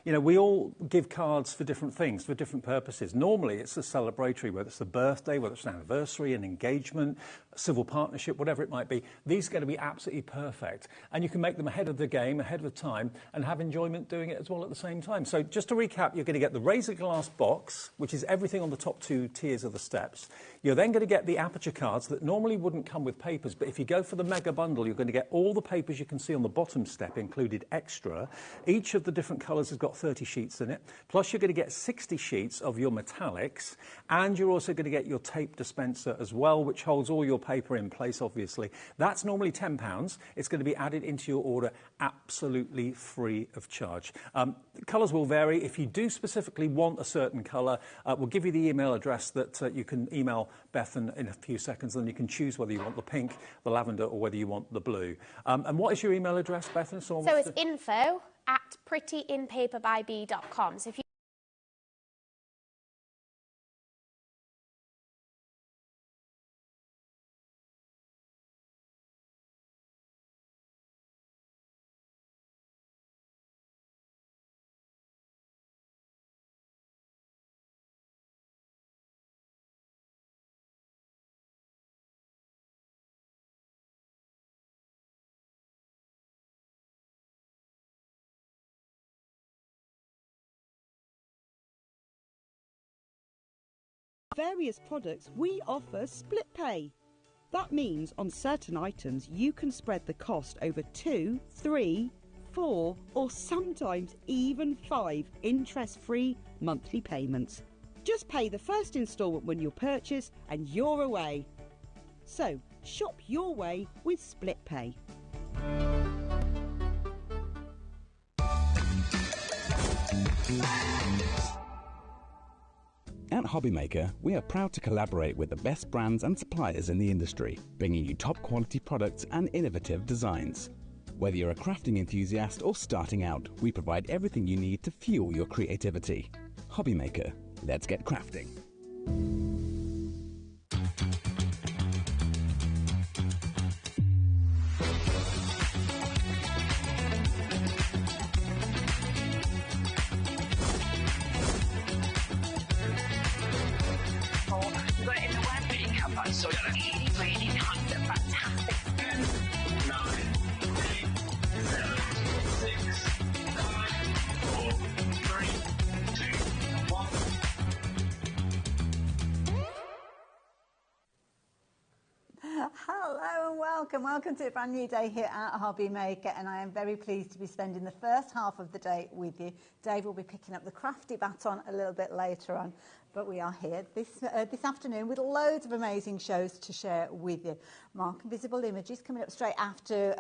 You know, we all give cards for different things, for different purposes. Normally, it's a celebratory, whether it's a birthday, whether it's an anniversary, an engagement, a civil partnership, whatever it might be. These are going to be absolutely perfect. And you can make them ahead of the game, ahead of time, and have enjoyment doing it as well at the same time. So just to recap, you're going to get the razor glass box, which is everything on the top 2 tiers of the steps. You're then going to get the aperture cards that normally wouldn't come with papers, but if you go for the mega bundle, you're going to get all the papers you can see on the bottom step included extra. Each of the different colours has got 30 sheets in it. Plus, you're going to get 60 sheets of your metallics, and you're also going to get your tape dispenser as well, which holds all your paper in place, obviously. That's normally £10. It's going to be added into your order absolutely free of charge. Colours will vary. If you do specifically want a certain colour, we'll give you the email address that you can email Beth in a few seconds, and you can choose whether you want the pink, the lavender, or whether you want the blue. And what is your email address, Beth? So it's info@prettyinpaperbyb.com. So if you various products, we offer split pay. That means on certain items you can spread the cost over 2, 3, 4 or sometimes even 5 interest-free monthly payments. Just pay the first instalment when you purchase and you're away. So shop your way with split pay. At HobbyMaker, we are proud to collaborate with the best brands and suppliers in the industry, bringing you top quality products and innovative designs. Whether you're a crafting enthusiast or starting out, we provide everything you need to fuel your creativity. HobbyMaker, let's get crafting. So really fantastic. 10, 9, 8, 7, 6, 5, 4, 3, 2, 1. Hello and welcome. Welcome to a brand new day here at HobbyMaker, and I am very pleased to be spending the first half of the day with you. Dave will be picking up the crafty baton a little bit later on. But we are here this afternoon with loads of amazing shows to share with you. Mark and Visible Images coming up straight after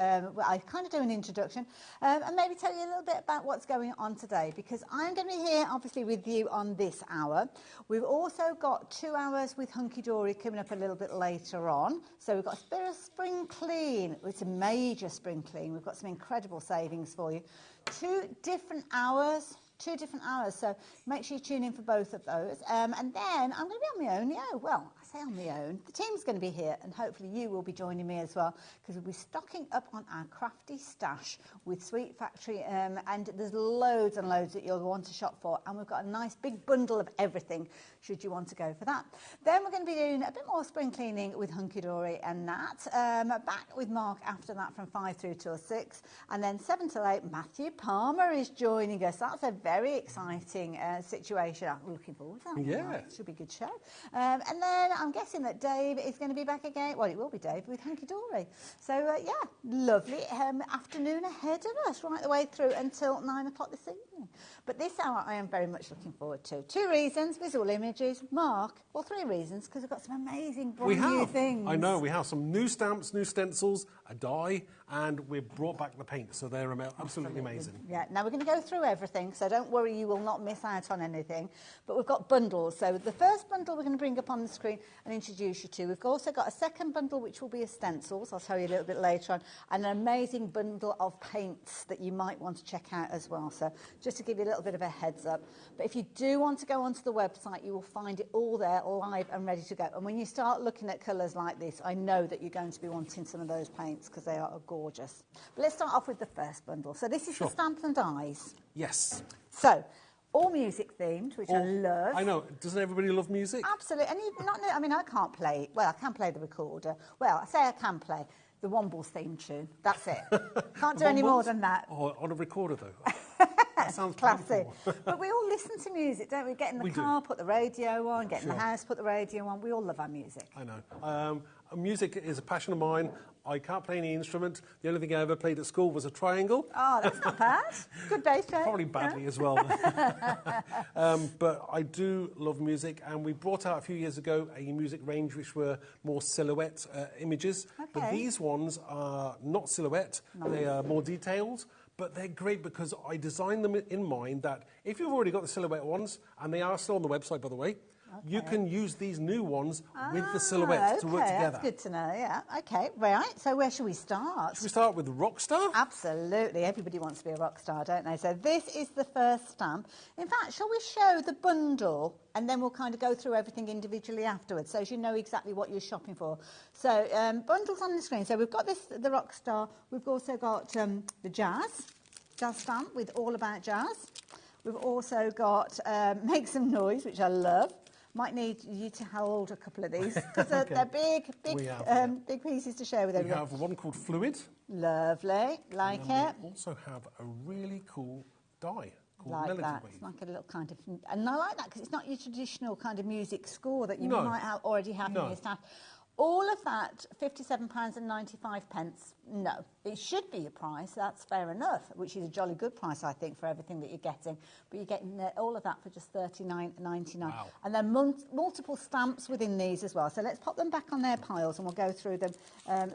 I kind of do an introduction and maybe tell you a little bit about what's going on today, because I'm going to be here obviously with you on this hour. We've also got 2 hours with Hunky Dory coming up a little bit later on. So we've got a bit of spring clean. It's a major spring clean. We've got some incredible savings for you. 2 different hours. 2 different hours, so make sure you tune in for both of those. And then I'm going to be on my own. Yeah, well, I say on my own. The team's going to be here, and hopefully you will be joining me as well, because we'll be stocking up on our crafty stash with Sweet Factory, and there's loads and loads that you'll want to shop for, and we've got a nice big bundle of everything should you want to go for that. Then we're going to be doing a bit more spring cleaning with Hunky Dory and Nat. Back with Mark after that from 5 through till 6, and then 7 till 8, Matthew Palmer is joining us. That's a very exciting situation. I'm looking forward to that. Yeah. It should be a good show. And then I'm guessing that Dave is going to be back again. Well, it will be Dave with Hunky Dory. So, yeah, lovely afternoon ahead of us, right the way through until 9 o'clock this evening. But this hour I am very much looking forward to. 2 reasons, Visual Images, Mark. Well, 3 reasons, because we've got some amazing brand new things. I know, we have some new stamps, new stencils, a die, and we've brought back the paint, so they're absolutely amazing. Yeah, now we're going to go through everything, so don't worry, you will not miss out on anything. But we've got bundles. So the first bundle we're going to bring up on the screen and introduce you to. We've also got a second bundle which will be of stencils, I'll tell you a little bit later on, and an amazing bundle of paints that you might want to check out as well. So just to give you a little bit of a heads up. But if you do want to go onto the website, you will find it all there live and ready to go. And when you start looking at colours like this, I know that you're going to be wanting some of those paints because they are gorgeous. But let's start off with the first bundle. So this is Sure. the Stamps and Dies. Yes. So all music themed, which I love. I know. Doesn't everybody love music? Absolutely. And even not, I mean, I can't play, well, I can play the recorder. Well, I say I can play the Wombles theme tune. That's it. Can't do any more than that. Oh, on a recorder, though. That sounds Classic. painful. But we all listen to music, don't we? Get in the We do. car, put the radio on, get in the Sure. house, put the radio on. We all love our music. I know. Music is a passion of mine. I can't play any instrument. The only thing I ever played at school was a triangle. Oh, that's not bad. Good bass player. Probably badly as well. But I do love music, and we brought out a few years ago a music range which were more silhouette images. But Okay. these ones are not silhouette. They are more detailed. But they're great because I designed them in mind that if you've already got the silhouette ones, and they are still on the website, by the way, you can use these new ones with the silhouettes to work together. That's good to know, yeah. Okay, right. So where should we start? Should we start with Rockstar? Absolutely. Everybody wants to be a rock star, don't they? So this is the first stamp. In fact, shall we show the bundle and then we'll kind of go through everything individually afterwards so as you know exactly what you're shopping for. So bundles on the screen. So we've got the rock star. We've also got the jazz stamp with all about jazz. We've also got Make Some Noise, which I love. Might need you to hold a couple of these because they're big pieces to share with We everyone. have one called Fluid. Lovely, like And it. we also have a really cool die called Like Melody that. Wave. It's like a little kind of, and I like that because it's not your traditional kind of music score that you No. might already have in No. your staff. All of that, £57.95. No, it should be your price. That's fair enough, which is a jolly good price, I think, for everything that you're getting. But you're getting all of that for just $39.99. Wow. And then multiple stamps within these as well. So let's pop them back on their piles and we'll go through them,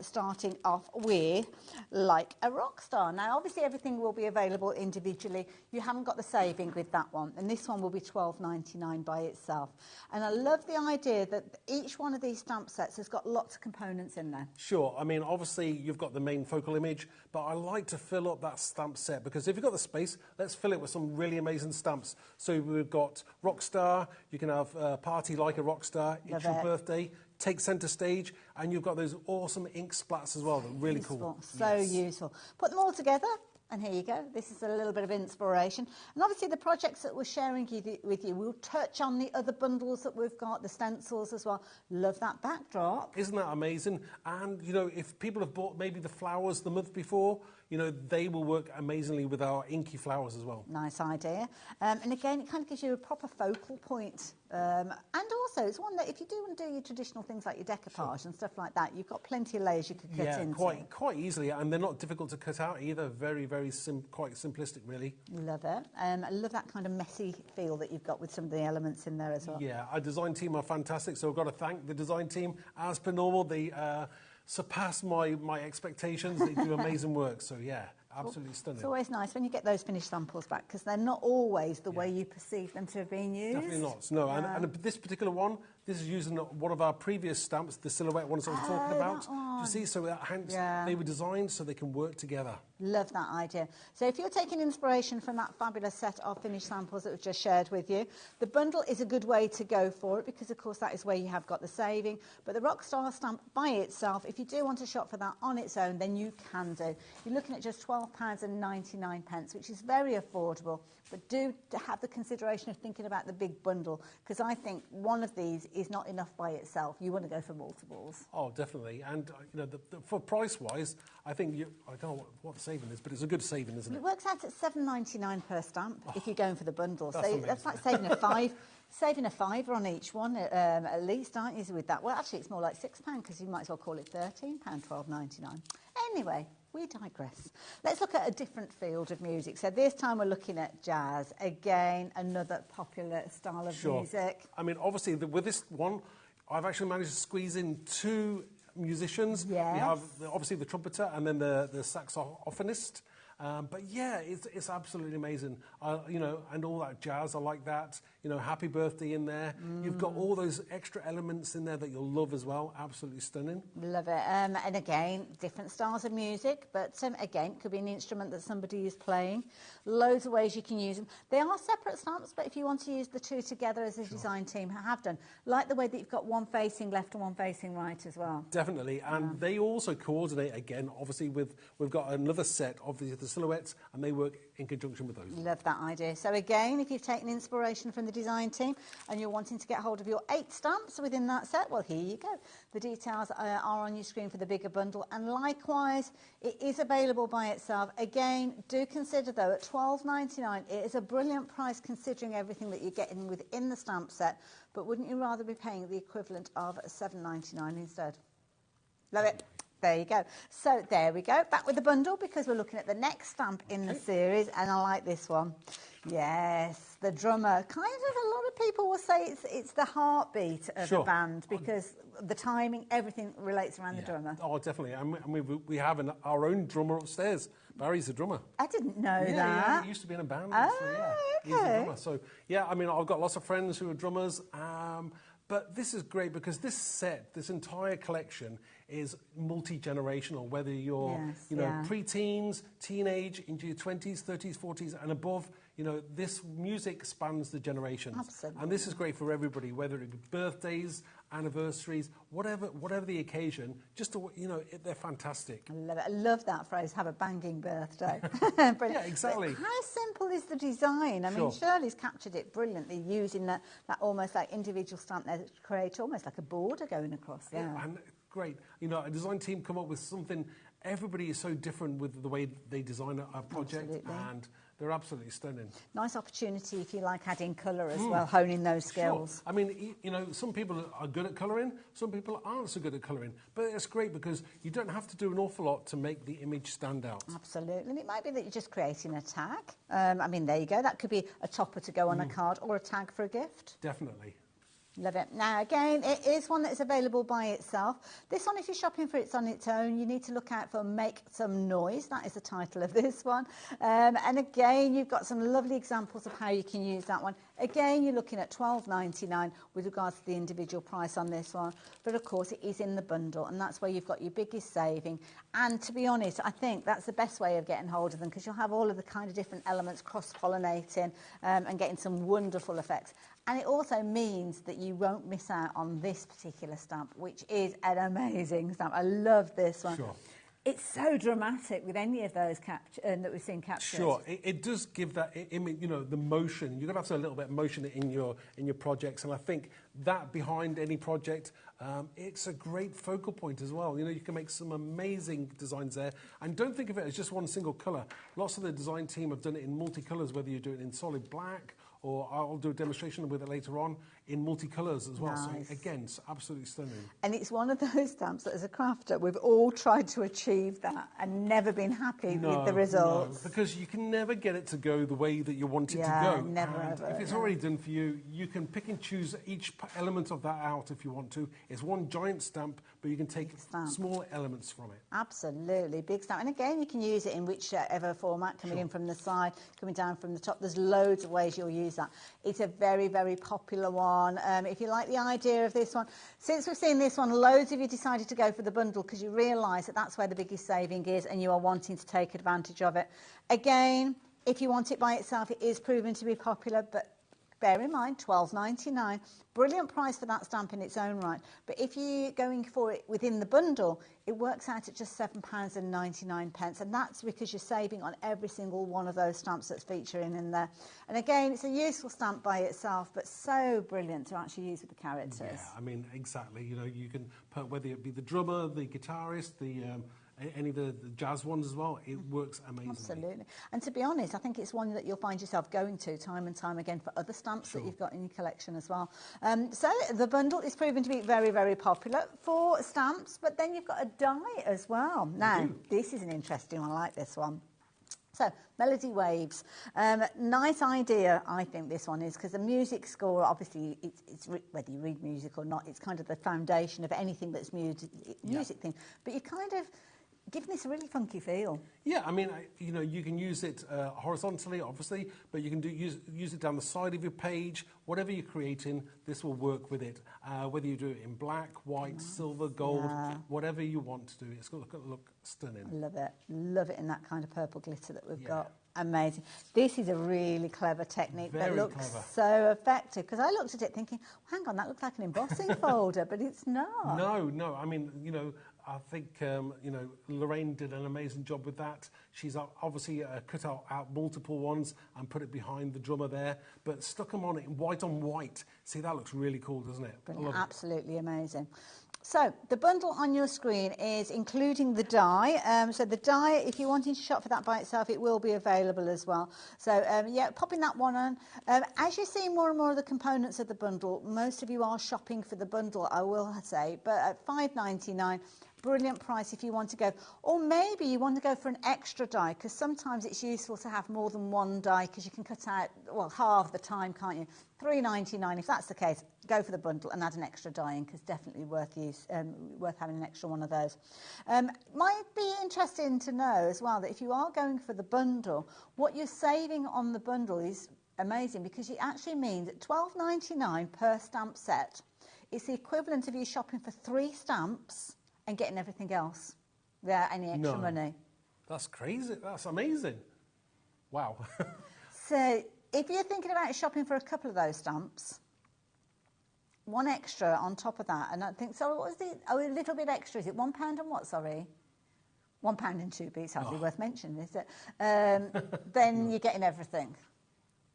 starting off with Like a Rock Star. Now, obviously, everything will be available individually. You haven't got the saving with that one. And this one will be $12.99 by itself. And I love the idea that each one of these stamp sets has got lots of components in there. Sure. I mean, obviously, you've got the main focal image, but I like to fill up that stamp set because if you've got the space, let's fill it with some really amazing stamps. So we've got Rockstar, you can have Party Like a Rockstar, It's Your Birthday, Take Centre Stage, and you've got those awesome ink splats as well. That are really cool. So useful. Put them all together. And here you go. This is a little bit of inspiration. And obviously the projects that we're sharing with you, we'll touch on the other bundles that we've got, the stencils as well. Love that backdrop. Isn't that amazing? And, you know, if people have bought maybe the flowers the month before, you know, they will work amazingly with our inky flowers as well. Nice idea. And again, it kind of gives you a proper focal point. And also, it's one that if you do want to do your traditional things like your decoupage and stuff like that, you've got plenty of layers you could cut into. quite easily. And they're not difficult to cut out either. Very, very quite simplistic, really. Love it. I love that kind of messy feel that you've got with some of the elements in there as well. Yeah, our design team are fantastic. So I've got to thank the design team. As per normal, they surpass my expectations. They do amazing work. So, yeah, absolutely stunning. It's always nice when you get those finished samples back because they're not always the way you perceive them to have been used. Definitely not. No, and this particular one, this is using one of our previous stamps, the silhouette ones I was talking about. You see, so hence they were designed so they can work together. Love that idea. So if you're taking inspiration from that fabulous set of finished samples that we've just shared with you, the bundle is a good way to go for it because, of course, that is where you have got the saving. But the Rockstar stamp by itself, if you do want to shop for that on its own, then you can do. You're looking at just £12.99, which is very affordable. But do have the consideration of thinking about the big bundle because I think one of these is not enough by itself. You want to go for multiples. Oh, definitely. And, you know, for price-wise, I think I don't know what the saving is, but it's a good saving, isn't it? It works out at $7.99 per stamp if you're going for the bundle. That's So that's like saving a fiver on each one at least, aren't you, with that? Well, actually, it's more like £6 because you might as well call it £13, $12.99. Anyway, we digress. Let's look at a different field of music. So this time we're looking at jazz. Again, another popular style of music. I mean, obviously, with this one, I've actually managed to squeeze in two musicians. Yes. We have, obviously, the trumpeter and then the saxophonist. But yeah, it's absolutely amazing. You know, and all that jazz, I like that. You know, happy birthday in there. You've got all those extra elements in there that you'll love as well. Absolutely stunning. Love it. And again, different styles of music, but again, could be an instrument that somebody is playing. Loads of ways you can use them. They are separate stamps, but if you want to use the two together as a design team have done, like the way that you've got one facing left and one facing right as well. Definitely, and they also coordinate again, obviously, we've got another set of the silhouettes, and they work in conjunction with those. Love that idea. So again, if you've taken inspiration from the design team and you're wanting to get hold of your 8 stamps within that set, well, here you go. The details are on your screen for the bigger bundle, and likewise, it is available by itself. Again, do consider though, at $12.99, it is a brilliant price considering everything that you're getting within the stamp set, but wouldn't you rather be paying the equivalent of $7.99 instead? Love it. There you go. So there we go. Back with the bundle because we're looking at the next stamp in the series, and I like this one. Yes, the drummer. Kind of a lot of people will say it's the heartbeat of the band because the timing, everything relates around the drummer. Oh, definitely. And we have our own drummer upstairs. Barry's a drummer. I didn't know that. Yeah, he used to be in a band. Oh, so, yeah, okay. He's a drummer. So, yeah, I mean, I've got lots of friends who are drummers. But this is great because this set, this entire collection is multi-generational, whether you're, pre-teens, teenage, into your 20s, 30s, 40s and above. You know, this music spans the generations. Absolutely. And this is great for everybody, whether it be birthdays, anniversaries, whatever the occasion, just to, they're fantastic. I love it. I love that phrase, have a banging birthday. Yeah, exactly. But how simple is the design? I mean, Shirley's captured it brilliantly using that almost like individual stamp there to create almost like a border going across there. Yeah, and great. You know, a design team come up with something. Everybody is so different with the way they design a project. Absolutely. And they're absolutely stunning. Nice opportunity, if you like, adding colour as well, honing those skills. Sure. I mean, some people are good at colouring, some people aren't so good at colouring. But it's great because you don't have to do an awful lot to make the image stand out. Absolutely. And it might be that you're just creating a tag. I mean, there you go. That could be a topper to go on a card or a tag for a gift. Definitely. Love it. Now, again, it is one that is available by itself. This one, if you're shopping for it on its own, you need to look out for Make Some Noise. That is the title of this one. And again, you've got some lovely examples of how you can use that one. Again, you're looking at $12.99 with regards to the individual price on this one. But, of course, it is in the bundle, and that's where you've got your biggest saving. And, to be honest, I think that's the best way of getting hold of them because you'll have all of the kind of different elements cross-pollinating and getting some wonderful effects. And it also means that you won't miss out on this particular stamp, which is an amazing stamp. I love this one. Sure. It's so dramatic with any of those that we've seen captured. Sure, it does give that image, the motion. You're going to have a little bit of motion in your projects, and I think that behind any project, it's a great focal point as well. You can make some amazing designs there, and don't think of it as just one single colour. Lots of the design team have done it in multicolours, whether you do it in solid black, or I'll do a demonstration with it later on in multicolours as well. Nice. So again, it's absolutely stunning. And it's one of those stamps that as a crafter, we've all tried to achieve that and never been happy with the results. No, because you can never get it to go the way that you want it to go. Never and ever. If it's already done for you, you can pick and choose each element of that out if you want to. It's one giant stamp, but you can take small elements from it. Absolutely, big stamp. And again, you can use it in whichever format, coming in from the side, coming down from the top. There's loads of ways you'll use that. It's a very, very popular one. If you like the idea of this one, since we've seen this one, loads of you decided to go for the bundle because you realise that that's where the biggest saving is and you are wanting to take advantage of it. Again, if you want it by itself, it is proven to be popular, but bear in mind, $12.99. Brilliant price for that stamp in its own right. But if you're going for it within the bundle, it works out at just £7.99. And that's because you're saving on every single one of those stamps that's featuring in there. And again, it's a useful stamp by itself, but so brilliant to actually use with the characters. Yeah, I mean, exactly. You can put, whether it be the drummer, the guitarist, any of the jazz ones as well, it works amazingly. Absolutely. And to be honest, I think it's one that you'll find yourself going to time and time again for other stamps that you've got in your collection as well. So the bundle is proven to be very, very popular for stamps, but then you've got a die as well. Now, this is an interesting one. I like this one. So, Melody Waves. Nice idea, I think this one is, because the music score, obviously, it's whether you read music or not, it's kind of the foundation of anything that's music thing. But you kind of giving this a really funky feel. Yeah, I mean, you know, you can use it horizontally, obviously, but you can use it down the side of your page. Whatever you're creating, this will work with it. Whether you do it in black, white, silver, gold, whatever you want to do, it's going to look stunning. Love it. Love it in that kind of purple glitter that we've got. Amazing. This is a really clever technique that looks so effective, because I looked at it thinking, hang on, that looks like an embossing folder, but it's not. No. I mean, you know, I think, you know, Lorraine did an amazing job with that. She's obviously cut out multiple ones and put it behind the drummer there, but stuck them on it in white on white. See, that looks really cool, doesn't it? Brilliant. Absolutely amazing. So the bundle on your screen is including the die. So the die, if you're wanting to shop for that by itself, it will be available as well. So yeah, popping that one on. As you see more and more of the components of the bundle, most of you are shopping for the bundle, I will say, but at £5.99. Brilliant price if you want to go, or maybe you want to go for an extra die, because sometimes it's useful to have more than one die, because you can cut out, well, half the time, can't you? £3.99. If that's the case, go for the bundle and add an extra die in, because definitely worth having an extra one of those. Might be interesting to know as well that if you are going for the bundle, what you're saving on the bundle is amazing, because it actually means that £12.99 per stamp set. It's the equivalent of you shopping for 3 stamps and getting everything else without any extra money. That's crazy. That's amazing. Wow. So if you're thinking about shopping for a couple of those stamps, one extra on top of that, and I think, sorry, what was the, a little bit extra, is it £1 and what, sorry? £1 and 2 bits, hardly worth mentioning, is it? Then you're getting everything.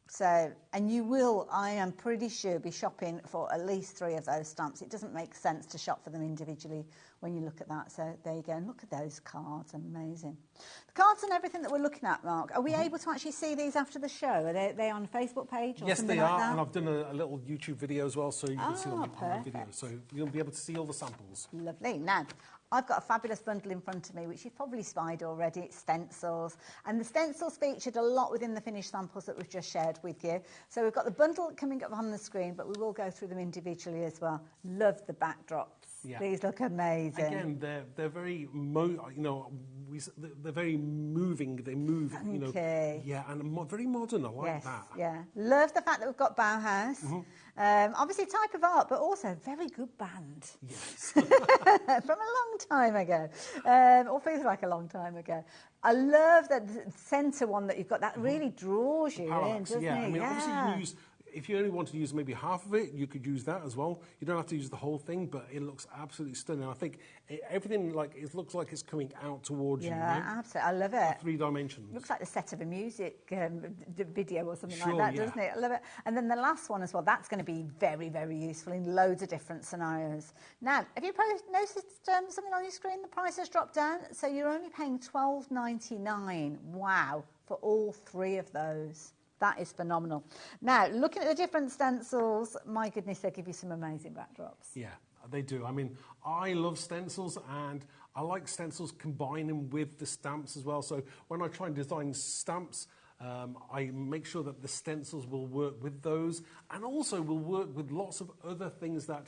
So, and you will, I am pretty sure, be shopping for at least 3 of those stamps. It doesn't make sense to shop for them individually when you look at that. So there you go. And look at those cards. Amazing. The cards and everything that we're looking at, Mark, are we able to actually see these after the show? Are they on a Facebook page or yes, something they like are. that? And I've done a little YouTube video as well, so you can see on the video. Perfect. So you'll be able to see all the samples. Lovely. Now, I've got a fabulous bundle in front of me, which you've probably spied already. It's stencils. And the stencils featured a lot within the finished samples that we've just shared with you. So we've got the bundle coming up on the screen, but we will go through them individually as well. Love the backdrops. Yeah. These look amazing. Again, they're very, they're very moving. They move, you know. Yeah, and very modern. I like that. Yeah, love the fact that we've got Bauhaus. Obviously, type of art, but also very good band. Yes. From a long time ago, or feels like a long time ago. I love that centre one that you've got. That really draws you in, doesn't it? I mean, obviously you can use, if you only want to use maybe half of it, you could use that as well. You don't have to use the whole thing, but it looks absolutely stunning. I think everything, like, it looks like it's coming out towards you. Yeah, absolutely. I love it. 3 dimensions. Looks like the set of a music video or something like that, doesn't it? I love it. And then the last one as well, that's going to be very, very useful in loads of different scenarios. Now, have you noticed something on your screen? The price has dropped down, so you're only paying £12.99. Wow, for all 3 of those. That is phenomenal. Now, looking at the different stencils, my goodness, they give you some amazing backdrops. Yeah, they do. I mean, I love stencils, and I like stencils combining with the stamps as well. So when I try and design stamps, I make sure that the stencils will work with those, and also will work with lots of other things that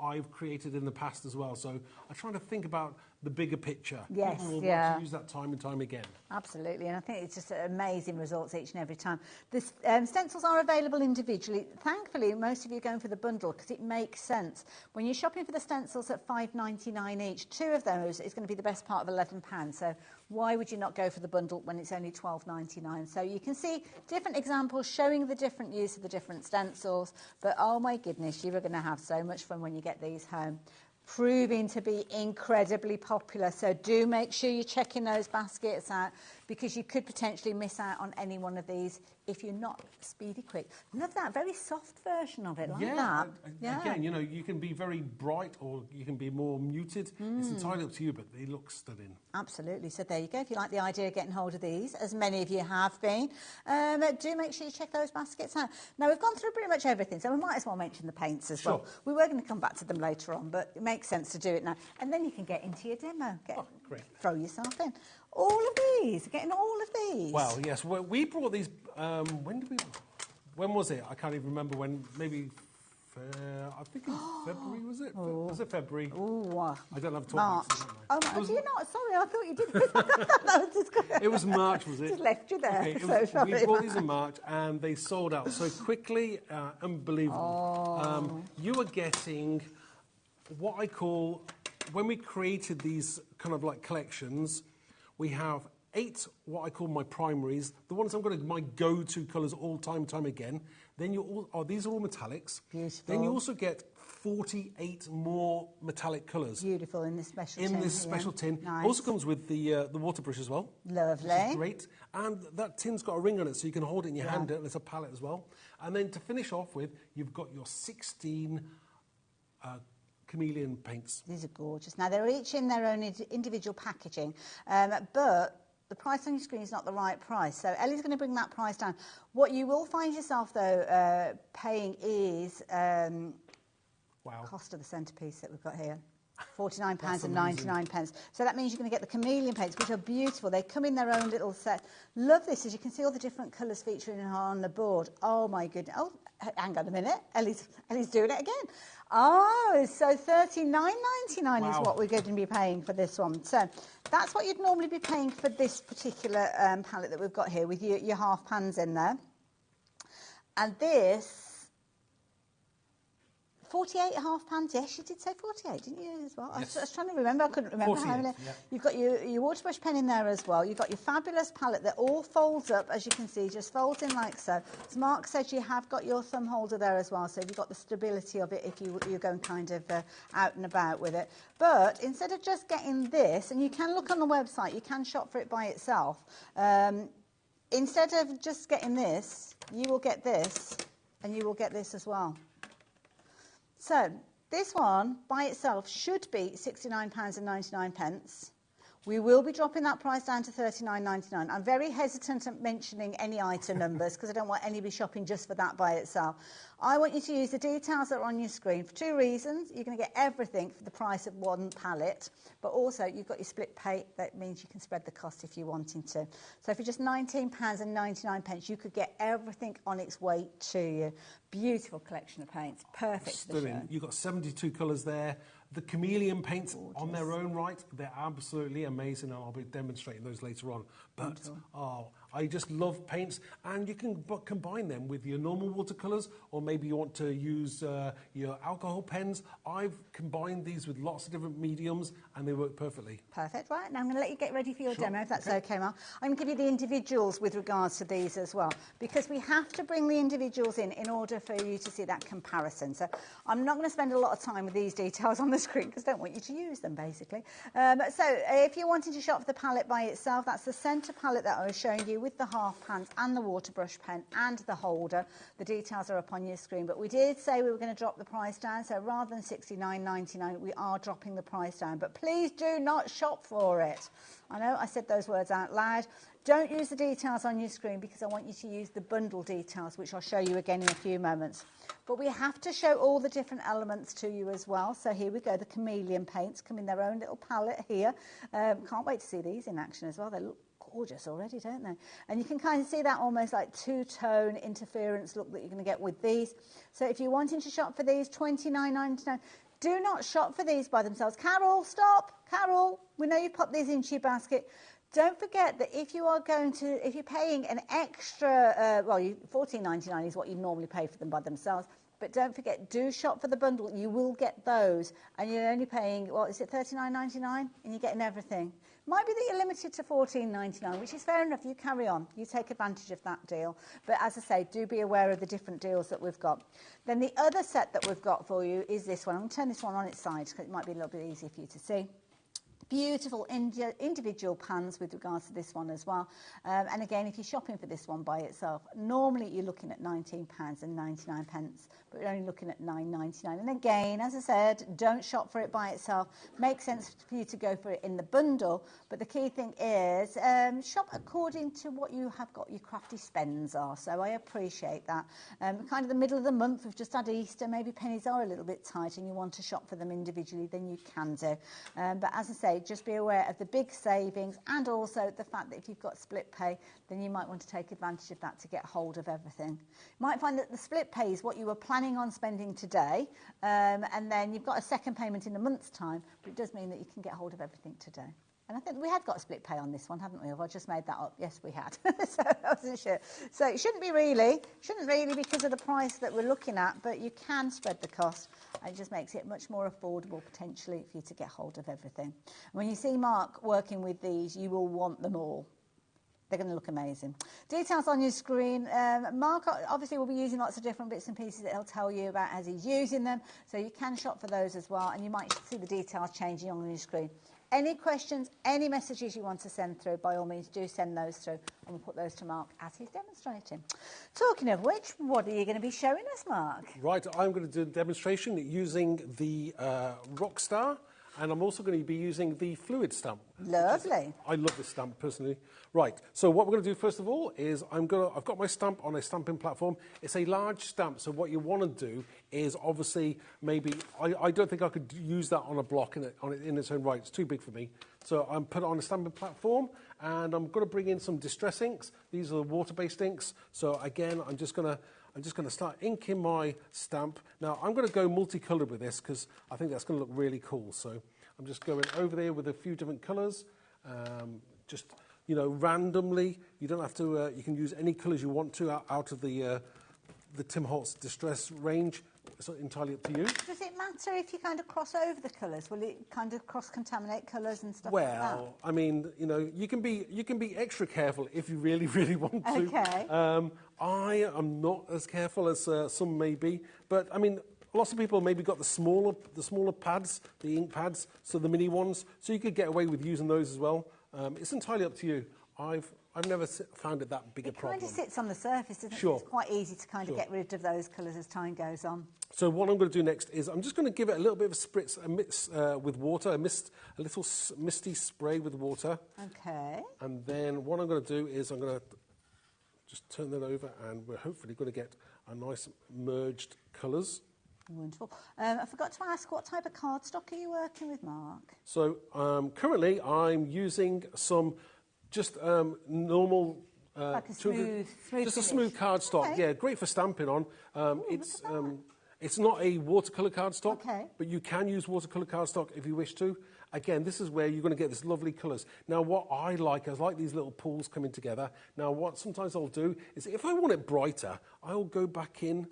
I've created in the past as well. So I try to think about the bigger picture. Yes, People will want to use that time and time again. Absolutely, and I think it's just amazing results each and every time. The stencils are available individually. Thankfully, most of you are going for the bundle because it makes sense. When you're shopping for the stencils at £5.99 each, 2 of those is going to be the best part of £11. So why would you not go for the bundle when it's only £12.99? So you can see different examples showing the different use of the different stencils. But oh my goodness, you are going to have so much fun when you get these home. Proving to be incredibly popular. So do make sure you're checking those baskets out, because you could potentially miss out on any one of these if you're not speedy quick. Love that, very soft version of it, like that. Again, you know, you can be very bright or you can be more muted. It's entirely up to you, but they look stunning. Absolutely. So there you go. If you like the idea of getting hold of these, as many of you have been, do make sure you check those baskets out. Now, we've gone through pretty much everything, so we might as well mention the paints as well. We were going to come back to them later on, but it makes sense to do it now. And then you can get into your demo. Great. Throw yourself in. All of these, getting all of these. Well, yes, we brought these, when was it? I can't even remember when, maybe I think in February, was it? Was it February? Ooh, I don't have to March. talk about it. Oh, do you not? Sorry, I thought you did. That was just It was March, was it? Just left you there. Okay, So sorry. we bought these in March and they sold out so quickly, unbelievable. You are getting what I call, when we created these kind of like collections, we have 8 what I call my primaries, the ones I'm going to, my go-to colours all time again. Then these are all metallics. Beautiful. Then you also get 48 more metallic colours. Beautiful in this special tin. In this special tin. Nice. Also comes with the water brush as well. Lovely. Which is great. And that tin's got a ring on it, so you can hold it in your hand, and it's a palette as well. And then to finish off with, you've got your 16 chameleon paints. These are gorgeous. Now, they're each in their own individual packaging, but the price on your screen is not the right price. So Ellie's going to bring that price down. What you will find yourself, though, paying is cost of the centrepiece that we've got here. £49.99. So that means you're going to get the chameleon paints, which are beautiful. They come in their own little set. Love this, as you can see all the different colours featuring on the board. Oh, my goodness. Oh, hang on a minute. Ellie's doing it again. Oh, so £39.99 is what we're going to be paying for this one. So that's what you'd normally be paying for this particular palette that we've got here with your half pans in there. And this... 48 half pans, yes, you did say 48, didn't you, as well? Yes. I was trying to remember, I couldn't remember how many. Yeah. You've got your water brush pen in there as well. You've got your fabulous palette that all folds up, as you can see, just folds in like so. As Mark said, you have got your thumb holder there as well, so you've got the stability of it if you're going kind of out and about with it. But instead of just getting this, and you can look on the website, you can shop for it by itself. Instead of just getting this, you will get this, and you will get this as well. So this one by itself should be £69.99. We will be dropping that price down to £39.99. I'm very hesitant at mentioning any item numbers because I don't want anybody shopping just for that by itself. I want you to use the details that are on your screen for 2 reasons. You're going to get everything for the price of one palette, but also you've got your split pay. That means you can spread the cost if you're wanting to. So for just £19.99, you could get everything on its way to you. Beautiful collection of paints. Perfect for the show. You've got 72 colours there. The chameleon paints on their own right, they're absolutely amazing, and I'll be demonstrating those later on. But, I just love paints, and you can combine them with your normal watercolours, or maybe you want to use your alcohol pens. I've combined these with lots of different mediums, and they work perfectly. Perfect. Right, now I'm going to let you get ready for your demo, if that's okay, Mark. I'm going to give you the individuals with regards to these as well, because we have to bring the individuals in order for you to see that comparison. So I'm not going to spend a lot of time with these details on the screen, because I don't want you to use them, basically. So if you're wanting to shop for the palette by itself, that's the centre palette that I was showing you with the half pans and the water brush pen and the holder. The details are up on your screen, but we did say we were going to drop the price down, so rather than £69.99, we are dropping the price down. But please do not shop for it. I know I said those words out loud. Don't use the details on your screen, because I want you to use the bundle details, which I'll show you again in a few moments. But we have to show all the different elements to you as well. So here we go. The chameleon paints come in their own little palette here. Can't wait to see these in action as well. They look gorgeous already, don't they? And you can kind of see that almost like two-tone interference look that you're going to get with these. So if you're wanting to shop for these, £29.99. Do not shop for these by themselves. Carol, stop. Carol, we know you popped these into your basket. Don't forget that if you're paying an extra, £14.99 is what you normally pay for them by themselves. But don't forget, do shop for the bundle. You will get those, and you're only paying, is it £39.99? And you're getting everything. Might be that you're limited to £14.99, which is fair enough. You carry on. You take advantage of that deal. But as I say, do be aware of the different deals that we've got. Then the other set that we've got for you is this one. I'm going to turn this one on its side because it might be a little bit easier for you to see. Beautiful individual pans with regards to this one as well. And again, if you're shopping for this one by itself, normally you're looking at £19.99, but we're only looking at £9.99. And again, as I said, don't shop for it by itself. Makes sense for you to go for it in the bundle, but the key thing is shop according to what you have got your crafty spends are. So I appreciate that. Kind of the middle of the month, we've just had Easter, maybe pennies are a little bit tight and you want to shop for them individually, then you can do. But as I say, say, just be aware of the big savings and also the fact that if you've got split pay, then you might want to take advantage of that to get hold of everything. You might find that the split pay is what you were planning on spending today, and then you've got a second payment in a month's time, but it does mean that you can get hold of everything today. And I think we had got a split pay on this one, hadn't we? Or have I just made that up? Yes, we had. So I wasn't sure. So it shouldn't really because of the price that we're looking at, but you can spread the cost. And it just makes it much more affordable, potentially, for you to get hold of everything. And when you see Mark working with these, you will want them all. They're going to look amazing. Details on your screen. Mark obviously will be using lots of different bits and pieces that he'll tell you about as he's using them. So you can shop for those as well. And you might see the details changing on your screen. Any questions, any messages you want to send through, by all means, do send those through, and we'll put those to Mark as he's demonstrating. Talking of which, what are you going to be showing us, Mark? Right, I'm going to do a demonstration using the Rockstar, and I'm also going to be using the fluid stamp. Lovely. I love this stamp personally. Right, so what we're going to do first of all is I've got my stamp on a stamping platform. It's a large stamp, so what you want to do is obviously maybe, I don't think I could use that on a block in its own right. It's too big for me. So I'm put it on a stamping platform, and I'm going to bring in some distress inks. These are the water-based inks. So again, I'm just going to start inking my stamp. Now, I'm going to go multicoloured with this because I think that's going to look really cool. So I'm just going over there with a few different colours. Just, you know, randomly. You don't have to, you can use any colours you want to out of the Tim Holtz Distress range. It's entirely up to you. Does it matter if you kind of cross over the colours? Will it kind of cross-contaminate colours and stuff like that? Well, I mean, you know, you can be extra careful if you really, really want to. Okay. I am not as careful as some may be, but I mean, lots of people maybe got the smaller pads, the ink pads, so the mini ones, so you could get away with using those as well. It's entirely up to you. I've never found it that big a problem. It kind of sits on the surface, doesn't Sure. it? It's quite easy to kind of get rid of those colours as time goes on. So what I'm going to do next is I'm just going to give it a little bit of a spritz, with water, a little misty spray with water. Okay. And then what I'm going to do is I'm going to just turn that over, and we're hopefully going to get a nice merged colours. Wonderful. I forgot to ask, what type of cardstock are you working with, Mark? So currently I'm using some just normal... Like a smooth just a finish. smooth cardstock, Okay. yeah, great for stamping on. It's not a watercolour cardstock, Okay. but you can use watercolour cardstock if you wish to. Again, this is where you're going to get this lovely colours. Now, what I like these little pools coming together. Now, what sometimes I'll do is if I want it brighter, I'll go back in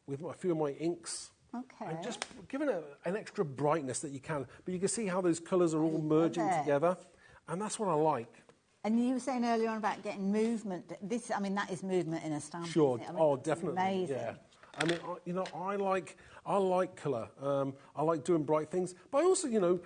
with a few of my inks. Okay. And just giving it an extra brightness that you can. But you can see how those colours are all merging together. And that's what I like. And you were saying earlier on about getting movement. This, I mean, that is movement in a stamp. Sure. Isn't it? I mean, Oh, it's definitely. amazing. Yeah. I mean, you know, I like colour. I like doing bright things. But I also, you know,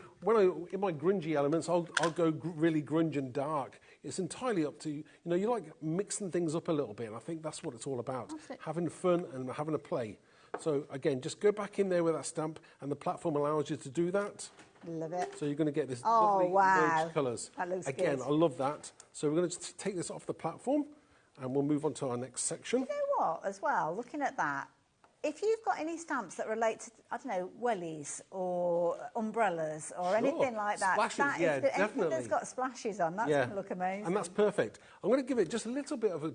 in my grungy elements, I'll go really grunge and dark. It's entirely up to you. You know, you like mixing things up a little bit, and I think that's what it's all about. Having fun and having a play. So again, just go back in there with that stamp, and the platform allows you to do that. Love it. So you're going to get this lovely merged colours. That looks Again, good. I love that. So we're going to take this off the platform, and we'll move on to our next section. You know what, as well, looking at that, if you've got any stamps that relate to, I don't know, wellies or umbrellas or anything like that, Splashes, that yeah, is anything definitely. that's got splashes on, that's going to look amazing. And that's perfect. I'm going to give it just a little bit of a...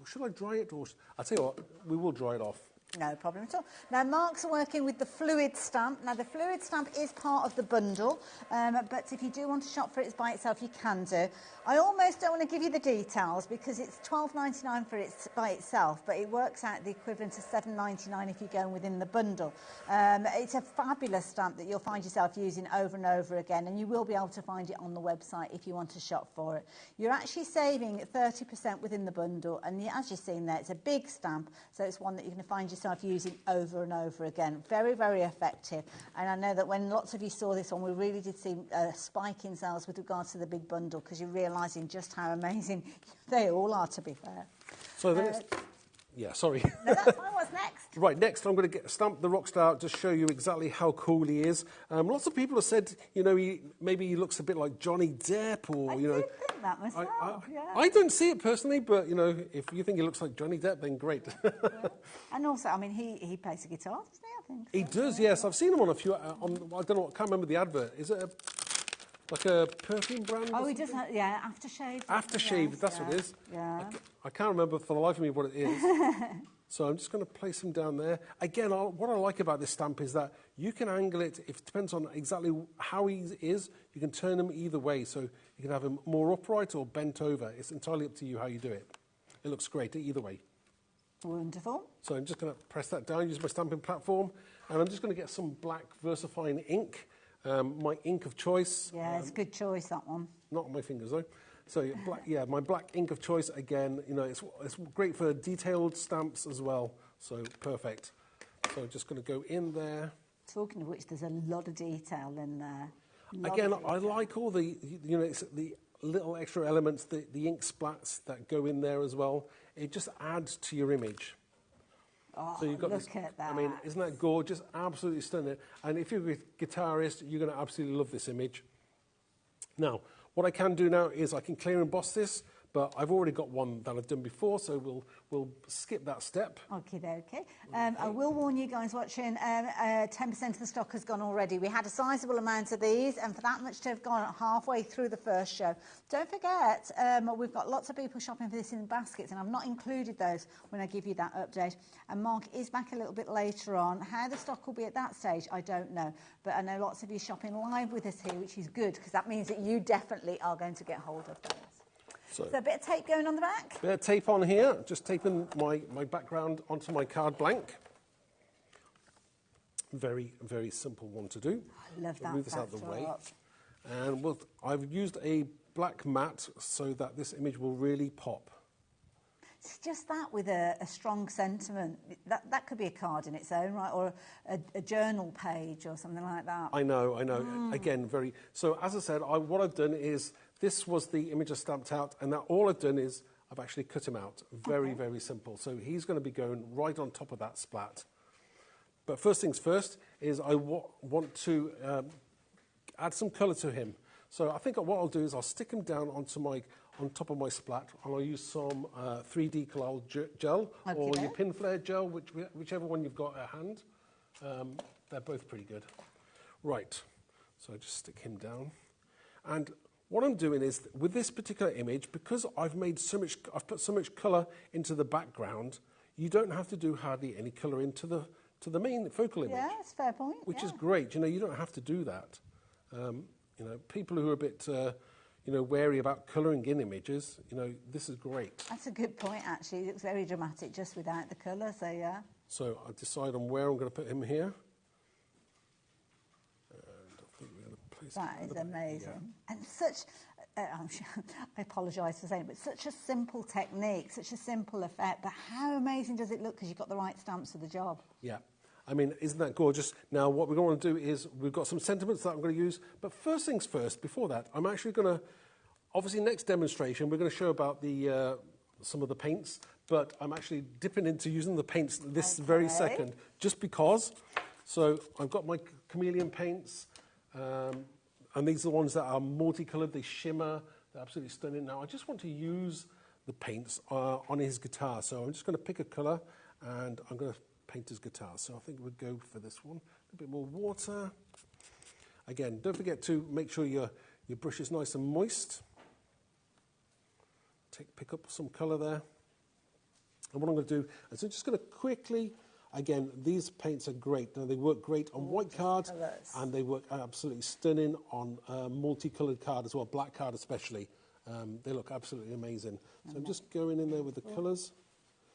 should I dry it? Or I'll tell you what, we will dry it off. No problem at all. Now, Mark's working with the fluid stamp. Now, the fluid stamp is part of the bundle, but if you do want to shop for it by itself, you can do. I almost don't want to give you the details because it's $12.99 for it by itself, but it works out the equivalent of $7.99 if you go within the bundle. It's a fabulous stamp that you'll find yourself using over and over again, and you will be able to find it on the website if you want to shop for it. You're actually saving 30% within the bundle, and as you've seen there, it's a big stamp, so it's one that you're going to find yourself using over and over again. Very, very effective. And I know that when lots of you saw this one, we really did see a spike in sales with regards to the big bundle because you're realising just how amazing they all are, to be fair. So the next... Yeah, sorry. No, that's fine. What's next? Right, next I'm going to stamp the Rockstar to show you exactly how cool he is. Lots of people have said, you know, maybe he looks a bit like Johnny Depp, or I you know. did think that myself. I don't see it personally, but you know, if you think he looks like Johnny Depp, then great. And also, I mean, he plays the guitar, doesn't he? I think. He does, yes. I've seen him on a few. I don't know. I can't remember the advert. Is it? like a perfume brand. Oh, he does have, yeah, aftershave. Aftershave, Yes, that's yeah, what it is. Yeah. I can't remember for the life of me what it is. So I'm just going to place them down there. Again, what I like about this stamp is that you can angle it, if it depends on exactly how he is, you can turn them either way. So you can have him more upright or bent over. It's entirely up to you how you do it. It looks great either way. Wonderful. So I'm just going to press that down, use my stamping platform, and I'm just going to get some black VersaFine ink, my ink of choice. Yeah, it's a good choice, that one. Not on my fingers though. So my black ink of choice again. You know, it's great for detailed stamps as well. So perfect. So I'm just going to go in there. Talking of which, there's a lot of detail in there. Again, I like all the it's the little extra elements, the ink splats that go in there as well. It just adds to your image. Oh, so you've got look at that. I mean, isn't that gorgeous? Absolutely stunning. And if you're a guitarist, you're going to absolutely love this image. Now, what I can do now is I can clear emboss this, but I've already got one that I've done before, so we'll skip that step. Okay. I will warn you guys watching, 10% of the stock has gone already. We had a sizable amount of these, and for that much to have gone halfway through the first show. Don't forget, we've got lots of people shopping for this in baskets, and I've not included those when I give you that update. And Mark is back a little bit later on. How the stock will be at that stage, I don't know. But I know lots of you shopping live with us here, which is good, because that means that you definitely are going to get hold of those. So a bit of tape going on the back? Bit of tape on here, just taping my background onto my card blank. Very, very simple one to do. I love that. Move this out of the way. And I've used a black matte so that this image will really pop. It's just that with a strong sentiment. That could be a card in its own right, or a journal page or something like that. I know. Again, very... So as I said, what I've done is, this was the image I stamped out, and now all I've done is I've actually cut him out. Very, very simple. So he's going to be going right on top of that splat. But first things first is I want to add some colour to him. So I think what I'll do is I'll stick him down on top of my splat, and I'll use some 3D Collal gel or your pin flare gel, whichever one you've got at hand. They're both pretty good. Right. So I just stick him down. And what I'm doing is, with this particular image, because I've put so much colour into the background, you don't have to do hardly any colour into the main focal image. Yeah, that's a fair point. Which is great. You don't have to do that. People who are a bit, wary about colouring in images, this is great. That's a good point, actually. It looks very dramatic just without the colour, so yeah. So I decide on where I'm going to put him here. That is amazing. And such, I apologise for saying it, but such a simple technique, such a simple effect, but how amazing does it look because you've got the right stamps for the job? Yeah. I mean, isn't that gorgeous? Now, what we're going to do is, we've got some sentiments that I'm going to use, but first things first, before that, I'm actually going to, obviously next demonstration, we're going to show about some of the paints, but I'm actually dipping into using the paints this very second, just because. So I've got my chameleon paints, and these are the ones that are multicoloured, they shimmer, they're absolutely stunning. Now, I just want to use the paints on his guitar, so I'm just going to pick a colour, and I'm going to paint his guitar. So I think we'll go for this one. A bit more water. Again, don't forget to make sure your brush is nice and moist. Pick up some colour there. And what I'm going to do is I'm just going to quickly... Again, these paints are great. Now, they work great on white card, and they work absolutely stunning on multicoloured card as well, black card especially. They look absolutely amazing. So I'm just going in there with the colours.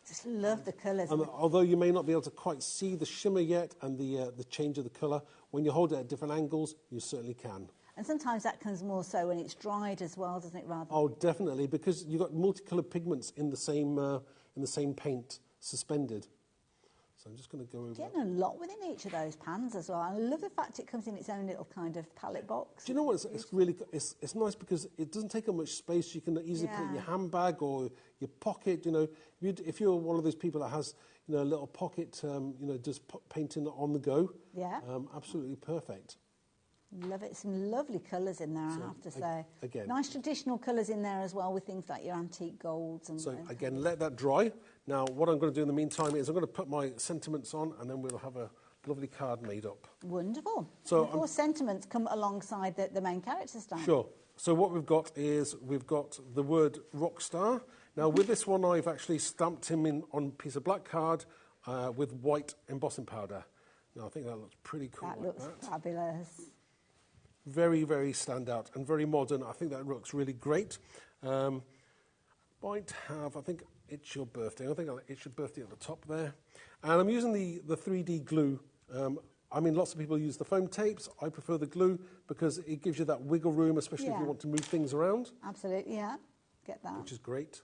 Just love the colours. And although you may not be able to quite see the shimmer yet and the change of the colour, when you hold it at different angles, you certainly can. And sometimes that comes more so when it's dried as well, doesn't it, rather? Oh, definitely, because you've got multicoloured pigments in the same paint suspended. So I'm just going to go over... Getting a lot within each of those pans as well. I love the fact it comes in its own little kind of palette box. Do you know what? It's nice because it doesn't take up much space. You can easily put it in your handbag or your pocket. If you're one of those people that has a little pocket, just painting on the go. Yeah. Absolutely perfect. Love it. Some lovely colours in there, I have to say. Again, nice traditional colours in there as well, with things like your antique golds. So again, let that dry. Now, what I'm going to do in the meantime is I'm going to put my sentiments on, and then we'll have a lovely card made up. Wonderful. So And of course, sentiments come alongside the main character stamp. Sure. So what we've got is we've got the word Rockstar. Now with this one, I've actually stamped him in on a piece of black card with white embossing powder. Now I think that looks pretty cool. That like looks that. fabulous. Very, very standout and very modern. I think that looks really great. Might have, I think it's your birthday. I think it's your birthday at the top there. And I'm using the 3D glue. I mean, lots of people use the foam tapes. I prefer the glue because it gives you that wiggle room, especially if you want to move things around. Absolutely, yeah. Get that. Which is great.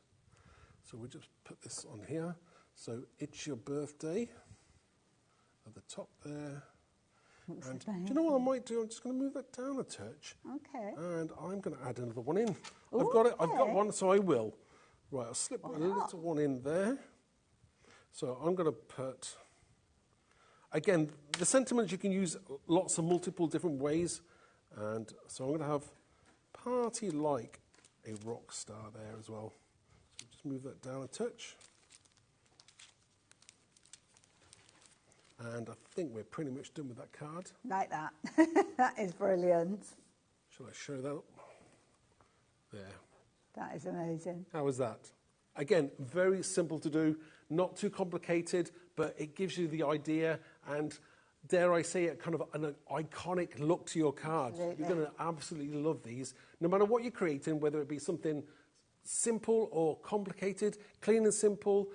So we'll just put this on here. So it's your birthday at the top there. And do you know what I might do? I'm just going to move that down a touch. Okay. And I'm going to add another one in. Ooh, I've got it. I've got okay. one, so I will. Right, I'll slip a little one in there. So I'm going to put... Again, the sentiments you can use lots of multiple different ways. And so I'm going to have party like a rock star there as well. So just move that down a touch. And I think we're pretty much done with that card. Like that. That is brilliant. Shall I show that? There. That is amazing. How was that? Again, very simple to do, not too complicated, but it gives you the idea and, dare I say it, kind of an iconic look to your card. Absolutely. You're going to absolutely love these. No matter what you're creating, whether it be something simple or complicated, clean and simple,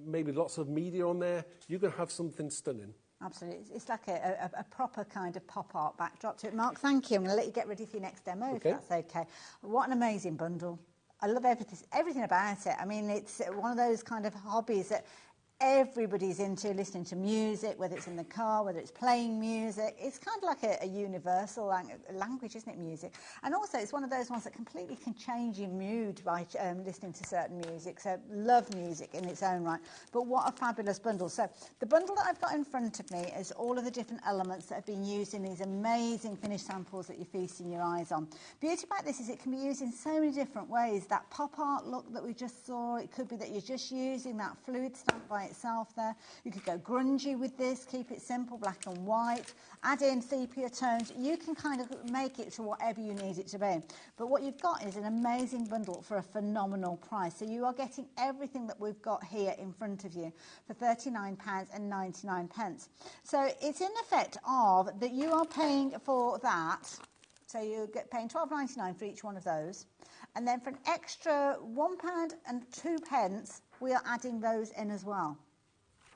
maybe lots of media on there, you're going to have something stunning. Absolutely. It's like a proper kind of pop art backdrop to it. Mark, thank you. I'm going to let you get ready for your next demo, Okay. if that's okay. What an amazing bundle. I love everything about it. I mean, it's one of those kind of hobbies that everybody's into, listening to music, whether it's in the car, whether it's playing music. It's kind of like a universal language, isn't it, music? And also, it's one of those ones that completely can change your mood by listening to certain music. So, love music in its own right. But what a fabulous bundle. So, the bundle that I've got in front of me is all of the different elements that have been used in these amazing finished samples that you're feasting your eyes on. Beauty about this is it can be used in so many different ways. That pop art look that we just saw, it could be that you're just using that fluid stamp by itself there. You could go grungy with this, keep it simple, black and white, add in sepia tones. You can kind of make it to whatever you need it to be. But what you've got is an amazing bundle for a phenomenal price. So you are getting everything that we've got here in front of you for £39.99. So it's in effect of that you are paying for that. So you're paying £12.99 for each one of those. And then for an extra £1.02, we are adding those in as well.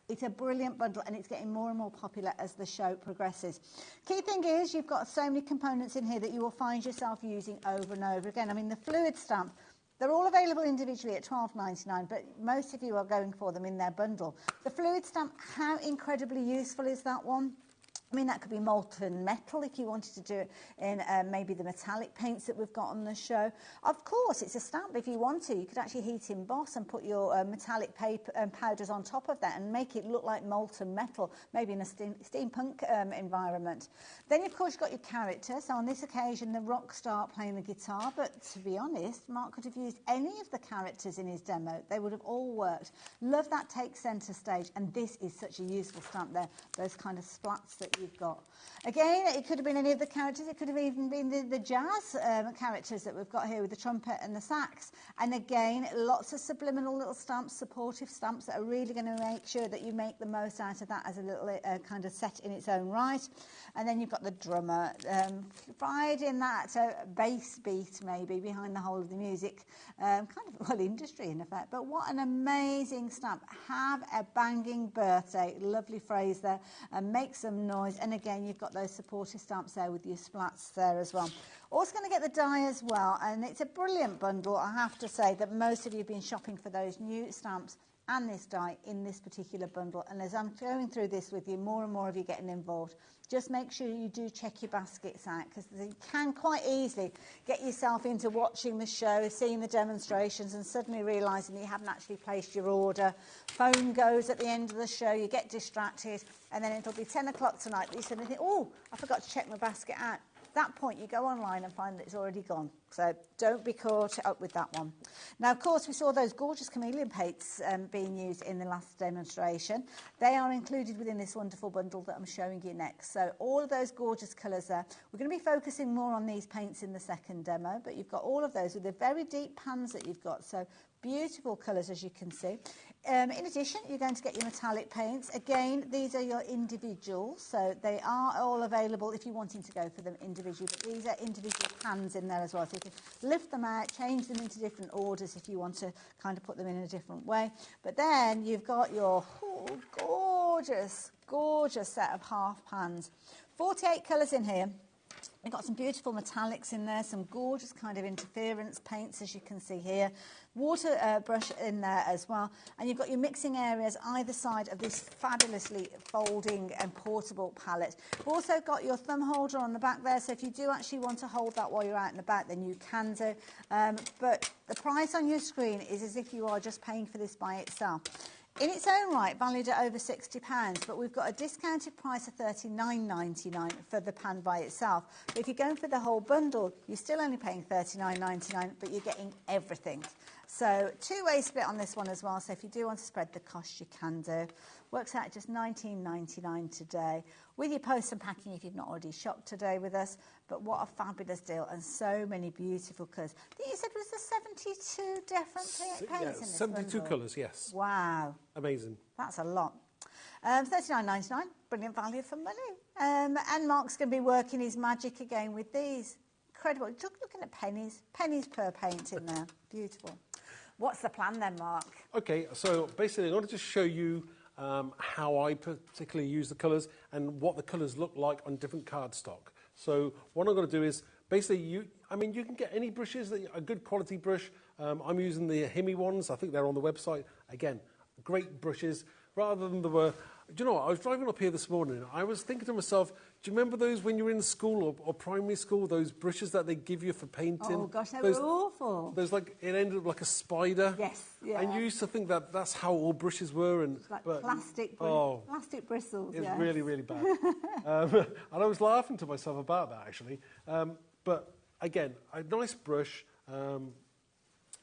It's a brilliant bundle and it's getting more and more popular as the show progresses. Key thing is you've got so many components in here that you will find yourself using over and over again. I mean, the fluid stamp, they're all available individually at £12.99, but most of you are going for them in their bundle. The fluid stamp, how incredibly useful is that one? I mean, that could be molten metal if you wanted to do it in maybe the metallic paints that we've got on the show. Of course, it's a stamp if you want to. You could actually heat emboss and put your metallic paper and powders on top of that and make it look like molten metal, maybe in a steampunk environment. Then, of course, you've got your character. So on this occasion, the rock star playing the guitar. But to be honest, Mark could have used any of the characters in his demo. They would have all worked. Love that takes centre stage. And this is such a useful stamp there, those kind of splats that you've got. Again, it could have been any of the characters. It could have even been the jazz characters that we've got here with the trumpet and the sax. And again, lots of subliminal little stamps, supportive stamps that are really going to make sure that you make the most out of that as a little kind of set in its own right. And then you've got the drummer, providing that bass beat maybe behind the whole of the music, kind of well industry in effect. But what an amazing stamp. Have a banging birthday. Lovely phrase there. And make some noise. And again, you've got those supportive stamps there with your splats there as well. Also going to get the die as well. And it's a brilliant bundle. I have to say that most of you have been shopping for those new stamps and this die in this particular bundle. And as I'm going through this with you, more and more of you getting involved. Just make sure you do check your baskets out, because you can quite easily get yourself into watching the show, seeing the demonstrations and suddenly realising that you haven't actually placed your order. Phone goes at the end of the show, you get distracted, and then it'll be 10 o'clock tonight that you suddenly think, oh, I forgot to check my basket out. that point, you go online and find that it's already gone. So don't be caught up with that one. Now, of course, we saw those gorgeous chameleon paints being used in the last demonstration. They are included within this wonderful bundle that I'm showing you next. So all of those gorgeous colours there. We're going to be focusing more on these paints in the second demo, but you've got all of those with the very deep pans that you've got. So beautiful colours, as you can see. In addition, you're going to get your metallic paints. Again, these are your individuals, so they are all available if you're wanting to go for them individually, but these are individual pans in there as well, so you can lift them out, change them into different orders if you want to kind of put them in a different way. But then you've got your gorgeous, gorgeous set of half pans. 48 colours in here. We've got some beautiful metallics in there, some gorgeous kind of interference paints, as you can see here. Water brush in there as well. And you've got your mixing areas either side of this fabulously folding and portable palette. We've also got your thumb holder on the back there, so if you do actually want to hold that while you're out and about, then you can do. But the price on your screen is as if you are just paying for this by itself. In its own right, valued at over £60, but we've got a discounted price of $39.99 for the pan by itself. But if you're going for the whole bundle, you're still only paying $39.99, but you're getting everything. So two-way split on this one as well, so if you do want to spread the cost, you can do. Works out at just $19.99 today, with your post and packing if you've not already shopped today with us. But what a fabulous deal, and so many beautiful colours. I think you said it was the 72 different paints in this 72 bundle. colours, yes. Wow. Amazing. That's a lot. $39.99, brilliant value for money. And Mark's going to be working his magic again with these. Incredible. Looking at pennies per paint in there. Beautiful. What's the plan then, Mark? Okay, so basically I wanted to show you how I particularly use the colours and what the colours look like on different cardstock. So what I'm going to do is basically you can get any brushes, a good quality brush. I'm using the Himi ones. I think they're on the website. Again, great brushes. Rather than do you know what? I was driving up here this morning and I was thinking to myself, do you remember those when you were in school or primary school, those brushes that they give you for painting? Oh gosh, they were awful. Those it ended up like a spider. Yes, yeah. And you used to think that that's how all brushes were. And it's like plastic bristles. It's yeah. really, really bad. And I was laughing to myself about that actually. But again, a nice brush,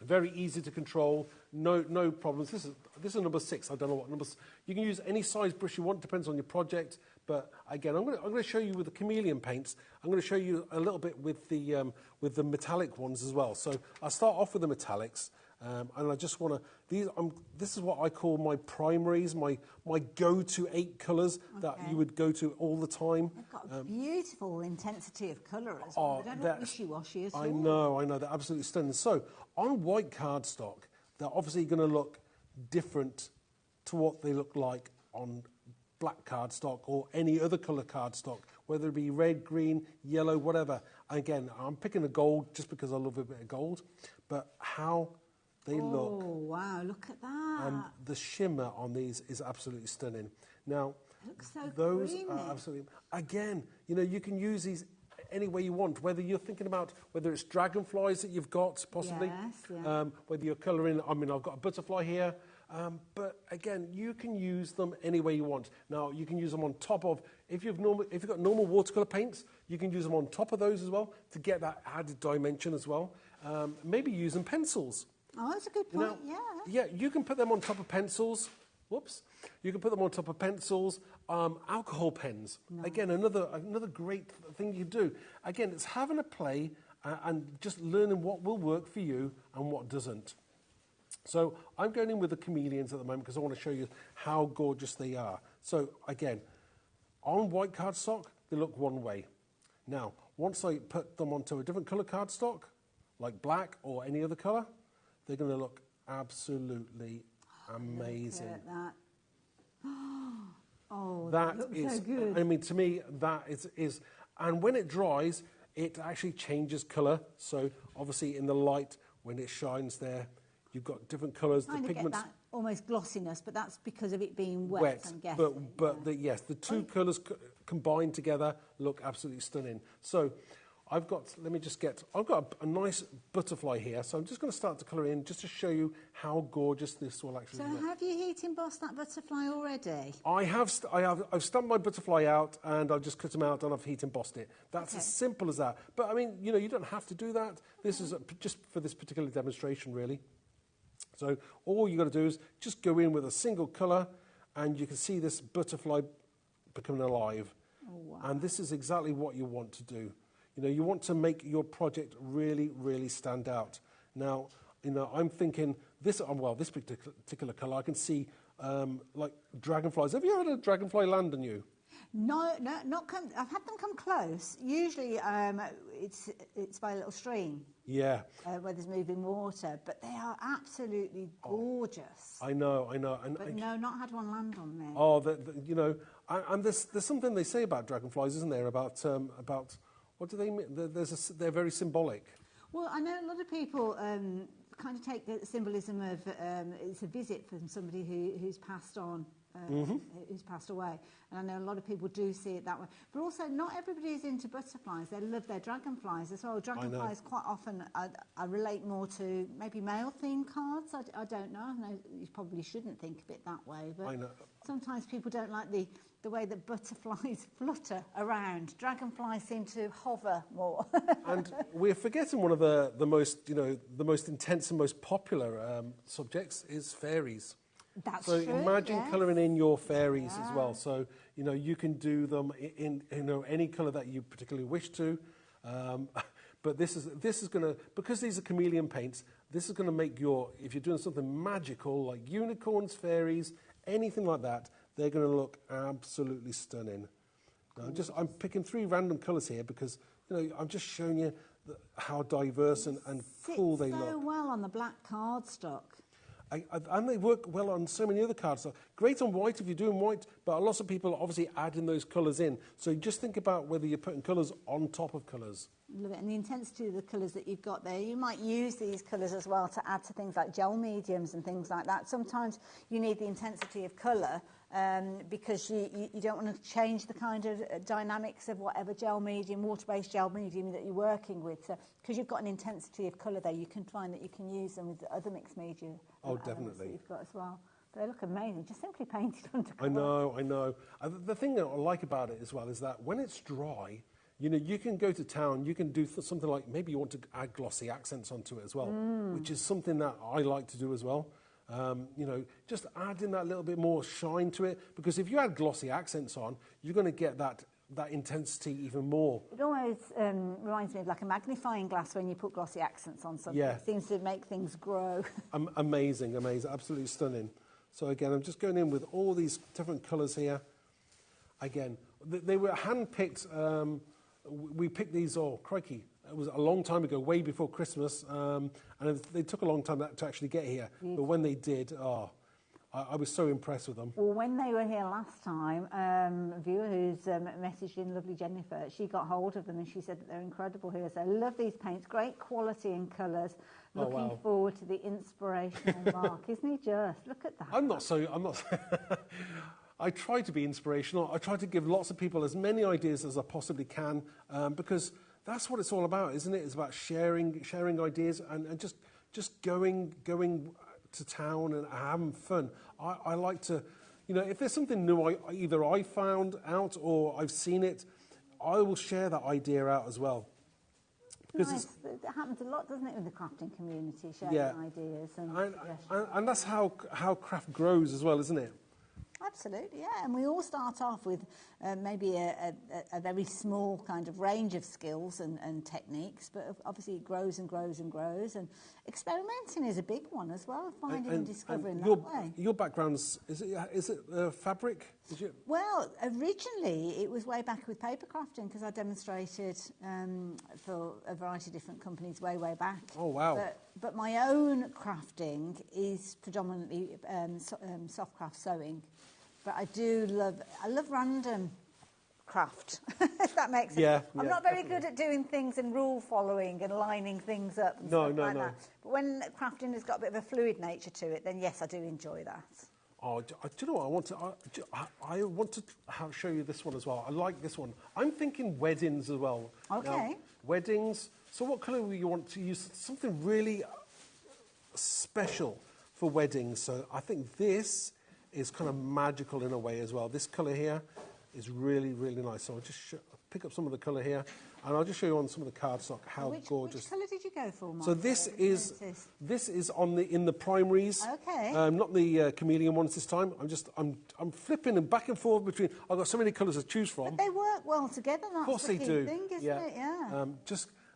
very easy to control, no problems. This is number 6. I don't know what numbers. You can use any size brush you want, depends on your project. But again, I'm going to show you with the chameleon paints. I'm going to show you a little bit with the metallic ones as well. So I'll start off with the metallics, and I just want to. This is what I call my primaries, my go-to 8 colours that you would go to all the time. They've got a beautiful intensity of colour as well. They don't look wishy-washy at all. I know, they're absolutely stunning. So on white cardstock, they're obviously going to look different to what they look like on black cardstock or any other colour cardstock, whether it be red, green, yellow, whatever. Again, I'm picking a gold just because I love a bit of gold, but how they look. Oh, wow, look at that. And the shimmer on these is absolutely stunning. Now, it looks so those creamy. are absolutely... Again, you can use these any way you want, whether you're thinking about whether it's dragonflies that you've got, possibly, whether you're colouring... I've got a butterfly here, but again, you can use them any way you want. Now, you can use them on top of... If you've got normal watercolour paints, you can use them on top of those as well to get that added dimension as well. Maybe using pencils. Oh, that's a good point, Yeah, you can put them on top of pencils. Whoops. You can put them on top of pencils. Alcohol pens. Nice. Again, another great thing you do. Again, it's having a play and just learning what will work for you and what doesn't. So I'm going in with the chameleons at the moment because I want to show you how gorgeous they are. So again, on white cardstock, they look one way. Now, once I put them onto a different colour cardstock, like black or any other colour, they're going to look absolutely amazing. Look at that. Oh, that looks is so good. I mean, to me, that is, and when it dries, it actually changes colour. So obviously, in the light, when it shines there, you've got different colours. The pigments. Get that almost glossiness, but that's because of it being wet. I'm guessing. But the two colours combined together look absolutely stunning. So I've got a nice butterfly here, so I'm just going to start to colour in just to show you how gorgeous this will actually So look. have you heat embossed that butterfly already? I've stamped my butterfly out and I've just cut them out and I've heat embossed it. That's as simple as that. But I mean, you don't have to do that. This is just for this particular demonstration, really. So all you got to do is just go in with a single colour, and you can see this butterfly becoming alive. Oh, wow. And this is exactly what you want to do. You want to make your project really, really stand out. Now, I'm thinking this particular colour, I can see like dragonflies. Have you had a dragonfly land on you? No, not come. I've had them come close. Usually, it's by a little stream. Yeah. Where there's moving water, but they are absolutely gorgeous. I know. But no, not had one land on me. Oh, and there's something they say about dragonflies, isn't there? About what do they mean? They're very symbolic. Well, I know a lot of people kind of take the symbolism of it's a visit from somebody who's passed on. Who's passed away, and I know a lot of people do see it that way. But also, not everybody is into butterflies. They love their dragonflies as well. Dragonflies quite often I relate more to maybe male-themed cards. I don't know. I know you probably shouldn't think of it that way, but sometimes people don't like the way that butterflies flutter around. Dragonflies seem to hover more. And we're forgetting one of the most intense and most popular subjects is fairies. That's so true, imagine yes. colouring in your fairies as well. So you can do them in any colour that you particularly wish to. But this is going to, because these are chameleon paints, this is going to make if you're doing something magical like unicorns, fairies, anything like that, they're going to look absolutely stunning. Now, I'm picking 3 random colours here because I'm just showing you how diverse and cool they look. So well on the black cardstock. And they work well on so many other cards. So great on white if you're doing white, but lots of people obviously adding those colours in. So just think about whether you're putting colours on top of colours. Love it. And the intensity of the colours that you've got there, you might use these colours as well to add to things like gel mediums and things like that. Sometimes you need the intensity of colour because you don't want to change the kind of dynamics of whatever gel medium, water-based gel medium that you're working with. So, because you've got an intensity of colour there, you can find that you can use them with the other mixed media. Oh, definitely. That you've got as well. But they look amazing, just simply painted onto I know. The thing that I like about it as well is that when it's dry, you can go to town, you can do something like, maybe you want to add glossy accents onto it as well, which is something that I like to do as well. Just adding that little bit more shine to it, because if you add glossy accents on, you're going to get that intensity even more. It always reminds me of like a magnifying glass when you put glossy accents on something. Yeah. It seems to make things grow. Amazing, absolutely stunning. So again, I'm just going in with all these different colours here. Again, they were hand-picked. We picked these, crikey, it was a long time ago, way before Christmas, and they took a long time to actually get here. But when they did, I was so impressed with them. Well, when they were here last time, a viewer who's messaged in, lovely Jennifer, she got hold of them and she said that they're incredible here. So I love these paints, great quality in colours. Looking forward to the inspirational Mark, isn't he just? Look at that. I'm not. I try to be inspirational. I try to give lots of people as many ideas as I possibly can, because that's what it's all about, isn't it? It's about sharing ideas and just going to town and having fun. I like to, if there's something new either I found out or I've seen it, I will share that idea out as well. Nice. It happens a lot, doesn't it, with the crafting community, sharing ideas. And that's how craft grows as well, isn't it? Absolutely, yeah. And we all start off with maybe a very small kind of range of skills and techniques, but obviously it grows and grows and grows. And experimenting is a big one as well, finding and discovering that way. Your background's, is it fabric? Well, originally it was way back with paper crafting because I demonstrated for a variety of different companies way back. Oh, wow. But my own crafting is predominantly soft craft sewing. But I love random craft, if that makes sense. Yeah, I'm not very good at doing things and rule following and lining things up and stuff like that. But when crafting has got a bit of a fluid nature to it, then yes, I do enjoy that. Oh, do you know what? I want to show you this one as well. I like this one. I'm thinking weddings as well. Okay. Now, weddings. So what colour will you want to use? Something really special for weddings. So I think this is kind of magical in a way as well. This colour here is really, really nice. So I'll just pick up some of the colour here, and I'll just show you on some of the cardstock how gorgeous. Which colour did you go for, Mark? So this is in the primaries. Okay. Not the chameleon ones this time. I'm flipping them back and forth between. I've got so many colours to choose from. But they work well together. That's Of course the they key do. thing, isn't it? Yeah.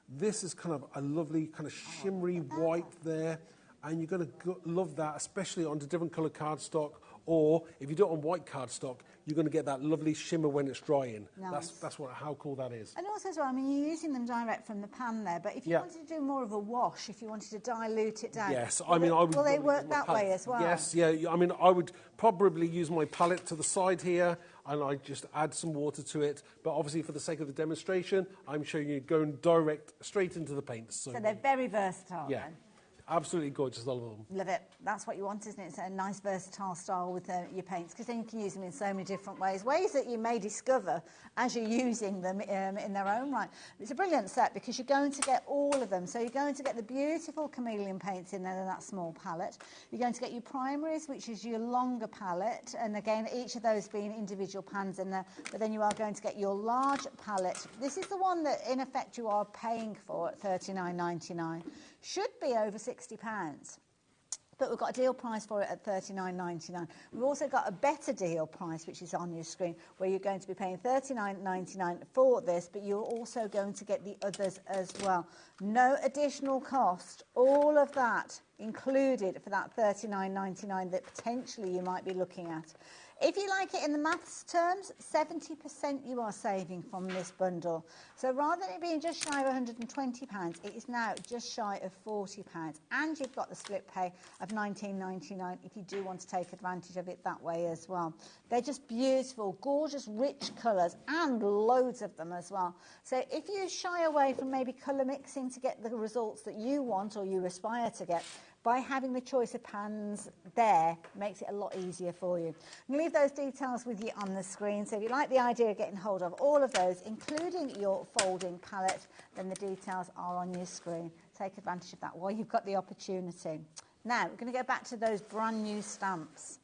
This is kind of a lovely kind of shimmery white there, and you're going to love that, especially onto different coloured cardstock. Or if you do it on white cardstock, you're going to get that lovely shimmer when it's drying. Nice. That's how cool that is. And also as well, I mean, you're using them direct from the pan there, but if you wanted to do more of a wash, if you wanted to dilute it down, yes, will they work that way as well? Yes, yeah. I mean, I would probably use my palette to the side here, and I just add some water to it. But obviously, for the sake of the demonstration, I'm showing you going direct straight into the paints. So they're very versatile. Yeah. Then. Absolutely gorgeous, all of them. Love it. That's what you want, isn't it? It's a nice versatile style with your paints, because then you can use them in so many different ways that you may discover as you're using them in their own right. It's a brilliant set because you're going to get all of them. So you're going to get the beautiful chameleon paints in there in that small palette. You're going to get your primaries, which is your longer palette, and again, each of those being individual pans in there, but then you are going to get your large palette. This is the one that, in effect, you are paying for at $39.99. Should be over £60, but we've got a deal price for it at $39.99. We've also got a better deal price, which is on your screen, where you're going to be paying $39.99 for this, but you're also going to get the others as well. No additional cost, all of that included for that $39.99 that potentially you might be looking at. If you like it in the maths terms, 70% you are saving from this bundle. So rather than it being just shy of £120, it is now just shy of £40. And you've got the split pay of $19.99 if you do want to take advantage of it that way as well. They're just beautiful, gorgeous, rich colours, and loads of them as well. So if you shy away from maybe colour mixing to get the results that you want or you aspire to get, by having the choice of pans there makes it a lot easier for you. I'm going to leave those details with you on the screen. So if you like the idea of getting hold of all of those, including your folding palette, then the details are on your screen. Take advantage of that while you've got the opportunity. Now, we're going to go back to those brand new stamps.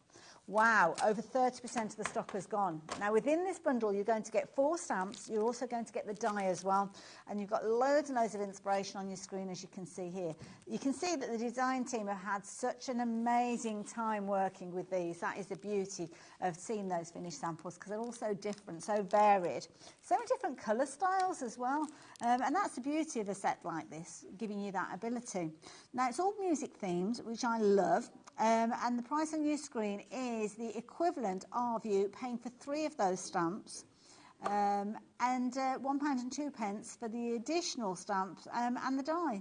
Wow, over 30% of the stock has gone. Now, within this bundle, you're going to get 4 stamps. You're also going to get the die as well. And you've got loads and loads of inspiration on your screen, as you can see here. You can see that the design team have had such an amazing time working with these. That is the beauty of seeing those finished samples, because they're all so different, so varied. So many different colour styles as well. And that's the beauty of a set like this, giving you that ability. Now, it's all music themed, which I love. And the price on your screen is the equivalent of you paying for 3 of those stamps, and £1.02 for the additional stamps and the die.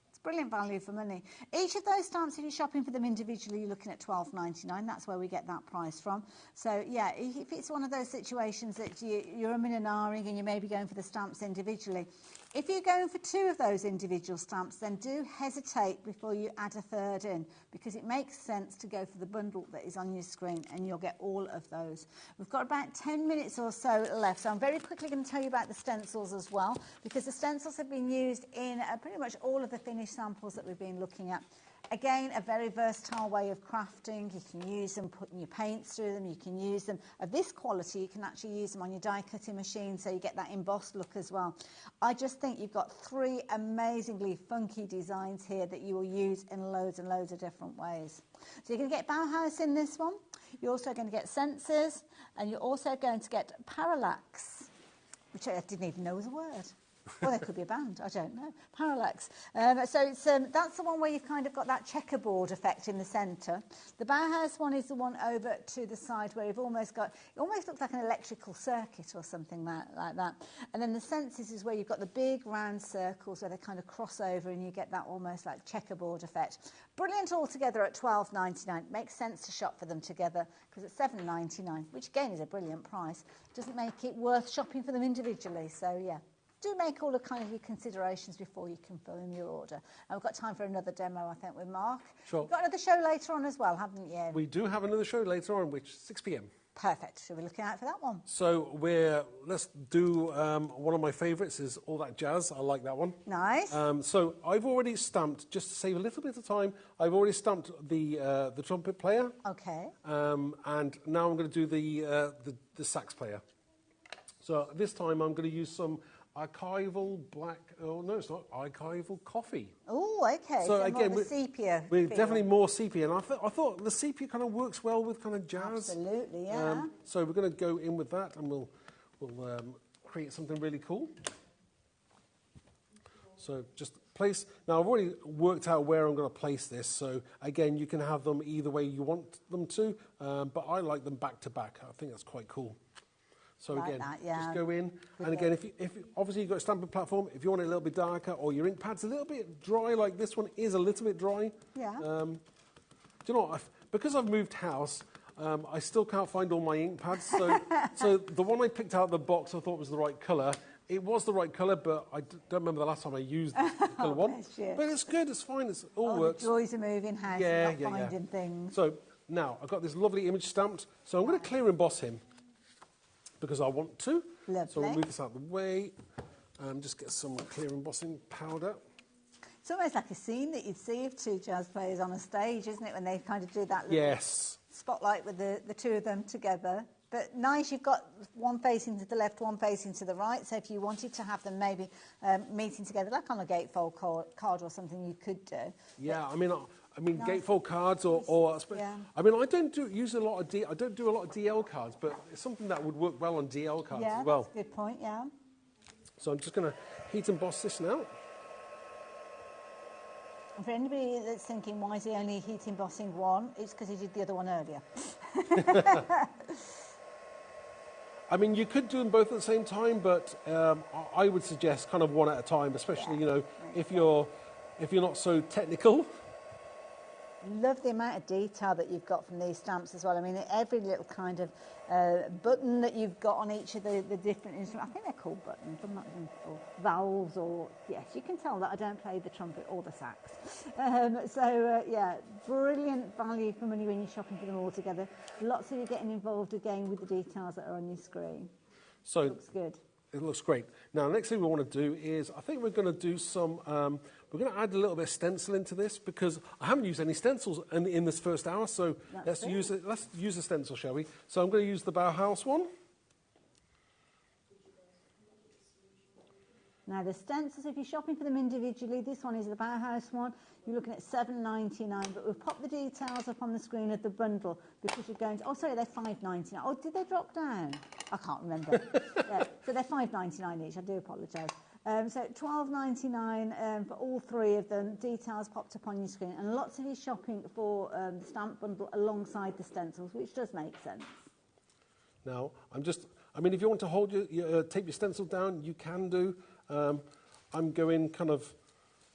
It's brilliant value for money. Each of those stamps, if you're shopping for them individually, you're looking at $12.99. That's where we get that price from. So, yeah, if it's one of those situations that you're umming and ahhing and you may be going for the stamps individually, if you're going for 2 of those individual stamps, then do hesitate before you add a 3rd in, because it makes sense to go for the bundle that is on your screen, and you'll get all of those. We've got about 10 minutes or so left, so I'm very quickly going to tell you about the stencils as well, because the stencils have been used in pretty much all of the finished samples that we've been looking at. Again, a very versatile way of crafting. You can use them putting your paints through them. You can use them of this quality. You can actually use them on your die cutting machine, so you get that embossed look as well. I just think you've got 3 amazingly funky designs here that you will use in loads and loads of different ways. So you're going to get Bauhaus in this one. You're also going to get Senses, and you're also going to get Parallax, which I didn't even know was a word. Well, there could be a band, I don't know. Parallax. So it's, that's the one where you've kind of got that checkerboard effect in the centre. The Bauhaus one is the one over to the side where you've almost got, it almost looks like an electrical circuit or something like that. And then the Senses is where you've got the big round circles where they kind of cross over and you get that almost like checkerboard effect. Brilliant altogether at $12.99. Makes sense to shop for them together because it's $7.99, which again is a brilliant price. Doesn't make it worth shopping for them individually, so yeah. do make all the kind of your considerations before you confirm your order. And we've got time for another demo, I think, with Mark. Sure. You've got another show later on as well, haven't you? We do have another show later on, which is 6 p.m. Perfect. Should we be looking out for that one? So let's do one of my favourites is All That Jazz. I like that one. Nice. So I've already stamped, just to save a little bit of time, I've already stamped the trumpet player. Okay. And now I'm going to do the sax player. So this time I'm going to use some archival it's not archival coffee. Oh, okay. So more again, of a sepia. we're feel. definitely more sepia, and I thought the sepia kind of works well with kind of jazz. Absolutely, yeah. So we're going to go in with that, and we'll create something really cool. So just place. Now I've already worked out where I'm going to place this. So again, you can have them either way you want them to, but I like them back to back. I think that's quite cool. So Like again, that, yeah. just go in, and again, if obviously you've got a stamping platform, if you want it a little bit darker, or your ink pad's a little bit dry, like this one is a little bit dry. Yeah. Do you know what? Because I've moved house, I still can't find all my ink pads. So the one I picked out of the box I thought was the right colour. It was the right colour, but I don't remember the last time I used the colour one. bless you. But it's good, it's fine, it all Oh, works. the joys of moving house and not finding things. So now I've got this lovely image stamped, so I'm going to clear emboss him because I want to. Lovely. So we'll move this out of the way. Just get some clear embossing powder. It's almost like a scene that you'd see of two jazz players on a stage, isn't it, when they kind of do that little Yes. spotlight with the two of them together. But nice, you've got one facing to the left, one facing to the right. So if you wanted to have them maybe meeting together, like on a gatefold card or something, you could do. Yeah, I mean, Nice. gatefold cards or Yeah. I mean, I don't do a lot of DL cards, but it's something that would work well on DL cards Yeah, as well. that's a good point, yeah. So I'm just going to heat emboss this now. And for anybody that's thinking, why is he only heat embossing one? It's because he did the other one earlier. I mean, you could do them both at the same time, but I would suggest kind of one at a time, especially if you're not so technical. Love the amount of detail that you've got from these stamps as well. I mean, every little kind of button that you've got on each of the different instruments, I think they're called buttons, I'm not even sure, valves or, yes, you can tell that I don't play the trumpet or the sax. Yeah, brilliant value for money when you're shopping for them all together. Lots of you getting involved again with the details that are on your screen. So Looks good. it looks great. Now, the next thing we want to do is, I think we're going to do some, we're going to add a little bit of stencil into this because I haven't used any stencils in this first hour, so let's use a stencil, shall we? So I'm going to use the Bauhaus one. Now, the stencils, if you're shopping for them individually, this one is the Bauhaus one. You're looking at $7.99, but we've popped the details up on the screen of the bundle because you're going to... Oh, sorry, they're $5.99. Oh, did they drop down? I can't remember. Yeah, so they're $5.99 each. I do apologise. So $12.99 for all three of them. Details popped up on your screen. And lots of you shopping for the stamp bundle alongside the stencils, which does make sense. Now, I mean, if you want to hold tape your stencil down, you can do. I'm going kind of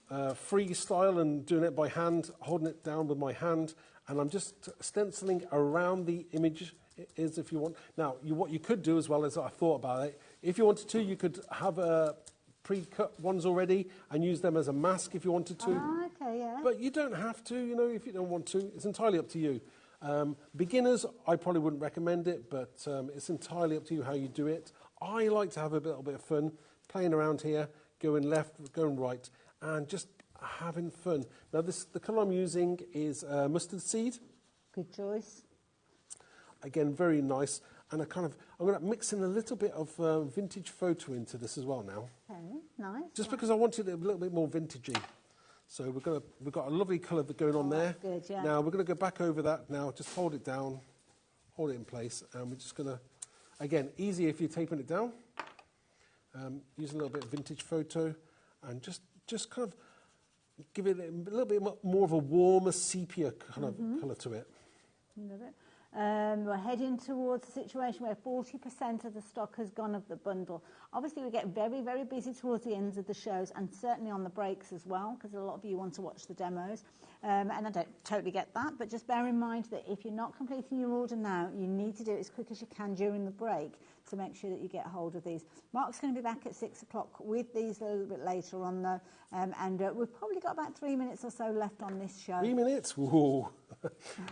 freestyle and doing it by hand, holding it down with my hand, and I'm just stenciling around the image is if you want. Now, what you could do as well as I thought about it, if you wanted to, you could have pre-cut ones already and use them as a mask if you wanted to. Oh, okay, yeah. But you don't have to, if you don't want to. It's entirely up to you. Beginners, I probably wouldn't recommend it, but it's entirely up to you how you do it. I like to have a little bit of fun, playing around here, going left, going right, and just having fun. Now, the colour I'm using is mustard seed. Good choice. Again, very nice. And I'm going to mix in a little bit of vintage photo into this as well now. Okay, nice. Just because I wanted it a little bit more vintagey. So we've got a lovely colour going on there. That's good, yeah. Now we're going to go back over that now. Just hold it down, hold it in place, and we're just going to, again, easy if you're taping it down. Use a little bit of vintage photo, and just kind of give it a little bit more of a warmer sepia kind of colour to it. Love it. We're heading towards a situation where 40% of the stock has gone of the bundle. Obviously, we get very, very busy towards the ends of the shows and certainly on the breaks as well, because a lot of you want to watch the demos. And I don't totally get that, but just bear in mind that if you're not completing your order now, you need to do it as quick as you can during the break to make sure that you get hold of these. Mark's going to be back at 6 o'clock with these a little bit later on, though, and we've probably got about 3 minutes or so left on this show. 3 minutes? Ooh.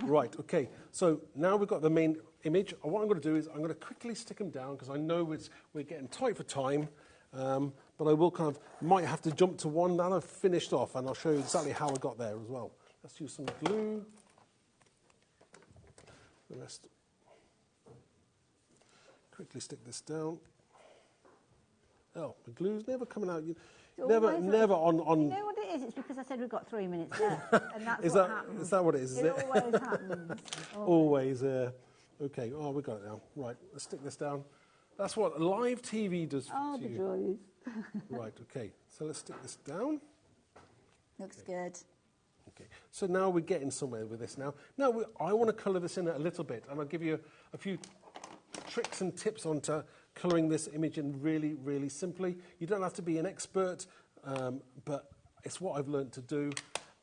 Right, okay. So now we've got the main image. What I'm going to do is I'm going to quickly stick them down because I know we're getting tight for time, but I will might have to jump to one that I've finished off, and I'll show you exactly how I got there as well. Let's use some glue. The rest. Quickly stick this down. Oh, the glue's never coming out. Never on. You know what it is? It's because I said we've got 3 minutes left, and that's what happens. Is that what it is? It always happens. Always. Okay. Oh, we got it now. Right. Let's stick this down. That's what live TV does to the you. joys. Right. Okay. So let's stick this down. Looks good. Okay. So now we're getting somewhere with this now. Now I want to colour this in a little bit, and I'll give you a few tricks and tips onto colouring this image in really, really simply. You don't have to be an expert, but it's what I've learned to do.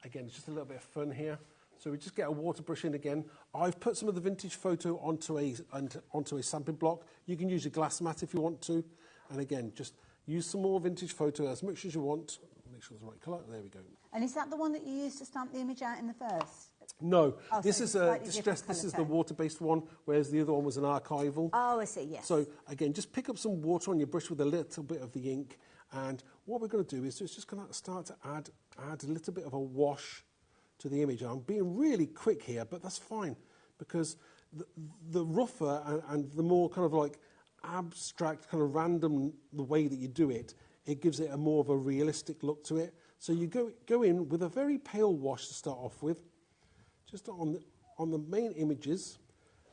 Again, it's just a little bit of fun here. So we just get a water brush in again. I've put some of the vintage photo onto a stamping block. You can use a glass mat if you want to. And again, just use some more vintage photo as much as you want. Make sure it's the right colour. There we go. And is that the one that you used to stamp the image out in the first? No, Oh, this so is it's a slightly distress. different This is colour the tone. water-based one, whereas the other one was an archival. Oh, I see, yes. So again, just pick up some water on your brush with a little bit of the ink, and what we're going to do is just going to start to add a little bit of a wash to the image. I'm being really quick here, but that's fine because the rougher and the more kind of like abstract, kind of random the way that you do it, it gives it a more of a realistic look to it. So you go in with a very pale wash to start off with, just on the main images.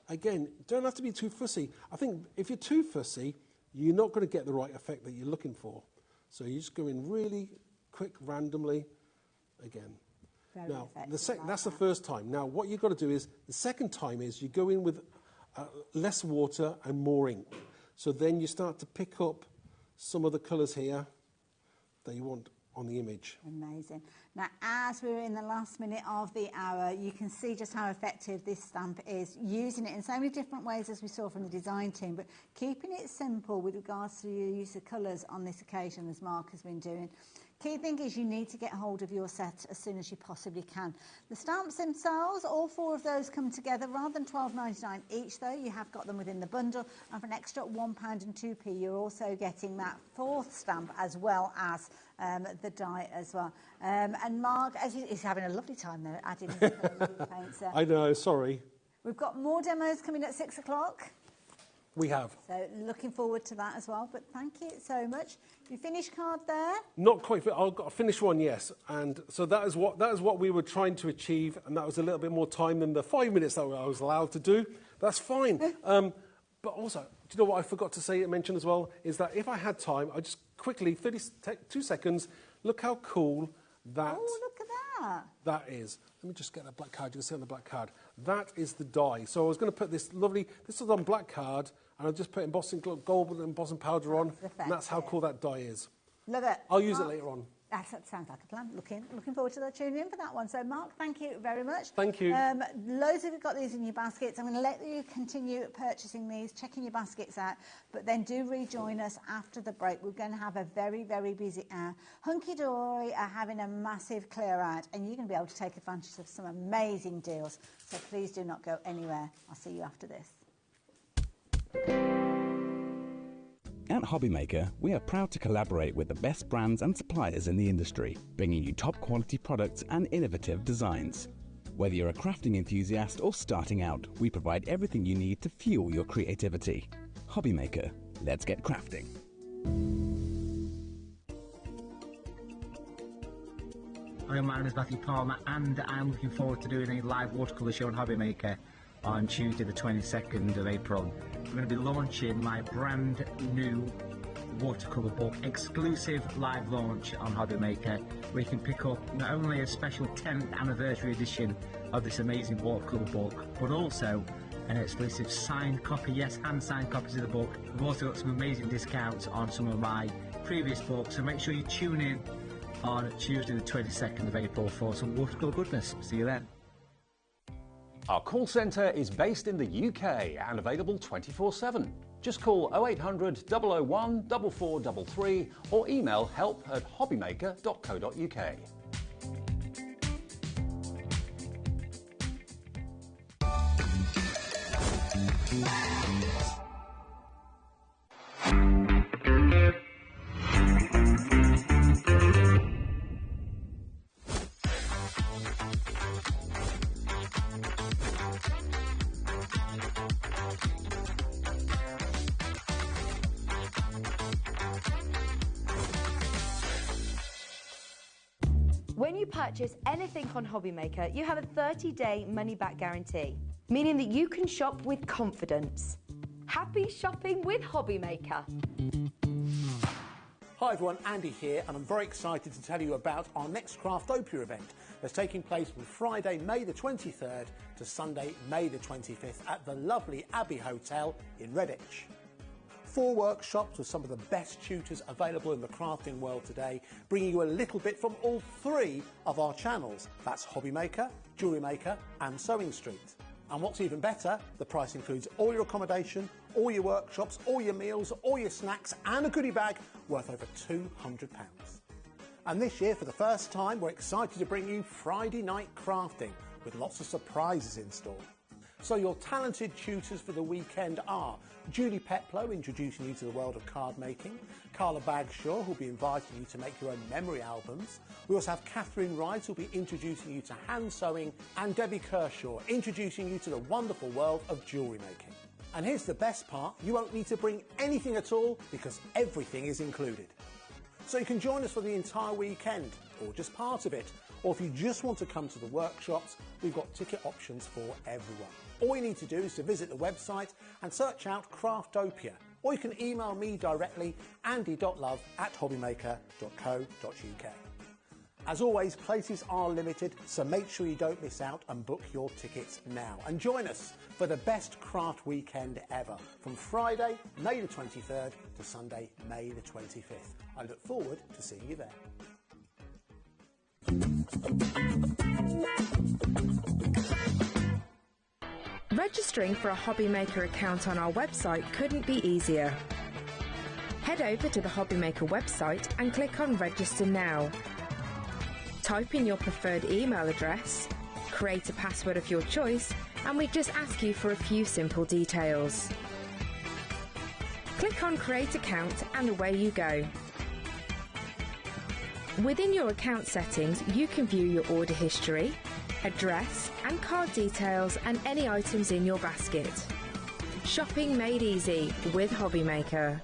Again, don't have to be too fussy. I think if you're too fussy, you're not going to get the right effect that you're looking for. So you just go in really quick, randomly, again. Very now, effective, that's the first time. Now, what you've got to do is, the second time is you go in with less water and more ink. So then you start to pick up some of the colours here that you want on the image. Amazing. Now, as we're in the last minute of the hour, you can see just how effective this stamp is, using it in so many different ways as we saw from the design team, but keeping it simple with regards to your use of colours on this occasion, as Mark has been doing. Key thing is you need to get hold of your set as soon as you possibly can. The stamps themselves, all 4 of those come together rather than £12.99 each, though. You have got them within the bundle, and for an extra £1.02, you're also getting that 4th stamp as well as the die as well. And Mark, as he's having a lovely time there, adding his paints there. I know, sorry. We've got more demos coming at 6 o'clock. We have. So looking forward to that as well. But thank you so much. You finished card there? Not quite. I've got a finished one, yes. And so that is what we were trying to achieve, and that was a little bit more time than the 5 minutes that I was allowed to do. That's fine. But also, do you know what I forgot to say and mention as well? Is that if I had time, I'd just quickly, 2 seconds, look how cool that... Oh, look at that. That is. Let me just get that black card. You can see on the black card. That is the die. So I was going to put this is on black card, and I'll just put embossing gold and embossing powder on, and that's how cool that die is. Love it. I'll use it later on. That sounds like a plan. Looking forward to tuning in for that one. So, Mark, thank you very much. Thank you. Loads of you got these in your baskets. I'm going to let you continue purchasing these, checking your baskets out, but then do rejoin us after the break. We're going to have a very, very busy hour. Hunky Dory are having a massive clear out, and you're going to be able to take advantage of some amazing deals. So please do not go anywhere. I'll see you after this. At HobbyMaker, we are proud to collaborate with the best brands and suppliers in the industry, bringing you top quality products and innovative designs. Whether you're a crafting enthusiast or starting out, we provide everything you need to fuel your creativity. HobbyMaker, let's get crafting. Hi, my name is Matthew Palmer, and I'm looking forward to doing a live watercolour show on HobbyMaker on Tuesday the 22nd of April. I'm going to be launching my brand new watercolour book, exclusive live launch on HobbyMaker, where you can pick up not only a special 10th anniversary edition of this amazing watercolour book, but also an exclusive signed copy, yes, hand-signed copies of the book. We've also got some amazing discounts on some of my previous books, so make sure you tune in on Tuesday the 22nd of April for some watercolour goodness. See you then. Our call centre is based in the UK and available 24/7. Just call 0800 001 4433 or email help@hobbymaker.co.uk. When you purchase anything on HobbyMaker, you have a 30-day money-back guarantee, meaning that you can shop with confidence. Happy shopping with HobbyMaker. Hi everyone, Andy here, and I'm very excited to tell you about our next Craftopia event that's taking place from Friday, May the 23rd to Sunday, May the 25th at the lovely Abbey Hotel in Redditch. 4 workshops with some of the best tutors available in the crafting world today, bringing you a little bit from all 3 of our channels. That's HobbyMaker, Jewellery Maker and Sewing Street. And what's even better, the price includes all your accommodation, all your workshops, all your meals, all your snacks and a goodie bag worth over £200. And this year, for the first time, we're excited to bring you Friday night crafting with lots of surprises in store. So your talented tutors for the weekend are Julie Peplow, introducing you to the world of card making, Carla Bagshaw, who'll be inviting you to make your own memory albums. We also have Catherine Wright, who'll be introducing you to hand sewing, and Debbie Kershaw, introducing you to the wonderful world of jewellery making. And here's the best part, you won't need to bring anything at all because everything is included. So you can join us for the entire weekend, or just part of it, or if you just want to come to the workshops, we've got ticket options for everyone. All you need to do is to visit the website and search out Craftopia, or you can email me directly, andy.love@hobbymaker.co.uk. As always, places are limited, so make sure you don't miss out and book your tickets now. And join us for the best craft weekend ever, from Friday, May the 23rd to Sunday, May the 25th. I look forward to seeing you there. Registering for a HobbyMaker account on our website couldn't be easier. Head over to the HobbyMaker website and click on Register Now. Type in your preferred email address, create a password of your choice, and we just ask you for a few simple details. Click on Create Account and away you go. Within your account settings, you can view your order history, address and card details and any items in your basket. Shopping made easy with HobbyMaker.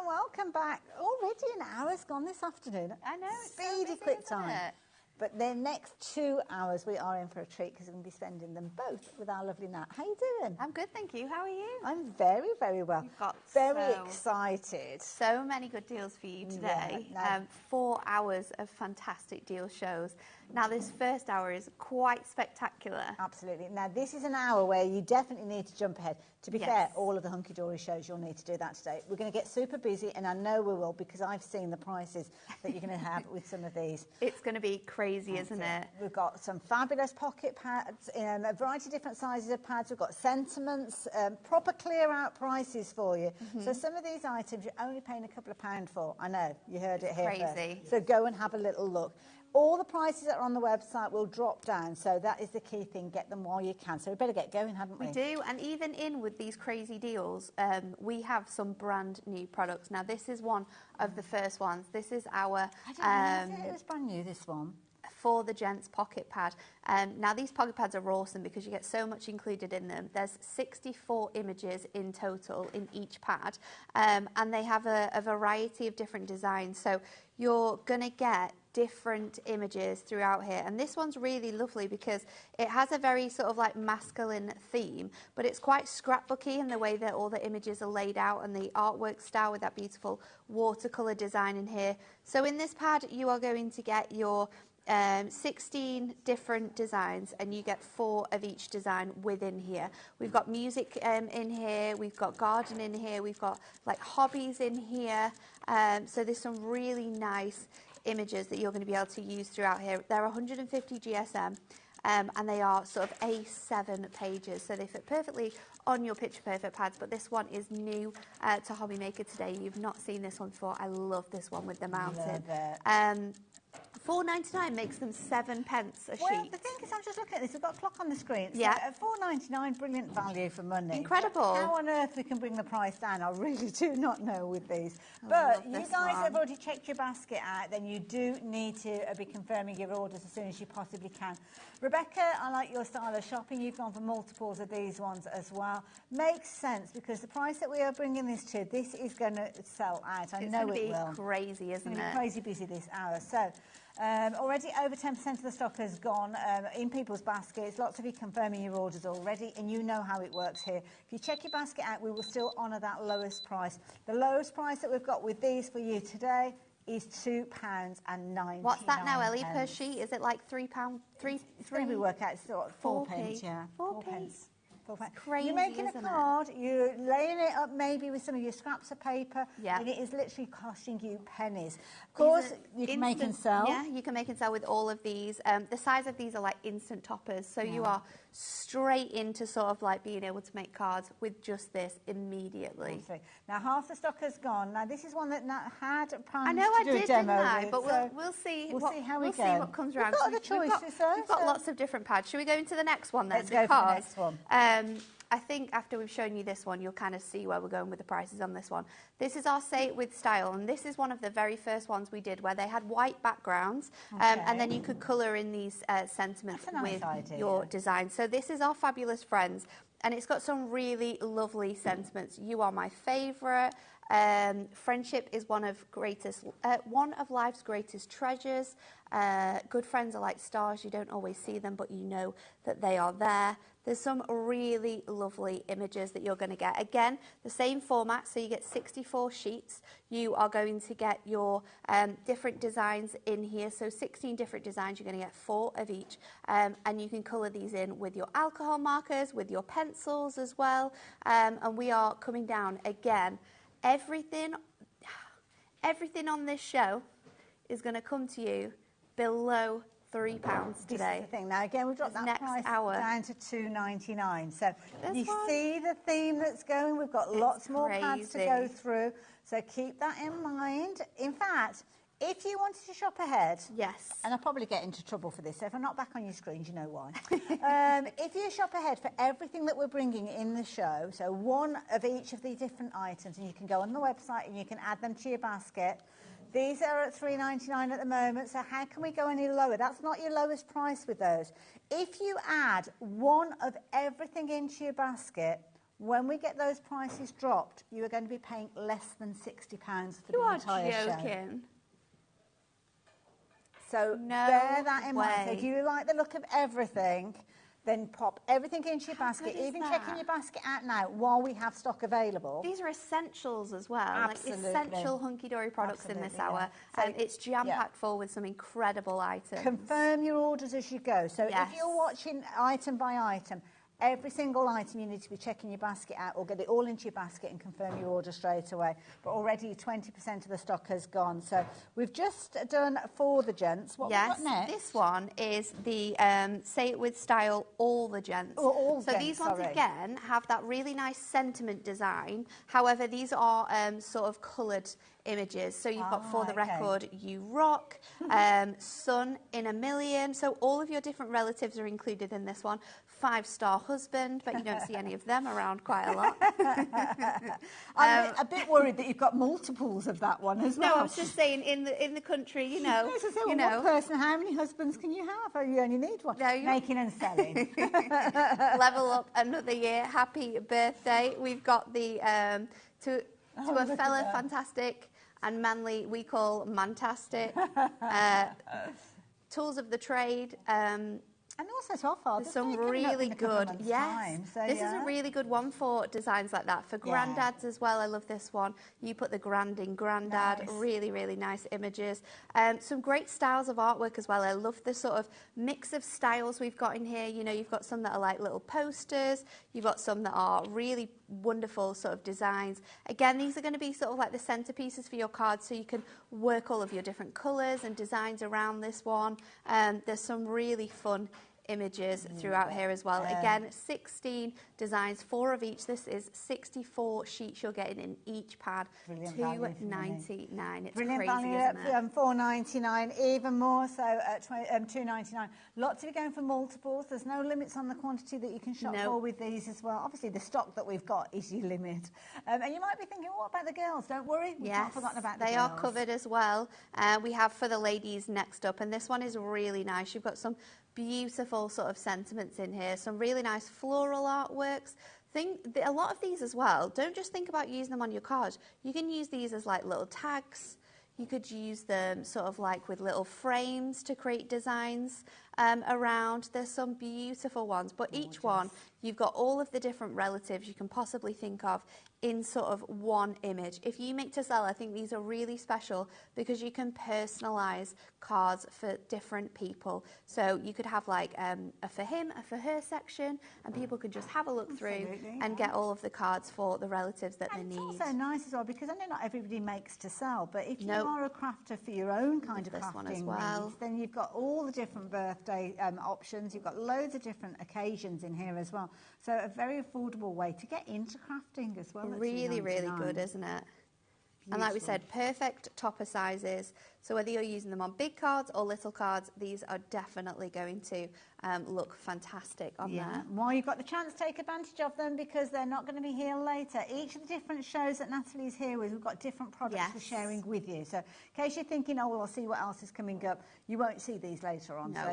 Welcome back. Already an hour's gone this afternoon. I know, it's so speedy, busy, quick isn't time. it? But the next 2 hours we are in for a treat because we're going to be spending them both with our lovely Nat. How you doing? I'm good, thank you. How are you? I'm very, very well. You've got very excited. So many good deals for you today. Yeah, 4 hours of fantastic deal shows. Now, this first hour is quite spectacular. Absolutely. Now, this is an hour where you definitely need to jump ahead. To be Yes. fair, all of the Hunky Dory shows, you'll need to do that today. We're going to get super busy, and I know we will because I've seen the prices that you're going to have with some of these. It's going to be crazy, isn't it? We've got some fabulous pocket pads, a variety of different sizes of pads. We've got sentiments, proper clear-out prices for you. So some of these items you're only paying a couple of pounds for. I know, you heard it here Crazy. first. So go and have a little look. All the prices that are on the website will drop down, so that is the key thing. Get them while you can. So we better get going, hadn't we? We do, and even in with with these crazy deals, we have some brand new products. Now, this is one of the first ones. This is our... I didn't realize it was brand new, this one. For the gents pocket pad. Now these pocket pads are awesome because you get so much included in them. There's 64 images in total in each pad, and they have a variety of different designs. So you're going to get different images throughout here, and this one's really lovely because it has a very sort of like masculine theme, but it's quite scrapbooky in the way that all the images are laid out and the artwork style with that beautiful watercolor design in here. So in this pad you are going to get your 16 different designs, and you get 4 of each design within here. We've got music in here, we've got garden in here, we've got like hobbies in here. So there's some really nice images that you're going to be able to use throughout here. They're 150 GSM. And they are sort of A7 pages, so they fit perfectly on your Picture Perfect pads, but this one is new to HobbyMaker today. You've not seen this one before. I love this one with the mountain. £4.99 makes them 7 pence a sheet. Well, the thing is, I'm just looking at this. We've got a clock on the screen. So yeah. At £4.99, brilliant value for money. Incredible. But how on earth we can bring the price down, I really do not know with these. But you guys have already checked your basket out, then you do need to be confirming your orders as soon as you possibly can. Rebecca, I like your style of shopping. You've gone for multiples of these ones as well. Makes sense, because the price that we are bringing this to, this is going to sell out. I know it will. It's going to be crazy, isn't it? It's going to be crazy busy this hour. So already over 10% of the stock has gone in people's baskets. Lots of you confirming your orders already, and you know how it works here. If you check your basket out, we will still honour that lowest price. The lowest price that we've got with these for you today is £2.99. What's that now, Ellie, per sheet? Is it like £3? We work out sort of 4 pence, yeah. 4 pence. Crazy, you're making a card, you're laying it up maybe with some of your scraps of paper, and it is literally costing you pennies. Of course, you can make and sell. Yeah, you can make and sell with all of these. The size of these are like instant toppers, so you are straight into sort of like being able to make cards with just this immediately. Now, half the stock has gone. Now, this is one that Nat had planned I know I to do did, a demo didn't I? with, But so we'll see. We'll see how we we'll go. see what comes around. We've got other choices, though. We've got lots of different pads. Should we go into the next one then? Let's go for the next one. I think after we've shown you this one, you'll kind of see where we're going with the prices on this one. This is our Say It With style, and this is one of the very first ones we did where they had white backgrounds, and then you could colour in these sentiments with your design. So this is our Fabulous Friends, and it's got some really lovely sentiments. You are my favourite. Friendship is one of life's greatest treasures. Good friends are like stars. You don't always see them, but you know that they are there. There's some really lovely images that you're going to get. Again, the same format, so you get 64 sheets. You are going to get your different designs in here. So 16 different designs. You're going to get 4 of each. And you can colour these in with your alcohol markers, with your pencils as well. And we are coming down again. Everything on this show is going to come to you below £3 today. This is the thing. Now, again, we've dropped that price down to £2.99. So you see the theme that's going. We've got lots more pads to go through. So keep that in mind. In fact, if you wanted to shop ahead, and I'll probably get into trouble for this, so if I'm not back on your screens, you know why. If you shop ahead for everything that we're bringing in the show, so one of each of the different items, and you can go on the website and you can add them to your basket. These are at £3.99 at the moment, so how can we go any lower? That's not your lowest price with those. If you add one of everything into your basket, when we get those prices dropped, you are going to be paying less than £60 for the entire show. You are joking. So bear that in mind. So if you like the look of everything, then pop everything into your basket, even checking your basket out now while we have stock available. These are essentials as well, Absolutely. like essential hunky-dory products in this hour. So, it's jam-packed full with some incredible items. Confirm your orders as you go. So if you're watching item by item, every single item you need to be checking your basket out or get it all into your basket and confirm your order straight away. But already 20% of the stock has gone. So we've just done for the gents. What we've got next? This one is the Say It With style all the gents. So these ones again have that really nice sentiment design. However, these are sort of coloured images. So you've got For the okay. Record, You Rock, Son in a Million. So all of your different relatives are included in this one. 5-star husband, but you don't see any of them around quite a lot. I'm a bit worried that you've got multiples of that one as well. No, I was just saying in the country, you know. Yes, I say, one person, how many husbands can you have? Oh, you only need one. No, making and selling. Level up another year. Happy birthday. We've got the to a fella fantastic and manly we call mantastic. Tools of the trade. And also to our fathers. There's some really good, So, this is a really good one for designs like that. For granddads as well, I love this one. You put the grand in granddad, really, really nice images. Some great styles of artwork as well. I love the sort of mix of styles we've got in here. You know, you've got some that are like little posters. You've got some that are really wonderful sort of designs. Again, these are going to be sort of like the centerpieces for your cards, so you can work all of your different colors and designs around this one. There's some really fun images throughout here as well. Again, 16 designs, 4 of each. This is 64 sheets you're getting in each pad. $2.99. It's brilliant crazy, value isn't at it? $4.99, even more so at $2.99. Lots of you going for multiples. There's no limits on the quantity that you can shop for with these as well. Obviously, the stock that we've got is your limit. And you might be thinking, what about the girls? Don't worry, we've not forgotten about the girls. They are covered as well. We have for the ladies next up, and this one is really nice. You've got some beautiful sort of sentiments in here, some really nice floral artworks. A lot of these as well, don't just think about using them on your card. You can use these as like little tags. You could use them sort of like with little frames to create designs around. There's some beautiful ones, but each one, you've got all of the different relatives you can possibly think of in sort of one image. If you make to sell, I think these are really special because you can personalize cards for different people. So you could have like a for him, a for her section, and people could just have a look through and get all of the cards for the relatives that they need. It's also nice as well because I know not everybody makes to sell, but if you are a crafter for your own kind of crafting needs, then you've got all the different birthday options. You've got loads of different occasions in here as well. So a very affordable way to get into crafting as well. Really, really good, isn't it? Beautiful. And like we said, perfect topper sizes. So whether you're using them on big cards or little cards, these are definitely going to look fantastic on there. While you've got the chance, take advantage of them because they're not going to be here later. Each of the different shows that Natalie's here with, we've got different products for sharing with you. So in case you're thinking, oh, well, I'll see what else is coming up, you won't see these later on. No.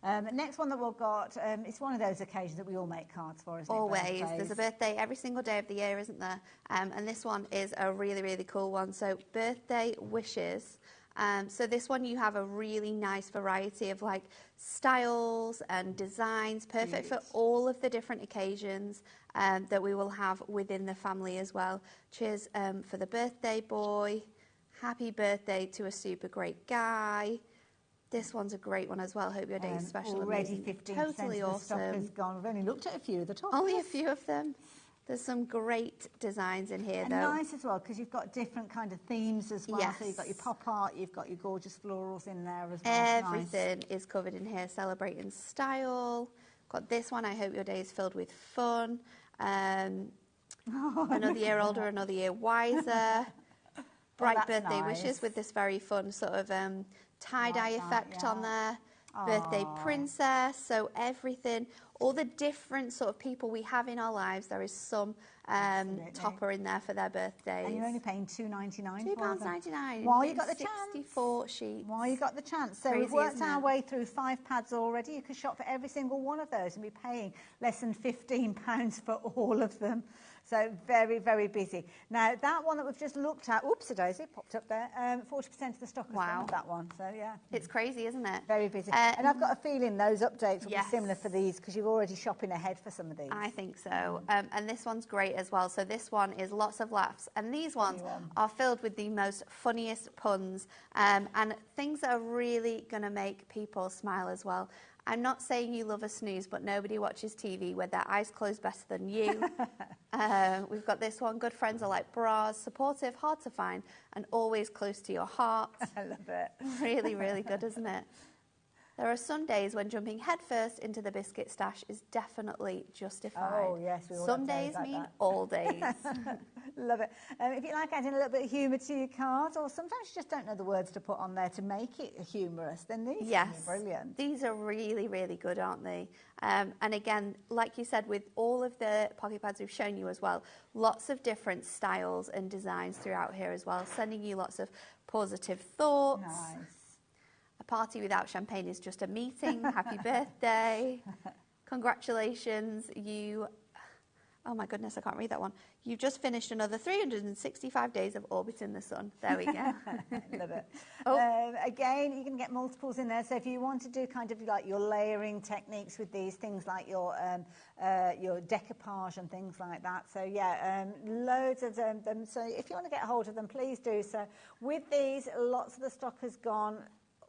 So, next one that we've got, it's one of those occasions that we all make cards for, isn't it? Always. There's a birthday every single day of the year, isn't there? And this one is a really, really cool one. So birthday wishes. So this one you have a really nice variety of like styles and designs, perfect for all of the different occasions that we will have within the family as well. Cheers for the birthday boy. Happy birthday to a super great guy. This one's a great one as well. Hope your day is special. Already 15% totally of the awesome. stock has gone. We've only looked at a few of the tops. Only a few of them. There's some great designs in here, and though. Nice as well, because you've got different kind of themes as well. So you've got your pop art, you've got your gorgeous florals in there as well. Everything is covered in here, celebrating style. Got this one, I hope your day is filled with fun. Another year older, another year wiser. Bright birthday wishes with this very fun sort of tie-dye effect on there. Birthday princess, so everything, all the different sort of people we have in our lives, there is some topper in there for their birthdays. And you're only paying £2.99 £2.99. While you got the 64 sheets. While you got the chance. So Crazy, we've worked our way through 5 pads already. You could shop for every single one of those and be paying less than £15 for all of them. So very, very busy. Now, that one that we've just looked at, oopsie-daisy, popped up there, 40% of the stock has gone with that one. So, yeah. It's crazy, isn't it? Very busy. And I've got a feeling those updates will be similar for these because you're already shopping ahead for some of these. I think so. And this one's great as well. So this one is lots of laughs. And these ones are filled with the most funniest puns and things that are really going to make people smile as well. I'm not saying you love a snooze, but nobody watches TV with their eyes closed better than you. We've got this one. Good friends are like bras, supportive, hard to find, and always close to your heart. I love it. Really, really good, isn't it? There are some days when jumping headfirst into the biscuit stash is definitely justified. Oh, yes, we all Some have days days like mean that. all days. Love it. If you like adding a little bit of humour to your cards, or sometimes you just don't know the words to put on there to make it humorous, then these can be brilliant. These are really, really good, aren't they? And again, like you said, with all of the pocket pads we've shown you as well, lots of different styles and designs throughout here as well, sending you lots of positive thoughts. Nice. A party without champagne is just a meeting. Happy birthday. Congratulations. Oh my goodness, I can't read that one. You've just finished another 365 days of orbiting the sun. There we go. Love it. Oh. Again, you can get multiples in there. So if you want to do kind of like your layering techniques with these things like your decoupage and things like that. So yeah, loads of them. So if you want to get hold of them, please do so. With these, lots of the stock has gone.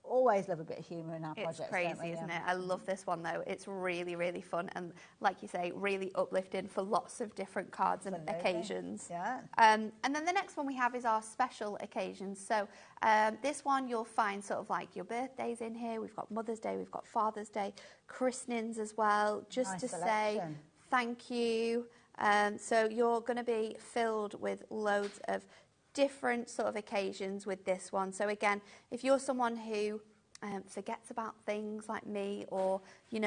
Always love a bit of humour in our projects. It's crazy, isn't it? I love this one though. It's really, really fun and, like you say, really uplifting for lots of different cards and occasions. Yeah. And then the next one we have is our special occasions. So this one you'll find sort of like your birthdays in here. We've got Mother's Day, we've got Father's Day, christenings as well, just Nice to selection. say thank you. So you're going to be filled with loads of different sort of occasions with this one. So again, if you're someone who forgets about things like me, or you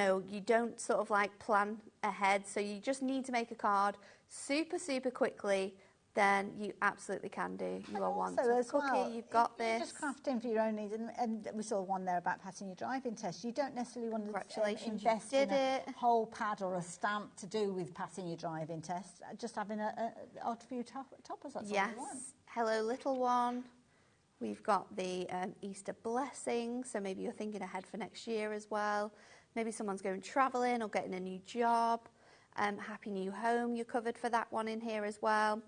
don't sort of like plan ahead, so you just need to make a card super quickly, then you absolutely can do. You are one to cookie. You've got this. Just crafting for your own needs, and we saw one there about passing your driving test. You don't necessarily want to invest in a whole pad or a stamp to do with passing your driving test. Just having a odd few toppers. That's all you want. Hello, little one. We've got the Easter blessing, so maybe you're thinking ahead for next year as well. Maybe someone's going travelling or getting a new job. Happy new home, you're covered for that one in here as well.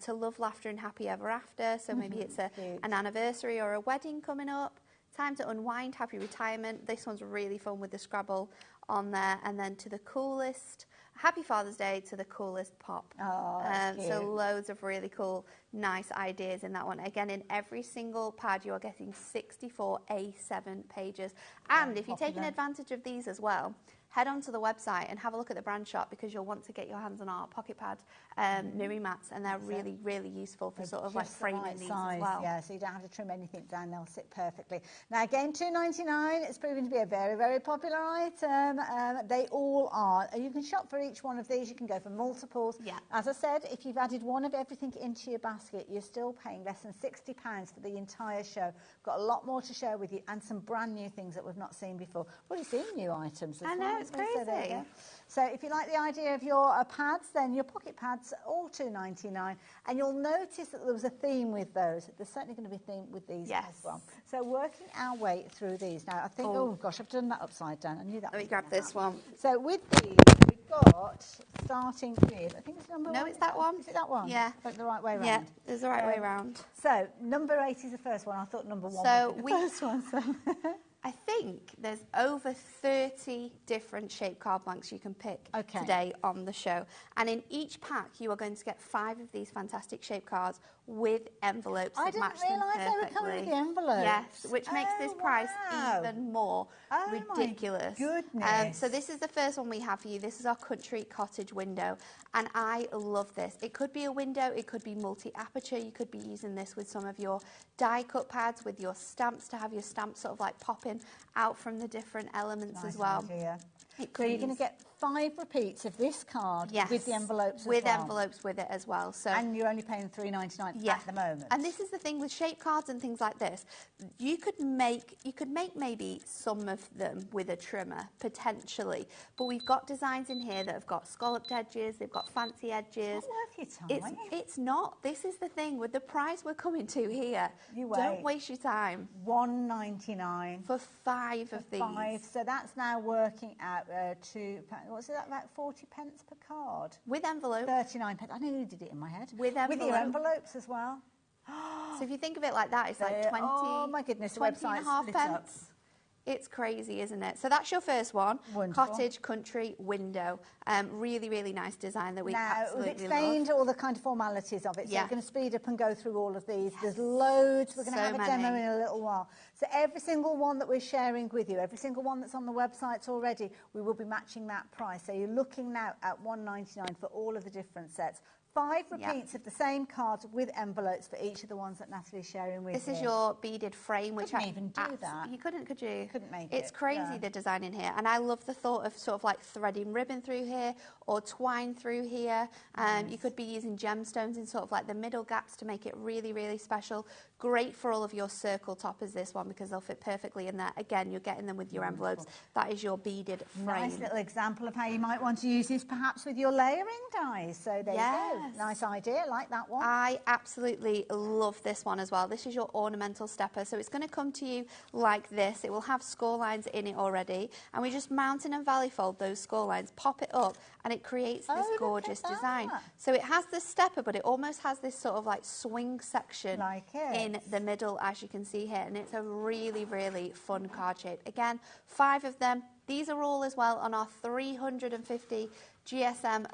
To love, laughter and happy ever after, so maybe it's an anniversary or a wedding coming up. Time to unwind, happy retirement. This one's really fun with the Scrabble on there. And then to the coolest, happy Father's Day to the coolest pop. So loads of really cool, nice ideas in that one. Again, in every single pad, you are getting 64 A7 pages. And if you're taking advantage of these as well, head onto the website and have a look at the brand shop, because you'll want to get your hands on our pocket pad Nuri mats, and they're really, really useful for sort of like framing these as well. Yeah, so you don't have to trim anything down, they'll sit perfectly. Now again, $2.99, it's proven to be a very, very popular item. They all are. You can shop for each one of these, you can go for multiples. Yeah. As I said, if you've added one of everything into your basket, you're still paying less than £60 for the entire show. Got a lot more to share with you, and some brand new things that we've not seen before. We've already seen new items as well. I know, it's crazy. So if you like the idea of your pads, then your pocket pads, all $2.99. And you'll notice that there was a theme with those. There's certainly going to be a theme with these as well. So working our way through these. Now, I think, oh gosh, I've done that upside down. I knew that. Let me grab this one. So with these, we've got, starting with, I think it's number 1. No, it's that one. Is it that one? Yeah. Like the right way round? Yeah, it's the right way round. So number 8 is the first one. I thought number 1 so would be the first one. So. I think there's over 30 different shape card blanks you can pick today on the show. And in each pack, you are going to get 5 of these fantastic shape cards with envelopes that match them perfectly. I didn't realise they were coming with the envelopes. Yes, which makes this price even more ridiculous. My goodness. So this is the first one we have for you. This is our country cottage window. And I love this. It could be a window, it could be multi-aperture. You could be using this with some of your die cut pads, with your stamps, to have your stamps sort of like popping out from the different elements as well. Idea. So you're going to get 5 repeats of this card with the envelopes with envelopes with it as well. So and you're only paying $3.99 at the moment. And this is the thing with shape cards and things like this. You could make maybe some of them with a trimmer potentially, but we've got designs in here that have got scalloped edges. They've got fancy edges. It's not. This is the thing with the price we're coming to here. Don't waste your time. $1.99 for 5 of these. 5. So that's now working out what's that, about 40 pence per card? With envelopes. 39 pence. I nearly did it in my head. With envelopes. With your envelopes as well. So if you think of it like that, it's like 20. Oh my goodness, the 20 website's and a half lit pence. up. It's crazy, isn't it? So that's your first one. Wonderful. Cottage country window. Really, really nice design that we now, absolutely we've explained love. all the kind of formalities of it, so Yeah. we're going to speed up and go through all of these. There's loads. We're going to So have a demo many. in a little while. So every single one that we're sharing with you, every single one that's on the website already, we will be matching that price. So you're looking now at $1.99 for all of the different sets. 5 repeats of the same cards with envelopes for each of the ones that Natalie's sharing with you. This is your beaded frame, which Couldn't even do that. You couldn't, could you? Couldn't make It's it, crazy, yeah. the design in here, and I love the thought of sort of like threading ribbon through here or twine through here. You could be using gemstones in sort of like the middle gaps to make it really, really special. Great for all of your circle toppers, this one, because they'll fit perfectly in there. Again, you're getting them with your envelopes. That is your beaded frame. Nice little example of how you might want to use this perhaps with your layering dies. So there you go. Nice idea, like that one. I absolutely love this one as well. This is your ornamental stepper. So it's going to come to you like this. It will have score lines in it already. And we just mountain and valley fold those score lines, pop it up, and it creates this gorgeous design. So it has the stepper, but it almost has this sort of like swing section in the middle, as you can see here. And it's a really, really fun card shape. Again, 5 of them. These are all as well on our 350 GSM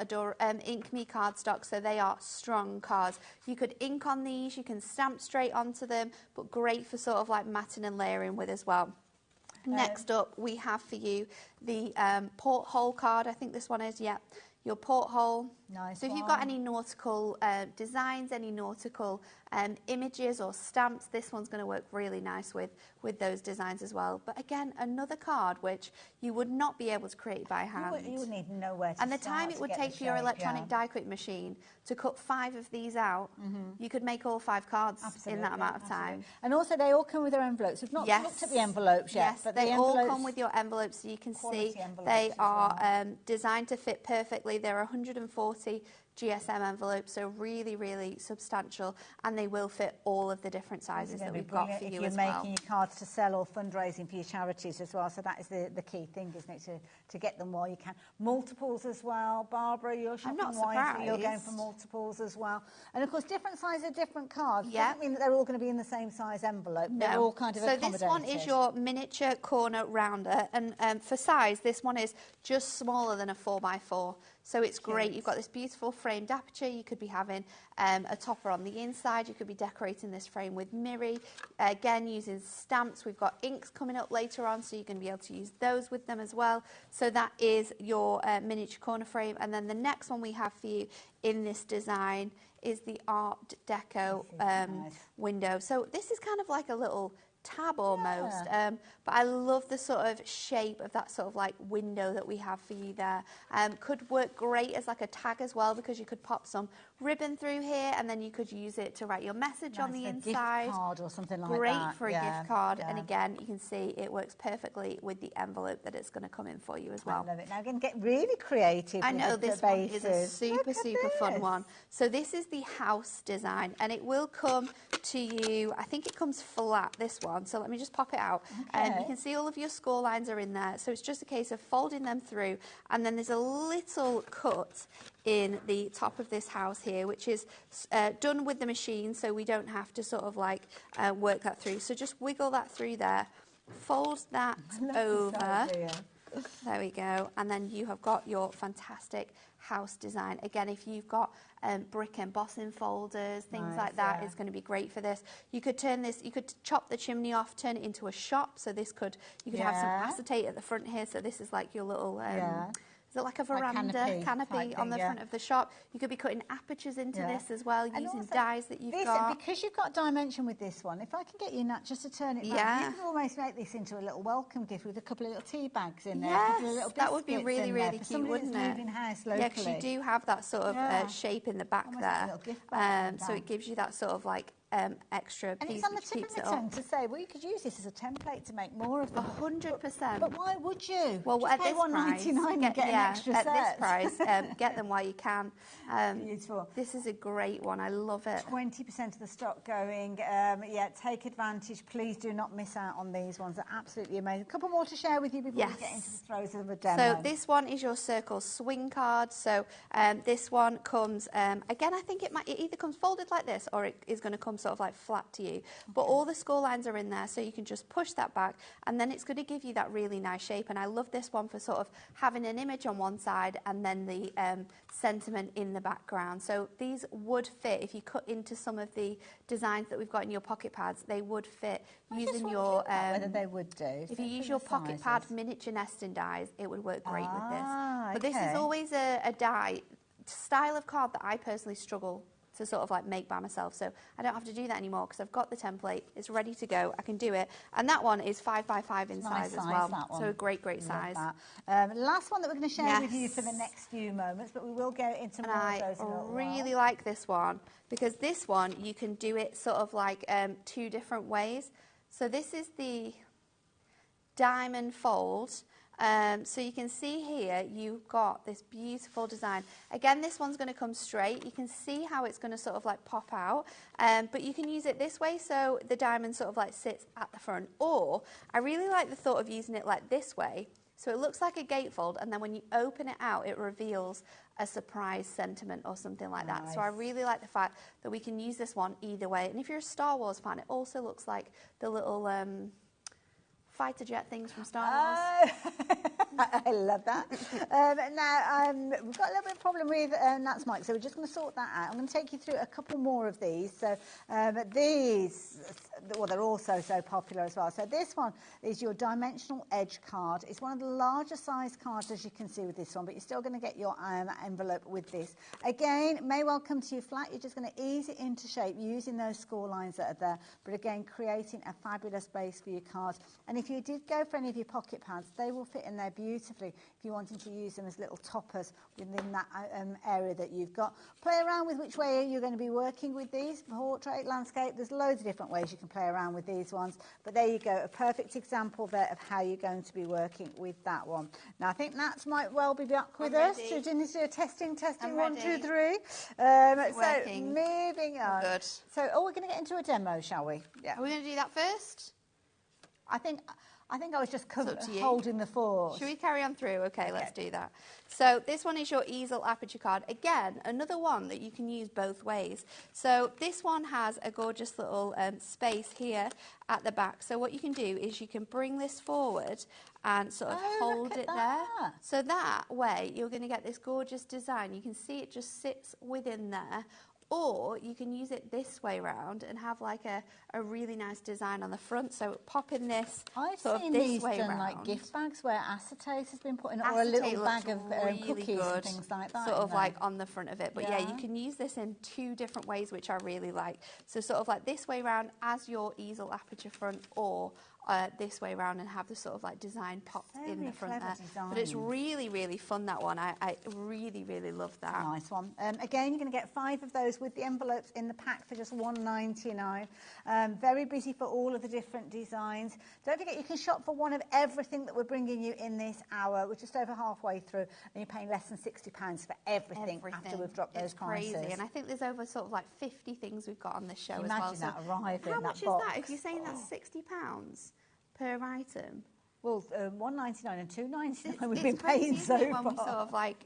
Ink Me cardstock, so they are strong cards. You could ink on these, you can stamp straight onto them, but great for sort of like matting and layering with as well. Next up, we have for you the porthole card. I think this one is, your porthole. Nice. So if you've got any nautical designs, any nautical images or stamps, this one's going to work really nice with those designs as well. But again, another card which you would not be able to create by hand. You would need nowhere to And the start time it to would get take the for your shape, electronic die cut machine to cut 5 of these out, you could make all 5 cards in that amount of time. And also they all come with their envelopes. We've not looked at the envelopes yet. Yes, but they the all envelopes, come with your envelopes, so you can see envelopes they as are designed to fit perfectly. There are 140 GSM envelopes, so really, really substantial, and they will fit all of the different sizes that we've got for you as well. If you're making your cards to sell or fundraising for your charities as well, so that is the key thing, isn't it, to get them while you can. Multiples as well. Barbara, you're shopping wisely, you're going for multiples as well. And of course, different sizes, different cards. Doesn't mean that they're all going to be in the same size envelope. No. They're all kind of accommodated. So this one is your miniature corner rounder, and for size, this one is just smaller than a 4x4. So it's great. You've got this beautiful framed aperture. You could be having a topper on the inside. You could be decorating this frame with mirri. Again, using stamps. We've got inks coming up later on, so you're going to be able to use those with them as well. So that is your miniature corner frame. And then the next one we have for you in this design is the Art Deco window. So this is kind of like a little tab almost, but I love the sort of shape of that sort of like window that we have for you there. Could work great as like a tag as well, because you could pop some ribbon through here and then you could use it to write your message on the inside. Gift card or something like great that. for a gift card, and again you can see it works perfectly with the envelope that it's going to come in for you as well. I love it. Now again, get really creative. I know this one is a super fun this. one. So this is the house design, and it will come to you, I think it comes flat, this one. So let me just pop it out. You can see all of your score lines are in there. So it's just a case of folding them through, and then there's a little cut in the top of this house here, which is done with the machine, so we don't have to sort of like work that through. So just wiggle that through there, fold that over. There we go. And then you have got your fantastic house design. Again, if you've got brick embossing folders, things like that, it's going to be great for this. You could turn this, you could chop the chimney off, turn it into a shop. So this could, you could have some acetate at the front here. So this is like your little... Is it like a veranda canopy on the front of the shop? You could be cutting apertures into this as well, and using dies that you've got. Because you've got dimension with this one, if I can get you, Nat, just to turn it round, you can almost make this into a little welcome gift with a couple of little tea bags in there. Yes, a couple of little that would be really, really cute, wouldn't it? Moving house locally. Yeah, because you do have that sort of shape in the back there. So it gives you that sort of like extra piece. And it's on the tip of my tongue to say, well, you could use this as a template to make more of them. 100%. But why would you? Well, just at pay this price, $1.99 and get an extra set. At this price, get them while you can. Beautiful. This is a great one. I love it. 20% of the stock going. Take advantage. Please do not miss out on these ones. They're absolutely amazing. A couple more to share with you before we get into the throes of the demo. So this one is your circle swing card. So this one comes, again, I think it either comes folded like this, or it is going to come sort of like flat to you. But all the score lines are in there, so you can just push that back, and then it's going to give you that really nice shape. And I love this one for sort of having an image on one side and then the sentiment in the background. So these would fit, if you cut into some of the designs that we've got in your pocket pads, they would fit using your... whether they would do. If you use your pocket pad miniature nesting dies, it would work great with this. But this is always a die style of card that I personally struggle to sort of like make by myself, so I don't have to do that anymore because I've got the template, it's ready to go, I can do it. And that one is 5x5 in size as well, so a great size. Last one that we're going to share with you for the next few moments, but we will go into more of those in a little while. I really like this one because this one you can do it sort of like 2 different ways. So this is the diamond fold. So you can see here you've got this beautiful design. Again, this one's going to come straight. You can see how it's going to sort of like pop out, but you can use it this way so the diamond sort of like sits at the front. Or I really like the thought of using it like this way, so it looks like a gatefold, and then when you open it out it reveals a surprise sentiment or something like that. So I really like the fact that we can use this one either way. And if you're a Star Wars fan, it also looks like the little fighter jet things from Star Wars. I love that. Now, we've got a little bit of problem with Nat's mic, so we're just going to sort that out. I'm going to take you through a couple more of these. So these, well, they're also so popular as well. So this one is your dimensional edge card. It's one of the larger size cards, as you can see with this one, but you're still going to get your envelope with this. Again, may well come to you flat. You're just going to ease it into shape using those score lines that are there, but again, creating a fabulous base for your cards. And if you did go for any of your pocket pads, they will fit in there beautifully if you wanted to use them as little toppers within that area that you've got. Play around with which way you're going to be working with these. Portrait, landscape, there's loads of different ways you can play around with these ones. But there you go, a perfect example there of how you're going to be working with that one. Now, I think Nats might well be back with us. So do a testing, 1, 2, 3. So moving on. Good. So, we're going to get into a demo, shall we? Yeah. Are we going to do that first? I think I was just holding the fort. Should we carry on through? Okay, let's do that. So this one is your easel aperture card. Again, another one that you can use both ways. So this one has a gorgeous little space here at the back. So what you can do is you can bring this forward and sort of hold it there. So that way you're going to get this gorgeous design. You can see it just sits within there. Or you can use it this way round and have like a really nice design on the front. So pop in this sort of this way round. Like gift bags where acetate has been put in, or a little bag of cookies and things like that. Sort of like on the front of it. But yeah, you can use this in 2 different ways, which I really like. So sort of like this way round as your easel aperture front, or this way round and have the sort of like design popped in the front there. But it's really, really fun, that one. I really, really love that. Nice one. Again, you're going to get 5 of those with the envelopes in the pack for just $1.99. Very busy for all of the different designs. Don't forget, you can shop for one of everything that we're bringing you in this hour. We're just over halfway through, and you're paying less than £60 for everything after we've dropped those prices. Crazy, and I think there's over sort of like 50 things we've got on this show as well. Imagine that arriving. How much is that? If you're saying that's £60 per item. Well, $1.99 and $2.99 we've been paying so far. When we sort of like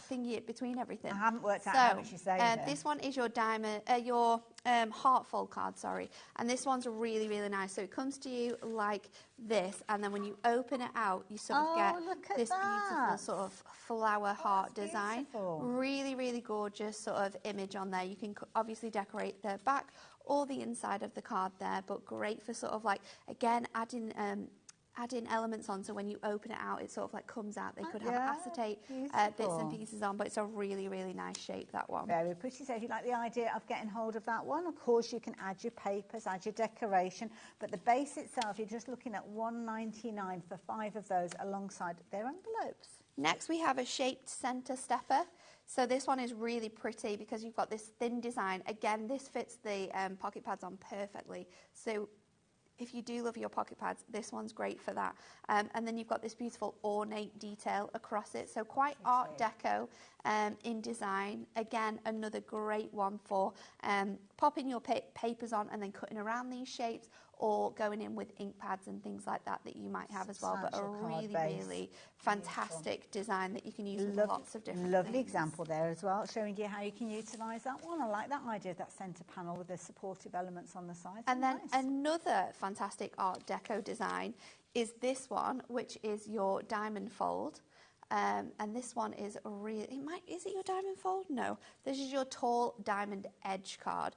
thingy it between everything. I haven't worked out how much you say there. This one is your diamond, your heart fold card, sorry. And this one's really, really nice. So it comes to you like this, and then when you open it out, you sort of get this beautiful sort of flower heart design. Really, really gorgeous sort of image on there. You can obviously decorate the back or the inside of the card there, but great for sort of like, again, adding elements on, so when you open it out it sort of like comes out. They could have acetate bits and pieces on, but it's a really, really nice shape, that one. Very pretty. So if you like the idea of getting hold of that one, of course you can add your papers, add your decoration, but the base itself, you're just looking at $1.99 for 5 of those alongside their envelopes. Next we have a shaped centre stepper. So this one is really pretty because you've got this thin design. Again, this fits the pocket pads on perfectly. So if you do love your pocket pads, this one's great for that. And then you've got this beautiful ornate detail across it. So quite art deco in design. Again, another great one for popping your papers on and then cutting around these shapes, or going in with ink pads and things like that that you might have as well. But a Substantial card really, base. really fantastic design that you can use with lots of different Lovely things. example there as well, showing you how you can utilise that one. I like that idea of that centre panel with the supportive elements on the sides. And then Nice. another fantastic Art Deco design is this one, which is your diamond fold. And this one is is it your diamond fold? No, this is your tall diamond edge card.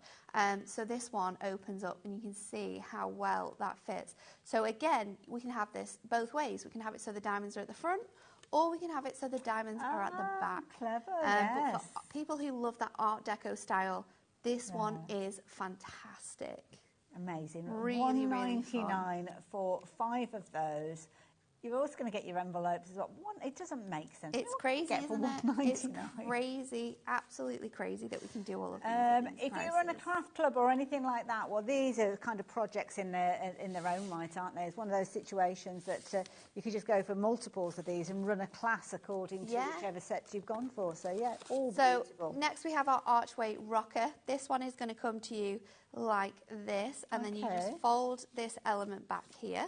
So this one opens up and you can see how well that fits. So again, we can have this both ways. We can have it so the diamonds are at the front, or we can have it so the diamonds are at the back. Clever, But yes. for people who love that Art Deco style, this one is fantastic. Amazing. Really, really fun. $1.99 for 5 of those. You're also going to get your envelopes as well. It doesn't make sense. It's crazy, Get for isn't it? It's $1.99. crazy, absolutely crazy that we can do all of these. at these If you run a prices. craft club or anything like that, well, these are kind of projects in their own right, aren't they? It's one of those situations that you could just go for multiples of these and run a class according to whichever sets you've gone for. So, yeah, all beautiful. Next we have our archway rocker. This one is going to come to you like this, and then you just fold this element back here.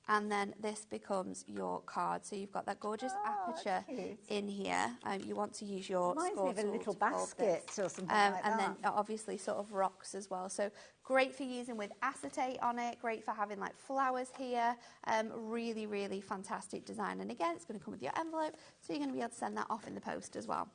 And then this becomes your card. So you've got that gorgeous aperture in here. You want to use your Reminds me of a tool little to fold basket this. or something like that. And then obviously sort of rocks as well. So great for using with acetate on it. Great for having like flowers here. Really, really fantastic design. And again, it's going to come with your envelope. So you're going to be able to send that off in the post as well.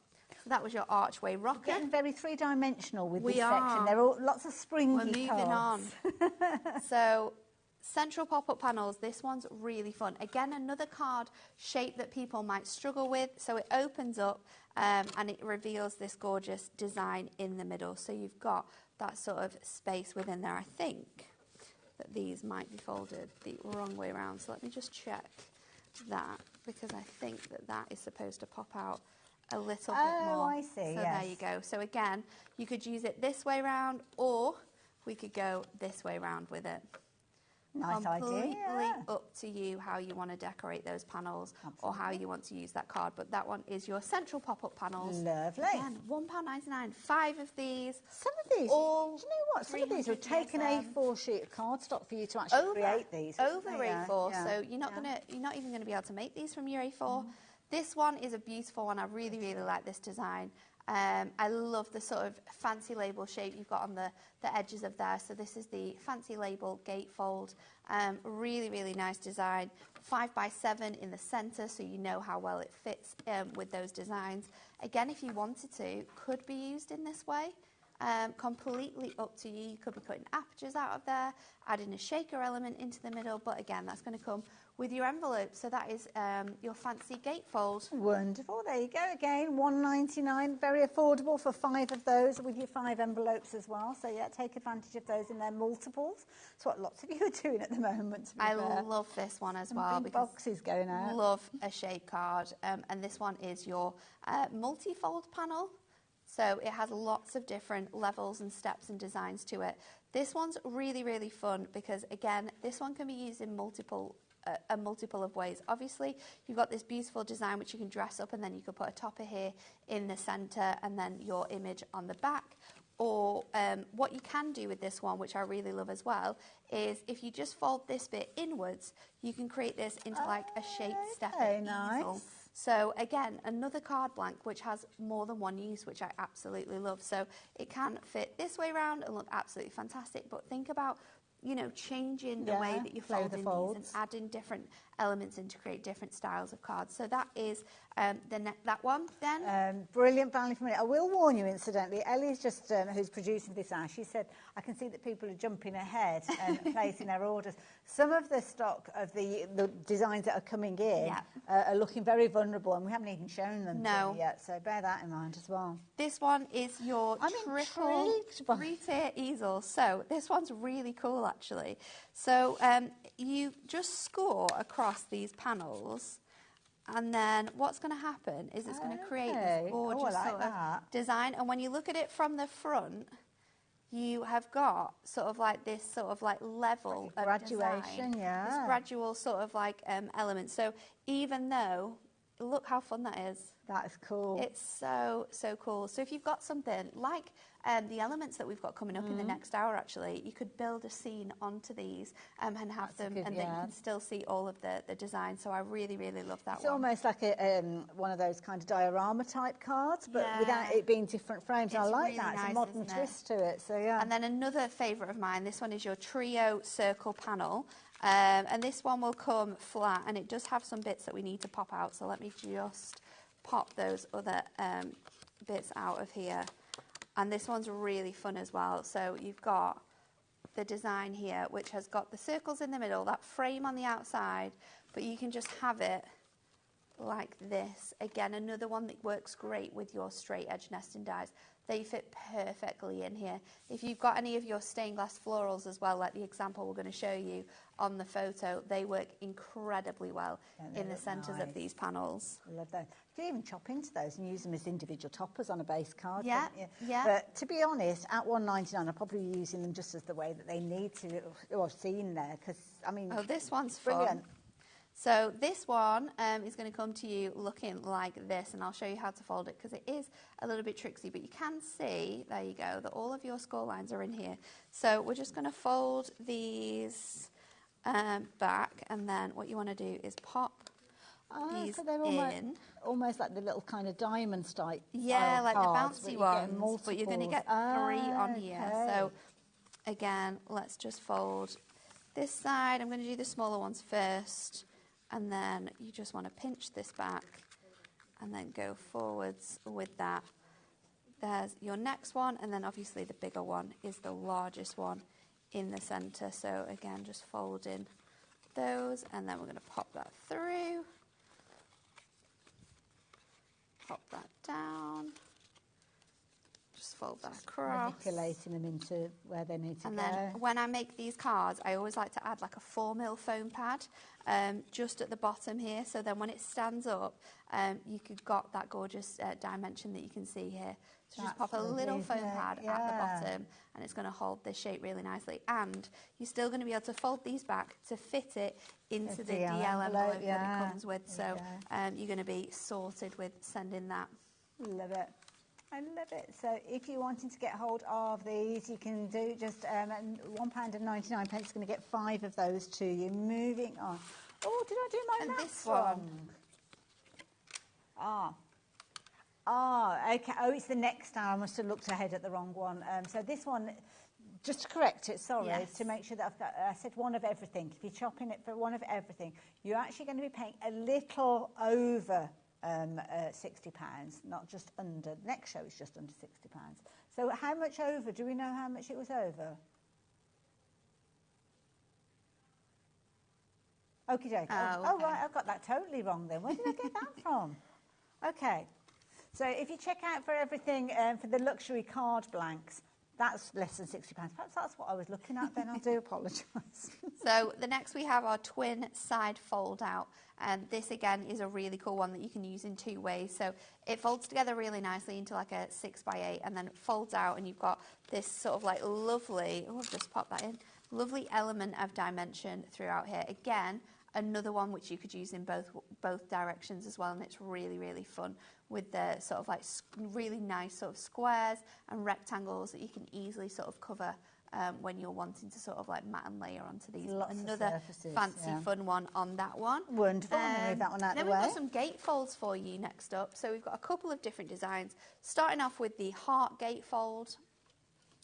So that was your archway rocker. Getting very three-dimensional with this are. section. There are lots of springy We're moving cards. on. So central pop-up panels, this one's really fun. Again, another card shape that people might struggle with. So it opens up and it reveals this gorgeous design in the middle. So you've got that sort of space within there. I think that these might be folded the wrong way around. So let me just check that, because I think that that is supposed to pop out a little bit more. Oh, I see, So there you go. So again, you could use it this way round, or we could go this way round with it. Nice Completely idea. up to you how you want to decorate those panels or how you want to use that card. But that one is your central pop-up panels. Lovely. Again, £1.99, 5 of these. Some of these, all do you know what? Some of these would take an 300 A4 sheet of cardstock for you to actually create these. Over Yeah, A4, yeah, so you're not even going to be able to make these from your A4. This one is a beautiful one. I really, really like this design. I love the sort of fancy label shape you've got on the edges of there. So this is the fancy label gatefold. Really, really nice design. 5x7 in the centre, so you know how well it fits with those designs. Again, if you wanted to, could be used in this way. Completely up to you. You could be cutting apertures out of there, adding a shaker element into the middle, but again, that's going to come with your envelope. So that is your fancy gatefold. Wonderful. There you go again. $1.99. Very affordable for 5 of those with your 5 envelopes as well. So yeah, take advantage of those in their multiples. That's what lots of you are doing at the moment. I love this one as well. Big boxes going out. Love a shape card. And this one is your multi-fold panel. So it has lots of different levels and steps and designs to it. This one's really, really fun because, again, this one can be used in a multiple of ways. Obviously, you've got this beautiful design which you can dress up, and then you could put a topper here in the centre and then your image on the back. Or what you can do with this one, which I really love as well, is if you just fold this bit inwards, you can create this into like a shaped stepper easel. So again, another card blank which has more than one use, which I absolutely love. So it can fit this way around and look absolutely fantastic. But think about, you know, changing the way that you're folding these and adding different elements in to create different styles of cards. So that is that one then. Brilliant value for money. I will warn you, incidentally, Ellie's just, who's producing this now, she said, I can see that people are jumping ahead and placing their orders. Some of the stock of the designs that are coming in are looking very vulnerable, and we haven't even shown them to you yet, so bear that in mind as well. This one is your triple 3-tier easel. So this one's really cool, actually. So you just score across these panels, and then what's going to happen is it's going to create this gorgeous sort of design. And when you look at it from the front, you have got sort of like this sort of like level of graduation, design, this gradual sort of like element. So even though look how fun that is. That is cool. It's so, so cool. So if you've got something like the elements that we've got coming up in the next hour, actually, you could build a scene onto these and have them, and then you can still see all of the design. So I really, really love that one. It's almost like one of those kind of diorama type cards, but without it being different frames. I like really that. It's nice, a modern twist to it. So yeah. And then another favourite of mine, this one is your trio circle panel. And this one will come flat, and it does have some bits that we need to pop out. So let me just pop those other bits out of here. And this one's really fun as well. So you've got the design here, which has got the circles in the middle, that frame on the outside, but you can just have it like this. Again, another one that works great with your straight edge nesting dies. They fit perfectly in here. If you've got any of your stained glass florals as well, like the example we're going to show you on the photo, they work incredibly well in the centres of these panels. I love those. You can even chop into those and use them as individual toppers on a base card. Yeah, yeah. But to be honest, at $1.99, I'm probably using them just as the way that they need to, or I've seen there, because, I mean... Oh, this one's brilliant. Fun. So this one is going to come to you looking like this, and I'll show you how to fold it because it is a little bit tricksy, but you can see, there you go, that all of your score lines are in here. So we're just going to fold these back, and then what you want to do is pop these so they're almost like the little kind of diamond type. Yeah, like cards, the bouncy ones, but you're going to get 3 on here. So again, let's just fold this side. I'm going to do the smaller ones first. And then you just want to pinch this back and then go forwards with that. There's your next one, and then obviously the bigger one is the largest one in the centre. So again, just fold in those, and then we're going to pop that through. Pop that down. Just fold that across. Manipulating them into where they need to go. And then when I make these cards, I always like to add like a 4mm foam pad just at the bottom here. So then when it stands up, you could got that gorgeous dimension that you can see here. So just pop a little foam pad at the bottom, and it's going to hold this shape really nicely. And you're still going to be able to fold these back to fit it into the DL envelope that it comes with. So you're going to be sorted with sending that. Love it. I love it. So if you're wanting to get hold of these, you can do just £1.99 is going to get 5 of those to you. Moving on. Oh, did I do my maths wrong? Okay. Oh, it's the next hour. I must have looked ahead at the wrong one. So this one, just to correct it, to make sure that I've got, I said one of everything. If you're chopping it for one of everything, you're actually going to be paying a little over £60, not just under. The next show is just under £60. So how much over? Do we know how much it was over? Okie dokie. Oh, right, I've got that totally wrong then. Where did I get that from? Okay. So if you check out for everything for the luxury card blanks, that's less than £60. Perhaps that's what I was looking at then. I do apologise. So the next we have our twin side fold out. And this again is a really cool one that you can use in 2 ways. So it folds together really nicely into like a 6x8, and then it folds out, and you've got this sort of like lovely, oh, I've just popped that in, lovely element of dimension throughout here. Again, another one which you could use in both directions as well, and it's really, really fun with the sort of like really nice sort of squares and rectangles that you can easily sort of cover when you're wanting to sort of like mat and layer onto these. Another fancy fun one on that one. Wonderful. I'm going to move that one out of the way. Then we've got some gatefolds for you next up. So we've got a couple of different designs, starting off with the heart gatefold.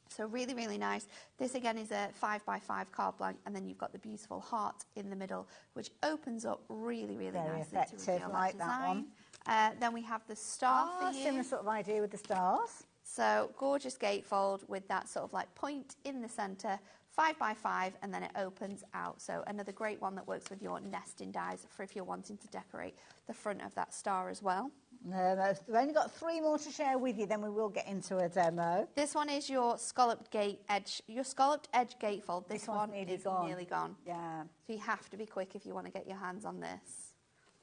So really, really nice. This again is a 5x5 card blank, and then you've got the beautiful heart in the middle, which opens up really, really nicely to reveal like that one. Then we have the star for you. Similar sort of idea with the stars. So gorgeous gatefold with that sort of like point in the centre, 5x5, and then it opens out. So another great one that works with your nesting dies for if you're wanting to decorate the front of that star as well. No, we've only got 3 more to share with you, then we will get into a demo. This one is your scalloped edge gatefold. This one is nearly gone. Yeah. So you have to be quick if you want to get your hands on this.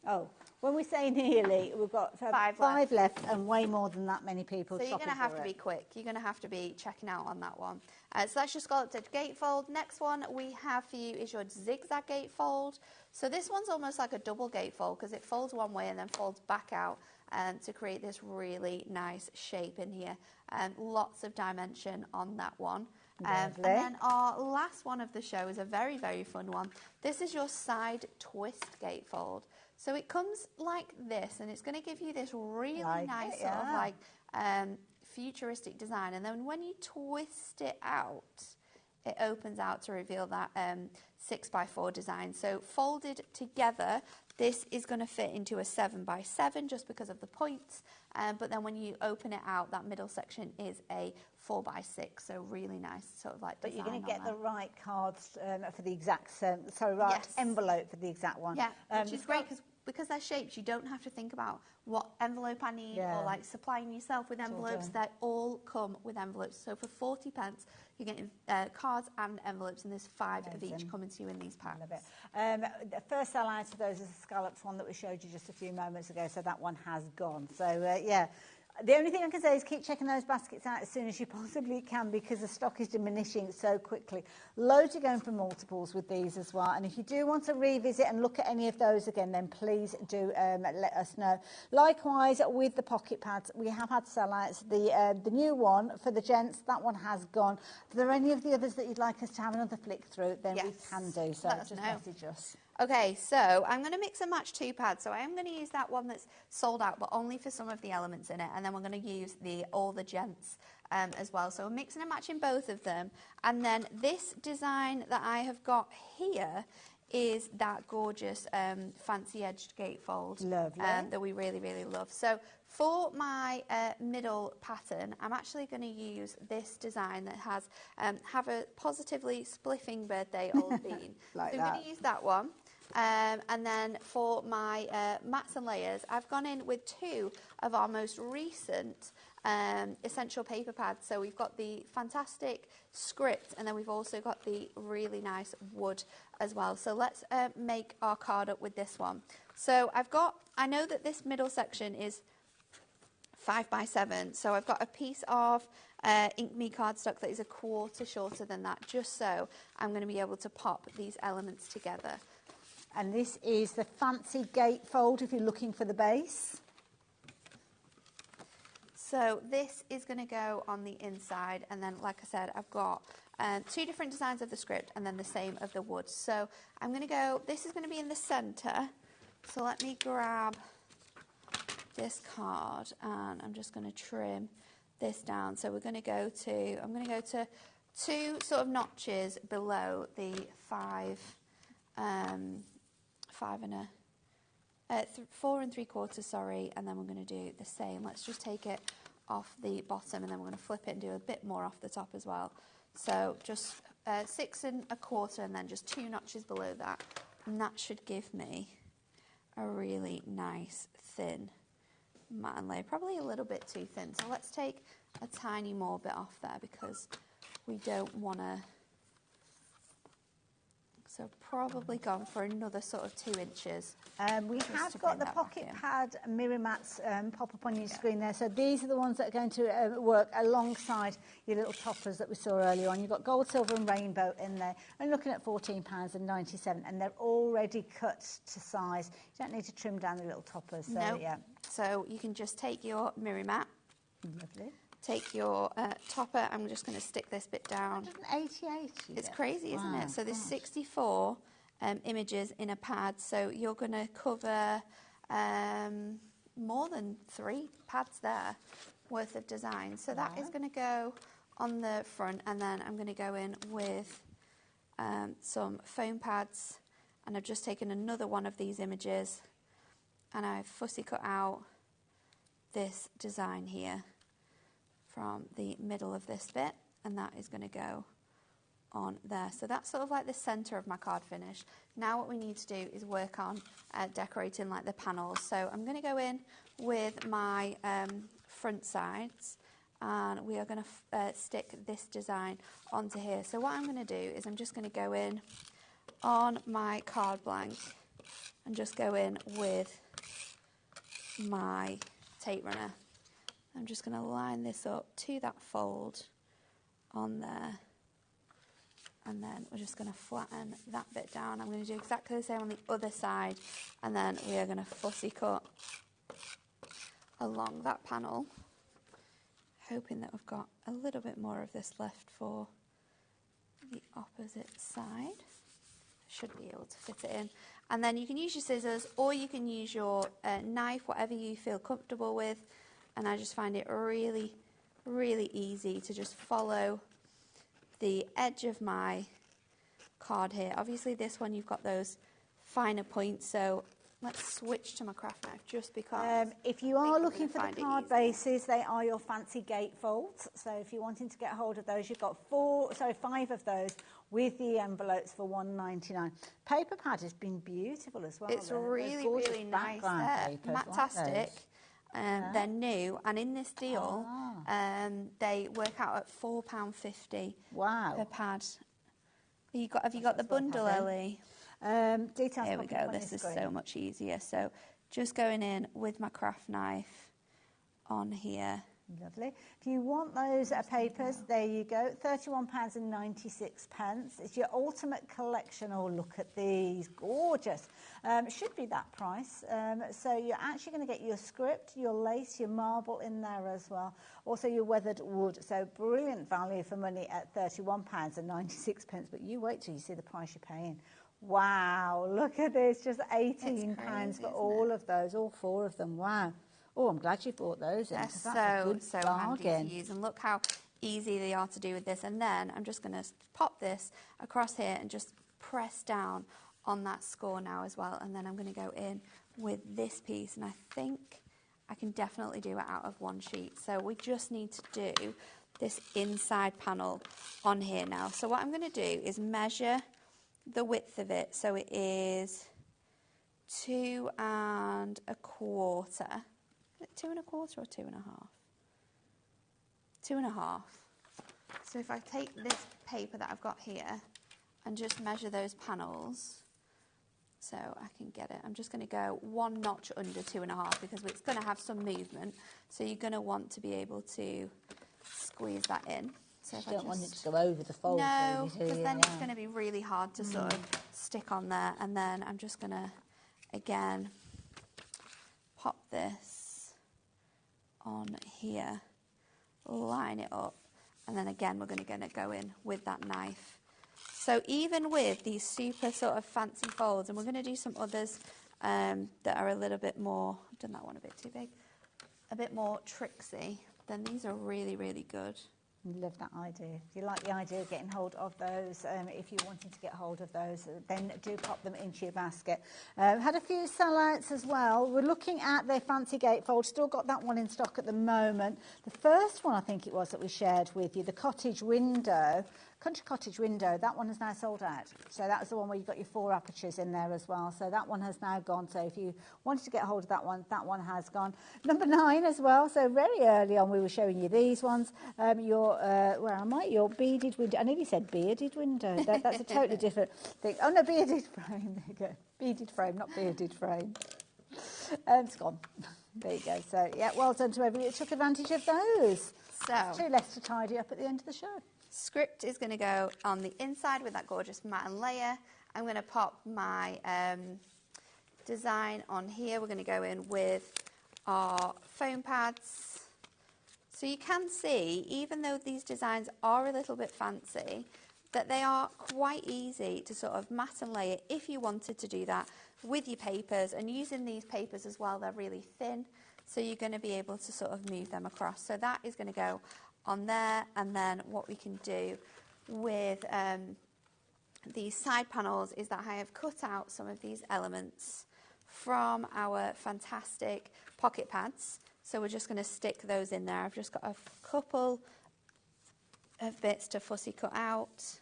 Oh, when we say nearly, we've got five left and way more than that many people So you're shopping going to have for to it. be quick. You're going to have to be checking out on that one. So that's your scalloped edge gatefold. Next one we have for you is your zigzag gatefold. So this one's almost like a double gatefold because it folds one way and then folds back out to create this really nice shape in here. Lots of dimension on that one. And then our last one of the show is a very, very fun one. This is your side twist gatefold. So it comes like this, and it's going to give you this really nice sort of like futuristic design. And then when you twist it out, it opens out to reveal that 6x4 design. So folded together, this is going to fit into a 7x7 just because of the points. But then when you open it out, that middle section is a 4x6. So really nice sort of like design. But you're going to get the right cards for the exact, envelope for the exact one. Yeah, which is great because they're shaped, you don't have to think about what envelope I need or like supplying yourself with envelopes. They all come with envelopes. So for 40 pence, you're getting cards and envelopes, and there's 5 of each coming to you in these packs. Love it. The first sell out of those is the scallops one that we showed you just a few moments ago, so that one has gone. So yeah. The only thing I can say is keep checking those baskets out as soon as you possibly can because the stock is diminishing so quickly. Loads are going for multiples with these as well. And if you do want to revisit and look at any of those again, then please do let us know. Likewise, with the pocket pads, we have had sellouts. The new one for the gents, that one has gone. If there are any of the others that you'd like us to have another flick through, then we can do. So just message us. Okay, so I'm going to mix and match 2 pads. So I am going to use that one that's sold out, but only for some of the elements in it. And then we're going to use all the gents as well. So we're mixing and matching both of them. And then this design that I have got here is that gorgeous fancy edged gatefold that we really, really love. So for my middle pattern, I'm actually going to use this design that has have a positively spliffing birthday old bean. So I'm going to use that one. And then for my mats and layers, I've gone in with 2 of our most recent essential paper pads. So we've got the fantastic script, and then we've also got the really nice wood as well. So let's make our card up with this one. So I know that this middle section is 5x7, so I've got a piece of Ink Me cardstock that is a quarter shorter than that, just so I'm going to be able to pop these elements together. And this is the fancy gatefold if you're looking for the base. So this is going to go on the inside, and then, like I said, I've got 2 different designs of the script and then the same of the wood. So I'm going to go, this is going to be in the centre. So let me grab this card, and I'm just going to trim this down. So we're going to go to, I'm going to go to 2 sort of notches below the 4 3/4, sorry, and then we're going to do the same. Let's just take it off the bottom, and then we're going to flip it and do a bit more off the top as well. So just 6 1/4, and then just 2 notches below that, and that should give me a really nice thin mat and lay. Probably a little bit too thin, so let's take a tiny more bit off there because we don't want to. So probably gone for another sort of 2 inches. We have got the pocket pad mirror mats pop up on your screen there. So these are the ones that are going to work alongside your little toppers that we saw earlier on. You've got gold, silver and rainbow in there. And looking at £14.97, and they're already cut to size. You don't need to trim down the little toppers. So, no. So you can just take your mirror mat. Lovely. Take your topper. I'm just going to stick this bit down. 188. It's crazy, isn't it? So there's 64 images in a pad. So you're going to cover more than 3 pads there worth of design. So that is going to go on the front, and then I'm going to go in with some foam pads, and I've just taken another one of these images, and I've fussy cut out this design here from the middle of this bit, and that is going to go on there. So that's sort of like the centre of my card finish. Now what we need to do is work on decorating like the panels. So I'm going to go in with my front sides, and we are going to stick this design onto here. So what I'm going to do is I'm just going to go in on my card blank and just go in with my tape runner. I'm just going to line this up to that fold on there, and then we're just going to flatten that bit down. I'm going to do exactly the same on the other side, and then we are going to fussy cut along that panel, hoping that we've got a little bit more of this left for the opposite side. Should be able to fit it in. And then you can use your scissors, or you can use your knife, whatever you feel comfortable with. And I just find it really, really easy to just follow the edge of my card here. Obviously this one you've got those finer points, so let's switch to my craft knife just because. If you are looking for the card bases, they are your fancy gatefolds. So if you're wanting to get hold of those, you've got 5 of those with the envelopes for $1.99. Paper pad has been beautiful as well. It's really, really nice. They're Matastic. They're new, and in this deal, they work out at £4.50 per pad. Have you got the bundle, Ellie? Details. Here we go. This is so much easier. So just going in with my craft knife on here. Lovely. If you want those papers, there you go. £31.96. It's your ultimate collection. Oh, look at these. Gorgeous. Should be that price. So you're actually going to get your script, your lace, your marble in there as well. Also your weathered wood. So brilliant value for money at £31.96. But you wait till you see the price you're paying. Wow, look at this. Just £18 for all of those, all 4 of them. Wow. Oh, I'm glad you bought those in. They're so handy to use, and look how easy they are to do with this. And then I'm just going to pop this across here and just press down on that score now as well. And then I'm going to go in with this piece, and I think I can definitely do it out of one sheet. So we just need to do this inside panel on here now. So what I'm going to do is measure the width of it. So it is 2 1/4. 2 1/4 or 2 1/2? 2 1/2. So if I take this paper that I've got here and just measure those panels, so I can get it. I'm just going to go 1 notch under 2 1/2 because it's going to have some movement. So you're going to want to be able to squeeze that in. So you don't want it to go over the fold. No, because then it's going to be really hard to sort of stick on there. And then I'm just going to, again, pop this on here, line it up, and then again we're going to go in with that knife. So even with these super sort of fancy folds, and we're going to do some others that are a little bit more, I've done that one a bit too big, a bit more tricksy, then these are really, really good. Love that idea. If you like the idea of getting hold of those, if you're wanting to get hold of those, then do pop them into your basket. Had a few sellouts as well. We're looking at their fancy gatefold. Still got that one in stock at the moment. The first one, I think it was, that we shared with you, the cottage window, country cottage window, that one has now sold out. So that was the one where you've got your 4 apertures in there as well. So that one has now gone. So if you wanted to get hold of that one has gone. Number 9 as well. So very early on we were showing you these ones. Where am I? Your beaded window. I nearly said bearded window. That's a totally different thing. Oh no, bearded frame. There you go. Beaded frame, not bearded frame. It's gone. There you go. So yeah, well done to everybody who took advantage of those. So 2 left to tidy up at the end of the show. Script is going to go on the inside with that gorgeous matte layer. I'm going to pop my design on here. We're going to go in with our foam pads. So you can see, even though these designs are a little bit fancy, that they are quite easy to sort of matte and layer if you wanted to do that with your papers. And using these papers as well, they're really thin, so you're going to be able to sort of move them across. So that is going to go on there. And then what we can do with these side panels is that I have cut out some of these elements from our fantastic pocket pads. So we're just going to stick those in there. I've just got a couple of bits to fussy cut out.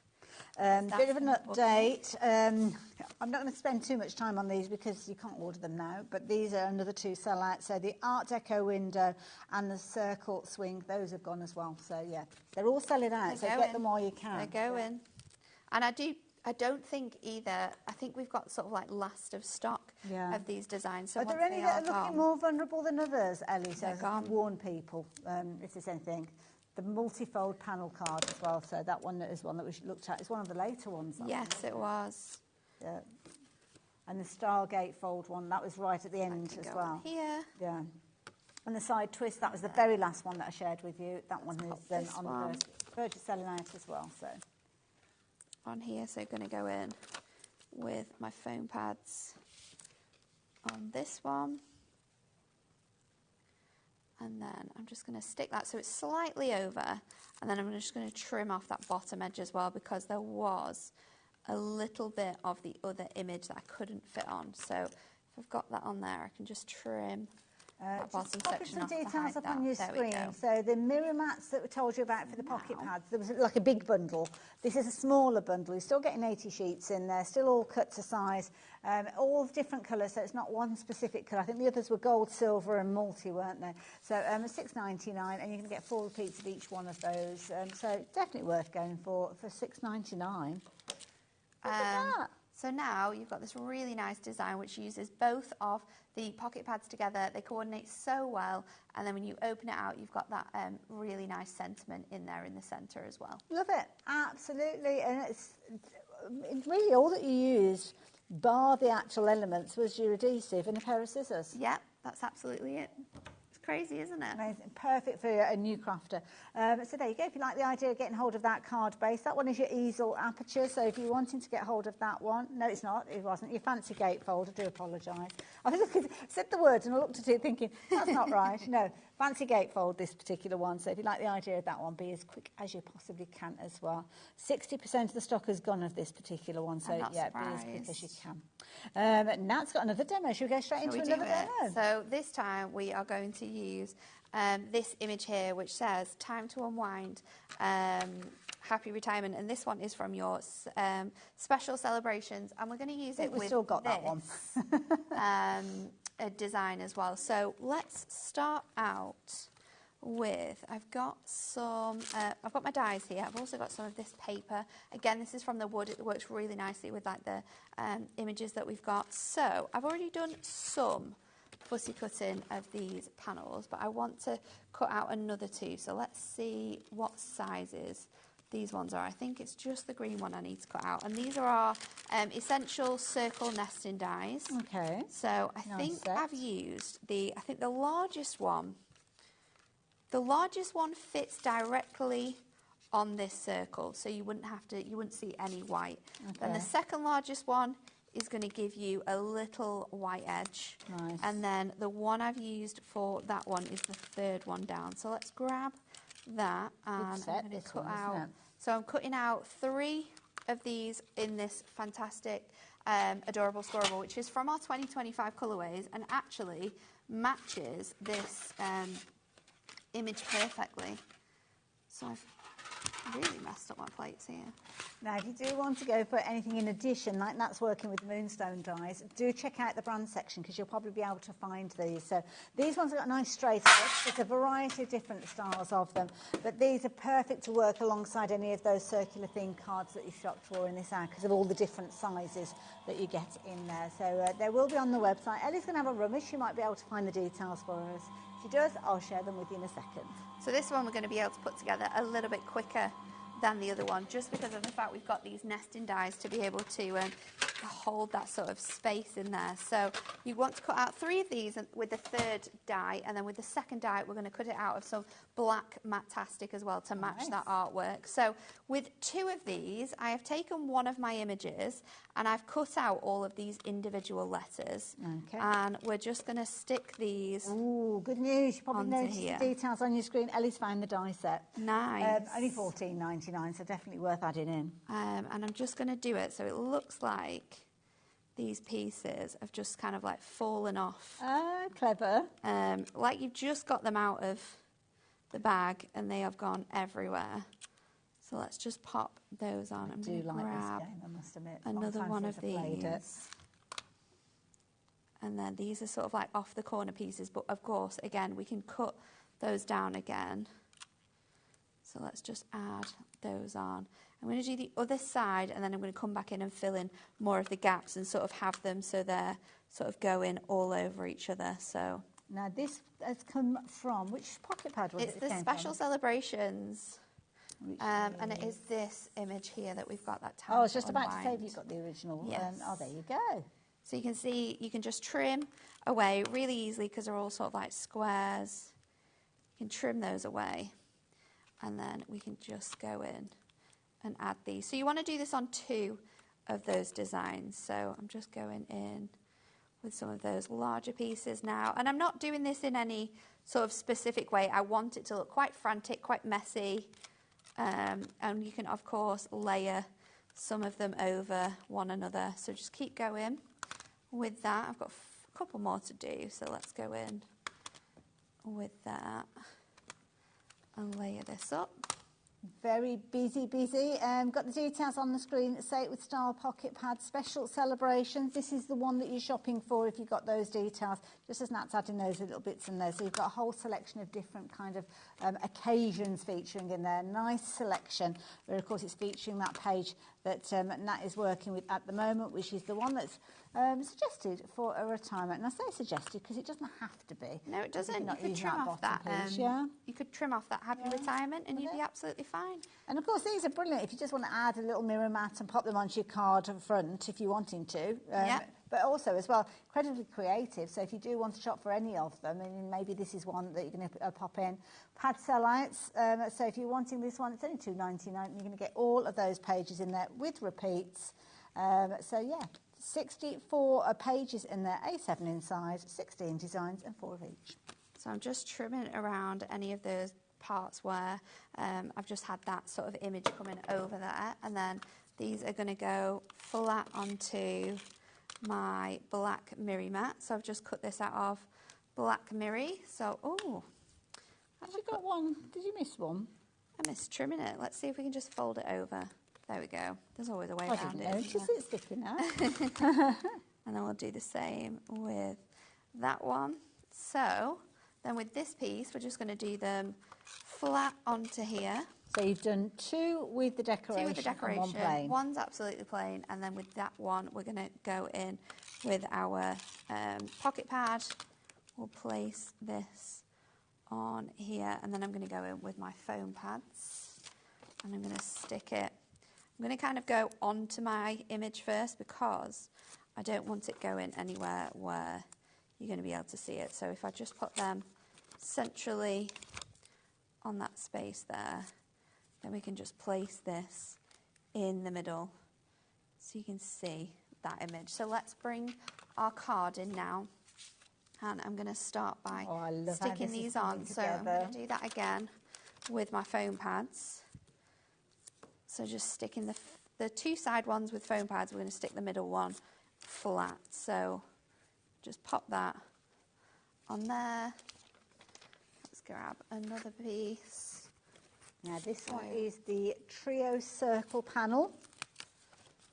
Bit of an update. I'm not going to spend too much time on these because you can't order them now, but these are another 2 sellouts. So the Art Deco window and the circle swing, those have gone as well. So yeah, they're all selling out, so get them while you can. They're going. And I I don't think either. I think we've got sort of like last of stock of these designs. So are there any that are looking more vulnerable than others, Ellie? So I can warn people if there's anything. The multifold panel card as well. So that one is one that we looked at. It's one of the later ones. Yes, it was. Yeah. And the Stargate fold one, that was right at the end as well. Here. Yeah. And the side twist, that was the very last one that I shared with you. That one is on the verge of selling out as well. So on here, so going to go in with my foam pads on this one. And then I'm just going to stick that so it's slightly over, and then I'm just going to trim off that bottom edge as well, because there was a little bit of the other image that I couldn't fit on. So if I've got that on there, I can just trim that bottom section off. Some details up on your there screen. So the mirror mats that we told you about for the pocket pads, there was like a big bundle. This is a smaller bundle. You're still getting 80 sheets in there, still all cut to size, all different colours, so it's not one specific colour. I think the others were gold, silver and multi, weren't they? So $6.99, and you can get 4 repeats of each one of those. So definitely worth going for $6.99. So now you've got this really nice design which uses both of the pocket pads together. They coordinate so well, and then when you open it out, you've got that really nice sentiment in there in the centre as well. Love it, absolutely. And it's really all that you used, bar the actual elements, was your adhesive and a pair of scissors. Yep, that's absolutely it. Crazy, isn't it? Amazing. Perfect for a new crafter. So there you go. If you like the idea of getting hold of that card base, that one is your easel aperture. So if you're wanting to get hold of that one, no, it's not. It wasn't. Your fancy gatefold. I do apologise. I said the words and I looked at it thinking, that's not right. No, fancy gatefold, this particular one. So if you like the idea of that one, be as quick as you possibly can as well. 60% of the stock has gone of this particular one. So yeah, be as quick as you can. Nat's got another demo. Should we go straight into another demo? So this time we are going to use this image here, which says "Time to unwind, happy retirement," and this one is from your special celebrations, and we're going to use it with still got this, that one. a design as well. So let's start out with, I've got my dies here. I've also got some of this paper. Again, this is from the wood. It works really nicely with like the images that we've got. So I've already done some fussy cutting of these panels, but I want to cut out another 2. So let's see what sizes these ones are. I think it's just the green one I need to cut out, and these are our essential circle nesting dies. Okay. So I think I've used the largest one. The largest one fits directly on this circle, so you wouldn't see any white. Okay. Then the second largest one is going to give you a little white edge. Nice. And then the one I've used for that one is the third one down. So let's grab that, and I'm going to cut out. So I'm cutting out 3 of these in this fantastic adorable scorable, which is from our 2025 colourways, and actually matches this image perfectly. So I've really messed up my plates here. Now, if you do want to go for anything in addition, like that's working with moonstone dies, do check out the brand section, because you'll probably be able to find these. So these ones have got a nice straight edge. There's a variety of different styles of them, but these are perfect to work alongside any of those circular theme cards that you shopped for in this ad, because of all the different sizes that you get in there. So they will be on the website. Ellie's going to have a rummage. She might be able to find the details for us. If she does, I'll share them with you in a second. So this one we're going to be able to put together a little bit quicker than the other one, just because of the fact we've got these nesting dies to be able to hold that sort of space in there. So you want to cut out 3 of these with the third die, and then with the second die we're going to cut it out of some black matte-tastic as well to match that artwork. So with 2 of these, I have taken one of my images and I've cut out all of these individual letters. Okay. And we're just going to stick these. Ooh, good news. You probably noticed here. the details on your screen. Ellie's found the die set. Nice. Only $14.99, so definitely worth adding in. And I'm just going to do it so it looks like these pieces have just kind of like fallen off. Clever. Like you've just got them out of the bag and they have gone everywhere. So let's just pop those on. I'm going to grab I must admit. another one of these. And then these are sort of like off the corner pieces, but of course, again, we can cut those down again. So let's just add those on. I'm going to do the other side, and then I'm going to come back in and fill in more of the gaps and sort of have them so they're sort of going all over each other. So now this has come from, which pocket pad was it? It's the Special Celebrations. And it is this image here that we've got that time. Oh, I was just about to say, if you've got the original. Yes. Oh, there you go. So you can see, you can just trim away really easily because they're all sort of like squares. You can trim those away. And then we can just go in and add these. So you want to do this on 2 of those designs. So I'm just going in with some of those larger pieces now. And I'm not doing this in any sort of specific way. I want it to look quite frantic, quite messy. And you can, of course, layer some of them over one another. So just keep going with that. I've got a couple more to do. So let's go in with that and layer this up. Very busy. Got the details on the screen. Say It With Style pocket pad, Special Celebrations. This is the one that you're shopping for if you've got those details. Just as Nat's adding those little bits in there. So you've got a whole selection of different kind of occasions featuring in there. Nice selection. Where, of course, it's featuring that page that Nat is working with at the moment, which is the one that's suggested for a retirement. And I say suggested because it doesn't have to be. No, it doesn't. You could trim off that. You could trim off that happy retirement and you'd be absolutely fine. And of course, these are brilliant if you just want to add a little mirror mat and pop them onto your card front if you're wanting to. But also, as well, incredibly creative. So if you do want to shop for any of them, and maybe this is one that you're going to pop in. Pad sellouts. So if you're wanting this one, it's only $2.99. You're going to get all of those pages in there with repeats. So yeah, 64 pages in there, A7 in size, 16 designs, and 4 of each. So I'm just trimming around any of those parts where I've just had that sort of image coming over there, and then these are going to go flat onto my black mirror mat. So I've just cut this out of black mirror. So have you got one? Did you miss one? I missed trimming it. Let's see if we can just fold it over. There we go. There's always a way around it. Notice it sticking out. And then we'll do the same with that one. So then with this piece, we're just going to do them flat onto here. So you've done 2 with the decoration, 2 with the decoration. And 1 plain. One's absolutely plain, and then with that one, we're going to go in with our pocket pad. We'll place this on here, and then I'm going to go in with my foam pads, and I'm going to stick it. I'm going to kind of go onto my image first because I don't want it going anywhere where you're going to be able to see it. So if I just put them centrally on that space there, then we can just place this in the middle so you can see that image. So let's bring our card in now, and I'm going to start by sticking these on. So I'm going to do that again with my foam pads. So just sticking the 2 side ones with foam pads, we're going to stick the middle one flat. So just pop that on there. Let's grab another piece. Now this one is the Trio Circle panel.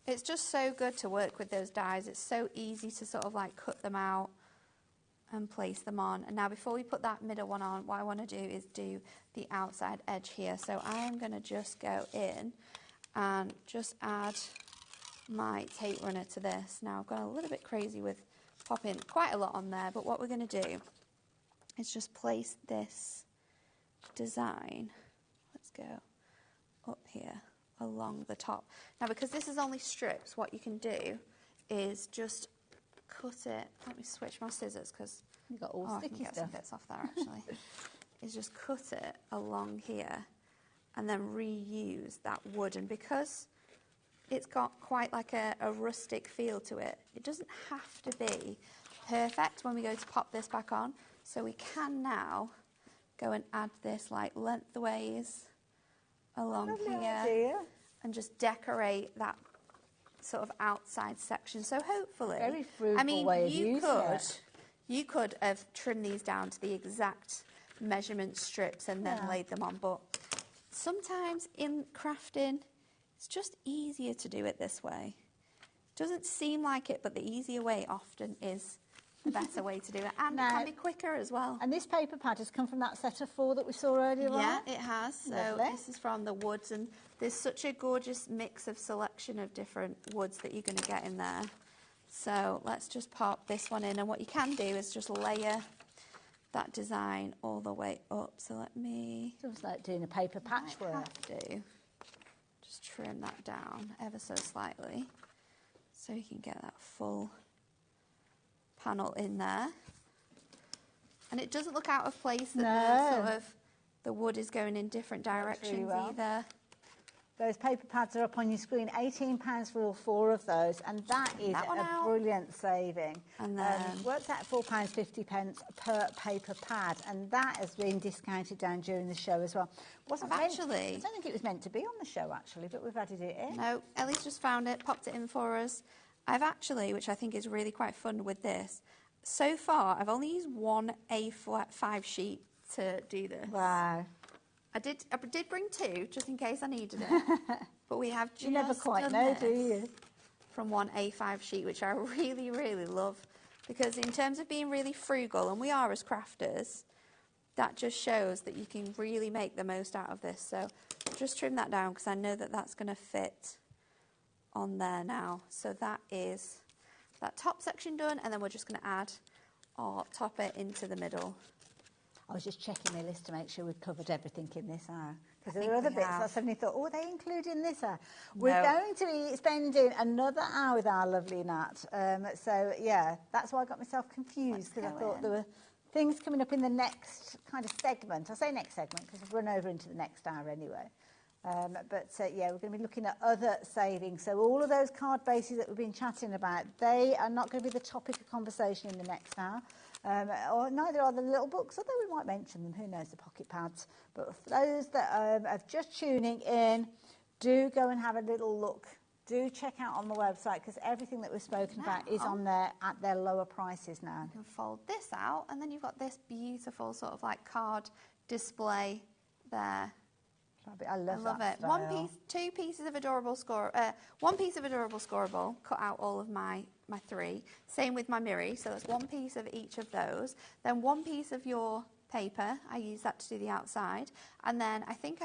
It's just so good to work with those dies. It's so easy to sort of like cut them out and place them on. And now before we put that middle one on, what I want to do is do the outside edge here. So I am going to just go in and just add my tape runner to this. Now I've gone a little bit crazy with popping quite a lot on there, but what we're going to do is just place this design, let's go up here along the top. Now because this is only strips, what you can do is just cut it. Let me switch my scissors because you've got all sticky I can get stuff. some bits off there actually. Is just cut it along here and then reuse that wood. And because it's got quite like a rustic feel to it, it doesn't have to be perfect when we go to pop this back on. So we can now go and add this like lengthways along here and just decorate that sort of outside section. So hopefully, very frugal way of using it. You could have trimmed these down to the exact measurement strips and then laid them on, but sometimes in crafting it's just easier to do it this way. It doesn't seem like it, but the easier way often is the better way to do it. And it can be quicker as well. And this paper pad has come from that set of 4 that we saw earlier on? Yeah, it has. So Lovely. this is from the woods, and there's such a gorgeous mix of selection of different woods that you're going to get in there. So let's just pop this one in, and what you can do is just layer that design all the way up. So let me... Feels like doing a paper patchwork. Just trim that down ever so slightly so you can get that full panel in there. And it doesn't look out of place that the wood is going in different directions either. Those paper pads are up on your screen, £18 for all 4 of those, and that is a brilliant saving. And then works out £4.50 per paper pad, and that has been discounted down during the show as well. I don't think it was meant to be on the show actually, but we've added it in. No, Ellie's just found it, popped it in for us. I've actually, which I think is really quite fun with this, so far I've only used one A5 sheet to do this. Wow. I did bring 2 just in case I needed it, but we have just you never quite know, do you? From one A5 sheet, which I really, really love, because in terms of being really frugal, and we are as crafters, that just shows that you can really make the most out of this. So just trim that down because I know that that's going to fit on there now. So that is that top section done, and then we're just going to add our topper into the middle. I was just checking my list to make sure we've covered everything in this hour. Because there are other bits I suddenly thought, oh, are they including this hour? We're going to be spending another hour with our lovely Nat. So, yeah, that's why I got myself confused, because I thought there were things coming up in the next kind of segment. I say next segment because we've run over into the next hour anyway. Yeah, we're going to be looking at other savings. So all of those card bases that we've been chatting about, they are not going to be the topic of conversation in the next hour. Or neither are the little books, although we might mention them, who knows, the pocket pads. But for those that are just tuning in, do go and have a little look. Do check out on the website, because everything that we've spoken about is on there at their lower prices now. You can fold this out, and then you've got this beautiful sort of like card display there. I love it. Style. 2 pieces of adorable one piece of adorable scoreable, cut out all of my 3. Same with my mirror, so that's 1 piece of each of those. Then 1 piece of your paper, I use that to do the outside. And then I think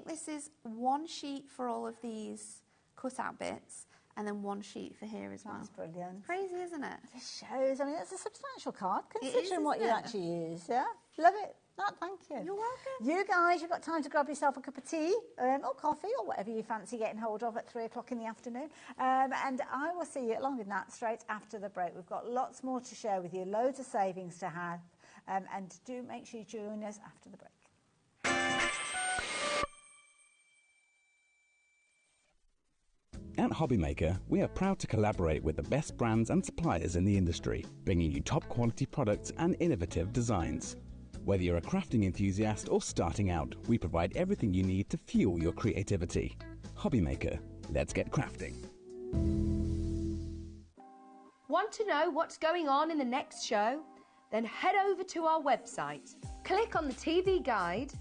this is 1 sheet for all of these cut-out bits, and then 1 sheet for here as well. That's brilliant. Crazy, isn't it? It shows. I mean, it's a substantial card, considering what you actually use. Yeah, love it. No, thank you. You're welcome. You guys, you've got time to grab yourself a cup of tea or coffee or whatever you fancy getting hold of at 3 o'clock in the afternoon. And I will see you, along with that, straight after the break. We've got lots more to share with you, loads of savings to have. And do make sure you join us after the break. At HobbyMaker, we are proud to collaborate with the best brands and suppliers in the industry, bringing you top quality products and innovative designs. Whether you're a crafting enthusiast or starting out, we provide everything you need to fuel your creativity. HobbyMaker, let's get crafting. Want to know what's going on in the next show? Then head over to our website. Click on the TV guide.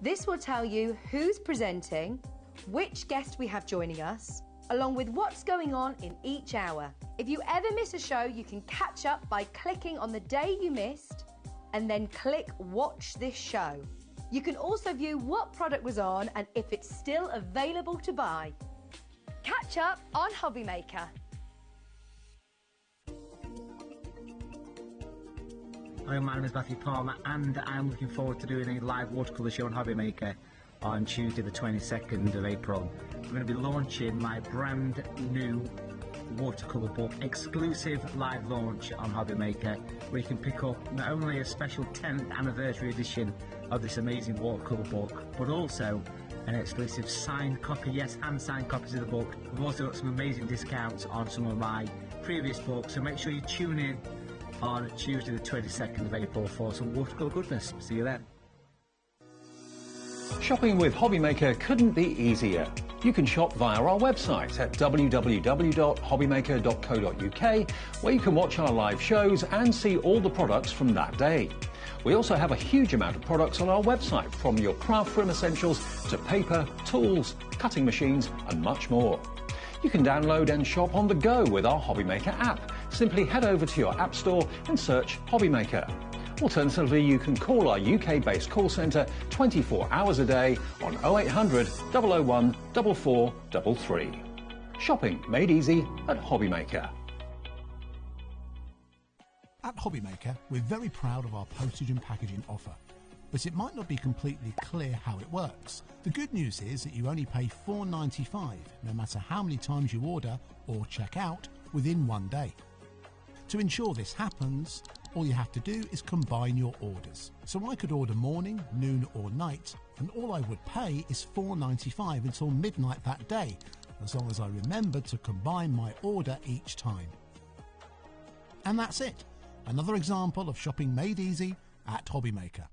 This will tell you who's presenting, which guest we have joining us, along with what's going on in each hour. If you ever miss a show, you can catch up by clicking on the day you missed and then click Watch This Show. You can also view what product was on and if it's still available to buy. Catch up on HobbyMaker. Hi, my name is Matthew Palmer, and I'm looking forward to doing a live watercolour show on HobbyMaker on Tuesday the 22nd of April. I'm going to be launching my brand new watercolour book, exclusive live launch on HobbyMaker, where you can pick up not only a special 10th anniversary edition of this amazing watercolour book, but also an exclusive signed copy, yes, hand-signed copies of the book. We've also got some amazing discounts on some of my previous books, so make sure you tune in on Tuesday the 22nd of April for some watercolour goodness. See you then. Shopping with HobbyMaker couldn't be easier. You can shop via our website at www.hobbymaker.co.uk, where you can watch our live shows and see all the products from that day. We also have a huge amount of products on our website, from your craft room essentials to paper, tools, cutting machines and much more. You can download and shop on the go with our HobbyMaker app, simply head over to your App Store and search HobbyMaker. Alternatively, you can call our UK-based call centre 24 hours a day on 0800 001 4433. Shopping made easy at HobbyMaker. At HobbyMaker, we're very proud of our postage and packaging offer, but it might not be completely clear how it works. The good news is that you only pay $4.95 no matter how many times you order or check out within 1 day. To ensure this happens, all you have to do is combine your orders. So I could order morning, noon or night, and all I would pay is $4.95 until midnight that day, as long as I remembered to combine my order each time. And that's it. Another example of shopping made easy at HobbyMaker.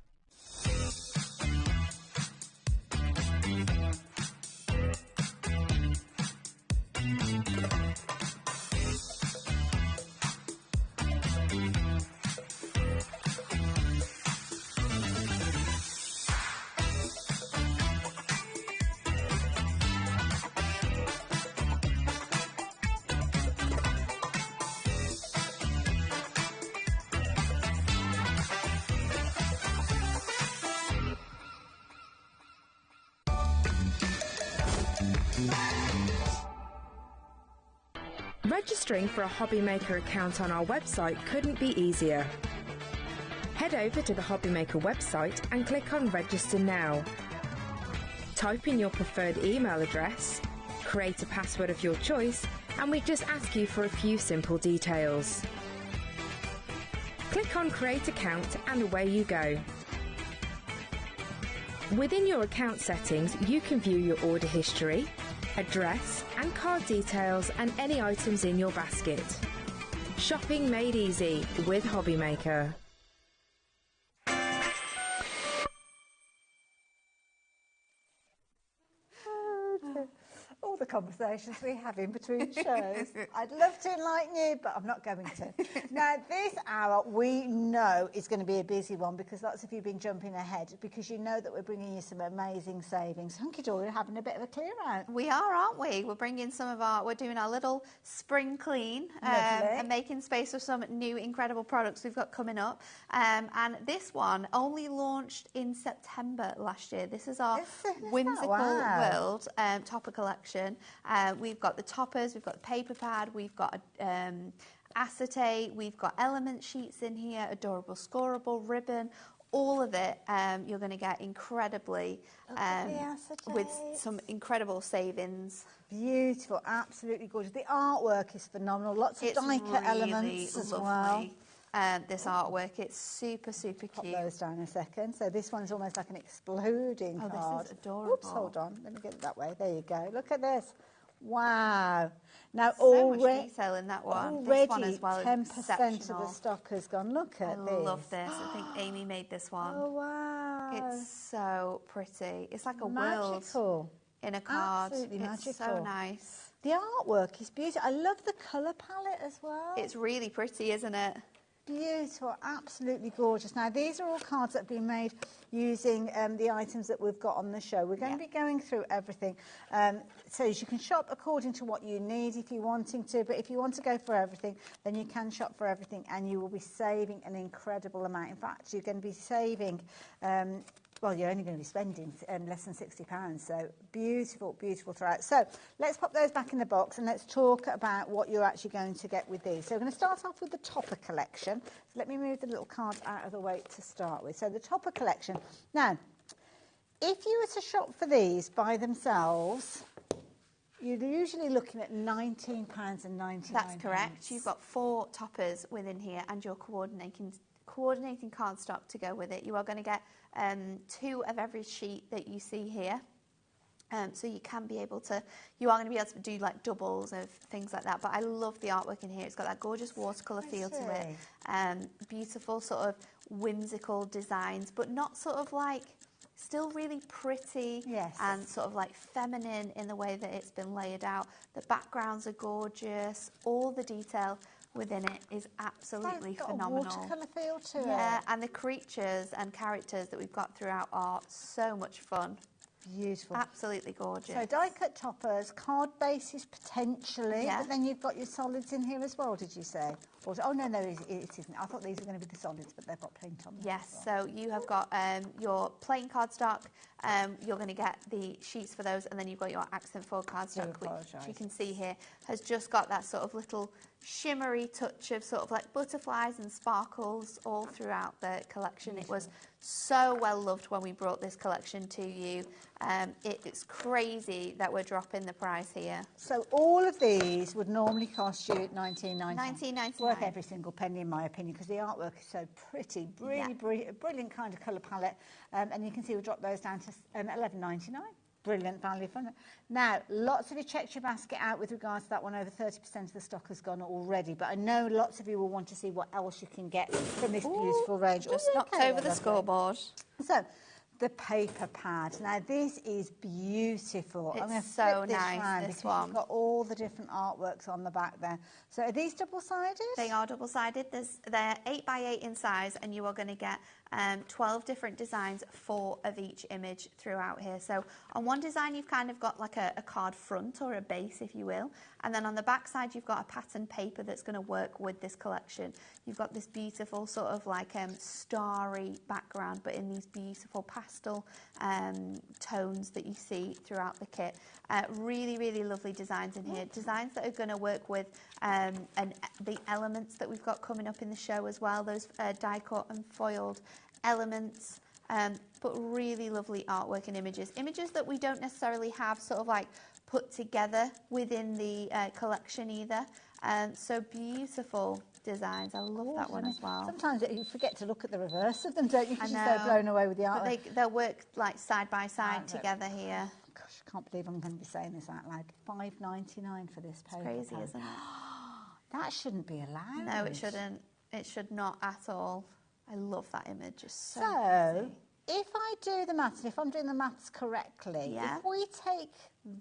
Registering for a HobbyMaker account on our website couldn't be easier. Head over to the HobbyMaker website and click on Register Now. Type in your preferred email address, create a password of your choice, and we just ask you for a few simple details. Click on Create Account and away you go. Within your account settings, you can view your order history, address and card details and any items in your basket. Shopping made easy with HobbyMaker. All the conversations we have in between shows. I'd love to enlighten you, but I'm not going to. Now, this hour we know is going to be a busy one because lots of you have been jumping ahead because you know that we're bringing you some amazing savings. Hunky Dory, having a bit of a clear out. We are, aren't we? We're bringing we're doing our little spring clean and making space for some new incredible products we've got coming up. And this one only launched in September last year. This is our Whimsical World topper collection. We've got the toppers, we've got the paper pad, we've got acetate, we've got element sheets in here, adorable scoreable ribbon, all of it you're going to get incredibly with some incredible savings. Beautiful, absolutely gorgeous. The artwork is phenomenal, lots of die-cut elements as well. This artwork, it's super, super cute. Pop those down a second. So this one's almost like an exploding card. Oh, this is adorable. Oops, hold on. Let me get it that way. There you go. Look at this. Wow. Now, so much detail in that one. Already, this one as well 10% of the stock has gone. Look at this. I love this. I think Amy made this one. Oh, wow. It's so pretty. It's like a magical world in a card. Absolutely magical. It's so nice. The artwork is beautiful. I love the colour palette as well. It's really pretty, isn't it? Beautiful, absolutely gorgeous. Now, these are all cards that have been made using the items that we've got on the show. We're going to be going through everything. So you can shop according to what you need if you're wanting to, but if you want to go for everything, then you can shop for everything and you will be saving an incredible amount. In fact, you're going to be saving... well, you're only going to be spending less than £60, so beautiful, beautiful throughout. So let's pop those back in the box and let's talk about what you're actually going to get with these. So we're going to start off with the topper collection. So let me move the little cards out of the way to start with. So the topper collection. Now, if you were to shop for these by themselves, you're usually looking at £19.99. That's correct. You've got 4 toppers within here and you're coordinating cardstock to go with it. You are going to get 2 of every sheet that you see here. So you are going to be able to do like doubles of things like that. But I love the artwork in here. It's got that gorgeous watercolour feel to it. Beautiful sort of whimsical designs, but not sort of like, still really pretty and sort of like feminine in the way that it's been laid out. The backgrounds are gorgeous. All the detail within it is absolutely phenomenal. It's got a watercolour feel to it. Yeah, and the creatures and characters that we've got throughout are so much fun. Beautiful. Absolutely gorgeous. So die-cut toppers, card bases potentially, Yeah. but then you've got your solids in here as well, did you say? Or, oh, no, it isn't. I thought these were going to be the solids, but they've got paint on them. Yes, as well. so you have got your plain cardstock. You're going to get the sheets for those, and then you've got your accent foil cardstock, which you can see here has just got that sort of little shimmery touch of sort of like butterflies and sparkles all throughout the collection. It was so well loved when we brought this collection to you. It's crazy that we're dropping the price here. So all of these would normally cost you $19.99. $19.99. Worth every single penny, in my opinion, because the artwork is so pretty, really brilliant kind of colour palette. And you can see we'll drop those down to $11.99. Brilliant value for it. Now, lots of you checked your basket out with regards to that one. Over 30% of the stock has gone already, but I know lots of you will want to see what else you can get from this beautiful range. Just knocked over the scoreboard. So, the paper pad. Now, this is beautiful. It's I'm going to so flip this nice, round this because one. you've got all the different artworks on the back there. So, are these double-sided? They are double-sided. They're 8 by 8 in size, and you are going to get 12 different designs, 4 of each image throughout here. So on one design, you've kind of got like a card front or a base, if you will. And then on the back side, you've got a pattern paper that's going to work with this collection. You've got this beautiful sort of like starry background, but in these beautiful pastel tones that you see throughout the kit. Really, really lovely designs in here. Designs that are going to work with the elements that we've got coming up in the show as well. Those die cut and foiled elements, but really lovely artwork and images. Images that we don't necessarily have sort of like put together within the collection either. So beautiful designs. I love that one as well. Sometimes you forget to look at the reverse of them, don't you? I Because you're so blown away with the artwork. But they'll work like side by side together here. Gosh, I can't believe I'm going to be saying this out loud. $5.99 for this paper. It's crazy, isn't it? That shouldn't be allowed. No, it shouldn't. It should not at all. I love that image. It's so So, if I do the maths, if I'm doing the maths correctly, if we take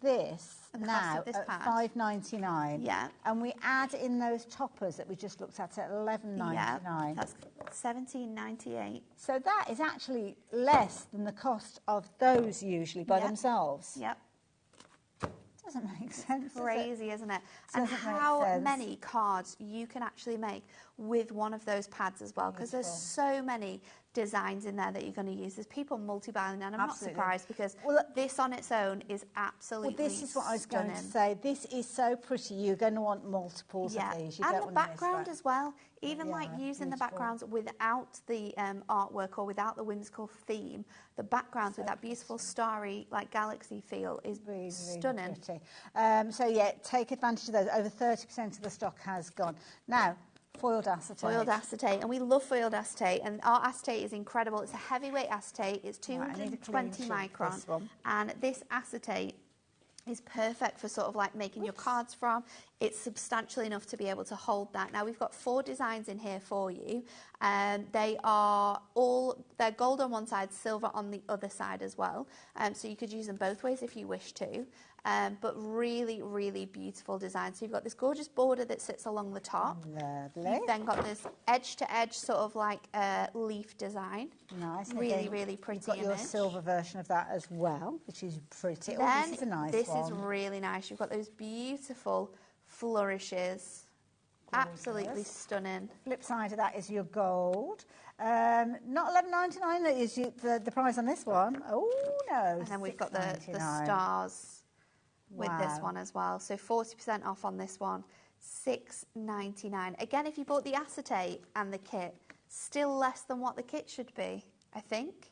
this now at $5.99, and we add in those toppers that we just looked at $11.99, that's $17.98. So that is actually less than the cost of those usually by themselves. Yep. Doesn't make sense. Crazy, isn't it? And how many cards you can actually make with one of those pads as well, because there's so many designs in there that you're going to use. There's people multi-buying, and I'm not surprised because this on its own is absolutely Well, this is what I was going to say. This is so pretty. You're going to want multiples of these. You and don't the want background as well. Even like using the backgrounds without the artwork or without the whimsical theme, the backgrounds with that beautiful starry like galaxy feel is really stunning. Really pretty. So yeah, take advantage of those. Over 30% of the stock has gone. Now, foiled acetate. Foiled acetate, and we love foiled acetate, and our acetate is incredible. It's a heavyweight acetate. It's 220 micron, and this acetate is perfect for sort of like making your cards from. It's substantial enough to be able to hold that. Now we've got 4 designs in here for you. They're gold on one side, silver on the other side as well. So you could use them both ways if you wish to. But really, really beautiful design. So you've got this gorgeous border that sits along the top. Lovely. You've then got this edge-to-edge sort of like leaf design. Nice. Really, really pretty You've got your silver version of that as well, which is pretty. Then, this is a nice this one. is really nice. You've got those beautiful flourishes. Gorgeous. Absolutely stunning. Flip side of that is your gold. Not $11.99 that is the price on this one. Oh, no. And then we've got the stars with this one as well. So 40% off on this one. $6.99. Again, if you bought the acetate and the kit, still less than what the kit should be, I think.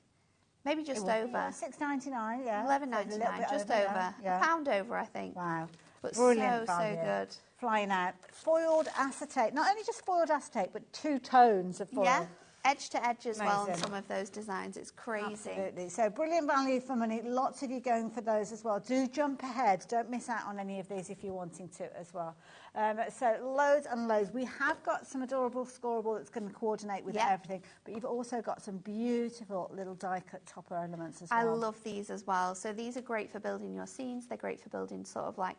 Maybe just over. $6.99, yeah. $11.99, just over. A pound over, I think. Wow. But Brilliant so good. Flying out. Foiled acetate. Not only just foiled acetate, but 2 tones of foil. Yeah. Edge to edge as well on some of those designs. It's crazy. Absolutely. So brilliant value for money. Lots of you going for those as well. Do jump ahead. Don't miss out on any of these if you're wanting to as well. So loads and loads. We have got some adorable scoreable that's going to coordinate with everything, but you've also got some beautiful little die-cut topper elements as well. I love these as well. So these are great for building your scenes. They're great for building sort of like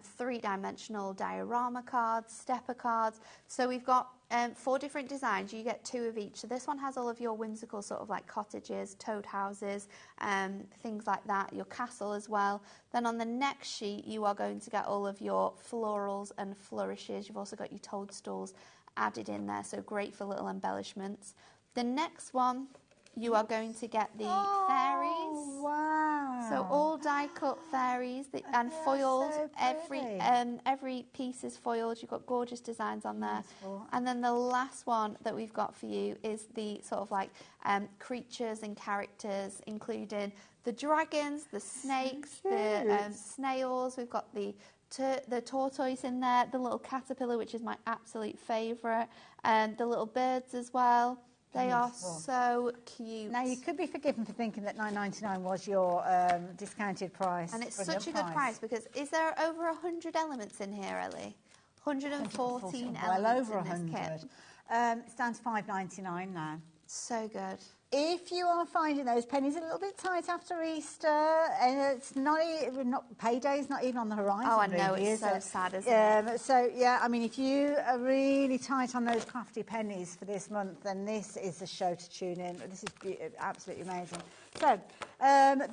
three-dimensional diorama cards, stepper cards. So we've got 4 different designs. You get 2 of each. So this one has all of your whimsical sort of like cottages, toad houses, things like that, your castle as well. Then on the next sheet, you are going to get all of your florals and flourishes. You've also got your toadstools added in there, so great for little embellishments. The next one, you are going to get the fairies. Wow. So all die-cut fairies and foiled. So every piece is foiled. You've got gorgeous designs on there. Beautiful. And then the last one that we've got for you is the sort of like creatures and characters, including the dragons, the snakes, the snails. We've got the tortoise in there, the little caterpillar, which is my absolute favourite, and the little birds as well. They are so cute. Now, you could be forgiven for thinking that $9.99 was your discounted price. And it's such a good price because is there over 100 elements in here, Ellie? 114 elements well over in this 100. kit. Stands $5.99 now. So good. If you are finding those pennies a little bit tight after Easter, and it's not payday's not even on the horizon. Oh, I know, really, it's so sad, isn't it? So yeah, I mean, if you are really tight on those crafty pennies for this month, then this is the show to tune in. This is absolutely amazing. So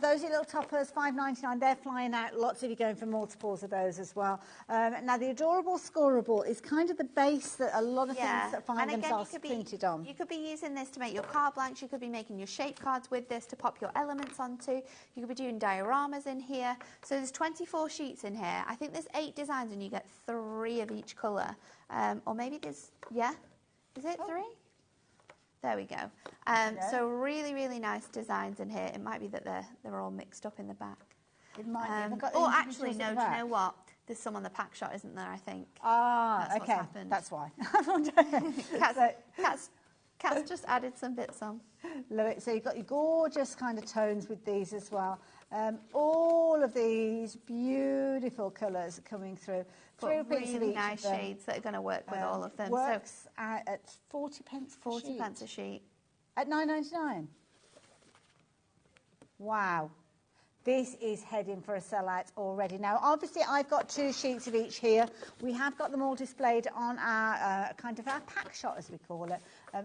those little toppers, $5.99. They're flying out. Lots of you going for multiples of those as well. Now the adorable scoreable is kind of the base that a lot of things that find themselves printed on. You could be using this to make your card blanks. You could be making your shape cards with this to pop your elements onto. You could be doing dioramas in here. So there's 24 sheets in here. I think there's 8 designs and you get 3 of each colour. Or maybe there's, is it 3? There we go. So really, really nice designs in here. It might be that they're all mixed up in the back. It might be. Oh, actually, no. Do you know what? There's some on the pack shot, isn't there? I think. Ah, that's okay. What's happened. That's why. Cat's just added some bits on. Love it. So you've got your gorgeous kind of tones with these as well. All of these beautiful colours coming through. Really nice shades that are going to work with all of them. Works out at 40 pence 40 pence a sheet. At $9.99. Wow. This is heading for a sellout already. Now, obviously, I've got 2 sheets of each here. We have got them all displayed on our kind of our pack shot, as we call it,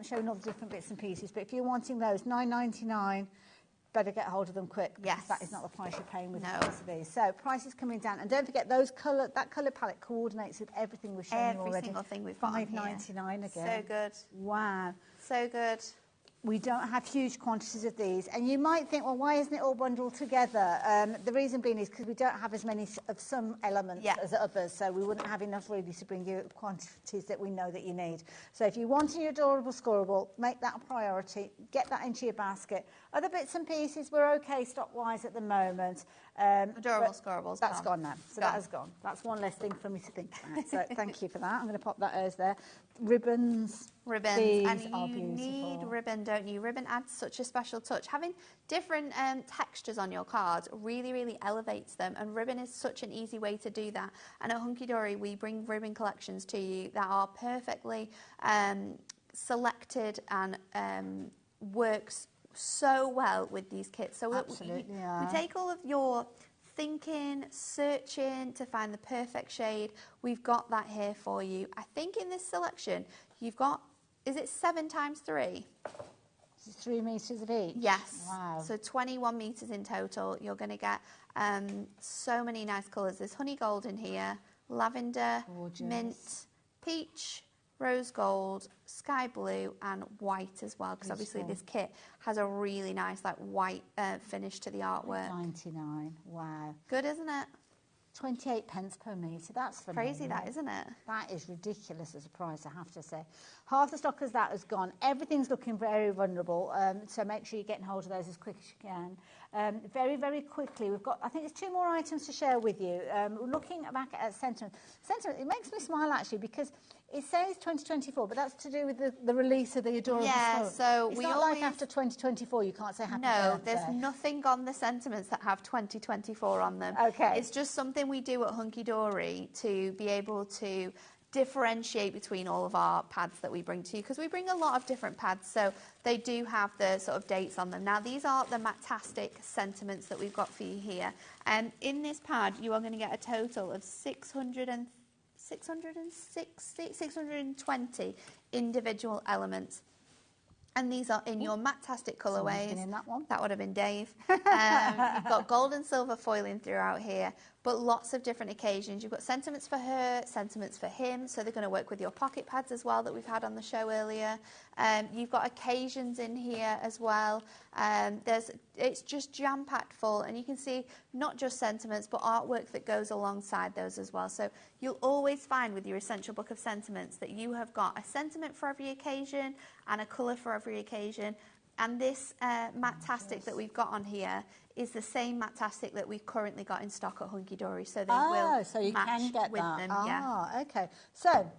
showing all the different bits and pieces. But if you're wanting those, $9.99, better get hold of them quick. Yes. That is not the price you're paying with the price of these. So prices coming down. And don't forget, that colour palette coordinates with everything we've shown you already. Every single thing we've got on here. $5.99 again. So good. Wow. So good. We don't have huge quantities of these. And you might think, well, why isn't it all bundled together? The reason being is because we don't have as many of some elements as others, so we wouldn't have enough really to bring you quantities that we know that you need. So if you want your adorable scoreable, make that a priority. Get that into your basket. Other bits and pieces, we're okay stock-wise at the moment. Adorable scoreables. That's gone now. So that has gone. That's one less thing for me to think about. So thank you for that. I'm going to pop that as there. Ribbons. These and are you beautiful. need ribbon, don't you? Ribbon adds such a special touch. Having different textures on your cards really, really elevates them, and ribbon is such an easy way to do that. And at Hunky Dory, we bring ribbon collections to you that are perfectly selected and works so well with these kits. So we take all of your thinking, searching to find the perfect shade. We've got that here for you. I think in this selection, you've got, is it 7 times 3? 3 metres of each? Yes. Wow. So 21 metres in total. You're going to get so many nice colours. There's honey gold in here, lavender, mint, peach, rose gold, sky blue and white as well, because obviously this kit has a really nice like white finish to the artwork. $9.99. Wow. Good, isn't it? 28 pence per metre. That's phenomenal. Crazy that, isn't it? That is ridiculous as a price, I have to say. Half the stock as that has gone. Everything's looking very vulnerable, so make sure you're getting hold of those as quick as you can. Very, very quickly, we've got, I think there's 2 more items to share with you. Looking back at sentiment. Sentiment, it makes me smile actually, because It says 2024, but that's to do with the release of the adorable Yeah, so it's we not always... like after 2024 you can't say happy No, birthday. there's nothing on the sentiments that have 2024 on them. Okay. It's just something we do at Hunky Dory to be able to differentiate between all of our pads that we bring to you, because we bring a lot of different pads, so they do have the sort of dates on them. Now, these are the Matastic sentiments that we've got for you here. And in this pad, you are going to get a total of 620 individual elements. And these are in your Matastic colourways. In that one. That would have been Dave. You've got gold and silver foiling throughout here, but lots of different occasions. You've got sentiments for her, sentiments for him, so they're going to work with your pocket pads as well that we've had on the show earlier. You've got occasions in here as well. It's just jam-packed full, and you can see not just sentiments, but artwork that goes alongside those as well. So you'll always find with your Essential Book of Sentiments that you have got a sentiment for every occasion and a colour for every occasion. And this Matastic that we've got on here is the same Matastic that we've currently got in stock at Hunky Dory. So they will so you match can get with that. them. Yeah. Okay. So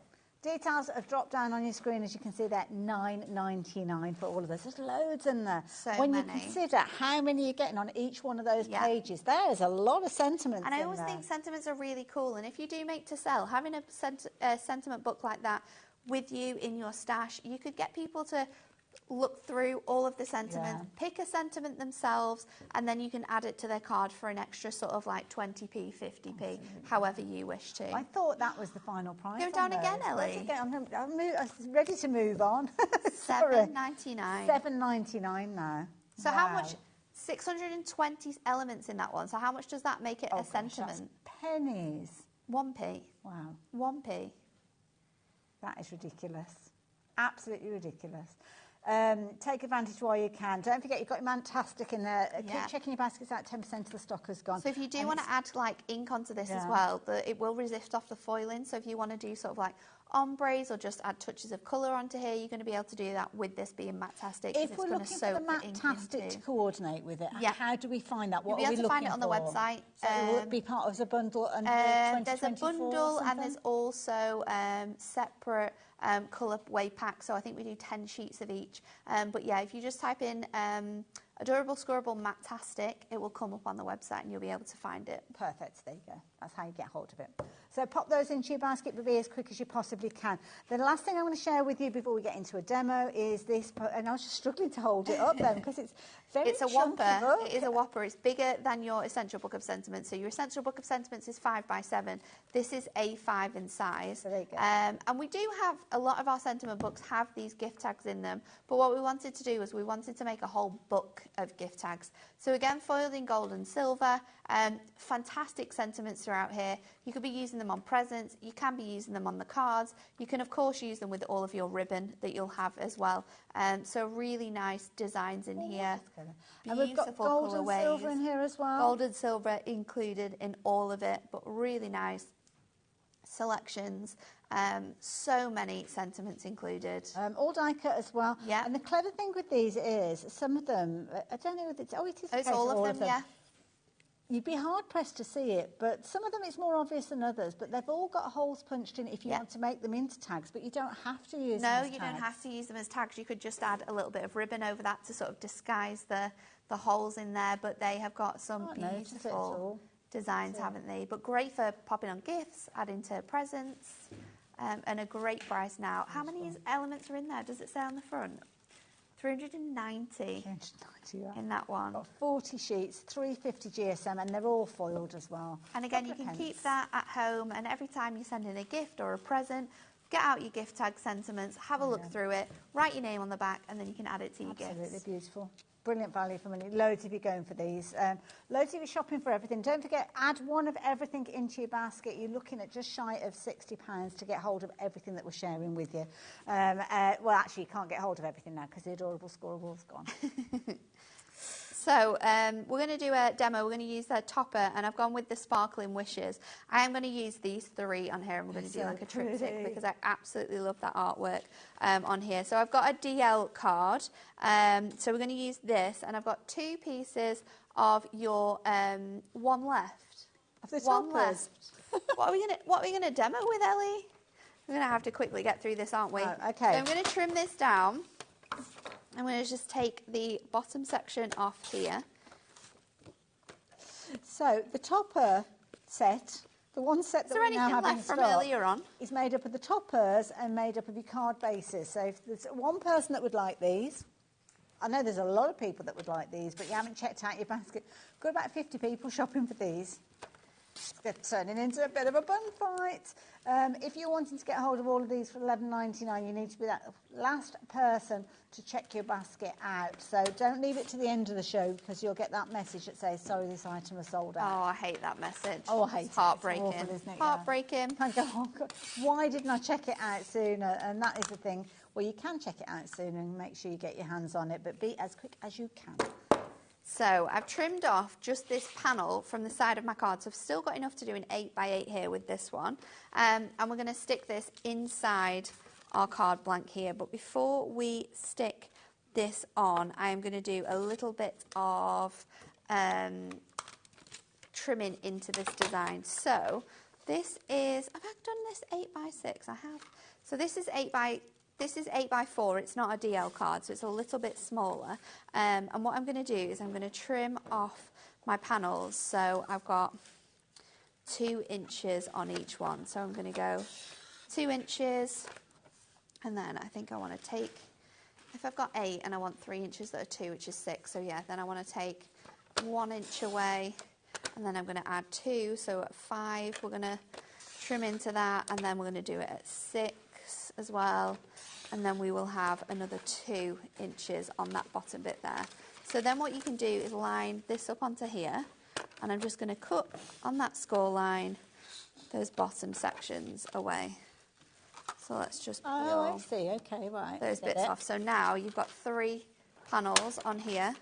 details have dropped down on your screen, as you can see there, $9.99 for all of those. There's loads in there. So when many. you consider how many you're getting on each one of those pages, there's a lot of sentiments. And I always think sentiments are really cool. And if you do make to sell, having a sentiment book like that with you in your stash, you could get people to look through all of the sentiments, pick a sentiment themselves, and then you can add it to their card for an extra sort of like 20p, 50p, however you wish to. I thought that was the final price. Go down again, Ellie. I'm ready to move on. $7.99. $7.99 now. So how much? 620 elements in that one. So how much does that make it a sentiment? That's pennies. 1p. Wow. 1p. That is ridiculous. Absolutely ridiculous. Take advantage while you can. Don't forget you've got your Matastic in there. Keep checking your baskets out. 10% of the stock has gone. So if you do want to add like ink onto this as well, it will resist off the foiling. So if you want to do sort of like ombres or just add touches of colour onto here, you're going to be able to do that with this being Matastic. If we're looking for the Matastic to coordinate with it, how do we find that? What You'll be able to find it on the for? website. So will it be part of a bundle under there's a bundle and there's also separate colour way packs. So I think we do 10 sheets of each. But yeah, if you just type in Adorable Scorable Matastic, it will come up on the website and you'll be able to find it. Perfect. There you go. That's how you get hold of it. So pop those into your basket, but be as quick as you possibly can. The last thing I want to share with you before we get into a demo is this, and I was just struggling to hold it up then because it's very It's a chunky whopper. book. It is a whopper. It's bigger than your Essential Book of Sentiments. So your Essential Book of Sentiments is 5x7. This is A5 in size. So there you go. And we do have, a lot of our sentiment books have these gift tags in them. But what we wanted to do was we wanted to make a whole book of gift tags. So again, foiled in gold and silver. Fantastic sentiments throughout here. You could be using them on presents. You can be using them on the cards. You can, of course, use them with all of your ribbon that you'll have as well. So really nice designs in here. And we've got gold and silver in here as well. Gold and silver included in all of it, but really nice selections. So many sentiments included. All die cut as well. Yeah. And the clever thing with these is some of them, I don't know if it's, it is the It's case all of them, yeah. You'd be hard pressed to see it, but some of them it's more obvious than others, but they've all got holes punched in if you want to make them into tags, but you don't have to use them as tags. No, you don't have to use them as tags. You could just add a little bit of ribbon over that to sort of disguise the holes in there, but they have got some beautiful designs, haven't they? But great for popping on gifts, adding to presents, and a great price now. How many elements are in there? Does it say on the front? 390 in that one. Got 40 sheets, 350 GSM, and they're all foiled as well. And again, you can keep that at home, and every time you send in a gift or a present, get out your gift tag sentiments, have a look through it, write your name on the back, and then you can add it to your gifts. Absolutely beautiful. Brilliant value for money. Loads of you going for these. Loads of you shopping for everything. Don't forget, add one of everything into your basket. You're looking at just shy of £60 to get hold of everything that we're sharing with you. Well, actually, you can't get hold of everything now because the Adorable Scorable's gone. So we're going to do a demo. We're going to use the topper, and I've gone with the Sparkling Wishes. I am going to use these three on here, and we're going to do like a triptych because I absolutely love that artwork on here. So I've got a DL card. So we're going to use this, and I've got two pieces of your one left. Of the one left. What are we going to demo with, Ellie? We're going to have to quickly get through this, aren't we? Oh, okay. So I'm going to trim this down. I'm going to just take the bottom section off here. So the topper set, the one set that we now have in stock, earlier on? is made up of the toppers and made up of your card bases. So if there's one person that would like these, I know there's a lot of people that would like these, but you haven't checked out your basket. Got about 50 people shopping for these. They're turning into a bit of a bun fight. If you're wanting to get hold of all of these for $11.99, you need to be that last person to check your basket out. So don't leave it to the end of the show, because you'll get that message that says, sorry, this item is sold out. Oh, I hate that message. Oh, I hate it. Heartbreaking. It's awful, isn't it? Heartbreaking. I go, oh, God, why didn't I check it out sooner? And that is the thing. Well, you can check it out sooner and make sure you get your hands on it, but be as quick as you can. So I've trimmed off just this panel from the side of my card. So I've still got enough to do an 8x8 here with this one. And we're going to stick this inside our card blank here. But before we stick this on, I am going to do a little bit of trimming into this design. So this is, have I done this 8x6? I have. So this is 8x4, it's not a DL card, so it's a little bit smaller. And what I'm going to do is I'm going to trim off my panels. So I've got 2 inches on each one. So I'm going to go 2 inches, and then I think I want to take, if I've got 8 and I want 3 inches that are 2, which is 6, so yeah, then I want to take 1 inch away, and then I'm going to add 2, so at 5 we're going to trim into that, and then we're going to do it at 6 as well, and then we will have another 2 inches on that bottom bit there. So then what you can do is line this up onto here, and I'm just going to cut on that score line those bottom sections away. So let's just peel I see. Okay, right. those bits off. So now you've got 3 panels on here,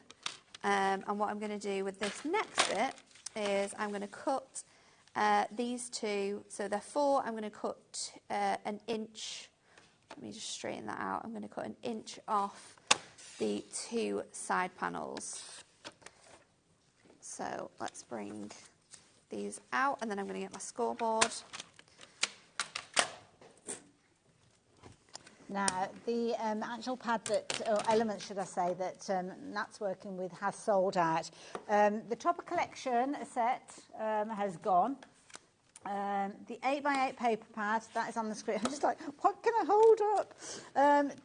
and what I'm going to do with this next bit is I'm going to cut these 2, so they're 4, I'm going to cut an inch. Let me just straighten that out. I'm going to cut an inch off the 2 side panels. So let's bring these out, and then I'm going to get my scoreboard. Now, the actual pad that, or element, should I say, that Nat's working with has sold out. The Topper Collection set has gone. The 8x8 paper pad, that is on the screen. I'm just like, what can I hold up?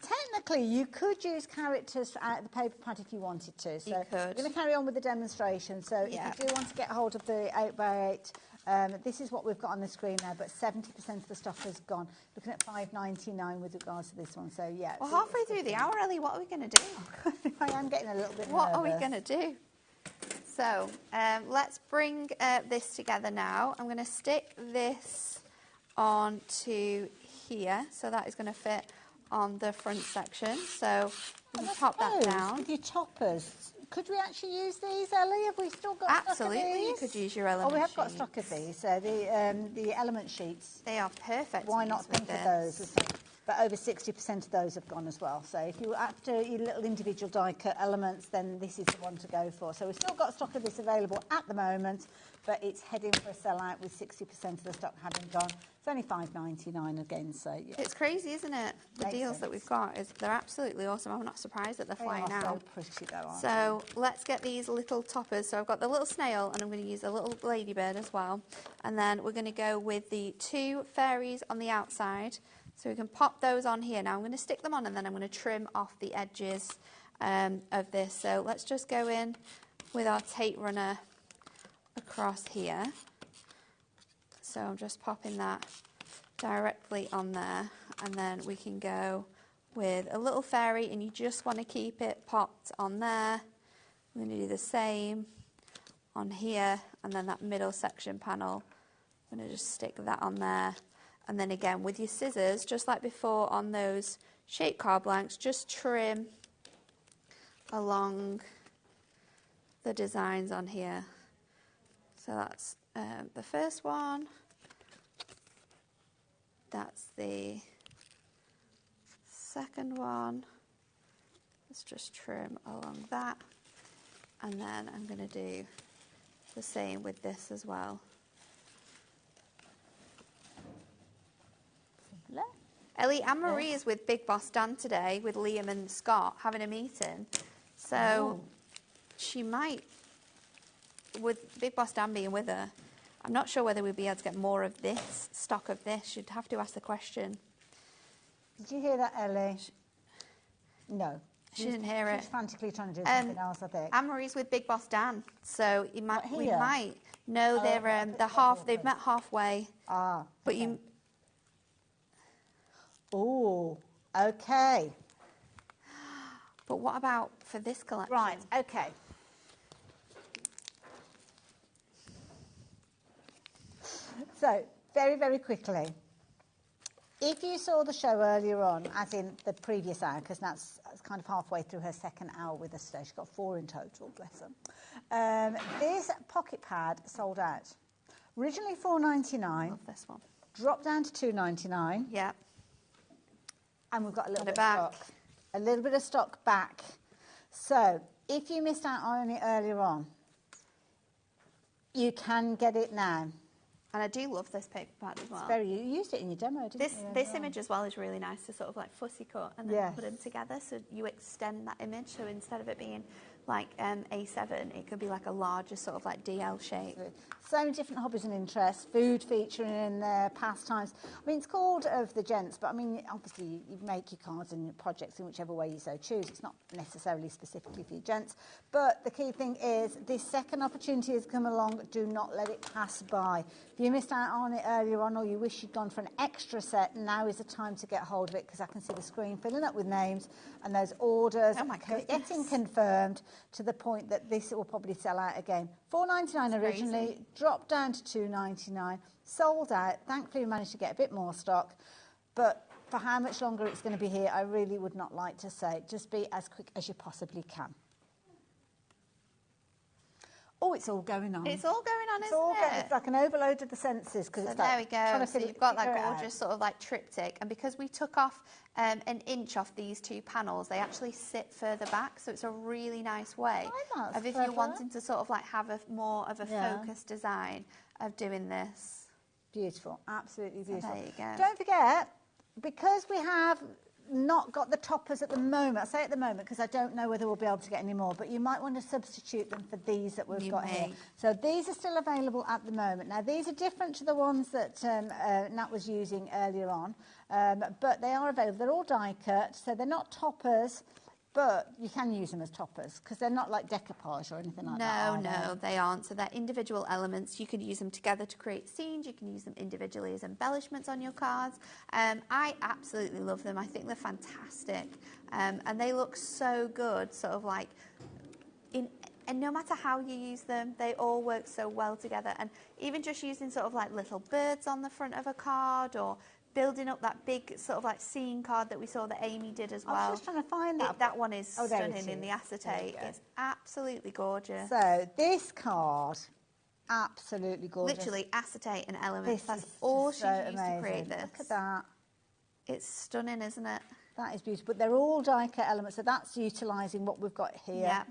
Technically, you could use characters out of the paper pad if you wanted to. So you could. We're going to carry on with the demonstration. So if you do want to get hold of the 8x8, this is what we've got on the screen now, but 70% of the stock has gone. Looking at $5.99 with regards to this one. So yeah. Well, halfway through the hour, Ellie, what are we going to do? I am getting a little bit nervous. What are we going to do? So let's bring this together now. I'm going to stick this onto here, so that is going to fit on the front section. So we can pop that down. With your toppers, could we actually use these, Ellie? Have we still got Absolutely, stock of these? you could use your element we have sheet. got stock of these. So the element sheets. They are perfect. Why not think of those? But over 60% of those have gone as well. So if you're after your little individual die cut elements, then this is the one to go for. So we've still got stock of this available at the moment, but it's heading for a sellout with 60% of the stock having gone. It's only $5.99 again, so yeah. It's crazy, isn't it? The deals that we've got, they're absolutely awesome. I'm not surprised that they're flying out. So pretty though, aren't So let's get these little toppers. So I've got the little snail, and I'm going to use a little ladybird as well. And then we're going to go with the 2 fairies on the outside. So we can pop those on here. Now I'm going to stick them on, and then I'm going to trim off the edges of this. So let's just go in with our tape runner across here. So I'm just popping that directly on there, and then we can go with a little fairy, and you just want to keep it popped on there. I'm going to do the same on here, and then that middle section panel, I'm going to just stick that on there. And then again, with your scissors, just like before on those shape card blanks, just trim along the designs on here. So that's the first one. That's the second one. Let's just trim along that. And then I'm going to do the same with this as well. Ellie, Anne-Marie is with Big Boss Dan today with Liam and Scott having a meeting. So she might, with Big Boss Dan being with her, I'm not sure whether we'd be able to get more of this, stock of this. You'd have to ask the question. Did you hear that, Ellie? No. She didn't hear it. She's frantically trying to do something else, I think. Anne-Marie's with Big Boss Dan, so we might. No, Oh, they're half. They've met halfway. Ah. But okay. you. Oh, okay. But what about for this collection? Right, okay. So, very, very quickly, if you saw the show earlier on, as in the previous hour, because that's kind of halfway through her second hour with us today, she's got 4 in total, bless her. This pocket pad sold out. Originally $4.99. Love this one. Dropped down to $2.99. Yeah. And we've got a little Got it bit of back. stock. A little bit of stock back. So, if you missed out on it earlier on, you can get it now. And I do love this paper pad as well. You used it in your demo, didn't you? This image as well is really nice to sort of like fussy cut and then put them together, so you extend that image. So instead of it being like A7, it could be like a larger sort of like DL shape. So many different hobbies and interests, food featuring in there, pastimes. I mean, it's called Of the Gents, but I mean, obviously you make your cards and your projects in whichever way you so choose. It's not necessarily specifically for your gents. But the key thing is this second opportunity has come along. Do not let it pass by. If you missed out on it earlier on or you wish you'd gone for an extra set, now is the time to get hold of it, because I can see the screen filling up with names and those orders getting confirmed to the point that this will probably sell out again. $4.99 originally, dropped down to $2.99, sold out. Thankfully, we managed to get a bit more stock. But for how much longer it's going to be here, I really would not like to say. Just be as quick as you possibly can. Oh, it's all going on. It's all going on, isn't it? It's like an overload of the senses. So there we go. So you've got that gorgeous sort of like triptych. And because we took off an inch off these 2 panels, they actually sit further back. So it's a really nice way of if you're wanting to sort of like have a more of a focused design of doing this. Beautiful. Absolutely beautiful. So there you go. Don't forget, because we have not got the toppers at the moment. I say at the moment because I don't know whether we'll be able to get any more, but you might want to substitute them for these that we've got here. So these are still available at the moment. Now these are different to the ones that Nat was using earlier on, but they are available. They're all die cut, so they're not toppers, but you can use them as toppers because they're not like decoupage or anything like that. No, they aren't. So they're individual elements. You can use them together to create scenes. You can use them individually as embellishments on your cards. I absolutely love them. I think they're fantastic. And they look so good, sort of like, and no matter how you use them, they all work so well together. And even just using sort of like little birds on the front of a card, or building up that big sort of like scene card that we saw that Amy did as well. I was just trying to find that. That one is stunning in the acetate. It's absolutely gorgeous. So this card, absolutely gorgeous. Literally acetate and elements. That's all she's used to create this. Look at that. It's stunning, isn't it? That is beautiful. But they're all die cut elements, so that's utilising what we've got here. Yeah.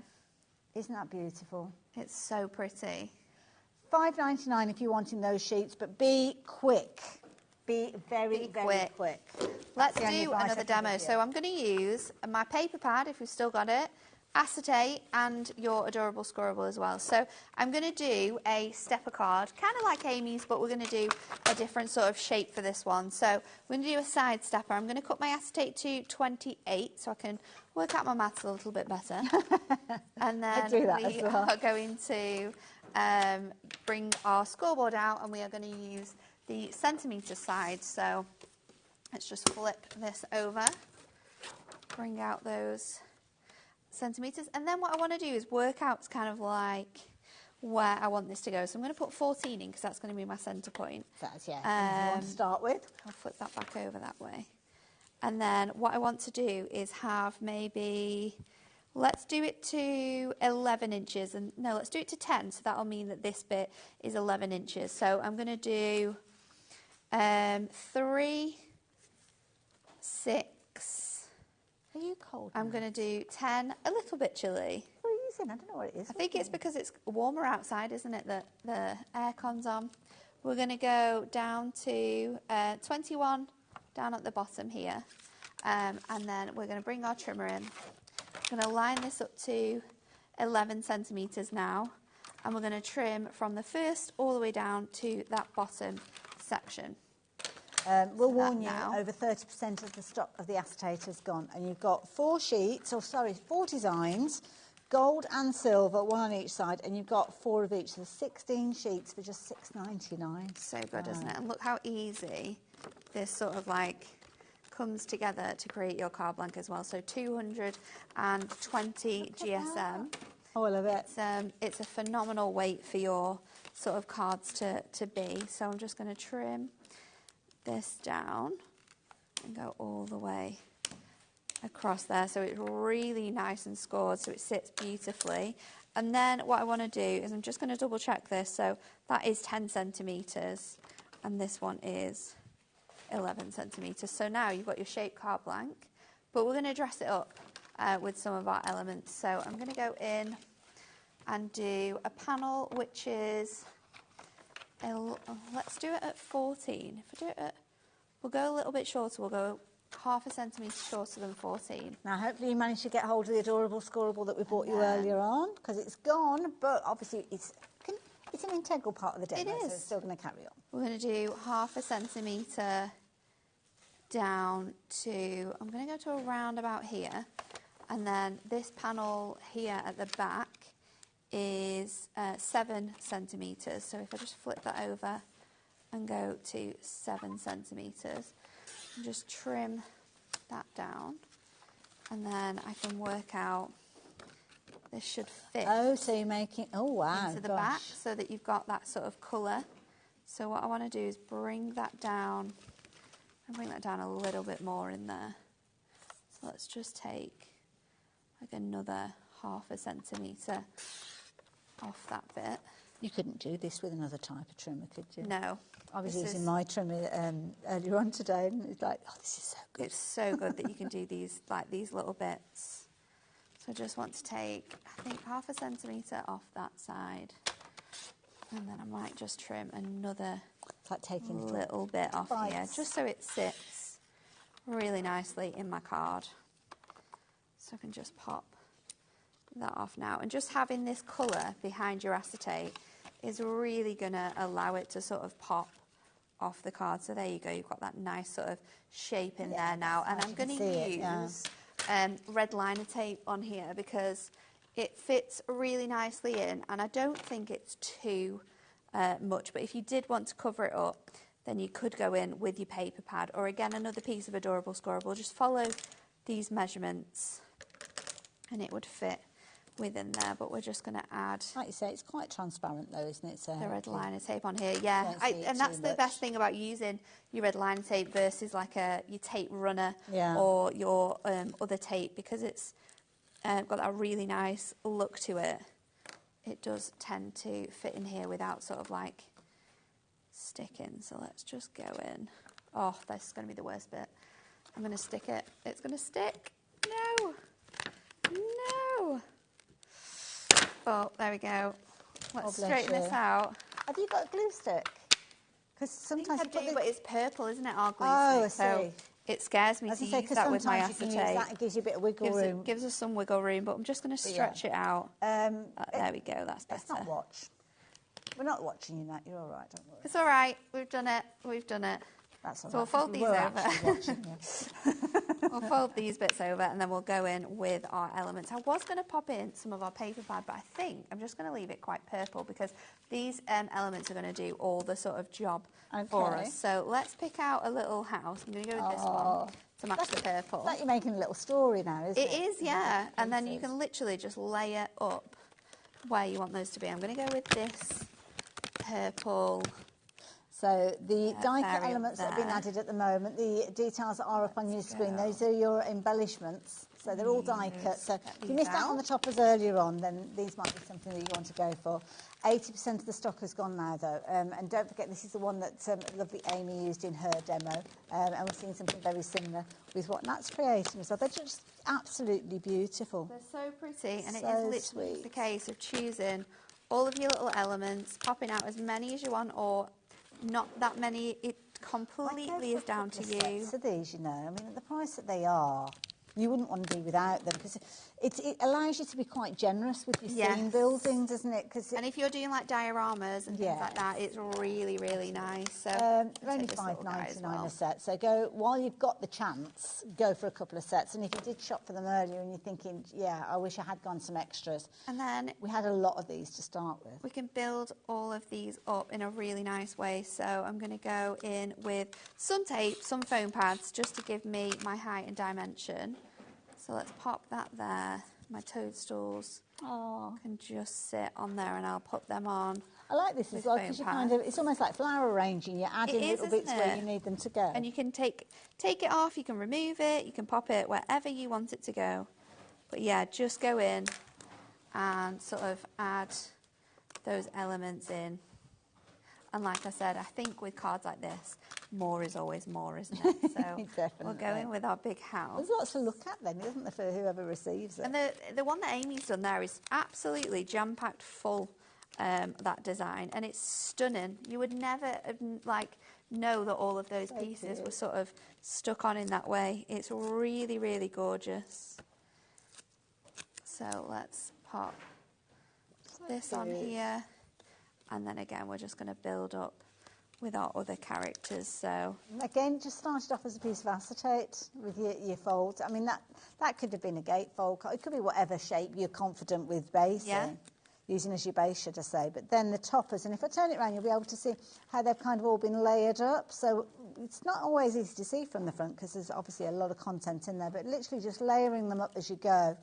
Isn't that beautiful? It's so pretty. $5.99 if you're wanting those sheets, but be quick. Be very quick. Let's do another demo. So I'm going to use my paper pad, if we've still got it, acetate, and your adorable scorable as well. So I'm going to do a stepper card, kind of like Amy's, but we're going to do a different sort of shape for this one. So we're going to do a side stepper. I'm going to cut my acetate to 28 so I can work out my maths a little bit better. And then we are going to bring our scoreboard out, and we are going to use the centimetre side. So let's just flip this over, bring out those centimetres, and then what I want to do is work out kind of like where I want this to go. So I'm going to put 14 in because that's going to be my centre point. That's, yeah, to start with. I'll flip that back over that way. And then what I want to do is have maybe, let's do it to 11 inches. And no, let's do it to 10. So that'll mean that this bit is 11 inches. So I'm going to do 3, 6. Are you cold? I'm going to do 10, a little bit chilly. What are you using? I don't know what it is. I think it's because it's warmer outside, isn't it, that the aircon's on. We're going to go down to 21, down at the bottom here. And then we're going to bring our trimmer in. We're going to line this up to 11 centimetres now. And we're going to trim from the first all the way down to that bottom section. We'll warn you, over 30% of the stock of the acetate has gone. And you've got 4 designs, gold and silver, 1 on each side, and you've got 4 of each. So 16 sheets for just $6.99. So good, isn't it? And look how easy this sort of like comes together to create your card blank as well. So 220 GSM. Oh, I love it. It's a phenomenal weight for your sort of cards to be. So I'm just going to trim this down and go all the way across there, so it's really nice and scored, so it sits beautifully. And then what I want to do is I'm just going to double check this. So that is 10 centimetres and this one is 11 centimetres. So now you've got your shaped card blank, but we're going to dress it up with some of our elements. So I'm going to go in and do a panel which is let's do it at 14. If I do it at, we'll go a little bit shorter. We'll go half a centimetre shorter than 14. Now, hopefully you managed to get hold of the adorable scoreable that we bought you earlier on, because it's gone, but obviously it's an integral part of the demo, so it's still going to carry on. We're going to do half a centimetre down to, I'm going to go to around about here, and then this panel here at the back is 7 centimetres. So if I just flip that over and go to 7 centimetres, and just trim that down, and then I can work out this should fit. Oh, so you're making, oh wow, into the back, so that you've got that sort of colour. So what I want to do is bring that down, and bring that down a little bit more in there. So let's just take like another half a centimetre off that bit. You couldn't do this with another type of trimmer, could you? No. I was using my trimmer earlier on today, and it's like, oh, this is so good. It's so good that you can do these, like these little bits. So I just want to take, I think, half a centimetre off that side, and then I might just trim another little bit off here, just so it sits really nicely in my card. So I can just pop that off now, and just having this colour behind your acetate is really going to allow it to sort of pop off the card. So there you go, you've got that nice sort of shape in there now. And I'm going to use red liner tape on here because it fits really nicely in, and I don't think it's too much, but if you did want to cover it up, then you could go in with your paper pad, or again another piece of adorable scoreable. Just follow these measurements and it would fit within there, but we're just going to add, like you say, it's quite transparent though, isn't it? The red liner tape on here. Yeah, and that's the best thing about using your red liner tape versus like your tape runner or your other tape, because it's got that really nice look to it. It does tend to fit in here without sort of like sticking. So let's just go in. Oh, this is going to be the worst bit. I'm going to stick it. It's going to stick. No. No. Oh, there we go. Let's straighten this out. Have you got a glue stick? Because sometimes I do, but it's purple, isn't it, our glue stick? So it scares me to use that with my acetate. It gives you a bit of wiggle room. Gives us some wiggle room, but I'm just going to stretch it out. There we go, that's better. Let's not watch. We're not watching you, Nat. You're all right, don't worry. It's all right. We've done it. We've done it. That's all so right. We'll fold these over. We'll fold these bits over, and then we'll go in with our elements. I was going to pop in some of our paper pad, but I think I'm just going to leave it quite purple because these elements are going to do all the sort of job for us. So let's pick out a little house. I'm going to go with this one to match the purple. It's like you're making a little story now, isn't it? It is, yeah. And then you can literally just layer up where you want those to be. I'm going to go with this purple. So the die cut elements that have been added at the moment, the details are up on your screen. Those are your embellishments. So they're all die cut. So if you missed out on the toppers earlier on, then these might be something that you want to go for. 80% of the stock has gone now, though. And don't forget, this is the one that lovely Amy used in her demo. And we're seeing something very similar with what Nat's creating as well. They're just absolutely beautiful. They're so pretty. And it is literally the case of choosing all of your little elements, popping out as many as you want, or not that many. It completely is down to you. Sets of these, you know, I mean, at the price that they are, you wouldn't want to be without them because it allows you to be quite generous with your scene building, doesn't it? And if you're doing like dioramas and things like that, it's really, really nice. So they're only $5.99 a set. So go while you've got the chance, go for a couple of sets. And if you did shop for them earlier and you're thinking, yeah, I wish I had gone some extras. And then we had a lot of these to start with. We can build all of these up in a really nice way. So I'm going to go in with some tape, some foam pads, just to give me my height and dimension. So let's pop that there. My toadstools can just sit on there and I'll put them on. I like this as well because you it's almost like flower arranging. You're adding little bits where you need them to go. And you can take it off, you can remove it, you can pop it wherever you want it to go. But yeah, just go in and sort of add those elements in. And like I said, I think with cards like this, more is always more, isn't it? So we'll go in with our big house. There's lots to look at then, isn't there, for whoever receives it? And the one that Amy's done there is absolutely jam-packed full, that design. And it's stunning. You would never, know that all of those pieces were sort of stuck on in that way. It's really, really gorgeous. So let's pop this on here. And then again, we're just going to build up with our other characters. So again, just started off as a piece of acetate with your folds. I mean, that could have been a gatefold. It could be whatever shape you're confident with basing, using as your base, should I say. But then the toppers, and if I turn it around, you'll be able to see how they've kind of all been layered up. So it's not always easy to see from the front because there's obviously a lot of content in there, but literally just layering them up as you go.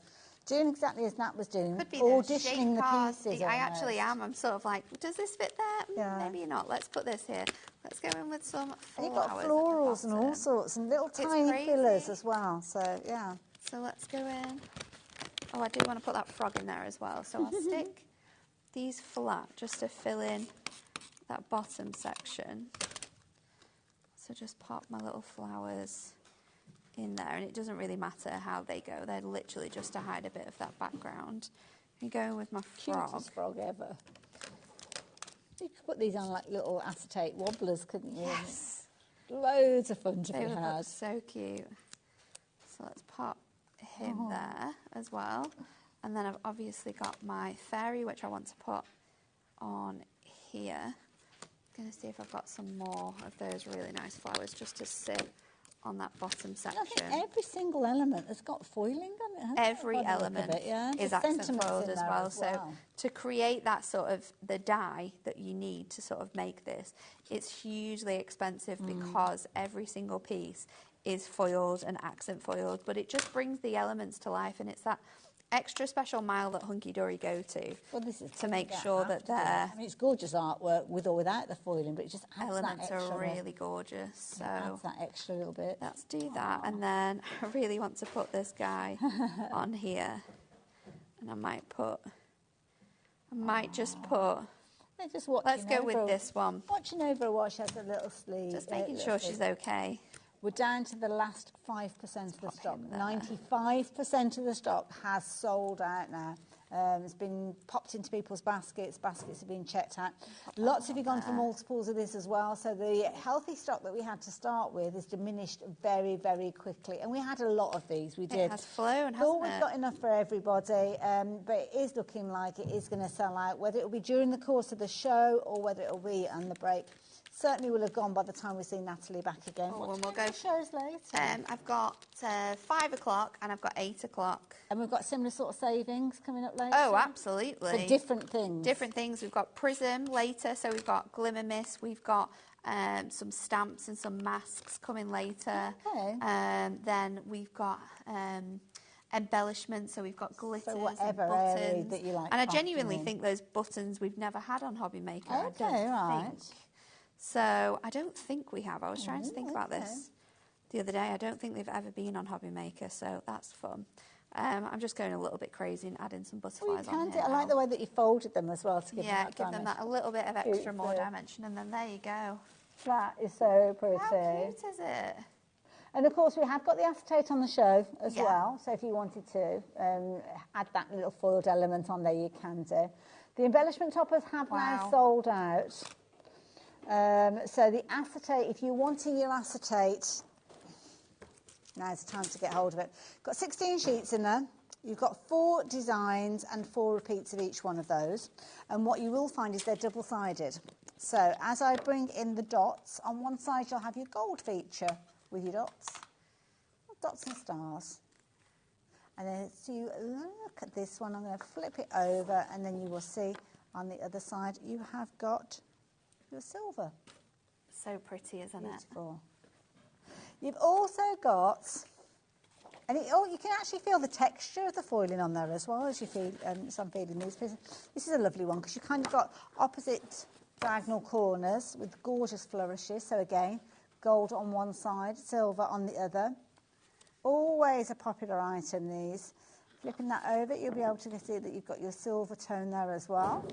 Doing exactly as Nat was doing, auditioning the pieces. I actually am. I'm sort of like, does this fit there? Yeah. Maybe not. Let's put this here. Let's go in with some flowers. And you've got florals and all sorts, and little tiny fillers as well. So, yeah. So let's go in. Oh, I do want to put that frog in there as well. So I'll stick these flat just to fill in that bottom section. So just pop my little flowers in there, and it doesn't really matter how they go. They're literally just to hide a bit of that background. I'm going with my frog. Cutest frog ever. You could put these on like little acetate wobblers, couldn't you? Yes. Loads of fun to be They would had. look so cute. So let's pop him there as well. And then I've obviously got my fairy, which I want to put on here. I'm going to see if I've got some more of those really nice flowers just to sit on that bottom section. I think every single element has got foiling on it, hasn't every it? element is accent foiled as well. So to create that sort of the die that you need to sort of make this, it's hugely expensive because every single piece is foiled and accent foiled, but it just brings the elements to life, and it's that extra special mile that Hunky Dory go to make sure that they're... I mean, it's gorgeous artwork with or without the foiling, but it just adds elements that extra. are really gorgeous. So adds that extra little bit. Let's do that. And then I really want to put this guy on here. And I might just put... Let's go with this one. Watching over while she has a little sleeve. Just making sure she's okay. We're down to the last 5% of the stock. 95% of the stock has sold out now. It's been popped into people's baskets. Baskets have been checked out. Lots of you gone for multiples of this as well. So the healthy stock that we had to start with is diminished very, very quickly. And we had a lot of these. We did. It has flown, hasn't Thought we've got enough for everybody, but it is looking like it is going to sell out, whether it will be during the course of the show or whether it will be on the break. Certainly will have gone by the time we see Natalie back again. What we'll go shows later? I've got 5 o'clock and I've got 8 o'clock. And we've got similar sort of savings coming up later? Oh, absolutely. For different things? Different things. We've got Prism later, so we've got Glimmer Mist, we've got some stamps and some masks coming later. Okay. Then we've got... embellishments, so we've got glitters and buttons. That you like, and I genuinely think those buttons we've never had on HobbyMaker. Okay, I don't think. So I don't think we have. I was trying to think about this the other day. I don't think they've ever been on HobbyMaker, so that's fun. I'm just going a little bit crazy and adding some butterflies on here. I like the way that you folded them as well to give them that them that a little bit of extra more dimension, and then there you go. That is so pretty. How cute is it? And of course we have got the acetate on the show as well, so if you wanted to add that little foiled element on there, you can do. The embellishment toppers have now sold out. So the acetate, if you're wanting your acetate, now's the time to get hold of it. Got 16 sheets in there. You've got 4 designs and 4 repeats of each one of those. And what you will find is they're double-sided. So as I bring in the dots, on one side you'll have your gold feature with your dots and stars. And then as you look at this one, I'm going to flip it over, and then you will see on the other side you have got your silver. So pretty, isn't Beautiful. You've also got, and you can actually feel the texture of the foiling on there as well as you feel. So I'm feeling these pieces. This is a lovely one because you kind of got opposite diagonal corners with gorgeous flourishes. So again, gold on one side, silver on the other. Always a popular item, these. Flipping that over, you'll be able to see that you've got your silver tone there as well,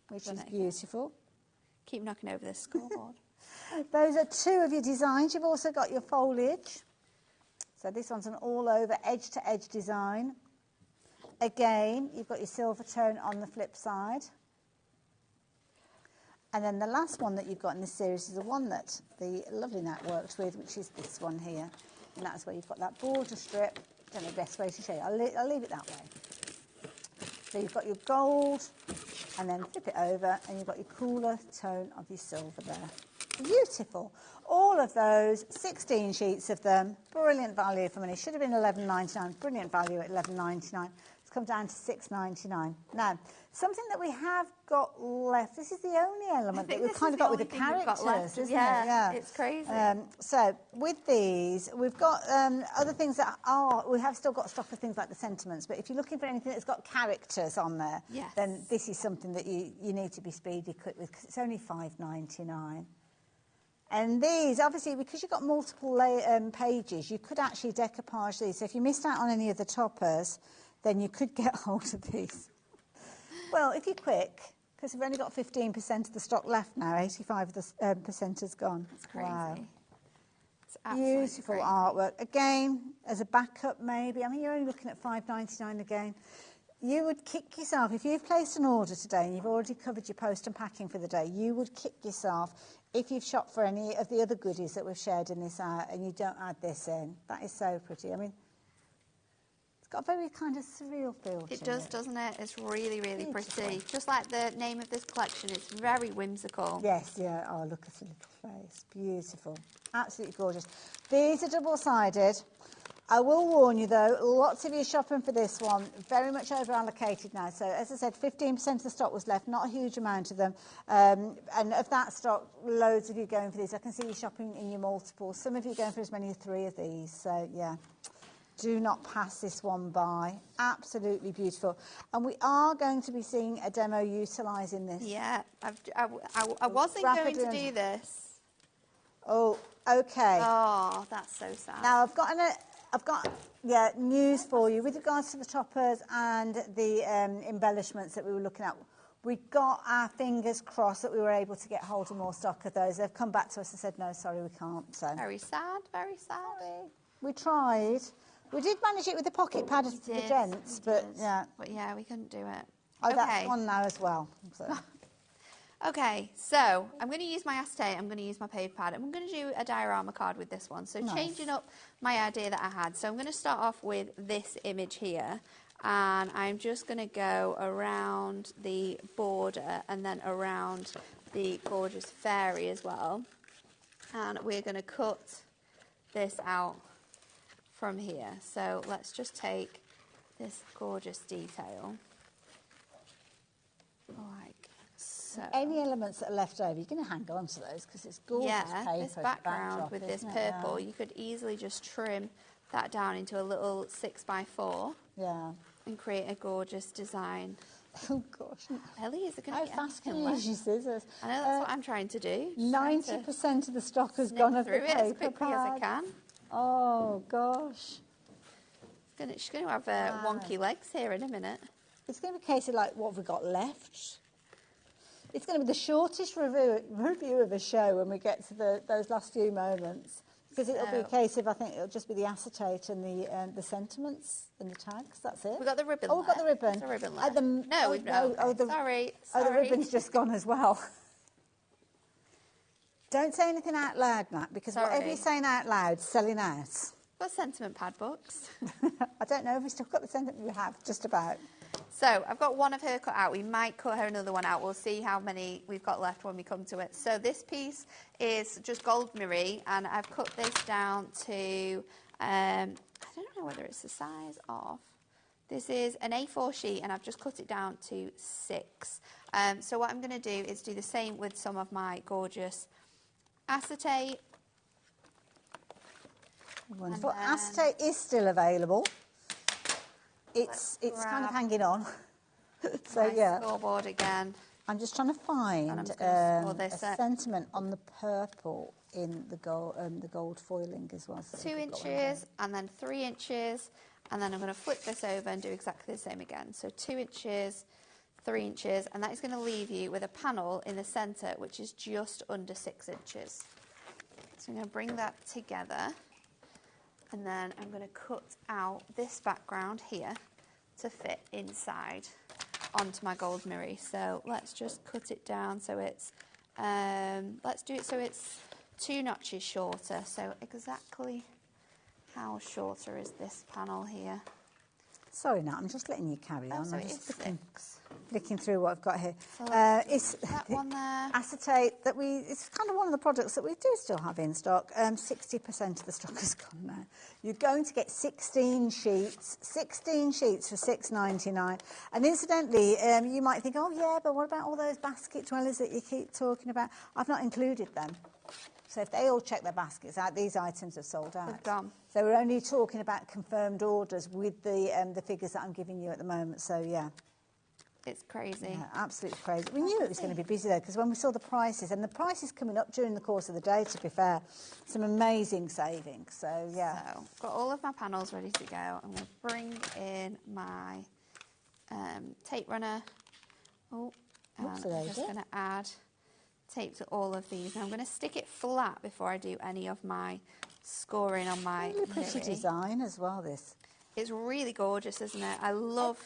which is beautiful. Keep knocking over this scoreboard. Those are 2 of your designs. You've also got your foliage. So this one's an all-over edge-to-edge design. Again, you've got your silver tone on the flip side. And then the last one that you've got in this series is the one that the lovely Nat worked with, which is this one here. And that's where you've got that border strip. I don't know the best way to show you. I'll leave it that way. So you've got your gold, and then flip it over, and you've got your cooler tone of your silver there. Beautiful. All of those, 16 sheets of them, brilliant value for money. Should have been $11.99, brilliant value at $11.99. It's come down to $6.99. Now, something that we have got left, this is the only element that we've kind of got with the characters, isn't it? Yeah, it's crazy. So with these, we've got other things that are, we have still got stock of things like the sentiments, but if you're looking for anything that's got characters on there, then this is something that you need to be speedy quick with because it's only $5.99. And these, obviously, because you've got multiple pages, you could actually decoupage these. So if you missed out on any of the toppers, then you could get hold of these. Well, if you're quick, because we've only got 15% of the stock left now, 85% of the percent has gone. It's crazy. Wow. It's absolutely Beautiful crazy. artwork. Again, as a backup maybe, I mean, you're only looking at $5.99 again. You would kick yourself, if you've placed an order today and you've already covered your post and packing for the day, you would kick yourself if you've shopped for any of the other goodies that we've shared in this hour and you don't add this in. That is so pretty. I mean, it's got a very kind of surreal feel to it. It does, doesn't it? It's really, really pretty. Just like the name of this collection, it's very whimsical. Yes, yeah. Oh, look at the little face. Beautiful. Absolutely gorgeous. These are double-sided. I will warn you, though, lots of you shopping for this one, very much over-allocated now. So, as I said, 15% of the stock was left, not a huge amount of them. And of that stock, loads of you going for these. I can see you shopping in your multiples. Some of you going for as many as 3 of these. So, yeah, do not pass this one by. Absolutely beautiful. And we are going to be seeing a demo utilising this. Yeah, I wasn't going to do this. Oh, okay. Oh, that's so sad. Now, I've got news for you with regards to the toppers and the embellishments that we were looking at. We got our fingers crossed that we were able to get hold of more stock of those. They've come back to us and said, no, sorry, we can't. So. Very sad, very sad. Sorry. We tried. We did manage it with the pocket pad for the gents, but yeah. But yeah, we couldn't do it. Oh, that's one now as well. So. Okay, so I'm going to use my acetate, I'm going to use my paper pad, and I'm going to do a diorama card with this one. So changing up my idea that I had. So I'm going to start off with this image here, and I'm just going to go around the border and then around the gorgeous fairy as well. And we're going to cut this out from here. So let's just take this gorgeous detail. Like so. Any elements that are left over, you're going to hang on to those because it's gorgeous paper. This background with this purple, you could easily just trim that down into a little 6x4. Yeah. And create a gorgeous design. Oh gosh. Ellie, is it going to be fast can you use your scissors? I know that's what I'm trying to do. 90% of the stock has gone off the paper as quickly pad. as I can. Oh gosh. She's going to have wonky legs here in a minute. It's going to be a case of like, what have we got left? It's going to be the shortest review of a show when we get to those last few moments. Because it'll be a case of, I think it'll just be the acetate and the sentiments and the tags. That's it. We've got the ribbon. Oh, we've got the ribbon. There's a ribbon left. No, we've not. Sorry. Sorry. Oh, the ribbon's just gone as well. Don't say anything out loud, Nat, because whatever you're saying out loud, selling out. Got sentiment pad books. I don't know if we've still got the sentiment we have, just about. So I've got one of her cut out. We might cut her another one out. We'll see how many we've got left when we come to it. So this piece is just gold mirror, and I've cut this down to, I don't know whether it's the size of, this is an A4 sheet, and I've just cut it down to 6. So what I'm going to do is do the same with some of my gorgeous acetate. Wonderful. Acetate is still available. It's kind of hanging on. So yeah. Scoreboard again. I'm just trying to find a sentiment on the purple in the gold foiling as well. So 2 inches and then 3 inches, and then I'm going to flip this over and do exactly the same again. So 2 inches, 3 inches, and that is going to leave you with a panel in the centre which is just under 6 inches. So I'm going to bring that together, and then I'm going to cut out this background here to fit inside onto my gold mirror. So let's just cut it down so it's, let's do it so it's 2 notches shorter. So exactly how shorter is this panel here? Sorry, Nat, I'm just letting you carry on. So I'm it just is 6. flicking through what I've got here. So it's that one there. Acetate that it's kind of one of the products that we do still have in stock. 60% of the stock has gone now. You're going to get 16 sheets for $6.99. And incidentally, you might think, oh yeah, but what about all those basket dwellers that you keep talking about? I've not included them. So if they all check their baskets out, these items are sold out. They've gone. So we're only talking about confirmed orders with the figures that I'm giving you at the moment. So yeah. It's crazy. Yeah, absolutely crazy. We knew it was going to be busy though, because when we saw the prices, and the prices coming up during the course of the day, to be fair, some amazing savings. So yeah. So got all of my panels ready to go. I'm going to bring in my tape runner. Oh, and I'm just going to add tape to all of these. Now I'm going to stick it flat before I do any of my scoring on my really pretty design as well, this. It's really gorgeous, isn't it? I love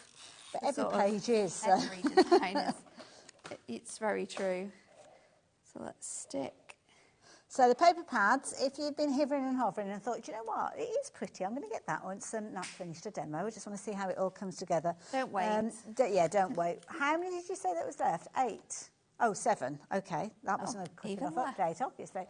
every page is. Every design is. It's very true. So let's stick. So the paper pads, if you've been hovering and hovering and thought, you know what, it is pretty, I'm going to get that once Nat's finished a demo. I just want to see how it all comes together. Don't wait. Yeah, don't wait. How many did you say that was left? 8? Oh, 7. Okay, that wasn't a quick enough update, obviously.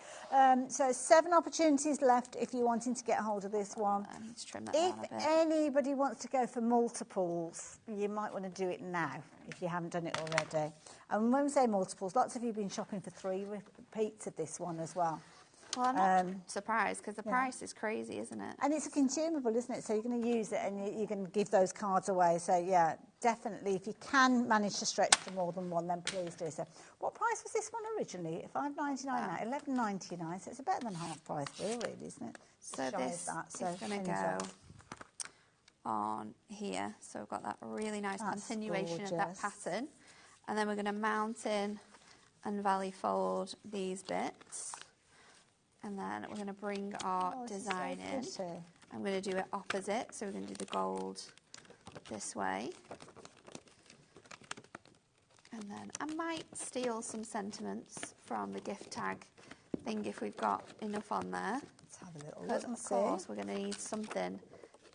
So 7 opportunities left if you're wanting to get hold of this one. I need to trim that down a bit. If anybody wants to go for multiples, you might want to do it now if you haven't done it already. And when we say multiples, lots of you have been shopping for 3 repeats of this one as well. Well, I'm not surprised because the price is crazy, isn't it? And it's a consumable, isn't it? So you're going to use it and you're going to give those cards away. So, yeah, definitely, if you can manage to stretch to more than one, then please do so. What price was this one originally? $5.99 now, $11.99. So it's better than half price, really, isn't it? So this is going to go on here. So we've got that really nice continuation of that pattern. And then we're going to mount in and valley fold these bits. And then we're going to bring our design in. I'm going to do it opposite. So we're going to do the gold this way. And then I might steal some sentiments from the gift tag thing if we've got enough on there. Let's have a little look. And of course, we're going to need something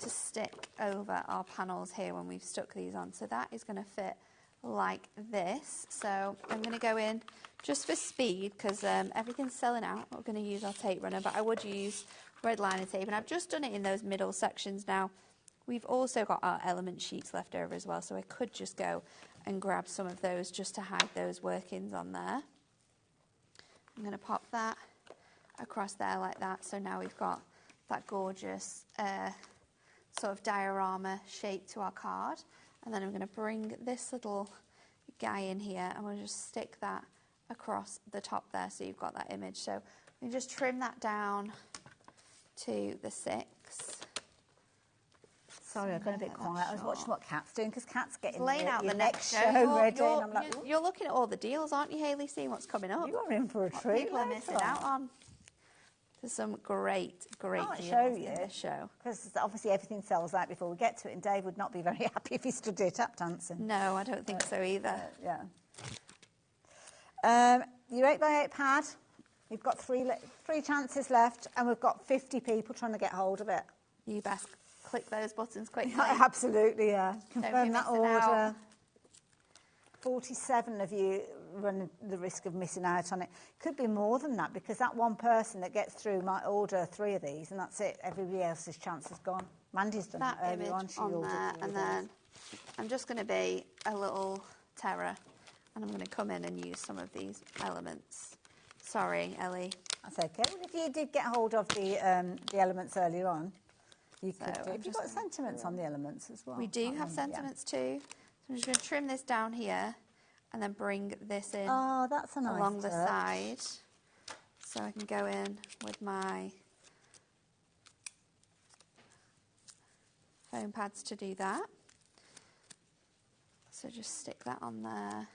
to stick over our panels here when we've stuck these on. So that is going to fit like this. So I'm going to go in just for speed because everything's selling out. We're going to use our tape runner, but I would use red liner tape, and I've just done it in those middle sections. Now we've also got our element sheets left over as well, so I could just go and grab some of those just to hide those workings on there. I'm going to pop that across there like that. So now we've got that gorgeous sort of diorama shape to our card. And then I'm going to bring this little guy in here and we'll just stick that across the top there so you've got that image. So we just trim that down to the 6. Sorry, I've gone a bit quiet. I was watching what Kat's doing because Kat's getting laying out the next show ready. And I'm like, you're looking at all the deals, aren't you, Hayley, seeing what's coming up? You're in for a treat. People are missing out on. There's some great deals in this show. Because obviously everything sells out before we get to it, and Dave would not be very happy if he stood there tap dancing. No, I don't think so either. Yeah. Your 8x8 pad We've got three chances left, and we've got 50 people trying to get hold of it. You best click those buttons quickly. Absolutely, yeah. Don't Confirm be that missing order. out. 47 of you run the risk of missing out on it. Could be more than that, because that one person that gets through might order 3 of these, and that's it. Everybody else's chance is gone. Mandy's done that earlier on. She ordered there, 3 and of then these. I'm just going to be a little terror, and I'm going to come in and use some of these elements. Sorry, Ellie. That's okay. Well, if you did get hold of the elements earlier on, you could do. Have you got sentiments on the elements as well? We do have sentiments too. So I'm just going to trim this down here and then bring this in that's a nice along the touch. side. So I can go in with my foam pads to do that. So just stick that on there.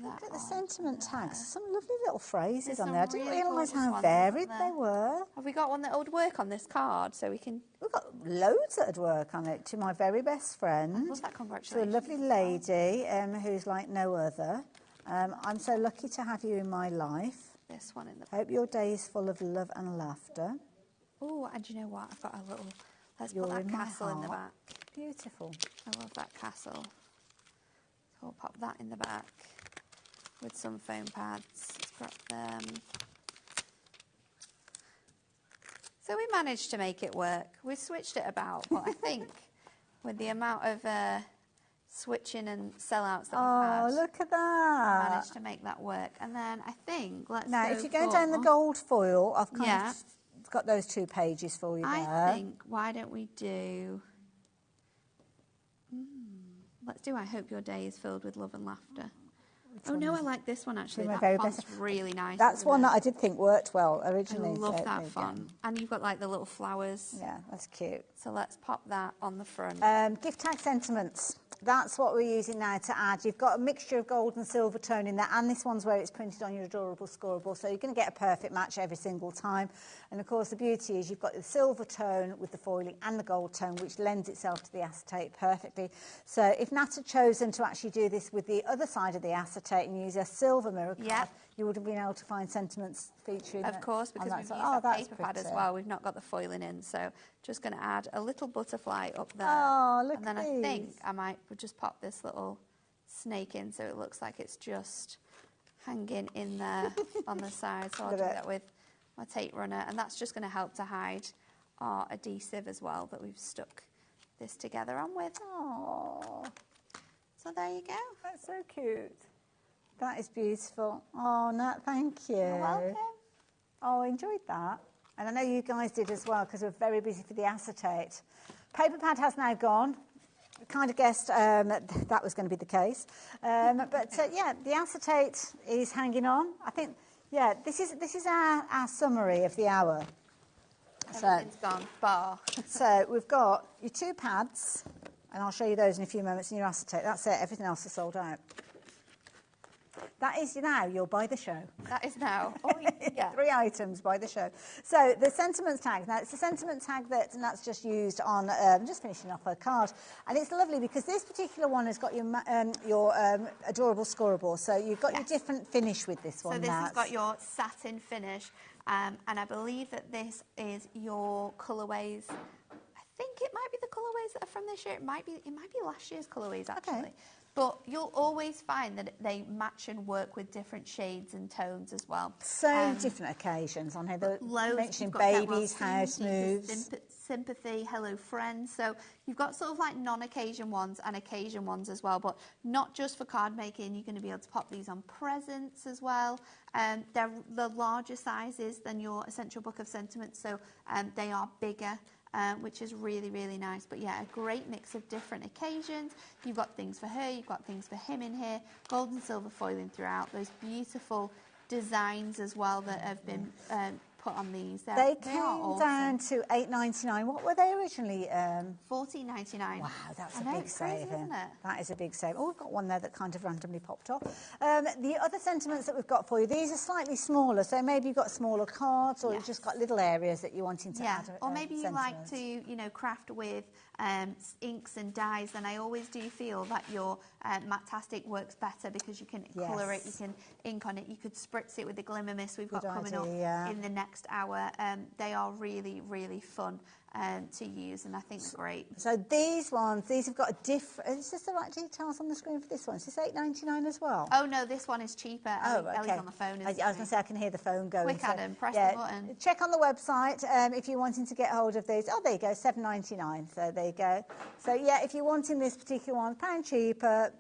Look at the sentiment tags. Some lovely little phrases There's on some there. I didn't really realise gorgeous how ones, varied isn't they there? were. Have we got one that would work on this card so we can... We've got loads that would work on it. To my very best friend. I love that, To a congratulations. lovely lady who's like no other. I'm so lucky to have you in my life. This one in the... Hope your day is full of love and laughter. Oh, and you know what? I've got a little... Let's You're put that in my castle in the heart. back. Beautiful. I love that castle. So we'll pop that in the back with some foam pads. Scrap them. So we managed to make it work. We switched it about, but I think with the amount of switching and sellouts that we've had, look at we that. managed to make that work. And then I think Now, if you're going down the gold foil, I've kind of got those 2 pages for you there. I think, why don't we do... let's do I Hope Your Day is Filled with Love and Laughter. Oh no, I like this one actually. My That very font's best. really nice. That's one that I did think worked well originally. I love so that there you font. go. And you've got like the little flowers. Yeah, that's cute. So let's pop that on the front. Gift tag sentiments. That's what we're using now to add. You've got a mixture of gold and silver tone in there, and this one's where it's printed on your adorable scoreable, so you're going to get a perfect match every single time. And of course the beauty is you've got the silver tone with the foiling and the gold tone, which lends itself to the acetate perfectly. So if Nat had chosen to actually do this with the other side of the acetate and use a silver mirror card, you would have been able to find sentiments featuring Of course, because we've used that paper pad as well. We've not got the foiling in, so just going to add a little butterfly up there. Oh, look and then at I think these. I might just pop this little snake in so it looks like it's just hanging in there on the side. So I'll do that with my tape runner, and that's just going to help to hide our adhesive as well that we've stuck this together on with. Oh, so there you go. That's so cute. That is beautiful. Oh, Nat, thank you. You're welcome. Oh, I enjoyed that. And I know you guys did as well, because we're very busy for the acetate. Paper pad has now gone. I kind of guessed that was going to be the case. But yeah, the acetate is hanging on. I think, yeah, this is our summary of the hour. Everything's gone bar. So we've got your 2 pads, and I'll show you those in a few moments, and your acetate. That's it. Everything else is sold out. That is now your by the show. That is now. Oh, yeah. 3 items by the show. So the sentiments tag. Now, it's a sentiment tag that Nat's just used on, just finishing off her card. And it's lovely because this particular one has got your adorable scoreable. So you've got your different finish with this one, So this Nat. has got your satin finish. And I believe that this is your colourways. I think it might be the colourways that are from this year. It might be last year's colourways, actually. Okay. But you'll always find that they match and work with different shades and tones as well. So different occasions on here. Loads. Mentioning You've got babies, Get Well house Soon, Deepest moves. Sympathy, Hello Friends. So you've got sort of like non-occasion ones and occasion ones as well, but not just for card making. You're going to be able to pop these on presents as well. They're the larger sizes than your Essential Book of Sentiments, so they are bigger. Which is really, really nice. But yeah, a great mix of different occasions. You've got things for her, you've got things for him in here. Gold and silver foiling throughout. Those beautiful designs as well that have been put on these. They are came awesome. down to $8.99. What were they originally? $14.99. Wow, that's I a know, big it's save. crazy, isn't it? That is a big save. Oh, we've got one there that kind of randomly popped off. The other sentiments that we've got for you, these are slightly smaller, so maybe you've got smaller cards, or you've just got little areas that you're wanting to add. Or maybe you like sentiments. to, you know, craft with inks and dyes, and I always do feel that your Matastic works better because you can colour it, you can ink on it, you could spritz it with the Glimmer Mist we've got coming up in the next hour. They are really, really fun to use, and I think they're great. So these have got a different... Is this the right details on the screen for this one? Is this $8.99 as well? Oh, no, this one is cheaper. Ellie's on the phone, isn't I was going to say, I can hear the phone going. Quick, Adam, press the button. Check on the website if you're wanting to get hold of these. Oh, there you go, $7.99. So there you go. So, yeah, if you're wanting this particular one, £1 cheaper.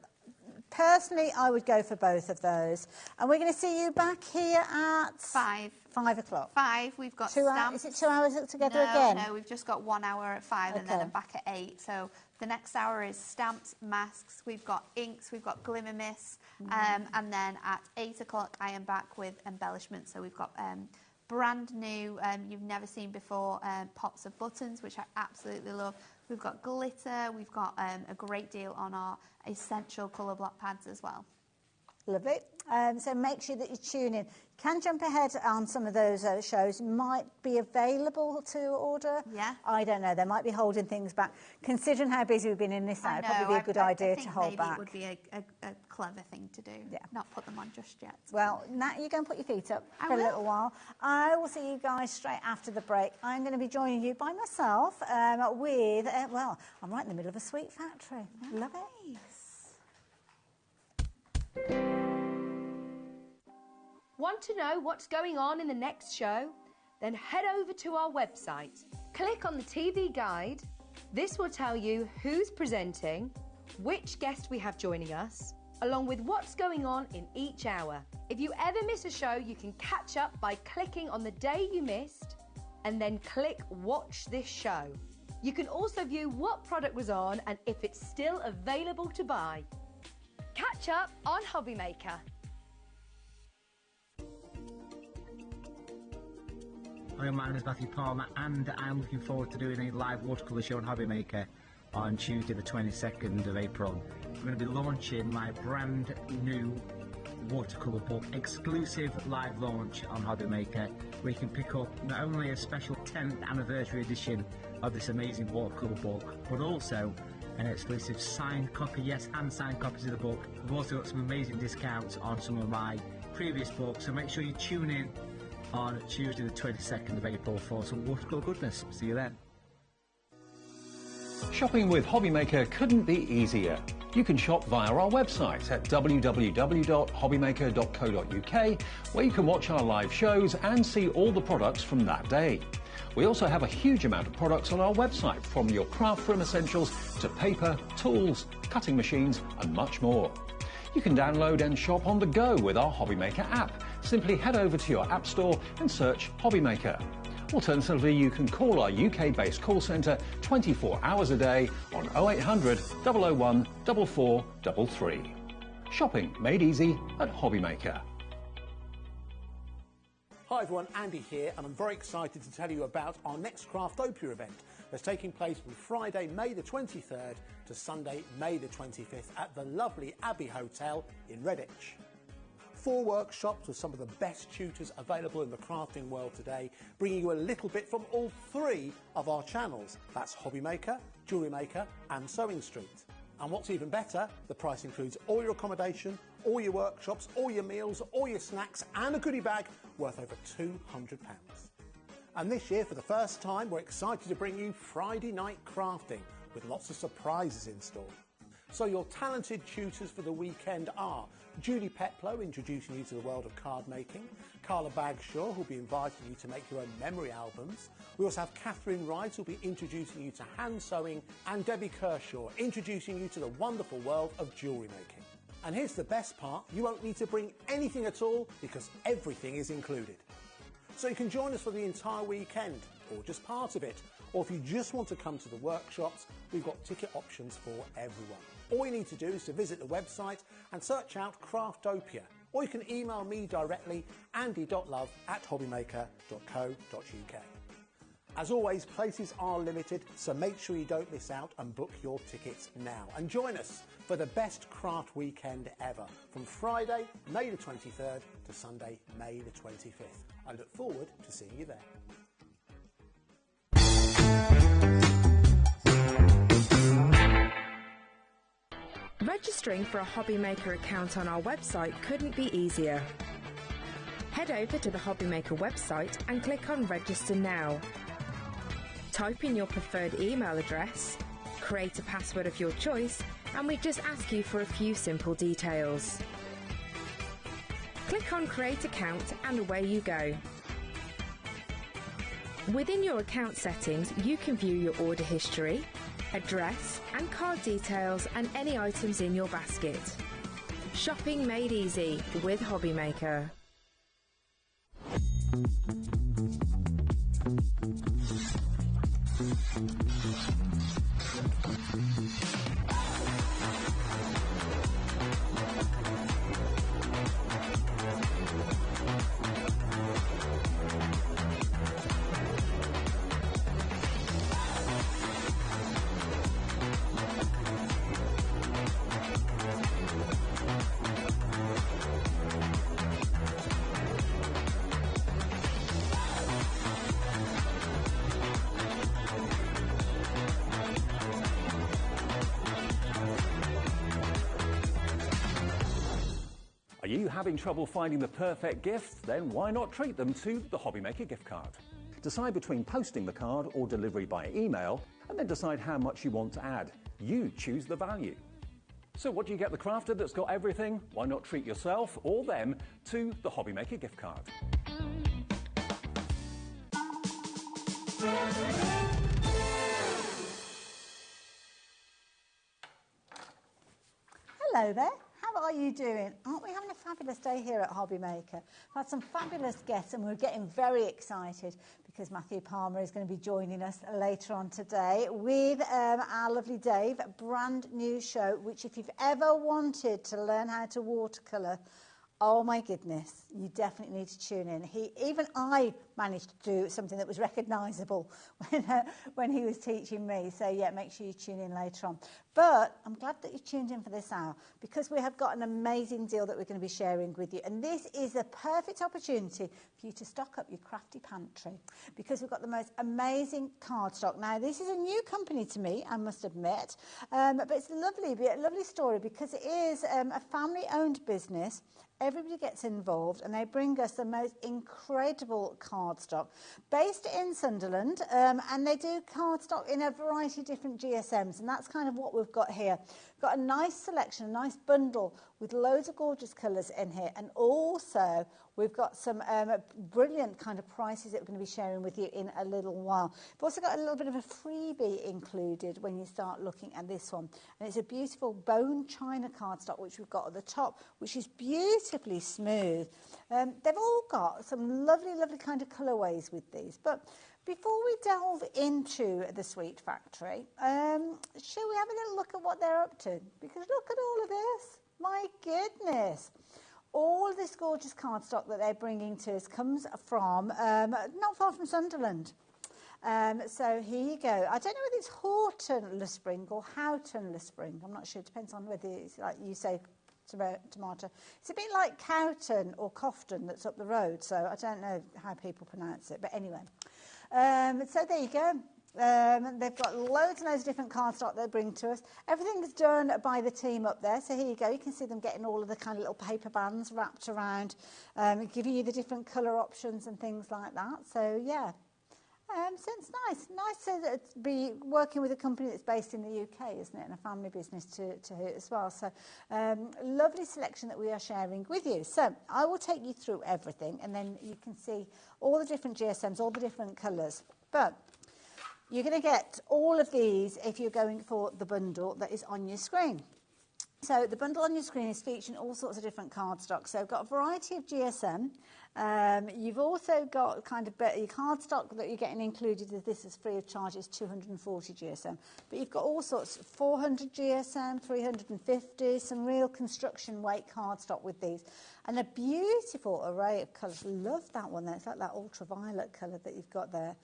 Personally, I would go for both of those. And we're going to see you back here at... 5 o'clock. 5, we've got 2 hours. Is it 2 hours together again? No, we've just got 1 hour at 5 and then I'm back at 8. So the next hour is stamps, masks, we've got inks, we've got Glimmer Mists, and then at 8 o'clock I am back with embellishments. So we've got brand new, you've never seen before, pops of buttons, which I absolutely love. We've got glitter, we've got a great deal on our essential colour block pads as well. Lovely. So make sure that you tune in. Can jump ahead on some of those shows. Might be available to order. Yeah. I don't know. They might be holding things back. Considering how busy we've been in this night, it'd probably be a good idea to hold back. It would be a clever thing to do. Yeah. Not put them on just yet. Well, Nat, you go and put your feet up for a little while. I will see you guys straight after the break. I'm going to be joining you by myself with, well, I'm right in the middle of a sweet factory. Love it. Want to know what's going on in the next show? Then head over to our website. Click on the TV guide. This will tell you who's presenting, which guest we have joining us, along with what's going on in each hour. If you ever miss a show, you can catch up by clicking on the day you missed and then click Watch This Show. You can also view what product was on and if it's still available to buy. Catch up on HobbyMaker. Hi, my name is Matthew Palmer, and I'm looking forward to doing a live watercolour show on HobbyMaker on Tuesday the 22nd of April. I'm going to be launching my brand new watercolour book, exclusive live launch on HobbyMaker, where you can pick up not only a special 10th anniversary edition of this amazing watercolour book, but also an exclusive signed copy, yes, hand-signed copies of the book. We've also got some amazing discounts on some of my previous books, so make sure you tune in on Tuesday the 22nd of April for some watercolour goodness. See you then. Shopping with HobbyMaker couldn't be easier. You can shop via our website at www.hobbymaker.co.uk, where you can watch our live shows and see all the products from that day. We also have a huge amount of products on our website, from your craft room essentials to paper, tools, cutting machines and much more. You can download and shop on the go with our HobbyMaker app. Simply head over to your app store and search HobbyMaker. Alternatively, you can call our UK-based call centre 24 hours a day on 0800 001 4433. Shopping made easy at HobbyMaker. Hi everyone, Andy here, and I'm very excited to tell you about our next Craftopia event that's taking place from Friday, May the 23rd to Sunday, May the 25th at the lovely Abbey Hotel in Redditch. 4 workshops with some of the best tutors available in the crafting world today, bringing you a little bit from all 3 of our channels. That's HobbyMaker, Jewellery Maker and Sewing Street. And what's even better, the price includes all your accommodation, all your workshops, all your meals, all your snacks and a goodie bag worth over £200. And this year, for the first time, we're excited to bring you Friday night crafting with lots of surprises in store. So your talented tutors for the weekend are Julie Peplow, introducing you to the world of card making, Carla Bagshaw, who'll be inviting you to make your own memory albums. We also have Catherine Wright, who'll be introducing you to hand sewing, and Debbie Kershaw, introducing you to the wonderful world of jewellery making. And here's the best part, you won't need to bring anything at all because everything is included. So you can join us for the entire weekend, or just part of it. Or if you just want to come to the workshops, we've got ticket options for everyone. All you need to do is to visit the website and search out Craftopia. or you can email me directly, andy.love@hobbymaker.co.uk. As always, places are limited, so make sure you don't miss out and book your tickets now. And join us for the best craft weekend ever, from Friday, May the 23rd to Sunday, May the 25th. I look forward to seeing you there. Registering for a HobbyMaker account on our website couldn't be easier. Head over to the HobbyMaker website and click on Register Now. Type in your preferred email address, create a password of your choice, and we just ask you for a few simple details. Click on Create Account and away you go. Within your account settings, you can view your order history, address and card details and any items in your basket. Shopping made easy with HobbyMaker. Are you having trouble finding the perfect gift? Then why not treat them to the HobbyMaker gift card? Decide between posting the card or delivery by email, and then decide how much you want to add. You choose the value. So what do you get the crafter that's got everything? Why not treat yourself or them to the HobbyMaker gift card? Hello there. How are you doing? Aren't we having a fabulous day here at HobbyMaker? We've had some fabulous guests and we're getting very excited because Matthew Palmer is going to be joining us later on today with our lovely Dave, a brand new show, which if you've ever wanted to learn how to watercolour, oh my goodness, you definitely need to tune in. Even I managed to do something that was recognisable when he was teaching me. So yeah, make sure you tune in later on. But I'm glad that you tuned in for this hour because we have got an amazing deal that we're going to be sharing with you. And this is a perfect opportunity for you to stock up your crafty pantry because we've got the most amazing cardstock. Now, this is a new company to me, I must admit, but it's a lovely story because it is a family-owned business. Everybody gets involved and they bring us the most incredible cardstock based in Sunderland, and they do cardstock in a variety of different GSMs, and that's kind of what we've got here. Got a nice selection, a nice bundle with loads of gorgeous colours in here, and also we've got some brilliant kind of prices that we're going to be sharing with you in a little while. We've also got a little bit of a freebie included when you start looking at this one, and it's a beautiful bone china cardstock which we've got at the top, which is beautifully smooth. They've all got some lovely kind of colourways with these, but before we delve into the Sweet Factory, shall we have a little look at what they're up to? Because look at all of this. My goodness. All of this gorgeous cardstock that they're bringing to us comes from not far from Sunderland. So here you go. I don't know whether it's Horton-le-Spring or Houghton-le-Spring. I'm not sure. It depends on whether it's like you say tomato. It's a bit like Cowton or Cofton that's up the road. So I don't know how people pronounce it. But anyway. So there you go. They've got loads and loads of different cardstock they bring to us. Everything's done by the team up there. So here you go. You can see them getting all of the kind of little paper bands wrapped around, giving you the different colour options and things like that. So yeah. So it's nice to be working with a company that's based in the UK, isn't it, and a family business to it as well. So lovely selection that we are sharing with you. So I will take you through everything, and then you can see all the different GSMs, all the different colours. But you're going to get all of these if you're going for the bundle that is on your screen. So the bundle on your screen is featuring all sorts of different cardstock. So we've got a variety of GSM. You've also got kind of your cardstock that you're getting included with this is free of charge is 240 GSM. But you've got all sorts, 400 GSM, 350, some real construction weight cardstock with these. And a beautiful array of colours. Love that one there. It's like that ultraviolet colour that you've got there.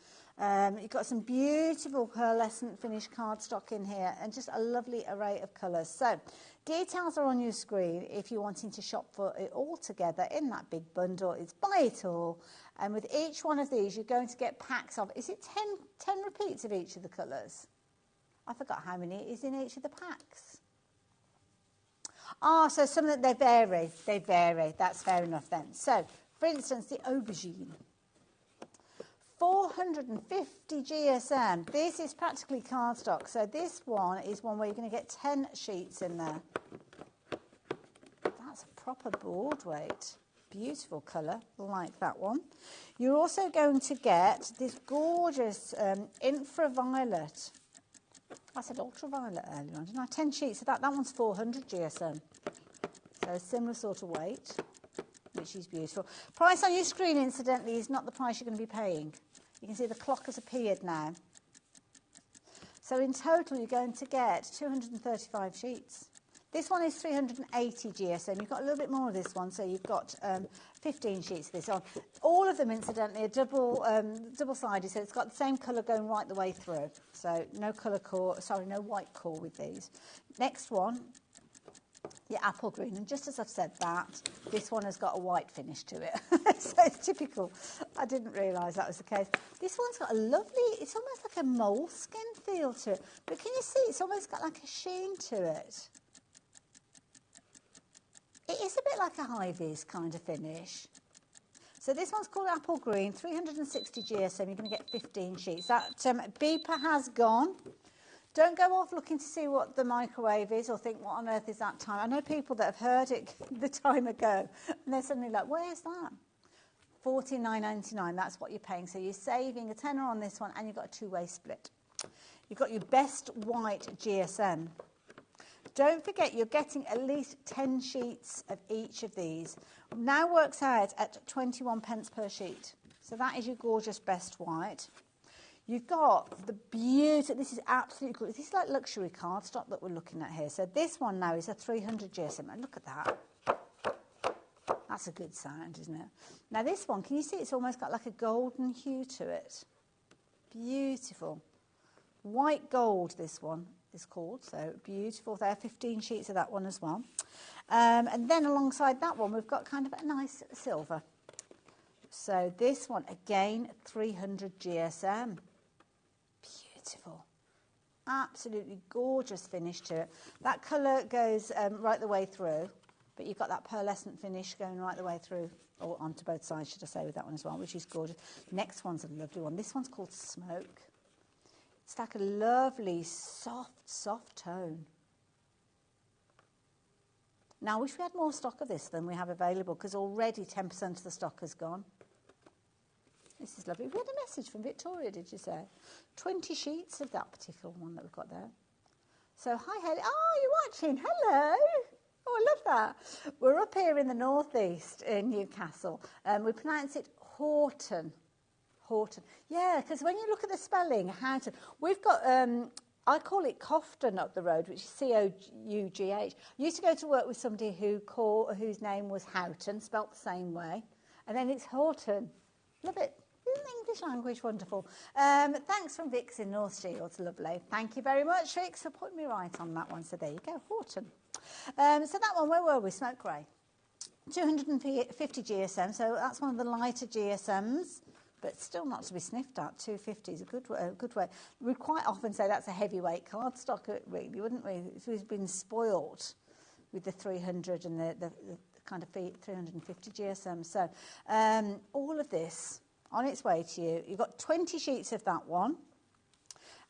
You've got some beautiful pearlescent finished cardstock in here and just a lovely array of colours. So details are on your screen if you're wanting to shop for it all together in that big bundle. It's buy it all. And with each one of these, you're going to get packs of, is it 10 repeats of each of the colours? I forgot how many is in each of the packs. So some of them, they vary. That's fair enough then. So, for instance, the aubergine. 450 GSM. This is practically cardstock. So this one is one where you're going to get 10 sheets in there. That's a proper board weight. Beautiful colour, like that one. You're also going to get this gorgeous infraviolet. I said ultraviolet earlier on, didn't I? 10 sheets of that. That one's 400 GSM. So a similar sort of weight, which is beautiful. Price on your screen, incidentally, is not the price you're going to be paying. You can see the clock has appeared now. So in total, you're going to get 235 sheets. This one is 380 GSM. You've got a little bit more of this one, so you've got 15 sheets of this on. All of them, incidentally, are double-sided, so it's got the same colour going right the way through. So no colour core, sorry, no white core with these. Next one, your apple green, and just as I've said that, this one has got a white finish to it. So it's typical. I didn't realise that was the case. This one's got a lovely, it's almost like a moleskin feel to it. But can you see, it's almost got like a sheen to it. It is a bit like a high-vis kind of finish. So this one's called apple green, 360 GSM. You're going to get 15 sheets. That beeper has gone. Don't go off looking to see what the microwave is or think, what on earth is that time? I know people that have heard it the time ago, and they're suddenly like, where's that? $49.99, that's what you're paying. So you're saving a tenner on this one, and you've got a two-way split. You've got your best white GSM. Don't forget, you're getting at least 10 sheets of each of these. Now works out at 21 pence per sheet. So that is your gorgeous best white. You've got the beauty, this is absolutely good. This is like luxury cardstock that we're looking at here. So this one now is a 300 GSM. And look at that. That's a good sound, isn't it? Now this one, can you see it's almost got like a golden hue to it? Beautiful. White gold, this one is called. So beautiful. There are 15 sheets of that one as well. And then alongside that one, we've got kind of a nice silver. So this one, again, 300 GSM. Beautiful. Absolutely gorgeous finish to it. That colour goes right the way through, but you've got that pearlescent finish going right the way through, or onto both sides, should I say, with that one as well, which is gorgeous. Next one's a lovely one. This one's called Smoke. It's like a lovely, soft tone. Now, I wish we had more stock of this than we have available, because already 10% of the stock has gone. This is lovely. We had a message from Victoria, did you say? 20 sheets of that particular one that we've got there. So, hi, Haley. Oh, you're watching. Hello. Oh, I love that. We're up here in the northeast in Newcastle. We pronounce it Horton. Horton. Yeah, because when you look at the spelling, Houghton, we've got, I call it Cofton up the road, which is Cough. I used to go to work with somebody whose name was Houghton, spelt the same way. And then it's Horton. Love it. Isn't the English language wonderful? Thanks from Vix in North Shields. Lovely. Thank you very much, Vix, for putting me right on that one. So there you go, Horton. So that one, where were we? Smoke grey. 250 GSM, so that's one of the lighter GSMs, but still not to be sniffed at. 250 is a good way. We quite often say that's a heavyweight cardstock, really, wouldn't we? We've been spoilt with the 300 and the kind of 350 GSM. So all of this on its way to you. You've got 20 sheets of that one,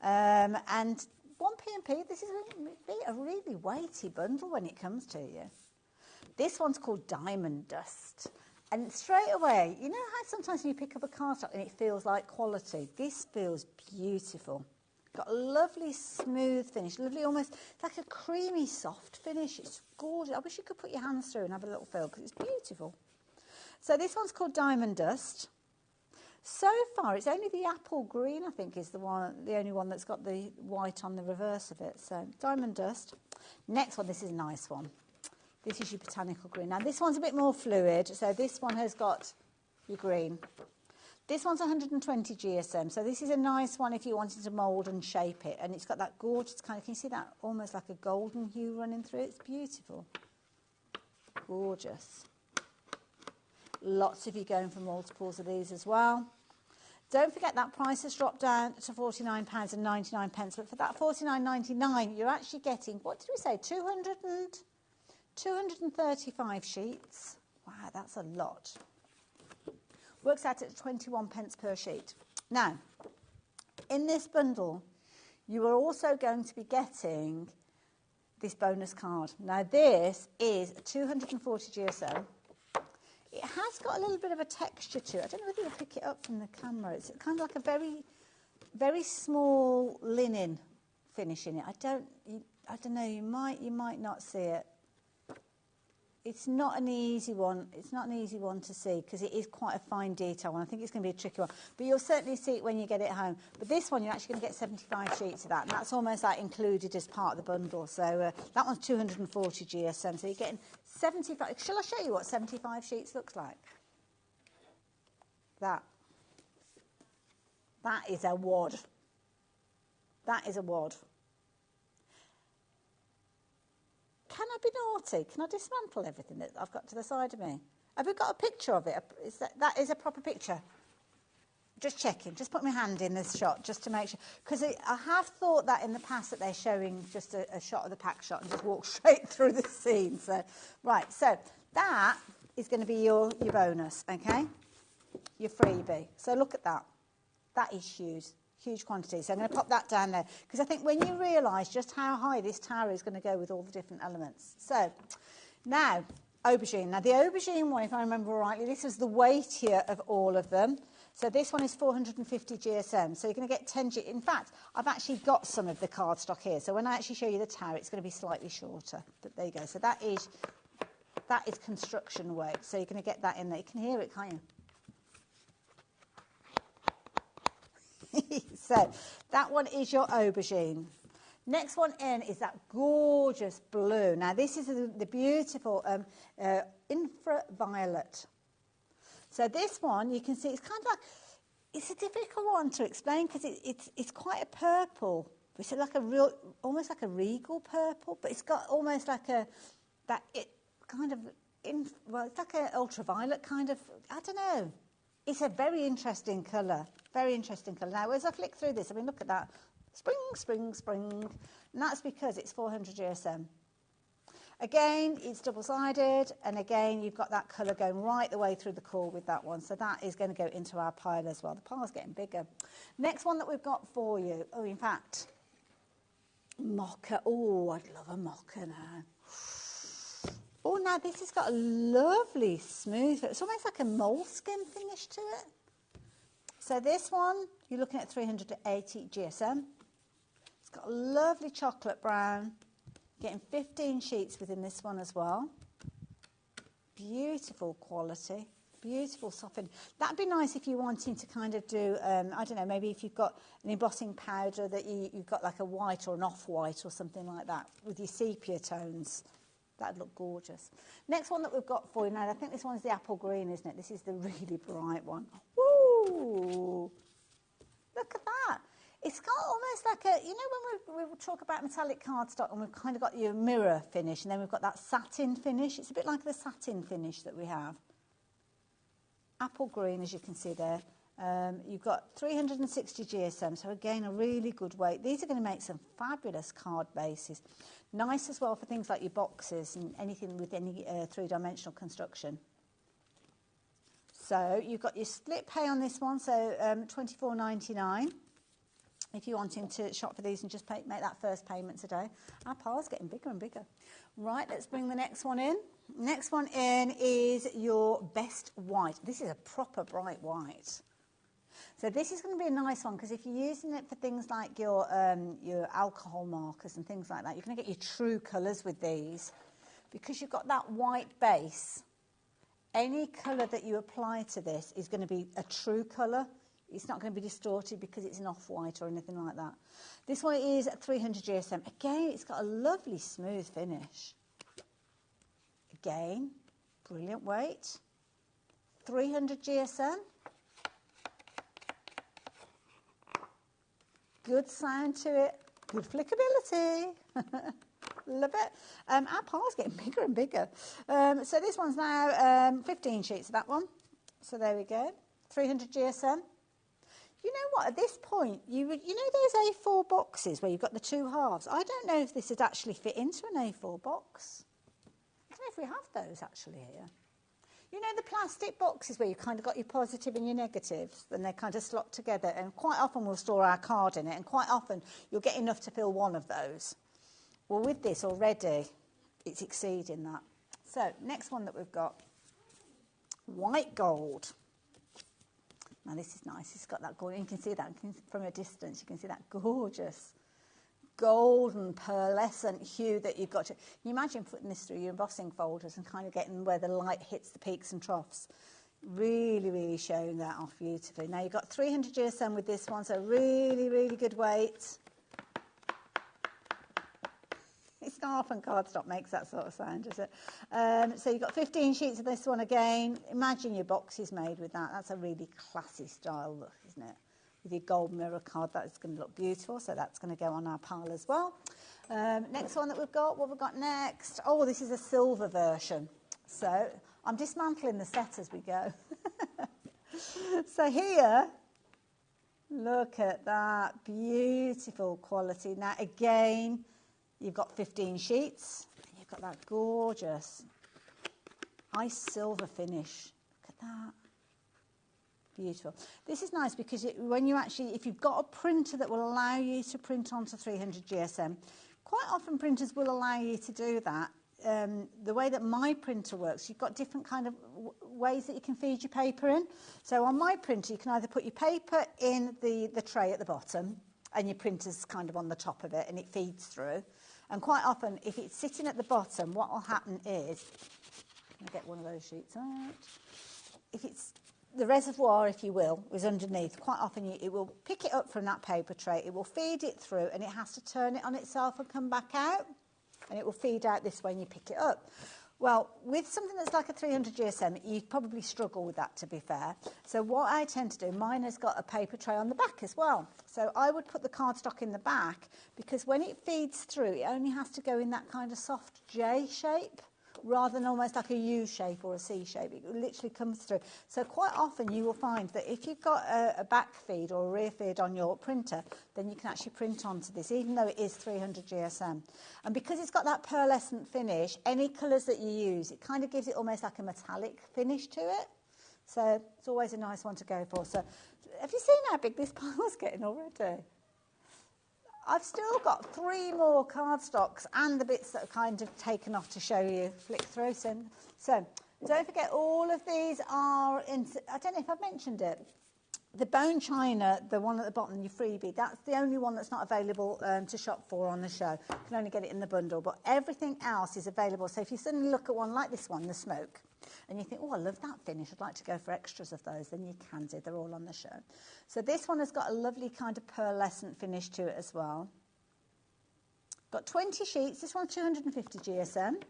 and 1 P&P. This is a really weighty bundle when it comes to you. This one's called Diamond Dust. And straight away, you know how sometimes you pick up a cardstock and it feels like quality? This feels beautiful. Got a lovely smooth finish, lovely almost like a creamy soft finish. It's gorgeous. I wish you could put your hands through and have a little feel because it's beautiful. So this one's called Diamond Dust. So far, it's only the apple green, I think, is the only one that's got the white on the reverse of it. So Diamond Dust. Next one, this is a nice one. This is your botanical green. Now, this one's a bit more fluid, so this one has got your green. This one's 120 GSM, so this is a nice one if you wanted to mould and shape it. And it's got that gorgeous kind of, can you see that? Almost like a golden hue running through it. It's beautiful. Gorgeous. Lots of you going for multiples of these as well. Don't forget that price has dropped down to £49.99, but for that £49.99, you're actually getting, what did we say, 235 sheets. Wow, that's a lot. Works out at 21 pence per sheet. Now, in this bundle, you are also going to be getting this bonus card. Now, this is 240 GSM. It has got a little bit of a texture to it. I don't know whether you'll pick it up from the camera. It's kind of like a very, very small linen finish in it. I don't know. You might not see it. It's not an easy one. It's not an easy one to see because it is quite a fine detail one. I think it's going to be a tricky one. But you'll certainly see it when you get it home. But this one, you're actually going to get 75 sheets of that. And that's almost like included as part of the bundle. So that one's 240 GSM. So you're getting 75. Shall I show you what 75 sheets looks like? That is a wad. That is a wad. Can I be naughty? Can I dismantle everything that I've got to the side of me? Have we got a picture of it? That is a proper picture? Just checking. Just put my hand in this shot just to make sure. Because I have thought that in the past that they're showing just a shot of the pack shot and just walk straight through the scene. So, right, so that is going to be your bonus, okay? Your freebie. So look at that. That is huge. Huge quantity. So I'm going to pop that down there because I think when you realise just how high this tower is going to go with all the different elements. So now, aubergine. Now the aubergine one, if I remember rightly, this is the weightier of all of them. So this one is 450 GSM. So you're going to get 10 G. In fact, I've actually got some of the cardstock here. So when I actually show you the tower, it's going to be slightly shorter. But there you go. So that is construction weight. So you're going to get that in there. You can hear it, can't you? So that one is your aubergine. Next one in is that gorgeous blue. Now this is the beautiful infraviolet. So this one you can see it's kind of like, it's a difficult one to explain because it's quite a purple. It's like a real, almost like a regal purple, but it's got almost like it's like an ultraviolet kind of, I don't know. It's a very interesting colour. Very interesting colour. Now, as I flick through this, I mean, look at that. Spring, spring, spring. And that's because it's 400 GSM. Again, it's double-sided. And again, you've got that colour going right the way through the core with that one. So that is going to go into our pile as well. The pile's getting bigger. Next one that we've got for you. Oh, in fact, mocha. Oh, I'd love a mocha now. Oh, now this has got a lovely smooth, it's almost like a moleskin finish to it. So this one, you're looking at 380 GSM. It's got a lovely chocolate brown, getting 15 sheets within this one as well. Beautiful quality, beautiful soften. That'd be nice if you're wanting to kind of do, I don't know, maybe if you've got an embossing powder that you've got like a white or an off-white or something like that with your sepia tones. That'd look gorgeous. Next one that we've got for you now, I think this one's the apple green, isn't it? This is the really bright one. Woo! Look at that. It's got almost like a, you know when we talk about metallic cardstock and we've kind of got your mirror finish and then we've got that satin finish. It's a bit like the satin finish that we have. Apple green, as you can see there. You've got 360 GSM, so again, a really good weight. These are going to make some fabulous card bases. Nice as well for things like your boxes and anything with any three-dimensional construction. So you've got your split pay on this one, so $24.99. If you're wanting to shop for these and just make that first payment today. Our pile's getting bigger and bigger. Right, let's bring the next one in. Next one in is your best white. This is a proper bright white. So this is going to be a nice one because if you're using it for things like your alcohol markers and things like that, you're going to get your true colours with these. Because you've got that white base, any colour that you apply to this is going to be a true colour. It's not going to be distorted because it's an off-white or anything like that. This one is at 300 GSM. Again, it's got a lovely smooth finish. Again, brilliant weight. 300 GSM. Good sound to it. Good flickability. Love it. Our pile's getting bigger and bigger. So this one's now 15 sheets of that one. So there we go. 300 GSM. You know what? At this point, you know those A4 boxes where you've got the two halves? I don't know if this would actually fit into an A4 box. I don't know if we have those actually here. You know the plastic boxes where you've kind of got your positive and your negatives, and they kind of slot together, and quite often we'll store our card in it, and quite often you'll get enough to fill one of those. Well, with this already, it's exceeding that. So, next one that we've got, white gold. Now, this is nice. It's got that gold. You can see that from a distance. You can see that gorgeous golden pearlescent hue that you've got. Can you imagine putting this through your embossing folders and kind of getting where the light hits the peaks and troughs? Really, really showing that off beautifully. Now, you've got 300 GSM with this one, so really, really good weight. It's not often cardstock makes that sort of sound, is it? So you've got 15 sheets of this one again. Imagine your box is made with that. That's a really classy style look, isn't it? With your gold mirror card, that is going to look beautiful. So that's going to go on our pile as well. Next one that we've got, what we've got next? Oh, this is a silver version. So I'm dismantling the set as we go. So here, look at that beautiful quality. Now again, you've got 15 sheets, and you've got that gorgeous ice silver finish. Look at that. Beautiful. This is nice because when you actually, if you've got a printer that will allow you to print onto 300 GSM, quite often printers will allow you to do that. The way that my printer works, you've got different kind of ways that you can feed your paper in. So on my printer, you can either put your paper in the tray at the bottom, and your printer's kind of on the top of it, and it feeds through. And quite often, if it's sitting at the bottom, what will happen is, I'll get one of those sheets out. If it's the reservoir, if you will, is underneath, quite often it will pick it up from that paper tray, it will feed it through, and it has to turn it on itself and come back out, and it will feed out this way and you pick it up. Well, with something that's like a 300 GSM, you'd probably struggle with that, to be fair. So what I tend to do, mine has got a paper tray on the back as well. So I would put the cardstock in the back, because when it feeds through, it only has to go in that kind of soft J shape, rather than almost like a U shape or a C shape. It literally comes through. So quite often you will find that if you've got a back feed or a rear feed on your printer, then you can actually print onto this, even though it is 300 GSM. And because it's got that pearlescent finish, any colours that you use, it kind of gives it almost like a metallic finish to it. So it's always a nice one to go for. So have you seen how big this pile's getting already? I've still got 3 more cardstocks and the bits that are kind of taken off to show you, flick through. So don't forget, all of these are in, I don't know if I've mentioned it, the bone china, the one at the bottom, your freebie, that's the only one that's not available to shop for on the show. You can only get it in the bundle, but everything else is available. So if you suddenly look at one like this one, the smoke, and you think, oh, I love that finish, I'd like to go for extras of those, then you can do. They're all on the show. So this one has got a lovely kind of pearlescent finish to it as well. Got 20 sheets. This one's 250 GSM.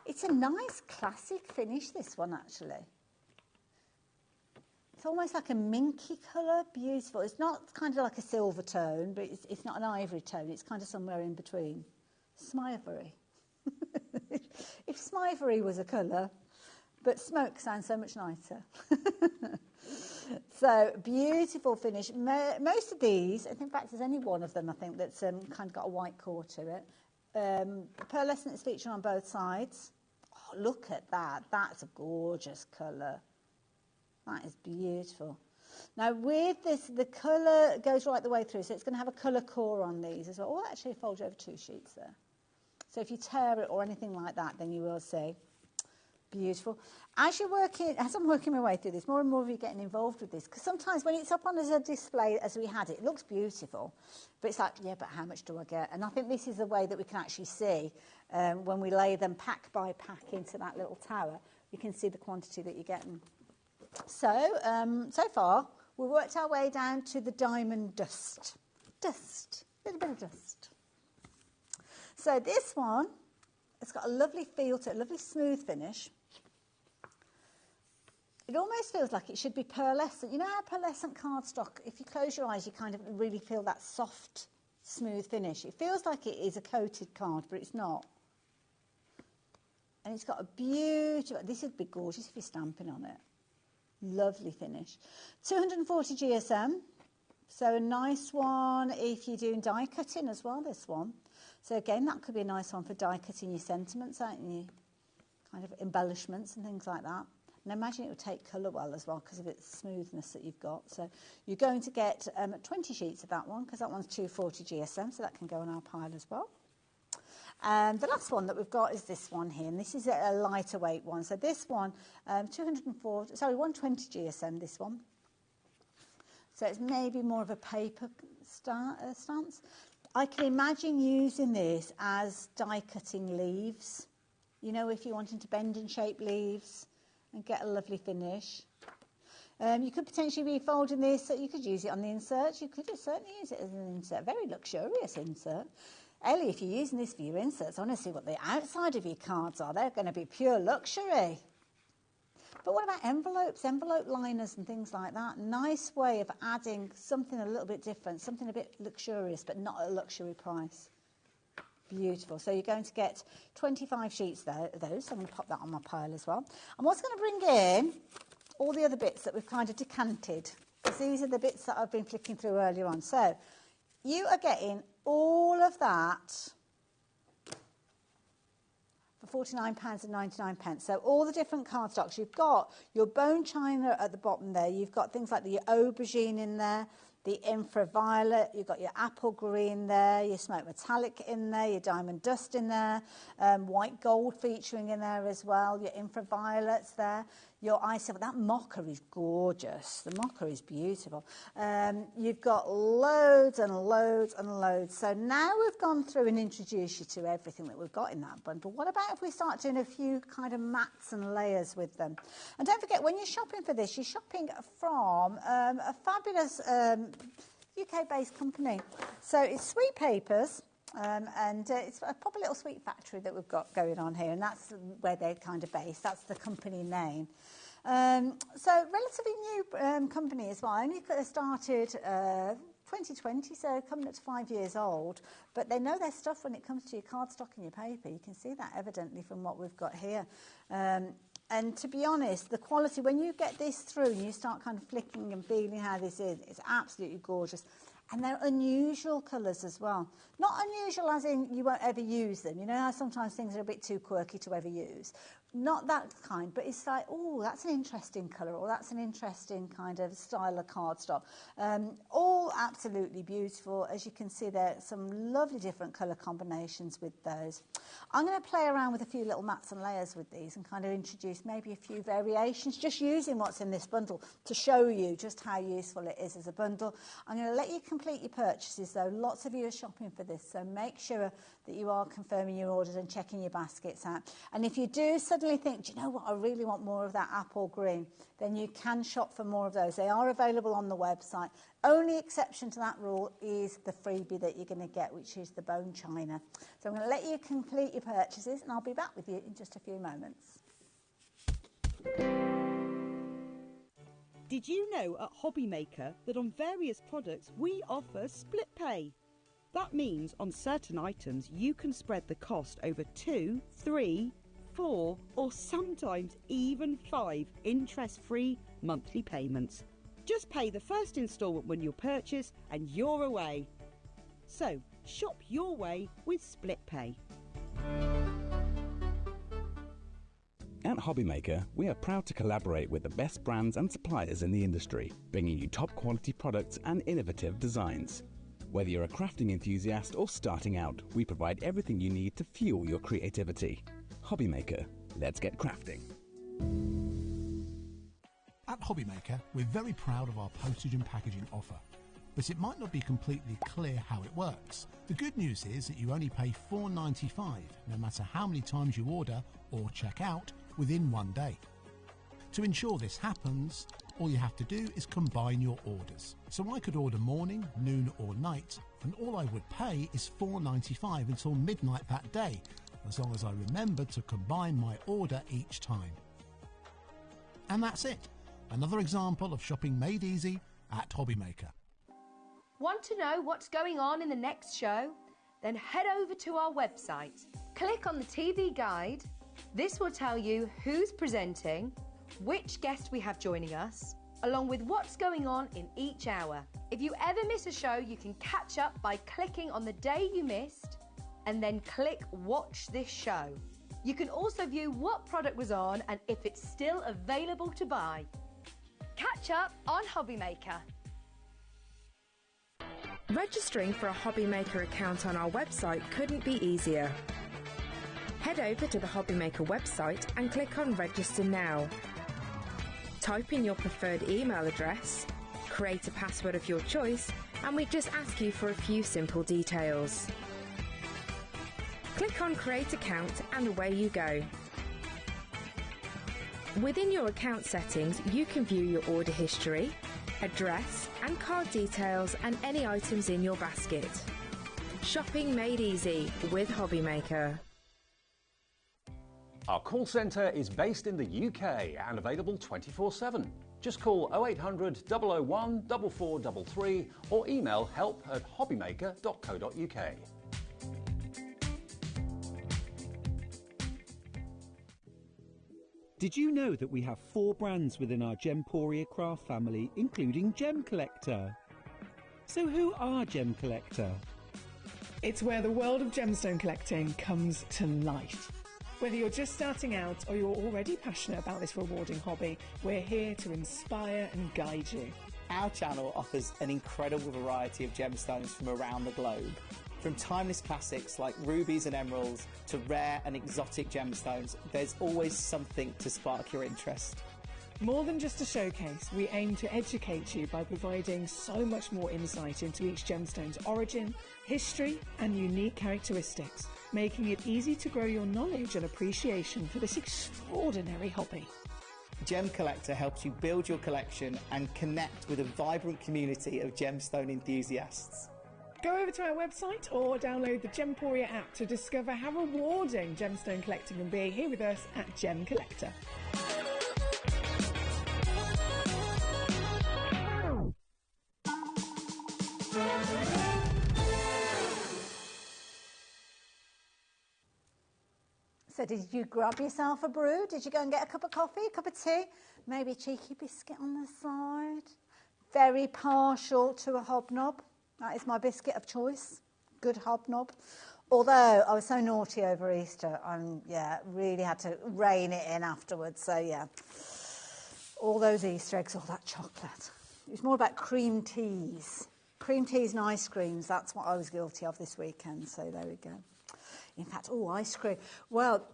It's a nice classic finish, this one, actually. It's almost like a minky colour, beautiful. It's not kind of like a silver tone, but it's not an ivory tone. It's kind of somewhere in between. Smivory. If Smivory was a colour, but smoke sounds so much nicer. So, beautiful finish. Most of these, in fact, there's only one of them, I think, that's kind of got a white core to it. Pearlescent is featured on both sides. Oh, look at that. That's a gorgeous colour. That is beautiful. Now, with this, the colour goes right the way through, so it's going to have a colour core on these as well. Oh, actually, fold you over 2 sheets there. So if you tear it or anything like that, then you will see. Beautiful. As I'm working my way through this, more and more of you getting involved with this, because sometimes when it's up on as a display as we had it, it looks beautiful, but it's like, yeah, but how much do I get? And I think this is the way that we can actually see when we lay them pack by pack into that little tower, you can see the quantity that you're getting. So, so far, we've worked our way down to the diamond dust. Dust, a little bit of dust. So this one, it's got a lovely feel to it, a lovely smooth finish. It almost feels like it should be pearlescent. You know how pearlescent cardstock, if you close your eyes, you kind of really feel that soft, smooth finish. It feels like it is a coated card, but it's not. And it's got a beautiful, this would be gorgeous if you're stamping on it. Lovely finish. 240 GSM, so a nice one if you're doing die cutting as well, this one. So again, that could be a nice one for die cutting your sentiments, aren't you? Kind of embellishments and things like that. And I imagine it would take colour well as well because of its smoothness that you've got. So you're going to get 20 sheets of that one because that one's 240 GSM, so that can go on our pile as well. And the last one that we've got is this one here, and this is a lighter weight one. So this one, 120 GSM, this one. So it's maybe more of a paper stance. I can imagine using this as die cutting leaves. You know, if you're wanting to bend and shape leaves and get a lovely finish. You could potentially be folding this, so you could use it on the insert. You could certainly use it as an insert, very luxurious insert. Ellie, if you're using this for your inserts, I want to see what the outside of your cards are. They're going to be pure luxury. But what about envelopes, envelope liners and things like that? Nice way of adding something a little bit different, something a bit luxurious, but not at a luxury price. Beautiful. So you're going to get 25 sheets of those. So I'm going to pop that on my pile as well. I'm also going to bring in all the other bits that we've kind of decanted, because these are the bits that I've been flicking through earlier on. So you are getting all of that for £49.99. So all the different cardstocks. You've got your bone china at the bottom there. You've got things like the aubergine in there, the infraviolet, you've got your apple green there, your smoke metallic in there, your diamond dust in there, white gold featuring in there as well, your infraviolets there, your ice. That mocha is gorgeous. The mocha is beautiful. You've got loads and loads and loads. So now we've gone through and introduced you to everything that we've got in that bundle. What about if we start doing a few kind of mats and layers with them? And don't forget, when you're shopping for this, you're shopping from a fabulous UK-based company. So it's Sweet Papers. And it's a proper little sweet factory that we've got going on here, and that's where they're kind of based. That's the company name. So relatively new company as well. Only started 2020, so coming up to 5 years old. But they know their stuff when it comes to your cardstock and your paper. You can see that evidently from what we've got here. And to be honest, the quality, when you get this through and you start kind of flicking and feeling how this is, it's absolutely gorgeous. And they're unusual colours as well. Not unusual as in you won't ever use them. You know how sometimes things are a bit too quirky to ever use. Not that kind, but it's like, oh, that's an interesting colour, or that's an interesting kind of style of cardstock. All absolutely beautiful. As you can see, there are some lovely different colour combinations with those. I'm going to play around with a few little mats and layers with these and kind of introduce maybe a few variations, just using what's in this bundle to show you just how useful it is as a bundle. I'm going to let you complete your purchases, though. Lots of you are shopping for this, so make sure that you are confirming your orders and checking your baskets out. And if you do suddenly think, do you know what, I really want more of that apple green, then you can shop for more of those. They are available on the website. Only exception to that rule is the freebie that you're going to get, which is the bone china. So I'm going to let you complete your purchases, and I'll be back with you in just a few moments. Did you know at HobbyMaker that on various products we offer split pay? That means on certain items you can spread the cost over 2, 3, 4 or sometimes even 5 interest-free monthly payments. Just pay the first instalment when you purchase and you're away. So shop your way with split pay. At HobbyMaker, we are proud to collaborate with the best brands and suppliers in the industry, bringing you top quality products and innovative designs. Whether you're a crafting enthusiast or starting out, we provide everything you need to fuel your creativity. HobbyMaker, let's get crafting. At HobbyMaker, we're very proud of our postage and packaging offer, but it might not be completely clear how it works. The good news is that you only pay $4.95 no matter how many times you order or check out within 1 day. To ensure this happens, all you have to do is combine your orders. So I could order morning, noon or night, and all I would pay is $4.95 until midnight that day, as long as I remember to combine my order each time. And that's it. Another example of shopping made easy at HobbyMaker. Want to know what's going on in the next show? Then head over to our website. Click on the TV guide. This will tell you who's presenting, which guest we have joining us, along with what's going on in each hour. If you ever miss a show, you can catch up by clicking on the day you missed and then click Watch This Show. You can also view what product was on and if it's still available to buy. Catch up on HobbyMaker. Registering for a HobbyMaker account on our website couldn't be easier. Head over to the HobbyMaker website and click on Register Now. Type in your preferred email address, create a password of your choice, and we just ask you for a few simple details. Click on Create Account and away you go. Within your account settings, you can view your order history, address and card details and any items in your basket. Shopping made easy with HobbyMaker. Our call centre is based in the UK and available 24/7. Just call 0800 001 4433 or email help@hobbymaker.co.uk. Did you know that we have 4 brands within our Gemporia craft family, including Gem Collector? So who are Gem Collector? It's where the world of gemstone collecting comes to life. Whether you're just starting out or you're already passionate about this rewarding hobby, we're here to inspire and guide you. Our channel offers an incredible variety of gemstones from around the globe. From timeless classics like rubies and emeralds to rare and exotic gemstones, there's always something to spark your interest. More than just a showcase, we aim to educate you by providing so much more insight into each gemstone's origin, history and unique characteristics, making it easy to grow your knowledge and appreciation for this extraordinary hobby. Gem Collector helps you build your collection and connect with a vibrant community of gemstone enthusiasts. Go over to our website or download the Gemporia app to discover how rewarding gemstone collecting can be here with us at Gem Collector. So did you grab yourself a brew? Did you go and get a cup of coffee, a cup of tea? Maybe a cheeky biscuit on the side? Very partial to a hobnob. That is my biscuit of choice. Good hobnob. Although I was so naughty over Easter, really had to rein it in afterwards. So yeah, all those Easter eggs, all that chocolate. It was more about cream teas. Cream teas and ice creams, that's what I was guilty of this weekend. So there we go. In fact, ice cream. Well,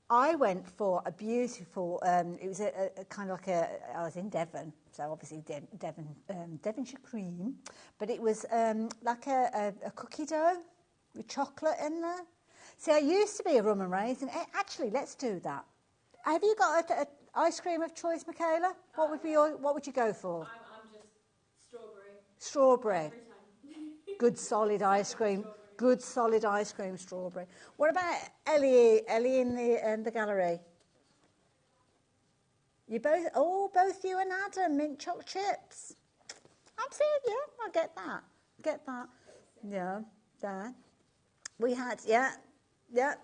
I went for a beautiful, it was a kind of like I was in Devon, so obviously Devonshire cream, but it was like a cookie dough with chocolate in there. See, I used to be a rum and raisin. Actually, let's do that. Have you got an ice cream of choice, Michaela? What would you go for? I'm just strawberry. Strawberry. Every time. Good solid ice cream. Good solid ice cream, strawberry. What about Ellie in the gallery? You both you and Adam, mint choc chips. Absolutely, yeah, I get that. Yeah, there. We had, yeah,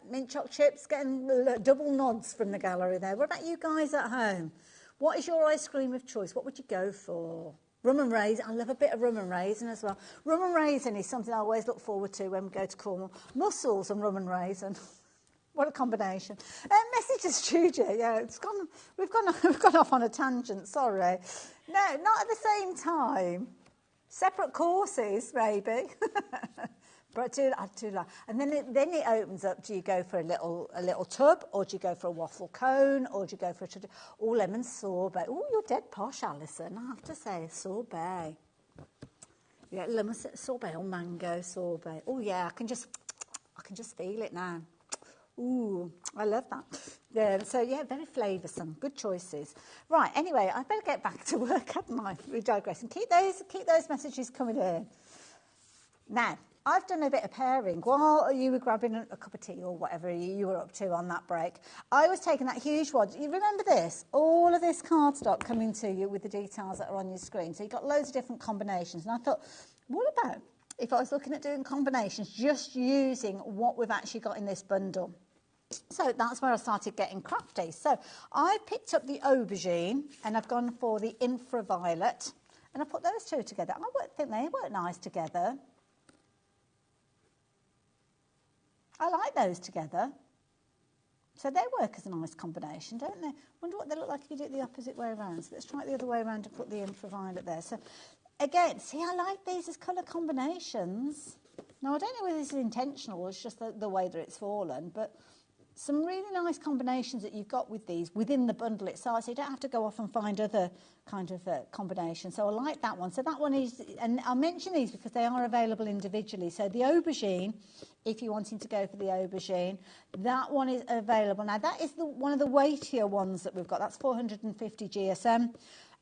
mint choc chips, getting double nods from the gallery there. What about you guys at home? What is your ice cream of choice? What would you go for? Rum and raisin. I love a bit of rum and raisin as well. Rum and raisin is something I always look forward to when we go to Cornwall. Mussels and rum and raisin. What a combination. Message to studio. Yeah, we've gone off on a tangent. Sorry. No, not at the same time. Separate courses, maybe. But I do like, and then it opens up. Do you go for a little tub, or do you go for a waffle cone, or do you go for a lemon sorbet? Oh, you're dead posh, Alison. I have to say, sorbet. Yeah, lemon sorbet or mango sorbet. Oh yeah, I can just feel it now. Ooh, I love that. Yeah, so yeah, very flavoursome. Good choices. Right. Anyway, I better get back to work, hadn't I? We digress, and keep those messages coming in. Now, I've done a bit of pairing while you were grabbing a cup of tea or whatever you were up to on that break. I was taking that huge wad. You remember this? All of this cardstock coming to you with the details that are on your screen. So you've got loads of different combinations. And I thought, what about if I was looking at doing combinations, just using what we've actually got in this bundle? So that's where I started getting crafty. So I picked up the aubergine and I've gone for the infraviolet. And I put those two together. I think they work nice together. I like those together. So they work as a nice combination, don't they? Wonder what they look like if you do it the opposite way around. So let's try it the other way around and put the infraviolet there. So again, see, I like these as colour combinations. Now, I don't know whether this is intentional or it's just the way that it's fallen, but some really nice combinations that you've got with these within the bundle itself, so you don't have to go off and find other kind of combinations. So I like that one. So that one is, and I'll mention these because they are available individually. So the aubergine, if you're wanting to go for the aubergine, that one is available. Now that is one of the weightier ones that we've got. That's 450 GSM.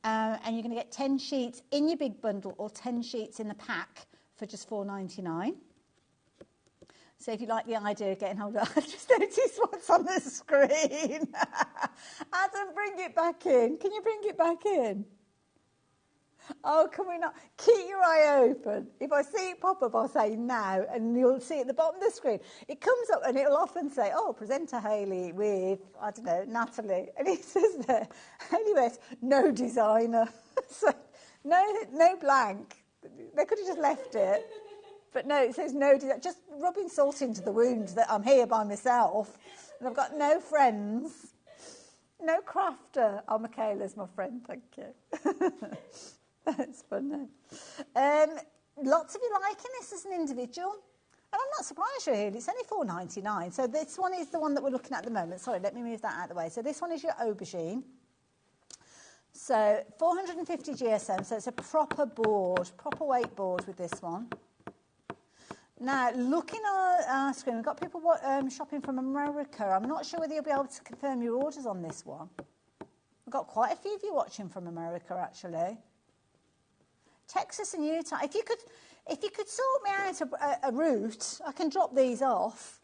And you're going to get 10 sheets in your big bundle or 10 sheets in the pack for just $4.99. So if you like the idea of getting hold of it, I just noticed what's on the screen. Adam, bring it back in. Can you bring it back in? Oh, can we not? Keep your eye open. If I see it pop up, I'll say now, and you'll see at the bottom of the screen. It comes up and it'll often say, oh, presenter Hayley with, I don't know, Natalie. And it says there, Hayley West, no designer. So no blank. They could have just left it. But no, it says no, just rubbing salt into the wounds that I'm here by myself and I've got no friends, no crafter. Oh, Michaela's my friend, thank you. That's funny. Lots of you liking this as an individual. And I'm not surprised really, it's only $4.99. So this one is the one that we're looking at the moment. Sorry, let me move that out of the way. So this one is your aubergine. So 450 GSM, so it's a proper board, proper weight board with this one. Now, looking at our screen, we've got people shopping from America. I'm not sure whether you'll be able to confirm your orders on this one. We've got quite a few of you watching from America, actually. Texas and Utah. If you could sort me out a route, I can drop these off.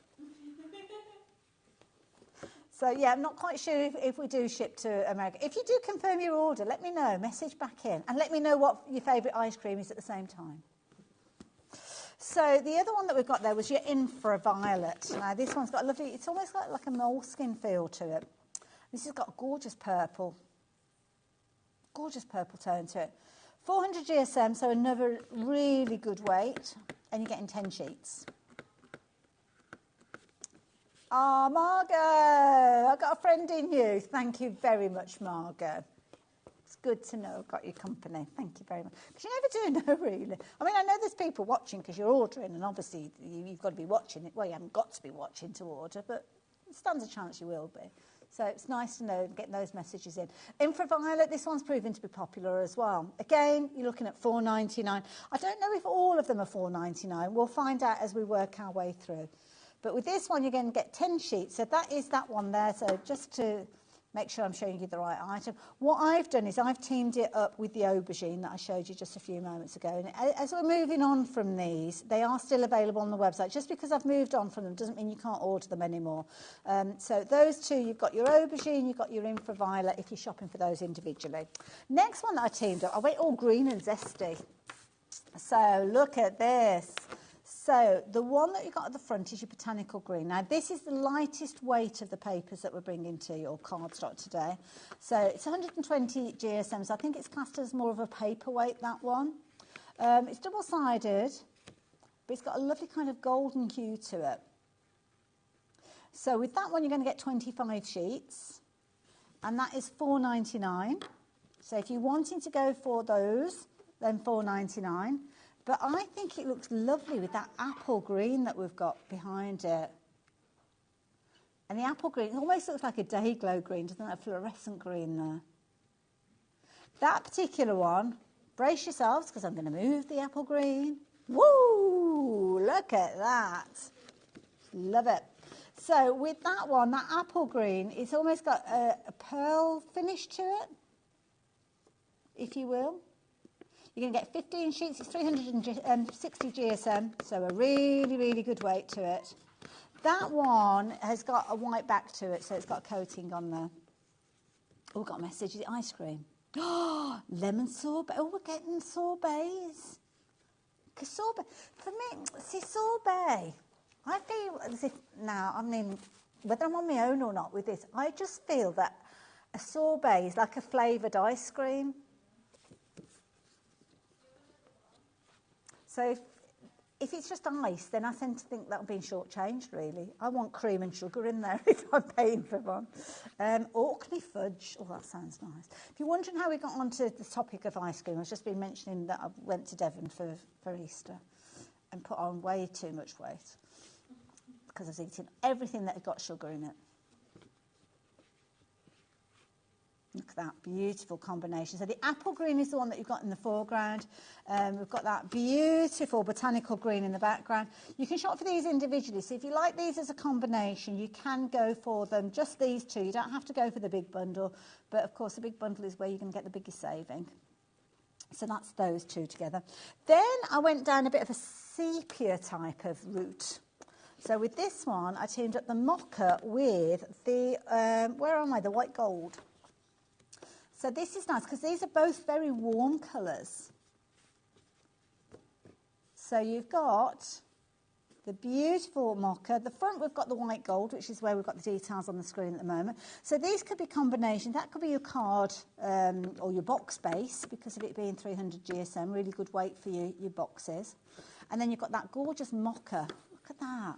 So, yeah, I'm not quite sure if we do ship to America. If you do confirm your order, let me know. Message back in. And let me know what your favourite ice cream is at the same time. So the other one that we've got there was your infraviolet. Now this one's got a lovely, it's almost like a moleskin feel to it. This has got a gorgeous purple tone to it. 400 GSM, so another really good weight, and you're getting 10 sheets. Ah, Margot, I've got a friend in you. Thank you very much, Margot. It's good to know I've got your company. Thank you very much. Because you never do know, really. I mean, I know there's people watching because you're ordering, and obviously you've got to be watching it. Well, you haven't got to be watching to order, but it stands a chance you will be. So it's nice to know, getting those messages in. Infraviolet, this one's proven to be popular as well. Again, you're looking at $4.99. I don't know if all of them are $4.99. We'll find out as we work our way through. But with this one, you're going to get 10 sheets. So that is that one there. So just to make sure I'm showing you the right item. What I've done is I've teamed it up with the aubergine that I showed you just a few moments ago. And as we're moving on from these, they are still available on the website. Just because I've moved on from them doesn't mean you can't order them anymore. So those two, you've got your aubergine, you've got your infraviolet if you're shopping for those individually. Next one that I teamed up, I went all green and zesty. So look at this. So the one that you've got at the front is your botanical green. Now this is the lightest weight of the papers that we're bringing to your cardstock today. So it's 120 GSM, so I think it's classed as more of a paperweight, that one. It's double-sided, but it's got a lovely kind of golden hue to it. So with that one, you're going to get 25 sheets, and that is $4.99. So if you're wanting to go for those, then $4.99. But I think it looks lovely with that apple green that we've got behind it. And the apple green, it almost looks like a day glow green, doesn't it? A fluorescent green there. That particular one, brace yourselves because I'm going to move the apple green. Woo! Look at that. Love it. So with that one, that apple green, it's almost got a pearl finish to it, if you will. You're going to get 15 sheets. It's 360 GSM, so a really, really good weight to it. That one has got a white back to it, so it's got a coating on there. Oh, got a message. Is it ice cream? Oh, lemon sorbet. Oh, we're getting sorbets. Because sorbet, for me, see, sorbet, I feel as if now, I mean, whether I'm on my own or not with this, I just feel that a sorbet is like a flavoured ice cream. So if it's just ice, then I tend to think that I'm being shortchanged, really. I want cream and sugar in there if I'm paying for one. Or it could be fudge. Oh, that sounds nice. If you're wondering how we got onto the topic of ice cream, I've just been mentioning that I went to Devon for Easter and put on way too much weight because I was eating everything that had got sugar in it. Look at that beautiful combination. So the apple green is the one that you've got in the foreground. We've got that beautiful botanical green in the background. You can shop for these individually. So if you like these as a combination, you can go for them. Just these two. You don't have to go for the big bundle. But of course, the big bundle is where you can get the biggest saving. So that's those two together. Then I went down a bit of a sepia type of route. So with this one, I teamed up the mocha with the, where am I? The white gold. So this is nice because these are both very warm colours. So you've got the beautiful mocha. The front we've got the white gold, which is where we've got the details on the screen at the moment. So these could be combinations. That could be your card or your box base because of it being 300 GSM. Really good weight for your boxes. And then you've got that gorgeous mocha. Look at that.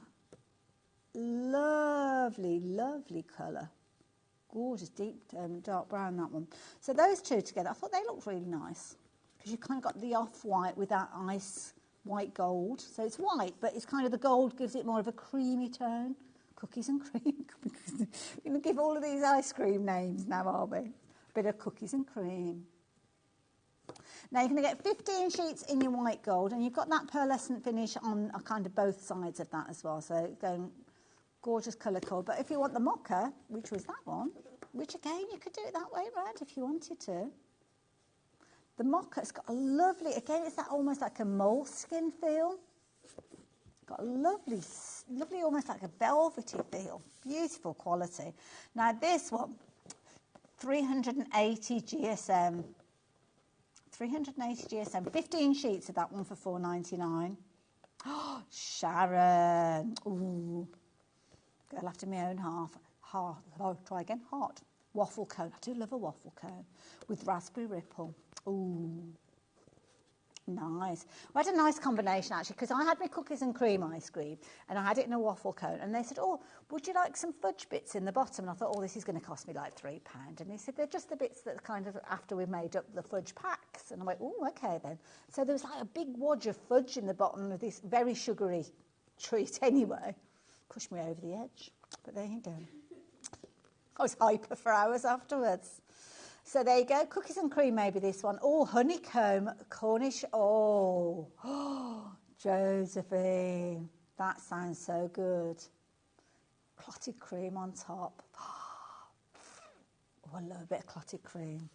Lovely, lovely colour. Gorgeous, deep, dark brown, that one. So those two together, I thought they looked really nice because you've kind of got the off-white with that ice white gold. So it's white, but it's kind of the gold gives it more of a creamy tone. Cookies and cream. We're going to give all of these ice cream names now, are we? A bit of cookies and cream. Now you're going to get 15 sheets in your white gold, and you've got that pearlescent finish on kind of both sides of that as well. So going gorgeous colour code. But if you want the mocha, which was that one, which again, you could do it that way round if you wanted to. The mocha's got a lovely, again, it's that almost like a moleskin feel. Got a lovely, lovely, almost like a velvety feel. Beautiful quality. Now this one, 380 GSM. 380 GSM, 15 sheets of that one for $4.99. Oh, Sharon. Ooh. Girl after my own try again, heart. Waffle cone. I do love a waffle cone with raspberry ripple. Ooh, nice. We had a nice combination actually because I had my cookies and cream ice cream and I had it in a waffle cone and they said, oh, would you like some fudge bits in the bottom? And I thought, oh, this is going to cost me like £3. And they said, they're just the bits that kind of after we've made up the fudge packs. And I went, oh, okay then. So there was like a big wodge of fudge in the bottom of this very sugary treat anyway. Pushed me over the edge, but there you go. I was hyper for hours afterwards. So there you go, cookies and cream maybe this one. Oh, honeycomb, Cornish, oh, Josephine, that sounds so good. Clotted cream on top. Oh, I love a bit of clotted cream.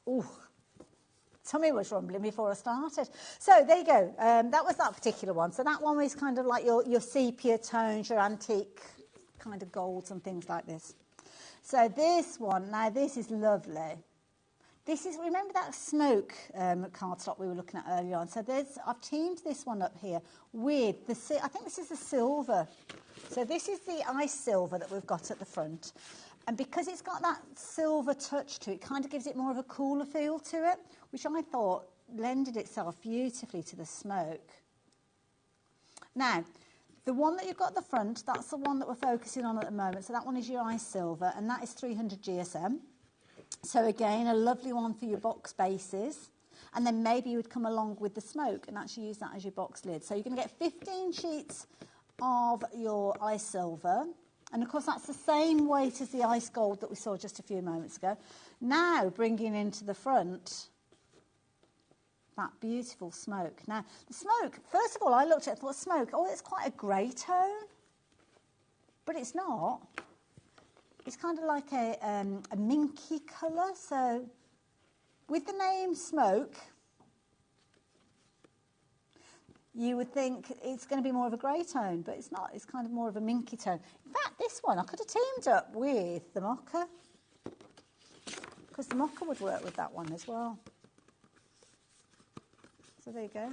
Oh, tummy was rumbling before I started. So there you go. That was that particular one. So that one was kind of like your sepia tones, your antique kind of golds and things like this. So this one, now this is lovely. This is, remember that smoke cardstock we were looking at earlier on? So I've teamed this one up here with I think this is the silver. So this is the ice silver that we've got at the front. And because it's got that silver touch to it, it kind of gives it more of a cooler feel to it, which I thought lended itself beautifully to the smoke. Now, the one that you've got at the front, that's the one that we're focusing on at the moment. So that one is your ice silver, and that is 300 GSM. So again, a lovely one for your box bases. and then maybe you would come along with the smoke and actually use that as your box lid. So you're going to get 15 sheets of your ice silver, and of course that's the same weight as the ice gold that we saw just a few moments ago. Now bringing into the front that beautiful smoke. Now the smoke, first of all, I looked at it and thought smoke, oh, it's quite a grey tone, but it's not. It's kind of like a minky colour. So with the name smoke, you would think it's going to be more of a grey tone, but it's not. It's kind of more of a minky tone. In fact, this one I could have teamed up with the mocha, because the mocha would work with that one as well. So there you go.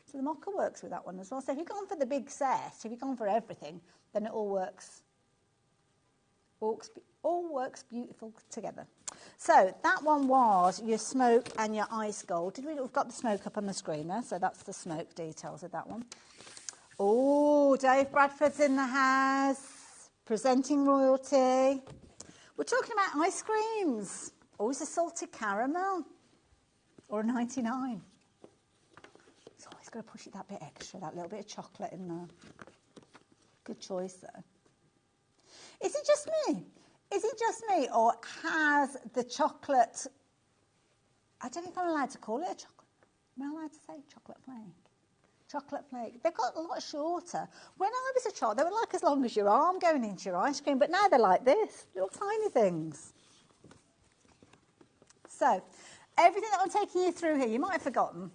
So the mocha works with that one as well. So if you've gone for the big set, if you've gone for everything, then it all works. All works beautiful together. So that one was your smoke and your ice gold. We've got the smoke up on the screen there, so that's the smoke details of that one. Oh, Dave Bradford's in the house, presenting royalty. We're talking about ice creams. Oh, it's a salted caramel or a 99. So always got to push it that bit extra, that little bit of chocolate in there. Good choice, though. Is it just me? Is it just me, or has the chocolate... I don't know if I'm allowed to call it a chocolate. Am I allowed to say chocolate flake? Chocolate flake. They've got a lot shorter. When I was a child, they were like as long as your arm going into your ice cream, but now they're like this, little tiny things. So, everything that I'm taking you through here, you might have forgotten.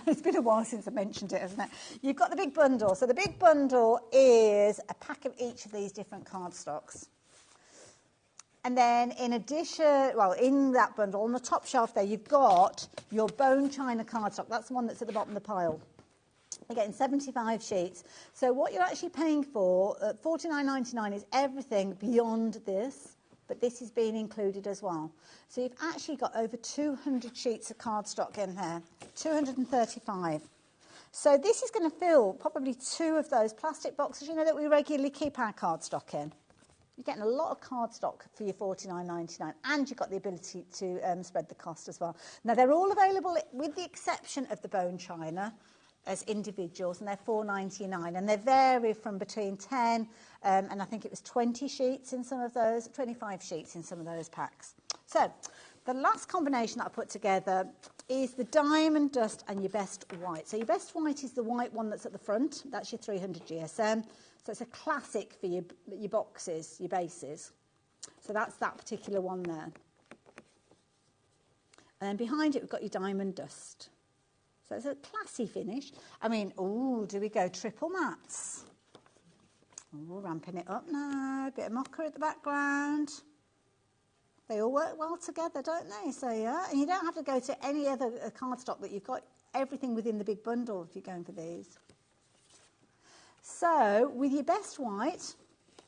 It's been a while since I mentioned it, hasn't it? You've got the big bundle. So the big bundle is a pack of each of these different cardstocks. And then in addition, well, in that bundle, on the top shelf there, you've got your bone china cardstock. That's the one that's at the bottom of the pile. You're getting 75 sheets. So what you're actually paying for at $49.99 is everything beyond this. But this is being included as well. So you've actually got over 200 sheets of cardstock in here, 235. So this is going to fill probably 2 of those plastic boxes, you know, that we regularly keep our cardstock in. You're getting a lot of cardstock for your $49.99, and you've got the ability to spread the cost as well. Now, they're all available with the exception of the bone china as individuals, and they're $4.99, and they vary from between 10 and I think it was 20 sheets in some of those, 25 sheets in some of those packs. So the last combination that I put together is the diamond dust and your best white. So your best white is the white one that's at the front. That's your 300 GSM. So it's a classic for your boxes, your bases. So that's that particular one there. And then behind it, we've got your diamond dust. So it's a classy finish. I mean, ooh, do we go triple mats? Oh, ramping it up now. A bit of mocha at the background. They all work well together, don't they? So, yeah. And you don't have to go to any other cardstock that you've got everything within the big bundle if you're going for these. So, with your best white,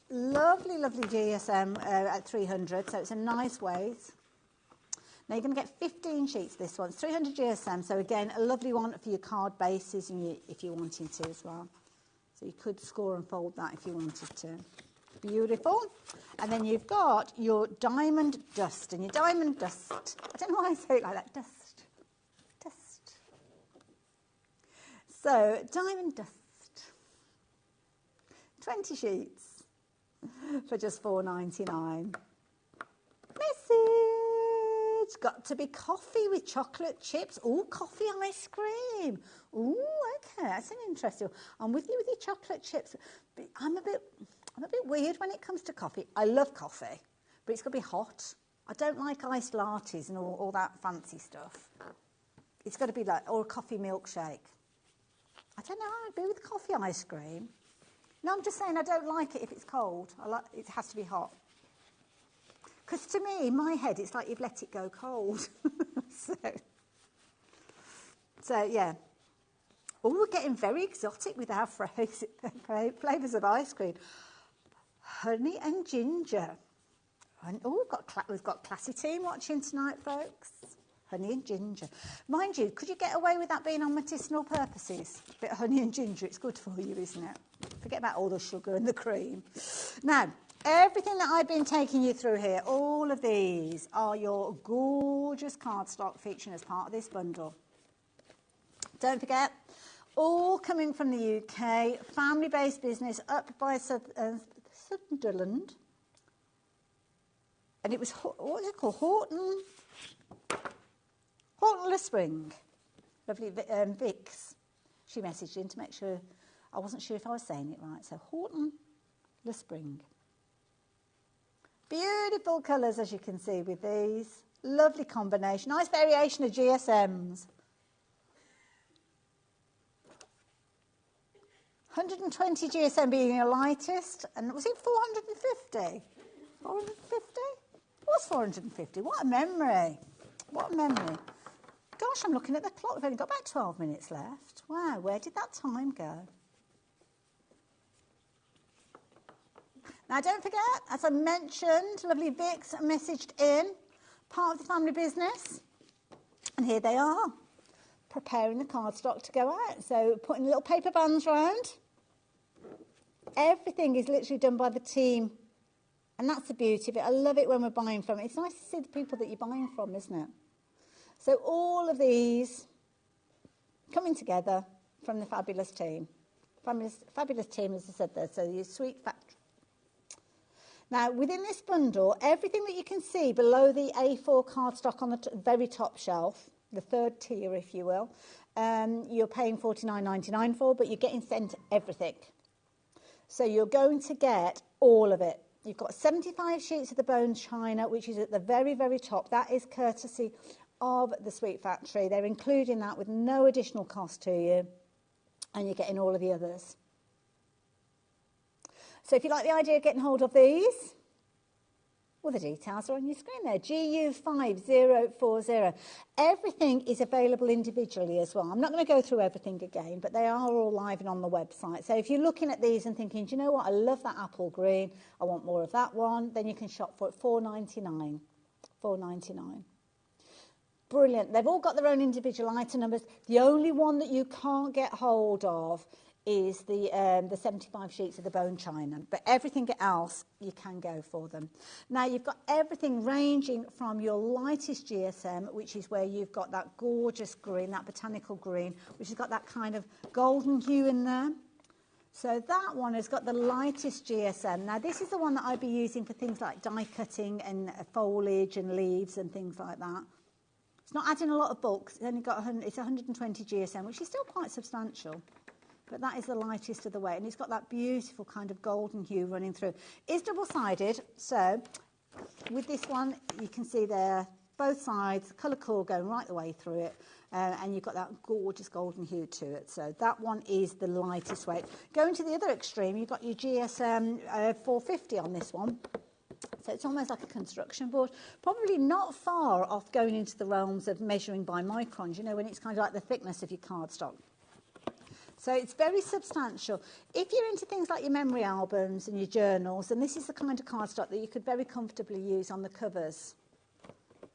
lovely, lovely GSM at 300. So it's a nice weight. Now you're going to get 15 sheets. This one's 300 GSM, so again a lovely one for your card bases and if you're wanting to as well. So you could score and fold that if you wanted to. Beautiful. And then you've got your diamond dust, and your diamond dust, I don't know why I say it like that, dust. So diamond dust, 20 sheets for just $4.99. Message, got to be coffee with chocolate chips. Oh, coffee ice cream. Oh, okay, that's an interesting one. I'm with you with your chocolate chips. But I'm a bit weird when it comes to coffee. I love coffee, but it's got to be hot. I don't like iced lattes and all that fancy stuff. It's got to be like, or a coffee milkshake. I don't know, I'd be with coffee ice cream. No, I'm just saying I don't like it if it's cold. It has to be hot. Because to me, in my head, it's like you've let it go cold. So yeah. Oh, we're getting very exotic with our flavours of ice cream. Honey and ginger. And, oh, we've got Classy Team watching tonight, folks. Honey and ginger. Mind you, could you get away with that being on medicinal purposes? A bit of honey and ginger, it's good for you, isn't it? Forget about all the sugar and the cream. Now, Everything that I've been taking you through here, all of these are your gorgeous cardstock featuring as part of this bundle. Don't forget, all coming from the UK, family-based business up by Sunderland. And it was, what was it called? Horton Le Spring. Lovely Vix. She messaged in to make sure, I wasn't sure if I was saying it right. So Horton Le Spring. Beautiful colours, as you can see, with these. Lovely combination. Nice variation of GSMs. 120 GSM being your lightest. And was it 450? 450? It was 450. What a memory. What a memory. Gosh, I'm looking at the clock. We've only got about 12 minutes left. Wow, where did that time go? Now, don't forget, as I mentioned, lovely Vix messaged in, part of the family business. And here they are, preparing the cardstock to go out. So putting little paper bands round. Everything is literally done by the team. And that's the beauty of it. I love it when we're buying from it. It's nice to see the people that you're buying from, isn't it? So all of these coming together from the fabulous team. Fabulous team, as I said there. So your sweet factory. Now, within this bundle, everything that you can see below the A4 cardstock on the very top shelf, the third tier, if you will, you're paying $49.99 for, but you're getting sent everything. So you're going to get all of it. You've got 75 sheets of the bone china, which is at the very, very top. That is courtesy of the Sweet Factory. They're including that with no additional cost to you, and you're getting all of the others. So if you like the idea of getting hold of these, well, the details are on your screen there, GU5040. Everything is available individually as well. I'm not going to go through everything again, but they are all live and on the website. So if you're looking at these and thinking, do you know what, I love that apple green, I want more of that one, then you can shop for it, $4.99. $4.99. Brilliant. They've all got their own individual item numbers. The only one that you can't get hold of is the 75 sheets of the bone china, but everything else you can go for them. Now you've got everything ranging from your lightest GSM, which is where you've got that gorgeous green, that botanical green, which has got that kind of golden hue in there. So that one has got the lightest GSM. Now this is the one that I'd be using for things like die cutting and foliage and leaves and things like that. It's not adding a lot of bulk. It's only got it's 120 GSM, which is still quite substantial. But that is the lightest of the way, and it's got that beautiful kind of golden hue running through. It's double-sided, so with this one, you can see there, both sides, colour core going right the way through it, and you've got that gorgeous golden hue to it. So that one is the lightest weight. Going to the other extreme, you've got your GSM 450 on this one. So it's almost like a construction board, probably not far off going into the realms of measuring by microns, you know, when it's kind of like the thickness of your cardstock. So it's very substantial. If you're into things like your memory albums and your journals, then this is the kind of cardstock that you could very comfortably use on the covers.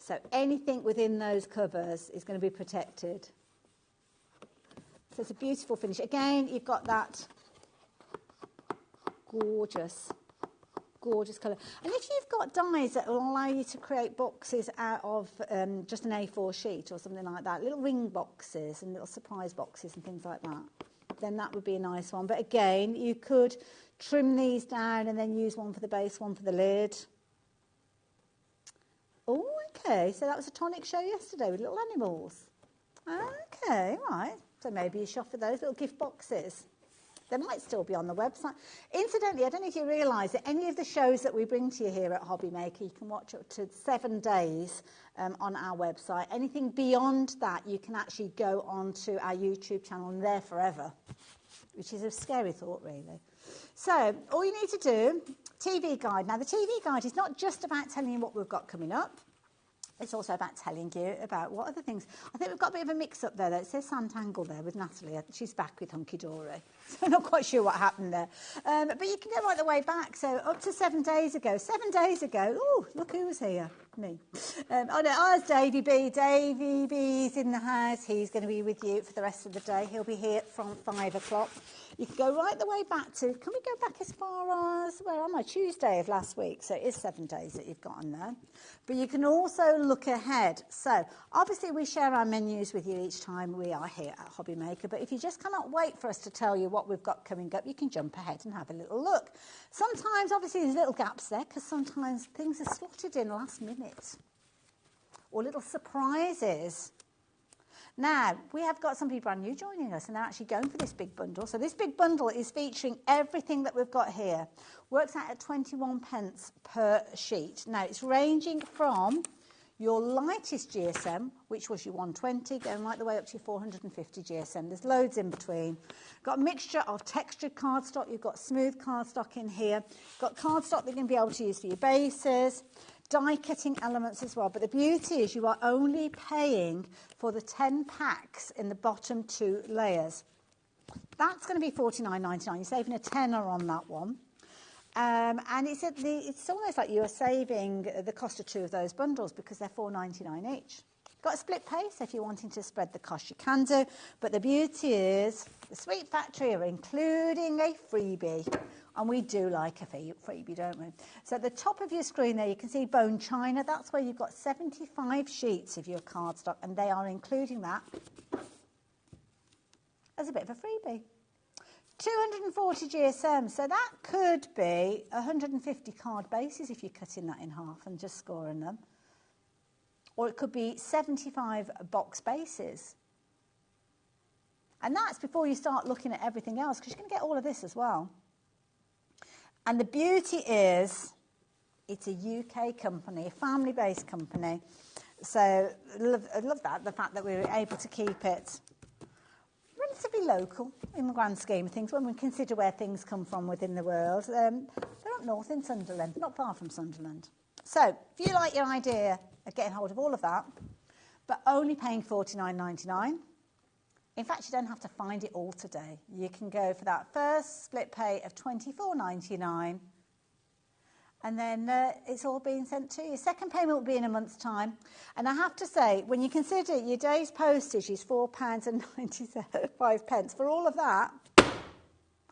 So anything within those covers is going to be protected. So it's a beautiful finish. Again, you've got that gorgeous colour. And if you've got dies that will allow you to create boxes out of just an A4 sheet or something like that, little ring boxes and little surprise boxes and things like that, then that would be a nice one. But again, you could trim these down and then use one for the base, one for the lid. Oh, okay, so that was a tonic show yesterday with little animals. Okay, right. So maybe you shop for those little gift boxes. They might still be on the website. Incidentally, I don't know if you realise that any of the shows that we bring to you here at HobbyMaker, you can watch up to 7 days on our website. Anything beyond that, you can actually go onto our YouTube channel and there forever, which is a scary thought, really. So all you need to do, TV guide. Now, the TV guide is not just about telling you what we've got coming up. It's also about telling you about what other things. I think we've got a bit of a mix-up there. It says Santangle there with Natalie. She's back with Hunky Dory. So I'm not quite sure what happened there. But you can go right the way back. So up to 7 days ago. 7 days ago. Oh, look who was here. Me. Oh no, ours Davey B. Davey B's in the house. He's going to be with you for the rest of the day. He'll be here from 5 o'clock. You can go right the way back to, can we go back as far as, where am I? Tuesday of last week. So it is 7 days that you've got on there. But you can also look ahead. So obviously we share our menus with you each time we are here at HobbyMaker. But if you just cannot wait for us to tell you what we've got coming up, you can jump ahead and have a little look. Sometimes, obviously, there's little gaps there because sometimes things are slotted in last minute or little surprises. Now, we have got somebody brand new joining us and they're actually going for this big bundle. So this big bundle is featuring everything that we've got here. Works out at 21 pence per sheet. Now, it's ranging from your lightest GSM, which was your 120, going right the way up to your 450 GSM. There's loads in between. Got a mixture of textured cardstock. You've got smooth cardstock in here. Got cardstock that you're going to be able to use for your bases. Die cutting elements as well. But the beauty is you are only paying for the 10 packs in the bottom 2 layers. That's going to be $49.99. You're saving a tenner on that one. And it's almost like you are saving the cost of 2 of those bundles because they're $4.99 each. Got a split pay, so if you're wanting to spread the cost, you can do. But the beauty is the Sweet Factory are including a freebie. And we do like a freebie, don't we? So at the top of your screen there, you can see Bone China. That's where you've got 75 sheets of your cardstock, and they are including that as a bit of a freebie. 240 GSM, so that could be 150 card bases if you're cutting that in half and just scoring them. Or it could be 75 box bases. And that's before you start looking at everything else, because you're going to get all of this as well. And the beauty is, it's a UK company, a family-based company. So I love that, the fact that we were able to keep it relatively local in the grand scheme of things when we consider where things come from within the world. They're up north in Sunderland, not far from Sunderland. So if you like your idea of getting hold of all of that, but only paying $49.99, in fact, you don't have to find it all today. You can go for that first split pay of $24.99, and then it's all being sent to you. Second payment will be in a month's time. And I have to say, when you consider your day's postage is £4.95 for all of that,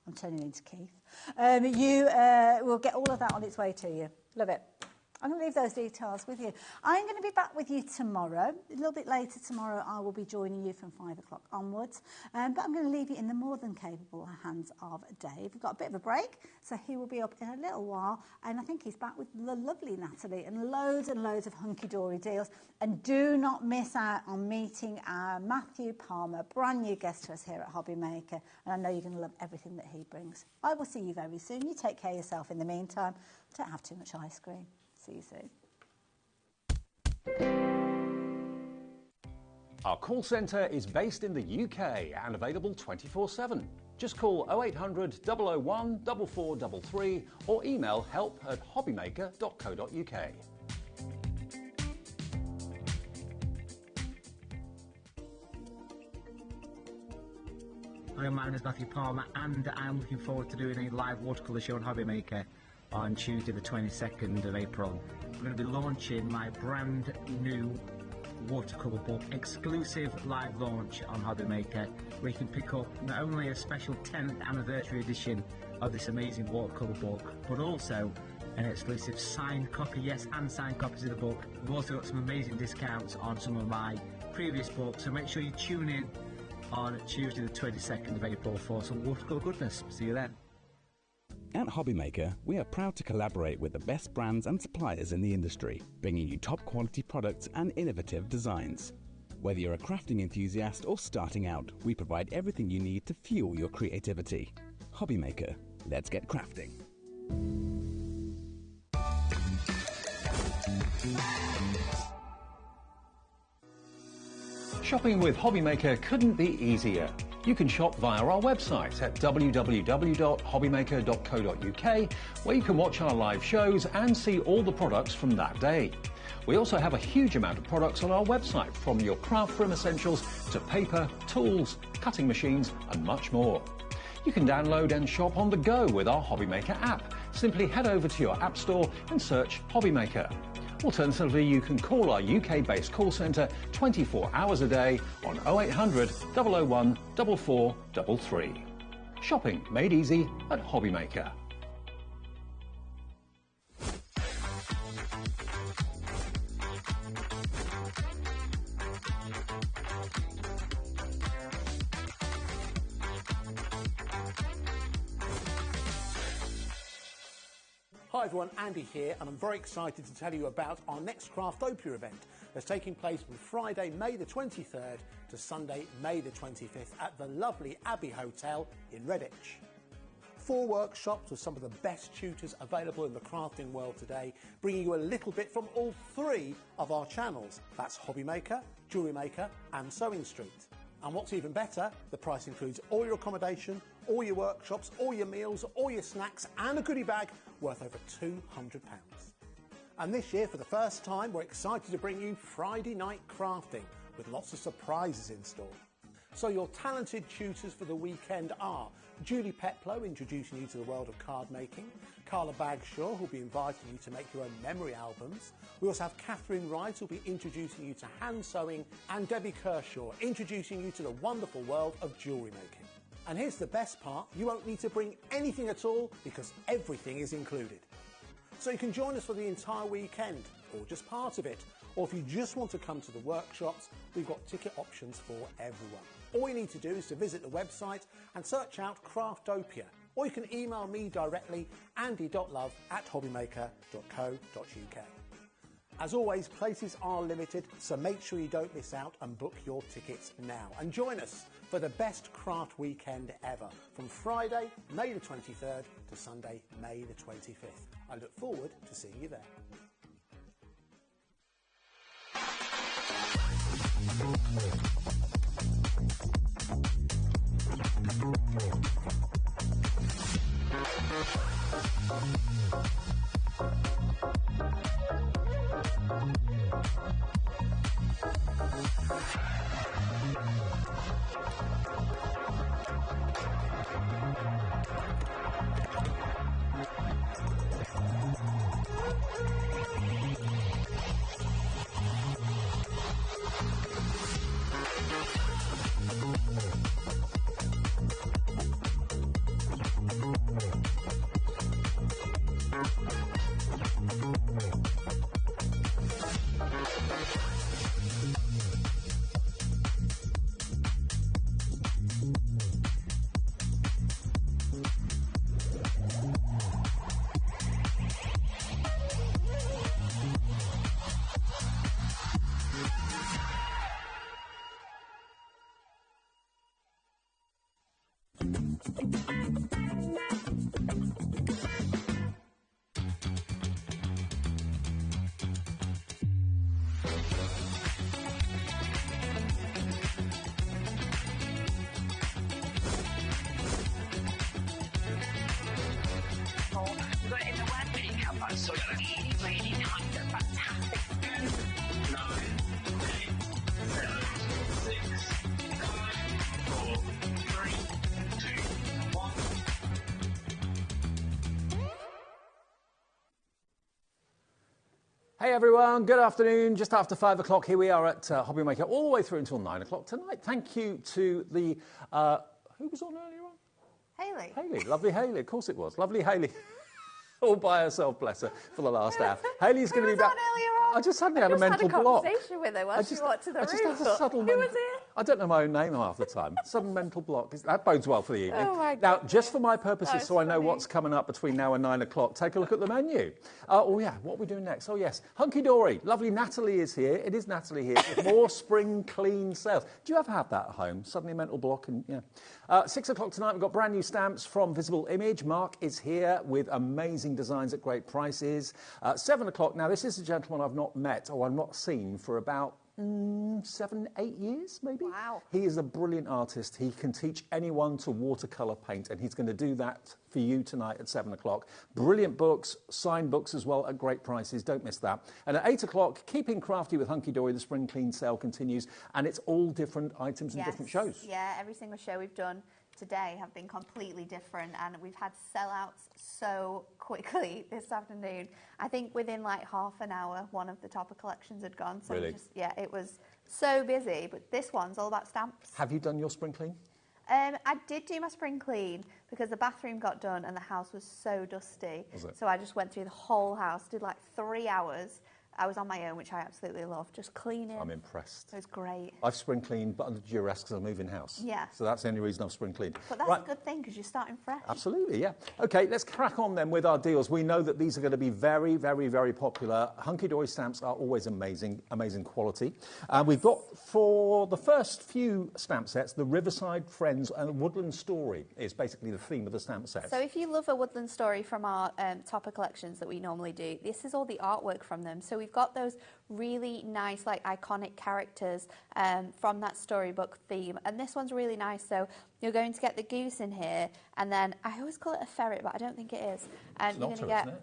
I'm turning into Keith, you will get all of that on its way to you. Love it. I'm going to leave those details with you. I'm going to be back with you tomorrow. A little bit later tomorrow, I will be joining you from 5 o'clock onwards. But I'm going to leave you in the more than capable hands of Dave. We've got a bit of a break, so he will be up in a little while. And I think he's back with the lovely Natalie and loads of hunky-dory deals. And do not miss out on meeting our Matthew Palmer, brand new guest to us here at HobbyMaker. And I know you're going to love everything that he brings. I will see you very soon. You take care of yourself in the meantime. Don't have too much ice cream. See you soon. Our call centre is based in the UK and available 24/7. Just call 0800 001 4433 or email help@hobbymaker.co.uk. Hi, my name is Matthew Palmer and I'm looking forward to doing a live watercolour show on HobbyMaker on Tuesday the 22nd of April. I'm going to be launching my brand new watercolour book, exclusive live launch on HobbyMaker, where you can pick up not only a special 10th anniversary edition of this amazing watercolour book, but also an exclusive signed copy, yes, and signed copies of the book. We've also got some amazing discounts on some of my previous books, so make sure you tune in on Tuesday the 22nd of April for some watercolour goodness. See you then. At HobbyMaker, we are proud to collaborate with the best brands and suppliers in the industry, bringing you top quality products and innovative designs. Whether you're a crafting enthusiast or starting out, we provide everything you need to fuel your creativity. HobbyMaker, let's get crafting. Shopping with HobbyMaker couldn't be easier. You can shop via our website at www.hobbymaker.co.uk, where you can watch our live shows and see all the products from that day. We also have a huge amount of products on our website, from your craft room essentials to paper, tools, cutting machines and much more. You can download and shop on the go with our HobbyMaker app. Simply head over to your app store and search HobbyMaker. Alternatively, you can call our UK-based call centre 24 hours a day on 0800 001 4433. Shopping made easy at HobbyMaker. Hi everyone, Andy here, and I'm very excited to tell you about our next Craftopia event that's taking place from Friday, May the 23rd to Sunday, May the 25th at the lovely Abbey Hotel in Redditch. 4 workshops with some of the best tutors available in the crafting world today, bringing you a little bit from all 3 of our channels. That's HobbyMaker, Jewellery Maker and Sewing Street. And what's even better, the price includes all your accommodation, all your workshops, all your meals, all your snacks and a goodie bag worth over £200. And this year, for the first time, we're excited to bring you Friday night crafting with lots of surprises in store. So your talented tutors for the weekend are Julie Peplow, introducing you to the world of card making, Carla Bagshaw, who'll be inviting you to make your own memory albums. We also have Catherine Wright, who'll be introducing you to hand sewing, and Debbie Kershaw, introducing you to the wonderful world of jewellery making. And here's the best part, you won't need to bring anything at all because everything is included. So you can join us for the entire weekend, or just part of it, or if you just want to come to the workshops, we've got ticket options for everyone. All you need to do is to visit the website and search out Craftopia, or you can email me directly, andy.love@hobbymaker.co.uk. As always, places are limited, so make sure you don't miss out and book your tickets now. And join us for the best craft weekend ever, from Friday, May the 23rd to Sunday, May the 25th. I look forward to seeing you there. So really kind of fantastic. 9, 8, 7, 6, 5, 4, 3, 2, 1. Hey everyone, good afternoon. Just after 5 o'clock, here we are at HobbyMaker all the way through until 9 o'clock tonight. Thank you to the, who was on earlier on? Haley. Haley, lovely Haley, of course it was. Lovely Haley. All by herself, bless her, for the last hour. Haley's going to be back. I just suddenly had a mental block. I just had a conversation with her while she walked to the room. I just had a subtle Who was it? I don't know my own name half the time. Sudden mental block. That bodes well for the evening. Oh my now, goodness. just for my purposes, That's so I know funny. what's coming up between now and 9 o'clock, take a look at the menu. Oh yeah, what are we doing next? Oh yes, Hunky Dory. Lovely Natalie is here. It is Natalie here with more spring clean sales. Do you ever have that at home? Suddenly a mental block and yeah. 6 o'clock tonight, we've got brand new stamps from Visible Image. Mark is here with amazing designs at great prices. 7 o'clock, now this is a gentleman I've not met or I've not seen for about 7, 8 years, maybe. Wow. He is a brilliant artist. He can teach anyone to watercolour paint, and he's going to do that for you tonight at 7 o'clock. Brilliant books, signed books as well at great prices. Don't miss that. And at 8 o'clock, keeping crafty with Hunky Dory, the spring clean sale continues, and it's all different items and different shows. Yeah, every single show we've done today have been completely different, and we've had sellouts so quickly this afternoon. I think within like half an hour, one of the topper collections had gone. So Really? it was so busy. But this one's all about stamps. Have you done your spring clean? I did do my spring clean because the bathroom got done and the house was so dusty. Was it? So I just went through the whole house, did like 3 hours. I was on my own, which I absolutely love, just cleaning. I'm impressed. It was great. I've spring cleaned, but under duress because I'm moving house. Yeah. So that's the only reason I've spring cleaned. But that's a good thing because you're starting fresh. Absolutely, yeah. Okay, let's crack on then with our deals. We know that these are going to be very, very, very popular. Hunky Dory stamps are always amazing, amazing quality. We've got, for the first few stamp sets, the Riverside Friends and Woodland Story is basically the theme of the stamp set. So if you love a woodland story from our topper collections that we normally do, this is all the artwork from them. So we've got those really nice, like, iconic characters from that storybook theme. And this one's really nice. So you're going to get the goose in here, and then I always call it a ferret, but I don't think it is. It's an you're otter, going to get. isn't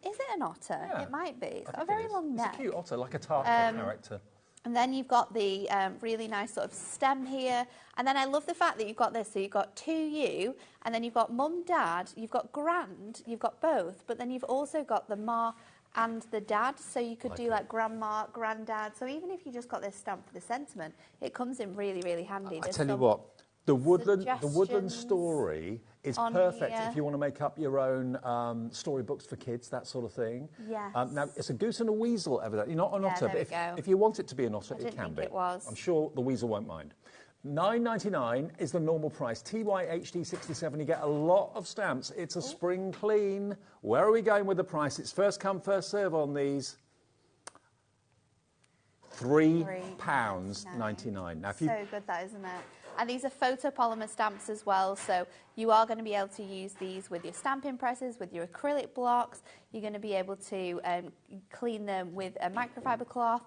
it? Is it an otter? Yeah. It might be. It's I got a think it very is. long neck. It's a cute otter, like a Tartar character. And then you've got the really nice sort of stem here. And then I love the fact that you've got this. So you've got 2U, and then you've got mum, dad, you've got grand, you've got both. But then you've also got the ma and the dad. So you could do like grandma, granddad. So even if you just got this stamp for the sentiment, it comes in really, really handy. I tell you what, the woodland story is perfect if you want to make up your own storybooks for kids, that sort of thing. Yes. Now, it's a goose and a weasel, evidently, not an otter. There But we go. if you want it to be an otter, I it didn't can think be. it was. I'm sure the weasel won't mind. $9.99 is the normal price. TYHD67, you get a lot of stamps. It's a spring clean. Where are we going with the price? It's first come, first serve on these. £3.99. Now, if you So good, that, isn't it? And these are photopolymer stamps as well, so you are going to be able to use these with your stamping presses, with your acrylic blocks. You're going to be able to clean them with a microfiber cloth,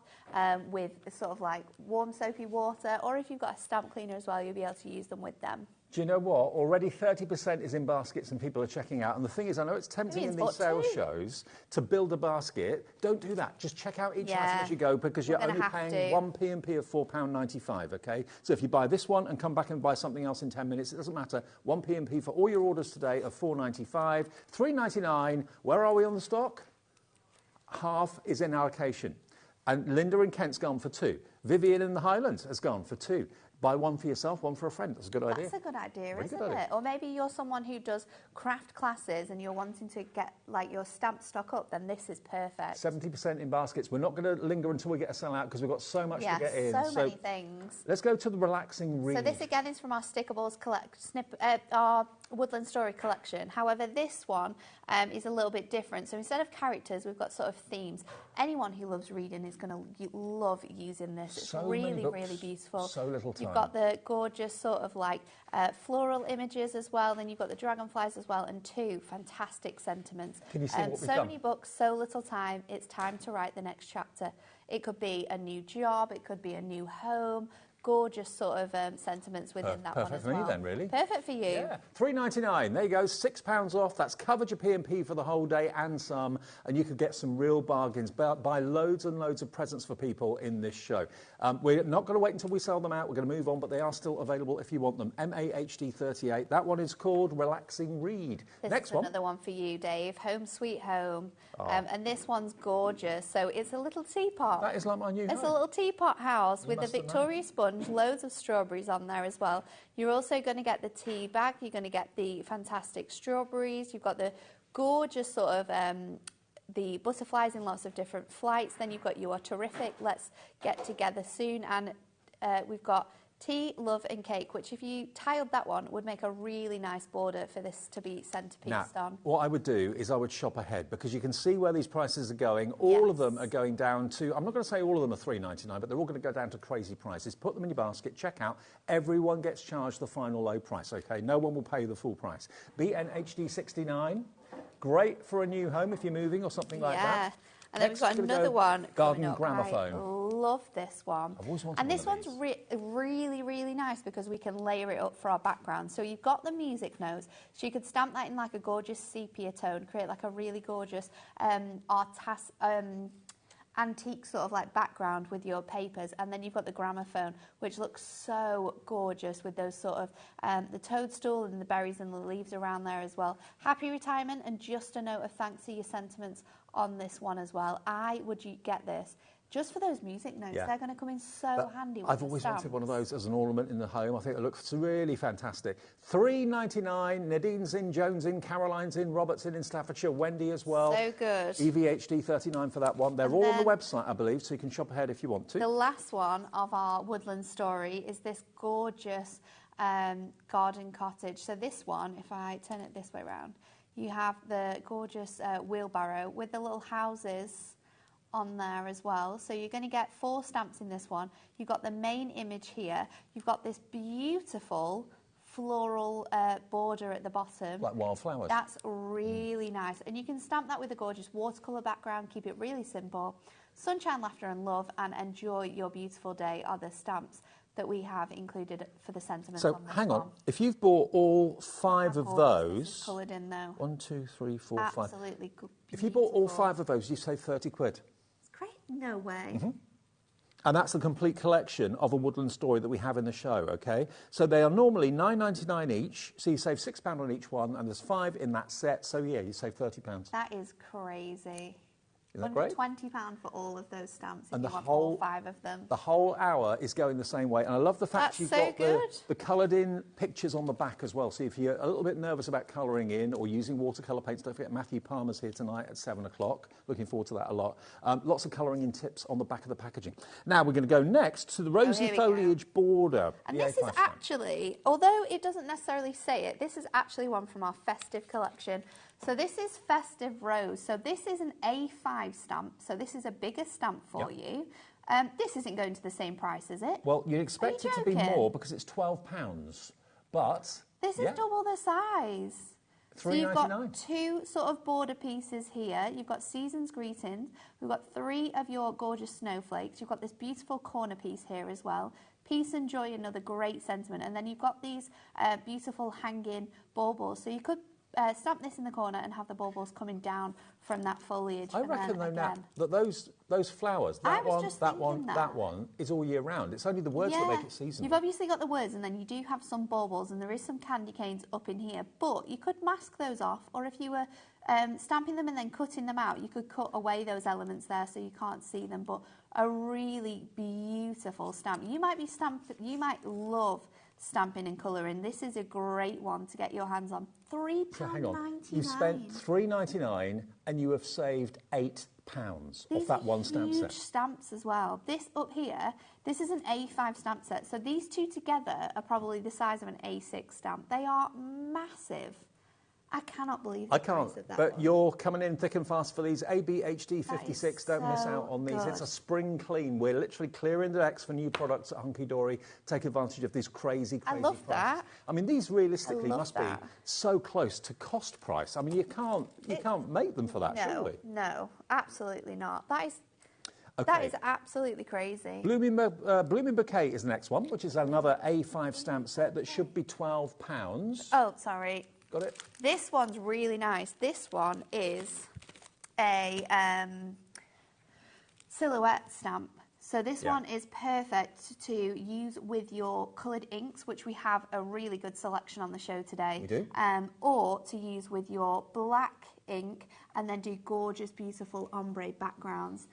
with sort of like warm soapy water, or if you've got a stamp cleaner as well, you'll be able to use them with them. Do you know what? Already 30% is in baskets and people are checking out. And the thing is, I know it's tempting in these sales shows to build a basket. Don't do that. Just check out each item as you go, because you're only paying one P&P of £4.95, OK? So if you buy this one and come back and buy something else in 10 minutes, it doesn't matter. One P&P for all your orders today of £4.95. £3.99. Where are we on the stock? Half is in allocation. And Linda in Kent's gone for 2. Vivian in the Highlands has gone for 2. Buy one for yourself, one for a friend. That's a good idea. That's a good idea, Really isn't good idea. it? Or maybe you're someone who does craft classes and you're wanting to get like your stamp stock up, then this is perfect. 70% in baskets. We're not going to linger until we get a sellout because we've got so much to get in. So many things. Let's go to the relaxing read. So this again is from our Stickables our Woodland Story collection. However, this one is a little bit different. So instead of characters, we've got sort of themes. Anyone who loves reading is going to love using this. It's So really, many books, really beautiful. so little time. You've got the gorgeous sort of like floral images as well. Then you've got the dragonflies as well, and 2 fantastic sentiments. Can you see what we've so done? many books, so little time. It's time to write the next chapter. It could be a new job. It could be a new home. Gorgeous sort of sentiments within that one as well. Perfect for me then, really. Perfect for you. Yeah. £3.99. There you go. £6 off. That's covered your P&P for the whole day and some. And you could get some real bargains. Buy loads and loads of presents for people in this show. We're not going to wait until we sell them out. We're going to move on, but they are still available if you want them. MAHD38. That one is called Relaxing Read. This Next is one. another one for you, Dave. Home Sweet Home. And this one's gorgeous. So it's a little teapot. That is like my new It's home. a little teapot house You with a must have Victoria sponge, loads of strawberries on there as well. You're also going to get the tea bag. You're going to get the fantastic strawberries. You've got the gorgeous sort of the butterflies in lots of different flights. Then you've got You Are Terrific, Let's Get Together Soon. And we've got Tea, Love and Cake, which if you tiled that one would make a really nice border for this to be centerpieced on. What I would do is I would shop ahead, because you can see where these prices are going. All of them are going down to, I'm not going to say all of them are $3.99, but they're all going to go down to crazy prices. Put them in your basket, check out. Everyone gets charged the final low price, OK? No one will pay the full price. BNHD69, great for a new home if you're moving or something like that. And then Next, we've got we're gonna another go one. Garden gramophone. I love this one. I've always wanted and one this of one's really, really nice because we can layer it up for our background. So you've got the music notes. So you could stamp that in like a gorgeous sepia tone, create like a really gorgeous antique sort of like background with your papers, and then you've got the gramophone, which looks so gorgeous with those sort of the toadstool and the berries and the leaves around there as well. Happy retirement, and just a note of thanks for your sentiments on this one as well. I would get this just for those music notes. Yeah. They're going to come in so handy with I've the always stamps. wanted one of those as an ornament in the home. I think it looks really fantastic. $3.99. Nadine's in, Jones in, Caroline's in, Robert's in Staffordshire, Wendy as well. So good. EVHD 39 for that one. They're And all on the then website, I believe, so you can shop ahead if you want to. The last one of our woodland story is this gorgeous garden cottage. So this one, if I turn it this way around, you have the gorgeous wheelbarrow with the little houses on there as well. So you're going to get 4 stamps in this one. You've got the main image here. You've got this beautiful floral border at the bottom. Like wildflowers. That's really nice. And you can stamp that with a gorgeous watercolour background, keep it really simple. Sunshine, laughter and love, and enjoy your beautiful day are the stamps that we have included for the sentiment. So hang on, if you've bought all 5 of those, coloured in though. 1, 2, 3, 4, 5. Absolutely good. If you bought all 5 of those, you save 30 quid. Great, no way. And that's the complete collection of a woodland story that we have in the show, okay? So they are normally $9.99 each, so you save £6 on each one, and there's 5 in that set, so yeah, you save £30. That is crazy. Isn't that great? £120 for all of those stamps if And you the want whole- all 5 of them. The whole hour is going the same way, and I love the fact That's you've so got good. the coloured-in pictures on the back as well. So if you're a little bit nervous about colouring in or using watercolour paints, don't forget Matthew Palmer's here tonight at 7 o'clock. Looking forward to that a lot. Lots of colouring-in tips on the back of the packaging. Now we're going to go next to the rosy here we go. foliage border. And the this is A5 stamp. actually, although it doesn't necessarily say it, this is actually one from our festive collection. So this is Festive Rose. So this is an A5 stamp. So this is a bigger stamp for you. This isn't going to the same price, is it? Well, you'd expect it to be joking? more because it's £12, but This is double the size. So you've got 2 sort of border pieces here. You've got Season's Greetings. We've got 3 of your gorgeous snowflakes. You've got this beautiful corner piece here as well. Peace and joy, another great sentiment. And then you've got these beautiful hanging baubles. So you could stamp this in the corner and have the baubles coming down from that foliage. I and reckon, then though, Nat, again, that those flowers, that one, just that one, thinking that one, is all year round. It's only the words that make it seasonal. You've obviously got the words, and then you do have some baubles, and there is some candy canes up in here, but you could mask those off, or if you were stamping them and then cutting them out, you could cut away those elements there so you can't see them, but a really beautiful stamp. You might love stamping and colouring. This is a great one to get your hands on. £3.99. Hang on. You spent $3.99 and you have saved £8 off that one stamp Huge set. stamps as well. This up here, this is an A5 stamp set. So these 2 together are probably the size of an A6 stamp. They are massive. I cannot believe the I can't, price of that but one. you're coming in thick and fast for these ABHD 56. Don't miss so out on these. It's a good. spring clean. We're literally clearing the decks for new products at Hunky Dory. Take advantage of these crazy I love prices. that. I mean, these realistically love must that. be so close to cost price. I mean, you can't make them for that, surely. No, absolutely not. That is Okay. absolutely crazy. Blooming Bouquet is the next one, which is another A5 stamp set that should be £12. Oh, sorry. Got it? This one's really nice. This one is a silhouette stamp. So this one is perfect to use with your coloured inks, which we have a really good selection on the show today. We do. Or to use with your black ink and then do gorgeous, beautiful ombre backgrounds.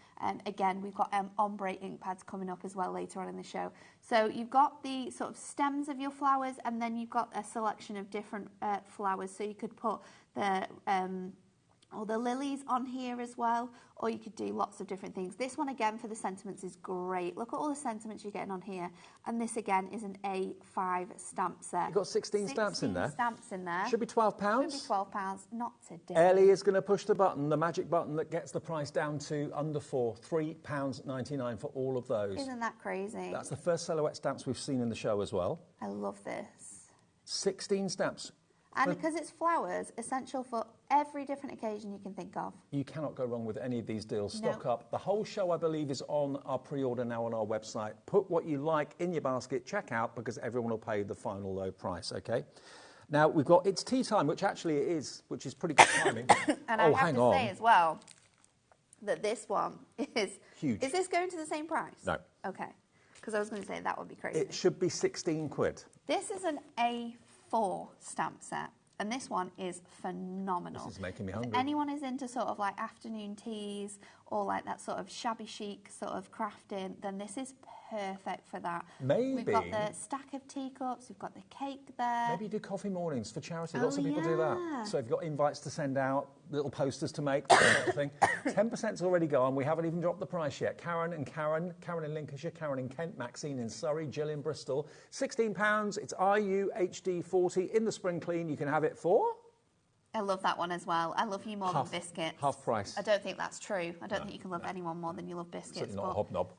Again, we've got ombre ink pads coming up as well later on in the show. So you've got the sort of stems of your flowers, and then you've got a selection of different flowers. So you could put the lilies on here as well, or you could do lots of different things. This one again for the sentiments is great. Look at all the sentiments you're getting on here, and this again is an A5 stamp set. You've got 16 stamps in there. Stamps in there. Should be £12. Should be £12. Not today. Ellie is going to push the button, the magic button that gets the price down to under £3.99 for all of those. Isn't that crazy? That's the first silhouette stamps we've seen in the show as well. I love this. 16 stamps. And because it's flowers, essential for every different occasion you can think of. You cannot go wrong with any of these deals. No. Stock up. The whole show, I believe, is on our pre-order now on our website. Put what you like in your basket, check out, because everyone will pay the final low price, okay? Now, we've got It's Tea Time, which actually it is, which is pretty good timing. And I have hang to on. say as well, that this one is huge. Is this going to the same price? No. Okay. Because I was going to say that would be crazy. It should be 16 quid. This is an A4 stamp set, and this one is phenomenal. This is making me hungry. If anyone is into sort of like afternoon teas or like that sort of shabby chic sort of crafting, then this is perfect for that. Maybe. We've got the stack of teacups, we've got the cake there. Maybe you do coffee mornings for charity. Oh, Lots of people do yeah. that. So if you've got invites to send out, little posters to make, that sort of thing. 10%'s already gone. We haven't even dropped the price yet. Karen in Lincolnshire, Karen in Kent, Maxine in Surrey, Jill in Bristol. £16. It's RUHD 40 in the spring clean. You can have it for... I love that one as well. I love you more than biscuits. Half price. I don't think that's true. I don't think you can love anyone more than you love biscuits. Certainly not a hobnob.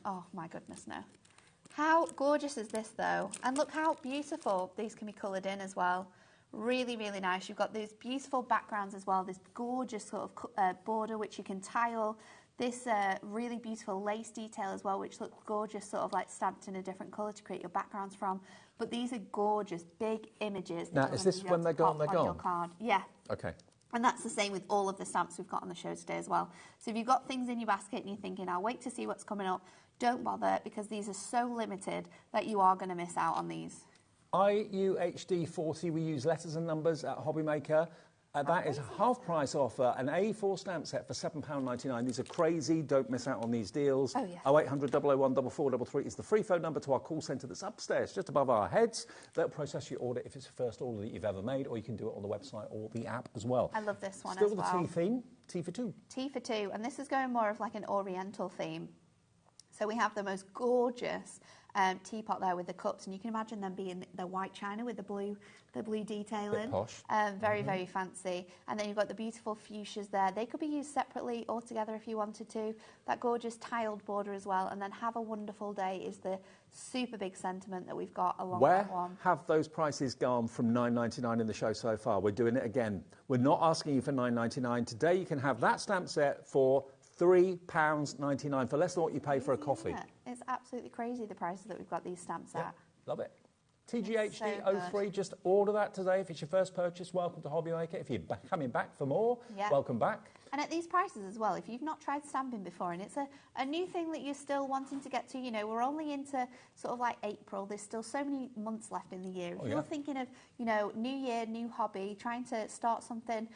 Oh my goodness, no. How gorgeous is this though? And look how beautiful these can be coloured in as well. Really, really nice. You've got these beautiful backgrounds as well. This gorgeous sort of border which you can tile. This really beautiful lace detail as well, which looks gorgeous, sort of like stamped in a different colour to create your backgrounds from. But these are gorgeous, big images. Now, is this when they're gone, they're gone? Your card. Yeah. Okay. And that's the same with all of the stamps we've got on the show today as well. So if you've got things in your basket and you're thinking, I'll wait to see what's coming up, don't bother, because these are so limited that you are going to miss out on these. IUHD 40, we use letters and numbers at HobbyMaker. That is a half-price offer, an A4 stamp set for £7.99. These are crazy. Don't miss out on these deals. Oh, yeah. 0800 001 4433 is the free phone number to our call centre that's upstairs, just above our heads. They'll process your order if it's the first order that you've ever made, or you can do it on the website or the app as well. I love this one Still as well. Still the tea theme, tea for two. Tea for two, and this is going more of like an oriental theme. So we have the most gorgeous teapot there with the cups, and you can imagine them being the white china with the blue detailing. Bit posh. Very, very fancy. And then you've got the beautiful fuchsias there. They could be used separately or together if you wanted to. That gorgeous tiled border as well. And then have a wonderful day is the super big sentiment that we've got along that one. Where have those prices gone from $9.99 in the show so far? We're doing it again. We're not asking you for $9.99. Today you can have that stamp set for £3.99 for less than what you pay for a coffee. Yeah, it's absolutely crazy the prices that we've got these stamps at. Love it. TGHD so 03, just order that today. If it's your first purchase, welcome to HobbyMaker. If you're coming back for more, welcome back. And at these prices as well, if you've not tried stamping before and it's a new thing that you're still wanting to get to, you know, we're only into sort of like April. There's still so many months left in the year. If you're thinking of, you know, new year, new hobby, trying to start something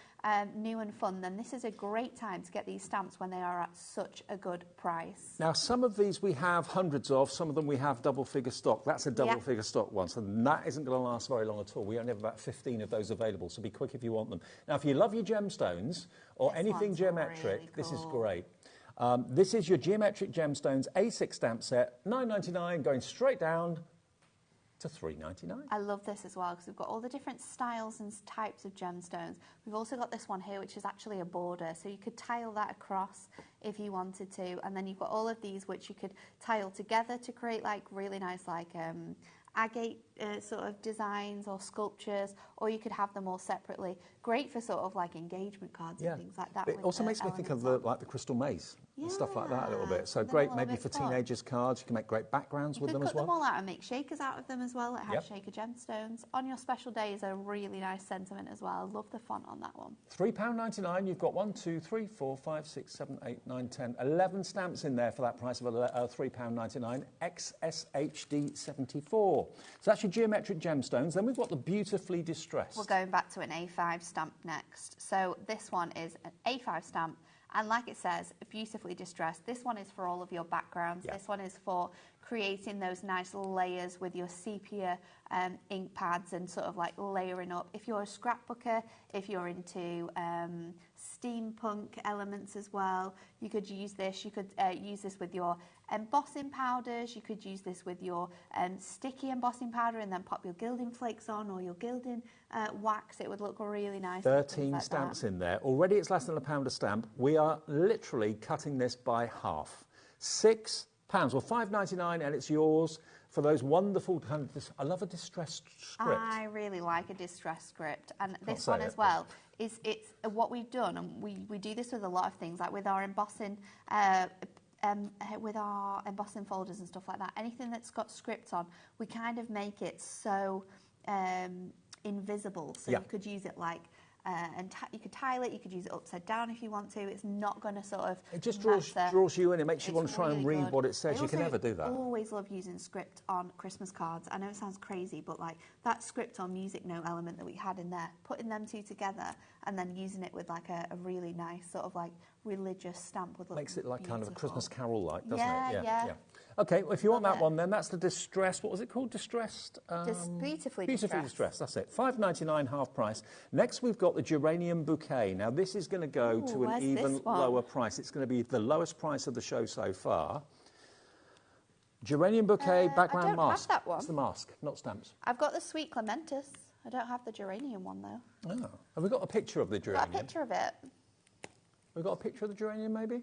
new and fun, then this is a great time to get these stamps when they are at such a good price. Now, some of these we have hundreds of, some of them we have double-figure stock. That's a double-figure stock one, so that isn't going to last very long at all. We only have about 15 of those available, so be quick if you want them. Now, if you love your gemstones or anything geometric, really cool. this is great. This is your Geometric Gemstones A6 stamp set, $9.99, going straight down to $3.99. I love this as well because we've got all the different styles and types of gemstones. We've also got this one here which is actually a border, so you could tile that across if you wanted to, and then you've got all of these which you could tile together to create like really nice like agate sort of designs or sculptures, or you could have them all separately. Great for sort of like engagement cards and things like that. It also makes me think of the crystal maze and stuff like that a little bit. So great maybe for teenagers' cards. You can make great backgrounds with them as well. You could cut them all out and make shakers out of them as well. It has shaker gemstones. On your special day is a really nice sentiment as well. I love the font on that one. £3.99. You've got 1, 2, 3, 4, 5, 6, 7, 8, 9, 10, 11 stamps in there for that price of £3.99. XSHD 74. So that's your Geometric Gemstones. Then we've got the Beautifully Distressed. We're going back to an A5 stamp next. So this one is an A5 stamp, and like it says, beautifully distressed. This one is for all of your backgrounds. This one is for creating those nice layers with your sepia ink pads and sort of like layering up. If you're a scrapbooker, if you're into steampunk elements as well, you could use this. You could use this with your embossing powders. You could use this with your sticky embossing powder and then pop your gilding flakes on, or your gilding wax. It would look really nice. 13 like stamps that. in there. Already it's less than £1 a stamp. We are literally cutting this by half. £6, well $5.99, and it's yours for those wonderful kind of. I love a distressed script. I really like a distressed script, and this one as well is it's what we've done, and we do this with a lot of things, like with our embossing. With our embossing folders and stuff like that, anything that's got script on, we kind of make it so invisible, so you could use it like and you could tile it, you could use it upside down if you want to. It's not going to sort of It just draws you in. It makes you want to try and read what it says. I You can never do that. always love using script on Christmas cards. I know it sounds crazy, but like that script or music note element that we had in there, putting them two together and then using it with like a really nice sort of like religious stamp would look Makes it like kind of a beautiful. Christmas carol-like, doesn't Yeah, it? yeah. Okay, well, if you want Love that it. one, then that's the distressed. What was it called? Distressed. Beautifully distressed. That's it. $5.99 half price. Next, we've got the geranium bouquet. Now, this is going to go to an where's even this one? lower price. It's going to be the lowest price of the show so far. Geranium bouquet background I don't mask. have that one. It's the mask, not stamps. I've got the sweet clematis. I don't have the geranium one though. Oh. Have we got a picture of the I've geranium? got a picture of it. We've got a picture of the geranium, maybe?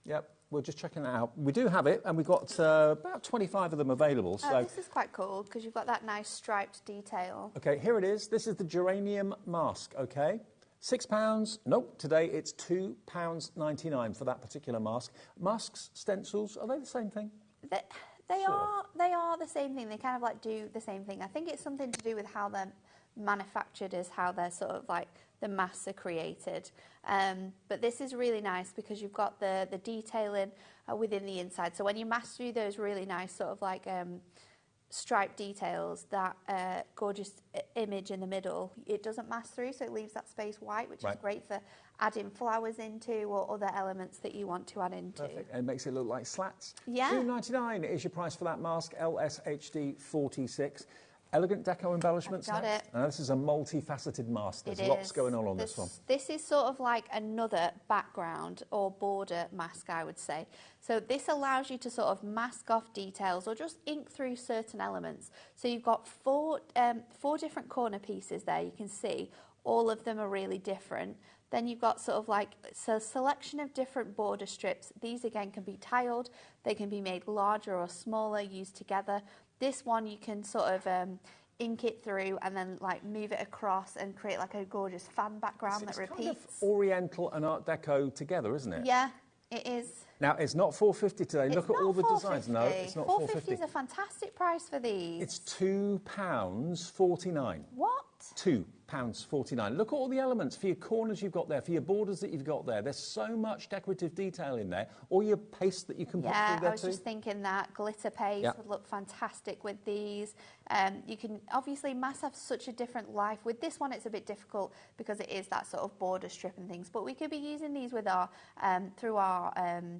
Yep, we're just checking it out. We do have it, and we've got about 25 of them available. So, This is quite cool because you've got that nice striped detail. okay, here it is. This is the geranium mask, okay? £6. Nope, today it's £2.99 for that particular mask. Masks, stencils, are they the same thing? They are the same thing. They kind of like do the same thing. I think it's something to do with how they're manufactured, is how they're sort of like the masks are created. But this is really nice because you've got the detailing within the inside. So when you mask through those really nice sort of like striped details, that gorgeous image in the middle, it doesn't mask through, so it leaves that space white, which is great for adding flowers into or other elements that you want to add into. Perfect. And it makes it look like slats. Yeah. $2.99 is your price for that mask, LSHD 46. Elegant deco embellishments. Got next. it. Now, this is a multifaceted mask. There's It lots is. going on this one. This is sort of like another background or border mask, I would say. So this allows you to sort of mask off details or just ink through certain elements. So you've got four different corner pieces there. You can see all of them are really different. Then you've got sort of like a selection of different border strips. These again can be tiled. They can be made larger or smaller, used together. This one you can sort of ink it through and then like move it across and create like a gorgeous fan background that repeats. Kind of Oriental and Art Deco together, isn't it? Yeah, it is. Now, it's not $4.50 today. It's Look at all the not designs. No, it's not $4.50 $4.50. is a fantastic price for these. It's £2.49. What? £2.49. Look at all the elements for your corners you've got there, for your borders that you've got there. There's so much decorative detail in there. Or your paste that you can put through there I was just thinking that glitter paste would look fantastic with these. You can obviously masks have such a different life. With this one, it's a bit difficult because it is that sort of border strip and things. But we could be using these with our through our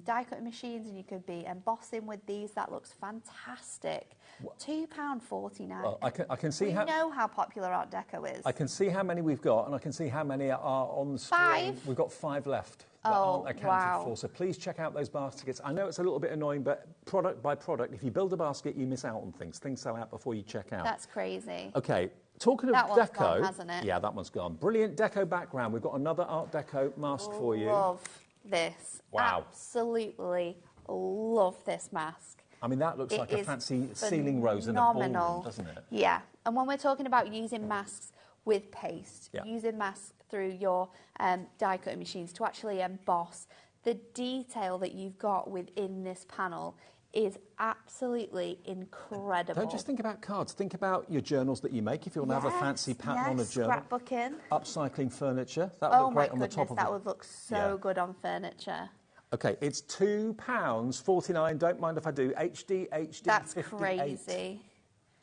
die cutting machines, and you could be embossing with these. That looks fantastic. £2.49. Well, I can see we know how popular Art Deco is. I can see how many we've got, and I can see how many are on the screen. 5? We've got 5 left that aren't accounted for. So please check out those baskets. I know it's a little bit annoying, but product by product, if you build a basket, you miss out on things. Things sell out before you check out. That's crazy. Okay, talking of that one's deco, gone, hasn't it? Yeah, that one's gone. Brilliant deco background. We've got another Art Deco mask for you. Love this. Wow. Absolutely love this mask. I mean, that looks like a fancy ceiling rose in a phenomenal. ballroom, doesn't it? Yeah. And when we're talking about using masks with paste, using masks through your die cutting machines to actually emboss, the detail that you've got within this panel is absolutely incredible. Don't just think about cards. Think about your journals that you make. If you want to have a fancy pattern on a journal. Scrapbooking. Upcycling furniture. That would look great on the top of it. That would look so good on furniture. Okay, it's £2.49. Don't mind if I do. HD That's 58. crazy.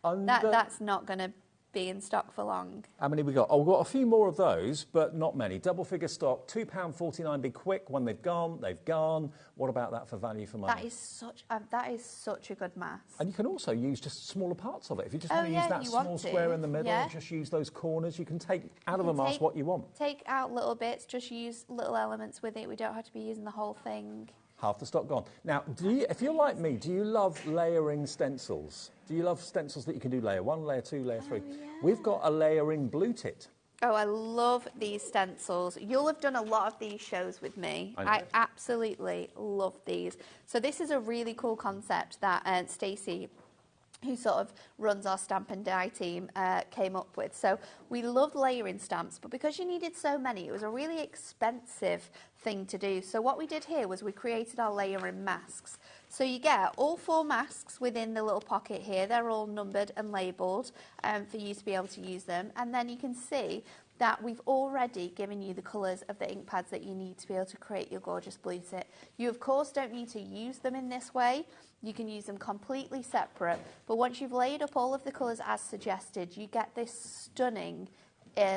That's not going to be in stock for long. How many we got? Oh, we've got a few more of those, but not many. Double figure stock, £2.49. Be quick. When they've gone, they've gone. What about that for value for money? That is such a good mask. And you can also use just smaller parts of it. If you just want to use that small square in the middle, just use those corners. You can take out of a mask what you want. Take out little bits, just use little elements with it. We don't have to be using the whole thing. Half the stock gone. Now, if you're like me, do you love layering stencils? Do you love stencils that you can do layer 1, layer 2, layer 3? Yeah. We've got a layering blue tit. Oh, I love these stencils. You'll have done a lot of these shows with me. I absolutely love these. So this is a really cool concept that Stacey, who sort of runs our stamp and die team, came up with. So we loved layering stamps, but because you needed so many, it was a really expensive thing to do. So what we did here was we created our layering masks. So you get all 4 masks within the little pocket here. They're all numbered and labelled for you to be able to use them. And then you can see that we've already given you the colours of the ink pads that you need to be able to create your gorgeous blue tip. You of course don't need to use them in this way. You can use them completely separate, but once you've laid up all of the colours as suggested, you get this stunning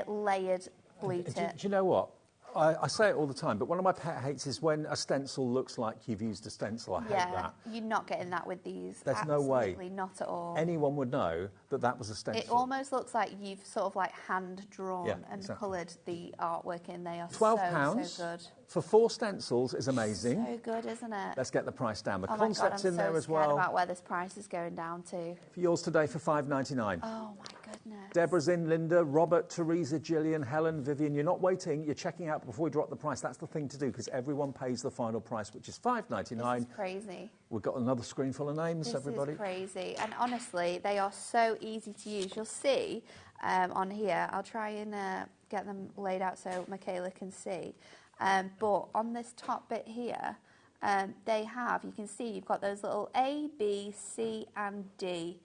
layered blue tip. Do you know what? I say it all the time, but one of my pet hates is when a stencil looks like you've used a stencil. I hate that. You're not getting that with these. There's no way. Absolutely not at all. Anyone would know that that was a stencil. It almost looks like you've sort of like hand drawn and coloured the artwork in. They are £12 so good. for 4 stencils is amazing. So good, isn't it? Let's get the price down. The oh concept's my God, in there as well. I'm so scared about where this price is going down to. For yours today for £5.99. Oh my goodness. Deborah's in, Linda, Robert, Teresa, Gillian, Helen, Vivian. You're not waiting, you're checking out before we drop the price. That's the thing to do because everyone pays the final price, which is £5.99. This is crazy. We've got another screen full of names, everybody. This is crazy. And honestly, they are so easy to use. You'll see on here, I'll try and get them laid out so Michaela can see. But on this top bit here, they have, you can see you've got those little A, B, C and D.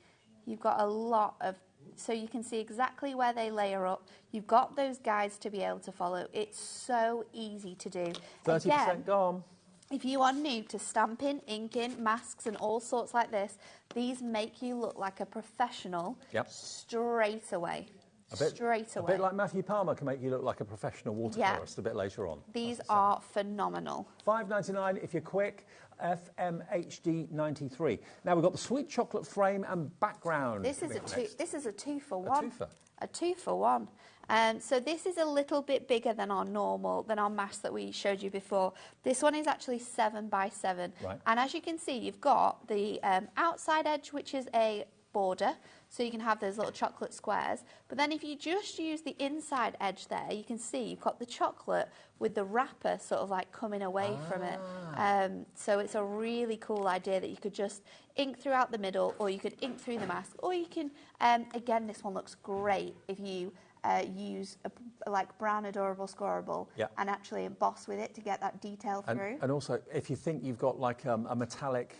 You've got a lot of, so you can see exactly where they layer up. You've got those guides to be able to follow. It's so easy to do. 30% Again, gone. if you are new to stamping, inking, masks and all sorts like this, these make you look like a professional straight away. Straight away. A bit like Matthew Palmer can make you look like a professional watercolourist a bit later on. These are phenomenal. £5.99 if you're quick. FMHD 93. Now we've got the sweet chocolate frame and background. This is a two for one. A 2-for-1. So this is a little bit bigger than our mask that we showed you before. This one is actually 7 by 7. Right. And as you can see, you've got the outside edge, which is a border, so you can have those little chocolate squares. But then if you just use the inside edge there, you can see you've got the chocolate with the wrapper sort of like coming away from it. So it's a really cool idea that you could just ink throughout the middle, or you could ink through the mask, or you can, again, this one looks great if you use like brown adorable scorable and actually emboss with it to get that detail through. And also, if you think you've got like a metallic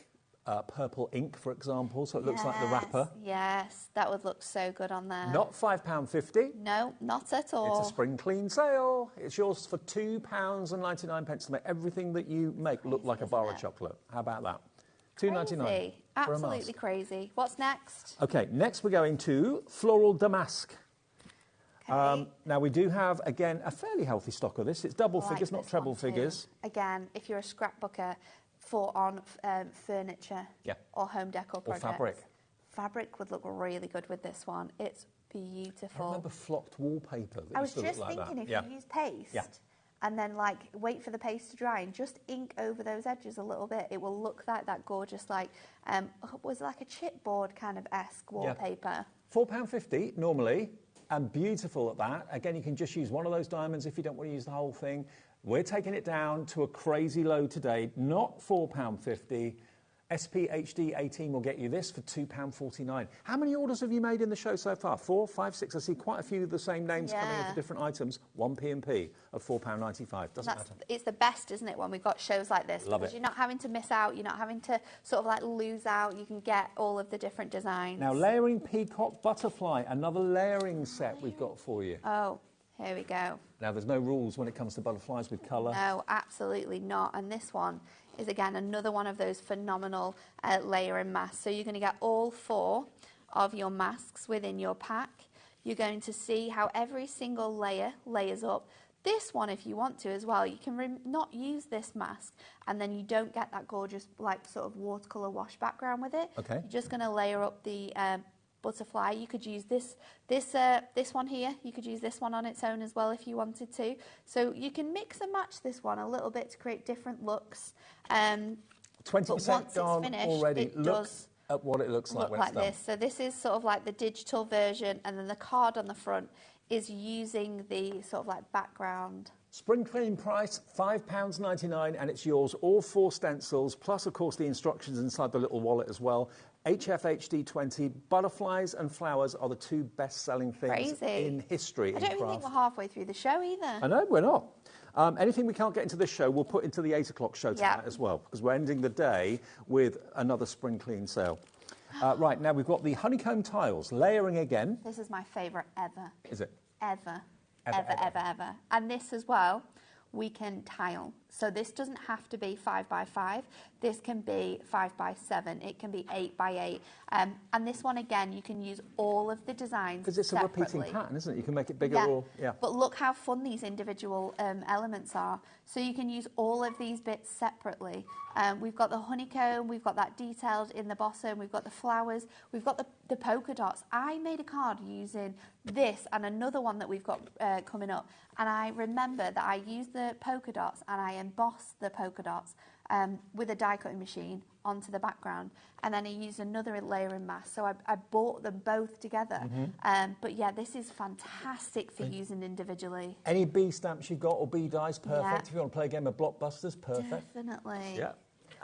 purple ink, for example, so it looks like the wrapper. Yes, that would look so good on there. Not £5.50. No, not at all. It's a spring clean sale. It's yours for £2.99 to make everything that you make look like a bar of chocolate. How about that? £2.99. Absolutely crazy. What's next? Okay, next we're going to Floral Damask. Now we do have, again, a fairly healthy stock of this. It's double figures, not treble figures. Again, if you're a scrapbooker on furniture or home decor projects. Or fabric. Fabric would look really good with this one. It's beautiful. I remember flocked wallpaper. I was just thinking if you use paste and then like wait for the paste to dry and just ink over those edges a little bit, it will look like that gorgeous, like, was like a chipboard kind of esque wallpaper. £4.50 normally, and beautiful at that. Again, you can just use one of those diamonds if you don't want to use the whole thing. We're taking it down to a crazy low today, not £4.50. SPHD 18 will get you this for £2.49. How many orders have you made in the show so far? 4, 5, 6? I see quite a few of the same names coming in for different items. 1 P&P of £4.95. Doesn't matter. It's the best, isn't it, when we've got shows like this? Love because it. You're not having to miss out. You're not having to sort of like lose out. You can get all of the different designs. Now, layering peacock butterfly, another layering set we've got for you. Oh, here we go. Now, there's no rules when it comes to butterflies with colour. No, absolutely not. And this one is, again, another one of those phenomenal layering masks. So you're going to get all 4 of your masks within your pack. You're going to see how every single layer layers up. This one, if you want to as well, you can not use this mask and then you don't get that gorgeous, like, sort of watercolour wash background with it. Okay. You're just going to layer up the butterfly. You could use this one here. You could use this one on its own as well if you wanted to. So you can mix and match this one a little bit to create different looks. 20% gone already. Look at what it looks like when it's done. This. So this is sort of like the digital version, and then the card on the front is using the sort of like background. Spring clean price, £5.99, and it's yours. All 4 stencils, plus, of course, the instructions inside the little wallet as well. HFHD 20, butterflies and flowers are the 2 best-selling things in history. I don't even think we're halfway through the show either. I know, we're not. Anything we can't get into this show, we'll put into the 8 o'clock show tonight as well, because we're ending the day with another spring clean sale. Right, now we've got the honeycomb tiles, layering again. This is my favourite ever. Is it? Ever. ever. And this as well, we can tile. So this doesn't have to be 5 by 5. This can be 5 by 7. It can be 8 by 8. And this one, again, you can use all of the designs Because it's separately. a repeating pattern, isn't it? You can make it bigger Yeah. or... Yeah. But look how fun these individual elements are. So you can use all of these bits separately. We've got the honeycomb, we've got that detailed in the bottom, we've got the flowers, we've got the polka dots. I made a card using this and another one that we've got coming up. And I remember that I used the polka dots and I embossed the polka dots with a die cutting machine onto the background, and then I used another layering mask, so I bought them both together. But yeah, this is fantastic for using individually. Any B stamps you've got or B dies, perfect. Yeah. If you want to play a game of blockbusters, perfect. Definitely. Yeah.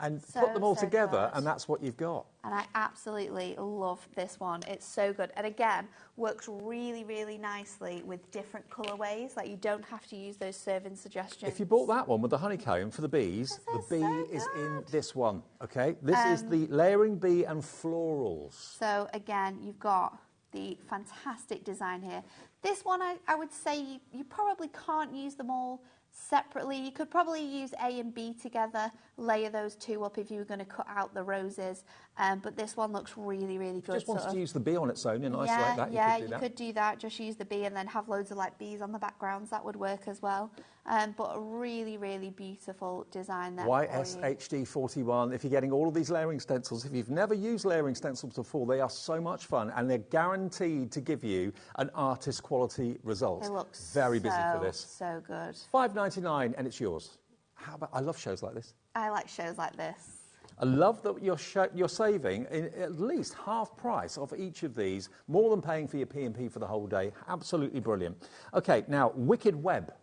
And So, put them all so together, good. and that's what you've got. And I absolutely love this one. It's so good. And again, works really, really nicely with different colourways. Like, you don't have to use those serving suggestions. If you bought that one with the honeycomb for the bees, the bee is in this one, okay? This is the layering bee and florals. So again, you've got the fantastic design here. This one, I would say you probably can't use them all separately. You could probably use A and B together, layer those two up if you were going to cut out the roses. But this one looks really, really good. Just wanted to use the bee on its own in isolate that. You could do that. Just use the bee and then have loads of like bees on the backgrounds. That would work as well. But a really, really beautiful design there. YSHD41. If you're getting all of these layering stencils, if you've never used layering stencils before, they are so much fun and they're guaranteed to give you an artist quality result. They look very busy for this. So good. $5.99 and it's yours. How about? I love shows like this. I like shows like this. I love that you're saving at least half price off each of these, more than paying for your P&P for the whole day. Absolutely brilliant. Okay, now Wicked Web.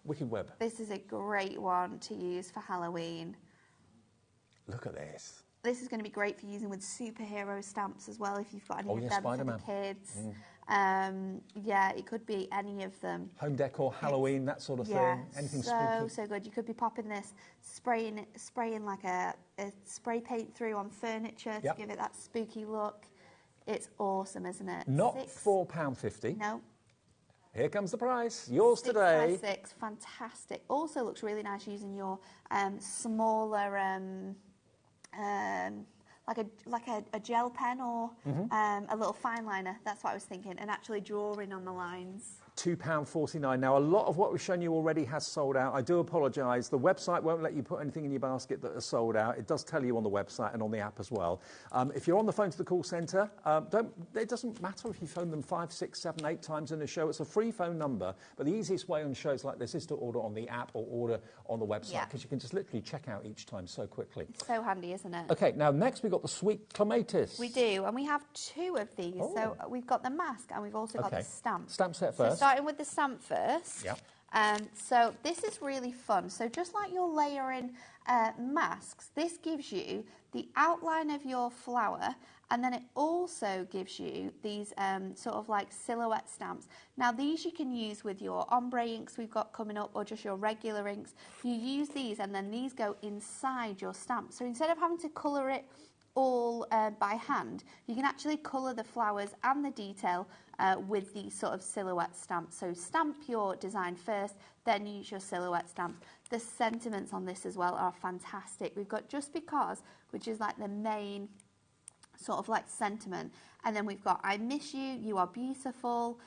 Wicked Web. This is a great one to use for Halloween. Look at this. This is going to be great for using with superhero stamps as well, if you've got any Oh, of yeah, them Spider-Man. for the kids. Yeah, it could be any of them. Home decor, Halloween, that sort of thing. Anything spooky. So good. You could be popping this, spraying like a spray paint through on furniture to give it that spooky look. It's awesome, isn't it? Not £4.50. No. Here comes the price. Yours 6 today. by 6, fantastic. Also looks really nice using your smaller, like a gel pen or a little fine liner. That's what I was thinking, and actually drawing on the lines. £2.49. Now, a lot of what we've shown you already has sold out. I do apologise. The website won't let you put anything in your basket that is sold out. It does tell you on the website and on the app as well. If you're on the phone to the call centre, it doesn't matter if you phone them 5, 6, 7, 8 times in a show. It's a free phone number. But the easiest way on shows like this is to order on the app or order on the website, because you can just literally check out each time so quickly. It's so handy, isn't it? OK, now next we've got the sweet clematis. We do, and we have 2 of these. Oh. So we've got the mask and we've also got the stamp. Stamp set So first. starting with the stamp first. Yeah. So this is really fun. So just like you're layering masks, this gives you the outline of your flower, and then it also gives you these sort of like silhouette stamps. Now these you can use with your ombre inks we've got coming up, or just your regular inks. You use these and then these go inside your stamp. So instead of having to colour it all by hand, you can actually colour the flowers and the detail with these sort of silhouette stamps. So stamp your design first, then use your silhouette stamp. The sentiments on this as well are fantastic. We've got Just Because, which is like the main sort of like sentiment, and then we've got I miss you, you are beautiful,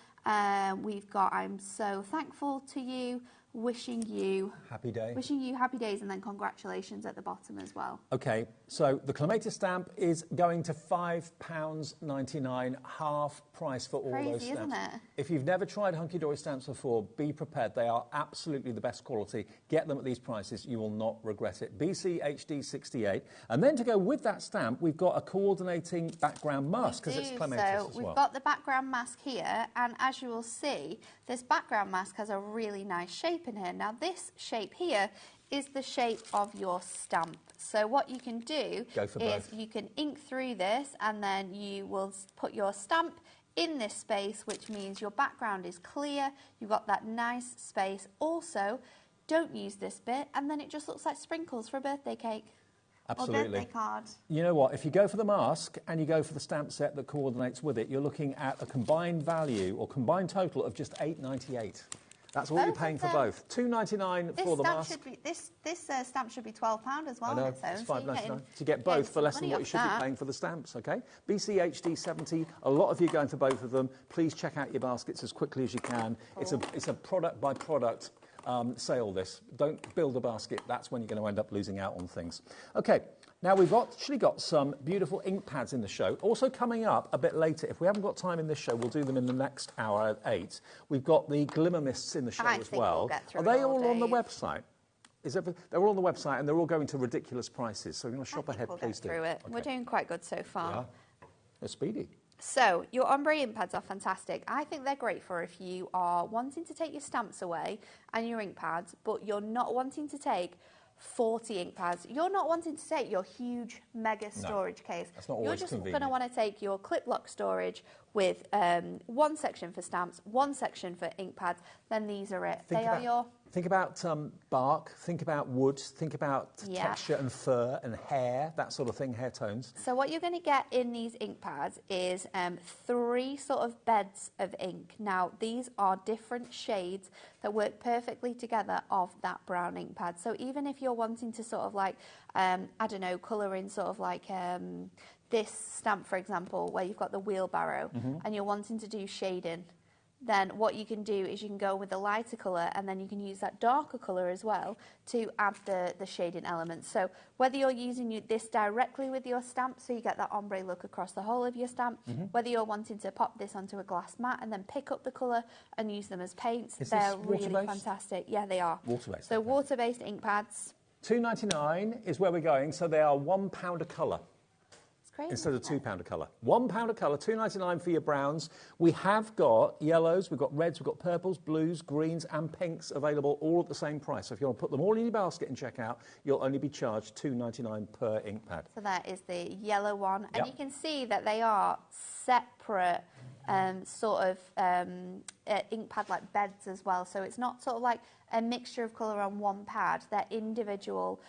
we've got I'm so thankful to you, wishing you happy days, and then congratulations at the bottom as well. OK, so the clematis stamp is going to £5.99, half price for all those Crazy, stamps. isn't it? If you've never tried Hunky Dory stamps before, be prepared. They are absolutely the best quality. Get them at these prices. You will not regret it. BCHD68. And then to go with that stamp, we've got a coordinating background mask, because it's clematis so as well. we've got the background mask here, and as you will see, this background mask has a really nice shape in here. Now this shape here is the shape of your stamp. So what you can do is you can ink through this, and then you will put your stamp in this space, which means your background is clear. You've got that nice space. Also, don't use this bit, and then it just looks like sprinkles for a birthday cake. Absolutely. Or birthday card. You know what? If you go for the mask and you go for the stamp set that coordinates with it, you're looking at a combined value or combined total of just $8.98. That's what you're paying for both. $2.99 for the mask. This stamp should be £12 as well. I know, on its own, it's so you're $5.99 getting- to get both for less than money what you off should that. be paying for the stamps, okay? BCHD 70, a lot of you going for both of them. Please check out your baskets as quickly as you can. It's a product by product sale, this. Don't build a basket, that's when you're going to end up losing out on things. Okay, now we've actually got some beautiful ink pads in the show. Also coming up a bit later, if we haven't got time in this show, we'll do them in the next hour at 8. We've got the glimmer mists in the show as well. Are they all on the website? They're all on the website and they're all going to ridiculous prices. So if you want to shop ahead, please do. Through it. Okay. We're doing quite good so far. Yeah. They're speedy. So, your ombre ink pads are fantastic. I think they're great for if you are wanting to take your stamps away and your ink pads, but you're not wanting to take 40 ink pads. You're not wanting to take your huge mega storage case. That's not always You're just going convenient. to want to take your clip lock storage with one section for stamps, one section for ink pads. Then these are it. Think about bark, think about wood, think about texture and fur and hair, that sort of thing, hair tones. So what you're going to get in these ink pads is 3 sort of beds of ink. Now, these are different shades that work perfectly together of that brown ink pad. So even if you're wanting to sort of like, I don't know, colour in sort of like this stamp, for example, where you've got the wheelbarrow and you're wanting to do shading, then what you can do is you can go with the lighter colour and then you can use that darker colour as well to add the shading elements. So whether you're using this directly with your stamp, so you get that ombre look across the whole of your stamp, whether you're wanting to pop this onto a glass mat and then pick up the colour and use them as paints, they're really fantastic. Yeah, they are. Water-based. So water-based ink pads. $2.99 is where we're going, so they are £1 a colour. Crazy, instead of £2 a colour. £1 a colour, $2.99 for your browns. We have got yellows, we've got reds, we've got purples, blues, greens and pinks available all at the same price. So if you want to put them all in your basket and check out, you'll only be charged $2.99 per ink pad. So that is the yellow one. And you can see that they are separate sort of ink pad like beds as well. So it's not sort of like a mixture of colour on one pad. They're individual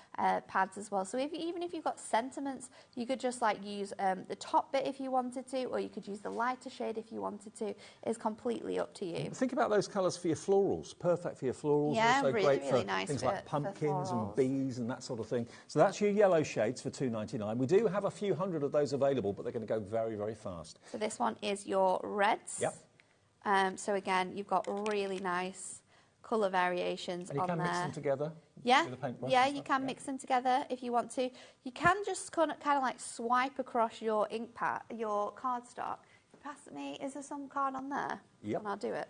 pads as well. So even if you've got sentiments, you could just like use the top bit if you wanted to, or you could use the lighter shade if you wanted to. It's completely up to you. Think about those colours for your florals. Perfect for your florals. Yeah, also really, great really for nice things for- like pumpkins for and bees and that sort of thing. So that's your yellow shades for $2.99. We do have a few hundred of those available, but they're going to go very, very fast. So this one is your reds. Yep. So again, you've got really nice colour variations And you on can there. mix them together Yeah, with a paintbrush yeah, and you stuff, can mix them together if you want to. You can just kind of like swipe across your ink pad, your cardstock. Pass it me. Is there some card on there? Yep. And I'll do it.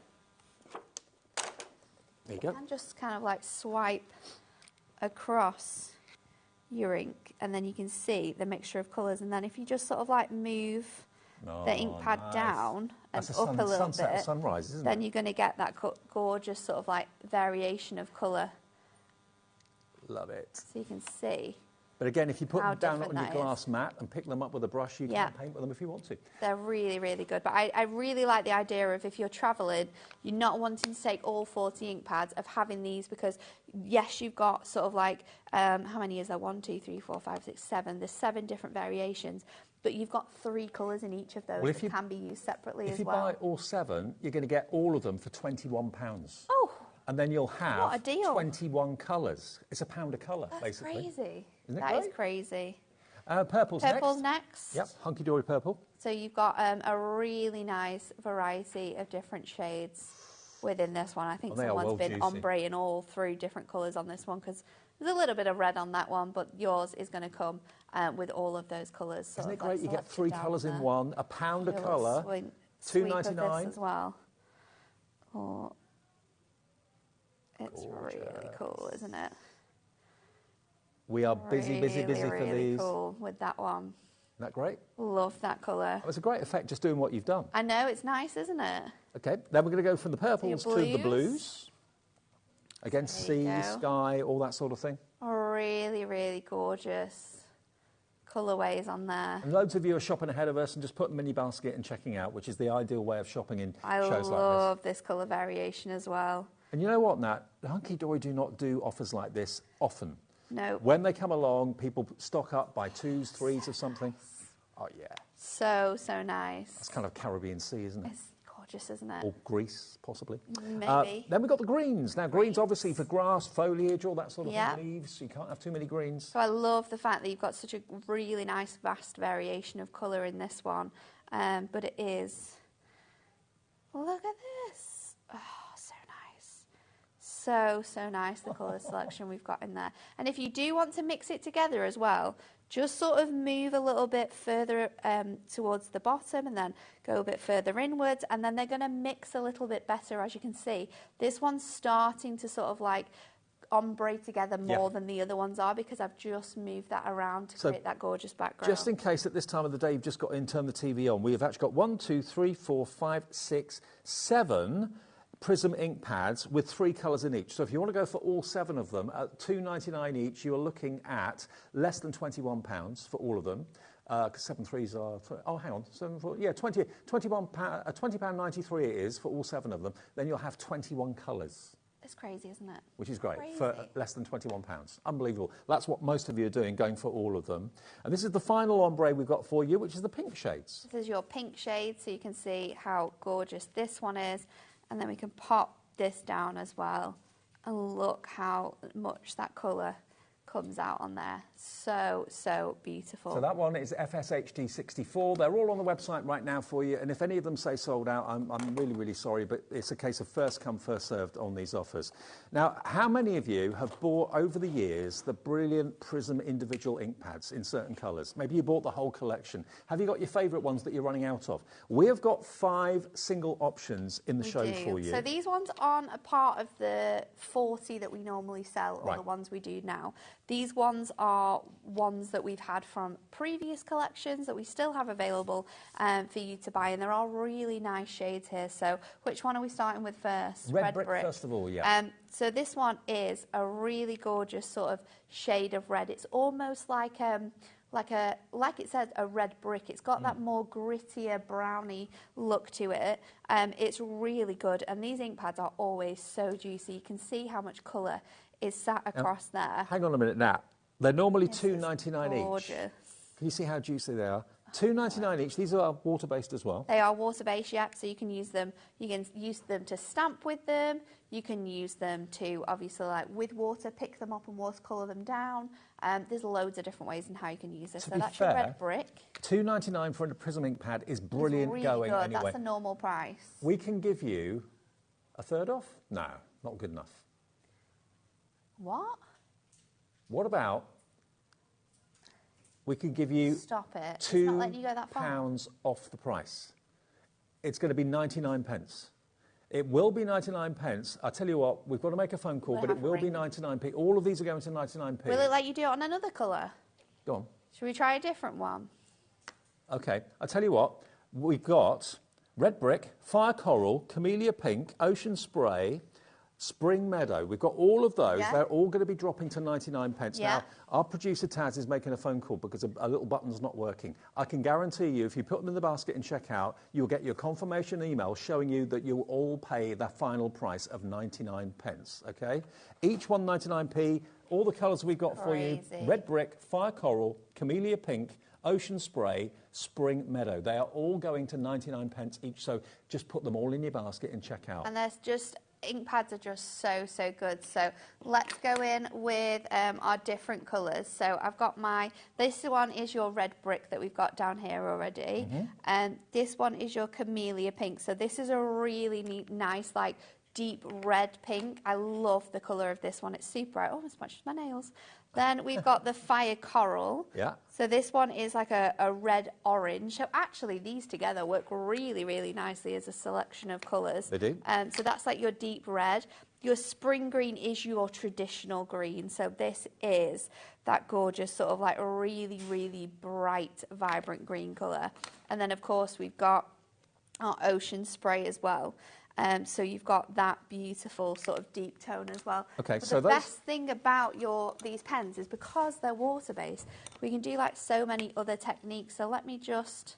There you go. You can just kind of like swipe across your ink, and then you can see the mixture of colours. And then if you just sort of like move the ink pad nice. down and That's up a little sunset or bit, sunrise, isn't then it? you're going to get that gorgeous sort of like variation of colour. Love it. So you can see. But again, if you put How them down different on your that glass mat and pick them up with a brush, you Yeah. can paint with them if you want to. They're really, really good. But I really like the idea of if you're travelling, you're not wanting to take all 40 ink pads, of having these, because yes, you've got sort of like, how many is there? 1, 2, 3, 4, 5, 6, 7. There's 7 different variations. But you've got 3 colours in each of those that can be used separately as well. If you buy all 7, you're going to get all of them for £21. Oh! And then you'll have What a deal. 21 colours. It's £1 a colour, That's basically. crazy. Isn't it That is great? crazy. Purple's next. Yep, hunky-dory purple. So you've got a really nice variety of different shades within this one. I think Well, they are someone's well been juicy. ombre in all 3 different colours on this one, because there's a little bit of red on that one, but yours is going to come with all of those colours. Isn't it great? You get 3 colours in one, £1 a colour, $2.99. as well. Oh, it's really cool, isn't it? We are busy for really these. Cool with that one. Isn't that great? Love that colour. It was a great effect just doing what you've done. I know, it's nice, isn't it? Okay, then we're going to go from the purples to the blues. Again, There sea, you go. sky, all that sort of thing. Really, really gorgeous colourways on there. And loads of you are shopping ahead of us and just putting them in your basket and checking out, which is the ideal way of shopping in I shows like this. love this colour variation as well. And you know what, Nat? Hunky Dory do not do offers like this often. No. When they come along, people stock up by 2s, 3s of something. Oh, yeah. So, so nice. That's kind of Caribbean Sea, isn't it? It's gorgeous, isn't it? Or grease, possibly. Maybe. Then we've got the greens. Now, greens obviously for grass, foliage, all that sort of Yeah. thing, leaves. You can't have too many greens. So I love the fact that you've got such a really nice, vast variation of colour in this one. But it is... Look at this. Oh, so nice. So nice, the colour selection we've got in there. And if you do want to mix it together as well, just sort of move a little bit further towards the bottom and then go a bit further inwards, and then they're going to mix a little bit better. As you can see, this one's starting to sort of like ombre together more than the other ones are, because I've just moved that around to create that gorgeous background. Just in case at this time of the day you've just got in, turn the TV on, we have actually got 1, 2, 3, 4, 5, 6, 7 Prism ink pads with 3 colours in each. So if you want to go for all 7 of them at £2.99 each, you are looking at less than £21 for all of them. 7 threes are, oh, hang on, 7, 4, yeah, £20.93 it is for all 7 of them. Then you'll have 21 colours. It's crazy, isn't it? Which is great, Crazy. for less than £21. Unbelievable. That's what most of you are doing, going for all of them. And this is the final ombre we've got for you, which is the pink shades. This is your pink shade, so you can see how gorgeous this one is. And then we can pop this down as well. And look how much that colour comes out on there. So beautiful. So that one is FSHD64. They're all on the website right now for you. And if any of them say sold out, I'm really, really sorry, but it's a case of first come, first served on these offers. Now, how many of you have bought over the years the brilliant Prism individual ink pads in certain colours? Maybe you bought the whole collection. Have you got your favourite ones that you're running out of? We have got 5 single options in the show for you. So these ones aren't a part of the 40 that we normally sell, or the ones we do now. These ones are ones that we've had from previous collections that we still have available for you to buy, and there are really nice shades here. So which one are we starting with first? Red brick first of all, yeah. So this one is a really gorgeous sort of shade of red. It's almost like it says, a red brick. It's got that more grittier, browny look to it. It's really good, and these ink pads are always so juicy. You can see how much colour is sat across there. Hang on a minute now. They're normally £2.99 each. Gorgeous. Can you see how juicy they are? £2.99 each. These are water-based as well. They are water-based, yeah, so you can use them. You can use them to stamp with them. You can use them to, obviously, like with water, pick them up and watercolour them down. There's loads of different ways in how you can use this. So that's your red brick. £2.99 for a Prism ink pad is brilliant. It's really going good. anyway. That's a normal price. We can give you a third off? No, not good enough. What? What about we could give you Stop it. It's not letting you go that far. £2 off the price. It's going to be 99p. It will be 99p. I tell you what, we've got to make a phone call, but it will be 99p. All of these are going to 99p. Will it let you do it on another colour? Go on. Should we try a different one? Okay, I'll tell you what. We've got red brick, fire coral, camellia pink, ocean spray, spring meadow. We've got all of those. Yeah. They're all going to be dropping to 99p. Yeah. Now, our producer Taz is making a phone call because a little button's not working. I can guarantee you, if you put them in the basket and check out, you'll get your confirmation email showing you that you'll all pay the final price of 99p, okay? Each one 99p. All the colours we've got for you. Red brick, fire coral, camellia pink, ocean spray, spring meadow. They are all going to 99p each, so just put them all in your basket and check out. And there's just... ink pads are just so good. So let's go in with our different colours. So I've got this one is your red brick that we've got down here already. And this one is your camellia pink. So this is a really neat, nice, like deep red pink. I love the colour of this one. It's super bright, almost matches my nails. Then we've got the fire coral. Yeah. So this one is like a red orange. So actually these together work really, really nicely as a selection of colours. They do. So that's like your deep red. Your spring green is your traditional green. So this is that gorgeous sort of like really, really bright, vibrant green colour. And then of course we've got our ocean spray as well. So you've got that beautiful sort of deep tone as well. Okay, but so the best thing about these pens is because they're water-based, we can do like so many other techniques. So let me just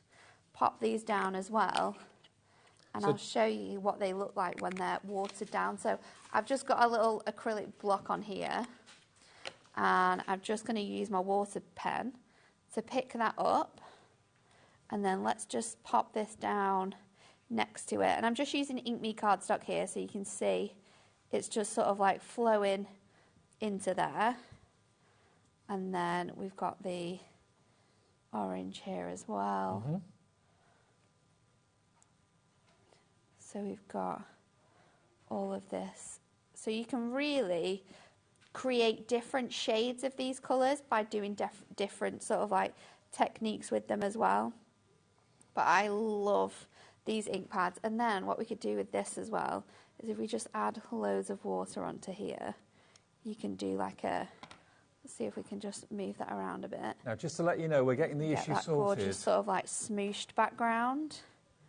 pop these down as well, and I'll show you what they look like when they're watered down. So I've just got a little acrylic block on here, and I'm just going to use my water pen to pick that up, and then let's just pop this down next to it. And I'm just using Ink Me cardstock here so you can see it's just sort of like flowing into there. And then we've got the orange here as well. Mm-hmm. So we've got all of this. So you can really create different shades of these colours by doing different sort of like techniques with them as well. But I love these ink pads. And then what we could do with this as well is if we just add loads of water onto here, you can do like a, let's see if we can just move that around a bit. Now, just to let you know, we're getting the issue that sorted. Gorgeous sort of like smooshed background.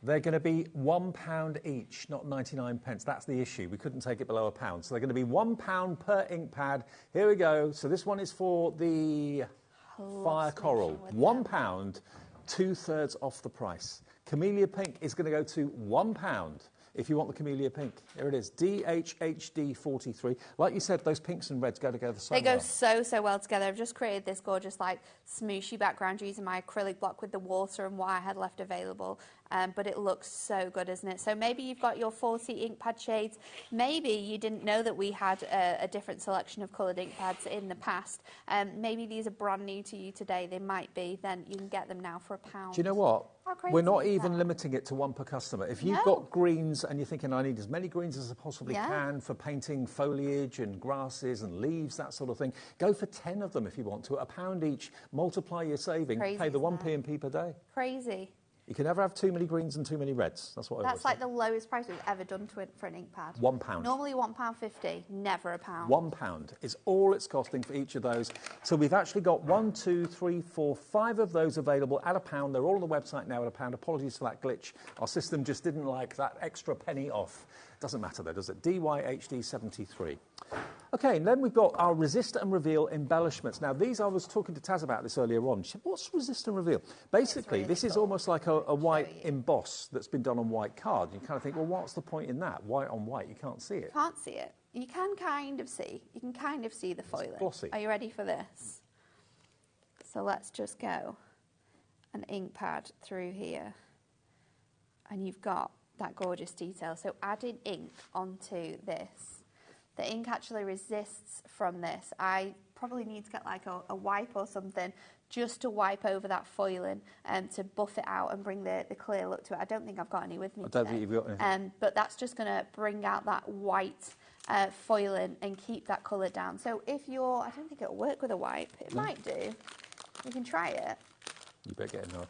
They're going to be £1 each, not 99 pence. That's the issue. We couldn't take it below £1. So they're going to be £1 per ink pad. Here we go. So this one is for the Fire Coral. £1, 2/3 off the price. Camellia Pink is going to go to £1 if you want the Camellia Pink. Here it is, DHHD 43. Like you said, those pinks and reds go together so well. They go so well together. I've just created this gorgeous like smooshy background using my acrylic block with the water and what I had left available. But it looks so good, isn't it? So maybe you've got your 40 ink pad shades. Maybe you didn't know that we had a different selection of coloured ink pads in the past. Maybe these are brand new to you today. They might be. Then you can get them now for £1. Do you know what? How crazy We're not is even that? limiting it to one per customer. If you've No. got greens and you're thinking, I need as many greens as I possibly Yeah. can for painting foliage and grasses and leaves, that sort of thing, go for 10 of them if you want to, at £1 each. Multiply your saving, Crazy, pay the isn't 1p and p per day. Crazy. You can never have too many greens and too many reds. That's what I always That's like the lowest price we've ever done for an ink pad. £1. Normally £1.50, never £1. £1 is all it's costing for each of those. So we've actually got 1, 2, 3, 4, 5 of those available at £1. They're all on the website now at £1. Apologies for that glitch. Our system just didn't like that extra penny off. Doesn't matter though, does it? DYHD 73. Okay, and then we've got our Resist and Reveal embellishments. Now, these, I was talking to Taz about this earlier on. She said, what's Resist and Reveal? Basically, this is almost like a white emboss that's been done on white card. You kind of think, well, what's the point in that? White on white, you can't see it. Can't see it. You can kind of see. You can kind of see the foiling. glossy. Are you ready for this? So let's just go an ink pad through here. And you've got that gorgeous detail. So adding ink onto this. The ink actually resists from this. I probably need to get like a wipe or something just to wipe over that foiling and to buff it out and bring the clear look to it. I don't think I've got any with me I don't think you've got anything. But that's just going to bring out that white foiling and keep that colour down. So if you're, I don't think it'll work with a wipe. It might do. You can try it. You better get in there.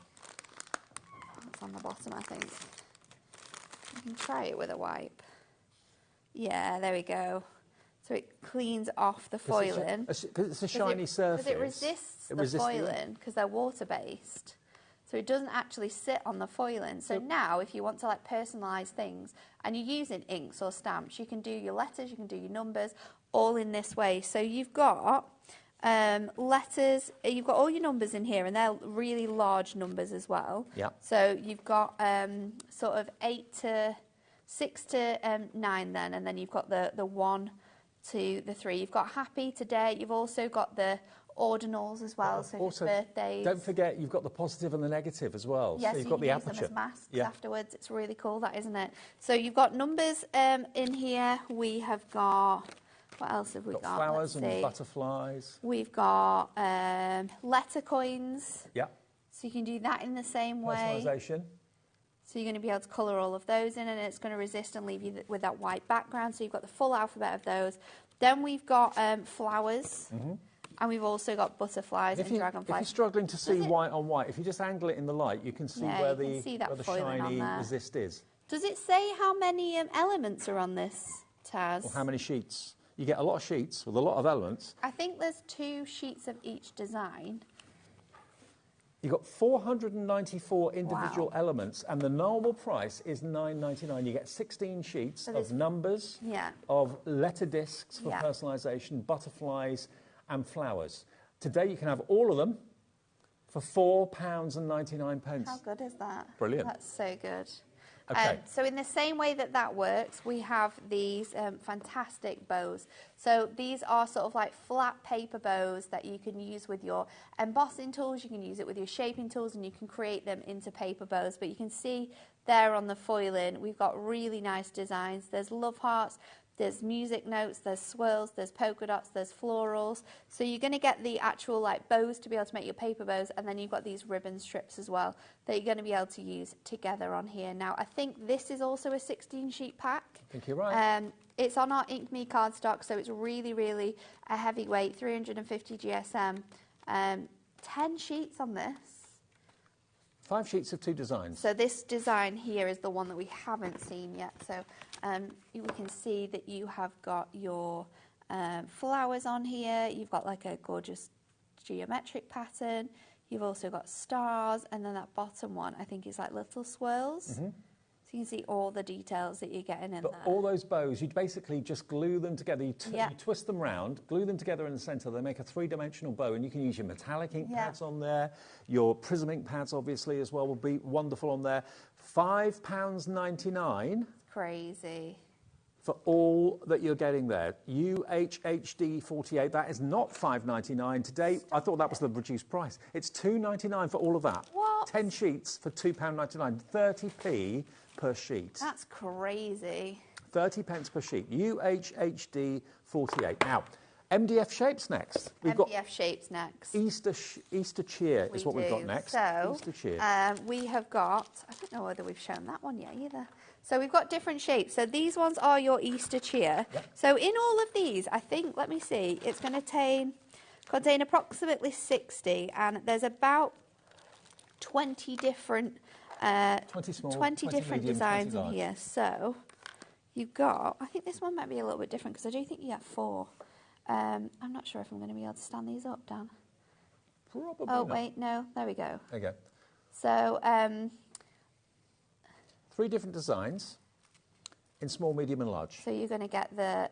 It's on the bottom, I think. You can try it with a wipe. Yeah, there we go. So it cleans off the foiling. Because it's a shiny surface. Because it resists the foiling because they're water-based. So it doesn't actually sit on the foiling. So now, if you want to like personalise things and you're using inks or stamps, you can do your letters, you can do your numbers, all in this way. So you've got letters, you've got all your numbers in here, and they're really large numbers as well. Yeah. So you've got sort of 6 to 9 then, and then you've got the 1 to the 3. You've got happy today. You've also got the ordinals as well, so also, birthdays. Don't forget, you've got the positive and the negative as well. Yes, so you've you got can the use aperture. them as masks afterwards. It's really cool, that, isn't it? So you've got numbers in here. We have got, what else have we got? Flowers Let's and see. butterflies. We've got letter coins. Yeah. So you can do that in the same way. Personalisation. So you're going to be able to colour all of those in, and it's going to resist and leave you with that white background. So you've got the full alphabet of those. Then we've got flowers, and we've also got butterflies and dragonflies. If you're struggling to see white on white, if you just angle it in the light, you can see where you can see that where the foiling on shiny there. resist is. Does it say how many elements are on this, Taz? Or how many sheets. You get a lot of sheets with a lot of elements. I think there's 2 sheets of each design. You've got 494 individual elements, and the normal price is $9.99. You get 16 sheets of numbers, of letter discs for personalisation, butterflies and flowers. Today you can have all of them for £4.99. How good is that? Brilliant. That's so good. Okay. So in the same way that that works, we have these fantastic bows. So these are sort of like flat paper bows that you can use with your embossing tools, you can use it with your shaping tools, and you can create them into paper bows. But you can see there on the foiling, we've got really nice designs. There's love hearts, there's music notes, there's swirls, there's polka dots, there's florals. So you're going to get the actual like bows to be able to make your paper bows, and then you've got these ribbon strips as well that you're going to be able to use together on here. Now, I think this is also a 16-sheet pack. I think you're right. It's on our Ink Me cardstock, so it's really, really a heavyweight, 350 GSM. 10 sheets on this. 5 sheets of 2 designs. So this design here is the one that we haven't seen yet. So we can see that you have got your flowers on here. You've got like a gorgeous geometric pattern. You've also got stars, and then that bottom one I think is like little swirls. Mm-hmm. So you can see all the details that you're getting in But there. all those bows, you basically just glue them together. You twist them round, glue them together in the centre. They make a 3-dimensional bow, and you can use your metallic ink pads on there. Your prism ink pads, obviously, as well, will be wonderful on there. £5.99. Crazy. For all that you're getting there. UHHD 48, that is not $5.99 today. I thought that was the reduced price. It's $2.99 for all of that. What? 10 sheets for £2.99, 30p per sheet. That's crazy. 30 pence per sheet. UHHD 48. Now, MDF shapes next. We've got MDF shapes next. Easter cheer is what we've got next. So, Easter cheer. we have got, I don't know whether we've shown that one yet either. So we've got different shapes. So these ones are your Easter cheer. Yep. So in all of these, I think, let me see, it's going to contain approximately 60, and there's about 20 different 20 small, 20 different medium, designs 20 in here. So you've got, I think this one might be a little bit different because I do think you get 4. I'm not sure if I'm going to be able to stand these up, Dan. Probably Oh, not. wait, no, there we go. There you go. So 3 different designs in small, medium and large. So you're going to get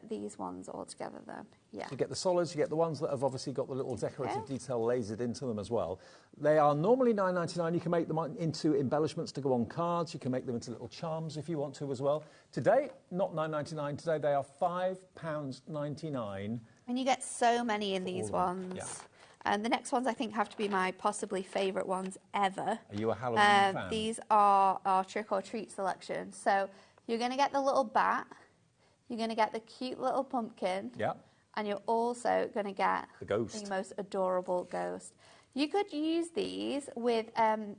these ones all together then? Yeah. So you get the solids, you get the ones that have obviously got the little decorative detail lasered into them as well. They are normally $9.99. You can make them into embellishments to go on cards. You can make them into little charms if you want to as well. Today, not $9.99. Today they are £5.99. And you get so many in these ones. Yeah. And the next ones I think have to be my possibly favourite ones ever. Are you a Halloween fan? These are our trick or treat selection. So you're going to get the little bat, you're going to get the cute little pumpkin, and you're also going to get the ghost, the most adorable ghost. You could use these with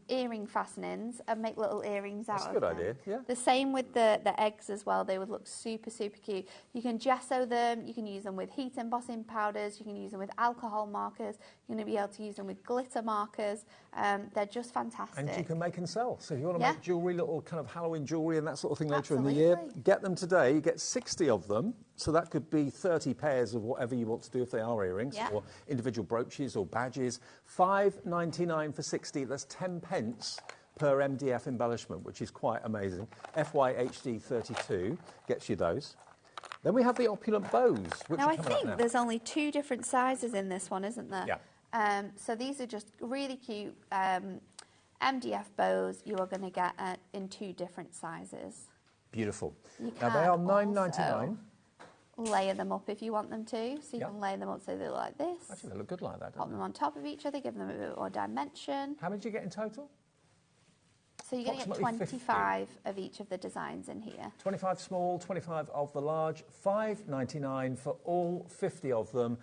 earring fastenings and make little earrings out of them. That's a good idea, yeah. The same with the eggs as well. They would look super, super cute. You can gesso them. You can use them with heat embossing powders. You can use them with alcohol markers. You're going to be able to use them with glitter markers. They're just fantastic. And you can make and sell. So if you want to Yeah. make jewellery, little kind of Halloween jewellery and that sort of thing later in the year, get them today. You get 60 of them. So that could be 30 pairs of whatever you want to do if they are earrings or individual brooches or badges. $5.99 for 60. That's 10 pence per MDF embellishment, which is quite amazing. FYHD 32 gets you those. Then we have the opulent bows, which now are I coming up think now. there's only 2 different sizes in this one, isn't there? Yeah. So these are just really cute MDF bows. You are going to get in 2 different sizes. Beautiful. You Now they are can $9.99. layer them up if you want them to. So you can layer them up so they look like this. Actually, they look good like that, Pop don't them on top of each other, give them a bit more dimension. How many do you get in total? So you're going to get Approximately 25 of each of the designs in here. 25 small, 25 of the large, $5.99 for all 50 of them,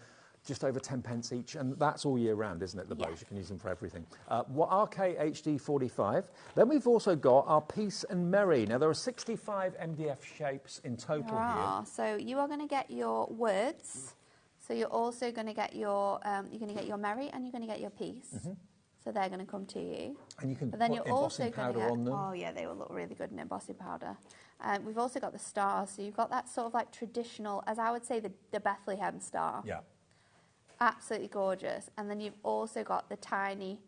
just over 10 pence each, and that's all year round, isn't it, the bows? You can use them for everything. RKHD 45. Then we've also got our Peace and Merry. Now, there are 65 MDF shapes in total here. So you are going to get your words. So you're also going to get your, you're going to get your Merry and you're going to get your Peace. So they're going to come to you. And you can but then put you're also embossing going to powder get, on them. oh yeah, they will look really good in embossing powder. We've also got the stars. So you've got that sort of like traditional, as I would say, the Bethlehem star. Yeah. Absolutely gorgeous. And then you've also got the tiny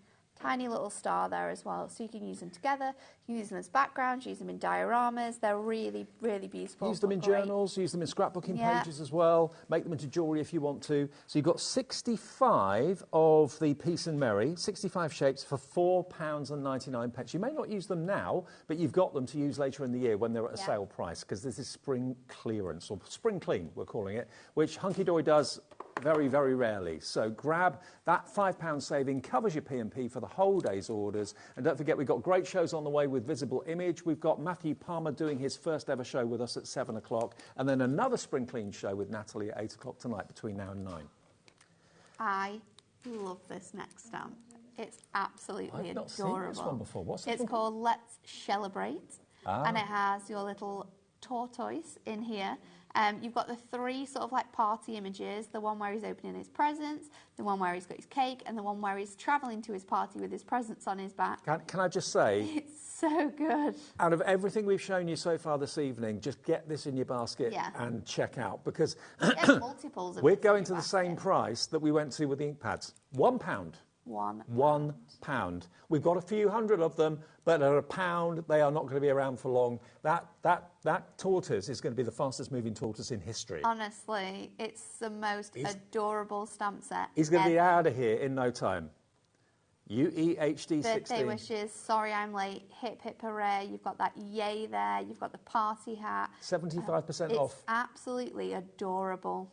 Tiny little star there as well, so you can use them together, you can use them as backgrounds, use them in dioramas. They're really, really beautiful. Use them in journals, use them in scrapbooking pages as well, make them into jewellery if you want to. So you've got 65 of the Peace and Merry, 65 shapes for £4.99. You may not use them now, but you've got them to use later in the year when they're at a sale price, because this is spring clearance, or spring clean, we're calling it, which Hunky Dory does very, very rarely. So grab that £5 saving, covers your P&P for the whole day's orders. And don't forget, we've got great shows on the way with Visible Image. We've got Matthew Palmer doing his first ever show with us at 7 o'clock. And then another Spring Clean show with Natalie at 8 o'clock tonight between now and 9. I love this next stamp. It's absolutely I've not adorable. seen this one before. What's it It's called Let's Celebrate. And it has your little tortoise in here. You've got the 3 sort of like party images, the one where he's opening his presents, the one where he's got his cake, and the one where he's travelling to his party with his presents on his back. Can I just say, it's so good. Out of everything we've shown you so far this evening, just get this in your basket and check out, because multiples of we're going to the same price that we went to with the ink pads. £1. £1. We've got a few hundred of them, but at £1, they are not going to be around for long. That tortoise is going to be the fastest moving tortoise in history. Honestly, it's the most adorable stamp set. He's going to be out of here in no time. UEHD 16. Birthday wishes, sorry I'm late, hip hip hooray, you've got that yay there, you've got the party hat. 75% off. It's absolutely adorable.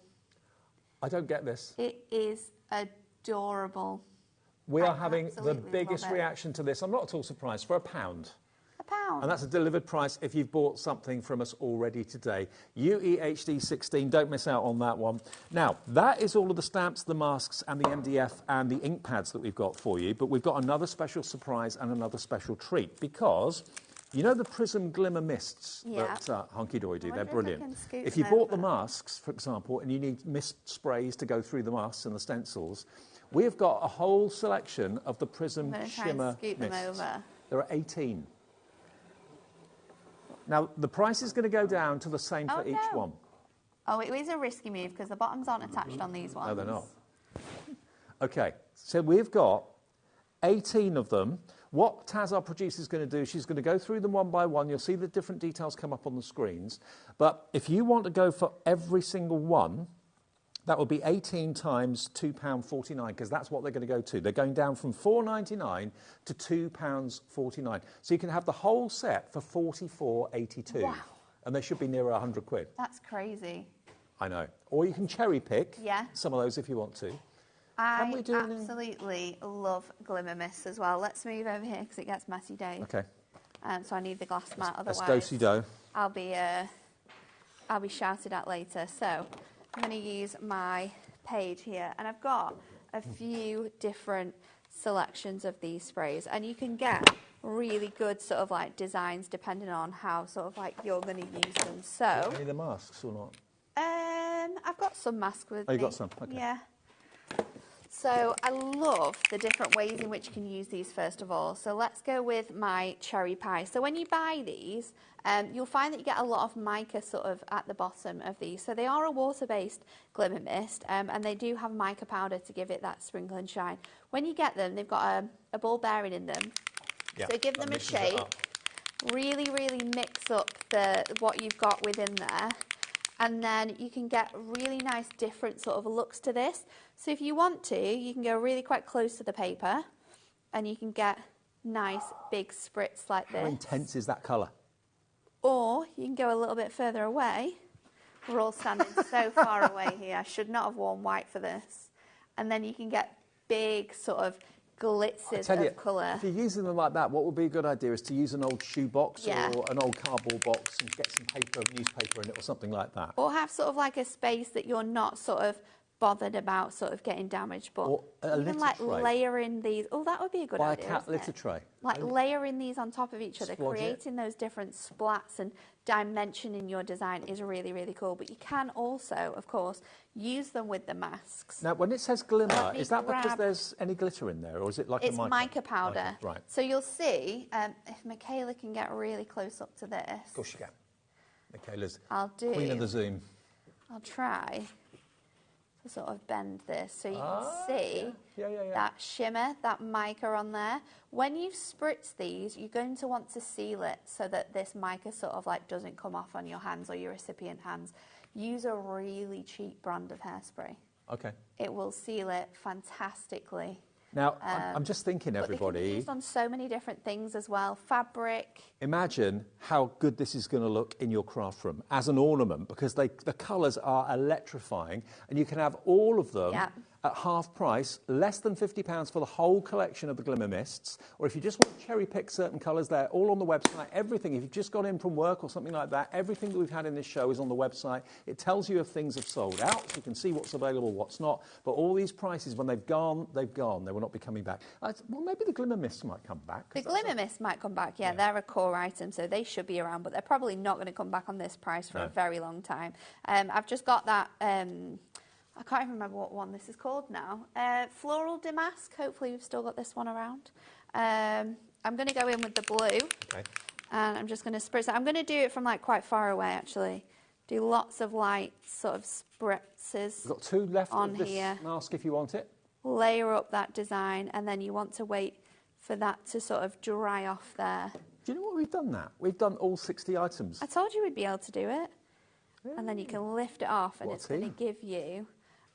I don't get this. It is adorable. We are having the biggest reaction to this. I'm not at all surprised. For £1. £1. And that's a delivered price if you've bought something from us already today. UEHD 16, don't miss out on that one. Now, that is all of the stamps, the masks, and the MDF and the ink pads that we've got for you. But we've got another special surprise and another special treat, because you know the Prism Glimmer Mists that Hunky Dory do? They're brilliant. If you bought the masks, for example, and you need mist sprays to go through the masks and the stencils, we've got a whole selection of the Prism Shimmer Mists. There are 18. Now, the price is going to go down to the same for each one. Oh, it is a risky move because the bottoms aren't attached on these ones. No, they're not. OK, so we've got 18 of them. What Taz, our producer, is going to do, she's going to go through them one by one. You'll see the different details come up on the screens. But if you want to go for every single one, that would be 18 times £2.49, because that's what they're going to go to. They're going down from £4.99 to £2.49. So you can have the whole set for £44.82. Wow. And they should be nearer £100. That's crazy. I know. Or you can cherry pick some of those if you want to. I absolutely love Glimmer Mists as well. Let's move over here because it gets messy, Dave. OK. So I need the glass mat, otherwise let's do-si-do. I'll be shouted at later. So I'm going to use my page here, and I've got a few different selections of these sprays, and you can get really good sort of like designs depending on how sort of like you're going to use them. So any of the masks or not? I've got some masks with me. You got some? Okay. Yeah. So I love the different ways in which you can use these first of all. So let's go with my cherry pie. So when you buy these, you'll find that you get a lot of mica sort of at the bottom of these. So they are a water-based glimmer mist, and they do have mica powder to give it that sprinkle and shine. When you get them, they've got a ball bearing in them. Yeah, so give them a shake. Really, really mix up what you've got within there. And then you can get really nice different sort of looks to this. So if you want to, you can go really quite close to the paper and you can get nice big spritz like this. How intense is that colour? Or you can go a little bit further away. We're all standing so far away here. I should not have worn white for this. And then you can get big sort of glitzes of colour. If you're using them like that, what would be a good idea is to use an old shoe box or an old cardboard box and get some paper, newspaper in it or something like that. Or have sort of like a space that you're not sort of bothered about sort of getting damaged, but even like layering these. Oh, that would be a good idea. Buy a cat litter tray. Like layering these on top of each other, creating those different splats and dimension in your design is really, really cool. But you can also, of course, use them with the masks. Now, when it says glimmer, is that because there's any glitter in there, or is it like a mica? It's mica powder. Right. So you'll see, if Michaela can get really close up to this. Of course you can. Michaela's I'll do. queen of the Zoom. I'll try to sort of bend this so you can see yeah. that shimmer, that mica on there. When you've spritzed these, you're going to want to seal it so that this mica sort of like doesn't come off on your hands or your recipient hands. Use a really cheap brand of hairspray. Okay. It will seal it fantastically. Now, I'm just thinking, everybody. But they can be used on so many different things as well. Fabric. Imagine how good this is going to look in your craft room as an ornament, because the colours are electrifying, and you can have all of them at half price, less than £50 for the whole collection of the Glimmer Mists. Or if you just want to cherry pick certain colours, they're all on the website. Everything, if you've just got in from work or something like that, everything that we've had in this show is on the website. It tells you if things have sold out, so you can see what's available, what's not. But all these prices, when they've gone, they've gone. They will not be coming back. Well, maybe the Glimmer Mists might come back. The Glimmer Mists might come back, yeah. They're a core item, so they should be around, but they're probably not going to come back on this price for a very long time. I've just got that, I can't even remember what one this is called now. Floral Damask. Hopefully we've still got this one around. I'm going to go in with the blue. Okay. And I'm just going to spritz it. I'm going to do it from like quite far away, actually. Do lots of light sort of spritzes. We've got two left on of this here. mask if you want it. Layer up that design, and then you want to wait for that to sort of dry off there. Do you know what we've done that? We've done all 60 items. I told you we'd be able to do it. And then you can lift it off, and it's going to give you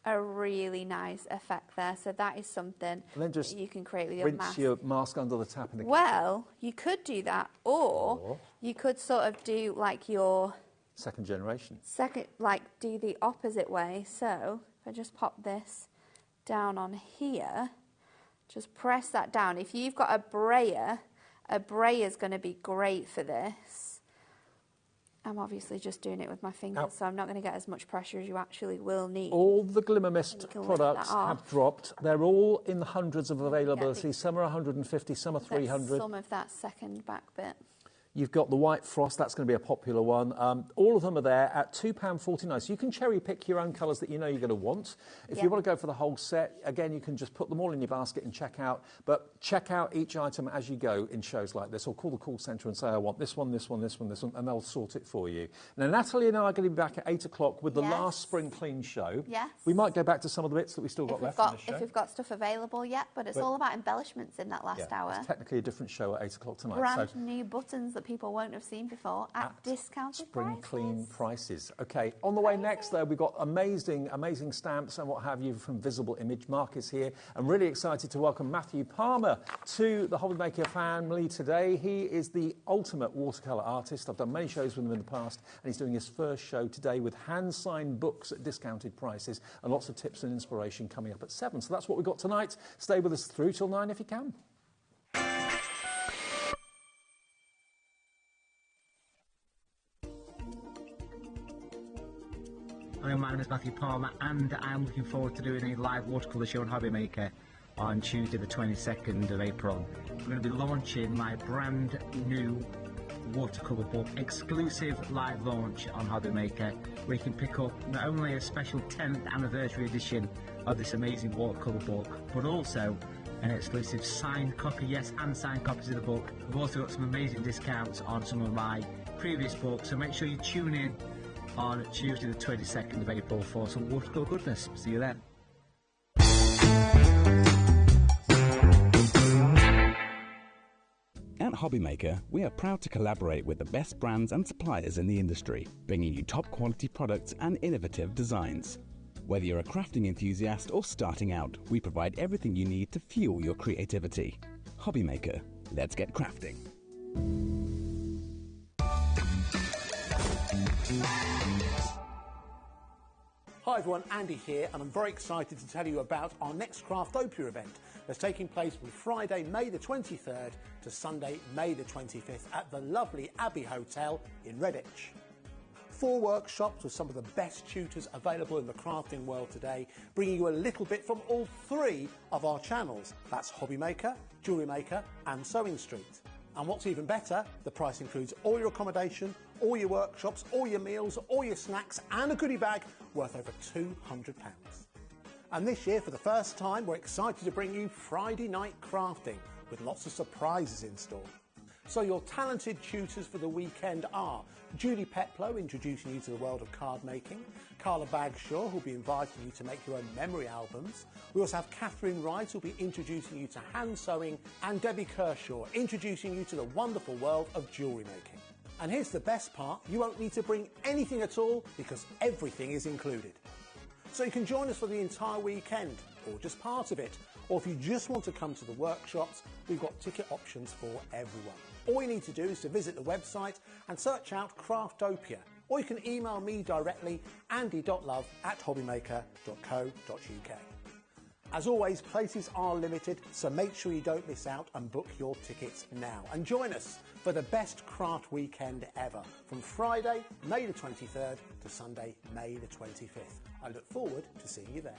a really nice effect there. So that is something that you can create with your mask. Rinse your mask under the tap in the Well, you could do that, or you could sort of do like your second generation. Like do the opposite way. So if I just pop this down on here, just press that down. If you've got a brayer is going to be great for this. I'm obviously just doing it with my fingers, so I'm not going to get as much pressure as you actually will need. All the Glimmer Mist products have dropped. They're all in the hundreds of availability. Some are 150, some are 300. Some of that second back bit. You've got the White Frost, that's going to be a popular one. All of them are there at £2.49. So you can cherry pick your own colours that you know you're going to want. If you want to go for the whole set, again, you can just put them all in your basket and check out. But check out each item as you go in shows like this, or call the call centre and say, I want this one, this one, this one, this one, and they'll sort it for you. Now, Natalie and I are going to be back at 8 o'clock with the last Spring Clean show. Yes. We might go back to some of the bits that we still got left in the show. If we've got stuff available yet, but it's all about embellishments in that last hour. It's technically a different show at 8 o'clock tonight. Brand new buttons that people won't have seen before at discounted Spring Clean prices. Okay, on the way next, though, we've got amazing stamps and what have you from Visible Image. Mark is here. I'm really excited to welcome Matthew Palmer to the HobbyMaker family today. He is the ultimate watercolour artist. I've done many shows with him in the past, and he's doing his first show today with hand-signed books at discounted prices and lots of tips and inspiration coming up at 7. So that's what we've got tonight. Stay with us through till 9 if you can. Hi, my name is Matthew Palmer, and I'm looking forward to doing a live watercolour show on HobbyMaker on Tuesday the 22nd of April. I'm going to be launching my brand new watercolour book, exclusive live launch on HobbyMaker, where you can pick up not only a special 10th anniversary edition of this amazing watercolour book, but also an exclusive signed copy, yes, and signed copies of the book. We've also got some amazing discounts on some of my previous books, so make sure you tune in on Tuesday the 22nd of April for some watercolour goodness. See you then. At HobbyMaker, we are proud to collaborate with the best brands and suppliers in the industry, bringing you top quality products and innovative designs. Whether you're a crafting enthusiast or starting out, we provide everything you need to fuel your creativity. HobbyMaker, let's get crafting. Hi everyone, Andy here, and I'm very excited to tell you about our next Craftopia event that's taking place from Friday, May the 23rd to Sunday, May the 25th at the lovely Abbey Hotel in Redditch. 4 workshops with some of the best tutors available in the crafting world today, bringing you a little bit from all 3 of our channels. That's HobbyMaker, Jewellery Maker and Sewing Street. And what's even better, the price includes all your accommodation, all your workshops, all your meals, all your snacks and a goodie bag worth over £200. And this year, for the first time, we're excited to bring you Friday night crafting with lots of surprises in store. So your talented tutors for the weekend are Julie Peplow, introducing you to the world of card making, Carla Bagshaw, who'll be inviting you to make your own memory albums. We also have Catherine Wright, who'll be introducing you to hand sewing, and Debbie Kershaw, introducing you to the wonderful world of jewellery making. And here's the best part, you won't need to bring anything at all because everything is included. So you can join us for the entire weekend, or just part of it. Or if you just want to come to the workshops, we've got ticket options for everyone. All you need to do is to visit the website and search out Craftopia. Or you can email me directly, andy.love@hobbymaker.co.uk. As always, places are limited, so make sure you don't miss out and book your tickets now. And join us for the best craft weekend ever, from Friday, May the 23rd to Sunday, May the 25th. I look forward to seeing you there.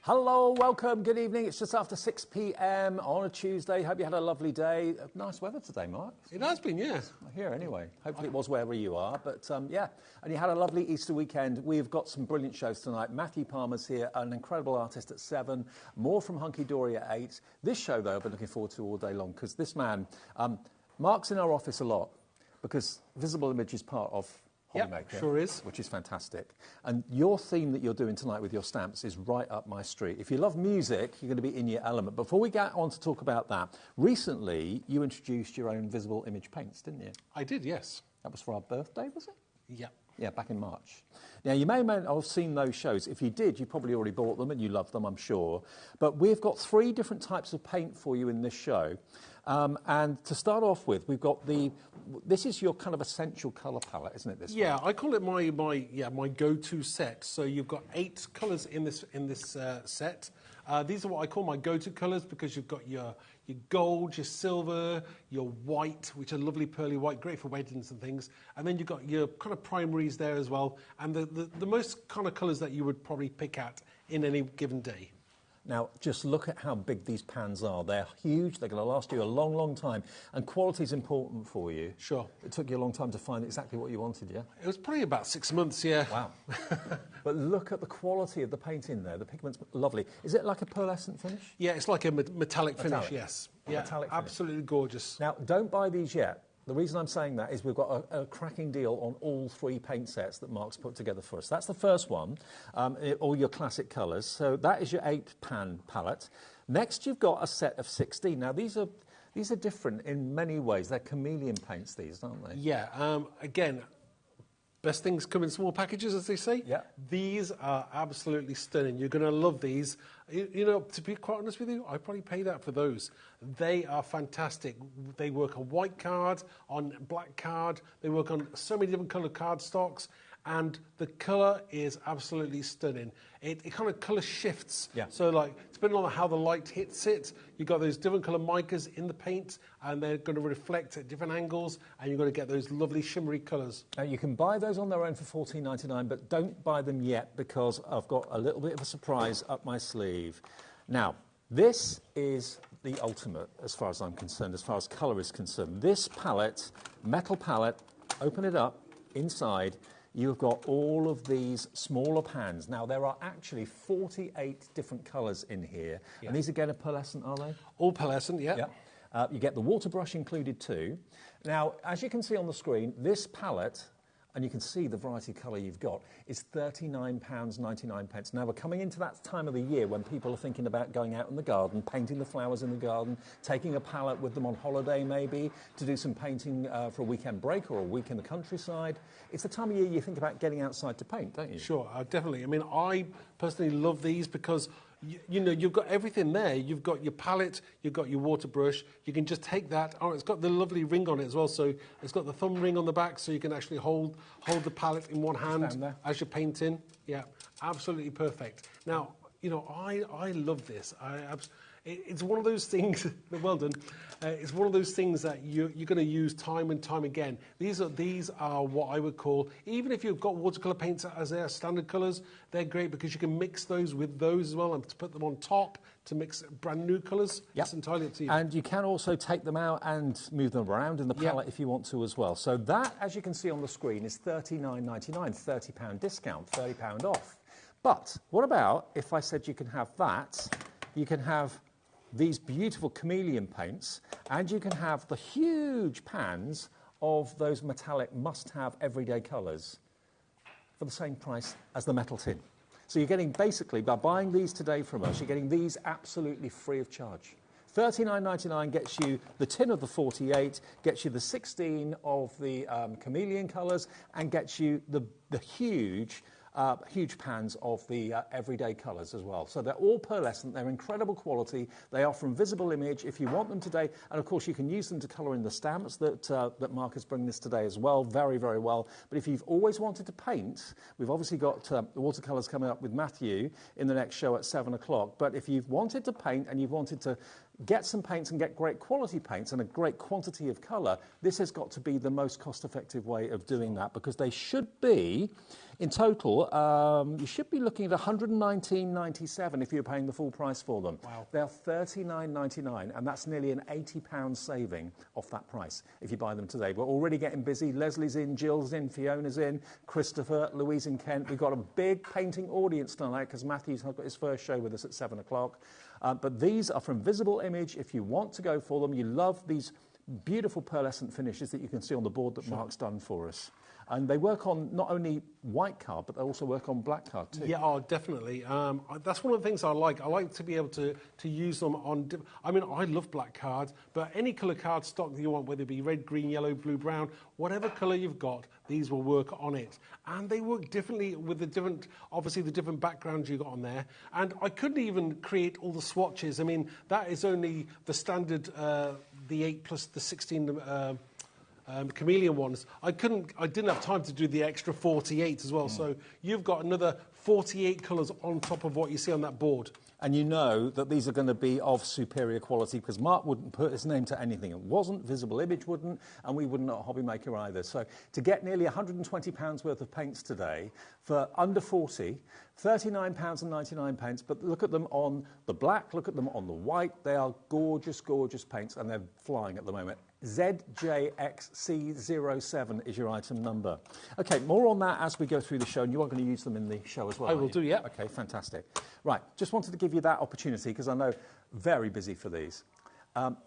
Hello, welcome, good evening. It's just after 6 p.m. on a Tuesday. Hope you had a lovely day. Nice weather today, Mark. It has been, yeah. Here, anyway. Hopefully it was wherever you are. But, yeah, and you had a lovely Easter weekend. We've got some brilliant shows tonight. Matthew Palmer's here, an incredible artist at 7. More from Hunky Dory at 8. This show, though, I've been looking forward to all day long because this man, Mark's in our office a lot because Visible Image is part of HobbyMaker, yep, sure is. Which is fantastic. And your theme that you're doing tonight with your stamps is right up my street. If you love music, you're going to be in your element. Before we get on to talk about that, recently you introduced your own Visible Image paints, didn't you? I did, yes. That was for our birthday, was it? Yeah. Yeah, back in March. Now, you may not have seen those shows. If you did, you probably already bought them and you love them, I'm sure. But we've got 3 different types of paint for you in this show. And to start off with, we've got this is your kind of essential colour palette, isn't it? This yeah, one? I call it my go-to set. So you've got 8 colours in this set. These are what I call my go-to colours because you've got your gold, your silver, your white, which are lovely pearly white, great for weddings and things. And then you've got your kind of primaries there as well. And the most kind of colours that you would probably pick at in any given day. Now, just look at how big these pans are. They're huge. They're going to last you a long, long time. And quality is important for you. Sure. It took you a long time to find exactly what you wanted, yeah? It was probably about 6 months, yeah. Wow. But look at the quality of the paint in there. The pigment's lovely. Is it like a pearlescent finish? Yeah, it's like a metallic finish, yes. Yeah, metallic absolutely finish. Gorgeous. Now, don't buy these yet. The reason I'm saying that is we've got a cracking deal on all 3 paint sets that Mark's put together for us. That's the first one, all your classic colours. So that is your 8-pan palette. Next, you've got a set of 16. Now, these are different in many ways. They're chameleon paints, these, aren't they? Yeah, again, best things come in small packages, as they say. Yeah. These are absolutely stunning. You're going to love these. You know, to be quite honest with you, I probably pay that for those. They are fantastic. They work on white card, on black card. They work on so many different colour card stocks. And the colour is absolutely stunning. It kind of colour shifts. Yeah. So, like, depending on how the light hits it, you've got those different colour micas in the paint, and they're going to reflect at different angles, and you're going to get those lovely shimmery colours. Now, you can buy those on their own for $14.99, but don't buy them yet because I've got a little bit of a surprise up my sleeve. Now, this is the ultimate as far as I'm concerned, as far as colour is concerned. This palette, metal palette, open it up, inside, you've got all of these smaller pans. Now, there are actually 48 different colours in here. Yeah. And these, again, are pearlescent, are they? All pearlescent, yeah. You get the water brush included too. Now, as you can see on the screen, this palette and you can see the variety of colour you've got, is £39.99. Now, we're coming into that time of the year when people are thinking about going out in the garden, painting the flowers in the garden, taking a palette with them on holiday maybe, to do some painting for a weekend break or a week in the countryside. It's the time of year you think about getting outside to paint, don't you? Sure, definitely. I mean, I personally love these because you know, you've got everything there. You've got your palette, you've got your water brush. You can just take that. Oh, it's got the lovely ring on it as well. So it's got the thumb ring on the back, so you can actually hold the palette in one hand as you're painting. Yeah, absolutely perfect. Now, you know, I love this. It's one of those things. Well done. It's one of those things that you're going to use time and time again. These are what I would call, even if you've got watercolour paints as their standard colours, they're great because you can mix those with those as well and to put them on top to mix brand new colours. Yep. It's entirely up to you. And you can also take them out and move them around in the palette if you want to as well. So that, as you can see on the screen, is $39.99, £30 discount, £30 off. But what about if I said you can have that, you can have these beautiful chameleon paints, and you can have the huge pans of those metallic must-have everyday colours for the same price as the metal tin. So you're getting, basically, by buying these today from us, you're getting these absolutely free of charge. $39.99 gets you the tin of the 48, gets you the 16 of the chameleon colours, and gets you the huge pans of the everyday colours as well. So they're all pearlescent, they're incredible quality, they are from Visible Image if you want them today, and of course you can use them to colour in the stamps that Mark is bringing this today as well, very, very well. But if you've always wanted to paint, we've obviously got the watercolours coming up with Matthew in the next show at 7 o'clock, but if you've wanted to paint and you've wanted to get some paints and get great quality paints and a great quantity of colour, this has got to be the most cost-effective way of doing that, because they should be, in total, you should be looking at $119.97 if you're paying the full price for them. Wow. They are $39.99, and that's nearly an £80 saving off that price if you buy them today. We're already getting busy. Leslie's in, Jill's in, Fiona's in, Christopher, Louise in Kent. We've got a big painting audience tonight because Matthew's got his first show with us at 7 o'clock. But these are from Visible Image. If you want to go for them, you love these beautiful pearlescent finishes that you can see on the board that Mark's done for us. And they work on not only white card, but they also work on black card too. Yeah, definitely. That's one of the things I like. I like to be able to use them on... I mean, I love black cards, but any colour card stock that you want, whether it be red, green, yellow, blue, brown, whatever colour you've got, these will work on it. And they work differently with the different, obviously, the different backgrounds you got on there. And I couldn't even create all the swatches. I mean, that is only the standard, the 8 plus the 16... chameleon ones. I didn't have time to do the extra 48 as well. So you've got another 48 colours on top of what you see on that board. And you know that these are going to be of superior quality because Mark wouldn't put his name to anything. It wasn't, Visible Image wouldn't, and we wouldn't at HobbyMaker either. So to get nearly £120 worth of paints today for under 40, £39.99, but look at them on the black, look at them on the white. They are gorgeous, gorgeous paints, and they're flying at the moment. ZJXC07 is your item number. Okay, more on that as we go through the show, and you are going to use them in the show as well. I will do, yeah. Okay, fantastic. Right, just wanted to give you that opportunity because I know very busy for these. Now,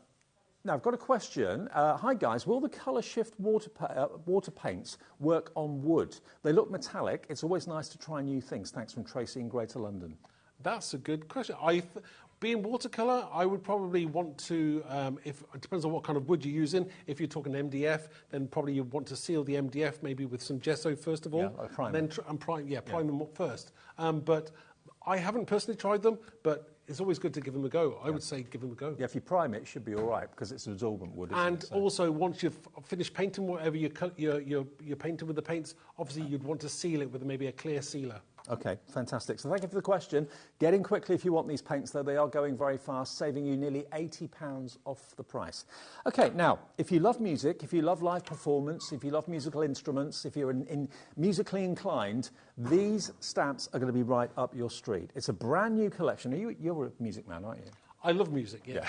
I've got a question. Hi, guys. Will the Colour Shift water paints work on wood? They look metallic. It's always nice to try new things. Thanks from Tracy in Greater London. That's a good question. Being watercolour, I would probably want to, if it depends on what kind of wood you're using. If you're talking MDF, then probably you want to seal the MDF maybe with some gesso first of all. Yeah, like primer. Then prime them up first. But I haven't personally tried them, but it's always good to give them a go. I would say give them a go. Yeah, if you prime it, it should be all right because it's absorbent wood, isn't and it? So. Also, once you've finished painting whatever you're painting with the paints, obviously you'd want to seal it with maybe a clear sealer. Okay, fantastic. So thank you for the question. Get in quickly if you want these paints, though. They are going very fast, saving you nearly £80 off the price. Okay, now, if you love music, if you love live performance, if you love musical instruments, if you're musically inclined, these stamps are going to be right up your street. It's a brand new collection. You're a music man, aren't you? I love music, yeah.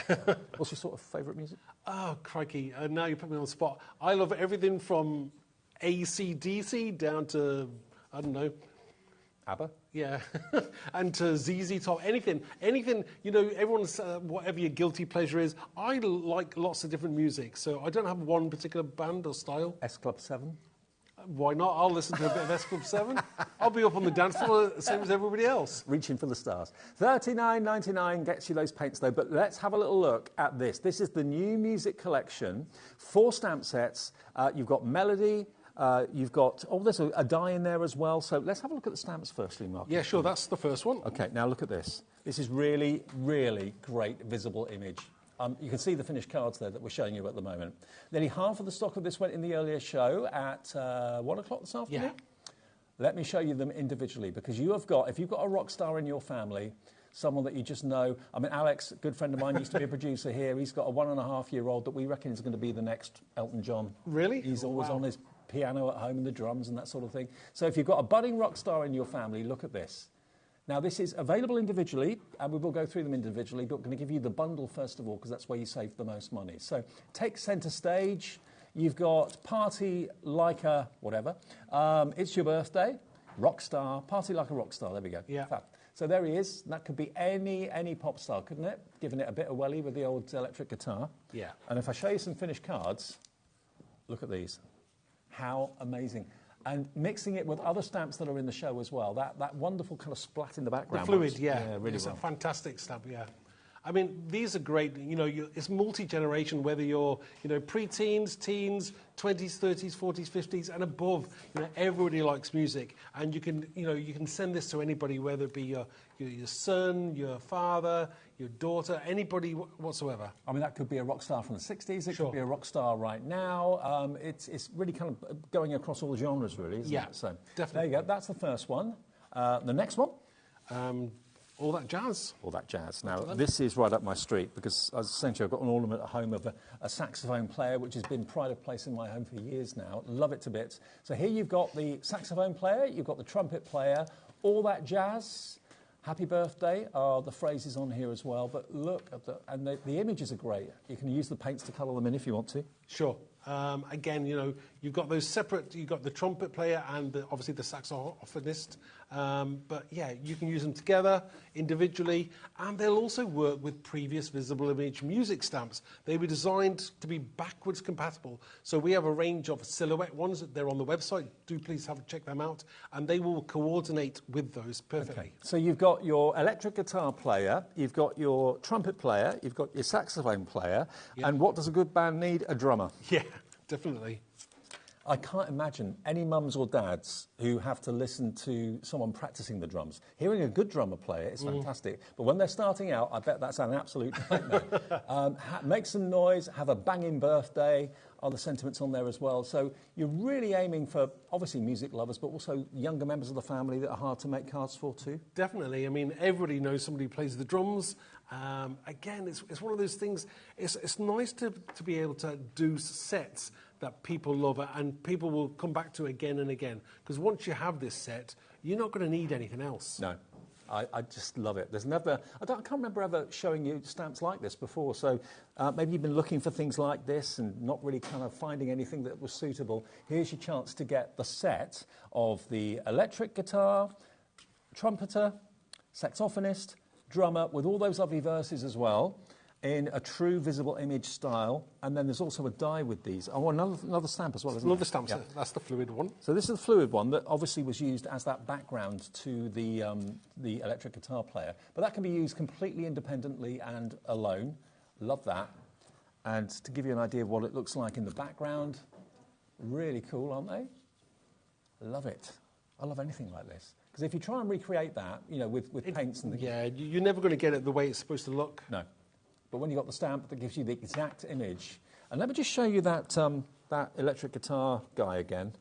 What's your sort of favourite music? Oh, crikey. Now you put me on the spot. I love everything from AC/DC down to, I don't know, ABBA? Yeah, and to ZZ Top, anything, you know, everyone's, whatever your guilty pleasure is. I like lots of different music, so I don't have one particular band or style. S Club 7? Why not? I'll listen to a bit of S Club 7. I'll be up on the dance floor, same as everybody else. Reaching for the stars. $39.99 gets you those paints though, but let's have a little look at this. This is the new music collection, 4 stamp sets. You've got melody, you've got, there's a die in there as well. So let's have a look at the stamps firstly, Mark. Yeah, sure, that's the first one. Okay, now look at this. This is really, really great visible image. You can see the finished cards there that we're showing you at the moment. Nearly half of the stock of this went in the earlier show at 1 o'clock this afternoon. Yeah. Let me show you them individually, because you have got, if you've got a rock star in your family, someone that you just know. I mean, Alex, a good friend of mine, used to be a producer here. He's got a 1.5-year-old that we reckon is going to be the next Elton John. Really? He's always Wow. on his piano at home and the drums and that sort of thing. So if you've got a budding rock star in your family, look at this. Now, this is available individually, and we will go through them individually, but we're going to give you the bundle first of all, because that's where you save the most money. So take centre stage. You've got Party Like a whatever. It's Your Birthday, Rock Star, Party Like a Rock Star. There we go. Yeah. Fab. So there he is. That could be any pop star, couldn't it? Giving it a bit of welly with the old electric guitar. Yeah. And if I show you some finished cards, look at these. How amazing. And mixing it with other stamps that are in the show as well. That wonderful kind of splat in the background. The fluid, works. yeah. Really it's well. a fantastic stamp, yeah. I mean, these are great. You know, it's multi-generation, whether you're, pre-teens, teens, 20s, 30s, 40s, 50s, and above. Everybody likes music, and you can send this to anybody, whether it be your son, your father, your daughter, anybody whatsoever. I mean, that could be a rock star from the 60s. It could be a rock star right now. It's really kind of going across all genres, really, isn't it? So definitely. There you go. That's the first one. The next one. All That Jazz. All That Jazz. Now, this is right up my street, because essentially I've got an ornament at home of a saxophone player, which has been pride of place in my home for years now. Love it to bits. So here you've got the saxophone player, you've got the trumpet player, All That Jazz, Happy Birthday are the phrases on here as well. But look at the images are great. You can use the paints to colour them in if you want to. Sure. Again, you've got those separate, you've got the trumpet player and obviously the saxophonist. But yeah, you can use them together, individually, and they'll also work with previous visible image music stamps. They were designed to be backwards compatible. So we have a range of silhouette ones. They're on the website. Do please check them out. And they will coordinate with those perfectly. Okay. So you've got your electric guitar player, you've got your trumpet player, you've got your saxophone player, and what does a good band need? A drummer. Yeah, definitely. I can't imagine any mums or dads who have to listen to someone practicing the drums. Hearing a good drummer play it is fantastic, but when they're starting out, I bet that's an absolute nightmare. Make some noise, have a banging birthday, are the sentiments on there as well. So you're really aiming for, obviously, music lovers, but also younger members of the family that are hard to make cards for too. Definitely. I mean, everybody knows somebody who plays the drums. Again, it's one of those things, it's nice to be able to do sets that people love and people will come back to again and again. Because once you have this set, you're not going to need anything else. No. I just love it. There's never, I can't remember ever showing you stamps like this before. So maybe you've been looking for things like this and not really kind of finding anything that was suitable. Here's your chance to get the set of the electric guitar, trumpeter, saxophonist, drummer, with all those lovely verses as well, in a true visible image style. And then there's also a die with these. Oh, another stamp as well, isn't Another there? stamp, Yeah. that's the fluid one. So this is the fluid one that obviously was used as that background to the electric guitar player. But that can be used completely independently and alone. Love that. And to give you an idea of what it looks like in the background, really cool, aren't they? Love it. I love anything like this. Because if you try and recreate that, with paints and things... Yeah, you're never going to get it the way it's supposed to look. No. But when you've got the stamp that gives you the exact image... And let me just show you that electric guitar guy again.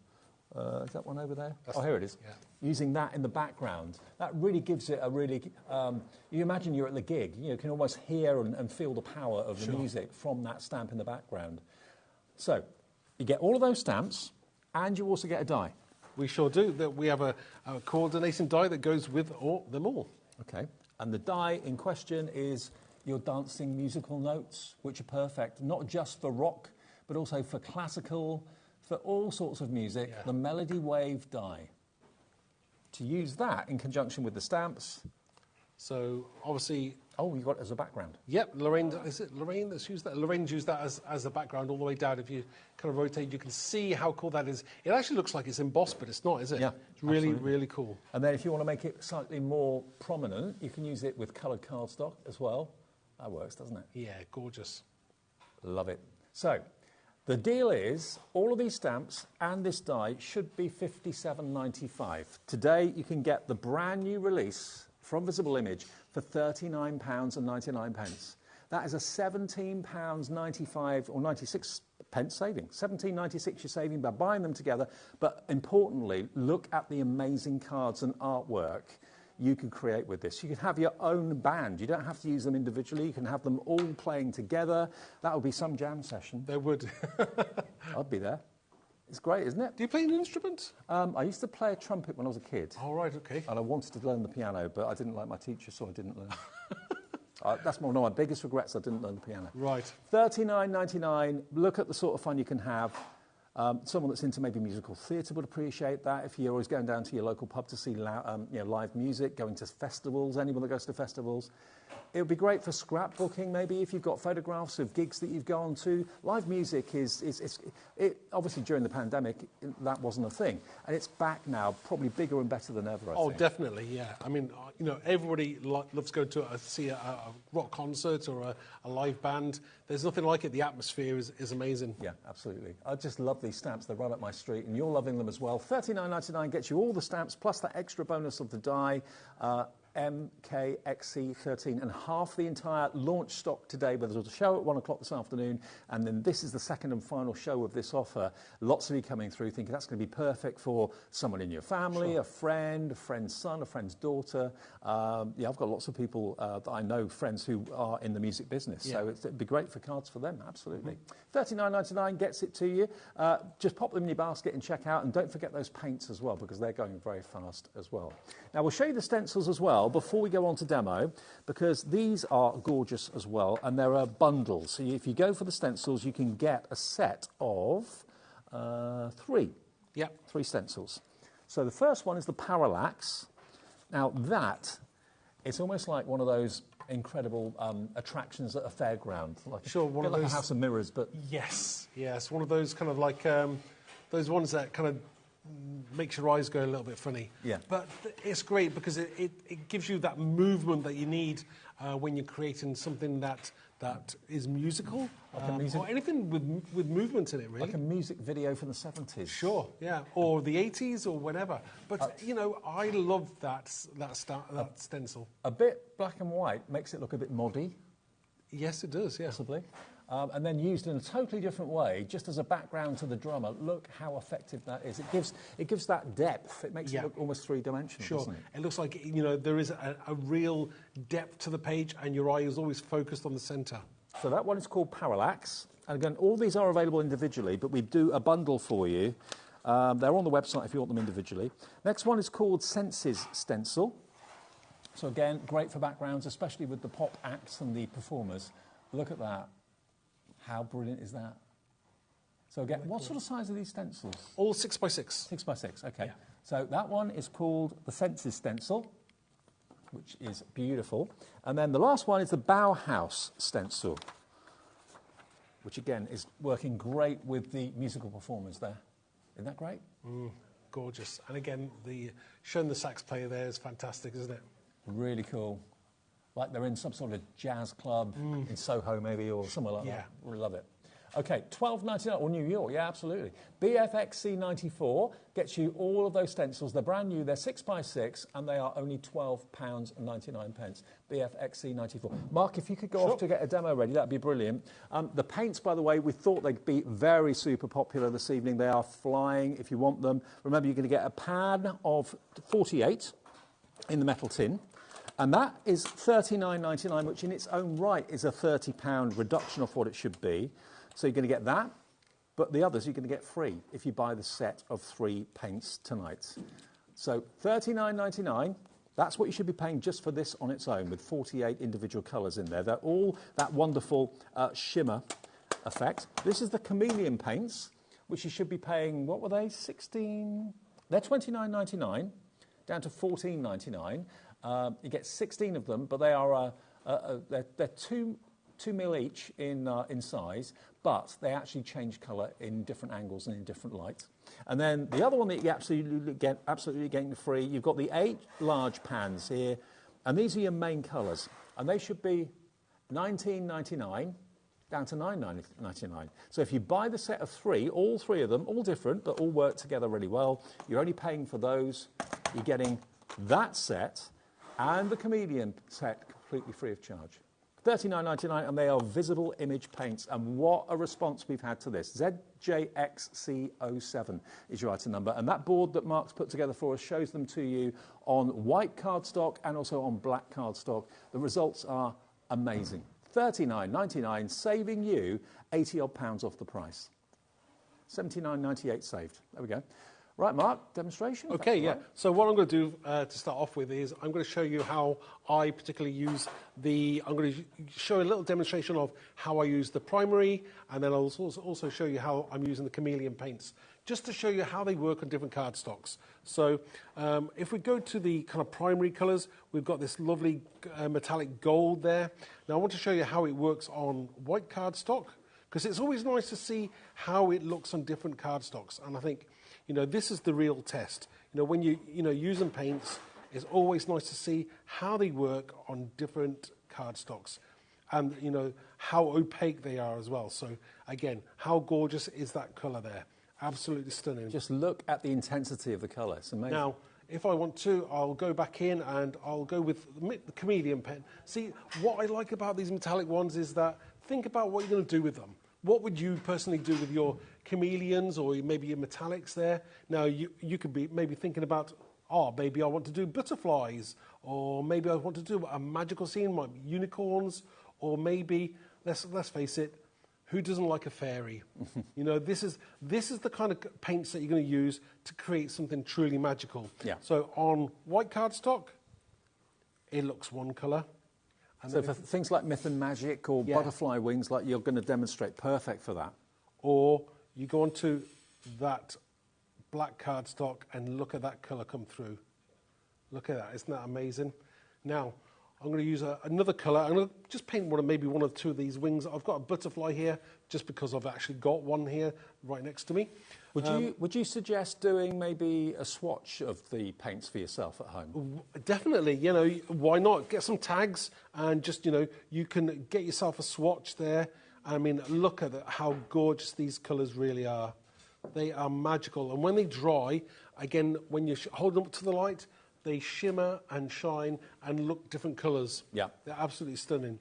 Is that one over there? Here it is. Yeah. Using that in the background. That really gives it a really... you imagine you're at the gig. You can almost hear and feel the power of the music from that stamp in the background. So, you get all of those stamps, and you also get a die. We sure do. We have a coordinating die that goes with them all. Okay. And the die in question is your dancing musical notes, which are perfect, not just for rock, but also for classical, for all sorts of music, the Melody Wave die. To use that in conjunction with the stamps, So obviously... Oh, you got it as a background. Yep, Lorraine, is it Lorraine that's used that? Lorraine's used that as a background all the way down. If you kind of rotate, you can see how cool that is. It actually looks like it's embossed, but it's not, is it? Yeah, it's really, absolutely. really cool. And then if you want to make it slightly more prominent, you can use it with coloured cardstock as well. That works, doesn't it? Yeah, gorgeous. Love it. So, the deal is, all of these stamps and this die should be $57.95. Today, you can get the brand new release from Visible Image for £39.99. That is a £17.95 or 96 pence saving. £17.96 you're saving by buying them together. But importantly, look at the amazing cards and artwork you can create with this. You can have your own band. You don't have to use them individually. You can have them all playing together. That would be some jam session. There would. I'd be there. It's great, isn't it? Do you play an instrument? I used to play a trumpet when I was a kid. Oh, right, okay. And I wanted to learn the piano, but I didn't like my teacher, so I didn't learn. That's one of my biggest regrets, I didn't learn the piano. Right. $39.99. Look at the sort of fun you can have. Someone that's into maybe musical theatre would appreciate that. If you're always going down to your local pub to see live music, going to festivals, anyone that goes to festivals. It would be great for scrapbooking, maybe, if you've got photographs of gigs that you've gone to. Live music obviously during the pandemic, that wasn't a thing. And it's back now, probably bigger and better than ever, I think. Definitely, yeah. I mean, everybody loves going to see a rock concert or a live band. There's nothing like it. The atmosphere is amazing. Yeah, absolutely. I just love these stamps. They're right up my street, and you're loving them as well. $39.99 gets you all the stamps, plus that extra bonus of the die. MKXC13, and half the entire launch stock today, but there's a show at 1 o'clock this afternoon, and then this is the second and final show of this offer. Lots of you coming through thinking that's going to be perfect for someone in your family, Sure. a friend's son, a friend's daughter. I've got lots of people that I know, friends who are in the music business, so it'd be great for cards for them, absolutely. $39.99 gets it to you. Just pop them in your basket and check out, and don't forget those paints as well, because they're going very fast as well. Now, we'll show you the stencils as well before we go on to demo, because these are gorgeous as well, and there are bundles. So if you go for the stencils, you can get a set of 3. Yep. 3 stencils. So the first one is the Parallax. Now that, it's almost like one of those incredible attractions at a fairground. Like One of like those a House of Mirrors, but... Yes, one of those kind of like, those ones that kind of makes your eyes go a little bit funny. Yeah. But it's great because it gives you that movement that you need when you're creating something that is musical, or anything with movement in it, really. Like a music video from the 70s. Sure, yeah, or the 80s or whenever. But, I love that stencil. A bit black and white makes it look a bit moddy. Yes, it does, yeah. Possibly. And then used in a totally different way, just as a background to the drummer. Look how effective that is. It gives that depth. It makes it look almost three-dimensional, Sure. doesn't it? It looks like, there is a real depth to the page, and your eye is always focused on the centre. So that one is called Parallax. And again, all these are available individually, but we do a bundle for you. They're on the website if you want them individually. Next one is called Senses Stencil. So again, great for backgrounds, especially with the pop acts and the performers. Look at that. How brilliant is that? So again, what sort of size are these stencils? All 6x6. 6x6, okay. Yeah. So that one is called the Senses Stencil, which is beautiful. And then the last one is the Bauhaus Stencil, which again is working great with the musical performers there. Isn't that great? Gorgeous. And again, showing the sax player there is fantastic, isn't it? Really cool. Like they're in some sort of jazz club in Soho maybe, or somewhere like that. We love it. Okay, $12.99, or New York, yeah, absolutely. BFXC94 gets you all of those stencils. They're brand new, they're 6x6, and they are only £12.99. BFXC94. Mark, if you could go off to get a demo ready, that'd be brilliant. The paints, by the way, we thought they'd be very super popular this evening. They are flying if you want them. Remember, you're going to get a pan of 48 in the metal tin. And that is $39.99, which in its own right is a £30 reduction off what it should be. So you're going to get that, but the others you're going to get free if you buy the set of 3 paints tonight. So $39.99, that's what you should be paying just for this on its own, with 48 individual colours in there. They're all that wonderful shimmer effect. This is the chameleon paints, which you should be paying, what were they, 16? They're $29.99. down to $14.99. You get 16 of them, but they are they're 2 mil each in size, but they actually change colour in different angles and in different lights. And then the other one that you absolutely getting free, you've got the 8 large pans here, and these are your main colours, and they should be $19.99 down to $9.99. So if you buy the set of 3, all 3 of them, all different, but all work together really well, you're only paying for those. You're getting that set and the Chameleon set completely free of charge. $39.99, and they are visible image paints. And what a response we've had to this. ZJXC07 is your item number. And that board that Mark's put together for us shows them to you on white cardstock and also on black cardstock. The results are amazing. $39.99, saving you 80 odd pounds off the price. $79.98 saved. There we go. Right, Mark, demonstration? Okay, yeah. Right. So what I'm going to do to start off with is I'm going to show you how I particularly use I'm going to show a little demonstration of how I use the primary, and then I'll also show you how I'm using the Chameleon paints, just to show you how they work on different cardstocks. So if we go to the kind of primary colours, we've got this lovely metallic gold there. Now I want to show you how it works on white cardstock, because it's always nice to see how it looks on different cardstocks. And I think, this is the real test. When you using paints, it's always nice to see how they work on different cardstocks, and how opaque they are as well. So again, how gorgeous is that colour there? Absolutely stunning. Just look at the intensity of the colour. It's amazing. Now, if I want to, I'll go back in and I'll go with the Chameleon pen. See, what I like about these metallic ones is that think about what you're going to do with them. What would you personally do with your chameleons or maybe your metallics there? Now, you could be maybe thinking about, maybe I want to do butterflies, or maybe I want to do a magical scene, like unicorns, or maybe, let's face it, who doesn't like a fairy? This is the kind of paints that you're going to use to create something truly magical. Yeah. So on white cardstock, it looks one colour. And so for things like myth and magic or butterfly wings, like you're going to demonstrate, perfect for that. Or you go onto that black cardstock and look at that colour come through. Look at that, isn't that amazing? Now, I'm going to use another colour. I'm going to just paint maybe one or two of these wings. I've got a butterfly here, just because I've actually got one here right next to me. Would you suggest doing maybe a swatch of the paints for yourself at home? Definitely. Why not? Get some tags and just, you can get yourself a swatch there. I mean, look at how gorgeous these colours really are. They are magical. And when they dry, again, when you hold them up to the light, they shimmer and shine and look different colours. Yeah. They're absolutely stunning.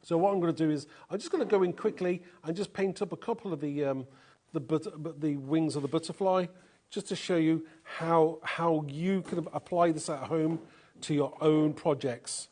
So what I'm going to do is I'm just going to go in quickly and just paint up a couple of the wings of the butterfly, just to show you how you can apply this at home to your own projects.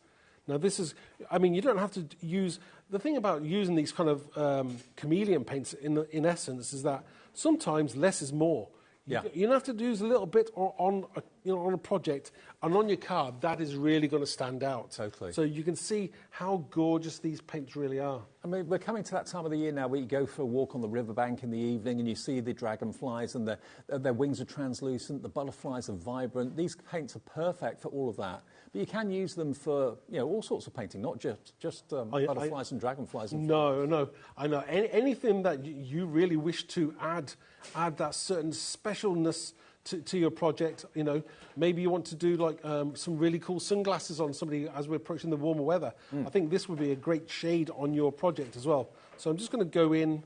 Now this is, you don't have to use, the thing about using these kind of chameleon paints in essence is that sometimes less is more. Yeah. You don't have to use a little bit on a project, and on your card, that is really going to stand out. Totally. So you can see how gorgeous these paints really are. I mean, we're coming to that time of the year now where you go for a walk on the riverbank in the evening and you see the dragonflies and their wings are translucent, the butterflies are vibrant. These paints are perfect for all of that. But you can use them for, all sorts of painting, not just butterflies and dragonflies. No. I know. Anything that you really wish to add that certain specialness to your project. Maybe you want to do like some really cool sunglasses on somebody as we're approaching the warmer weather. I think this would be a great shade on your project as well. So I'm just going to go in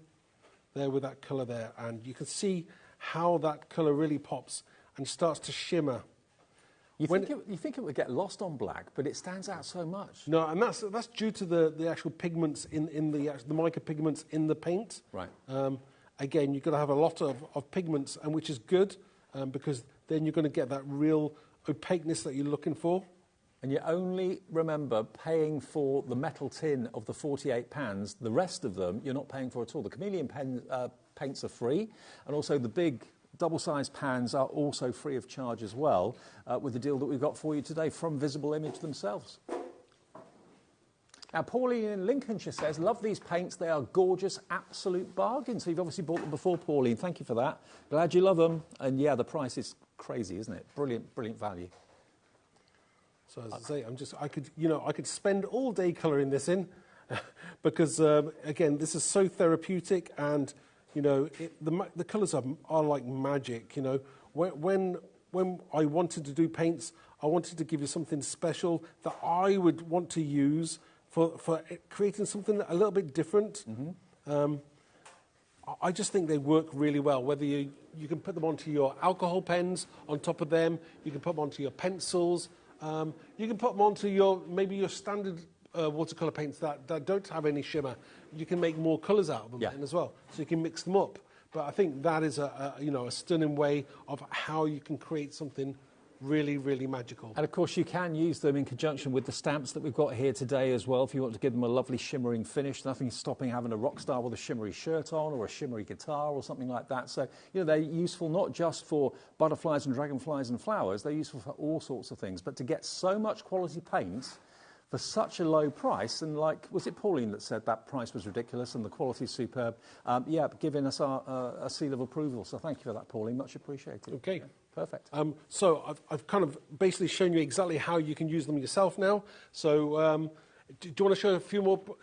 there with that colour there, and you can see how that colour really pops and starts to shimmer. You think it would get lost on black, but it stands out so much. No, and that's due to the actual pigments in the mica pigments in the paint. Right. Again, you've got to have a lot of pigments, and which is good because then you're going to get that real opaqueness that you're looking for. And you only remember paying for the metal tin of the 48 pans. The rest of them you're not paying for at all. The Chameleon paints are free, and also the big double-sized pans are also free of charge as well, with the deal that we've got for you today from Visible Image themselves. Now, Pauline in Lincolnshire says, love these paints. They are gorgeous, absolute bargains. So you've obviously bought them before, Pauline. Thank you for that. Glad you love them. And yeah, the price is crazy, isn't it? Brilliant, brilliant value. So as I say, I could spend all day colouring this in, because again, this is so therapeutic, and the colours are like magic. When I wanted to do paints, I wanted to give you something special that I would want to use for creating something a little bit different. I just think they work really well. Whether you can put them onto your alcohol pens, on top of them, you can put them onto your pencils. You can put them onto maybe your standard watercolour paints that don't have any shimmer. You can make more colours out of them then as well, so you can mix them up. But I think that is a stunning way of how you can create something really, really magical. And of course you can use them in conjunction with the stamps that we've got here today as well, if you want to give them a lovely shimmering finish. Nothing stopping having a rock star with a shimmery shirt on, or a shimmery guitar or something like that. So they're useful not just for butterflies and dragonflies and flowers, they're useful for all sorts of things. But to get so much quality paint for such a low price, and was it Pauline that said that price was ridiculous and the quality is superb? Giving us a seal of approval. So thank you for that, Pauline. Much appreciated. Okay. Yeah, perfect. So I've kind of basically shown you exactly how you can use them yourself now. So do you want to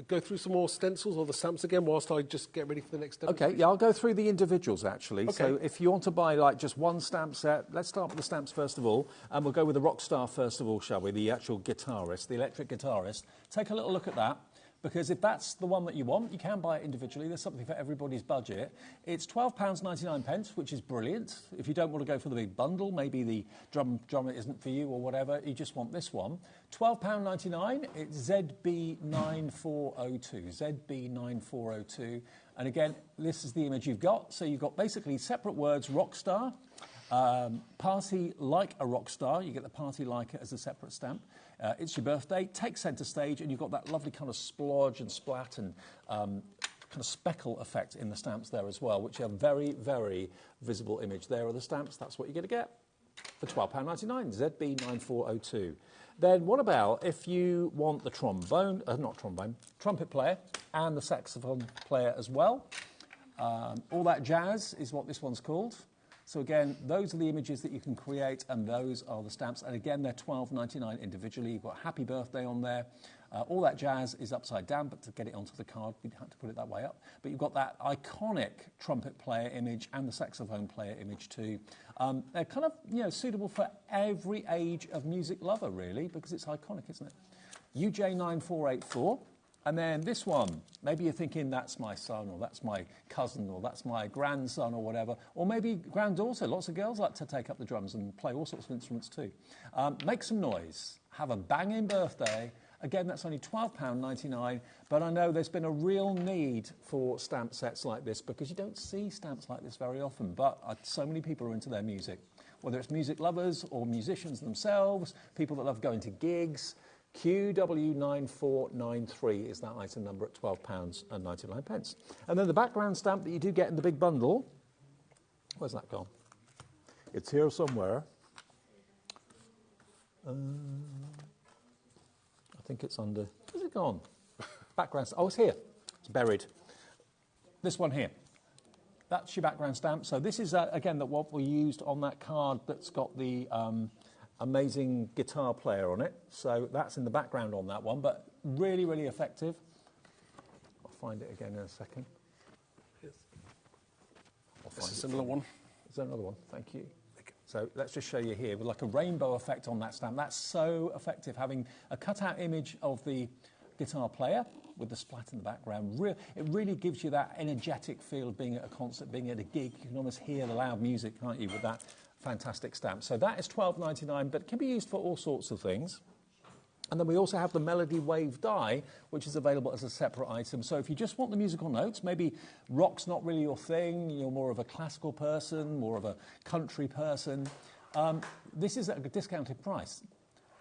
go through some more stencils or the stamps again whilst I just get ready for the next step? Okay, yeah, I'll go through the individuals actually. Okay. So if you want to buy just one stamp set, let's start with the stamps first of all, and we'll go with the rock star first of all, shall we? The actual guitarist, the electric guitarist. Take a little look at that. Because if that's the one that you want, you can buy it individually. There's something for everybody's budget. It's £12.99, which is brilliant. If you don't want to go for the big bundle, maybe the drum isn't for you or whatever, you just want this one. £12.99, it's ZB9402, ZB9402. And again, this is the image you've got. So you've got basically separate words, rock star, party like a rock star. You get the party like it as a separate stamp. It's your birthday, take centre stage, and you've got that lovely kind of splodge and splat and kind of speckle effect in the stamps there as well, which are very, very visible image. There are the stamps. That's what you're going to get for £12.99, ZB9402. Then what about if you want the trumpet player and the saxophone player as well? All that jazz is what this one's called. So again, those are the images that you can create, and those are the stamps. And again, they're £12.99 individually. You've got happy birthday on there. All that jazz is upside down, but to get it onto the card, we had to put it that way up. But you've got that iconic trumpet player image and the saxophone player image too. They're kind of suitable for every age of music lover, really, because it's iconic, isn't it? UJ9484. And then this one, maybe you're thinking that's my son, or that's my cousin, or that's my grandson, or whatever. Or maybe granddaughter. Lots of girls like to take up the drums and play all sorts of instruments too. Make some noise. Have a banging birthday. Again, that's only £12.99. But I know there's been a real need for stamp sets like this, because you don't see stamps like this very often. But so many people are into their music. Whether it's music lovers or musicians themselves, people that love going to gigs. QW9493 is that item number at £12.99. And then the background stamp that you do get in the big bundle, where's that gone? It's here somewhere. I think it's under, where's it gone? Background stamp, oh, it's here, it's buried. This one here, that's your background stamp. So this is, again, what we used on that card that's got the amazing guitar player on it. So that's in the background on that one, but really, really effective. I'll find it again in a second. Yes. It's a similar one. Is there another one? Thank you. So let's just show you here with like a rainbow effect on that stamp. That's so effective, having a cutout image of the guitar player with the splat in the background. It really gives you that energetic feel of being at a concert, being at a gig. You can almost hear the loud music, can't you, with that fantastic stamp. So that is £12.99, but it can be used for all sorts of things. And then we also have the Melody Wave die, which is available as a separate item. So if you just want the musical notes, maybe rock's not really your thing, you're more of a classical person, more of a country person, this is at a discounted price.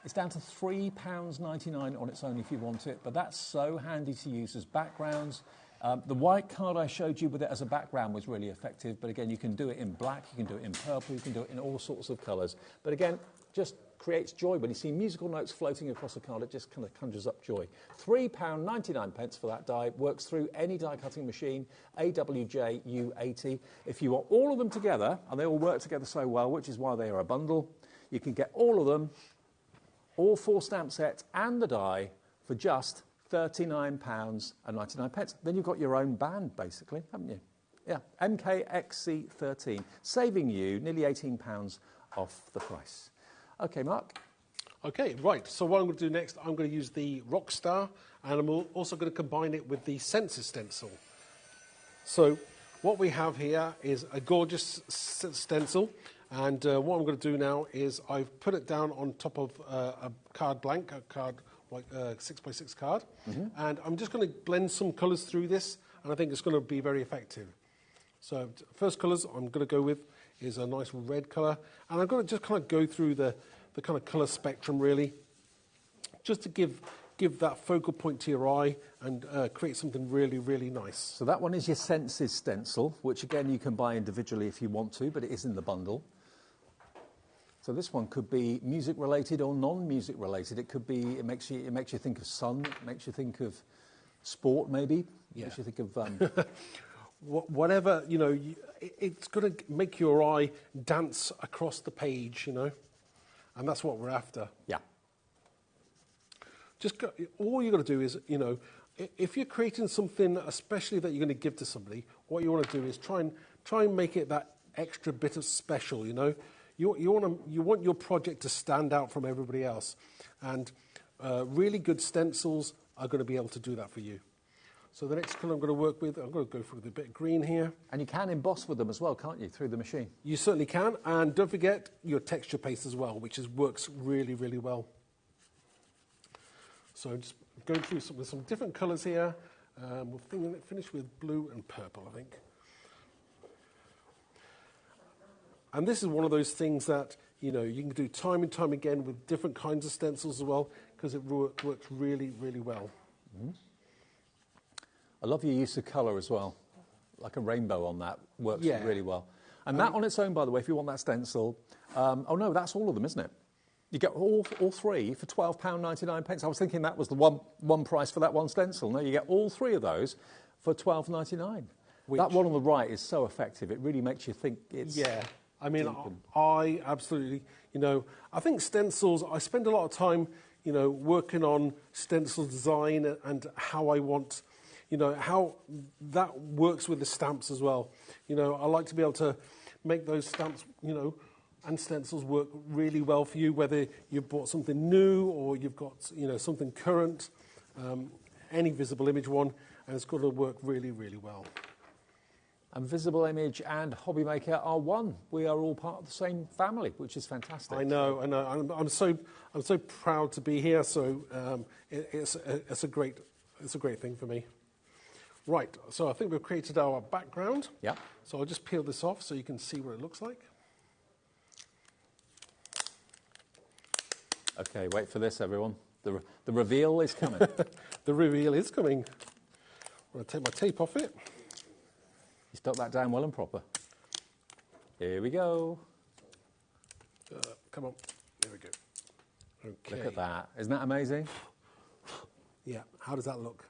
It's down to £3.99 on its own if you want it, but that's so handy to use as backgrounds. The white card I showed you with it as a background was really effective, but again, you can do it in black, you can do it in purple, you can do it in all sorts of colours. But again, just creates joy. When you see musical notes floating across a card, it just kind of conjures up joy. £3.99 for that die. Works through any die cutting machine, AWJ U80. If you want all of them together, and they all work together so well, which is why they are a bundle, you can get all of them, all 4 stamp sets and the die for just £39.99. Then you've got your own band, basically, haven't you? Yeah, MKXC13, saving you nearly £18 off the price. OK, Mark? OK, right. So what I'm going to do next, I'm going to use the Rockstar, and I'm also going to combine it with the Sensor stencil. So what we have here is a gorgeous stencil, and what I'm going to do now is I've put it down on top of a card blank, a card like a 6x6 card, and I'm just going to blend some colours through this, and I think it's going to be very effective. So first colours I'm going to go with is a nice red colour, and I'm going to just kind of go through the kind of colour spectrum really, just to give that focal point to your eye and create something really, really nice. So that one is your Senses stencil, which again you can buy individually if you want to, but it is in the bundle. So this one could be music related or non-music related. It could be, it makes you think of sun, it makes you think of sport maybe, makes you think of... Whatever, you know, it's going to make your eye dance across the page, you know, and that's what we're after. Yeah. All you've got to do is, you know, if you're creating something especially that you're going to give to somebody, what you want to do is try and make it that extra bit of special, you know. You want your project to stand out from everybody else, and really good stencils are going to be able to do that for you. So the next colour I'm going to work with, I'm going to go for the bit of green here. And you can emboss with them as well, can't you, through the machine? You certainly can, and don't forget your texture paste as well, which works really, really well. So just going through with some different colours here. We'll finish with blue and purple, I think. And this is one of those things that, you know, you can do time and time again with different kinds of stencils as well, because it works really, really well. I love your use of colour as well. Like a rainbow on that works really well. And that on its own, by the way, if you want that stencil, oh no, that's all of them, isn't it? You get all 3 for £12.99. I was thinking that was the one price for that one stencil. No, you get all 3 of those for £12.99. That one on the right is so effective. It really makes you think it's... Yeah. I mean, I absolutely, you know, I think stencils, I spend a lot of time, you know, working on stencil design and how I want, you know, how that works with the stamps as well. You know, I like to be able to make those stamps, you know, and stencils work really well for you, whether you've bought something new or you've got, you know, something current, any visible image one, and it's got to work really, really well. And Visible Image and HobbyMaker are one. We are all part of the same family, which is fantastic. I know. I'm so proud to be here. So it's a great thing for me. Right. So I think we've created our background. Yeah. So I'll just peel this off so you can see what it looks like. Okay. Wait for this, everyone. The reveal is coming. The reveal is coming. I'm going to take my tape off it. You stuck that down well and proper. Here we go. Come on. There we go. Okay. Look at that. Isn't that amazing? Yeah. How does that look?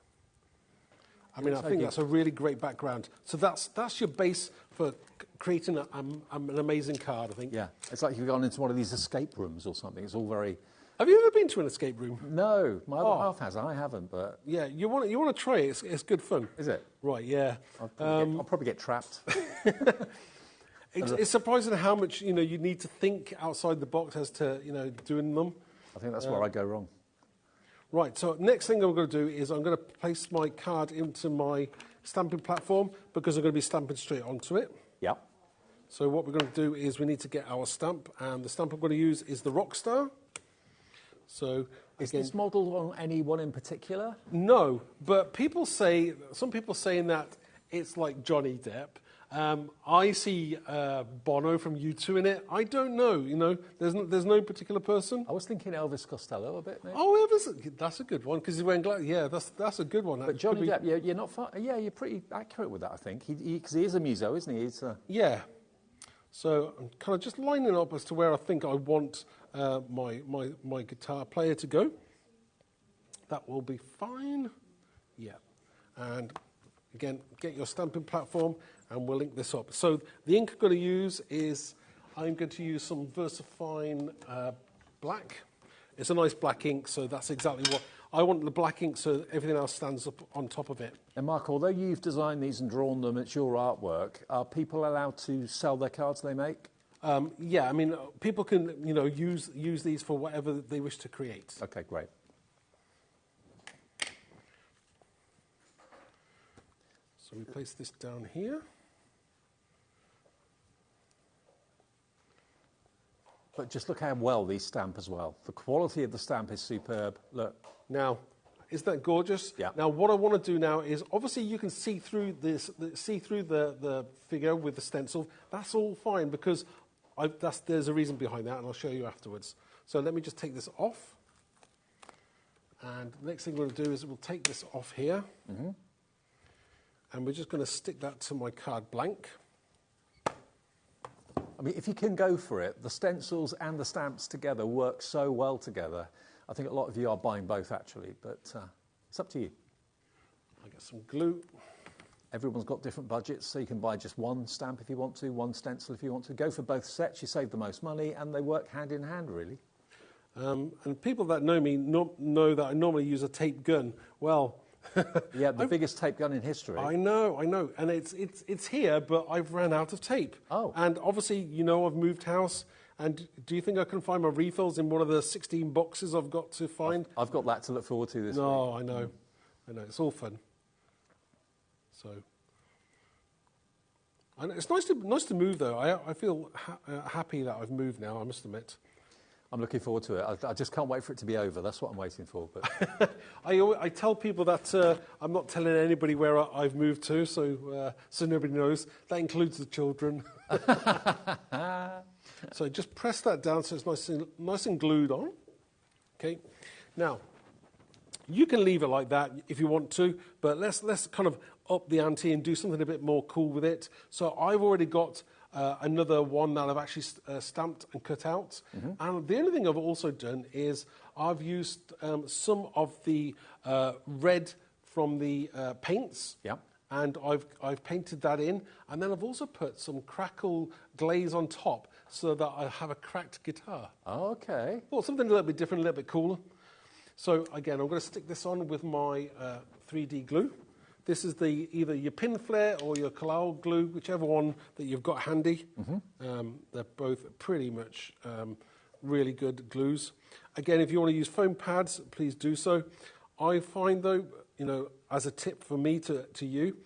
I mean, I think that's a really great background. So that's your base for creating an amazing card, I think. Yeah. It's like you've gone into one of these escape rooms or something. It's all very... Have you ever been to an escape room? No. My other half has. I haven't, but... Yeah, you want to try it. It's good fun. Is it? Right, yeah. I'll probably get trapped. It's surprising how much, you know, you need to think outside the box as to, you know, doing them. I think that's where I go wrong. Right, so next thing I'm going to do is I'm going to place my card into my stamping platform because I'm going to be stamping straight onto it. Yeah. So what we're going to do is we need to get our stamp, and the stamp I'm going to use is the Rockstar. So is this modelled on any one in particular? No, but some people saying that it's like Johnny Depp. I see Bono from U2 in it. I don't know, you know, there's no particular person. I was thinking Elvis Costello a bit, maybe. Oh, Elvis, that's a good one, because he's wearing glasses. Yeah, that's a good one. But Johnny Depp, you're not far, yeah, you're pretty accurate with that, I think, because he is a muso, isn't he? Yeah. So I'm kind of just lining up as to where I think I want my guitar player to go. That will be fine. Yeah. And again, get your stamping platform and we'll link this up. So the ink I'm going to use is, I'm going to use some VersaFine black. It's a nice black ink, so that's exactly what I want, the black ink, so everything else stands up on top of it. And Mark, although you've designed these and drawn them, it's your artwork, are people allowed to sell their cards they make? Yeah, I mean, people can, use these for whatever they wish to create. Okay, great. So we place this down here. But just look how well these stamp as well. The quality of the stamp is superb. Look. Now, isn't that gorgeous? Yeah. Now, what I want to do now is, obviously, you can see through this, see through the figure with the stencil. That's all fine because there's a reason behind that, and I'll show you afterwards. So let me just take this off. And the next thing we're going to do is we'll take this off here. Mm-hmm. And we're just going to stick that to my card blank. I mean, if you can go for it, the stencils and the stamps together work so well together. I think a lot of you are buying both, actually, but it's up to you. I get some glue. Everyone's got different budgets, so you can buy just one stamp if you want to, one stencil if you want to. Go for both sets, you save the most money, and they work hand in hand, really. And people that know me know that I normally use a tape gun. Well... Yeah, the biggest tape gun in history. I know. And it's here, but I've ran out of tape. Oh. And obviously, I've moved house. And do you think I can find my refills in one of the 16 boxes I've got to find? I've got that to look forward to this week. No, I know. It's all fun. So, and it's nice to move, though. I feel happy that I've moved now, I must admit. I'm looking forward to it. I just can't wait for it to be over. That's what I'm waiting for. But I tell people that I'm not telling anybody where I've moved to, so nobody knows. That includes the children. So just press that down so it's nice and glued on. Okay. Now, you can leave it like that if you want to, but let's kind of up the ante and do something a bit more cool with it. So I've already got another one that I've actually stamped and cut out. Mm-hmm. And the only thing I've also done is I've used some of the red from the paints. Yeah. And I've painted that in. And then I've also put some crackle glaze on top so that I have a cracked guitar. Oh, okay. Well, something a little bit different, a little bit cooler. So again, I'm going to stick this on with my 3D glue. This is either your pin flare or your Collal glue, whichever one that you've got handy. Mm-hmm. They're both pretty much really good glues. Again, if you want to use foam pads, please do so. I find, though, as a tip for me to you,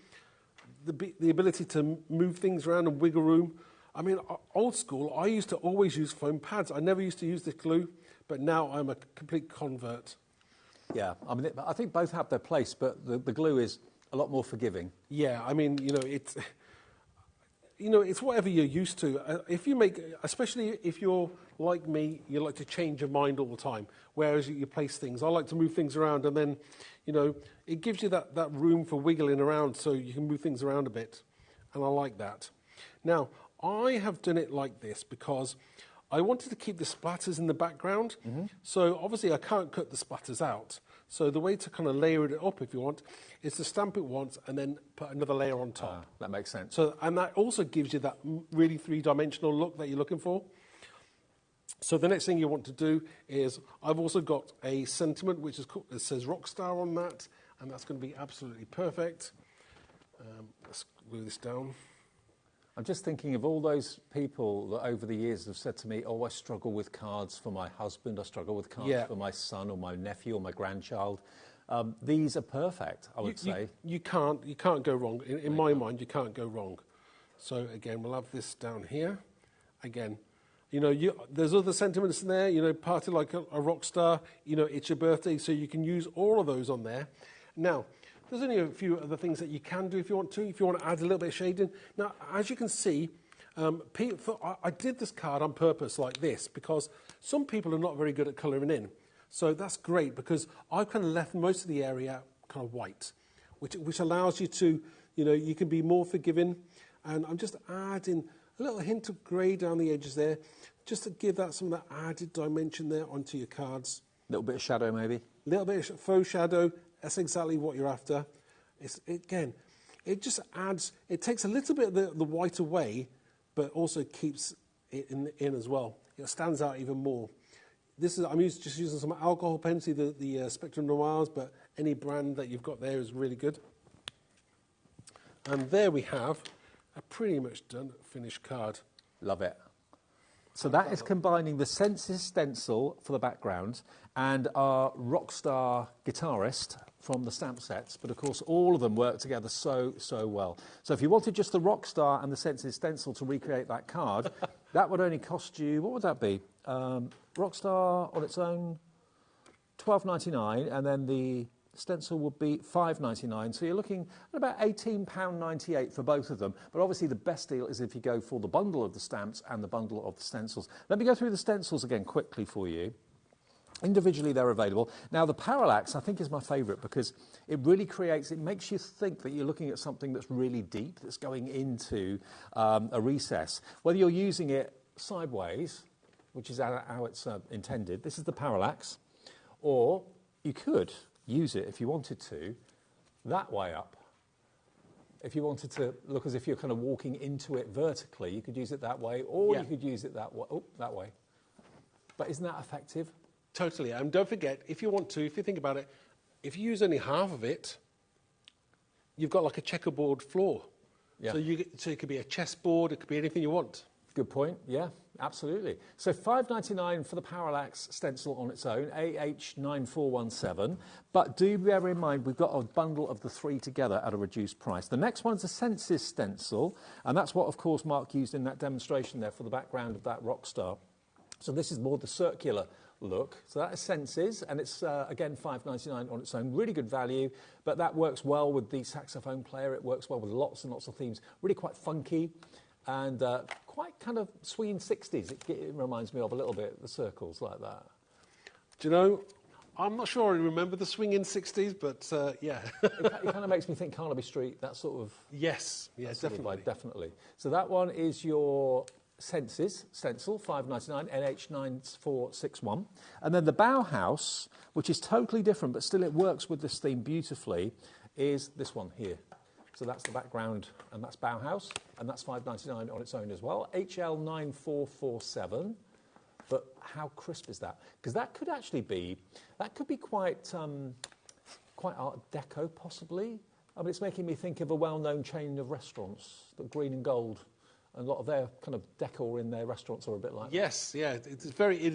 the ability to move things around and wiggle room. I mean, old school, I used to always use foam pads. I never used to use this glue, but now I'm a complete convert. Yeah, I mean, I think both have their place, but the glue is a lot more forgiving. Yeah, I mean, it's whatever you're used to. Especially if you're like me, you like to change your mind all the time. Whereas you place things, I like to move things around, and then, it gives you that room for wiggling around, so you can move things around a bit, and I like that. Now, I have done it like this because I wanted to keep the splatters in the background. Mm-hmm. So obviously I can't cut the splatters out. So the way to kind of layer it up, if you want, is to stamp it once and then put another layer on top. That makes sense. So, and that also gives you that really three-dimensional look that you're looking for. So the next thing you want to do is, I've also got a sentiment which is called, it says Rockstar on that, and that's going to be absolutely perfect. Let's glue this down. I'm just thinking of all those people that over the years have said to me, I struggle with cards for my husband, I struggle with cards for my son or my nephew or my grandchild. These are perfect, I would say. You can't go wrong. In my mind, you can't go wrong. So again, we'll have this down here. Again, there's other sentiments in there, party like a rock star, it's your birthday, so you can use all of those on there. Now, there's only a few other things that you can do if you want to add a little bit of shading. Now, as you can see, I did this card on purpose like this because some people are not very good at colouring in. So that's great because I've kind of left most of the area kind of white, which allows you to, you can be more forgiving. And I'm just adding a little hint of grey down the edges there. just to give that some of that added dimension there onto your cards. A little bit of shadow, maybe. A little bit of faux shadow. That's exactly what you're after. Again, it just adds. It takes a little bit of the white away, but also keeps it in as well. It stands out even more. I'm just using some alcohol pens, the Spectrum Noirs, but any brand that you've got there is really good. And there we have a pretty much done, finished card. Love it. So that is combining the Senses stencil for the background and our Rockstar guitarist from the stamp sets, but of course all of them work together so well. So if you wanted just the Rockstar and the Senses stencil to recreate that card, that would only cost you, what would that be? Rockstar on its own, $12.99, and then the stencil would be $5.99, so you're looking at about £18.98 for both of them. But obviously the best deal is if you go for the bundle of the stamps and the bundle of the stencils. Let me go through the stencils again quickly for you. Individually they're available. Now the parallax I think is my favourite because it really creates, it makes you think that you're looking at something that's really deep, that's going into a recess. Whether you're using it sideways, which is how it's intended, this is the parallax, or you could use it if you wanted to that way up. If you wanted to look as if you're kind of walking into it vertically, you could use it that way, or you could use it that way. Oh, that way. But isn't that effective? Totally. And don't forget, if you think about it, if you use only half of it, you've got like a checkerboard floor. Yeah. So it could be a chessboard, it could be anything you want. Good point. Yeah, absolutely. So $5.99 for the parallax stencil on its own, AH9417. But do bear in mind, we've got a bundle of the three together at a reduced price. The next one's a Senses stencil, and that's what, of course, Mark used in that demonstration there for the background of that Rockstar. So this is more the circular look. So that is Senses, and it's, again, $5.99 on its own. Really good value, but that works well with the saxophone player. It works well with lots and lots of themes. Really quite funky. And quite kind of swinging 60s. It reminds me of a little bit, the circles like that. Do you know, I'm not sure I remember the swinging 60s, but yeah. it kind of makes me think Carnaby Street, that sort of... Yes, definitely. Definitely. So that one is your Senses stencil, $5.99, NH9461. And then the Bauhaus, which is totally different, but still it works with this theme beautifully, is this one here. So that's the background, and that's Bauhaus, and that's $5.99 on its own as well. HL9447. But how crisp is that? Because that could actually be, quite Art Deco, possibly. I mean, it's making me think of a well-known chain of restaurants, the Green and Gold, and a lot of their kind of decor in their restaurants are a bit like yes, that. Yeah, it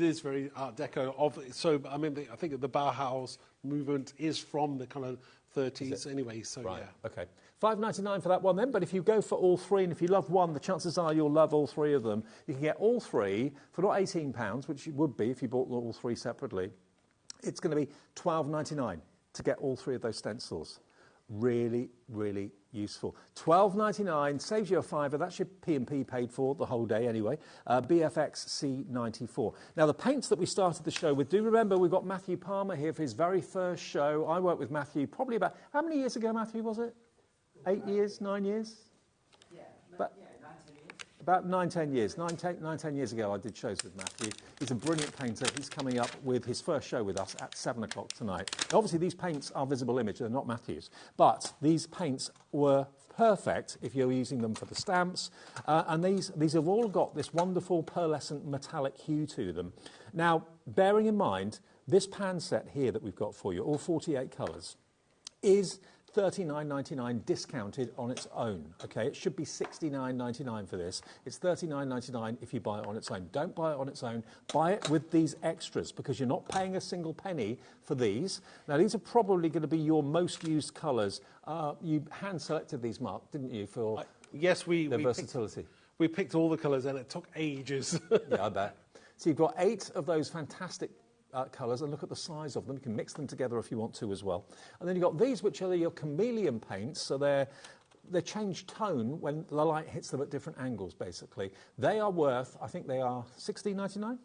is very Art Deco. So, I mean, I think the Bauhaus movement is from the kind of 30s anyway, so right. Yeah. Okay. $5.99 for that one then, but if you go for all three, and if you love one, the chances are you'll love all three of them. You can get all three for not £18, which it would be if you bought all three separately. It's going to be $12.99 to get all three of those stencils. Really, really useful. $12.99 saves you a fiver. That's your P&P paid for the whole day anyway. BFX C94. Now, the paints that we started the show with, do remember we've got Matthew Palmer here for his very first show. I worked with Matthew probably about, how many years ago, Matthew, was it? 8 years, 9 years? Yeah, 9, 10 years. About 9, 10 years. 9, 10 years ago, I did shows with Matthew. He's a brilliant painter. He's coming up with his first show with us at 7 o'clock tonight. Now, obviously, these paints are visible image. They're not Matthew's. But these paints were perfect if you're using them for the stamps. And these have all got this wonderful pearlescent metallic hue to them. Now, bearing in mind, this pan set here that we've got for you, all 48 colours, is $39.99 discounted on its own. Okay, it should be $69.99 for this. It's $39.99 if you buy it on its own. Don't buy it on its own. Buy it with these extras because you're not paying a single penny for these. Now, these are probably going to be your most used colours. You hand-selected these, Mark, didn't you, for yes, their versatility? We picked all the colours and it took ages. Yeah, I bet. So you've got 8 of those fantastic colours, and look at the size of them. You can mix them together if you want to as well. And then you've got these, which are your chameleon paints, so they change tone when the light hits them at different angles, basically. They are worth, I think they are $16.99?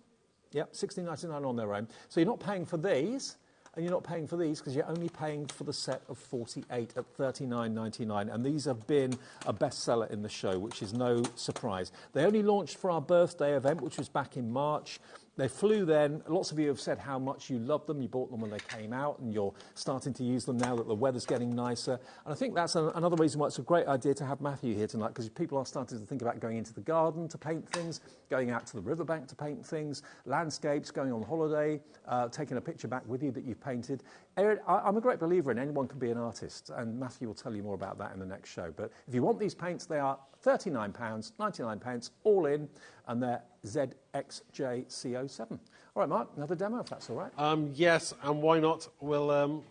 Yep, $16.99 on their own. So you're not paying for these, and you're not paying for these because you're only paying for the set of 48 at $39.99, and these have been a bestseller in the show, which is no surprise. They only launched for our birthday event, which was back in March. They flew then. Lots of you have said how much you love them. You bought them when they came out, and you're starting to use them now that the weather's getting nicer. And I think that's another reason why it's a great idea to have Matthew here tonight, because people are starting to think about going into the garden to paint things, going out to the riverbank to paint things, landscapes, going on holiday, taking a picture back with you that you've painted. I'm a great believer in anyone can be an artist, and Matthew will tell you more about that in the next show. But if you want these paints, they are £39.99, all in, and they're ZXJCO7. All right, Mark, another demo, if that's all right. Yes, and why not? We'll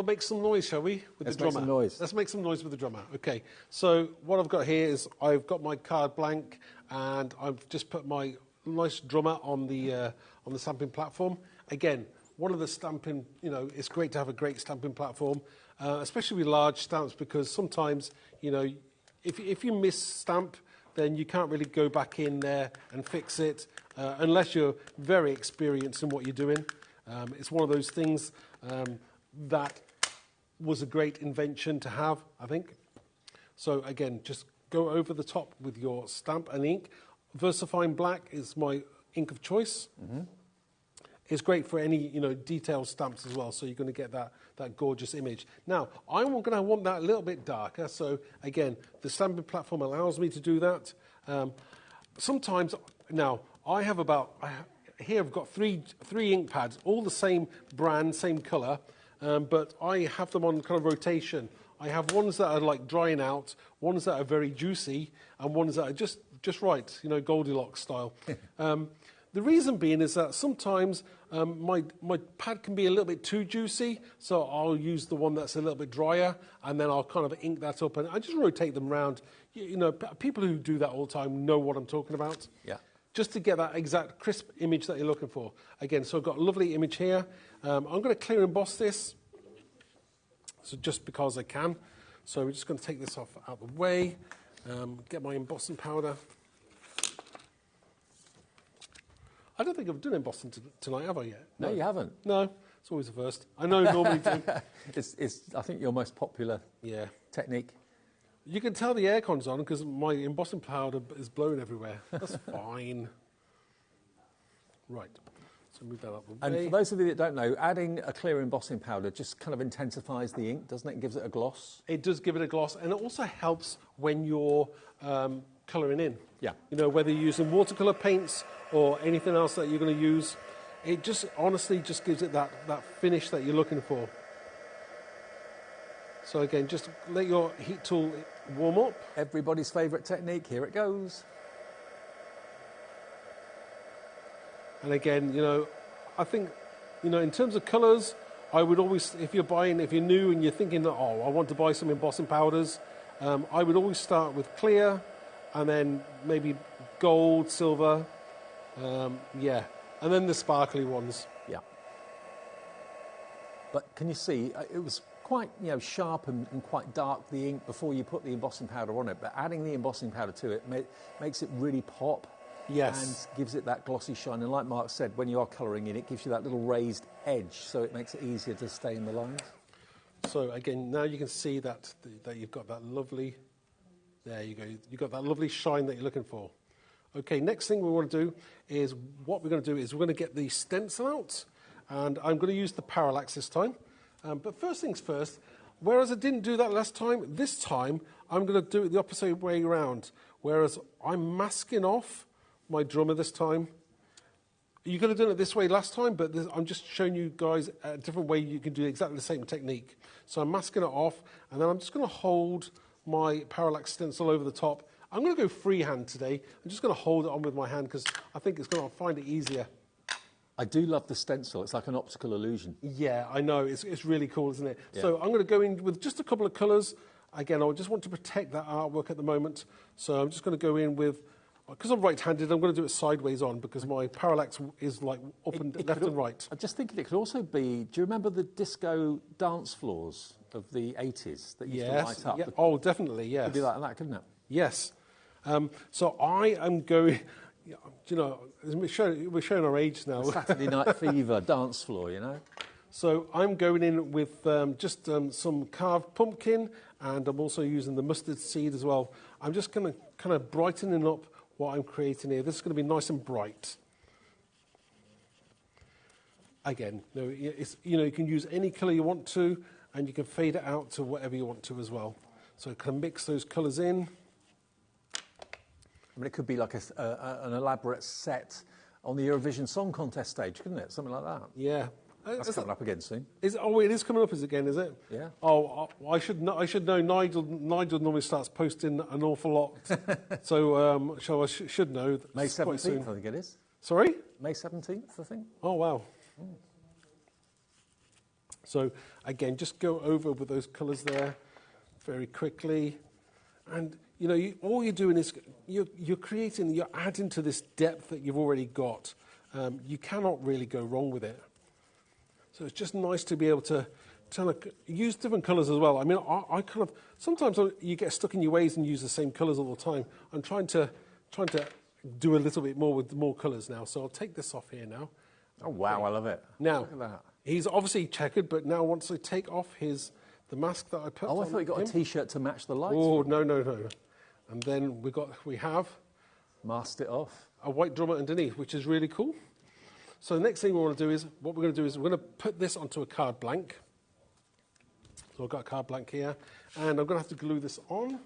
make some noise, shall we? With Let's the drummer. make some noise. Let's make some noise with the drummer. Okay. So what I've got here is I've got my card blank, and I've just put my nice drummer on the stamping platform. Again, one of the stamping, it's great to have a great stamping platform, especially with large stamps, because sometimes, if you miss stamp, then you can't really go back in there and fix it unless you're very experienced in what you're doing. It's one of those things that was a great invention to have, I think. So again, just go over the top with your stamp and ink. VersaFine Black is my ink of choice. Mm-hmm. It's great for any, detailed stamps as well, so you're going to get that gorgeous image. Now, I'm going to want that a little bit darker, so again, the stamping platform allows me to do that. Sometimes, now, I've got three ink pads, all the same brand, same colour, but I have them on kind of rotation. I have ones that are like drying out, ones that are very juicy, and ones that are just right, Goldilocks style. The reason being is that sometimes my pad can be a little bit too juicy, so I'll use the one that's a little bit drier, and then I'll kind of ink that up, and I just rotate them around. People who do that all the time know what I'm talking about. Yeah. Just to get that exact crisp image that you're looking for. Again, so I've got a lovely image here. I'm going to clear emboss this, so just because I can. So we're just going to take this off out of the way, get my embossing powder. I don't think I've done embossing tonight, have I yet? No, you haven't. No, it's always the first. I know normally do. It's I think, your most popular technique. You can tell the aircon's on because my embossing powder is blowing everywhere. That's fine. Right. So move that up the way. And for those of you that don't know, adding a clear embossing powder just kind of intensifies the ink, doesn't it? It gives it a gloss. It does give it a gloss, and it also helps when you're colouring in. Yeah. Whether you're using watercolour paints or anything else that you're going to use, it just honestly just gives it that finish that you're looking for. So again, just let your heat tool warm up. Everybody's favourite technique, here it goes. And again, I think, in terms of colours, I would always, if you're new and you're thinking that, I want to buy some embossing powders, I would always start with clear, and then maybe gold, silver, and then the sparkly ones. Yeah. But can you see, it was quite sharp and quite dark, the ink, before you put the embossing powder on it, but adding the embossing powder to it makes it really pop. Yes. And gives it that glossy shine. And like Mark said, when you are colouring in, it gives you that little raised edge, so it makes it easier to stay in the lines. So again, now you can see that you've got that lovely, there you go, you've got that lovely shine that you're looking for. Okay, next thing we want to do is, we're going to get the stencil out, and I'm going to use the parallax this time. But first things first, whereas I didn't do that last time, this time I'm going to do it the opposite way around. Whereas I'm masking off my drummer this time. You could have done it this way last time, but I'm just showing you guys a different way you can do exactly the same technique. So I'm masking it off, and then I'm just going to hold my parallax stencil over the top. I'm going to go freehand today. I'm just going to hold it on with my hand because I think it's going to find it easier. I do love the stencil. It's like an optical illusion. Yeah, I know. It's really cool, isn't it? Yeah. So I'm going to go in with just a couple of colours. Again, I just want to protect that artwork at the moment. So I'm just going to go in with, because I'm right-handed, I'm going to do it sideways on because my parallax is like up and left and right. I'm just thinking it could also be, do you remember the disco dance floors of the 80s that used to light up? Yeah. Oh, definitely, yes. It could be like that, couldn't it? Yes. So I am going, Yeah, do you know, we're showing our age now. Saturday Night Fever dance floor, you know. So I'm going in with just some carved pumpkin, and I'm also using the mustard seed as well. I'm just going to kind of brightening up what I'm creating here. This is going to be nice and bright. Again, you can use any colour you want to, and you can fade it out to whatever you want to as well. So you can mix those colours in. I mean, it could be like an elaborate set on the Eurovision Song Contest stage, couldn't it? Something like that. Yeah. That's coming up again soon. It is coming up again, is it? Yeah. Oh, I should know. Nigel normally starts posting an awful lot, so I should know. May 17th, I think it is. Sorry? May 17th, I think. Oh wow. So again, just go over with those colours there very quickly, and all you're doing is you're creating, you're adding to this depth that you've already got. You cannot really go wrong with it. So it's just nice to be able to use different colours as well. I mean, I kind of sometimes you get stuck in your ways and use the same colours all the time. I'm trying to do a little bit more with more colours now. So I'll take this off here now. Oh wow, I love it. Now look at that. He's obviously checkered, but now once I take off the mask that I put on. Oh, I thought you got him, a T-shirt to match the lights. Oh no. And then we have masked it off. A white drummer underneath, which is really cool. So the next thing we're going to do is we're going to put this onto a card blank. So I've got a card blank here, and I'm going to have to glue this on.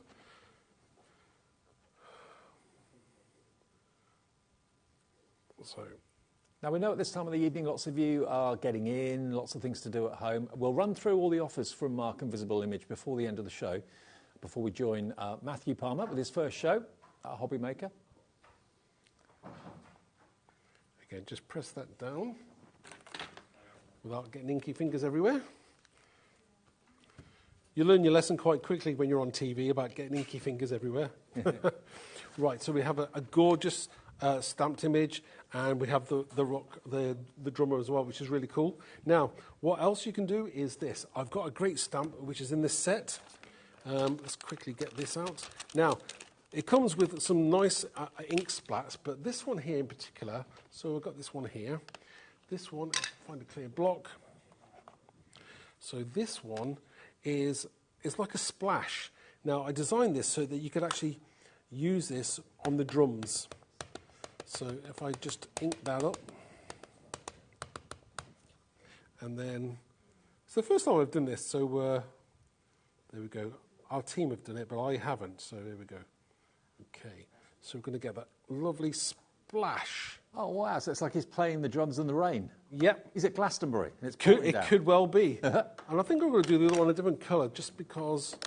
So now we know at this time of the evening lots of you are getting in, lots of things to do at home. We'll run through all the offers from Mark and Visible Image before the end of the show, before we join Matthew Palmer with his first show at HobbyMaker. Again, just press that down without getting inky fingers everywhere. You learn your lesson quite quickly when you're on TV about getting inky fingers everywhere. Right, so we have a gorgeous stamped image, and we have the drummer as well, which is really cool. Now, what else you can do is this. I've got a great stamp which is in this set. Let's quickly get this out. Now, it comes with some nice ink splats, but this one here in particular, so I've got this one here. This one, find a clear block. So this one is like a splash. Now, I designed this so that you could actually use this on the drums. So if I just ink that up, and then, it's the first time I've done this, so there we go. Our team have done it, but I haven't, so there we go. Okay, so we're going to get that lovely splash. Oh, wow, so it's like he's playing the drums in the rain. Yep. Is it Glastonbury? And It could well be. And I think I'm going to do the other one a different colour, just because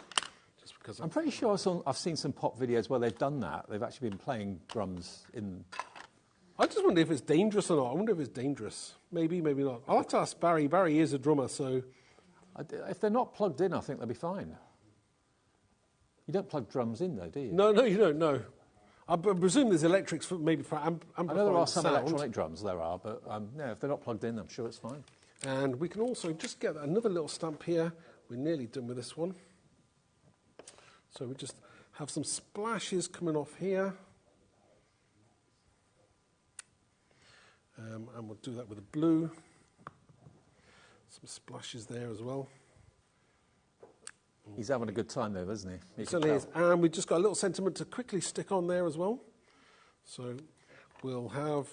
I'm pretty sure I've seen some pop videos where they've done that. They've actually been playing drums in... I just wonder if it's dangerous or not. I wonder if it's dangerous. Maybe, maybe not. I'll have to ask Barry. Barry is a drummer, so... If they're not plugged in, I think they'll be fine. You don't plug drums in, though, do you? No, you don't, no. I presume there's electrics maybe for amplifying I know there are some sound. electronic drums, there are, but if they're not plugged in, I'm sure it's fine. And we can also just get another little stamp here. We're nearly done with this one. So we just have some splashes coming off here. And we'll do that with a blue. Some splashes there as well. He's having a good time there, isn't he? He certainly is. And we've just got a little sentiment to quickly stick on there as well. So we'll have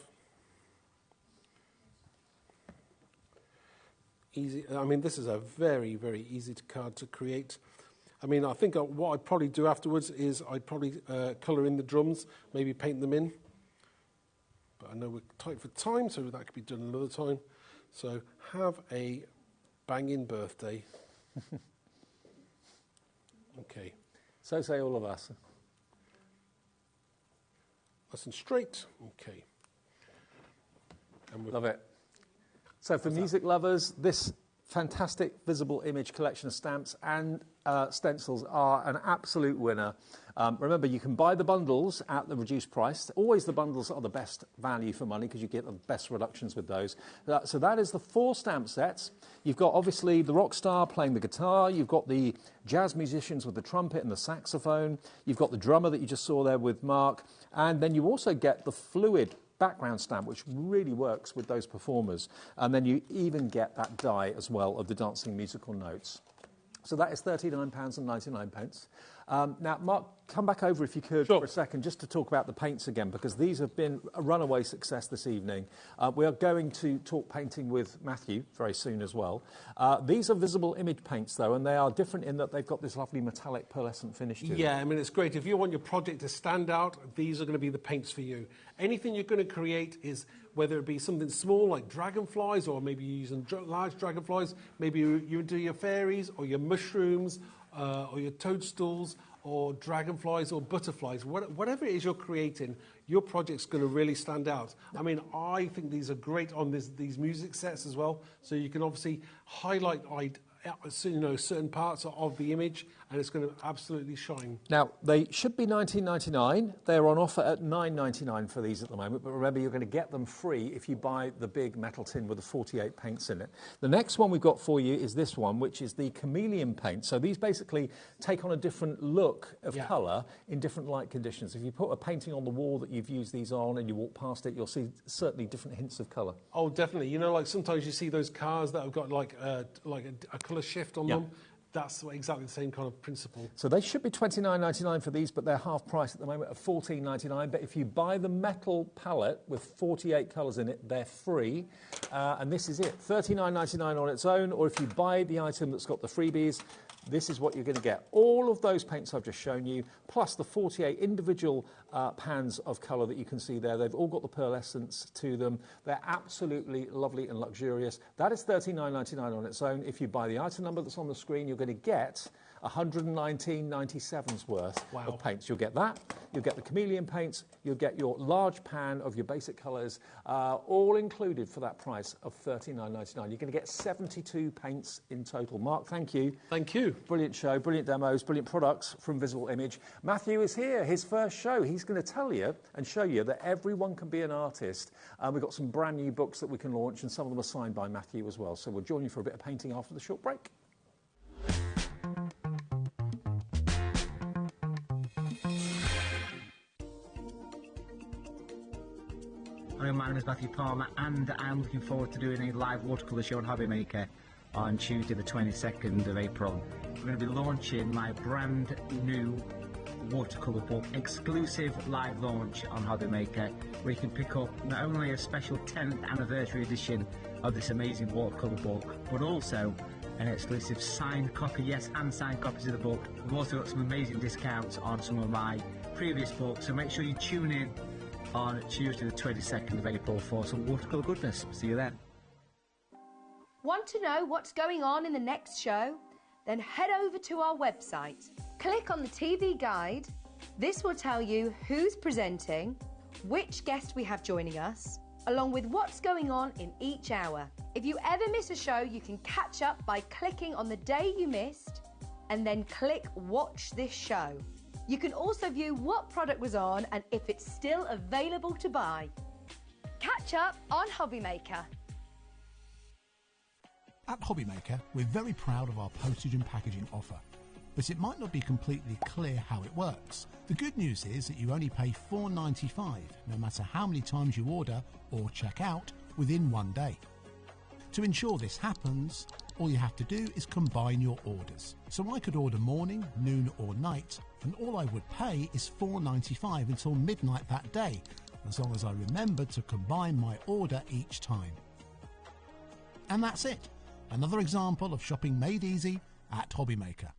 easy. I mean, this is a very, very easy card to create. I mean, I think what I'd probably do afterwards is I'd probably colour in the drums, maybe paint them in. But I know we're tight for time, so that could be done another time. So have a banging birthday. Okay. So say all of us. Nice and straight. Okay. Love it. So for music lovers, this fantastic visible image collection of stamps and stencils are an absolute winner. Remember, you can buy the bundles at the reduced price. Always the bundles are the best value for money because you get the best reductions with those. So that is the 4 stamp sets. You've got obviously the rock star playing the guitar. You've got the jazz musicians with the trumpet and the saxophone. You've got the drummer that you just saw there with Mark. And then you also get the fluid background stamp, which really works with those performers. And then you even get that die as well of the dancing musical notes. So that is £39.99. Now, Mark, come back over if you could for a second, just to talk about the paints again, because these have been a runaway success this evening. We are going to talk painting with Matthew very soon as well. These are visible image paints, though, and they are different in that they've got this lovely metallic pearlescent finish to them. Yeah, I mean, it's great. If you want your project to stand out, these are going to be the paints for you. Anything you're going to create is, whether it be something small like dragonflies, or maybe you're using large dragonflies, maybe you do your fairies or your mushrooms, or your toadstools, or dragonflies or butterflies, whatever it is you're creating, your project's going to really stand out. I mean, I think these are great on these music sets as well, so you can obviously highlight certain parts of the image, and it's going to absolutely shine. Now, they should be $19.99. They're on offer at $9.99 for these at the moment, but remember, you're going to get them free if you buy the big metal tin with the 48 paints in it. The next one we've got for you is this one, which is the chameleon paint. So these basically take on a different look of colour in different light conditions. If you put a painting on the wall that you've used these on and you walk past it, you'll see certainly different hints of colour. Oh, definitely. You know, like sometimes you see those cars that have got like a colour shift on them. That's exactly the same kind of principle. So they should be $29.99 for these, but they're half price at the moment of $14.99. But if you buy the metal palette with 48 colours in it, they're free. And this is it, $39.99 on its own. Or if you buy the item that's got the freebies, this is what you're going to get. All of those paints I've just shown you, plus the 48 individual pans of colour that you can see there. They've all got the pearlescence to them. They're absolutely lovely and luxurious. That is $39.99 on its own. If you buy the item number that's on the screen, you're going to get $119.97's worth of paints. You'll get that. You'll get the chameleon paints. You'll get your large pan of your basic colours, all included for that price of $39.99. You're going to get 72 paints in total. Mark, thank you. Thank you. Brilliant show, brilliant demos, brilliant products from Visible Image. Matthew is here, his first show. He's going to tell you and show you that everyone can be an artist. We've got some brand new books that we can launch, and some of them are signed by Matthew as well. So we'll join you for a bit of painting after the short break. Hi, my name is Matthew Palmer, and I'm looking forward to doing a live watercolour show on HobbyMaker on Tuesday the 22nd of April. We're going to be launching my brand new watercolour book, exclusive live launch on HobbyMaker, where you can pick up not only a special 10th anniversary edition of this amazing watercolour book, but also an exclusive signed copy, yes, and signed copies of the book. We've also got some amazing discounts on some of my previous books, so make sure you tune in on Tuesday the 22nd of April for some watercolour goodness. See you then. Want to know what's going on in the next show? Then head over to our website. Click on the TV guide. This will tell you who's presenting, which guest we have joining us, along with what's going on in each hour. If you ever miss a show, you can catch up by clicking on the day you missed and then click Watch This Show. You can also view what product was on and if it's still available to buy. Catch up on HobbyMaker. At HobbyMaker, we're very proud of our postage and packaging offer, but it might not be completely clear how it works. The good news is that you only pay $4.95 no matter how many times you order or check out within one day. To ensure this happens, all you have to do is combine your orders. So I could order morning, noon or night, and all I would pay is $4.95 until midnight that day, as long as I remember to combine my order each time. And that's it. Another example of shopping made easy at HobbyMaker.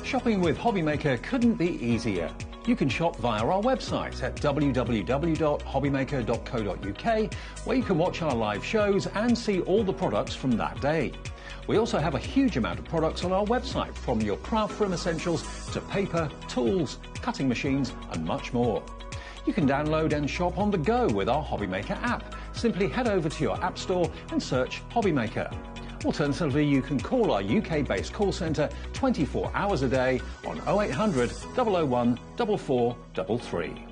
Shopping with HobbyMaker couldn't be easier. You can shop via our website at www.hobbymaker.co.uk, where you can watch our live shows and see all the products from that day. We also have a huge amount of products on our website, from your craft room essentials to paper, tools, cutting machines and much more. You can download and shop on the go with our HobbyMaker app. Simply head over to your app store and search HobbyMaker. Alternatively, you can call our UK-based call centre 24 hours a day on 0800 001 4433.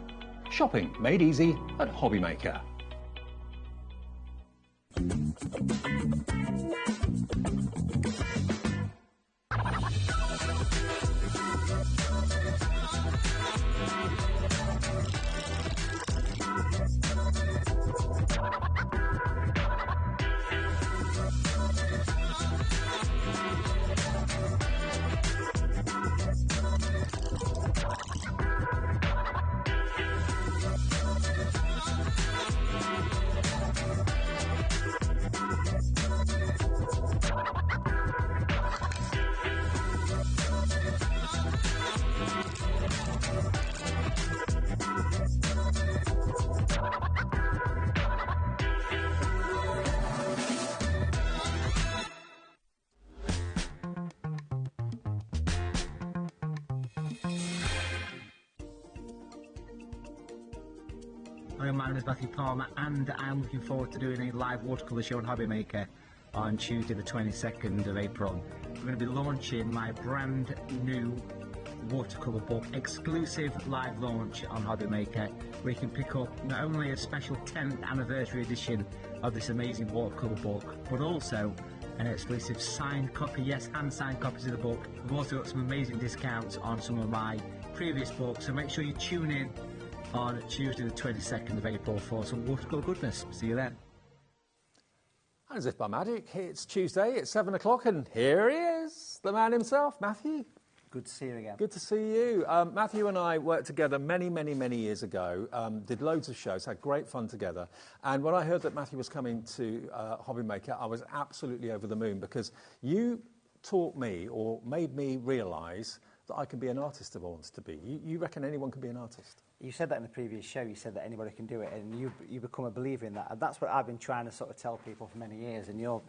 Shopping made easy at HobbyMaker. Hi, my name is Matthew Palmer, and I'm looking forward to doing a live watercolour show on HobbyMaker on Tuesday the 22nd of April. We're going to be launching my brand new watercolour book, exclusive live launch on HobbyMaker, where you can pick up not only a special 10th anniversary edition of this amazing watercolour book, but also an exclusive signed copy, yes, hand-signed copies of the book. We've also got some amazing discounts on some of my previous books, so make sure you tune in on Tuesday the 22nd of April for some watercolour goodness. See you then. As if by magic, it's Tuesday, it's 7 o'clock, and here he is, the man himself, Matthew. Good to see you again. Good to see you. Matthew and I worked together many, many, many years ago, did loads of shows, had great fun together. And when I heard that Matthew was coming to HobbyMaker, I was absolutely over the moon, because you taught me, or made me realise, that I can be an artist if I want to be. You reckon anyone can be an artist? You said that in the previous show. You said that anybody can do it, and you become a believer in that. And that's what I've been trying to sort of tell people for many years. And you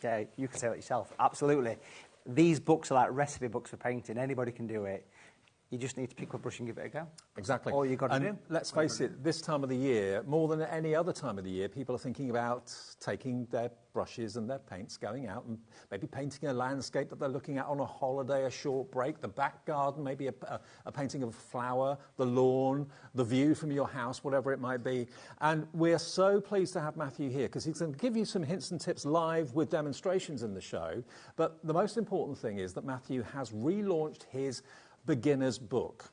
can say that yourself. Absolutely. These books are like recipe books for painting. Anybody can do it. You just need to pick up a brush and give it a go. Exactly. All you got to do. Let's face it, this time of the year, more than any other time of the year, people are thinking about taking their brushes and their paints, going out and maybe painting a landscape that they're looking at on a holiday, a short break, the back garden, maybe a painting of a flower, the lawn, the view from your house, whatever it might be. And we're so pleased to have Matthew here, because he's going to give you some hints and tips live with demonstrations in the show. But the most important thing is that Matthew has relaunched his beginner's book.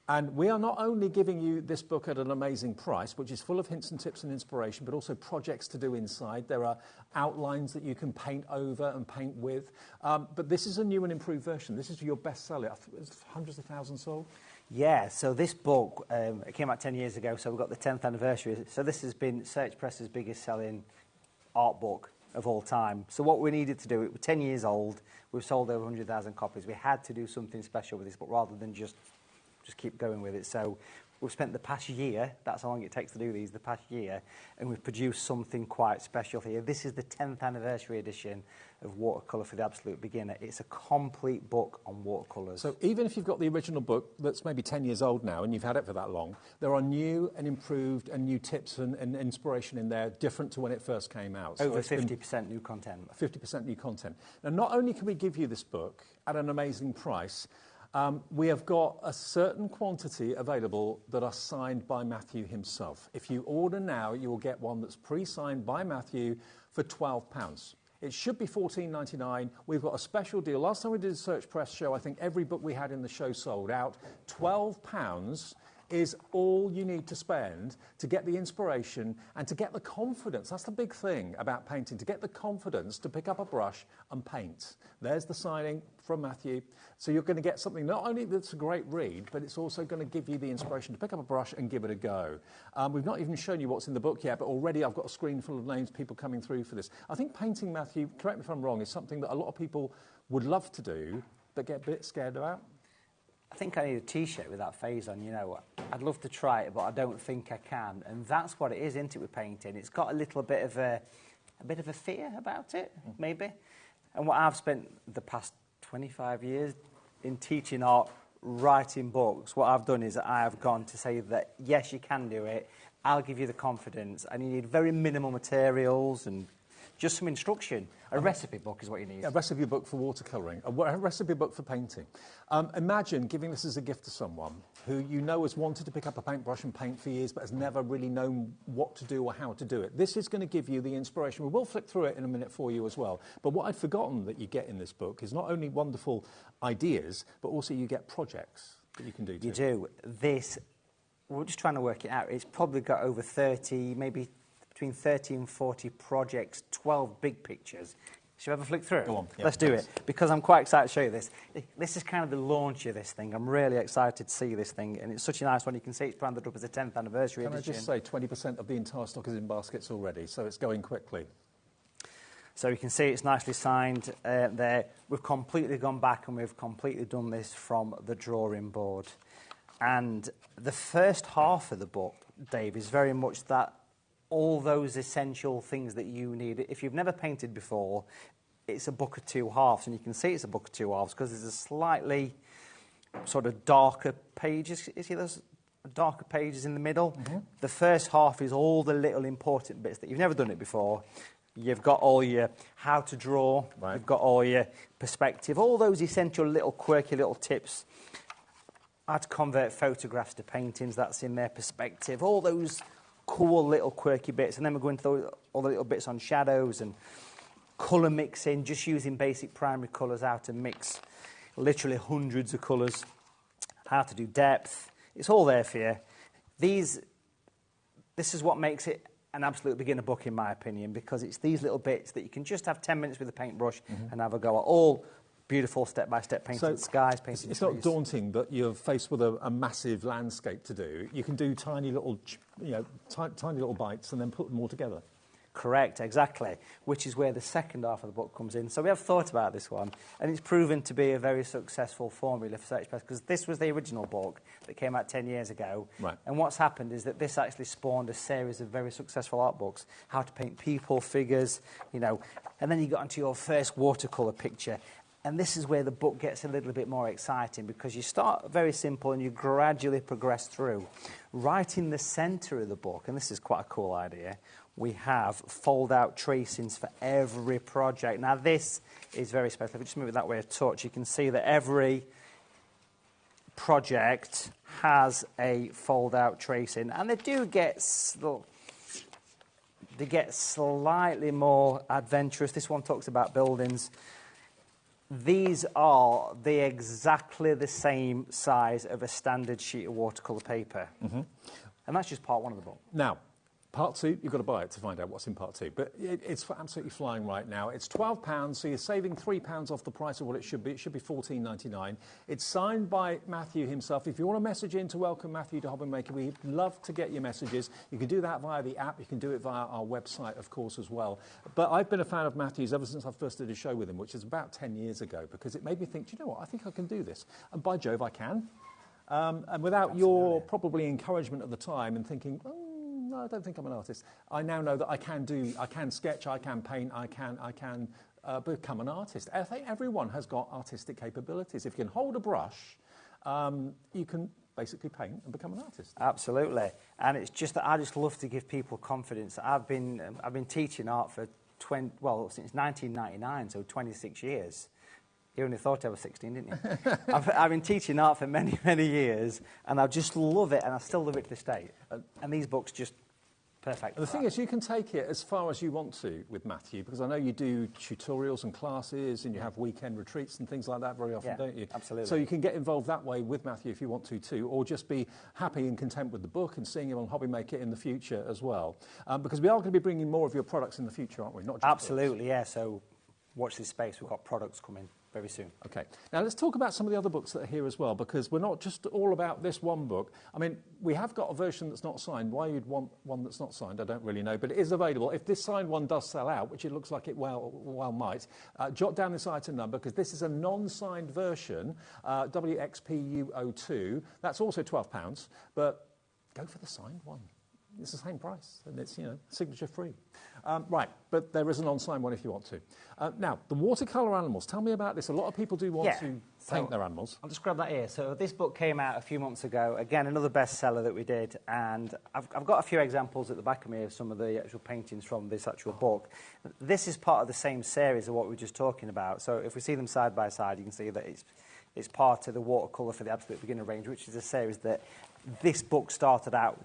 And we are not only giving you this book at an amazing price, which is full of hints and tips and inspiration, but also projects to do inside. There are outlines that you can paint over and paint with. But this is a new and improved version. This is your bestseller. It's hundreds of thousands sold. Yeah, so this book, it came out 10 years ago, so we've got the 10th anniversary. So this has been Search Press's biggest selling art book of all time. So what we needed to do, it was 10 years old, we've sold over 100,000 copies. We had to do something special with this book rather than just keep going with it. So we've spent the past year, that's how long it takes to do these, the past year, and we've produced something quite special here. This is the 10th anniversary edition of Watercolour for the Absolute Beginner. It's a complete book on watercolours. So even if you've got the original book that's maybe 10 years old now and you've had it for that long, there are new and improved and new tips and inspiration in there, different to when it first came out. Over 50% new content. 50% new content. Now, not only can we give you this book at an amazing price, we have got a certain quantity available that are signed by Matthew himself. If you order now, you will get one that's pre-signed by Matthew for £12. It should be $14.99. We've got a special deal. Last time we did a Search Press show, I think every book we had in the show sold out. £12 is all you need to spend to get the inspiration and to get the confidence. That's the big thing about painting, to get the confidence to pick up a brush and paint. There's the signing from Matthew. So you're going to get something not only that's a great read, but it's also going to give you the inspiration to pick up a brush and give it a go. We've not even shown you what's in the book yet, but already I've got a screen full of names, people coming through for this. I think painting, Matthew, correct me if I'm wrong, is something that a lot of people would love to do, but get a bit scared about. I think I need a T-shirt with that phase on, you know. I'd love to try it, but I don't think I can. And that's what it is, isn't it, with painting? It's got a little bit of a fear about it, maybe. And what I've spent the past 25 years in teaching art, writing books, what I've done is I have gone to say that, yes, you can do it. I'll give you the confidence. And you need very minimal materials and just some instruction. A recipe book is what you need. A recipe book for watercolouring, a recipe book for painting. Imagine giving this as a gift to someone who you know has wanted to pick up a paintbrush and paint for years but has never really known what to do or how to do it. This is going to give you the inspiration. We will flick through it in a minute for you as well. But what I'd forgotten that you get in this book is not only wonderful ideas, but also you get projects that you can do too. You do. This, we're just trying to work it out. It's probably got over 30, maybe between 30 and 40 projects, 12 big pictures. Should we have a flick through? Go on. Yeah, Let's do it, because I'm quite excited to show you this. This is kind of the launch of this thing. I'm really excited to see this thing, and it's such a nice one. You can see it's branded up as a 10th anniversary edition. Can I just say 20% of the entire stock is in baskets already, so it's going quickly. So you can see it's nicely signed there. We've completely gone back and we've completely done this from the drawing board. And the first half of the book, Dave, is very much that all those essential things that you need. If you've never painted before, it's a book of two halves, and you can see it's a book of two halves because there's a slightly sort of darker pages. You see those darker pages in the middle? Mm-hmm. The first half is all the little important bits that you've never done it before. You've got all your how to draw, right. You've got all your perspective, all those essential little quirky little tips. How to convert photographs to paintings, that's in there, perspective, all those cool little quirky bits, and then we're going to all the little bits on shadows and colour mixing, just using basic primary colours, how to mix literally hundreds of colours, how to do depth. It's all there for you. This is what makes it an absolute beginner book, in my opinion, because it's these little bits that you can just have 10 minutes with a paintbrush and have a go at. All beautiful step-by-step painting the skies, painting It's trees. not daunting that you're faced with a massive landscape to do. You can do tiny little, tiny little bites and then put them all together. Correct, exactly, which is where the second half of the book comes in. So we have thought about this one, and it's proven to be a very successful formula for Search Press, because this was the original book that came out 10 years ago. Right. And what's happened is that this actually spawned a series of very successful art books, how to paint people, figures, and then you got onto your first watercolour picture. And this is where the book gets a little bit more exciting, because you start very simple and you gradually progress through. Right in the centre of the book, and this is quite a cool idea, we have fold-out tracings for every project. Now, this is very special. If we just move it that way a touch, you can see that every project has a fold-out tracing, and they do get slightly more adventurous. This one talks about buildings. These are exactly the same size of a standard sheet of watercolour paper. Mm-hmm. And that's just part one of the book. Now, part two, you've got to buy it to find out what's in part two. But it's absolutely flying right now. It's £12, so you're saving £3 off the price of what it should be. It should be $14.99. It's signed by Matthew himself. If you want to message in to welcome Matthew to HobbyMaker, we'd love to get your messages. You can do that via the app. You can do it via our website, of course, as well. But I've been a fan of Matthew's ever since I first did a show with him, which is about 10 years ago, because it made me think, do you know what, I think I can do this. And by Jove, I can. And without your probably encouragement at the time and thinking, oh, no, I don't think I'm an artist, I now know that I can sketch, I can paint, I can become an artist. I think everyone has got artistic capabilities. If you can hold a brush, you can basically paint and become an artist. Absolutely. And it's just that I just love to give people confidence. I've been teaching art for since 1999, so 26 years. You only thought I was 16, didn't you? I've been teaching art for many, many years, and I just love it, and I still love it to this day. And these books just perfect. The thing is, you can take it as far as you want to with Matthew, because I know you do tutorials and classes, and you have weekend retreats and things like that very often, don't you? Absolutely. So you can get involved that way with Matthew if you want to too, or just be happy and content with the book and seeing him on HobbyMaker in the future as well. Because we are going to be bringing more of your products in the future, aren't we? Not just absolutely, books. Yeah. So watch this space. We've got products coming very soon. Okay. Now let's talk about some of the other books that are here as well, because we're not just all about this one book. I mean, we have got a version that's not signed. Why you'd want one that's not signed, I don't really know, but it is available. If this signed one does sell out, which it looks like it well might, jot down this item number, because this is a non-signed version, WXPU02. That's also £12, but go for the signed one. It's the same price, and it's, signature free. Right, but there is an on-sign one if you want to. Now, the watercolour animals. Tell me about this. A lot of people do want to paint their animals. I'll just grab that here. So this book came out a few months ago. Again, another bestseller that we did, and I've got a few examples at the back of me of some of the actual paintings from this actual book. This is part of the same series of what we were just talking about. So if we see them side by side, you can see that it's part of the watercolour for the Absolute Beginner range, which is a series that this book started out.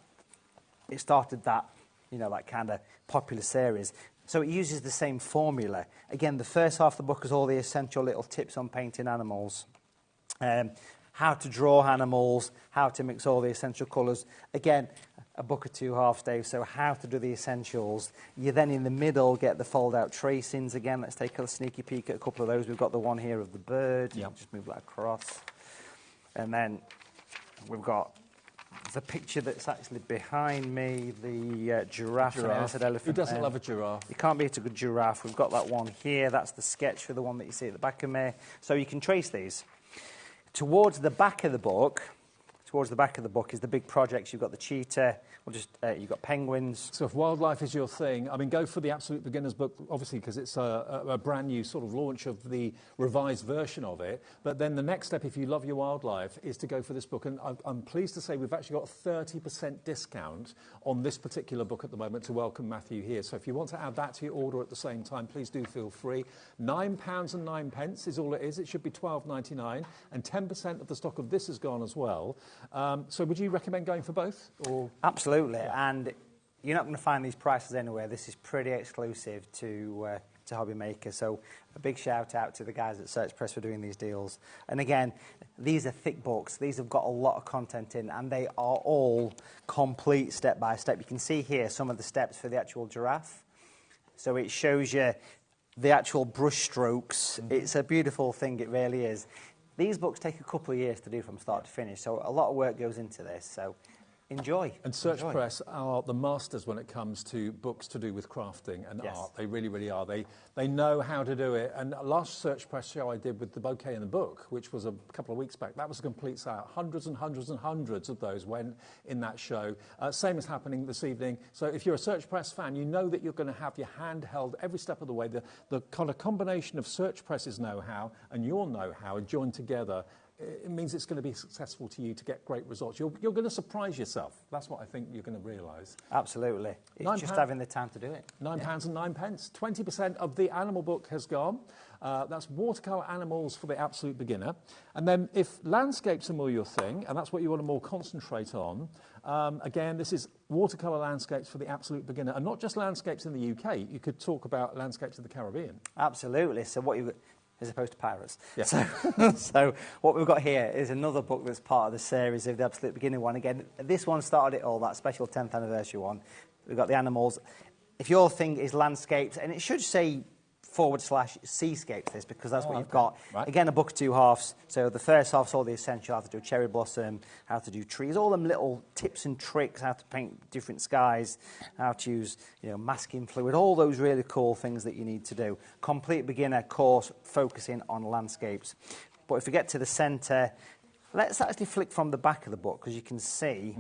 It started that, that kind of popular series. So it uses the same formula. Again, the first half of the book is all the essential little tips on painting animals. How to draw animals, how to mix all the essential colours. Again, a book of two halves, Dave, so how to do the essentials. You then, in the middle, get the fold-out tracings. Again, let's take a sneaky peek at a couple of those. We've got the one here of the bird. Yep. Just move that across. And then we've got the picture that's actually behind me, the giraffe. Elephant. Who doesn't love a giraffe? You can't beat a good giraffe. We've got that one here. That's the sketch for the one that you see at the back of me. So you can trace these. Towards the back of the book is the big projects. You've got the cheetah, you've got penguins. So if wildlife is your thing, I mean, go for the Absolute Beginner's book, obviously, because it's a brand new sort of launch of the revised version of it. But then the next step, if you love your wildlife, is to go for this book. And I'm pleased to say we've actually got a 30% discount on this particular book at the moment to welcome Matthew here. So if you want to add that to your order at the same time, please do feel free. £9.09 is all it is. It should be £12.99, and 10% of the stock of this has gone as well. So would you recommend going for both? Or? Absolutely, and you're not going to find these prices anywhere. This is pretty exclusive to HobbyMaker, so a big shout out to the guys at Search Press for doing these deals. And again, these are thick books. These have got a lot of content in, and they are all complete step by step. You can see here some of the steps for the actual giraffe. So it shows you the actual brush strokes. Mm-hmm. It's a beautiful thing, it really is. These books take a couple of years to do from start to finish, so a lot of work goes into this, so enjoy. And Search Press are the masters when it comes to books to do with crafting and art. They really, really are. They know how to do it. And last Search Press show I did with the bouquet and the book, which was a couple of weeks back, that was a complete sale. Hundreds and hundreds and hundreds of those went in that show. Same is happening this evening. So if you're a Search Press fan, you know that you're going to have your hand held every step of the way. The kind of combination of Search Press's know-how and your know-how joined together, it means it's going to be successful to you to get great results. You're going to surprise yourself. That's what I think you're going to realise. Absolutely. It's just having the time to do it. £9.09. 20% of the animal book has gone. That's watercolour animals for the absolute beginner. And then if landscapes are more your thing, and that's what you want to more concentrate on, again, this is watercolour landscapes for the absolute beginner. And not just landscapes in the UK. You could talk about landscapes of the Caribbean. Absolutely. So what you've as opposed to pirates. Yeah. So what we've got here is another book that's part of the series of the Absolute Beginner one. Again, this one started it all, that special 10th anniversary one. We've got the animals. If your thing is landscapes, and it should say /seascapes this, because that's what you've got. Right. Again, a book of two halves. So the first half's all the essential, how to do cherry blossom, how to do trees, all them little tips and tricks, how to paint different skies, how to use masking fluid, all those really cool things that you need to do. Complete beginner course focusing on landscapes. But if we get to the centre, Let's actually flick from the back of the book, because you can see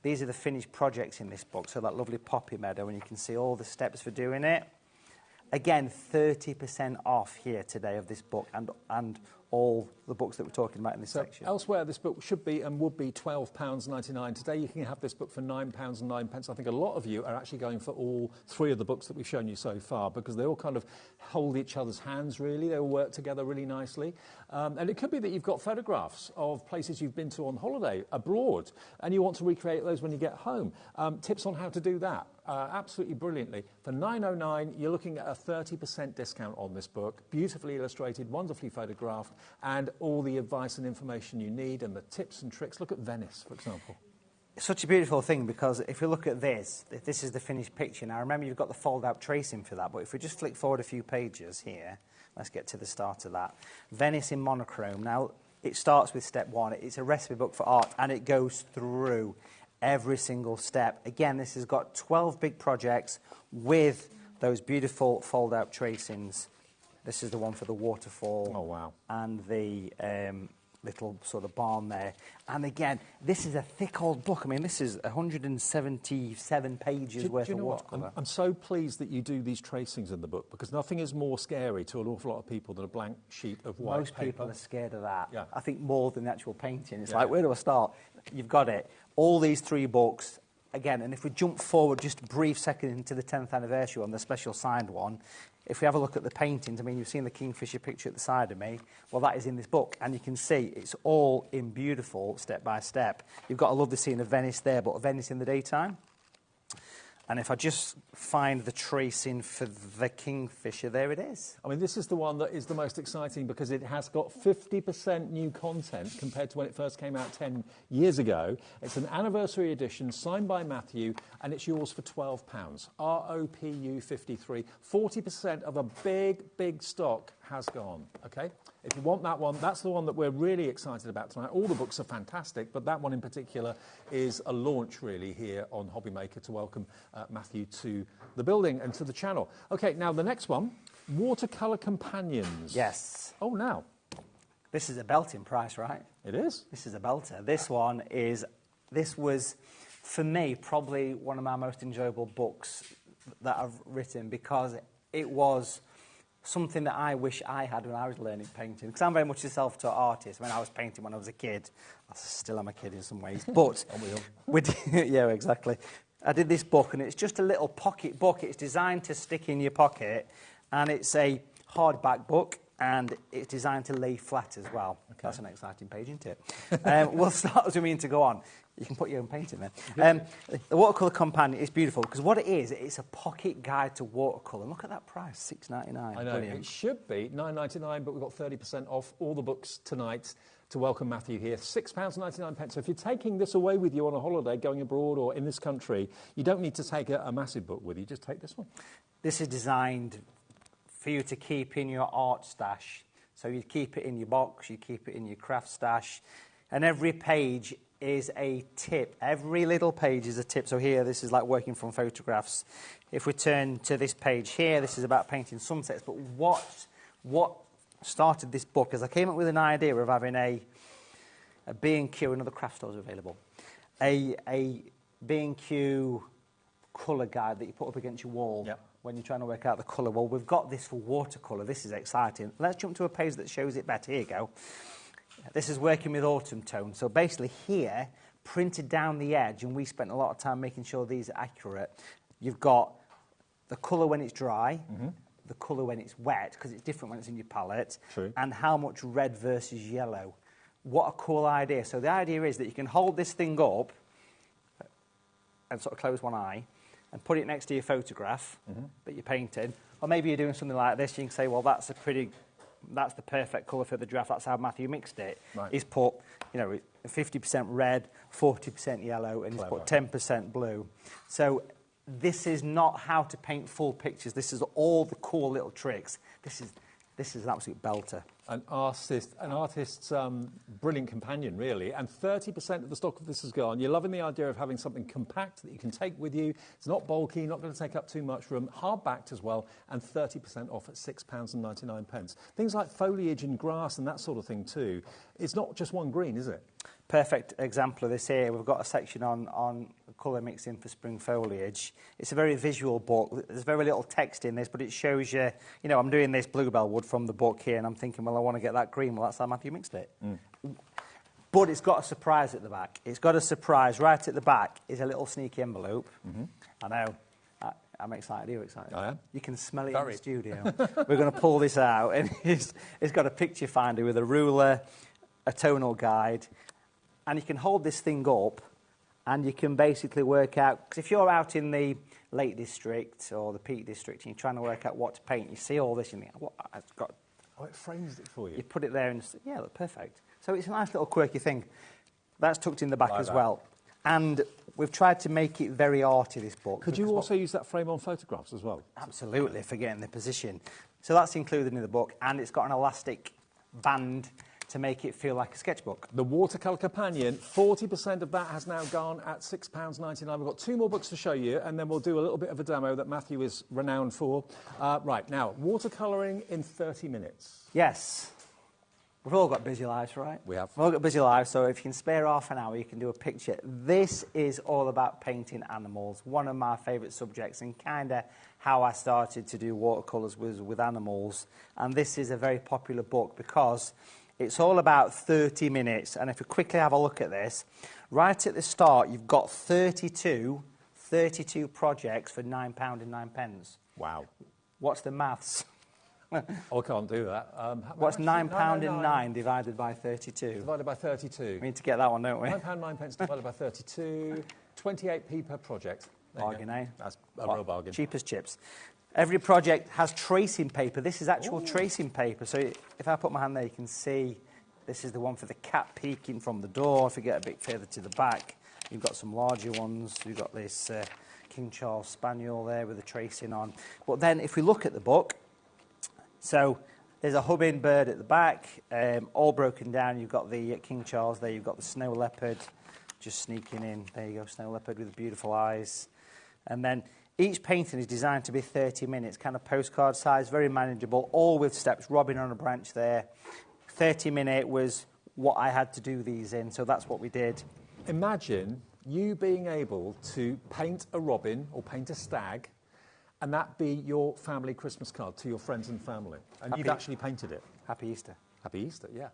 these are the finished projects in this book. So that lovely poppy meadow, and you can see all the steps for doing it. Again, 30% off here today of this book and all the books that we're talking about in this section. Elsewhere, this book should be and would be £12.99. Today, you can have this book for £9.09. I think a lot of you are actually going for all three of the books that we've shown you so far, because they all kind of hold each other's hands, really. They all work together really nicely. And it could be that you've got photographs of places you've been to on holiday abroad, and you want to recreate those when you get home. Tips on how to do that. Absolutely brilliantly. For £9.09, you're looking at a 30% discount on this book. Beautifully illustrated, wonderfully photographed, and all the advice and information you need, and the tips and tricks. Look at Venice, for example. It's such a beautiful thing, because if you look at this is the finished picture. Now, remember, you've got the fold-out tracing for that, but if we just flick forward a few pages here, let's get to the start of that. Venice in monochrome. Now, it starts with step 1. It's a recipe book for art, and it goes through every single step. Again, this has got 12 big projects with those beautiful fold-out tracings. This is the one for the waterfall. Oh, wow. And the little sort of barn there. And again, this is a thick old book. I mean, this is 177 pages worth of watercolour. I'm so pleased that you do these tracings in the book, because nothing is more scary to an awful lot of people than a blank sheet of white Most paper. people are scared of that. Yeah. I think more than the actual painting. It's like, where do I start? You've got it. All these 3 books, again, and if we jump forward just a brief second into the 10th anniversary one, the special signed one, if we have a look at the paintings, I mean, you've seen the Kingfisher picture at the side of me. Well, that is in this book, and you can see it's all in beautiful step by step. You've got a lovely scene of Venice there, but Venice in the daytime. And if I just find the tracing for the Kingfisher, there it is. I mean, this is the one that is the most exciting, because it has got 50% new content compared to when it first came out 10 years ago. It's an anniversary edition signed by Matthew, and it's yours for £12. ROPU 53. 40% of a big stock has gone, okay? If you want that one, that's the one that we're really excited about tonight. All the books are fantastic, but that one in particular is a launch, really, here on HobbyMaker to welcome Matthew to the building and to the channel. Okay, now the next one, Watercolour Companions. Yes. Oh, now. This is a belting price, right? It is. This is a belter. This was, for me, probably one of my most enjoyable books that I've written, because it was something that I wish I had when I was learning painting. Because I'm very much a self-taught artist. When I was painting when I was a kid, I still am a kid in some ways, but yeah, exactly. I did this book, and it's just a little pocket book. It's designed to stick in your pocket, and it's a hardback book, and it's designed to lay flat as well. Okay. That's an exciting page, isn't it? We'll start zooming in to go on. You can put your own painting there. The Watercolour Companion is beautiful, because what it is, it's a pocket guide to watercolour. Look at that price, £6.99. I know, Brilliant. it should be £9.99, but we've got 30% off all the books tonight to welcome Matthew here. £6.99. So if you're taking this away with you on a holiday, going abroad or in this country, you don't need to take a massive book with you, just take this one. This is designed for you to keep in your art stash. So you keep it in your box, you keep it in your craft stash, and every page is a tip. Every little page is a tip. So here, this is like working from photographs. If we turn to this page here, this is about painting sunsets. But what started this book is I came up with an idea of having a B&Q, and other craft stores available, a B&Q colour guide that you put up against your wall when you're trying to work out the colour. Well, we've got this for watercolour. This is exciting. Let's jump to a page that shows it better. Here you go. This is working with autumn tone. So basically here, printed down the edge, and we spent a lot of time making sure these are accurate. You've got the colour when it's dry, the colour when it's wet, because it's different when it's in your palette, and how much red versus yellow. What a cool idea. So the idea is that you can hold this thing up and sort of close one eye and put it next to your photograph that you're painting. Or maybe you're doing something like this, you can say, well, that's the perfect colour for the giraffe. That's how Matthew mixed it. Right. He's put, 50% red, 40% yellow, and he's put 10% blue. So this is not how to paint full pictures. This is all the cool little tricks. This is This is an absolute belter. An artist's brilliant companion, really. And 30% of the stock of this has gone. You're loving the idea of having something compact that you can take with you. It's not bulky, not going to take up too much room. Hard-backed as well, and 30% off at £6.99. Things like foliage and grass and that sort of thing too. It's not just one green, is it? Perfect example of this here. We've got a section on colour mixing for spring foliage. It's a very visual book. There's very little text in this, but it shows you, you know, I'm doing this bluebell wood from the book here, and I'm thinking, well, I want to get that green. Well, that's how Matthew mixed it. But it's got a surprise at the back. It's got a surprise. Right at the back is a little sneaky envelope. I know. I'm excited. Are you excited? I am. You can smell it in the studio. We're going to pull this out, and it's got a picture finder with a ruler, a tonal guide, and you can hold this thing up, and you can basically work out, because if you're out in the Lake District or the Peak District and you're trying to work out what to paint, you see all this and you think, what, I've got... Oh, it frames it for you. You put it there and, yeah, look, perfect. So it's a nice little quirky thing. That's tucked in the back as well. And we've tried to make it very arty, this book. Could you also use that frame on photographs as well? Absolutely, for getting the position. So that's included in the book, and it's got an elastic band to make it feel like a sketchbook. The watercolour companion, 40% of that has now gone at £6.99. We've got 2 more books to show you, and then we'll do a little bit of a demo that Matthew is renowned for. Right, now, watercolouring in 30 minutes. Yes. We've all got busy lives, right? We have. We've all got busy lives, so if you can spare half an hour, you can do a picture. This is all about painting animals, one of my favourite subjects, and kind of how I started to do watercolours was with animals. And this is a very popular book because it's all about 30 minutes. And if we quickly have a look at this, right at the start, you've got 32 projects for £9.09. Wow. What's the maths? Oh, I can't do that. What's £9.09 divided by 32? Divided by 32. We need to get that one, don't we? £9.09 divided by 32, 28p per project. Bargain, eh? That's a real bargain. Cheap as chips. Every project has tracing paper. This is actual tracing paper. So if I put my hand there, you can see this is the one for the cat peeking from the door. If you get a bit further to the back, you've got some larger ones. You've got this King Charles Spaniel there with the tracing on. But then if we look at the book, so there's a hubbing bird at the back, all broken down. You've got the King Charles there. You've got the snow leopard just sneaking in. There you go, snow leopard with beautiful eyes. And then each painting is designed to be 30 minutes, kind of postcard size, very manageable, all with steps. Robin on a branch there. 30-minute was what I had to do these in, so that's what we did. Imagine you being able to paint a robin or paint a stag, and that be your family Christmas card to your friends and family. And you've actually painted it. Happy Easter. Happy Easter, yeah.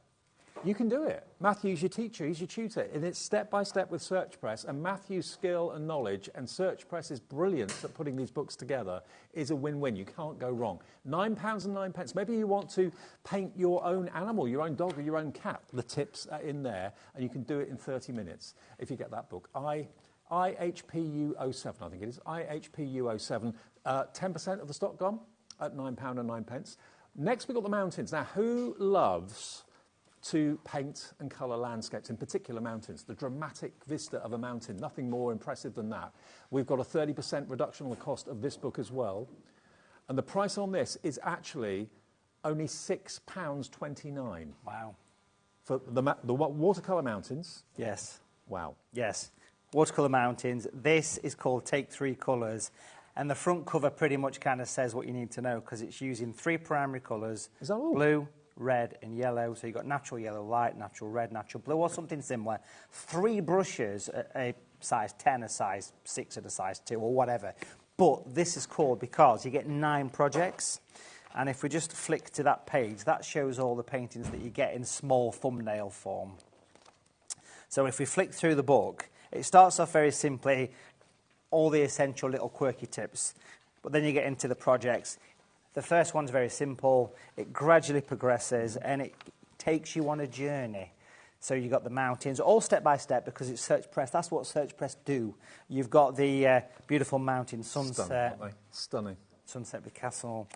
You can do it. Matthew's your teacher, he's your tutor, and it's step-by-step with SearchPress, and Matthew's skill and knowledge, and SearchPress's brilliance at putting these books together is a win-win. You can't go wrong. £9.09. Maybe you want to paint your own animal, your own dog or your own cat. The tips are in there, and you can do it in 30 minutes if you get that book. IHPU07, I think it is. IHPU07. 10% of the stock gone at £9.09. Next, we've got the mountains. Now, who loves to paint and colour landscapes, in particular mountains? The dramatic vista of a mountain, nothing more impressive than that. We've got a 30% reduction on the cost of this book as well. And the price on this is actually only £6.29. Wow. For the watercolour mountains? Yes. Wow. Yes. Watercolour mountains. This is called Take 3 Colours. And the front cover pretty much kind of says what you need to know because it's using 3 primary colours. Is that all? Blue, red and yellow. So you've got natural yellow light, natural red, natural blue, or something similar. 3 brushes, a size 10, a size 6 and a size 2 or whatever. But this is called because you get 9 projects. And if we just flick to that page, that shows all the paintings that you get in small thumbnail form. So if we flick through the book, it starts off very simply, all the essential little quirky tips. But then you get into the projects. The first one's very simple. It gradually progresses and it takes you on a journey. So you've got the mountains, all step by step because it's SearchPress. That's what SearchPress do. You've got the beautiful mountain sunset. Stunning, aren't they? Stunning. Sunset with castle,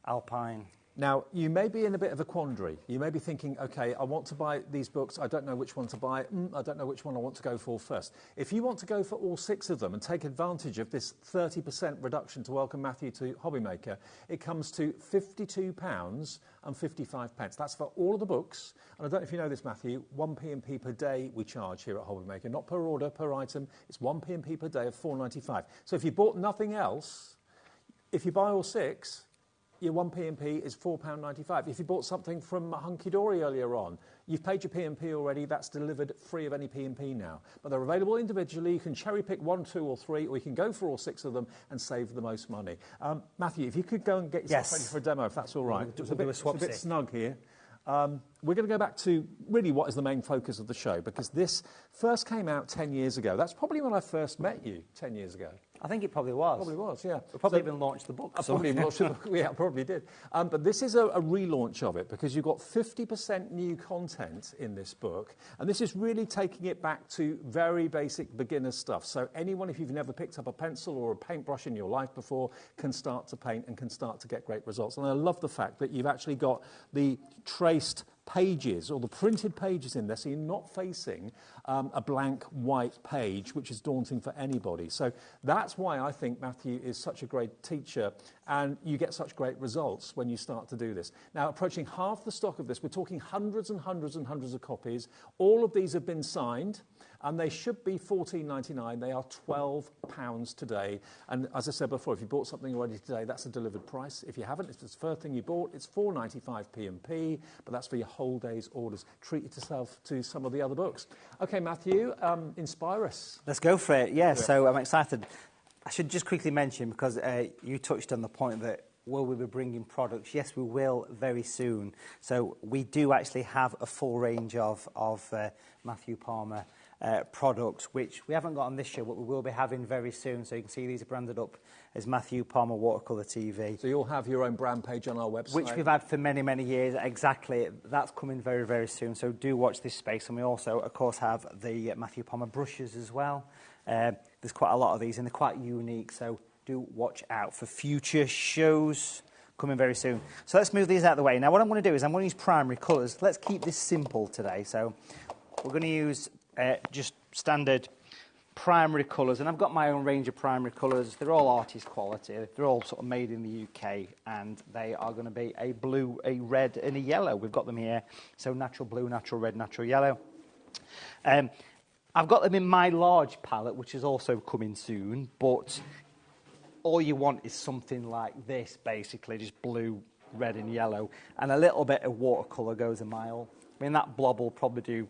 alpine, Now, you may be in a bit of a quandary. You may be thinking, okay, I want to buy these books. I don't know which one to buy. I don't know which one I want to go for first. If you want to go for all 6 of them and take advantage of this 30% reduction to welcome Matthew to HobbyMaker, it comes to £52.55. That's for all of the books. And I don't know if you know this, Matthew, 1p&p per day we charge here at HobbyMaker, not per order, per item. It's 1p&p per day of £4.95. So if you bought nothing else, if you buy all 6, your 1p&p is £4.95. If you bought something from Hunky Dory earlier on, you've paid your P&P already. That's delivered free of any P&P now. But they're available individually. You can cherry pick 1, 2 or 3, or you can go for all 6 of them and save the most money. Matthew, if you could go and get yourself ready for a demo, if that's all right. It's a bit snug here. We're going to go back to really what is the main focus of the show, because this first came out 10 years ago. That's probably when I first met you 10 years ago. I think it probably was. Probably was, yeah. We probably even launched the book. Probably launched the book. Yeah, probably did. But this is a relaunch of it, because you've got 50% new content in this book, and this is really taking it back to very basic beginner stuff. So anyone, if you've never picked up a pencil or a paintbrush in your life before, can start to paint and can start to get great results. And I love the fact that you've actually got the traced pages or the printed pages in there, so you're not facing a blank white page, which is daunting for anybody. So that's why I think Matthew is such a great teacher, and you get such great results when you start to do this. Now, approaching half the stock of this, we're talking hundreds and hundreds and hundreds of copies. All of these have been signed, and they should be £14.99. They are £12 today. And as I said before, if you bought something already today, that's a delivered price. If you haven't, if it's the first thing you bought, it's £4.95 P&P, but that's for your whole day's orders. Treat yourself to some of the other books. Okay, Matthew, inspire us. Let's go for it. Yeah, so I'm excited. I should just quickly mention, because you touched on the point that will we be bringing products? Yes, we will very soon. So we do actually have a full range of Matthew Palmer products, which we haven't got on this show, but we will be having very soon. So you can see these are branded up as Matthew Palmer Watercolour TV. So you'll have your own brand page on our website. Which we've had for many, many years. Exactly. That's coming very, very soon. So do watch this space. And we also, of course, have the Matthew Palmer brushes as well. There's quite a lot of these, and they're quite unique. So do watch out for future shows coming very soon. So let's move these out of the way. Now, what I'm going to do is I'm going to use primary colours. Let's keep this simple today. So we're going to use just standard primary colours, and I've got my own range of primary colours. They're all artist quality. They're all sort of made in the UK, and they are going to be a blue, a red, and a yellow. We've got them here. So natural blue, natural red, natural yellow. I've got them in my large palette, which is also coming soon, but all you want is something like this, basically, just blue, red, and yellow, and a little bit of watercolour goes a mile. I mean, that blob will probably do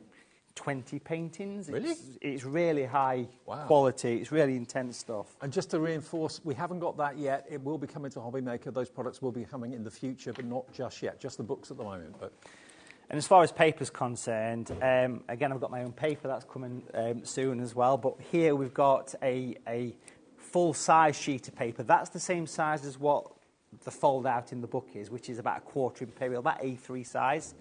20 paintings. Really? It's really high quality. It's really intense stuff. And just to reinforce, we haven't got that yet. It will be coming to HobbyMaker. Those products will be coming in the future, but not just yet. Just the books at the moment. But and as far as paper's concerned, again, I've got my own paper that's coming soon as well. But here we've got a full-size sheet of paper. That's the same size as what the fold-out in the book is, which is about a quarter imperial, about A3 size.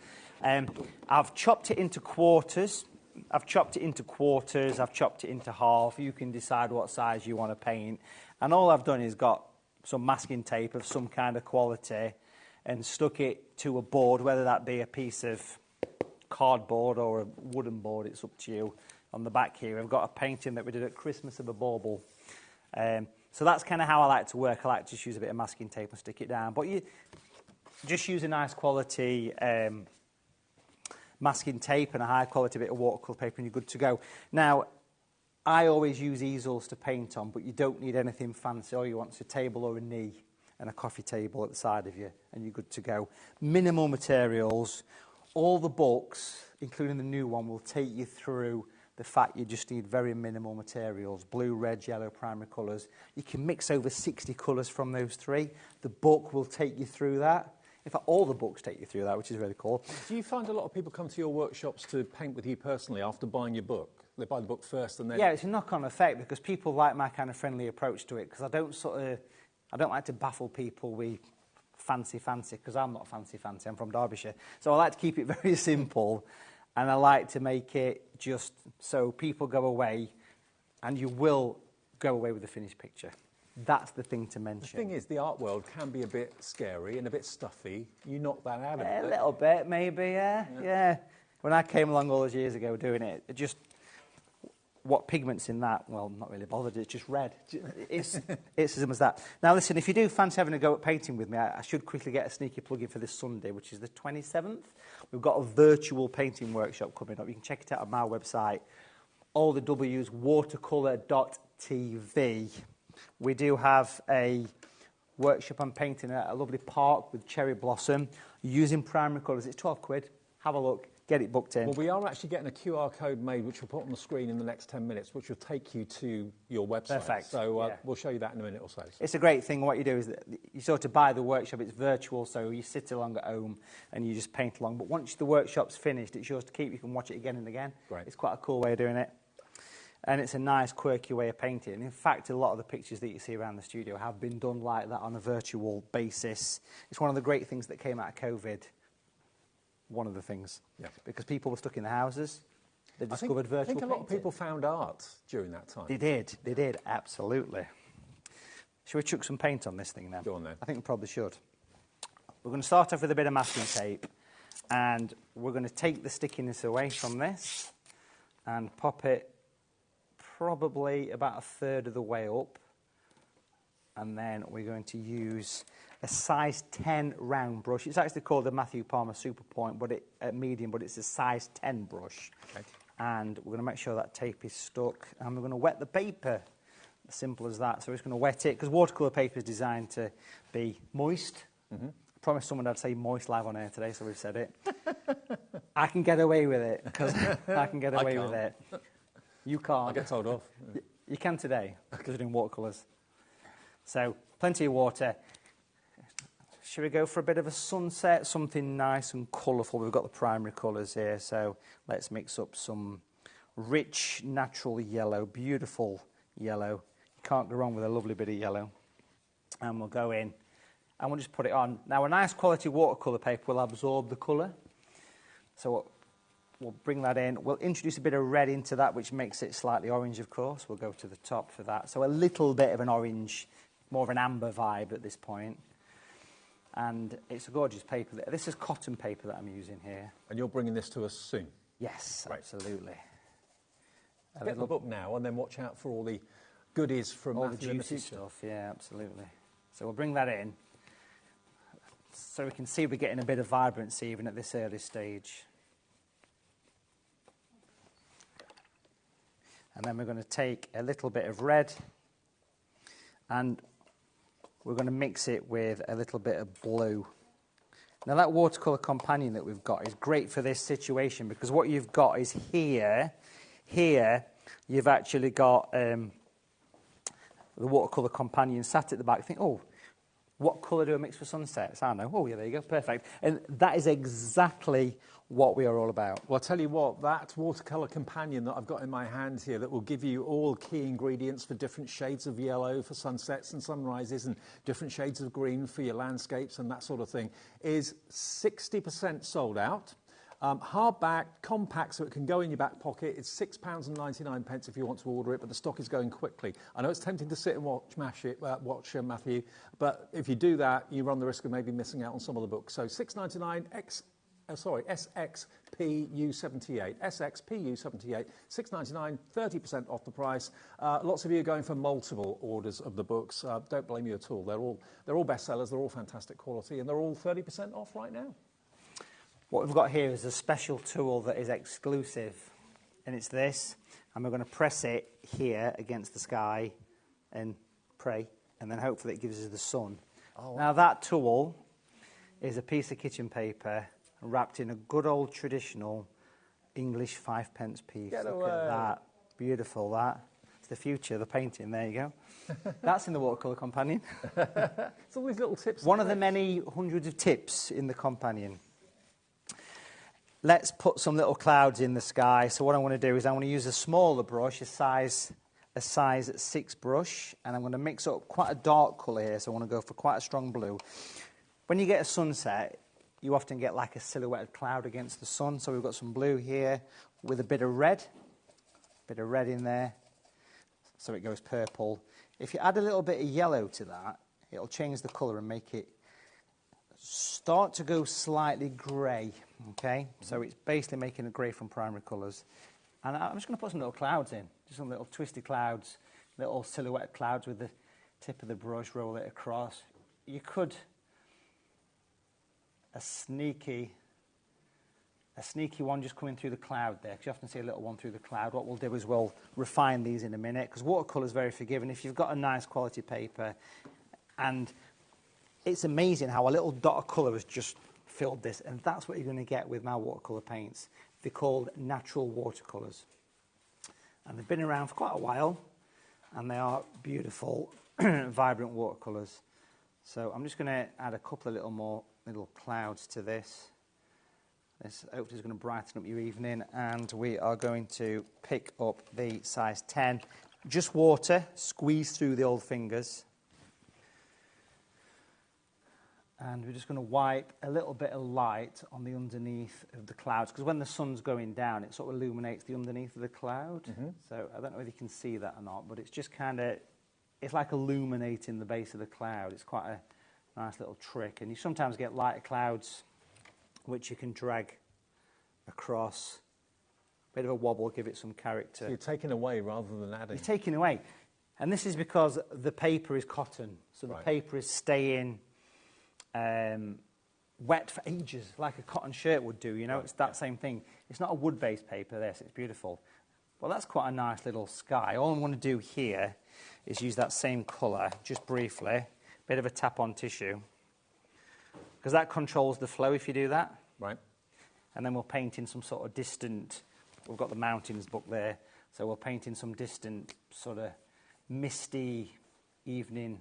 I've chopped it into quarters. I've chopped it into half. You can decide what size you want to paint. And all I've done is got some masking tape of some kind of quality and stuck it to a board, whether that be a piece of cardboard or a wooden board, it's up to you. On the back here, I've got a painting that we did at Christmas of a bauble. So that's kind of how I like to work. I like to just use a bit of masking tape and stick it down. But you just use a nice quality masking tape and a high quality bit of watercolour paper and you're good to go. Now, I always use easels to paint on, but you don't need anything fancy. All you want is a table or a knee and a coffee table at the side of you, and you're good to go. Minimal materials. All the books, including the new one, will take you through the fact you just need very minimal materials. Blue, red, yellow, primary colours. You can mix over 60 colours from those three. The book will take you through that. In fact, all the books take you through that, which is really cool. Do you find a lot of people come to your workshops to paint with you personally after buying your book? They buy the book first and then... Yeah, it's a knock-on effect because people like my kind of friendly approach to it because I don't like to baffle people with fancy, because I'm not fancy, I'm from Derbyshire. So I like to keep it very simple and I like to make it just so people go away and you will go away with a finished picture. that's the thing to The mention. thing is, the art world can be a bit scary and a bit stuffy. You knock that out of it. A little bit, maybe, yeah. When I came along all those years ago doing it, what pigment's in that? Well, I'm not really bothered. It's just red. It's as simple as that. Now, listen, if you do fancy having a go at painting with me, I should quickly get a sneaky plug-in for this Sunday, which is the 27th. We've got a virtual painting workshop coming up. You can check it out on my website, all the W's, watercolour.tv. We do have a workshop on painting at a lovely park with cherry blossom, using primary colours. It's 12 quid. Have a look. Get it booked in. Well, we are actually getting a QR code made, which we'll put on the screen in the next 10 minutes, which will take you to your website. Perfect. So we'll show you that in a minute or so. It's a great thing. What you do is that you sort of buy the workshop. It's virtual, so you sit along at home and you just paint along. But once the workshop's finished, it's yours to keep. You can watch it again and again. Great. It's quite a cool way of doing it. And it's a nice, quirky way of painting. In fact, a lot of the pictures that you see around the studio have been done like that on a virtual basis. It's one of the great things that came out of COVID. One of the things. Yeah. Because people were stuck in the houses. They discovered virtual painting. I think a lot of people found art during that time. They did, absolutely. Shall we chuck some paint on this thing then? Go on then. I think we probably should. We're going to start off with a bit of masking tape, and we're going to take the stickiness away from this and pop it probably about a third of the way up, and then we're going to use a size 10 round brush. It's actually called a Matthew Palmer Super Point, but medium, but it's a size 10 brush. Okay. And we're going to make sure that tape is stuck, and we're going to wet the paper. As simple as that. So we're just going to wet it, because watercolour paper is designed to be moist. Mm-hmm. I promised someone I'd say moist live on air today, so we've said it. I can get away with it, because I can get away with it. You can't. I get told off. You can today, because you're doing watercolours. So, plenty of water. Should we go for a bit of a sunset, something nice and colourful? We've got the primary colours here, so let's mix up some rich, natural yellow, beautiful yellow. You can't go wrong with a lovely bit of yellow. And we'll go in, and we'll just put it on. Now, a nice quality watercolour paper will absorb the colour. So we'll bring that in. We'll introduce a bit of red into that, which makes it slightly orange, of course. We'll go to the top for that. So a little bit of an orange, more of an amber vibe at this point. And it's a gorgeous paper. This is cotton paper that I'm using here. And you're bringing this to us soon? Yes, right. Absolutely. Get the book now, and then watch out for all the goodies from all Matthew the juicy stuff. Yeah, absolutely. So we'll bring that in, so we can see we're getting a bit of vibrancy even at this early stage. And then we're going to take a little bit of red, and we're going to mix it with a little bit of blue. Now, that watercolour companion that we've got is great for this situation, because what you've got is here you've actually got the watercolour companion sat at the back. Think, oh, what colour do I mix for sunsets? I know. Oh, yeah, there you go. Perfect. And that is exactly what we are all about. Well, I'll tell you what, that watercolour companion that I've got in my hand here that will give you all key ingredients for different shades of yellow for sunsets and sunrises and different shades of green for your landscapes and that sort of thing is 60% sold out. Hardback, compact, so it can go in your back pocket. It's £6.99 if you want to order it, but the stock is going quickly. I know it's tempting to sit and watch Matthew, but if you do that, you run the risk of maybe missing out on some of the books. So £6.99 SXPU78, SXPU78, £6.99, 30% off the price. Lots of you are going for multiple orders of the books. Don't blame you at all. They're all bestsellers. They're all fantastic quality, and they're all 30% off right now. What we've got here is a special tool that is exclusive, and it's this, and we're going to press it here against the sky and pray, and then hopefully it gives us the sun. Oh, wow. Now, that tool is a piece of kitchen paper wrapped in a good old traditional English 5p piece. Look at that. Beautiful, that. It's the future, the painting. There you go. That's in the watercolour companion. It's all these little tips. One of the many hundreds of tips in the companion. Let's put some little clouds in the sky. So what I want to do is I want to use a smaller brush, a size 6 brush, and I'm going to mix up quite a dark colour here, so I want to go for quite a strong blue. When you get a sunset, you often get like a silhouetted cloud against the sun, so we've got some blue here with a bit of red in there, so it goes purple. If you add a little bit of yellow to that, it'll change the colour and make it start to go slightly grey, okay? So it's basically making a grey from primary colours. And I'm just going to put some little clouds in, just some little twisty clouds, little silhouette clouds with the tip of the brush, roll it across. You could, a sneaky one just coming through the cloud there, because you often see a little one through the cloud. What we'll do is we'll refine these in a minute, because watercolour is very forgiving. If you've got a nice quality paper, and it's amazing how a little dot of colour has just filled this, and that's what you're going to get with my watercolour paints. They're called natural watercolours. And they've been around for quite a while, and they are beautiful, vibrant watercolours. So I'm just going to add a couple of little clouds to this. This hopefully is going to brighten up your evening, and we are going to pick up the size 10. Just water, squeeze through the old fingers. And we're just going to wipe a little bit of light on the underneath of the clouds, because when the sun's going down, it sort of illuminates the underneath of the cloud. So I don't know whether you can see that or not, but it's just kind of, it's like illuminating the base of the cloud. It's quite a nice little trick. And you sometimes get lighter clouds, which you can drag across. Bit of a wobble, give it some character. So you're taking away rather than adding. You're taking away. And this is because the paper is cotton, so the paper is staying wet for ages, like a cotton shirt would do, you know, it's that same thing. It's not a wood-based paper, this, it's beautiful. Well, that's quite a nice little sky. All I'm going to do here is use that same colour, just briefly, bit of a tap on tissue, because that controls the flow if you do that. Right. And then we'll paint in some sort of distant, we've got the mountains book there, so we'll paint in some distant sort of misty evening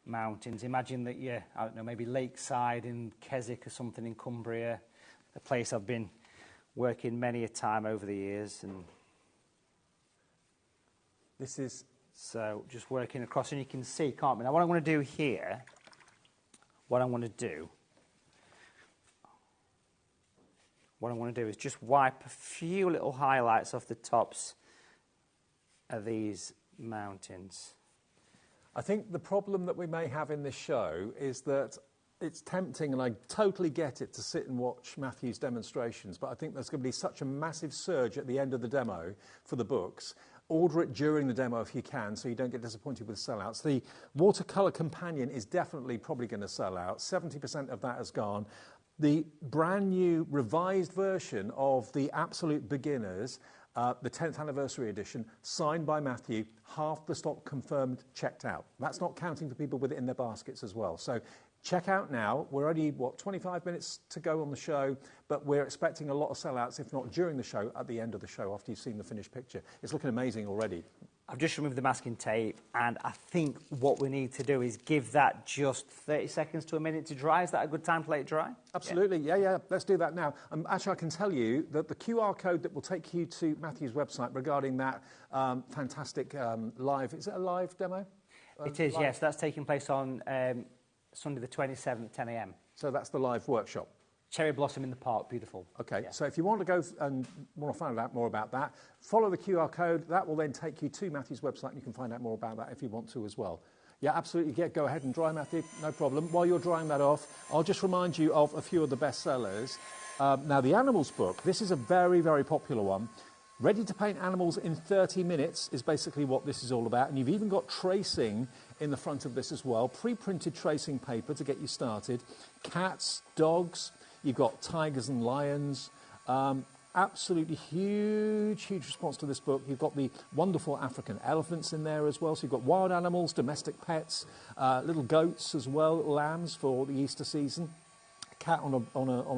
mountains. Imagine that you're, I don't know, maybe lakeside in Keswick or something in Cumbria, a place I've been working many a time over the years. And this is... So just working across, and you can see, can't we? Now what I'm going to do here, is just wipe a few little highlights off the tops of these mountains. I think the problem that we may have in this show is that it's tempting, and I totally get it, to sit and watch Matthew's demonstrations, but I think there's going to be such a massive surge at the end of the demo for the books. Order it during the demo if you can, so you don't get disappointed with sellouts. The watercolour companion is definitely probably going to sell out. 70% of that has gone. The brand new revised version of the Absolute Beginners, the 10th anniversary edition, signed by Matthew, half the stock confirmed, checked out. That's not counting for people with it in their baskets as well. So check out now. We're only, 25 minutes to go on the show, but we're expecting a lot of sellouts, if not during the show, at the end of the show, after you've seen the finished picture. It's looking amazing already. I've just removed the masking tape, and I think what we need to do is give that just 30 seconds to a minute to dry. Is that a good time to let it dry? Absolutely, yeah. Let's do that now. Actually, I can tell you that the QR code that will take you to Matthew's website regarding that fantastic live... Is it a live demo? It is, yes. That's taking place on Sunday the 27th at 10 a.m. So that's the live workshop. Cherry blossom in the park, beautiful. Okay, so if you want to go and want to find out more about that, follow the QR code. That will then take you to Matthew's website, and you can find out more about that if you want to as well. Yeah, absolutely. Go ahead and dry, Matthew, no problem. While you're drying that off, I'll just remind you of a few of the bestsellers. Now, the Animals book, this is a very, very popular one. Ready to paint animals in 30 minutes is basically what this is all about. And you've even got tracing in the front of this as well. Pre-printed tracing paper to get you started. Cats, dogs, you've got tigers and lions. Absolutely huge response to this book. You've got the wonderful African elephants in there as well. So you've got wild animals, domestic pets, little goats as well, lambs for the Easter season. Cat on a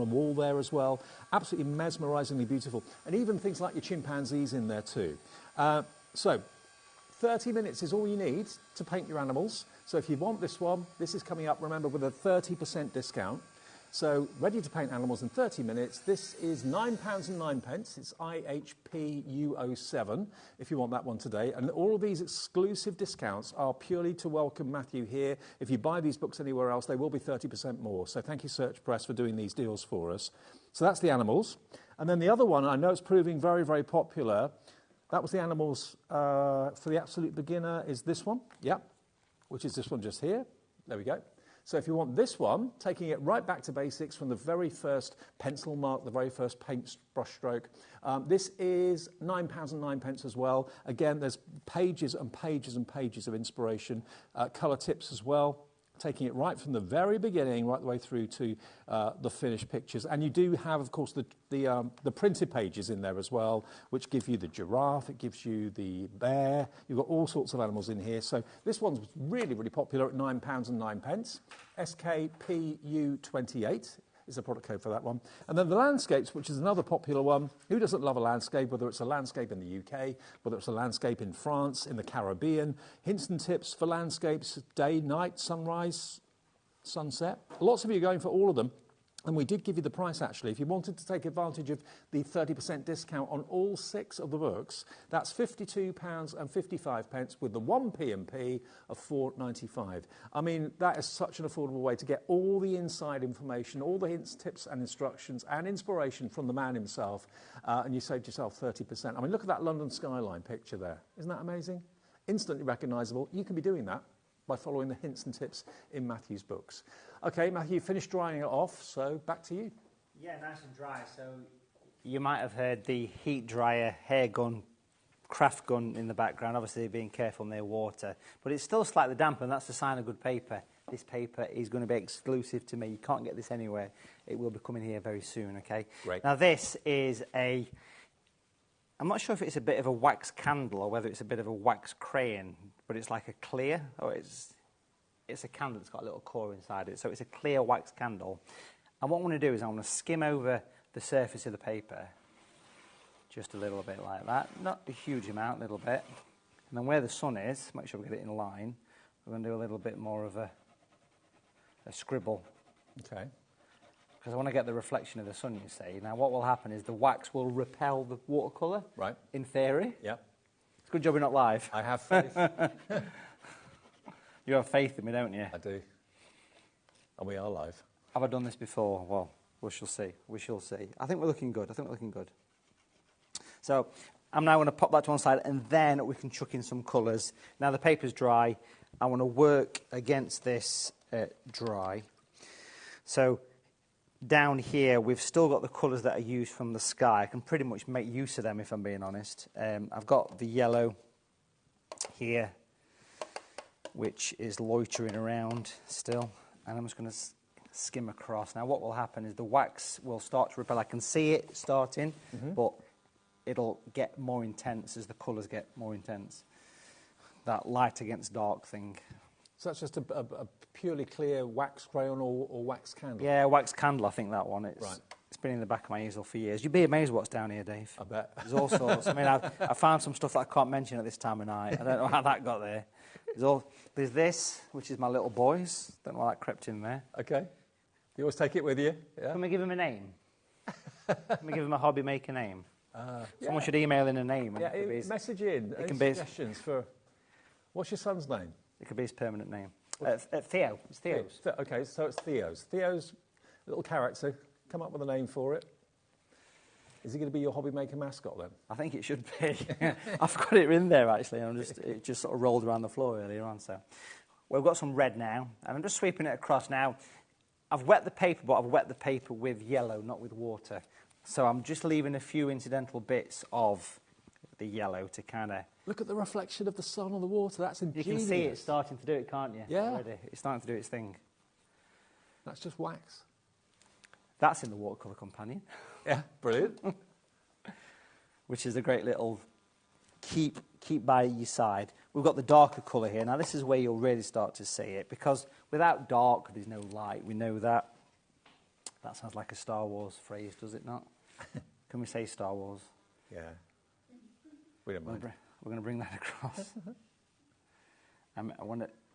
wall there as well. Absolutely mesmerisingly beautiful. And even things like your chimpanzees in there too. So 30 minutes is all you need to paint your animals. So if you want this one, this is coming up, remember, with a 30% discount. So ready to paint animals in 30 minutes. This is £9.09. It's IHPU07 if you want that one today. And all of these exclusive discounts are purely to welcome Matthew here. If you buy these books anywhere else, they will be 30% more. So thank you, Search Press, for doing these deals for us. So that's the animals. And then the other one, I know it's proving very, very popular. that was the animals for the absolute beginner is this one, yep, which is this one just here. There we go. So if you want this one, taking it right back to basics from the very first pencil mark, the very first paint brush stroke, this is £9.09 as well. Again, there's pages and pages and pages of inspiration, colour tips as well, taking it right from the very beginning, right the way through to the finished pictures. And you do have, of course, the printed pages in there as well, which give you the giraffe, it gives you the bear. You've got all sorts of animals in here. So this one's really, really popular at £9.09. SKPU28 is the product code for that one. And then the landscapes, which is another popular one. Who doesn't love a landscape, whether it's a landscape in the UK, whether it's a landscape in France, in the Caribbean. Hints and tips for landscapes, day, night, sunrise, sunset. Lots of you are going for all of them. And we did give you the price, actually. If you wanted to take advantage of the 30% discount on all 6 of the books, that's £52.55 with the 1p&p of £4.95. I mean, that is such an affordable way to get all the inside information, all the hints, tips and instructions and inspiration from the man himself, and you saved yourself 30%. I mean, look at that London skyline picture there. Isn't that amazing? Instantly recognisable. You can be doing that by following the hints and tips in Matthew's books. Okay, Matthew, you finished drying it off, so back to you. Yeah, nice and dry. So you might have heard the heat dryer, hair gun, craft gun in the background, obviously being careful near water. But it's still slightly damp, and that's a sign of good paper. This paper is going to be exclusive to me. You can't get this anywhere. It will be coming here very soon, okay? Great. Now, this is I'm not sure if it's a bit of a wax candle or whether it's a bit of a wax crayon, but it's like a clear, or it's a candle that's got a little core inside it. So it's a clear wax candle. And what I want to do is I want to skim over the surface of the paper, just a little bit like that. Not a huge amount, a little bit. And then where the sun is, make sure we get it in line, we're going to do a little bit more of a scribble. Okay. Because I want to get the reflection of the sun, you see. Now, what will happen is the wax will repel the watercolour, right? In theory. Yeah. It's a good job we're not live. I have faith. You have faith in me, don't you? I do. And we are live. Have I done this before? Well, we shall see. We shall see. I think we're looking good. So I'm now going to pop that to one side, and then we can chuck in some colours. Now the paper's dry. I want to work against this dry. So down here, we've still got the colours that are used from the sky. I can pretty much make use of them, if I'm being honest. I've got the yellow here, which is loitering around still, and I'm just going to skim across. Now what will happen is the wax will start to repel. I can see it starting, but it'll get more intense as the colours get more intense. That light against dark thing. So that's just a purely clear wax crayon or wax candle? Yeah, wax candle, I think that one. It's been in the back of my easel for years. You'd be amazed what's down here, Dave. I bet. There's all sorts. I mean, I found some stuff that I can't mention at this time of night. I don't know how that got there. There's this, which is my little boy's. Don't know why that crept in there. Okay. You always take it with you? Yeah. Can we give him a name? Can we give him a HobbyMaker name? Someone should email in a name. Yeah, message in. Any suggestions for... What's your son's name? It could be his permanent name. Theo. It's Theo's. Okay, so it's Theo's. Theo's little character. Come up with a name for it. Is he going to be your HobbyMaker mascot then? I think it should be. I've got it in there actually. It just sort of rolled around the floor earlier on. So we've got some red now, and I'm just sweeping it across now. I've wet the paper, but I've wet the paper with yellow, not with water. So I'm just leaving a few incidental bits of the yellow to kind of... Look at the reflection of the sun on the water. That's ingenious. You can see it starting to do it, can't you? Yeah. Already. It's starting to do its thing. That's just wax. That's in the Watercolour Companion. Yeah, brilliant. Which is a great little keep by your side. We've got the darker colour here. Now, this is where you'll really start to see it, because without dark, there's no light. We know that. That sounds like a Star Wars phrase, does it not? Can we say Star Wars? Yeah. We don't mind. We're going to bring that across. I'm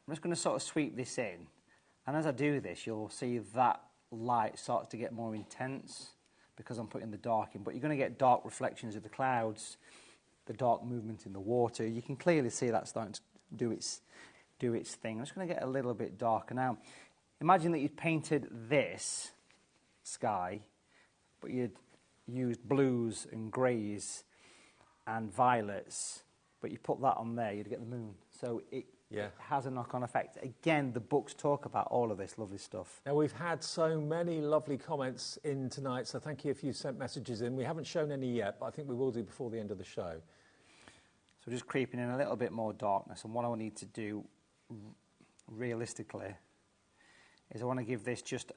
just going to sort of sweep this in. And as I do this, you'll see that light starts to get more intense because I'm putting the dark in. But you're going to get dark reflections of the clouds, the dark movement in the water. You can clearly see that starting to do its thing. I'm just going to get a little bit darker. Now, imagine that you'd painted this sky, but you'd used blues and greys and violets, but you put that on there, you'd get the moon. So it has a knock-on effect. Again, the books talk about all of this lovely stuff. Now, we've had so many lovely comments in tonight, so thank you if you sent messages in. We haven't shown any yet, but I think we will do before the end of the show. So just creeping in a little bit more darkness, and what I need to do realistically is I want to give this just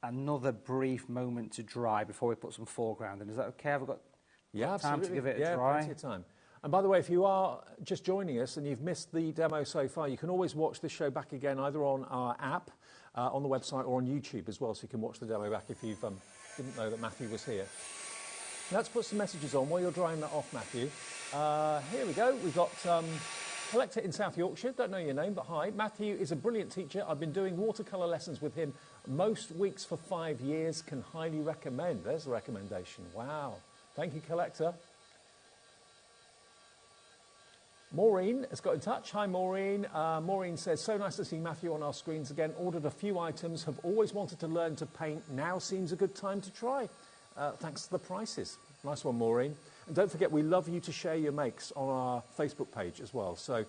another brief moment to dry before we put some foreground in. Is that okay? Have I got time to give it a dry? Plenty of time. And by the way, if you are just joining us and you've missed the demo so far, you can always watch this show back again either on our app, on the website, or on YouTube as well, so you can watch the demo back if you didn't know that Matthew was here. Let's put some messages on while you're drying that off, Matthew. Here we go. We've got Collector in South Yorkshire. Don't know your name, but hi. Matthew is a brilliant teacher. I've been doing watercolour lessons with him most weeks for 5 years. Can highly recommend. There's a recommendation. Wow. Thank you, Collector. Maureen has got in touch. Hi, Maureen. Maureen says, so nice to see Matthew on our screens again. Ordered a few items. Have always wanted to learn to paint. Now seems a good time to try. Thanks to the prices. Nice one, Maureen. And don't forget, we love you to share your makes on our Facebook page as well. So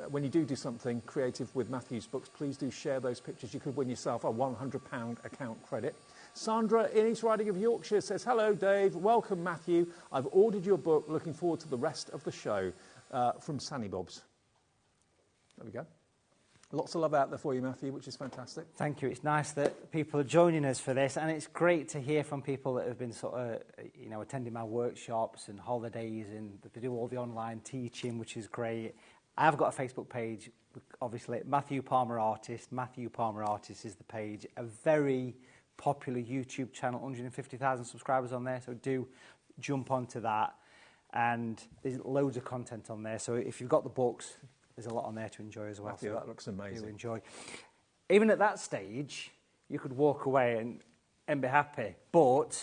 when you do something creative with Matthew's books, please do share those pictures. You could win yourself a £100 account credit. Sandra in East Riding of Yorkshire says, hello, Dave. Welcome, Matthew. I've ordered your book. Looking forward to the rest of the show. From Sanny Bob's. There we go. Lots of love out there for you, Matthew, which is fantastic. Thank you. It's nice that people are joining us for this, and it's great to hear from people that have been sort of, attending my workshops and holidays, and they do all the online teaching, which is great. I've got a Facebook page, obviously, Matthew Palmer Artist. Matthew Palmer Artist is the page. A very popular YouTube channel, 150,000 subscribers on there, so do jump onto that. And there's loads of content on there, so if you've got the books, there's a lot on there to enjoy as well. Matthew, that looks amazing. Do enjoy. Even at that stage, you could walk away and be happy, but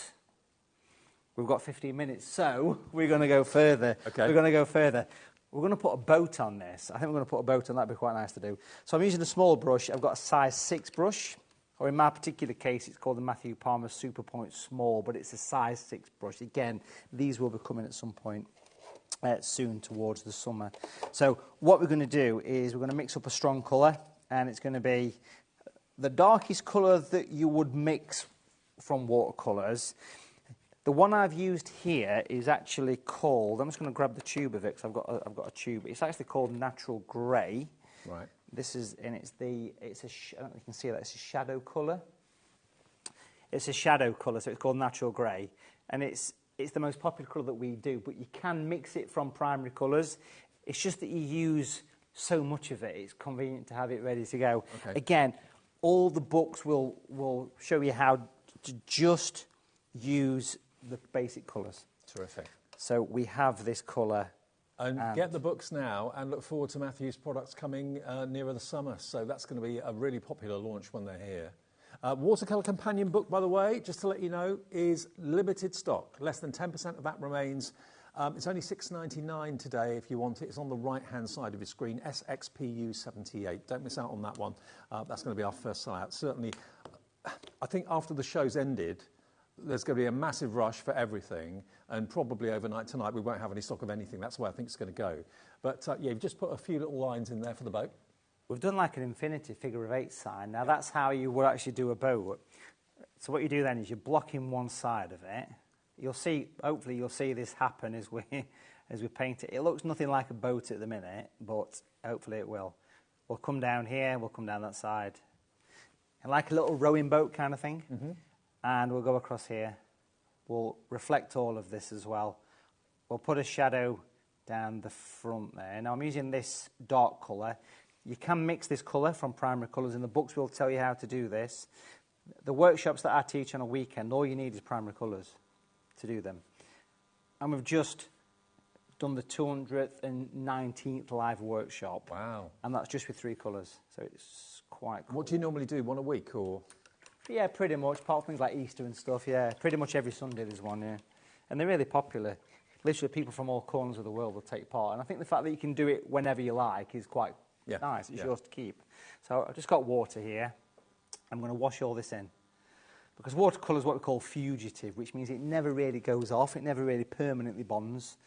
we've got 15 minutes, so we're going to go further. Okay. We're going to go further. We're going to put a boat on this. I think we're going to put a boat on. That'd be quite nice to do. So I'm using a small brush. I've got a size 6 brush. Or in my particular case, it's called the Matthew Palmer Super Point Small, but it's a size 6 brush. Again, these will be coming at some point soon towards the summer. So what we're going to do is we're going to mix up a strong colour, and it's going to be the darkest colour that you would mix from watercolours. The one I've used here is actually called, I'm just going to grab the tube of it because I've got a tube. It's actually called Natural Grey. Right. This is, and I don't know if you can see that, it's a shadow colour. It's a shadow colour, so it's called Natural Grey. And it's the most popular colour that we do, but you can mix it from primary colours. It's just that you use so much of it, it's convenient to have it ready to go. Okay. Again, all the books will show you how to just use the basic colours. Terrific. So we have this colour. And get the books now and look forward to Matthew's products coming nearer the summer. So that's going to be a really popular launch when they're here. Watercolour Companion book, by the way, just to let you know, is limited stock. Less than 10% of that remains. It's only $6.99 today if you want it. It's on the right-hand side of your screen, SXPU78. Don't miss out on that one. That's going to be our first sellout. Certainly, I think after the show's ended, there's going to be a massive rush for everything, and probably overnight tonight we won't have any stock of anything. That's where I think it's going to go. But yeah, you've just put a few little lines in there for the boat. We've done like an infinity figure of 8 sign. Now that's how you would actually do a boat. So what you do then is you block in one side of it. You'll see, hopefully you'll see this happen as we paint it. It looks nothing like a boat at the minute, but hopefully it will. We'll come down here, we'll come down that side. And like a little rowing boat kind of thing. Mm-hmm. And we'll go across here. We'll reflect all of this as well. We'll put a shadow down the front there. Now I'm using this dark colour. You can mix this colour from primary colours, and the books will tell you how to do this. The workshops that I teach on a weekend, all you need is primary colours to do them. And we've just done the 219th live workshop. Wow. And that's just with 3 colours, so it's quite cool. What do you normally do, one a week or...? Yeah, pretty much, apart from things like Easter and stuff, yeah. Pretty much every Sunday there's one, yeah. And they're really popular. Literally, people from all corners of the world will take part. And I think the fact that you can do it whenever you like is quite nice. It's yours to keep. So I've just got water here. I'm going to wash all this in. Because watercolour is what we call fugitive, which means it never really goes off. It never really permanently bonds.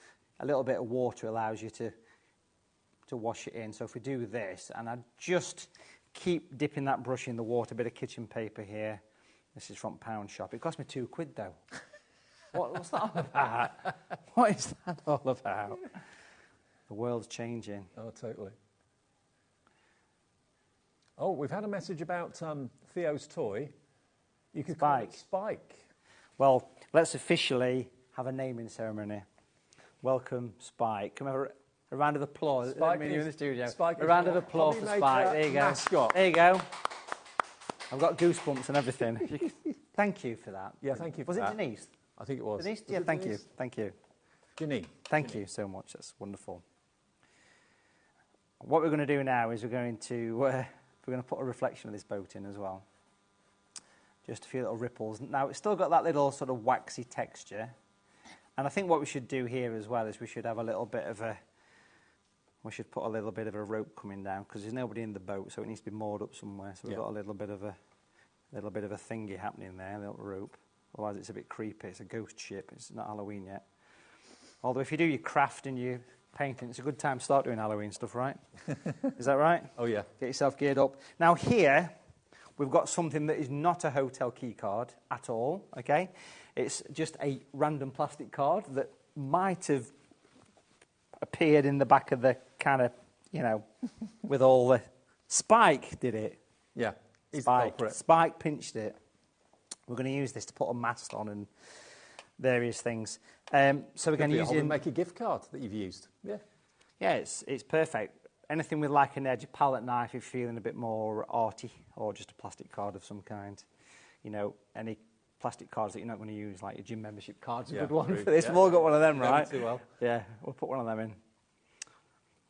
a little bit of water allows you to wash it in. So if we do this, and I just keep dipping that brush in the water, a bit of kitchen paper here. This is from Pound Shop. It cost me £2 though. What's that all about? What is that all about? The world's changing. Oh, totally. Oh, we've had a message about Theo's toy. You could call it Spike. Well, let's officially have a naming ceremony. Welcome, Spike. Come over. A round of applause. Spike in the studio. Spike a round of applause for Spike. There you go. Mascot. There you go. I've got goosebumps and everything. Thank you for that. Yeah, thank you for was that. Was it Denise? I think it was. Denise? Yeah, thank you. Thank you. Janine. Thank you so much. That's wonderful. What we're going to do now is we're going to put a reflection of this boat in as well. Just a few little ripples. Now, it's still got that little sort of waxy texture. And I think what we should do here as well is we should have a little bit of a... We should put a little bit of a rope coming down because there's nobody in the boat, so it needs to be moored up somewhere. So we've got a little bit of a thingy happening there, a little rope. Otherwise, it's a bit creepy. It's a ghost ship. It's not Halloween yet. Although if you do your craft and your painting, it's a good time to start doing Halloween stuff, right? Is that right? Oh, yeah. Get yourself geared up. Now, here, we've got something that is not a hotel key card at all, okay? It's just a random plastic card that might have appeared in the back of the kind of, you know, with all the... Spike did it. Yeah. Spike pinched it. We're going to use this to put a mast on and various things. So we're going to use it. Make a gift card that you've used. Yeah. Yeah, it's perfect. Anything with like an edge, a palette knife if you're feeling a bit more arty, or just a plastic card of some kind. You know, any plastic cards that you're not going to use, like your gym membership card's a good one for this. We've all got one of them, right? Too well. Yeah, we'll put one of them in.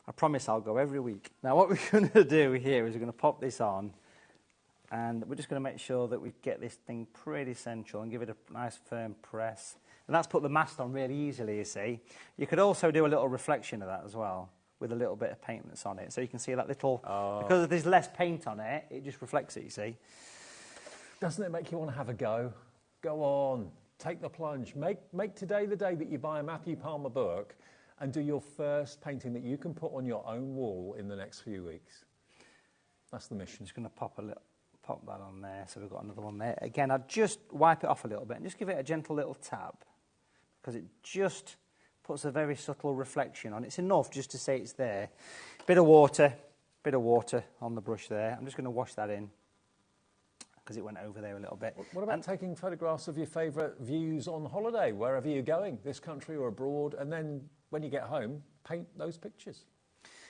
I promise I'll go every week. Now, what we're going to do here is we're going to pop this on, and we're just going to make sure that we get this thing pretty central and give it a nice firm press. And that's put the mast on really easily, you see. You could also do a little reflection of that as well, with a little bit of paint that's on it. So you can see that little... Because there's less paint on it, it just reflects it, you see. Doesn't it make you want to have a go? Go on, take the plunge. Make today the day that you buy a Matthew Palmer book and do your first painting that you can put on your own wall in the next few weeks. That's the mission. I'm just going to pop that on there, so we've got another one there. Again, I'd just wipe it off a little bit and just give it a gentle little tap, because it just puts a very subtle reflection on. It's enough just to say it's there. Bit of water on the brush there. I'm just going to wash that in, because it went over there a little bit. What about taking photographs of your favourite views on holiday, wherever you're going, this country or abroad, and then when you get home, paint those pictures?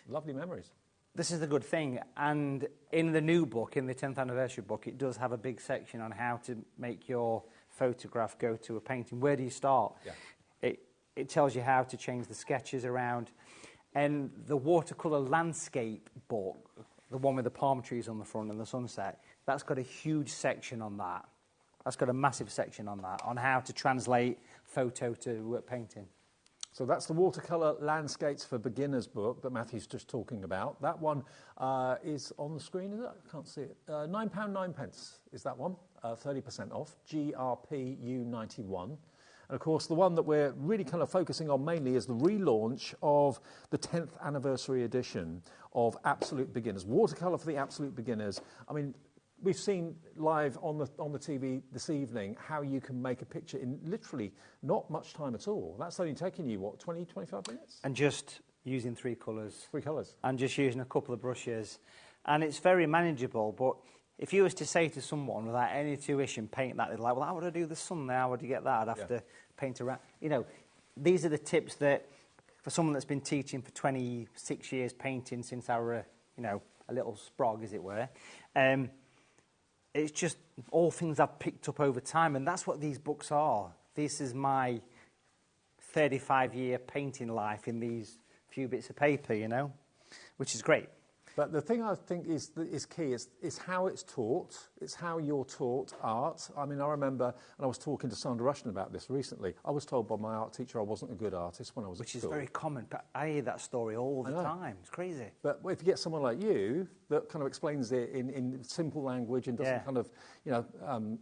Lovely memories. This is the good thing, and in the new book, in the 10th anniversary book, it does have a big section on how to make your photograph go to a painting. Where do you start? Yeah. It tells you how to change the sketches around. And the watercolour landscape book, the one with the palm trees on the front and the sunset, that's got a huge section on that. That's got a massive section on that, on how to translate photo to painting. So that's the Watercolour Landscapes for Beginners book that Matthew's just talking about. That one is on the screen, is it? I can't see it. £9.09 is that one, 30% off, GRPU91. And of course, the one that we're really kind of focusing on mainly is the relaunch of the 10th anniversary edition of Absolute Beginners. Watercolour for the Absolute Beginners. I mean, we've seen live on the TV this evening how you can make a picture in literally not much time at all. That's only taking you, what, 20, 25 minutes? And just using three colours. Three colours. And just using a couple of brushes. And it's very manageable, but if you was to say to someone without any tuition, paint that, they're like, well, how would I do the sun there? How would you get that? I'd have to paint around. You know, these are the tips that, for someone that's been teaching for 26 years painting since I were, you know, a little sprog, as it were, it's just all things I've picked up over time, and that's what these books are. This is my 35-year painting life in these few bits of paper, you know, which is great. But the thing I think is key is how it's taught. It's how you're taught art. I mean, I remember, and I was talking to Sandra Rushton about this recently, I was told by my art teacher I wasn't a good artist when I was at school. Which is very common. But I hear that story all the time. It's crazy. But if you get someone like you that kind of explains it in simple language and doesn't kind of, you know,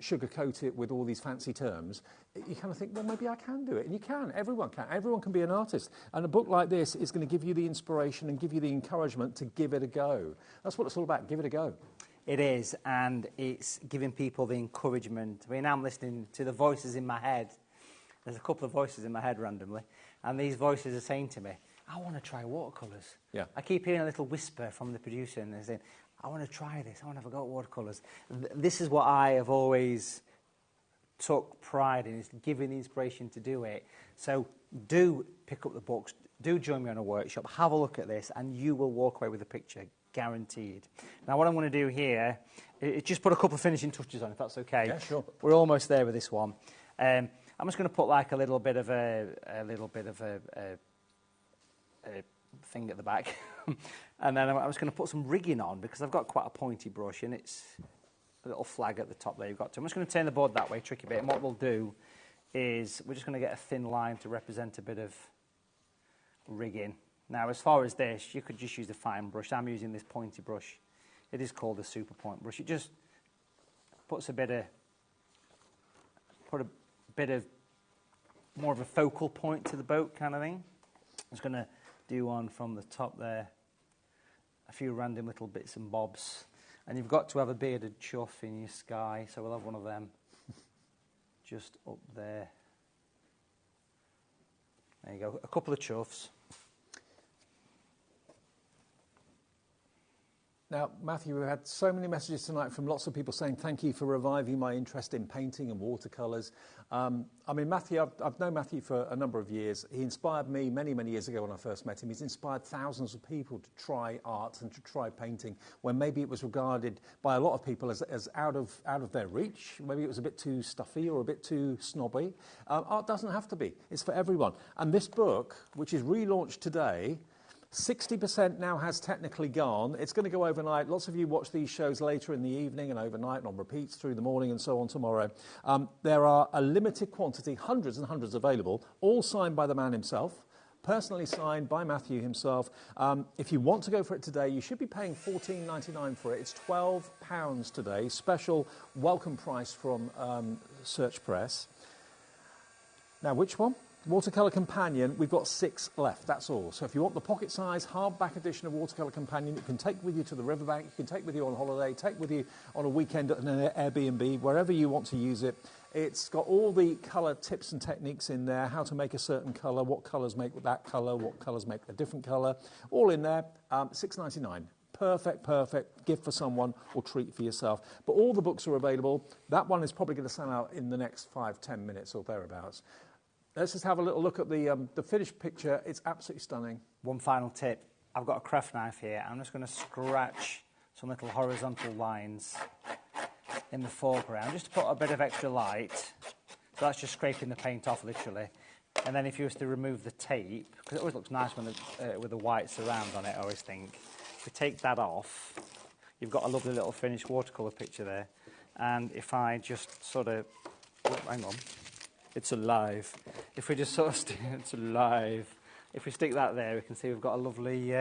sugarcoat it with all these fancy terms, you kind of think, well, maybe I can do it. And you can. Everyone can. Everyone can be an artist. And a book like this is going to give you the inspiration and give you the encouragement to give it a go. That's what it's all about. Give it a go. It is, and it's giving people the encouragement. I mean, I'm listening to the voices in my head. There's a couple of voices in my head randomly, and these voices are saying to me, I want to try watercolours. Yeah. I keep hearing a little whisper from the producer, and they're saying, I want to try this. I want to have a go at watercolours. This is what I have always took pride in, is giving the inspiration to do it. So do pick up the books, do join me on a workshop, have a look at this, and you will walk away with a picture, guaranteed. Now, what I'm going to do here is just put a couple of finishing touches on, if that's okay. Yeah, sure. We're almost there with this one. I'm just going to put like a little bit of a thing at the back, and then I'm just going to put some rigging on because I've got quite a pointy brush, and it's a little flag at the top there you've got to. I'm just going to turn the board that way, tricky bit, and what we'll do is we're just going to get a thin line to represent a bit of rigging. Now, as far as this, you could just use a fine brush. I'm using this pointy brush. It is called a super point brush. It just puts a bit of more of a focal point to the boat kind of thing. I'm just going to do one from the top there, a few random little bits and bobs. And you've got to have a bearded chuff in your sky, so we'll have one of them just up there. There you go, a couple of chuffs. Now, Matthew, we've had so many messages tonight from lots of people saying thank you for reviving my interest in painting and watercolours. I mean, Matthew, I've known Matthew for a number of years. He inspired me many, many years ago when I first met him. He's inspired thousands of people to try art and to try painting when maybe it was regarded by a lot of people as out of their reach. Maybe it was a bit too stuffy or a bit too snobby. Art doesn't have to be. It's for everyone. And this book, which is relaunched today, 60% now has technically gone. It's going to go overnight. Lots of you watch these shows later in the evening and overnight and on repeats through the morning and so on tomorrow. There are a limited quantity, hundreds and hundreds available, all signed by the man himself, personally signed by Matthew himself. If you want to go for it today, you should be paying $14.99 for it. It's £12 today, special welcome price from Search Press. Now, which one? Watercolour Companion, we've got 6 left, that's all. So if you want the pocket size, hardback edition of Watercolour Companion, you can take with you to the riverbank, you can take with you on holiday, take with you on a weekend at an Airbnb, wherever you want to use it. It's got all the colour tips and techniques in there, how to make a certain colour, what colours make that colour, what colours make a different colour, all in there, $6.99. Perfect gift for someone or treat for yourself. But all the books are available. That one is probably going to sell out in the next 5-10 minutes or thereabouts. Let's just have a little look at the finished picture. It's absolutely stunning. One final tip. I've got a craft knife here. I'm just going to scratch some little horizontal lines in the foreground, just to put a bit of extra light. So that's just scraping the paint off, literally. And then if you was to remove the tape, because it always looks nice when with the white surround on it, I always think. If you take that off, you've got a lovely little finished watercolour picture there. And if I just sort of... Oh, hang on. It's alive. If we just sort of it's alive. If we stick that there, we can see we've got a lovely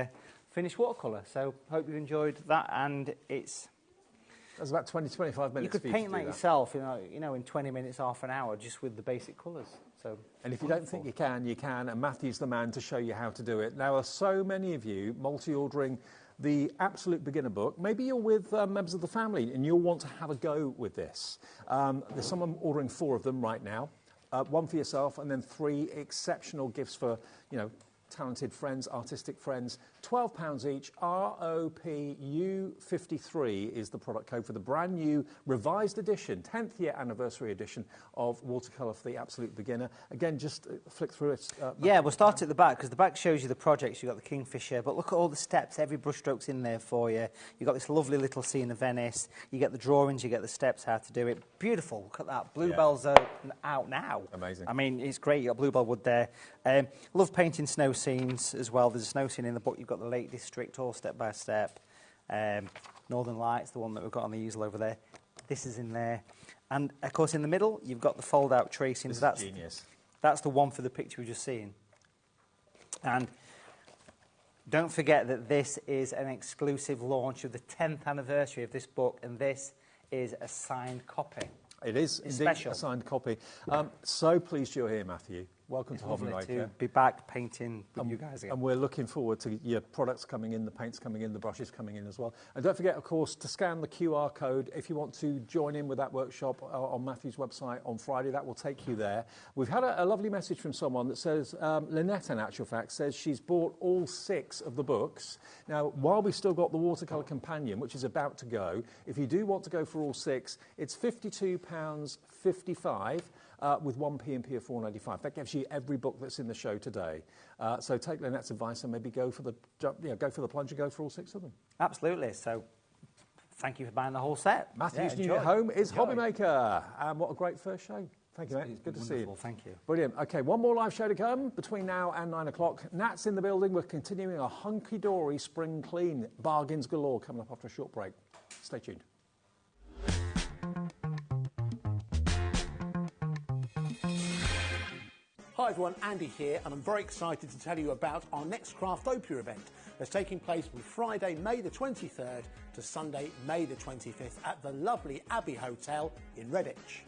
finished watercolour. So hope you've enjoyed that, and it's... That's about 20-25 minutes. You could paint like yourself, you know, in 20 minutes, half an hour, just with the basic colours. So. And if you don't think you can, and Matthew's the man to show you how to do it. Now, there are so many of you multi-ordering the Absolute Beginner book. Maybe you're with members of the family and you'll want to have a go with this. There's someone ordering 4 of them right now. 1 for yourself, and then 3 exceptional gifts for, talented friends, artistic friends. £12 each. ROPU53 is the product code for the brand new revised edition, 10th year anniversary edition of Watercolour for the Absolute Beginner. Again, just flick through it. Yeah, we'll start at the back, because the back shows you the projects. You've got the Kingfisher, but look at all the steps. Every brushstroke's in there for you. You've got this lovely little scene of Venice. You get the drawings, you get the steps, how to do it. Beautiful. Look at that. Bluebells are out now. Amazing. I mean, it's great. You've got bluebell wood there. Love painting snow scenes as well. There's a snow scene in the book. You've got the Lake District, all step by step. Northern Lights, the one that we've got on the easel over there. This is in there. And, of course, in the middle, you've got the fold-out tracings. That's genius. That's the one for the picture we just seen. And don't forget that this is an exclusive launch of the 10th anniversary of this book, and this is a signed copy. It is It's indeed special. a signed copy. So pleased you're here, Matthew. Welcome to Lovely HobbyMaker. to be back painting with you guys again. And we're looking forward to your products coming in, the paints coming in, the brushes coming in as well. And don't forget, of course, to scan the QR code if you want to join in with that workshop on Matthew's website on Friday. That will take you there. We've had a lovely message from someone that says, Lynette, in actual fact, says she's bought all 6 of the books. Now, while we've still got the watercolour companion, which is about to go, if you do want to go for all 6, it's £52.55. With 1 P&P of $4.95. That gives you every book that's in the show today. So take Lynette's advice and maybe go for the plunge and go for all 6 of them. Absolutely. So thank you for buying the whole set. Matthew's new enjoy. home is Enjoy. HobbyMaker. And what a great first show. Thank you, mate. Good to see you. Wonderful, thank you. Brilliant. OK, one more live show to come between now and 9 o'clock. Nat's in the building. We're continuing a hunky-dory spring clean. Bargains galore coming up after a short break. Stay tuned. Hi everyone, Andy here, and I'm very excited to tell you about our next Craftopia event that's taking place from Friday, May the 23rd to Sunday, May the 25th at the lovely Abbey Hotel in Redditch.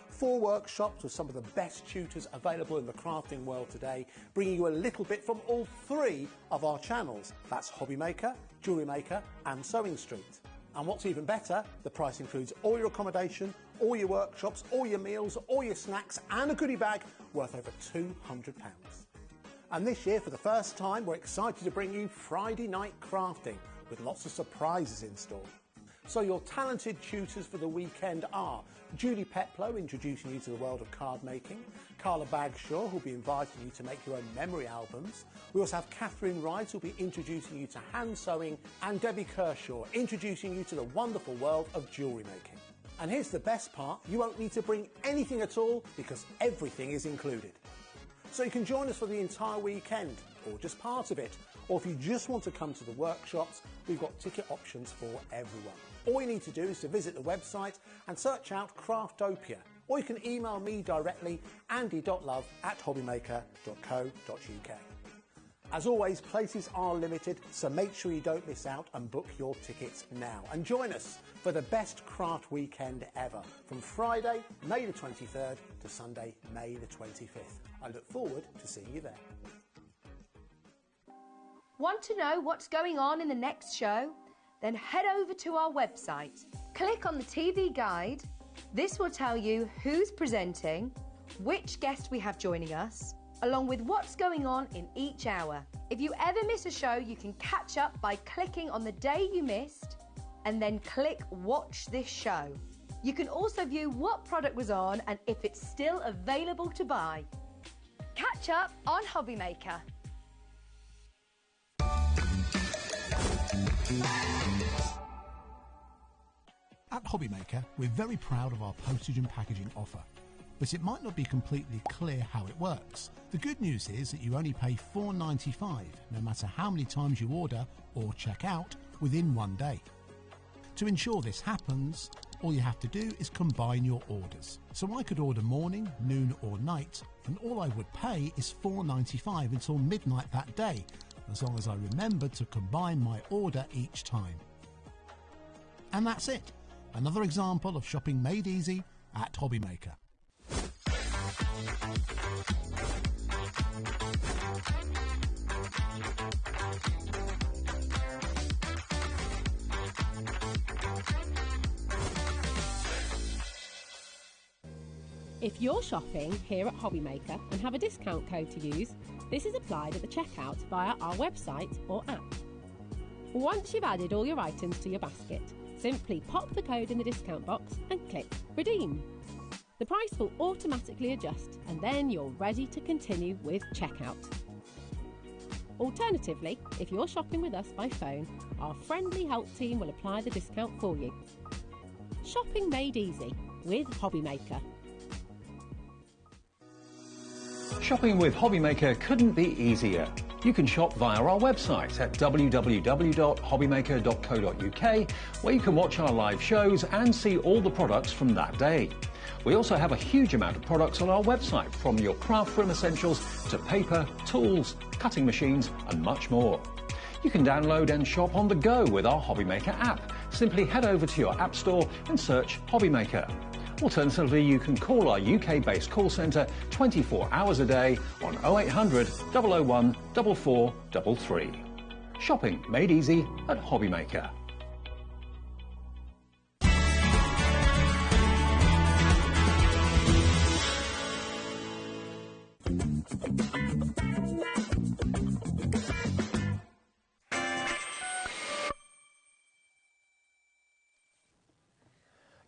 4 workshops with some of the best tutors available in the crafting world today, bringing you a little bit from all 3 of our channels. That's HobbyMaker, Jewellery Maker and Sewing Street. And what's even better, the price includes all your accommodation, all your workshops, all your meals, all your snacks and a goodie bag worth over £200. And this year, for the first time, we're excited to bring you Friday night crafting with lots of surprises in store. So your talented tutors for the weekend are Julie Peplow, introducing you to the world of card making, Carla Bagshaw, who'll be inviting you to make your own memory albums. We also have Catherine Wright, who'll be introducing you to hand sewing, and Debbie Kershaw, introducing you to the wonderful world of jewellery making. And here's the best part, you won't need to bring anything at all because everything is included. So you can join us for the entire weekend, or just part of it, or if you just want to come to the workshops, we've got ticket options for everyone. All you need to do is to visit the website and search out Craftopia, or you can email me directly, andy.love@hobbymaker.co.uk. As always, places are limited, so make sure you don't miss out and book your tickets now. And join us for the best craft weekend ever, from Friday, May the 23rd to Sunday, May the 25th. I look forward to seeing you there. Want to know what's going on in the next show? Then head over to our website. Click on the TV guide. This will tell you who's presenting, which guest we have joining us, along with what's going on in each hour. If you ever miss a show, you can catch up by clicking on the day you missed and then click Watch This Show. You can also view what product was on and if it's still available to buy. Catch up on HobbyMaker. At HobbyMaker, we're very proud of our postage and packaging offer, but it might not be completely clear how it works. The good news is that you only pay $4.95 no matter how many times you order or check out within 1 day. To ensure this happens, all you have to do is combine your orders. So I could order morning, noon or night, and all I would pay is $4.95 until midnight that day, as long as I remembered to combine my order each time. And that's it. Another example of shopping made easy at HobbyMaker. If you're shopping here at HobbyMaker and have a discount code to use, this is applied at the checkout via our website or app. Once you've added all your items to your basket, simply pop the code in the discount box and click Redeem. The price will automatically adjust and then you're ready to continue with checkout. Alternatively, if you're shopping with us by phone, our friendly help team will apply the discount for you. Shopping made easy with HobbyMaker. Shopping with HobbyMaker couldn't be easier. You can shop via our website at www.hobbymaker.co.uk, where you can watch our live shows and see all the products from that day. We also have a huge amount of products on our website, from your craft room essentials to paper, tools, cutting machines and much more. You can download and shop on the go with our HobbyMaker app. Simply head over to your app store and search HobbyMaker. Alternatively, you can call our UK-based call centre 24 hours a day on 0800 001 4433. Shopping made easy at HobbyMaker.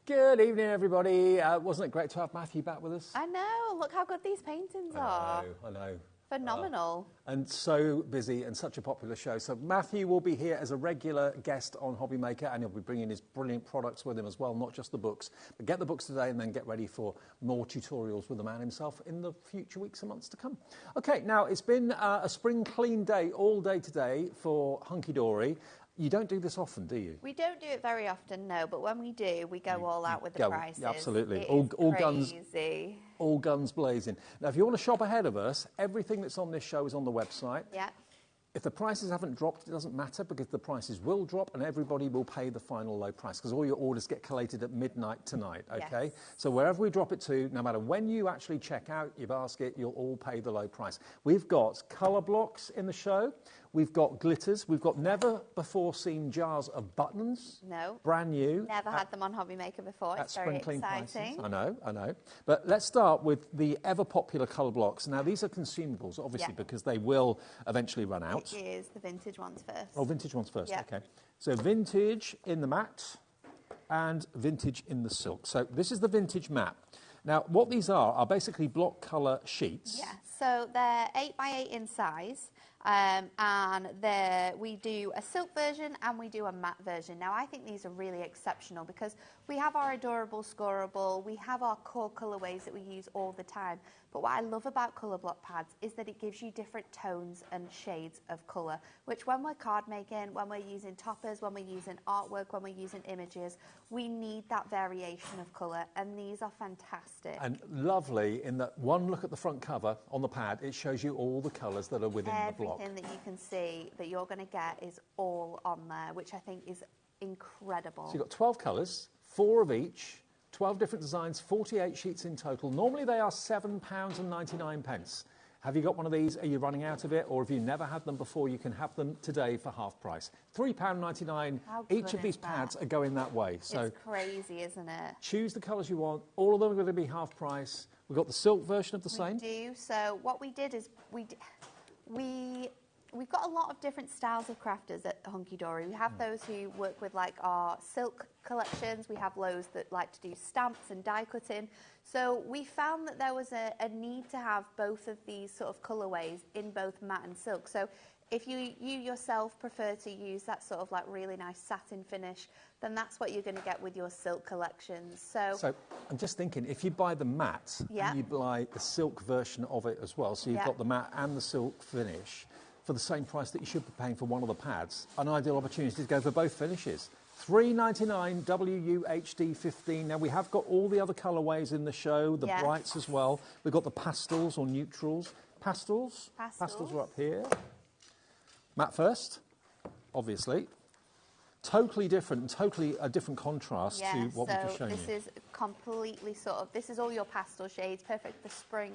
Good evening, everybody. Wasn't it great to have Matthew back with us? I know. Look how good these paintings are. I know. Phenomenal. And so busy and such a popular show. So Matthew will be here as a regular guest on HobbyMaker, and he'll be bringing his brilliant products with him as well, not just the books. But get the books today and then get ready for more tutorials with the man himself in the future weeks and months to come. Okay, now it's been a spring clean day all day today for Hunky Dory. You don't do this often, do you? We don't do it very often, no, but when we do, we go all out with the prices. Yeah, absolutely. It All is crazy. all guns blazing. Now, if you want to shop ahead of us, everything that's on this show is on the website. Yeah. If the prices haven't dropped, it doesn't matter because the prices will drop and everybody will pay the final low price because all your orders get collated at midnight tonight, okay? Yes. So wherever we drop it to, no matter when you actually check out your basket, you'll all pay the low price. We've got colour blocks in the show. We've got glitters. We've got never-before-seen jars of buttons. No. Brand new. Never had them on HobbyMaker before. It's very exciting. I know. But let's start with the ever-popular colour blocks. Now, these are consumables, obviously, because they will eventually run out. It is the vintage ones first. Oh, vintage ones first, Yeah. okay. So vintage in the matte and vintage in the silk. So this is the vintage matte. Now, what these are basically block colour sheets. Yeah, so they're 8 by 8 in size, and we do a silk version and we do a matte version. Now, I think these are really exceptional because we have our adorable scoreable, we have our core colourways that we use all the time. But what I love about colour block pads is that it gives you different tones and shades of colour, which when we're card making, when we're using toppers, when we're using artwork, when we're using images, we need that variation of colour, and these are fantastic. And lovely in that one look at the front cover on the pad, it shows you all the colours that are within the block. Everything that you can see that you're going to get is all on there, which I think is incredible. So you've got 12 colours, 4 of each, 12 different designs, 48 sheets in total. Normally they are £7.99. Have you got one of these? Are you running out of it? Or if you never had them before, you can have them today for half price. £3.99. Each of these pads are going that way. So it's crazy, isn't it? choose the colours you want. All of them are going to be half price. We've got the silk version of the same. We do. So what we did is we've got a lot of different styles of crafters at Hunky Dory. We have those who work with like our silk collections. We have those that like to do stamps and die cutting. So we found that there was a need to have both of these sort of colourways in both matte and silk. So if you yourself prefer to use that sort of like really nice satin finish, then that's what you're going to get with your silk collections. So I'm just thinking, if you buy the matte, and you buy the silk version of it as well, so you've got the matte and the silk finish, for the same price that you should be paying for one of the pads, an ideal opportunity to go for both finishes. $3.99 WUHD 15. Now, we have got all the other colourways in the show, the brights as well. We've got the pastels or neutrals. Pastels are up here. Matte first, obviously. Totally different, totally a different contrast to what we've just shown you. This is completely this is all your pastel shades, perfect for spring.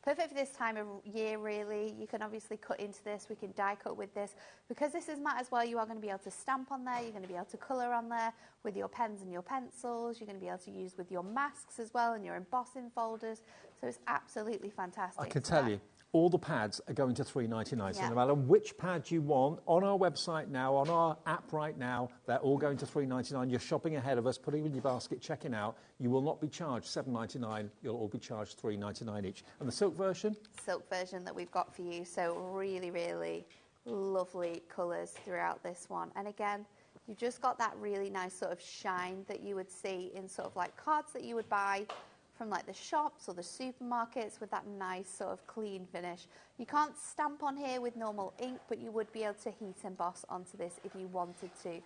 Perfect for this time of year, really. You can obviously cut into this. We can die cut with this. Because this is matte as well, you are going to be able to stamp on there. You're going to be able to colour on there with your pens and your pencils. You're going to be able to use with your masks as well and your embossing folders. So it's absolutely fantastic. I can tell you, all the pads are going to $3.99. So no matter which pad you want, on our website now, on our app right now, they're all going to $3.99. You're shopping ahead of us, putting it in your basket, checking out. You will not be charged $7.99. You'll all be charged $3.99 each. And the silk version? Silk version that we've got for you. So really, really lovely colours throughout this one. And again, you've just got that really nice sort of shine that you would see in sort of like cards that you would buy from like the shops or the supermarkets with that nice sort of clean finish. You can't stamp on here with normal ink, but you would be able to heat emboss onto this if you wanted to.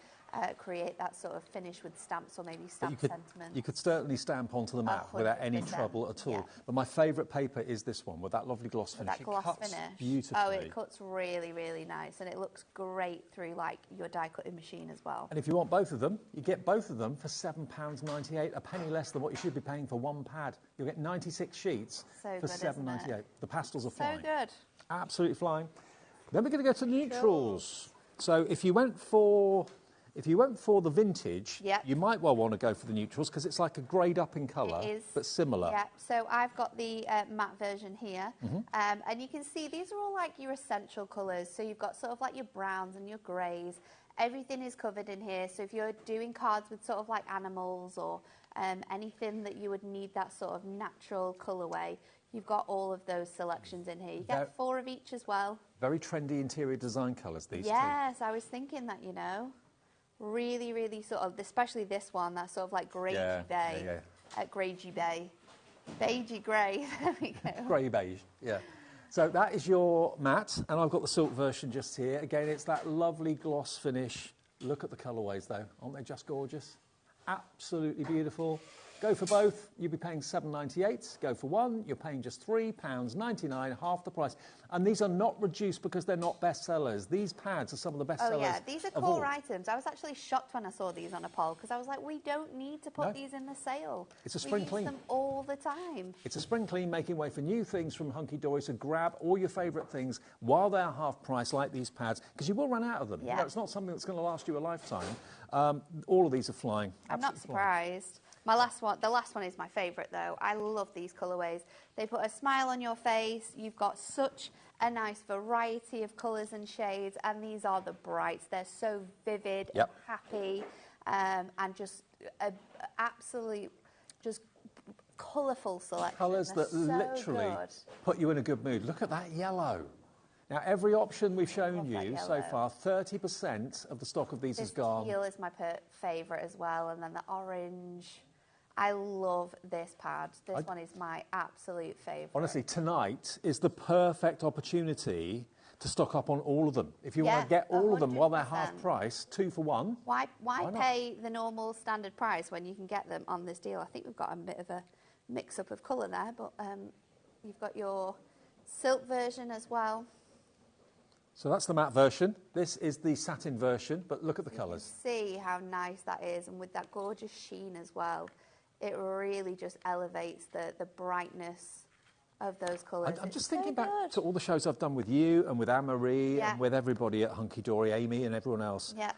create that sort of finish with stamps or maybe But stamp sentiment. you could certainly stamp onto the mat without any 100%, trouble at all. yeah. But my favourite paper is this one with that lovely gloss With finish. that gloss it cuts finish. beautifully. Oh, it cuts really, really nice, and it looks great through like your die cutting machine as well. And if you want both of them, you get both of them for £7.98, a penny less than what you should be paying for one pad. You'll get 96 sheets So for good, isn't £7.98. it? The pastels are So flying. good. Absolutely flying. Then we're going to go to neutrals. So if you went for the vintage, Yep. you might well want to go for the neutrals because it's like a grade up in colour, It is, but similar. Yeah, so I've got the matte version here, Mhm. and you can see these are all like your essential colours. So you've got sort of like your browns and your greys. Everything is covered in here. So if you're doing cards with sort of like animals or anything that you would need that sort of natural colourway, you've got all of those selections in here. You get 4 of each as well. Very trendy interior design colours, these two. Yes, I was thinking that, you know. Really, really sort of, especially this one, that sort of like gragey bay. Gragey bay. Beigey grey. There we go. Grey beige, yeah. So that is your matte, and I've got the silk version just here. Again, it's that lovely gloss finish. Look at the colourways, though. Aren't they just gorgeous? Absolutely beautiful. Go for both, you'll be paying £7.98. Go for one, you're paying just £3.99, half the price. And these are not reduced because they're not bestsellers. These pads are some of the best sellers. Oh yeah, these are of core all. items. I was actually shocked when I saw these on a poll because I was like, we don't need to put No. these in the sale. It's a spring we clean. use them all the time. It's a spring clean, making way for new things from Hunky Dory. So grab all your favourite things while they're half price, like these pads, because you will run out of them. Yeah. You know, it's not something that's going to last you a lifetime. All of these are flying. I'm not Absolutely flying. surprised. The last one is my favourite though. I love these colourways. They put a smile on your face. You've got such a nice variety of colours and shades, and these are the brights. They're so vivid Yep. and happy, and just absolute, just colourful selection. Colours They're that so literally good. put you in a good mood. Look at that yellow. Now, every option we've shown you so yellow. far, 30% of the stock of these This is gone. teal is my favourite as well, and then the orange. I love this pad. This one is my absolute favourite. Honestly, tonight is the perfect opportunity to stock up on all of them. If you want to get all of them while they're half 100%. price, 2 for 1. Why not? pay the normal standard price when you can get them on this deal? I think we've got a bit of a mix-up of colour there, but you've got your silk version as well. So that's the matte version. This is the satin version, but look at the colours. See how nice that is, and with that gorgeous sheen as well. It really just elevates the brightness of those colours. I'm just thinking back to all the shows I've done with you and with Anne-Marie Yeah. and with everybody at Hunky Dory, Amy and everyone else. Yeah.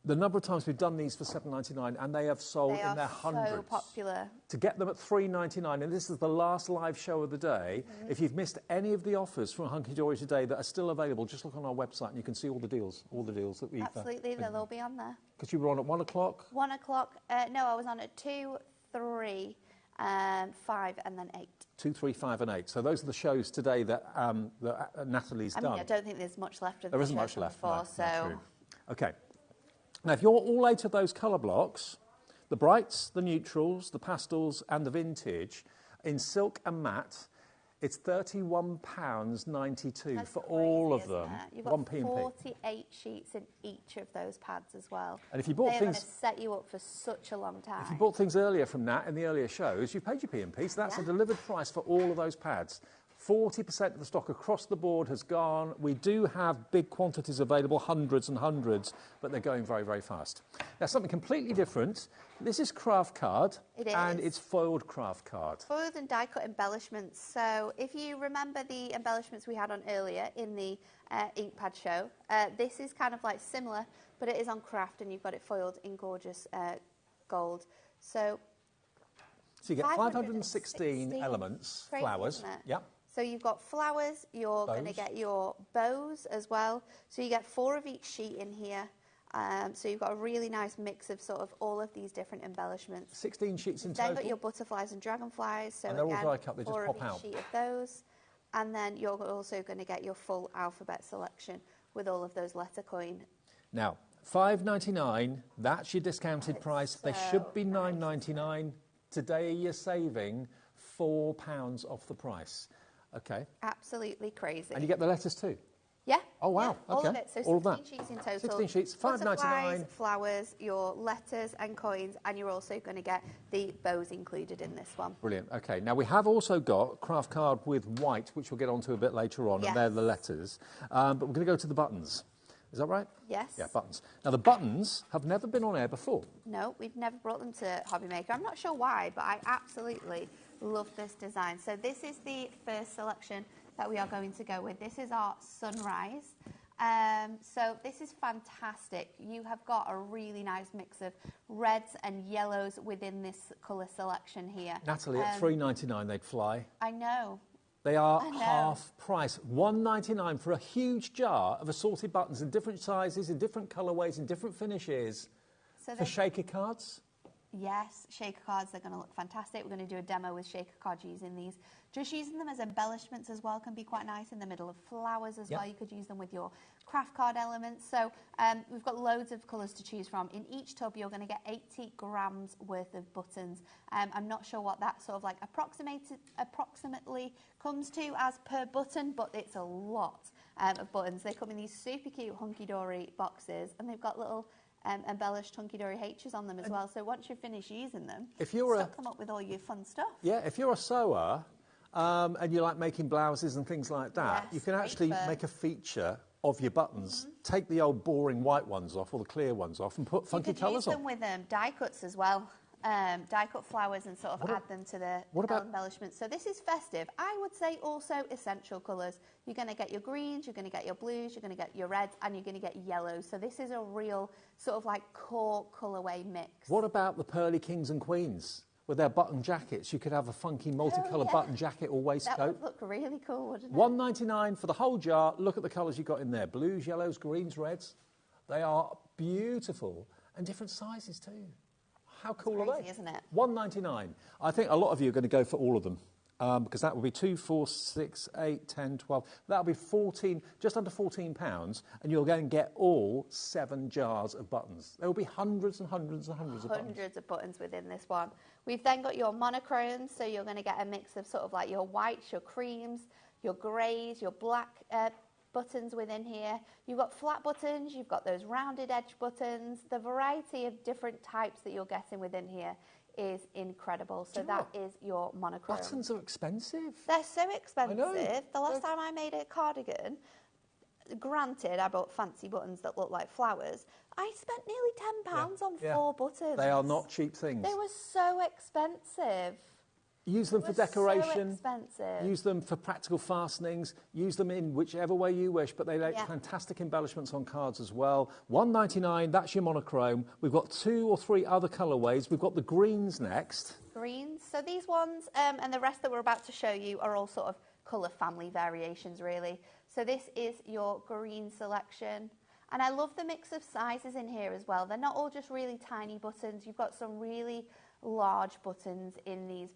The number of times we've done these for £7.99 and they have sold They in their are hundreds. so popular. To get them at £3.99, and this is the last live show of the day. Mm-hmm. If you've missed any of the offers from Hunky Dory today that are still available, just look on our website and you can see all the deals that we've... Absolutely, they'll all be on there. Because you were on at 1 o'clock. 1 o'clock. No, I was on at 2, 3, 5, and then 8. 2, 3, 5 and 8. So those are the shows today that, Natalie's I done. mean, I don't think there's much left of There the isn't show much from left, before, no, so true. Okay. Now, if you're all 8 of those colour blocks, the brights, the neutrals, the pastels and the vintage, in silk and matte, it's £31.92 for all of them. you've got 1p and P. 48 sheets in each of those pads as well. And if you bought they are going things- to set you up for such a long time. If you bought things earlier from Nat in the earlier shows, you paid your P&P, so that's a delivered price for all of those pads. 40% of the stock across the board has gone. We do have big quantities available, hundreds and hundreds, but they're going very, very fast. Now, something completely different. This is craft card, It and is. it's foiled craft card. Foiled and die cut embellishments. So if you remember the embellishments we had on earlier in the ink pad show, this is kind of like similar, but it is on craft and you've got it foiled in gorgeous gold. So So you get 516 elements, Crazy, flowers. isn't it? Yep. So you've got flowers, you're going to Bows. get your bows as well. So you get 4 of each sheet in here. So you've got a really nice mix of sort of all of these different embellishments. 16 sheets in Then total. got your butterflies and dragonflies. So And they're all again, die cut, they just 4 pop of each out. sheet of those. And then you're also going to get your full alphabet selection with all of those letter coin. Now, $5.99, that's your discounted price. They should be $9.99. Today you're saving £4 off the price. Okay. Absolutely crazy. And you get the letters too. Yeah. Oh, wow. Yeah, all of Okay. it. So All of 16 that. sheets in total. 16 sheets, Butterflies, $5.99. flowers, your letters and coins, and you're also going to get the bows included in this one. Brilliant. Okay. Now, we have also got craft card with white, which we'll get onto a bit later on, Yes. and they're the letters. But we're going to go to the buttons. Is that right? Yes. Yeah, buttons. Now, the buttons have never been on air before. No, we've never brought them to HobbyMaker. I'm not sure why, but I absolutely love this design. So this is the first selection that we are going to go with. This is our sunrise. So this is fantastic. You have got a really nice mix of reds and yellows within this colour selection here. Natalie, at $3.99 they'd fly. I know. They are I know. half price, $1.99 for a huge jar of assorted buttons in different sizes, in different colourways, in different finishes. So for shaker cards? Yes, shaker cards, they're going to look fantastic. We're going to do a demo with shaker cards using these. Just using them as embellishments as well can be quite nice in the middle of flowers as well. You could use them with your craft card elements. So we've got loads of colours to choose from. In each tub, you're going to get 80 grams worth of buttons. I'm not sure what that sort of like approximately comes to as per button, but it's a lot of buttons. They come in these super cute hunky-dory boxes, and they've got little embellished hunky-dory H's on them as well. So once you finish using them, if you're stock them up with all your fun stuff. Yeah, if you're a sewer and you like making blouses and things like that, Yes, you can great actually for- make a feature of your buttons, take the old boring white ones off or the clear ones off and put funky You could colours use on. them with die cuts as well. Die cut flowers and sort of add them to the embellishments. So this is festive. I would say also essential colours. You're going to get your greens, you're going to get your blues, you're going to get your reds, and you're going to get yellows. So this is a real sort of like core colourway mix. What about the pearly kings and queens with their button jackets? You could have a funky multicoloured button jacket or waistcoat. That would look really cool, wouldn't it? $1.99 for the whole jar. Look at the colours you've got in there. Blues, yellows, greens, reds. They are beautiful and different sizes too. How cool are they? Isn't it? $1.99. I think a lot of you are going to go for all of them because that will be 2, 4, 6, 8, 10, 12. That'll be 14, just under £14, and you're going to get all 7 jars of buttons. There will be hundreds and hundreds and hundreds of buttons. Hundreds of buttons within this one. We've then got your monochromes, so you're going to get a mix of sort of like your whites, your creams, your greys, your black buttons within here. You've got flat buttons, you've got those rounded edge buttons. The variety of different types that you're getting within here is incredible. So that is your monochrome. Buttons are expensive. They're so expensive. know. The last time I made a cardigan, granted I bought fancy buttons that look like flowers, I spent nearly £10 on 4 buttons. They are not cheap things. They were so expensive. Use them for decoration. So expensive. Use them for practical fastenings. Use them in whichever way you wish. But they make fantastic embellishments on cards as well. $1.99. That's your monochrome. We've got 2 or 3 other colourways. We've got the greens next. Greens. So these ones and the rest that we're about to show you are all sort of colour family variations, really. So this is your green selection. And I love the mix of sizes in here as well. They're not all just really tiny buttons. You've got some really large buttons in these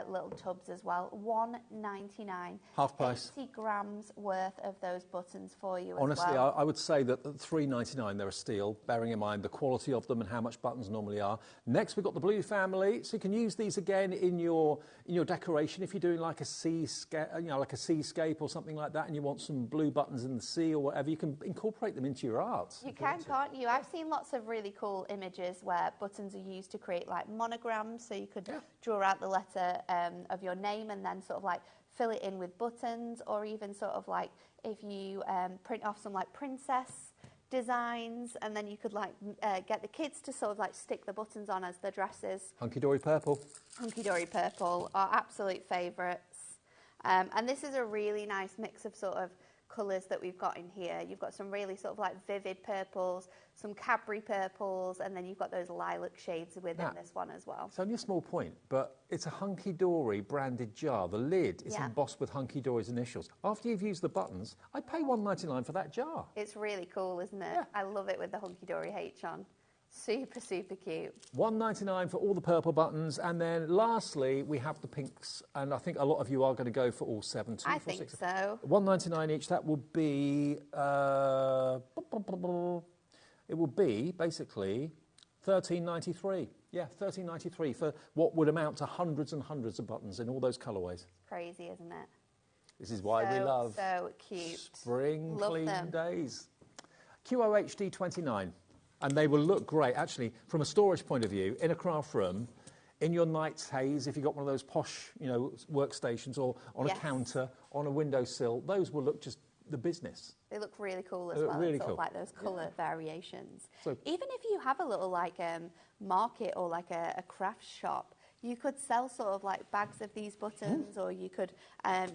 little tubs as well. $1.99. Half price. 80 grams worth of those buttons for you Honestly, as well. I would say that at $3.99 they're a steal, bearing in mind the quality of them and how much buttons normally are. Next, we've got the blue family, so you can use these again in your decoration if you're doing like a seascape, like a seascape or something like that, and you want some blue buttons in the sea or whatever. You can incorporate them into your art. You can, can't you? I've seen lots of really cool images where buttons are used to create like monograms, so you could draw out the letter of your name and then sort of like fill it in with buttons, or even sort of like if you print off some like princess designs, and then you could like get the kids to sort of like stick the buttons on as their dresses. Hunky-dory purple. Hunky-dory purple are absolute favourites. And this is a really nice mix of sort of colours that we've got in here. You've got some really sort of like vivid purples, some Cadbury purples, and then you've got those lilac shades within this one as well. It's only a small point, but it's a Hunky-Dory branded jar. The lid is embossed with Hunky-Dory's initials. After you've used the buttons, I'd pay $1.99 for that jar. It's really cool, isn't it? I love it with the Hunky-Dory H on. Super, super cute. $1.99 for all the purple buttons, and then lastly we have the pinks, and I think a lot of you are going to go for all 7. I think so. $1.99 each. That will be it will be basically $13.93. Yeah, $13.93 for what would amount to hundreds and hundreds of buttons in all those colourways. Crazy, isn't it? This is why we love so cute. spring Love clean them. days. QOHD 29, and they will look great actually from a storage point of view in a craft room, in your night's haze if you've got one of those posh, you know, workstations, or on a counter, on a windowsill. Those will look just the business. They look really cool as They look well. really sort cool. of like those colour variations. So- Even if you have a little like market or like a craft shop, you could sell sort of like bags of these buttons, or you could,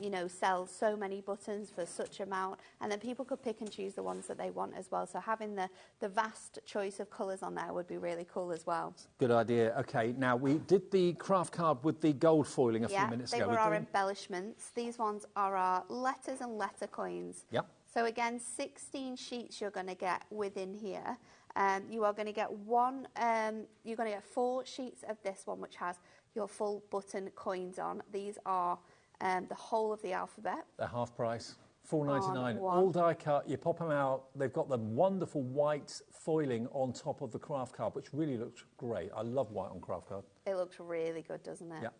you know, sell so many buttons for such amount, and then people could pick and choose the ones that they want as well. So having the vast choice of colours on there would be really cool as well. Good idea. Okay, now we did the craft card with the gold foiling a few minutes they ago. were We're our doing- embellishments. These ones are our letters and letter coins. Yep. So again, 16 sheets you're going to get within here. You are going to get you're going to get 4 sheets of this one, which has your full button coins on. These are the whole of the alphabet. They're half price, $4.99. On one. All die cut. You pop them out. They've got the wonderful white foiling on top of the craft card, which really looks great. I love white on craft card. It looks really good, doesn't it? Yeah.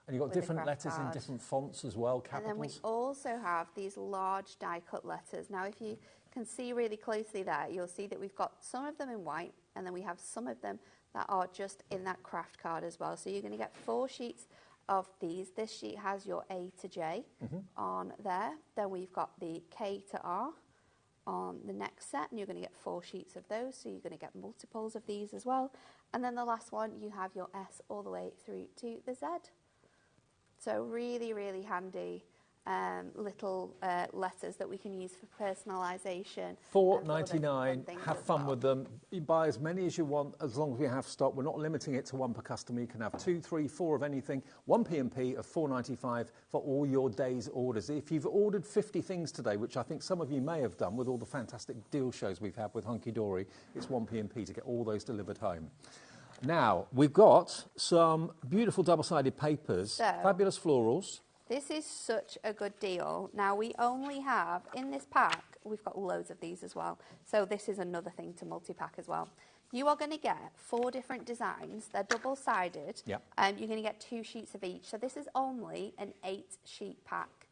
And you've got With the different craft letters in card. different fonts as well, And then we capitals. also have these large die-cut letters. Now, if you can see really closely there, you'll see that we've got some of them in white, and then we have some of them that are just in that craft card as well. So you're going to get 4 sheets of these. This sheet has your A to J on there. Then we've got the K to R on the next set, and you're going to get 4 sheets of those. So you're going to get multiples of these as well. And then the last one, you have your S all the way through to the Z. So really, really handy little letters that we can use for personalisation. $4.99. Have fun with them. You buy as many as you want, as long as we have stock. We're not limiting it to one per customer. You can have 2, 3, 4 of anything. One P&P of $4.95 for all your day's orders. If you've ordered 50 things today, which I think some of you may have done with all the fantastic deal shows we've had with Hunky Dory, it's one P&P to get all those delivered home. Now, we've got some beautiful double-sided papers, So- fabulous florals. This is such a good deal. Now, we only have, in this pack, we've got loads of these as well. So this is another thing to multi-pack as well. You are going to get 4 different designs. They're double-sided. Yep. You're going to get 2 sheets of each. So this is only an 8-sheet pack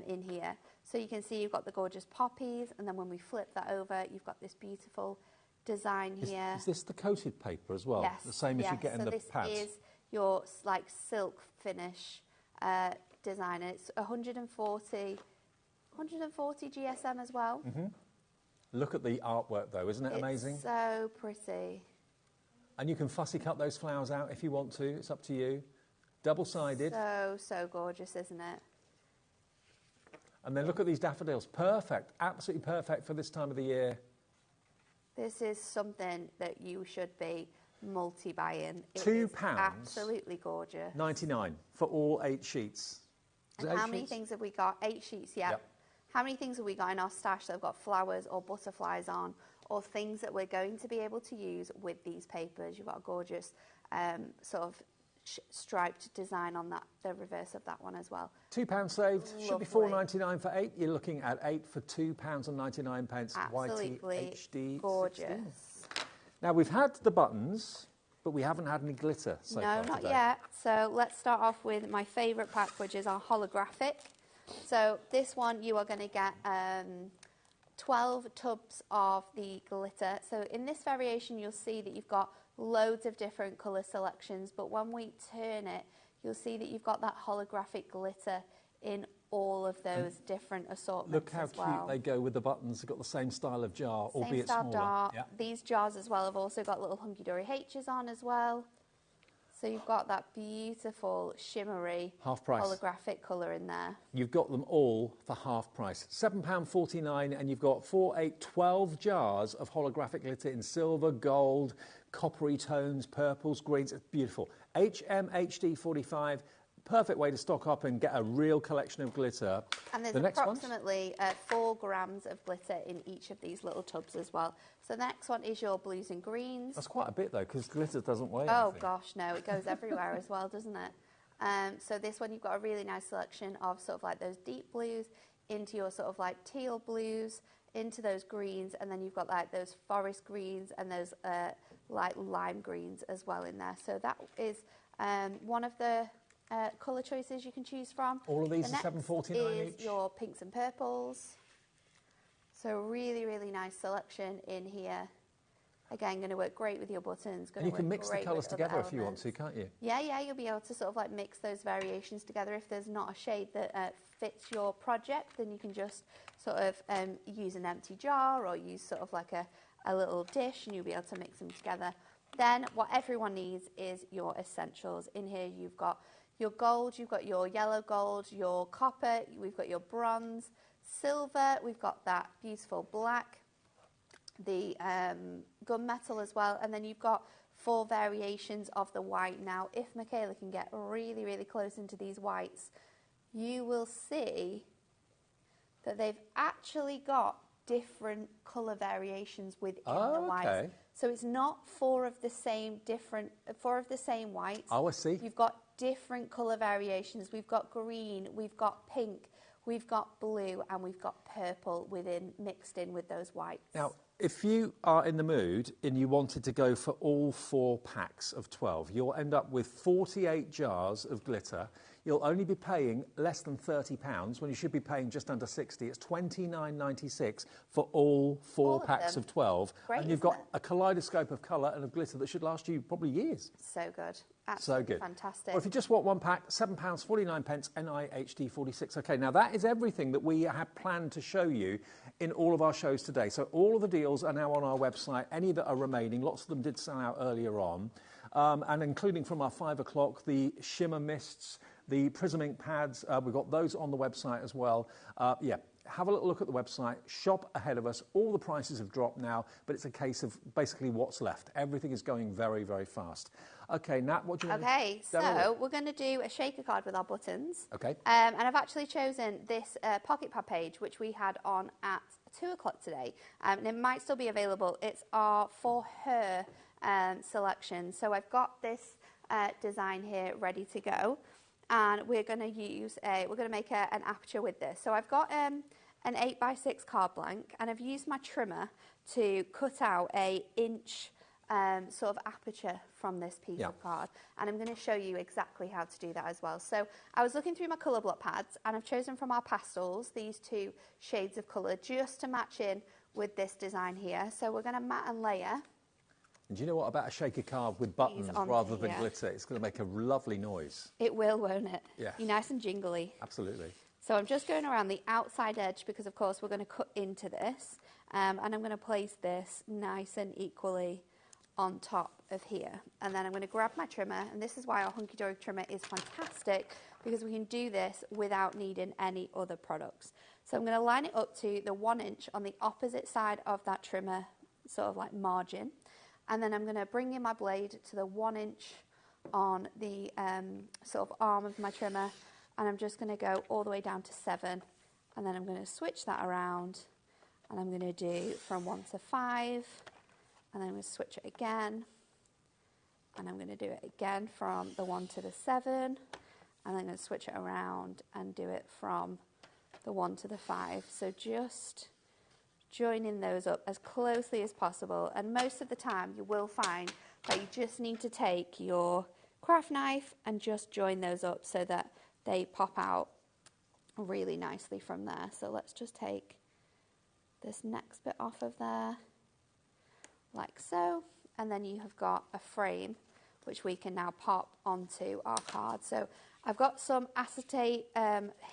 in here. So you can see you've got the gorgeous poppies, and then when we flip that over, you've got this beautiful design here. Is this the coated paper as well? Yes. The same as you get in so the this pads? is your like silk finish design, and it's 140 GSM as well. Look at the artwork though, isn't it It's amazing? so pretty. And you can fussy cut those flowers out if you want to. It's up to you. Double-sided. So gorgeous, isn't it? And then look at these daffodils. Perfect. Absolutely perfect for this time of the year. This is something that you should be multi-buying. It £2. is absolutely gorgeous. 99 for all 8 sheets. Is And it 8 how many sheets? things have we got? 8 sheets, yeah. Yep. How many things have we got in our stash that have got flowers or butterflies on, or things that we're going to be able to use with these papers? You've got a gorgeous sort of striped design on that, the reverse of that one as well. £2 saved. Should be Lovely. £4.99 for 8. You're looking at 8 for £2.99. Absolutely YTHD gorgeous. 16. Now we've had the buttons, but we haven't had any glitter so No, far not today. yet. So let's start off with my favourite pack, which is our holographic. So this one you are going to get 12 tubs of the glitter. So in this variation, you'll see that you've got loads of different colour selections, but when we turn it, you'll see that you've got that holographic glitter in all of those different assortments. Look how as well. cute they go with the buttons. They've got the same style of jar, Same albeit style smaller. jar. Yeah. These jars as well have also got little Hunky Dory H's on as well. So you've got that beautiful shimmery Half price. holographic colour in there. You've got them all for half price. £7.49, and you've got 12 jars of holographic glitter in silver, gold, coppery tones, purples, greens. It's beautiful. HMHD 45. Perfect way to stock up and get a real collection of glitter. And there's the next one? approximately 4 grams of glitter in each of these little tubs as well. So the next one is your blues and greens. That's quite a bit though, because glitter doesn't weigh Oh anything. gosh, no, it goes everywhere as well, doesn't it? So this one, you've got a really nice selection of sort of like those deep blues into your sort of like teal blues, into those greens, and then you've got like those forest greens and those like lime greens as well in there. So that is one of the colour choices you can choose from. All of these The are next $7.49 is each? your pinks and purples. So really, really nice selection in here. Again, going to work great with your buttons. And you can mix the colours together if you want to, can't you? Yeah, you'll be able to sort of like mix those variations together. If there's not a shade that fits your project, then you can just sort of use an empty jar or use sort of like a little dish and you'll be able to mix them together. Then what everyone needs is your essentials. In here you've got your gold, you've got your yellow gold, your copper, we've got your bronze, silver, we've got that beautiful black, the gunmetal as well, and then you've got 4 variations of the white. Now, if Michaela can get really, really close into these whites, you will see that they've actually got different colour variations within the whites. Okay. So it's not 4 of the same whites. Oh, I see. You've got different colour variations. We've got green, we've got pink, we've got blue, and we've got purple mixed in with those whites. Now, if you are in the mood and you wanted to go for all 4 packs of 12, you'll end up with 48 jars of glitter. You'll only be paying less than £30 when you should be paying just under 60. It's $29.96 for all 4 packs of 12. Great, and you've got a kaleidoscope of colour and of glitter that should last you probably years. So good. So Absolutely good. fantastic. Well, if you just want 1 pack, £7.49, NIHD 46. OK, now that is everything that we have planned to show you in all of our shows today. So all of the deals are now on our website. Any that are remaining, lots of them did sell out earlier on. And including from our 5 o'clock, the shimmer mists, the Prism ink pads, we've got those on the website as well. Yeah, have a little look at the website, shop ahead of us. All the prices have dropped now, but it's a case of basically what's left. Everything is going very, very fast. OK, Nat, what do you want to Okay, so we're going to do a shaker card with our buttons. OK. And I've actually chosen this pocket pad page, which we had on at 2 o'clock today. And it might still be available. It's our For Her selection. So I've got this design here ready to go. And we're going to make an aperture with this. So I've got an 8x6 card blank, and I've used my trimmer to cut out a inch sort of aperture from this piece of card, and I'm going to show you exactly how to do that as well. So I was looking through my colour block pads, and I've chosen from our pastels these 2 shades of colour just to match in with this design here. So we're going to mat and layer. And do you know what about a shaker card with buttons rather than glitter? It's going to make a lovely noise. It will, won't it? Yeah. Be nice and jingly. Absolutely. So I'm just going around the outside edge because, of course, we're going to cut into this. And I'm going to place this nice and equally on top of here. And then I'm going to grab my trimmer. And this is why our Hunky Dory trimmer is fantastic, because we can do this without needing any other products. So I'm going to line it up to the 1 inch on the opposite side of that trimmer, sort of like margin. And then I'm going to bring in my blade to the 1 inch on the sort of arm of my trimmer, and I'm just going to go all the way down to 7, and then I'm going to switch that around, and I'm going to do from 1 to 5, and then I'm going to switch it again, and I'm going to do it again from the 1 to the 7, and then I'm going to switch it around and do it from the 1 to the 5. So just joining those up as closely as possible, and most of the time you will find that you just need to take your craft knife and just join those up so that they pop out really nicely from there. So let's just take this next bit off of there like so, and then you have got a frame which we can now pop onto our card. So I've got some acetate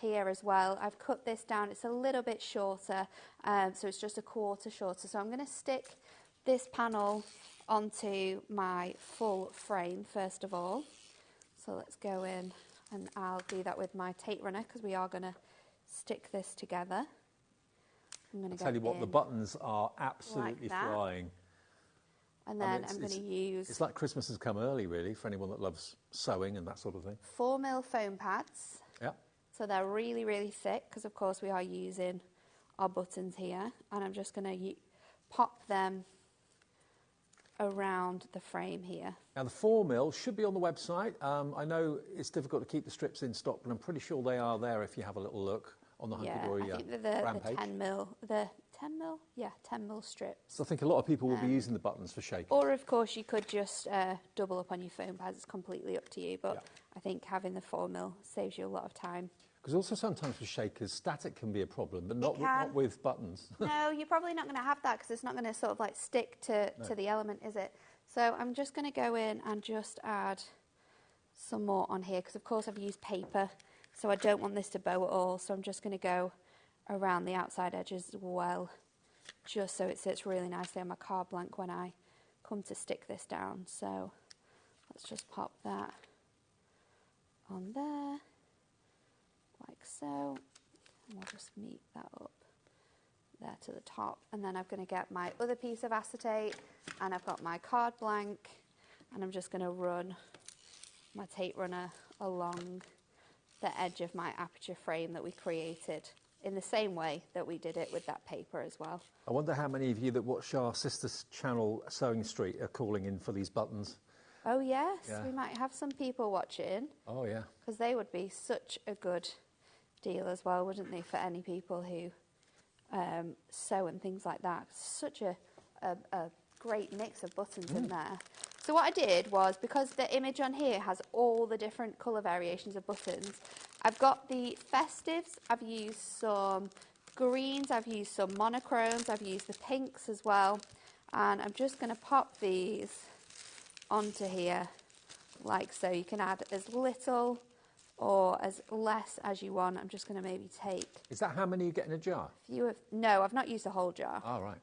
here as well. I've cut this down. It's a little bit shorter, so it's just a quarter shorter. So I'm going to stick this panel onto my full frame first of all. So let's go in, and I'll do that with my tape runner because we are going to stick this together. I'm going to tell you what, the buttons are absolutely like flying. And then I'm going to use... It's like Christmas has come early, really, for anyone that loves sewing and that sort of thing. 4mm foam pads. Yeah. So they're really, really thick because, of course, we are using our buttons here. And I'm just going to pop them around the frame here. Now, the 4mm should be on the website. I know it's difficult to keep the strips in stock, but I'm pretty sure they are there if you have a little look on the Hunky Dory I think they're brand the page. 10mm, 10mm strips. So I think a lot of people will be using the buttons for shaking. Or, of course, you could just double up on your foam pads. It's completely up to you. But I think having the 4mm saves you a lot of time. Because also sometimes with shakers, static can be a problem, but not with buttons. No, you're probably not going to have that because it's not going to sort of like stick to the element, is it? So I'm just going to go in and just add some more on here because of course I've used paper, so I don't want this to bow at all. So I'm just going to go around the outside edges as well, just so it sits really nicely on my card blank when I come to stick this down. So let's just pop that on there, like so, and we'll just meet that up there to the top. And then I'm going to get my other piece of acetate, and I've got my card blank, and I'm just going to run my tape runner along the edge of my aperture frame that we created in the same way that we did it with that paper as well. I wonder how many of you that watch our sister channel Sewing Street are calling in for these buttons. Oh yes, Yeah. we might have some people watching. Oh yeah. Because they would be such a good deal as well, wouldn't they, for any people who sew and things like that. Such a great mix of buttons in there. So what I did was, because the image on here has all the different colour variations of buttons, I've got the festives, I've used some greens, I've used some monochromes, I've used the pinks as well, and I'm just going to pop these onto here like so. You can add as little or as less as you want. I'm just going to maybe take... Is that how many you get in a jar? No, I've not used the whole jar. Oh, right.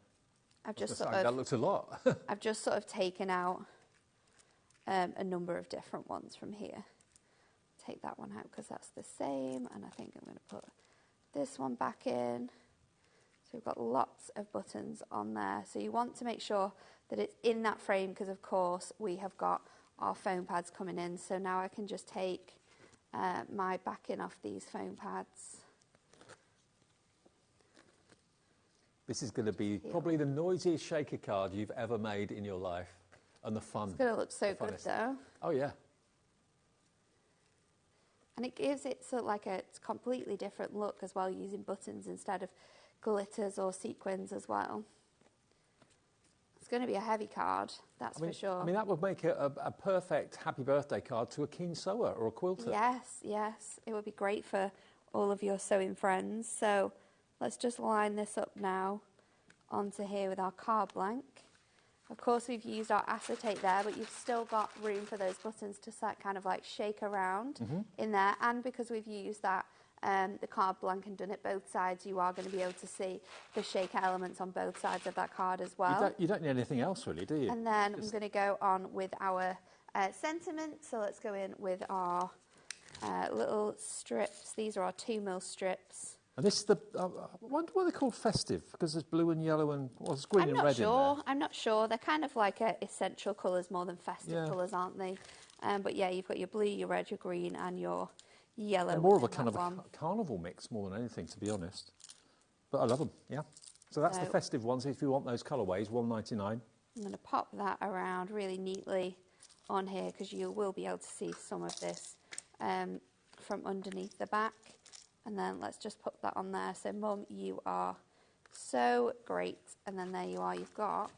I've just sort of... That looks a lot. I've just sort of taken out a number of different ones from here. Take that one out because that's the same, and I think I'm going to put this one back in. So we've got lots of buttons on there. So you want to make sure that it's in that frame because, of course, we have got our foam pads coming in. So now I can just take my backing off these foam pads. This is going to be probably the noisiest shaker card you've ever made in your life, and the fun. It's going to look so good, though. Oh, yeah. And it gives it sort of like a completely different look as well, using buttons instead of glitters or sequins as well. It's going to be a heavy card, that's for sure. I mean, that would make it a perfect happy birthday card to a keen sewer or a quilter. Yes, yes. It would be great for all of your sewing friends. So let's just line this up now onto here with our card blank. Of course, we've used our acetate there, but you've still got room for those buttons to kind of like shake around in there. And because we've used that, the card blank and done it both sides, you are going to be able to see the shaker elements on both sides of that card as well. You don't need anything else, really, do you? And then I'm going to go on with our sentiment. So let's go in with our little strips. These are our 2mm strips. And this is the, I wonder why they're called festive, because there's blue and yellow and, well, there's green and red in there. I'm not sure. They're kind of like essential colours more than festive colours, aren't they? But yeah, you've got your blue, your red, your green and your yellow. They're more of a kind of a carnival mix more than anything, to be honest. But I love them, yeah. So that's the festive ones. If you want those colourways, $1.99. I'm going to pop that around really neatly on here because you will be able to see some of this from underneath the back. And then let's just put that on there. So, Mum, you are so great. And then there you are. You've got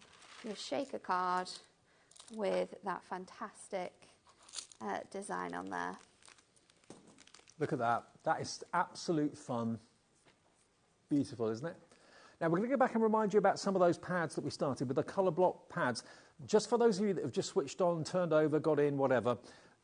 your shaker card with that fantastic design on there. Look at that. That is absolute fun. Beautiful, isn't it? Now, we're going to go back and remind you about some of those pads that we started with, the colour block pads. Just for those of you that have just switched on, turned over, got in, whatever.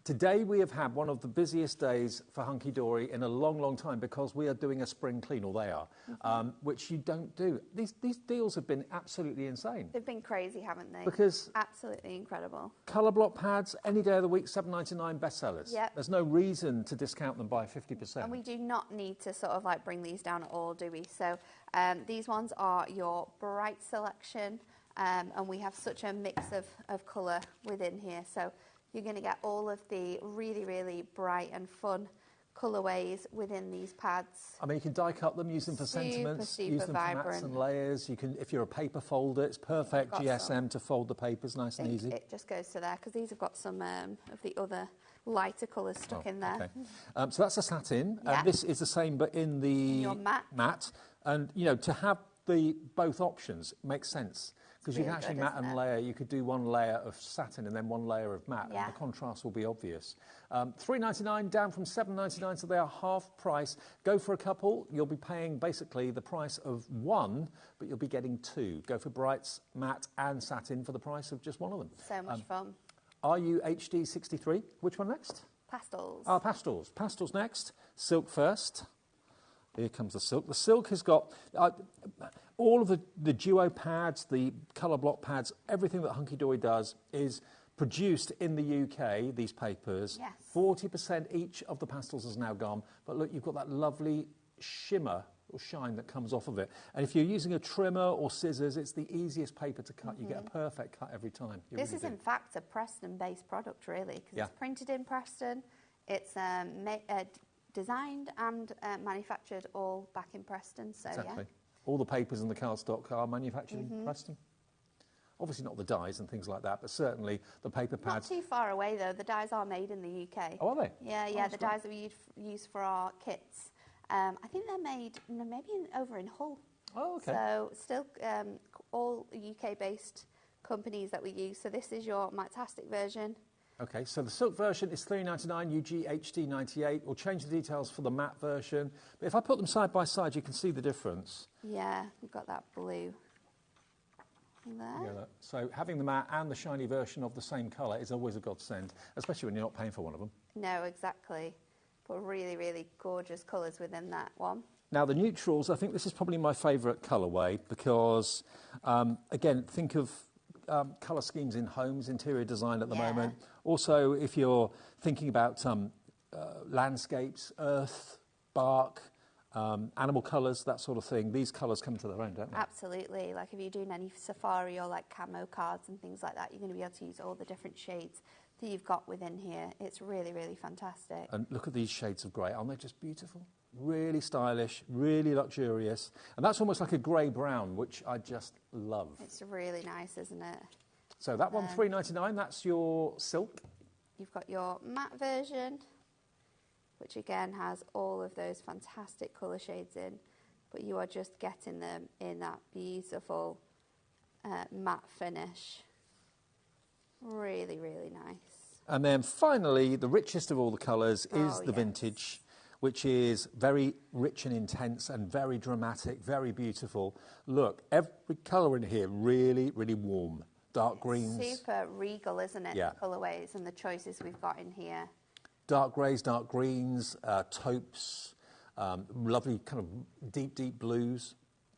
Today we have had one of the busiest days for Hunky Dory in a long, long time because we are doing a spring clean, or they are, which you don't do. These deals have been absolutely insane. They've been crazy, haven't they? Because absolutely incredible. Colour block pads, any day of the week, $7.99 bestsellers. Yep. There's no reason to discount them by 50%. And we do not need to sort of like bring these down at all, do we? So these ones are your bright selection, and we have such a mix of colour within here. So you're going to get all of the really, really bright and fun colourways within these pads. I mean, you can die cut them, use them for sentiments, use them for mats and layers. You can, if you're a paper folder, it's perfect GSM to fold the papers nice and easy. It just goes to there because these have got some of the other lighter colours stuck in there. Okay. So that's a satin. This is the same, but in the your matte. And you know, to have both options makes sense. Because you can actually matte and layer. You could do one layer of satin and then one layer of matte, Yeah. and the contrast will be obvious. $3.99 down from $7.99, so they are half price. Go for a couple, you'll be paying basically the price of one, but you'll be getting two. Go for brights, matte and satin for the price of just one of them. So much fun. Are you HD63? Which one next? Pastels. Pastels. Pastels next. Silk first. Here comes the silk. The silk has got all of the duo pads, the colour block pads, everything that Hunky Dory does is produced in the UK, these papers. Yes. 40% each of the pastels has now gone. But look, you've got that lovely shimmer or shine that comes off of it. And if you're using a trimmer or scissors, it's the easiest paper to cut. You get a perfect cut every time. You This really is, do. in fact, a Preston-based product, really, because Yeah. it's printed in Preston. It's designed and manufactured all back in Preston. So, Exactly. yeah. All the papers and the cardstock are manufactured in Preston. Obviously not the dyes and things like that, but certainly the paper Not pads. too far away, though. The dyes are made in the UK. Oh, are they? Yeah, Oh, yeah. that's The great. dyes that we use for our kits. I think they're made maybe over in Hull. Oh, okay. So still all UK-based companies that we use. So this is your Matastic version. Okay, so the silk version is $3.99, UG HD98. We'll change the details for the matte version. But if I put them side by side, you can see the difference. Yeah, we've got that blue there. Together. So having the matte and the shiny version of the same colour is always a godsend, especially when you're not paying for one of them. No, exactly. But really, really gorgeous colours within that one. Now, the neutrals, I think this is probably my favourite colourway because, again, think of colour schemes in homes, interior design at the moment. Also, if you're thinking about landscapes, earth, bark, animal colours, that sort of thing, these colours come to their own, don't they? Absolutely. Like if you're doing any safari or like camo cards and things like that, you're going to be able to use all the different shades that you've got within here. It's really, really fantastic. And look at these shades of grey. Aren't they just beautiful? Really stylish, really luxurious. And that's almost like a grey-brown, which I just love. It's really nice, isn't it? So that one, $3.99, that's your silk. You've got your matte version, which again has all of those fantastic colour shades in, but you are just getting them in that beautiful matte finish. Really, really nice. And then finally, the richest of all the colours is the vintage, which is very rich and intense and very dramatic, very beautiful. Look, every colour in here really, really warm. Dark greens. Super regal, isn't it? Yeah. The colourways and the choices we've got in here. Dark greys, dark greens, taupes, lovely kind of deep, deep blues.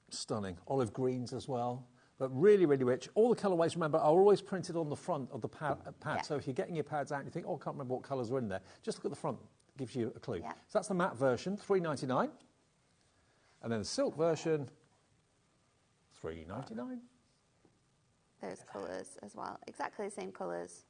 Stunning. Olive greens as well. But really, really rich. All the colourways, remember, are always printed on the front of the pad. Yeah. So if you're getting your pads out and you think, oh, I can't remember what colours are in there, just look at the front. It gives you a clue. Yeah. So that's the matte version, $3.99. And then the silk version, $3.99. Those colours as well. Exactly the same colours,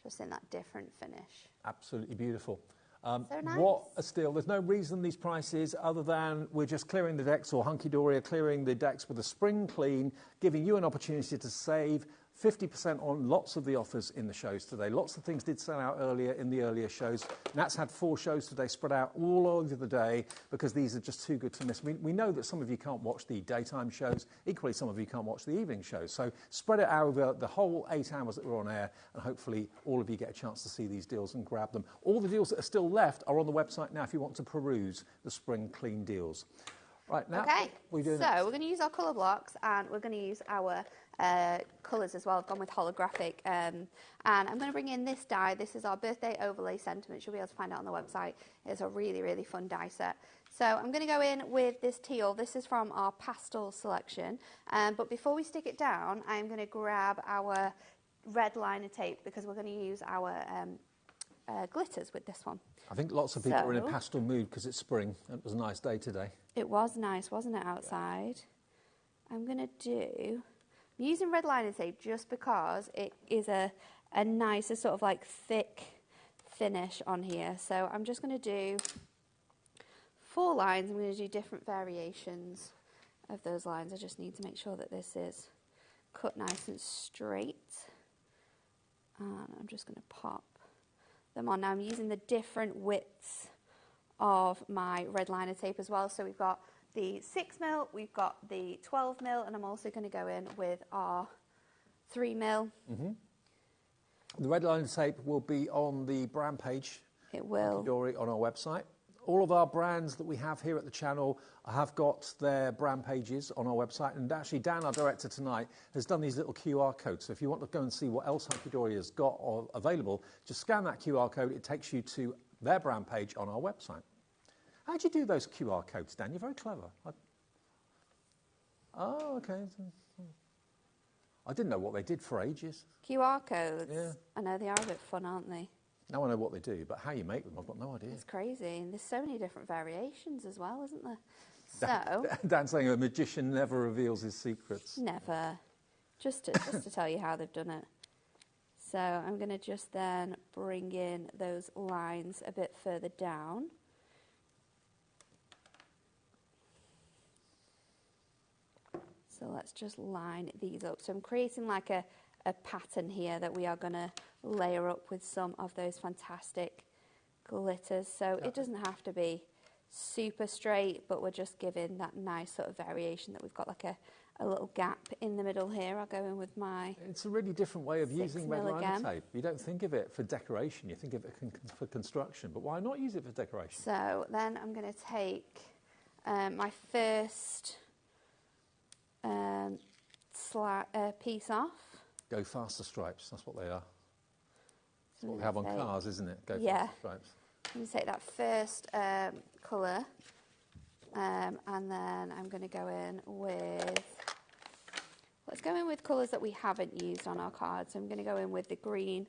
just in that different finish. Absolutely beautiful. So nice. What a steal. There's no reason these prices other than we're just clearing the decks, or Hunky Dory are clearing the decks with a spring clean, giving you an opportunity to save 50% on lots of the offers in the shows today. Lots of things did sell out earlier in the earlier shows. Nat's had 4 shows today spread out all over the day because these are just too good to miss. We know that some of you can't watch the daytime shows. Equally, some of you can't watch the evening shows. So spread it out over the whole 8 hours that we're on air, and hopefully all of you get a chance to see these deals and grab them. All the deals that are still left are on the website now if you want to peruse the spring clean deals. Right, now, Okay, what are we doing so next? we're going to use our colour blocks and we're going to use our colours as well. I've gone with holographic. And I'm going to bring in this die. This is our birthday overlay sentiment. You'll be able to find it on the website. It's a really, really fun die set. So I'm going to go in with this teal. This is from our pastel selection. But before we stick it down, I'm going to grab our red liner tape because we're going to use our glitters with this one. I think lots of people are in a pastel mood because it's spring. It was a nice day today. It was nice, wasn't it, outside? I'm going to do... I'm using red liner tape just because it is a nicer sort of like thick finish on here. So I'm just going to do 4 lines. I'm going to do different variations of those lines. I just need to make sure that this is cut nice and straight. And I'm just going to pop them on. Now I'm using the different widths of my red liner tape as well. So we've got the 6mm, we've got the 12mm, and I'm also going to go in with our 3mm. The red line tape will be on the brand page. It will. Hunky-dory on our website. All of our brands that we have here at the channel have got their brand pages on our website. And actually, Dan, our director tonight, has done these little QR codes. So if you want to go and see what else Hunky-dory has got available, just scan that QR code. It takes you to their brand page on our website. How do you do those QR codes, Dan? You're very clever. Oh, okay. I didn't know what they did for ages. QR codes? Yeah. I know, they are a bit fun, aren't they? Now I know what they do, but how you make them, I've got no idea. It's crazy. And there's so many different variations as well, isn't there? So... Dan's saying a magician never reveals his secrets. Never. Just to tell you how they've done it. So I'm going to just then bring in those lines a bit further down. So let's just line these up. So I'm creating like a pattern here that we are going to layer up with some of those fantastic glitters. So it doesn't have to be super straight, but we're just giving that nice sort of variation that we've got like a little gap in the middle here. I'll go in with my... It's a really different way of using red 6mm liner again. tape. You don't think of it for decoration, you think of it for construction, but why not use it for decoration? So then I'm going to take my first piece off. Go faster stripes, that's what they are. That's what we have on cars, isn't it? Go Yeah. faster stripes. I'm going to take that first colour and then I'm going to go in with... Let's go in with colours that we haven't used on our cards. So I'm going to go in with the green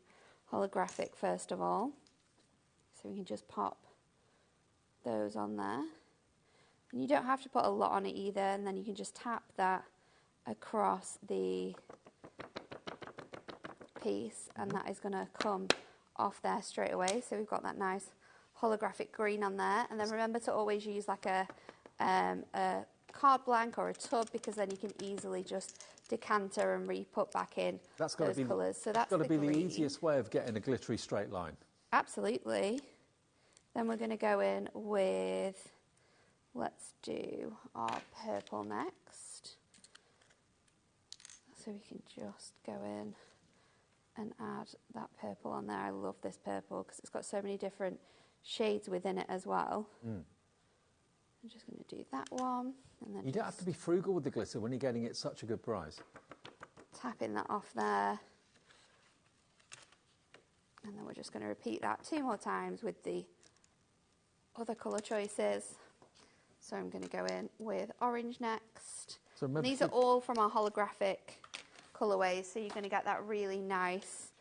holographic first of all. So we can just pop those on there. And you don't have to put a lot on it either, and then you can just tap that across the piece and that is going to come off there straight away. So we've got that nice holographic green on there. And then remember to always use like a card blank or a tub, because then you can easily just decanter and re-put back in those colours. So that's got to be the green. easiest way of getting a glittery straight line. Absolutely. Then we're going to go in with, let's do our purple next. So we can just go in and add that purple on there. I love this purple because it's got so many different shades within it as well. I'm just going to do that one. And then You don't have to be frugal with the glitter when you're getting it such a good price. tapping that off there. And then we're just going to repeat that 2 more times with the other colour choices. So I'm going to go in with orange next. So And these are all from our holographic colourways, so you're going to get that really nice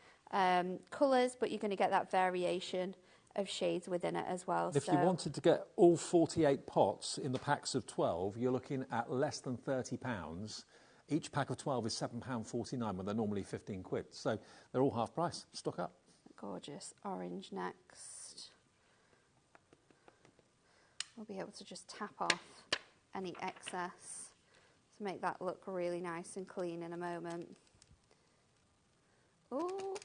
colours, but you're going to get that variation of shades within it as well. If you wanted to get all 48 pots in the packs of 12, you're looking at less than £30. Each pack of 12 is £7.49 when they're normally 15 quid. So they're all half price. Stock up. Gorgeous orange next. We'll be able to just tap off any excess to make that look really nice and clean in a moment. Oh,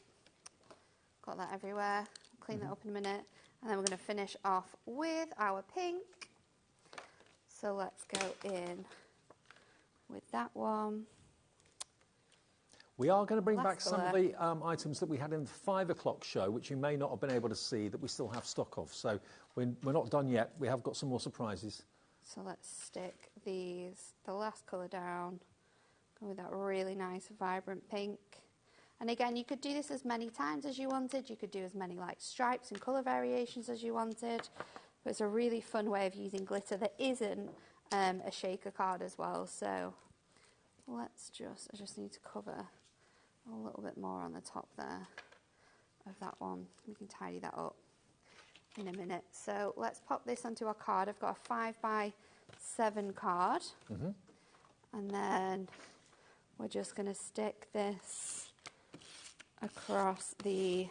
got that everywhere. Clean that up in a minute. And then we're going to finish off with our pink. So let's go in with that one. We are going to bring Last back some of colour. the items that we had in the 5 o'clock show, which you may not have been able to see, that we still have stock of. So we're not done yet. We have got some more surprises. So let's stick the last colour down. Go with that really nice vibrant pink. And again, you could do this as many times as you wanted. You could do as many like stripes and colour variations as you wanted. But it's a really fun way of using glitter that isn't a shaker card as well. So I just need to cover a little bit more on the top there of that one. We can tidy that up in a minute. So let's pop this onto our card. I've got a 5x7 card. And then we're just going to stick this across the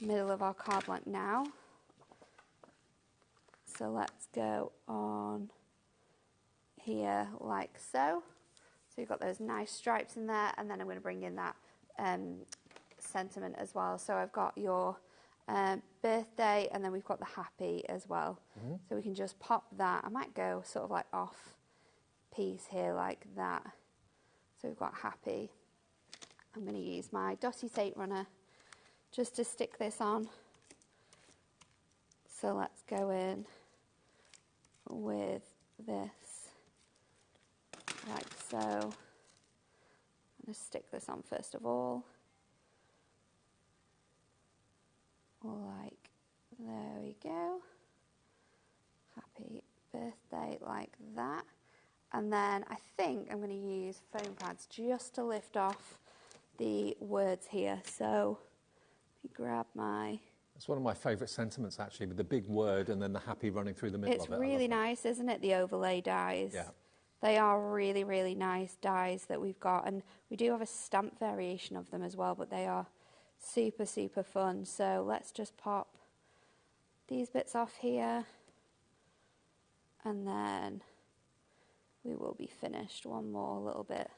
middle of our card like now. So let's go on here like so. So you've got those nice stripes in there, and then I'm going to bring in that sentiment as well. So I've got your birthday, and then we've got the happy as well. So we can just pop that. I might go sort of like off piece here like that. So we've got happy. I'm going to use my dotty tape runner just to stick this on. So let's go in with this, like so. I'm going to stick this on first of all. Like, there we go. Happy birthday, like that. And then I think I'm going to use foam pads just to lift off the words here. So let me grab my... It's one of my favourite sentiments, actually, with the big word and then the happy running through the middle It's of it. really nice, isn't it, the overlay dies? Yeah. They are really, really nice dies that we've got. And we do have a stamp variation of them as well, but they are super, super fun. So let's just pop these bits off here. And then we will be finished. One more little bit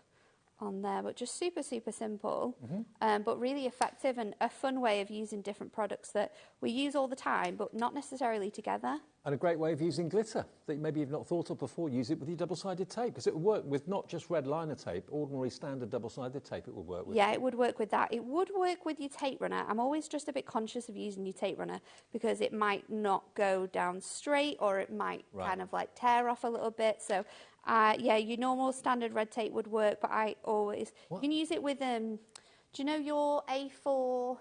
on there, but just super, super simple, but really effective and a fun way of using different products that we use all the time, but not necessarily together. And a great way of using glitter that maybe you've not thought of before. Use it with your double-sided tape, because it will work with not just red liner tape, ordinary standard double-sided tape it will work with. Yeah, it would work with that. It would work with your tape runner. I'm always just a bit conscious of using your tape runner because it might not go down straight, or it might kind of like tear off a little bit. So yeah, your normal standard red tape would work, but I always... You can use it with, do you know your A4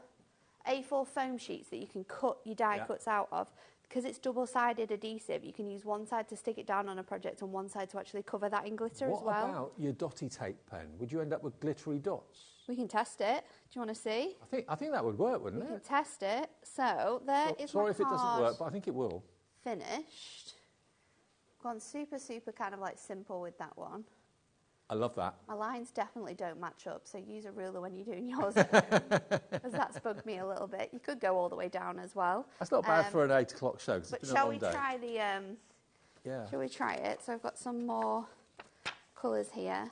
foam sheets that you can cut your die cuts out of? Because it's double-sided adhesive, you can use one side to stick it down on a project and one side to actually cover that in glitter as well. What about your dotty tape pen? Would you end up with glittery dots? We can test it. Do you want to see? I think that would work, wouldn't it? We can test it. So there is Sorry my if it doesn't card work, but I think it will. finished. Gone super, super kind of like simple with that one. I love that. My lines definitely don't match up, so use a ruler when you're doing yours, because that's bugged me a little bit. You could go all the way down as well. That's not bad for an 8 o'clock show, because it's been a long day. But shall we try the... Shall we try it? So I've got some more colours here.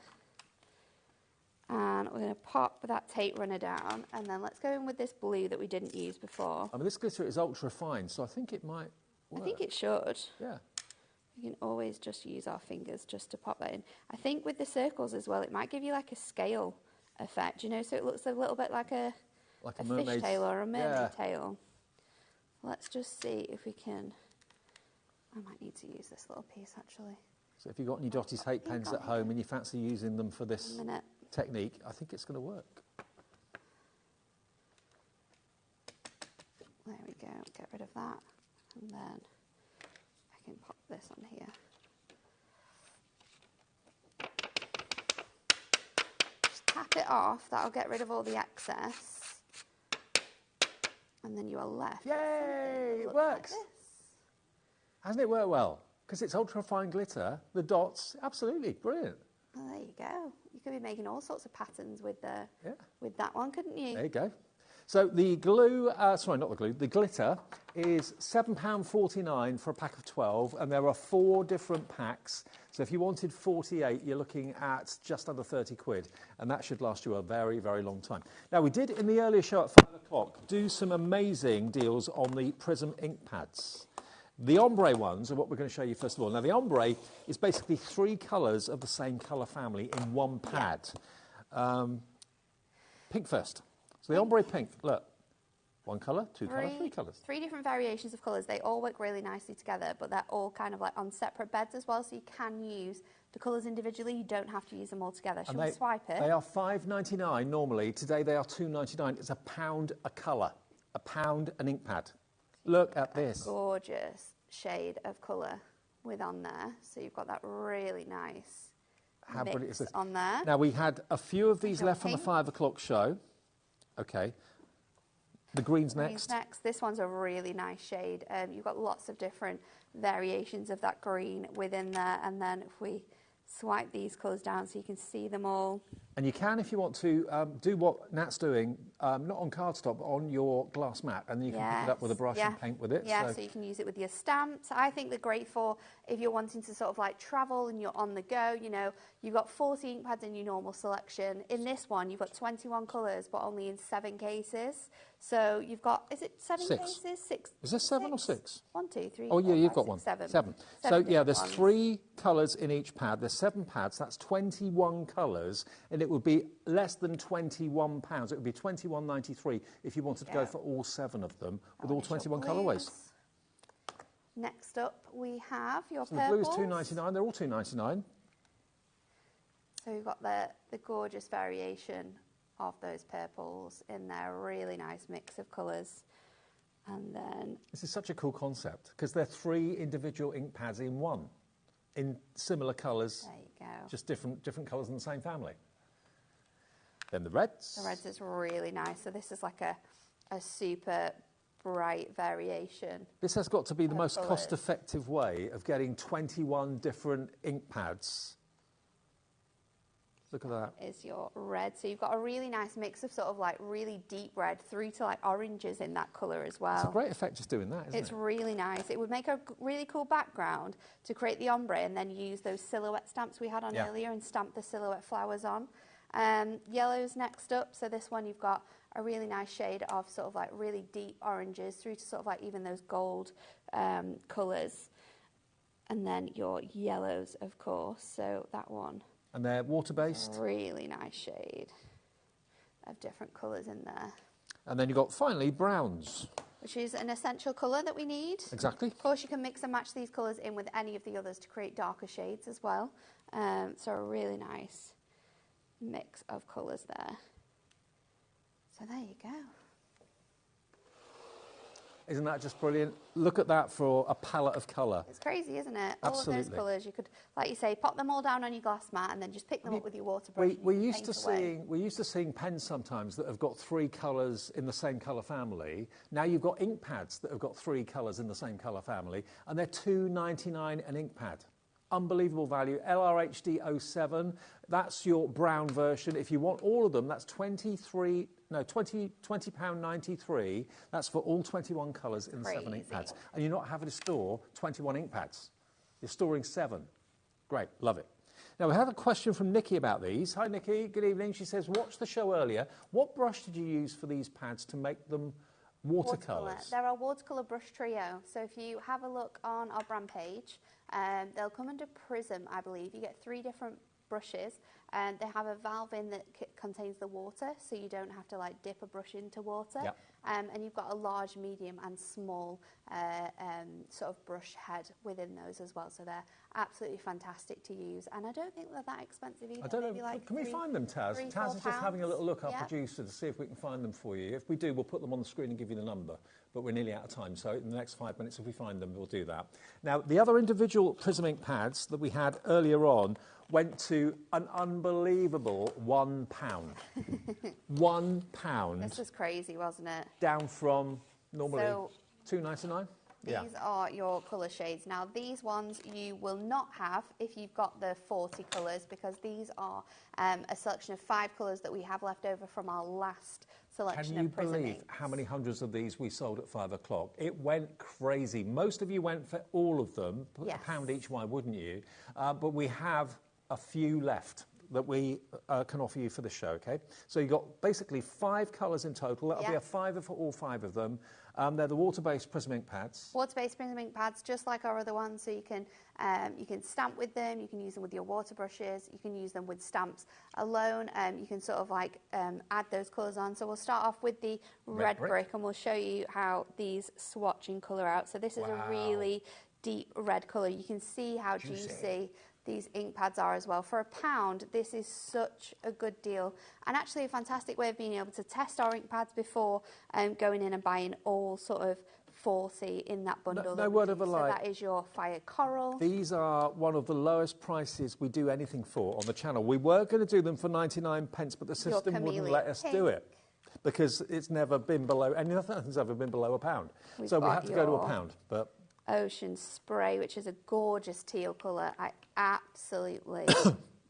And we're going to pop that tape runner down, and then let's go in with this blue that we didn't use before. I mean, this glitter is ultra fine, so I think it might work. I think it should. Yeah. We can always just use our fingers just to pop that in. I think with the circles as well, it might give you like a scale effect, you know, so it looks a little bit like a fish tail or a mermaid tail. Let's just see if we can... I might need to use this little piece, actually. So if you've got any dotty tape pens at home and you fancy using them for this technique, I think it's going to work. There we go, get rid of that. And then I can pop this on here. Just tap it off, that'll get rid of all the excess. And then you are left. Yay, it works. Like Hasn't it worked well? Because it's ultra fine glitter, the dots, absolutely, brilliant. Well, there you go. You could be making all sorts of patterns with with that one, couldn't you? There you go. So the glue, sorry, not the glue, the glitter is £7.49 for a pack of 12, and there are 4 different packs. So if you wanted 48, you're looking at just under 30 quid, and that should last you a very, very long time. Now, we did in the earlier show at 5 o'clock do some amazing deals on the Prism ink pads. The ombre ones are what we're going to show you first of all. Now, the ombre is basically 3 colours of the same colour family in one pad. Pink first. So the ombre pink, look, 1 colour, 2 colours, 3 colours. 3 different variations of colours. They all work really nicely together, but they're all kind of like on separate beds as well, so you can use the colours individually. You don't have to use them all together. Shall we swipe it? They are £5.99 normally. Today they are £2.99. It's £1 a colour, £1 an ink pad. Look at this. Gorgeous shade of colour with on there. So you've got that really nice How brilliant is this? On there. Now, we had a few of these left from the 5 o'clock show. Okay. The green's next. This one's a really nice shade. You've got lots of different variations of that green within there. And then if we swipe these colours down so you can see them all. And you can, if you want to, do what Nat's doing, not on cardstock, but on your glass mat, and then you can pick it up with a brush and paint with it. Yeah, so you can use it with your stamps. I think they're great for if you're wanting to sort of like travel and you're on the go, you know, you've got 40 ink pads in your normal selection. In this one, you've got 21 colours, but only in 7 cases. So you've got, is it 7 Six. cases? Six. Is there 7 or 6? 1, 2, 3. Oh, yeah, 4, you've 5, got 6, one. 7. 7. So, Seven yeah, different there's ones. 3 colours in each pad. There's 7 pads. That's 21 colours, and it would be less than £21. It would be £21.93 if you wanted to go for all 7 of them with all 21 colourways. Next up, we have your So the blue is purples. £2.99. They're all £2.99. So we've got the gorgeous variation of those purples in there. Really nice mix of colours. And then... This is such a cool concept because they're 3 individual ink pads in one, in similar colours. There you go. Just different colours in the same family. Then the reds. The reds is really nice. So this is like a super bright variation. This has got to be the most colours. cost-effective way of getting 21 different ink pads. Look at that. Is your red. So you've got a really nice mix of sort of like really deep red through to like oranges in that colour as well. It's a great effect just doing that, isn't It's it? really nice. It would make a really cool background to create the ombre and then use those silhouette stamps we had on earlier and stamp the silhouette flowers on. Yellow's next up. So this one you've got a really nice shade of sort of like really deep oranges through to sort of like even those gold colours. And then your yellows, of course. So that one. And they're water-based. Really nice shade of different colours in there. And then you've got, finally, browns. Which is an essential colour that we need. Exactly. Of course, you can mix and match these colours in with any of the others to create darker shades as well. So a really nice mix of colours there. So there you go. Isn't that just brilliant? Look at that for a palette of colour. It's crazy, isn't it? All of Absolutely. those colours, you could, like you say, pop them all down on your glass mat and then just pick them up with your water brush. We're used to seeing pens sometimes that have got 3 colours in the same colour family. Now you've got ink pads that have got 3 colours in the same colour family, and they're £2.99 an ink pad. Unbelievable value. LRHD 07, that's your brown version. If you want all of them, that's £20.93. That's for all 21 colours in the 7 ink pads. And you're not having to store 21 ink pads. You're storing 7. Great, love it. Now, we have a question from Nikki about these. Hi, Nikki. Good evening. She says, watched the show earlier. What brush did you use for these pads to make them watercolours? They're our watercolour brush trio. So if you have a look on our brand page, they'll come under Prism, I believe. You get 3 different brushes, and they have a valve in that contains the water, so you don't have to like dip a brush into water. Yep. And you've got a large, medium, and small sort of brush head within those as well. So they're absolutely fantastic to use, and I don't think they're that expensive either. I don't Maybe know. like Can we find them, Taz? £3, Taz is just having a little look, our yeah. producer, to see if we can find them for you. If we do, we'll put them on the screen and give you the number. But we're nearly out of time, so in the next 5 minutes, if we find them, we'll do that. Now, the other individual Prism ink pads that we had earlier on went to an unbelievable £1. £1. This was crazy, wasn't it? Down from normally So- £2.99. These are your colour shades. Now, these ones you will not have if you've got the 40 colours, because these are a selection of 5 colours that we have left over from our last selection Can you of Prism believe inks. how many hundreds of these we sold at 5 o'clock? It went crazy. Most of you went for all of them, Yes. £1 each, why wouldn't you? But we have a few left that we can offer you for the show, okay? So you've got basically 5 colours in total. That'll be a fiver for all 5 of them. They're the water-based Prism ink pads. Water-based Prism ink pads, just like our other ones, so you can stamp with them, you can use them with your water brushes, you can use them with stamps alone, you can sort of like add those colours on. So we'll start off with the red brick, and we'll show you how these swatch in colour out. So this is a really deep red colour. You can see how juicy these ink pads are as well. For £1, this is such a good deal, and actually a fantastic way of being able to test our ink pads before going in and buying all sort of 40 in that bundle. No word of a lie. So that is your fire coral. These are one of the lowest prices we do anything for on the channel. We were going to do them for 99 pence, but the system wouldn't let us do it because it's never been below, nothing's ever been below £1. So we had to go to £1, but... Ocean Spray, which is a gorgeous teal colour. I absolutely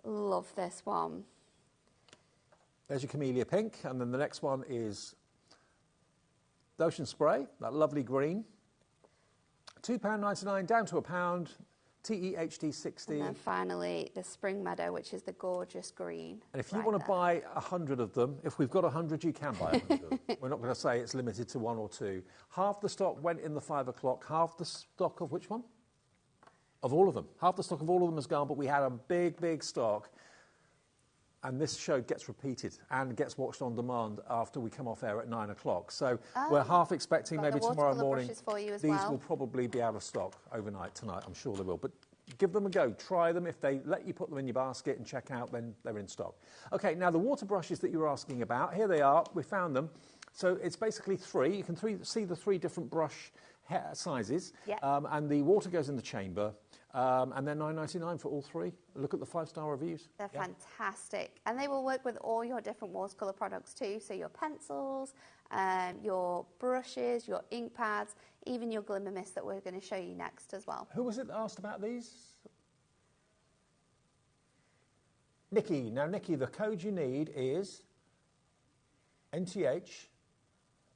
love this one. There's your Camellia Pink, and then the next one is the Ocean Spray, that lovely green. £2.99 down to £1. TEHD60. And then finally the Spring Meadow, which is the gorgeous green. And if you want to buy 100 of them, if we've got 100, you can buy 100 of them. We're not going to say it's limited to 1 or 2. Half the stock went in the 5 o'clock. Half the stock of which one? Of all of them. Half the stock of all of them has gone, but we had a big, big stock. And this show gets repeated and gets watched on demand after we come off air at 9 o'clock. So we're half expecting maybe tomorrow morning. For you as these well. will probably be out of stock overnight tonight. I'm sure they will. But give them a go. Try them. If they let you put them in your basket and check out, then they're in stock. OK, now the water brushes that you were asking about, here they are. We found them. So it's basically 3. You can see the 3 different brush sizes. Yep. And the water goes in the chamber. And they're $9.99 for all 3. Look at the 5-star reviews. They're fantastic. And they will work with all your different watercolour products too. So your pencils, your brushes, your ink pads, even your glimmer mist that we're going to show you next as well. Who was it that asked about these? Nikki. Now, Nikki, the code you need is NTH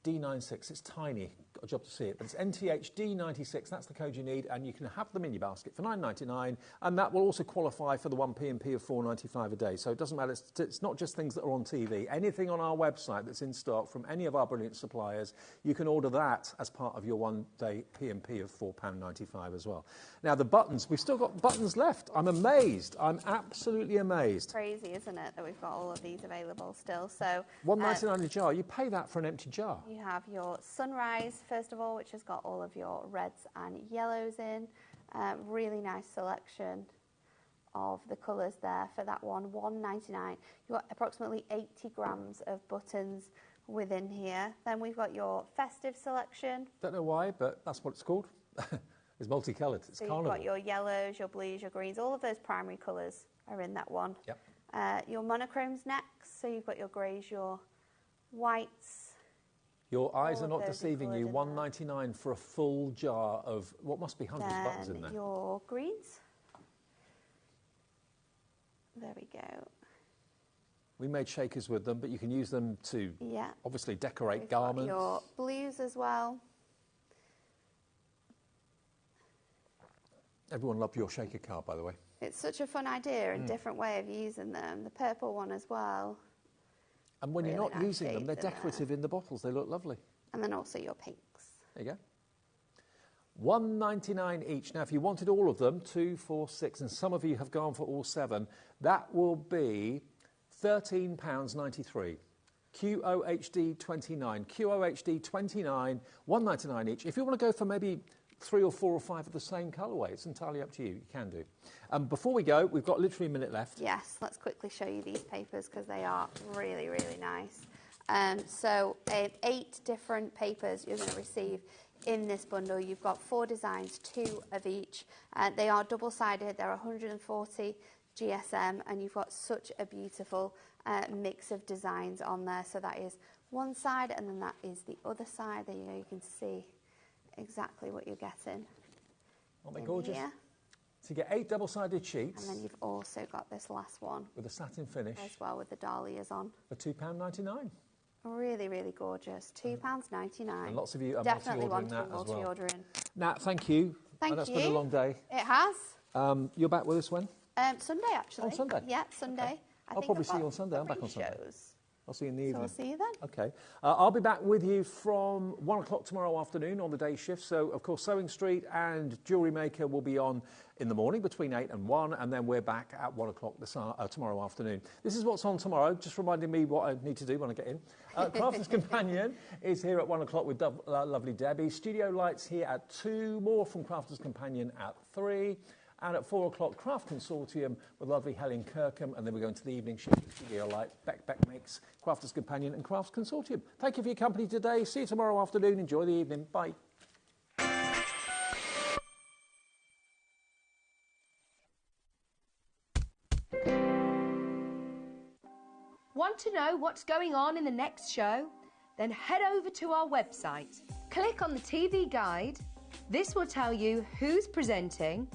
D96. It's tiny. Got a job to see it. But it's NTH D96. That's the code you need. And you can have them in your basket for $9.99. And that will also qualify for the 1 P&P of $4.95 a day. So it doesn't matter. It's not just things that are on TV. Anything on our website that's in stock from any of our brilliant suppliers, you can order that as part of your 1 day P&P of £4.95 as well. Now, the buttons. We've still got buttons left. I'm amazed. I'm absolutely amazed. Crazy, isn't it, that we've got all of these available still. So $1.99 a jar. You pay that for an empty jar. You have your Sunrise, first of all, which has got all of your reds and yellows in. Really nice selection of the colours there for that one. $1.99. You've got approximately 80 grams of buttons within here. Then we've got your festive selection. Don't know why, but that's what it's called. It's multicoloured. It's carnival. You've got your yellows, your blues, your greens. All of those primary colours are in that one. Yep. Your monochromes next. So you've got your greys, your whites. Your eyes are not deceiving you. $1.99 for a full jar of what must be hundreds of buttons in there. Your greens. There we go. We made shakers with them, but you can use them to obviously decorate garments. Your blues as well. Everyone loved your shaker card, by the way. It's such a fun idea and different way of using them. The purple one as well. And when you're not using them, they're decorative in the bottles. They look lovely. And then also your pinks. There you go. $1.99 each. Now, if you wanted all of them, 2, 4, 6, and some of you have gone for all 7, that will be £13.93. QOHD 29. QOHD 29, $1.99 each. If you want to go for maybe 3 or 4 or 5 of the same colourway, it's entirely up to you. You can do. Before we go, we've got literally a minute left. Yes, let's quickly show you these papers because they are really, really nice. So 8 different papers you're going to receive in this bundle. You've got 4 designs, 2 of each. They are double-sided. They're 140 GSM, and you've got such a beautiful mix of designs on there. So that is one side, and then that is the other side. There you go. You can see exactly what you're getting. Aren't they gorgeous? Here. So you get 8 double-sided sheets. And then you've also got this last one. With a satin finish. As well, with the dahlias on. For £2.99. Really, really gorgeous. £2.99. And lots of you are definitely multi-ordering that as well. Multi-ordering. Nat, thank you. Thank you. That's been a long day. It has. You're back with us when? Sunday, actually. On Sunday? Yeah, Sunday. Okay. I'll probably see you on Sunday. I'm back on Sunday. I'll see you in the evening. So I'll see you then. Okay. I'll be back with you from 1 o'clock tomorrow afternoon on the day shift. So, of course, Sewing Street and Jewellery Maker will be on in the morning between 8 and 1, and then we're back at 1 o'clock tomorrow afternoon. This is what's on tomorrow, just reminding me what I need to do when I get in. Crafter's Companion is here at 1 o'clock with lovely Debbie. Studio Lights here at 2, more from Crafter's Companion at 3. And at 4 o'clock, Craft Consortium with lovely Helen Kirkham. And then we're going to the evening shift at Studio Light, Beck Makes, Crafter's Companion and Crafts Consortium. Thank you for your company today. See you tomorrow afternoon. Enjoy the evening. Bye. Want to know what's going on in the next show? Then head over to our website. Click on the TV guide. This will tell you who's presenting,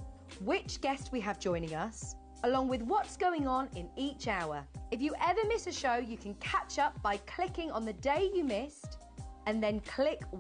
which guest we have joining us, along with what's going on in each hour. If you ever miss a show, you can catch up by clicking on the day you missed and then click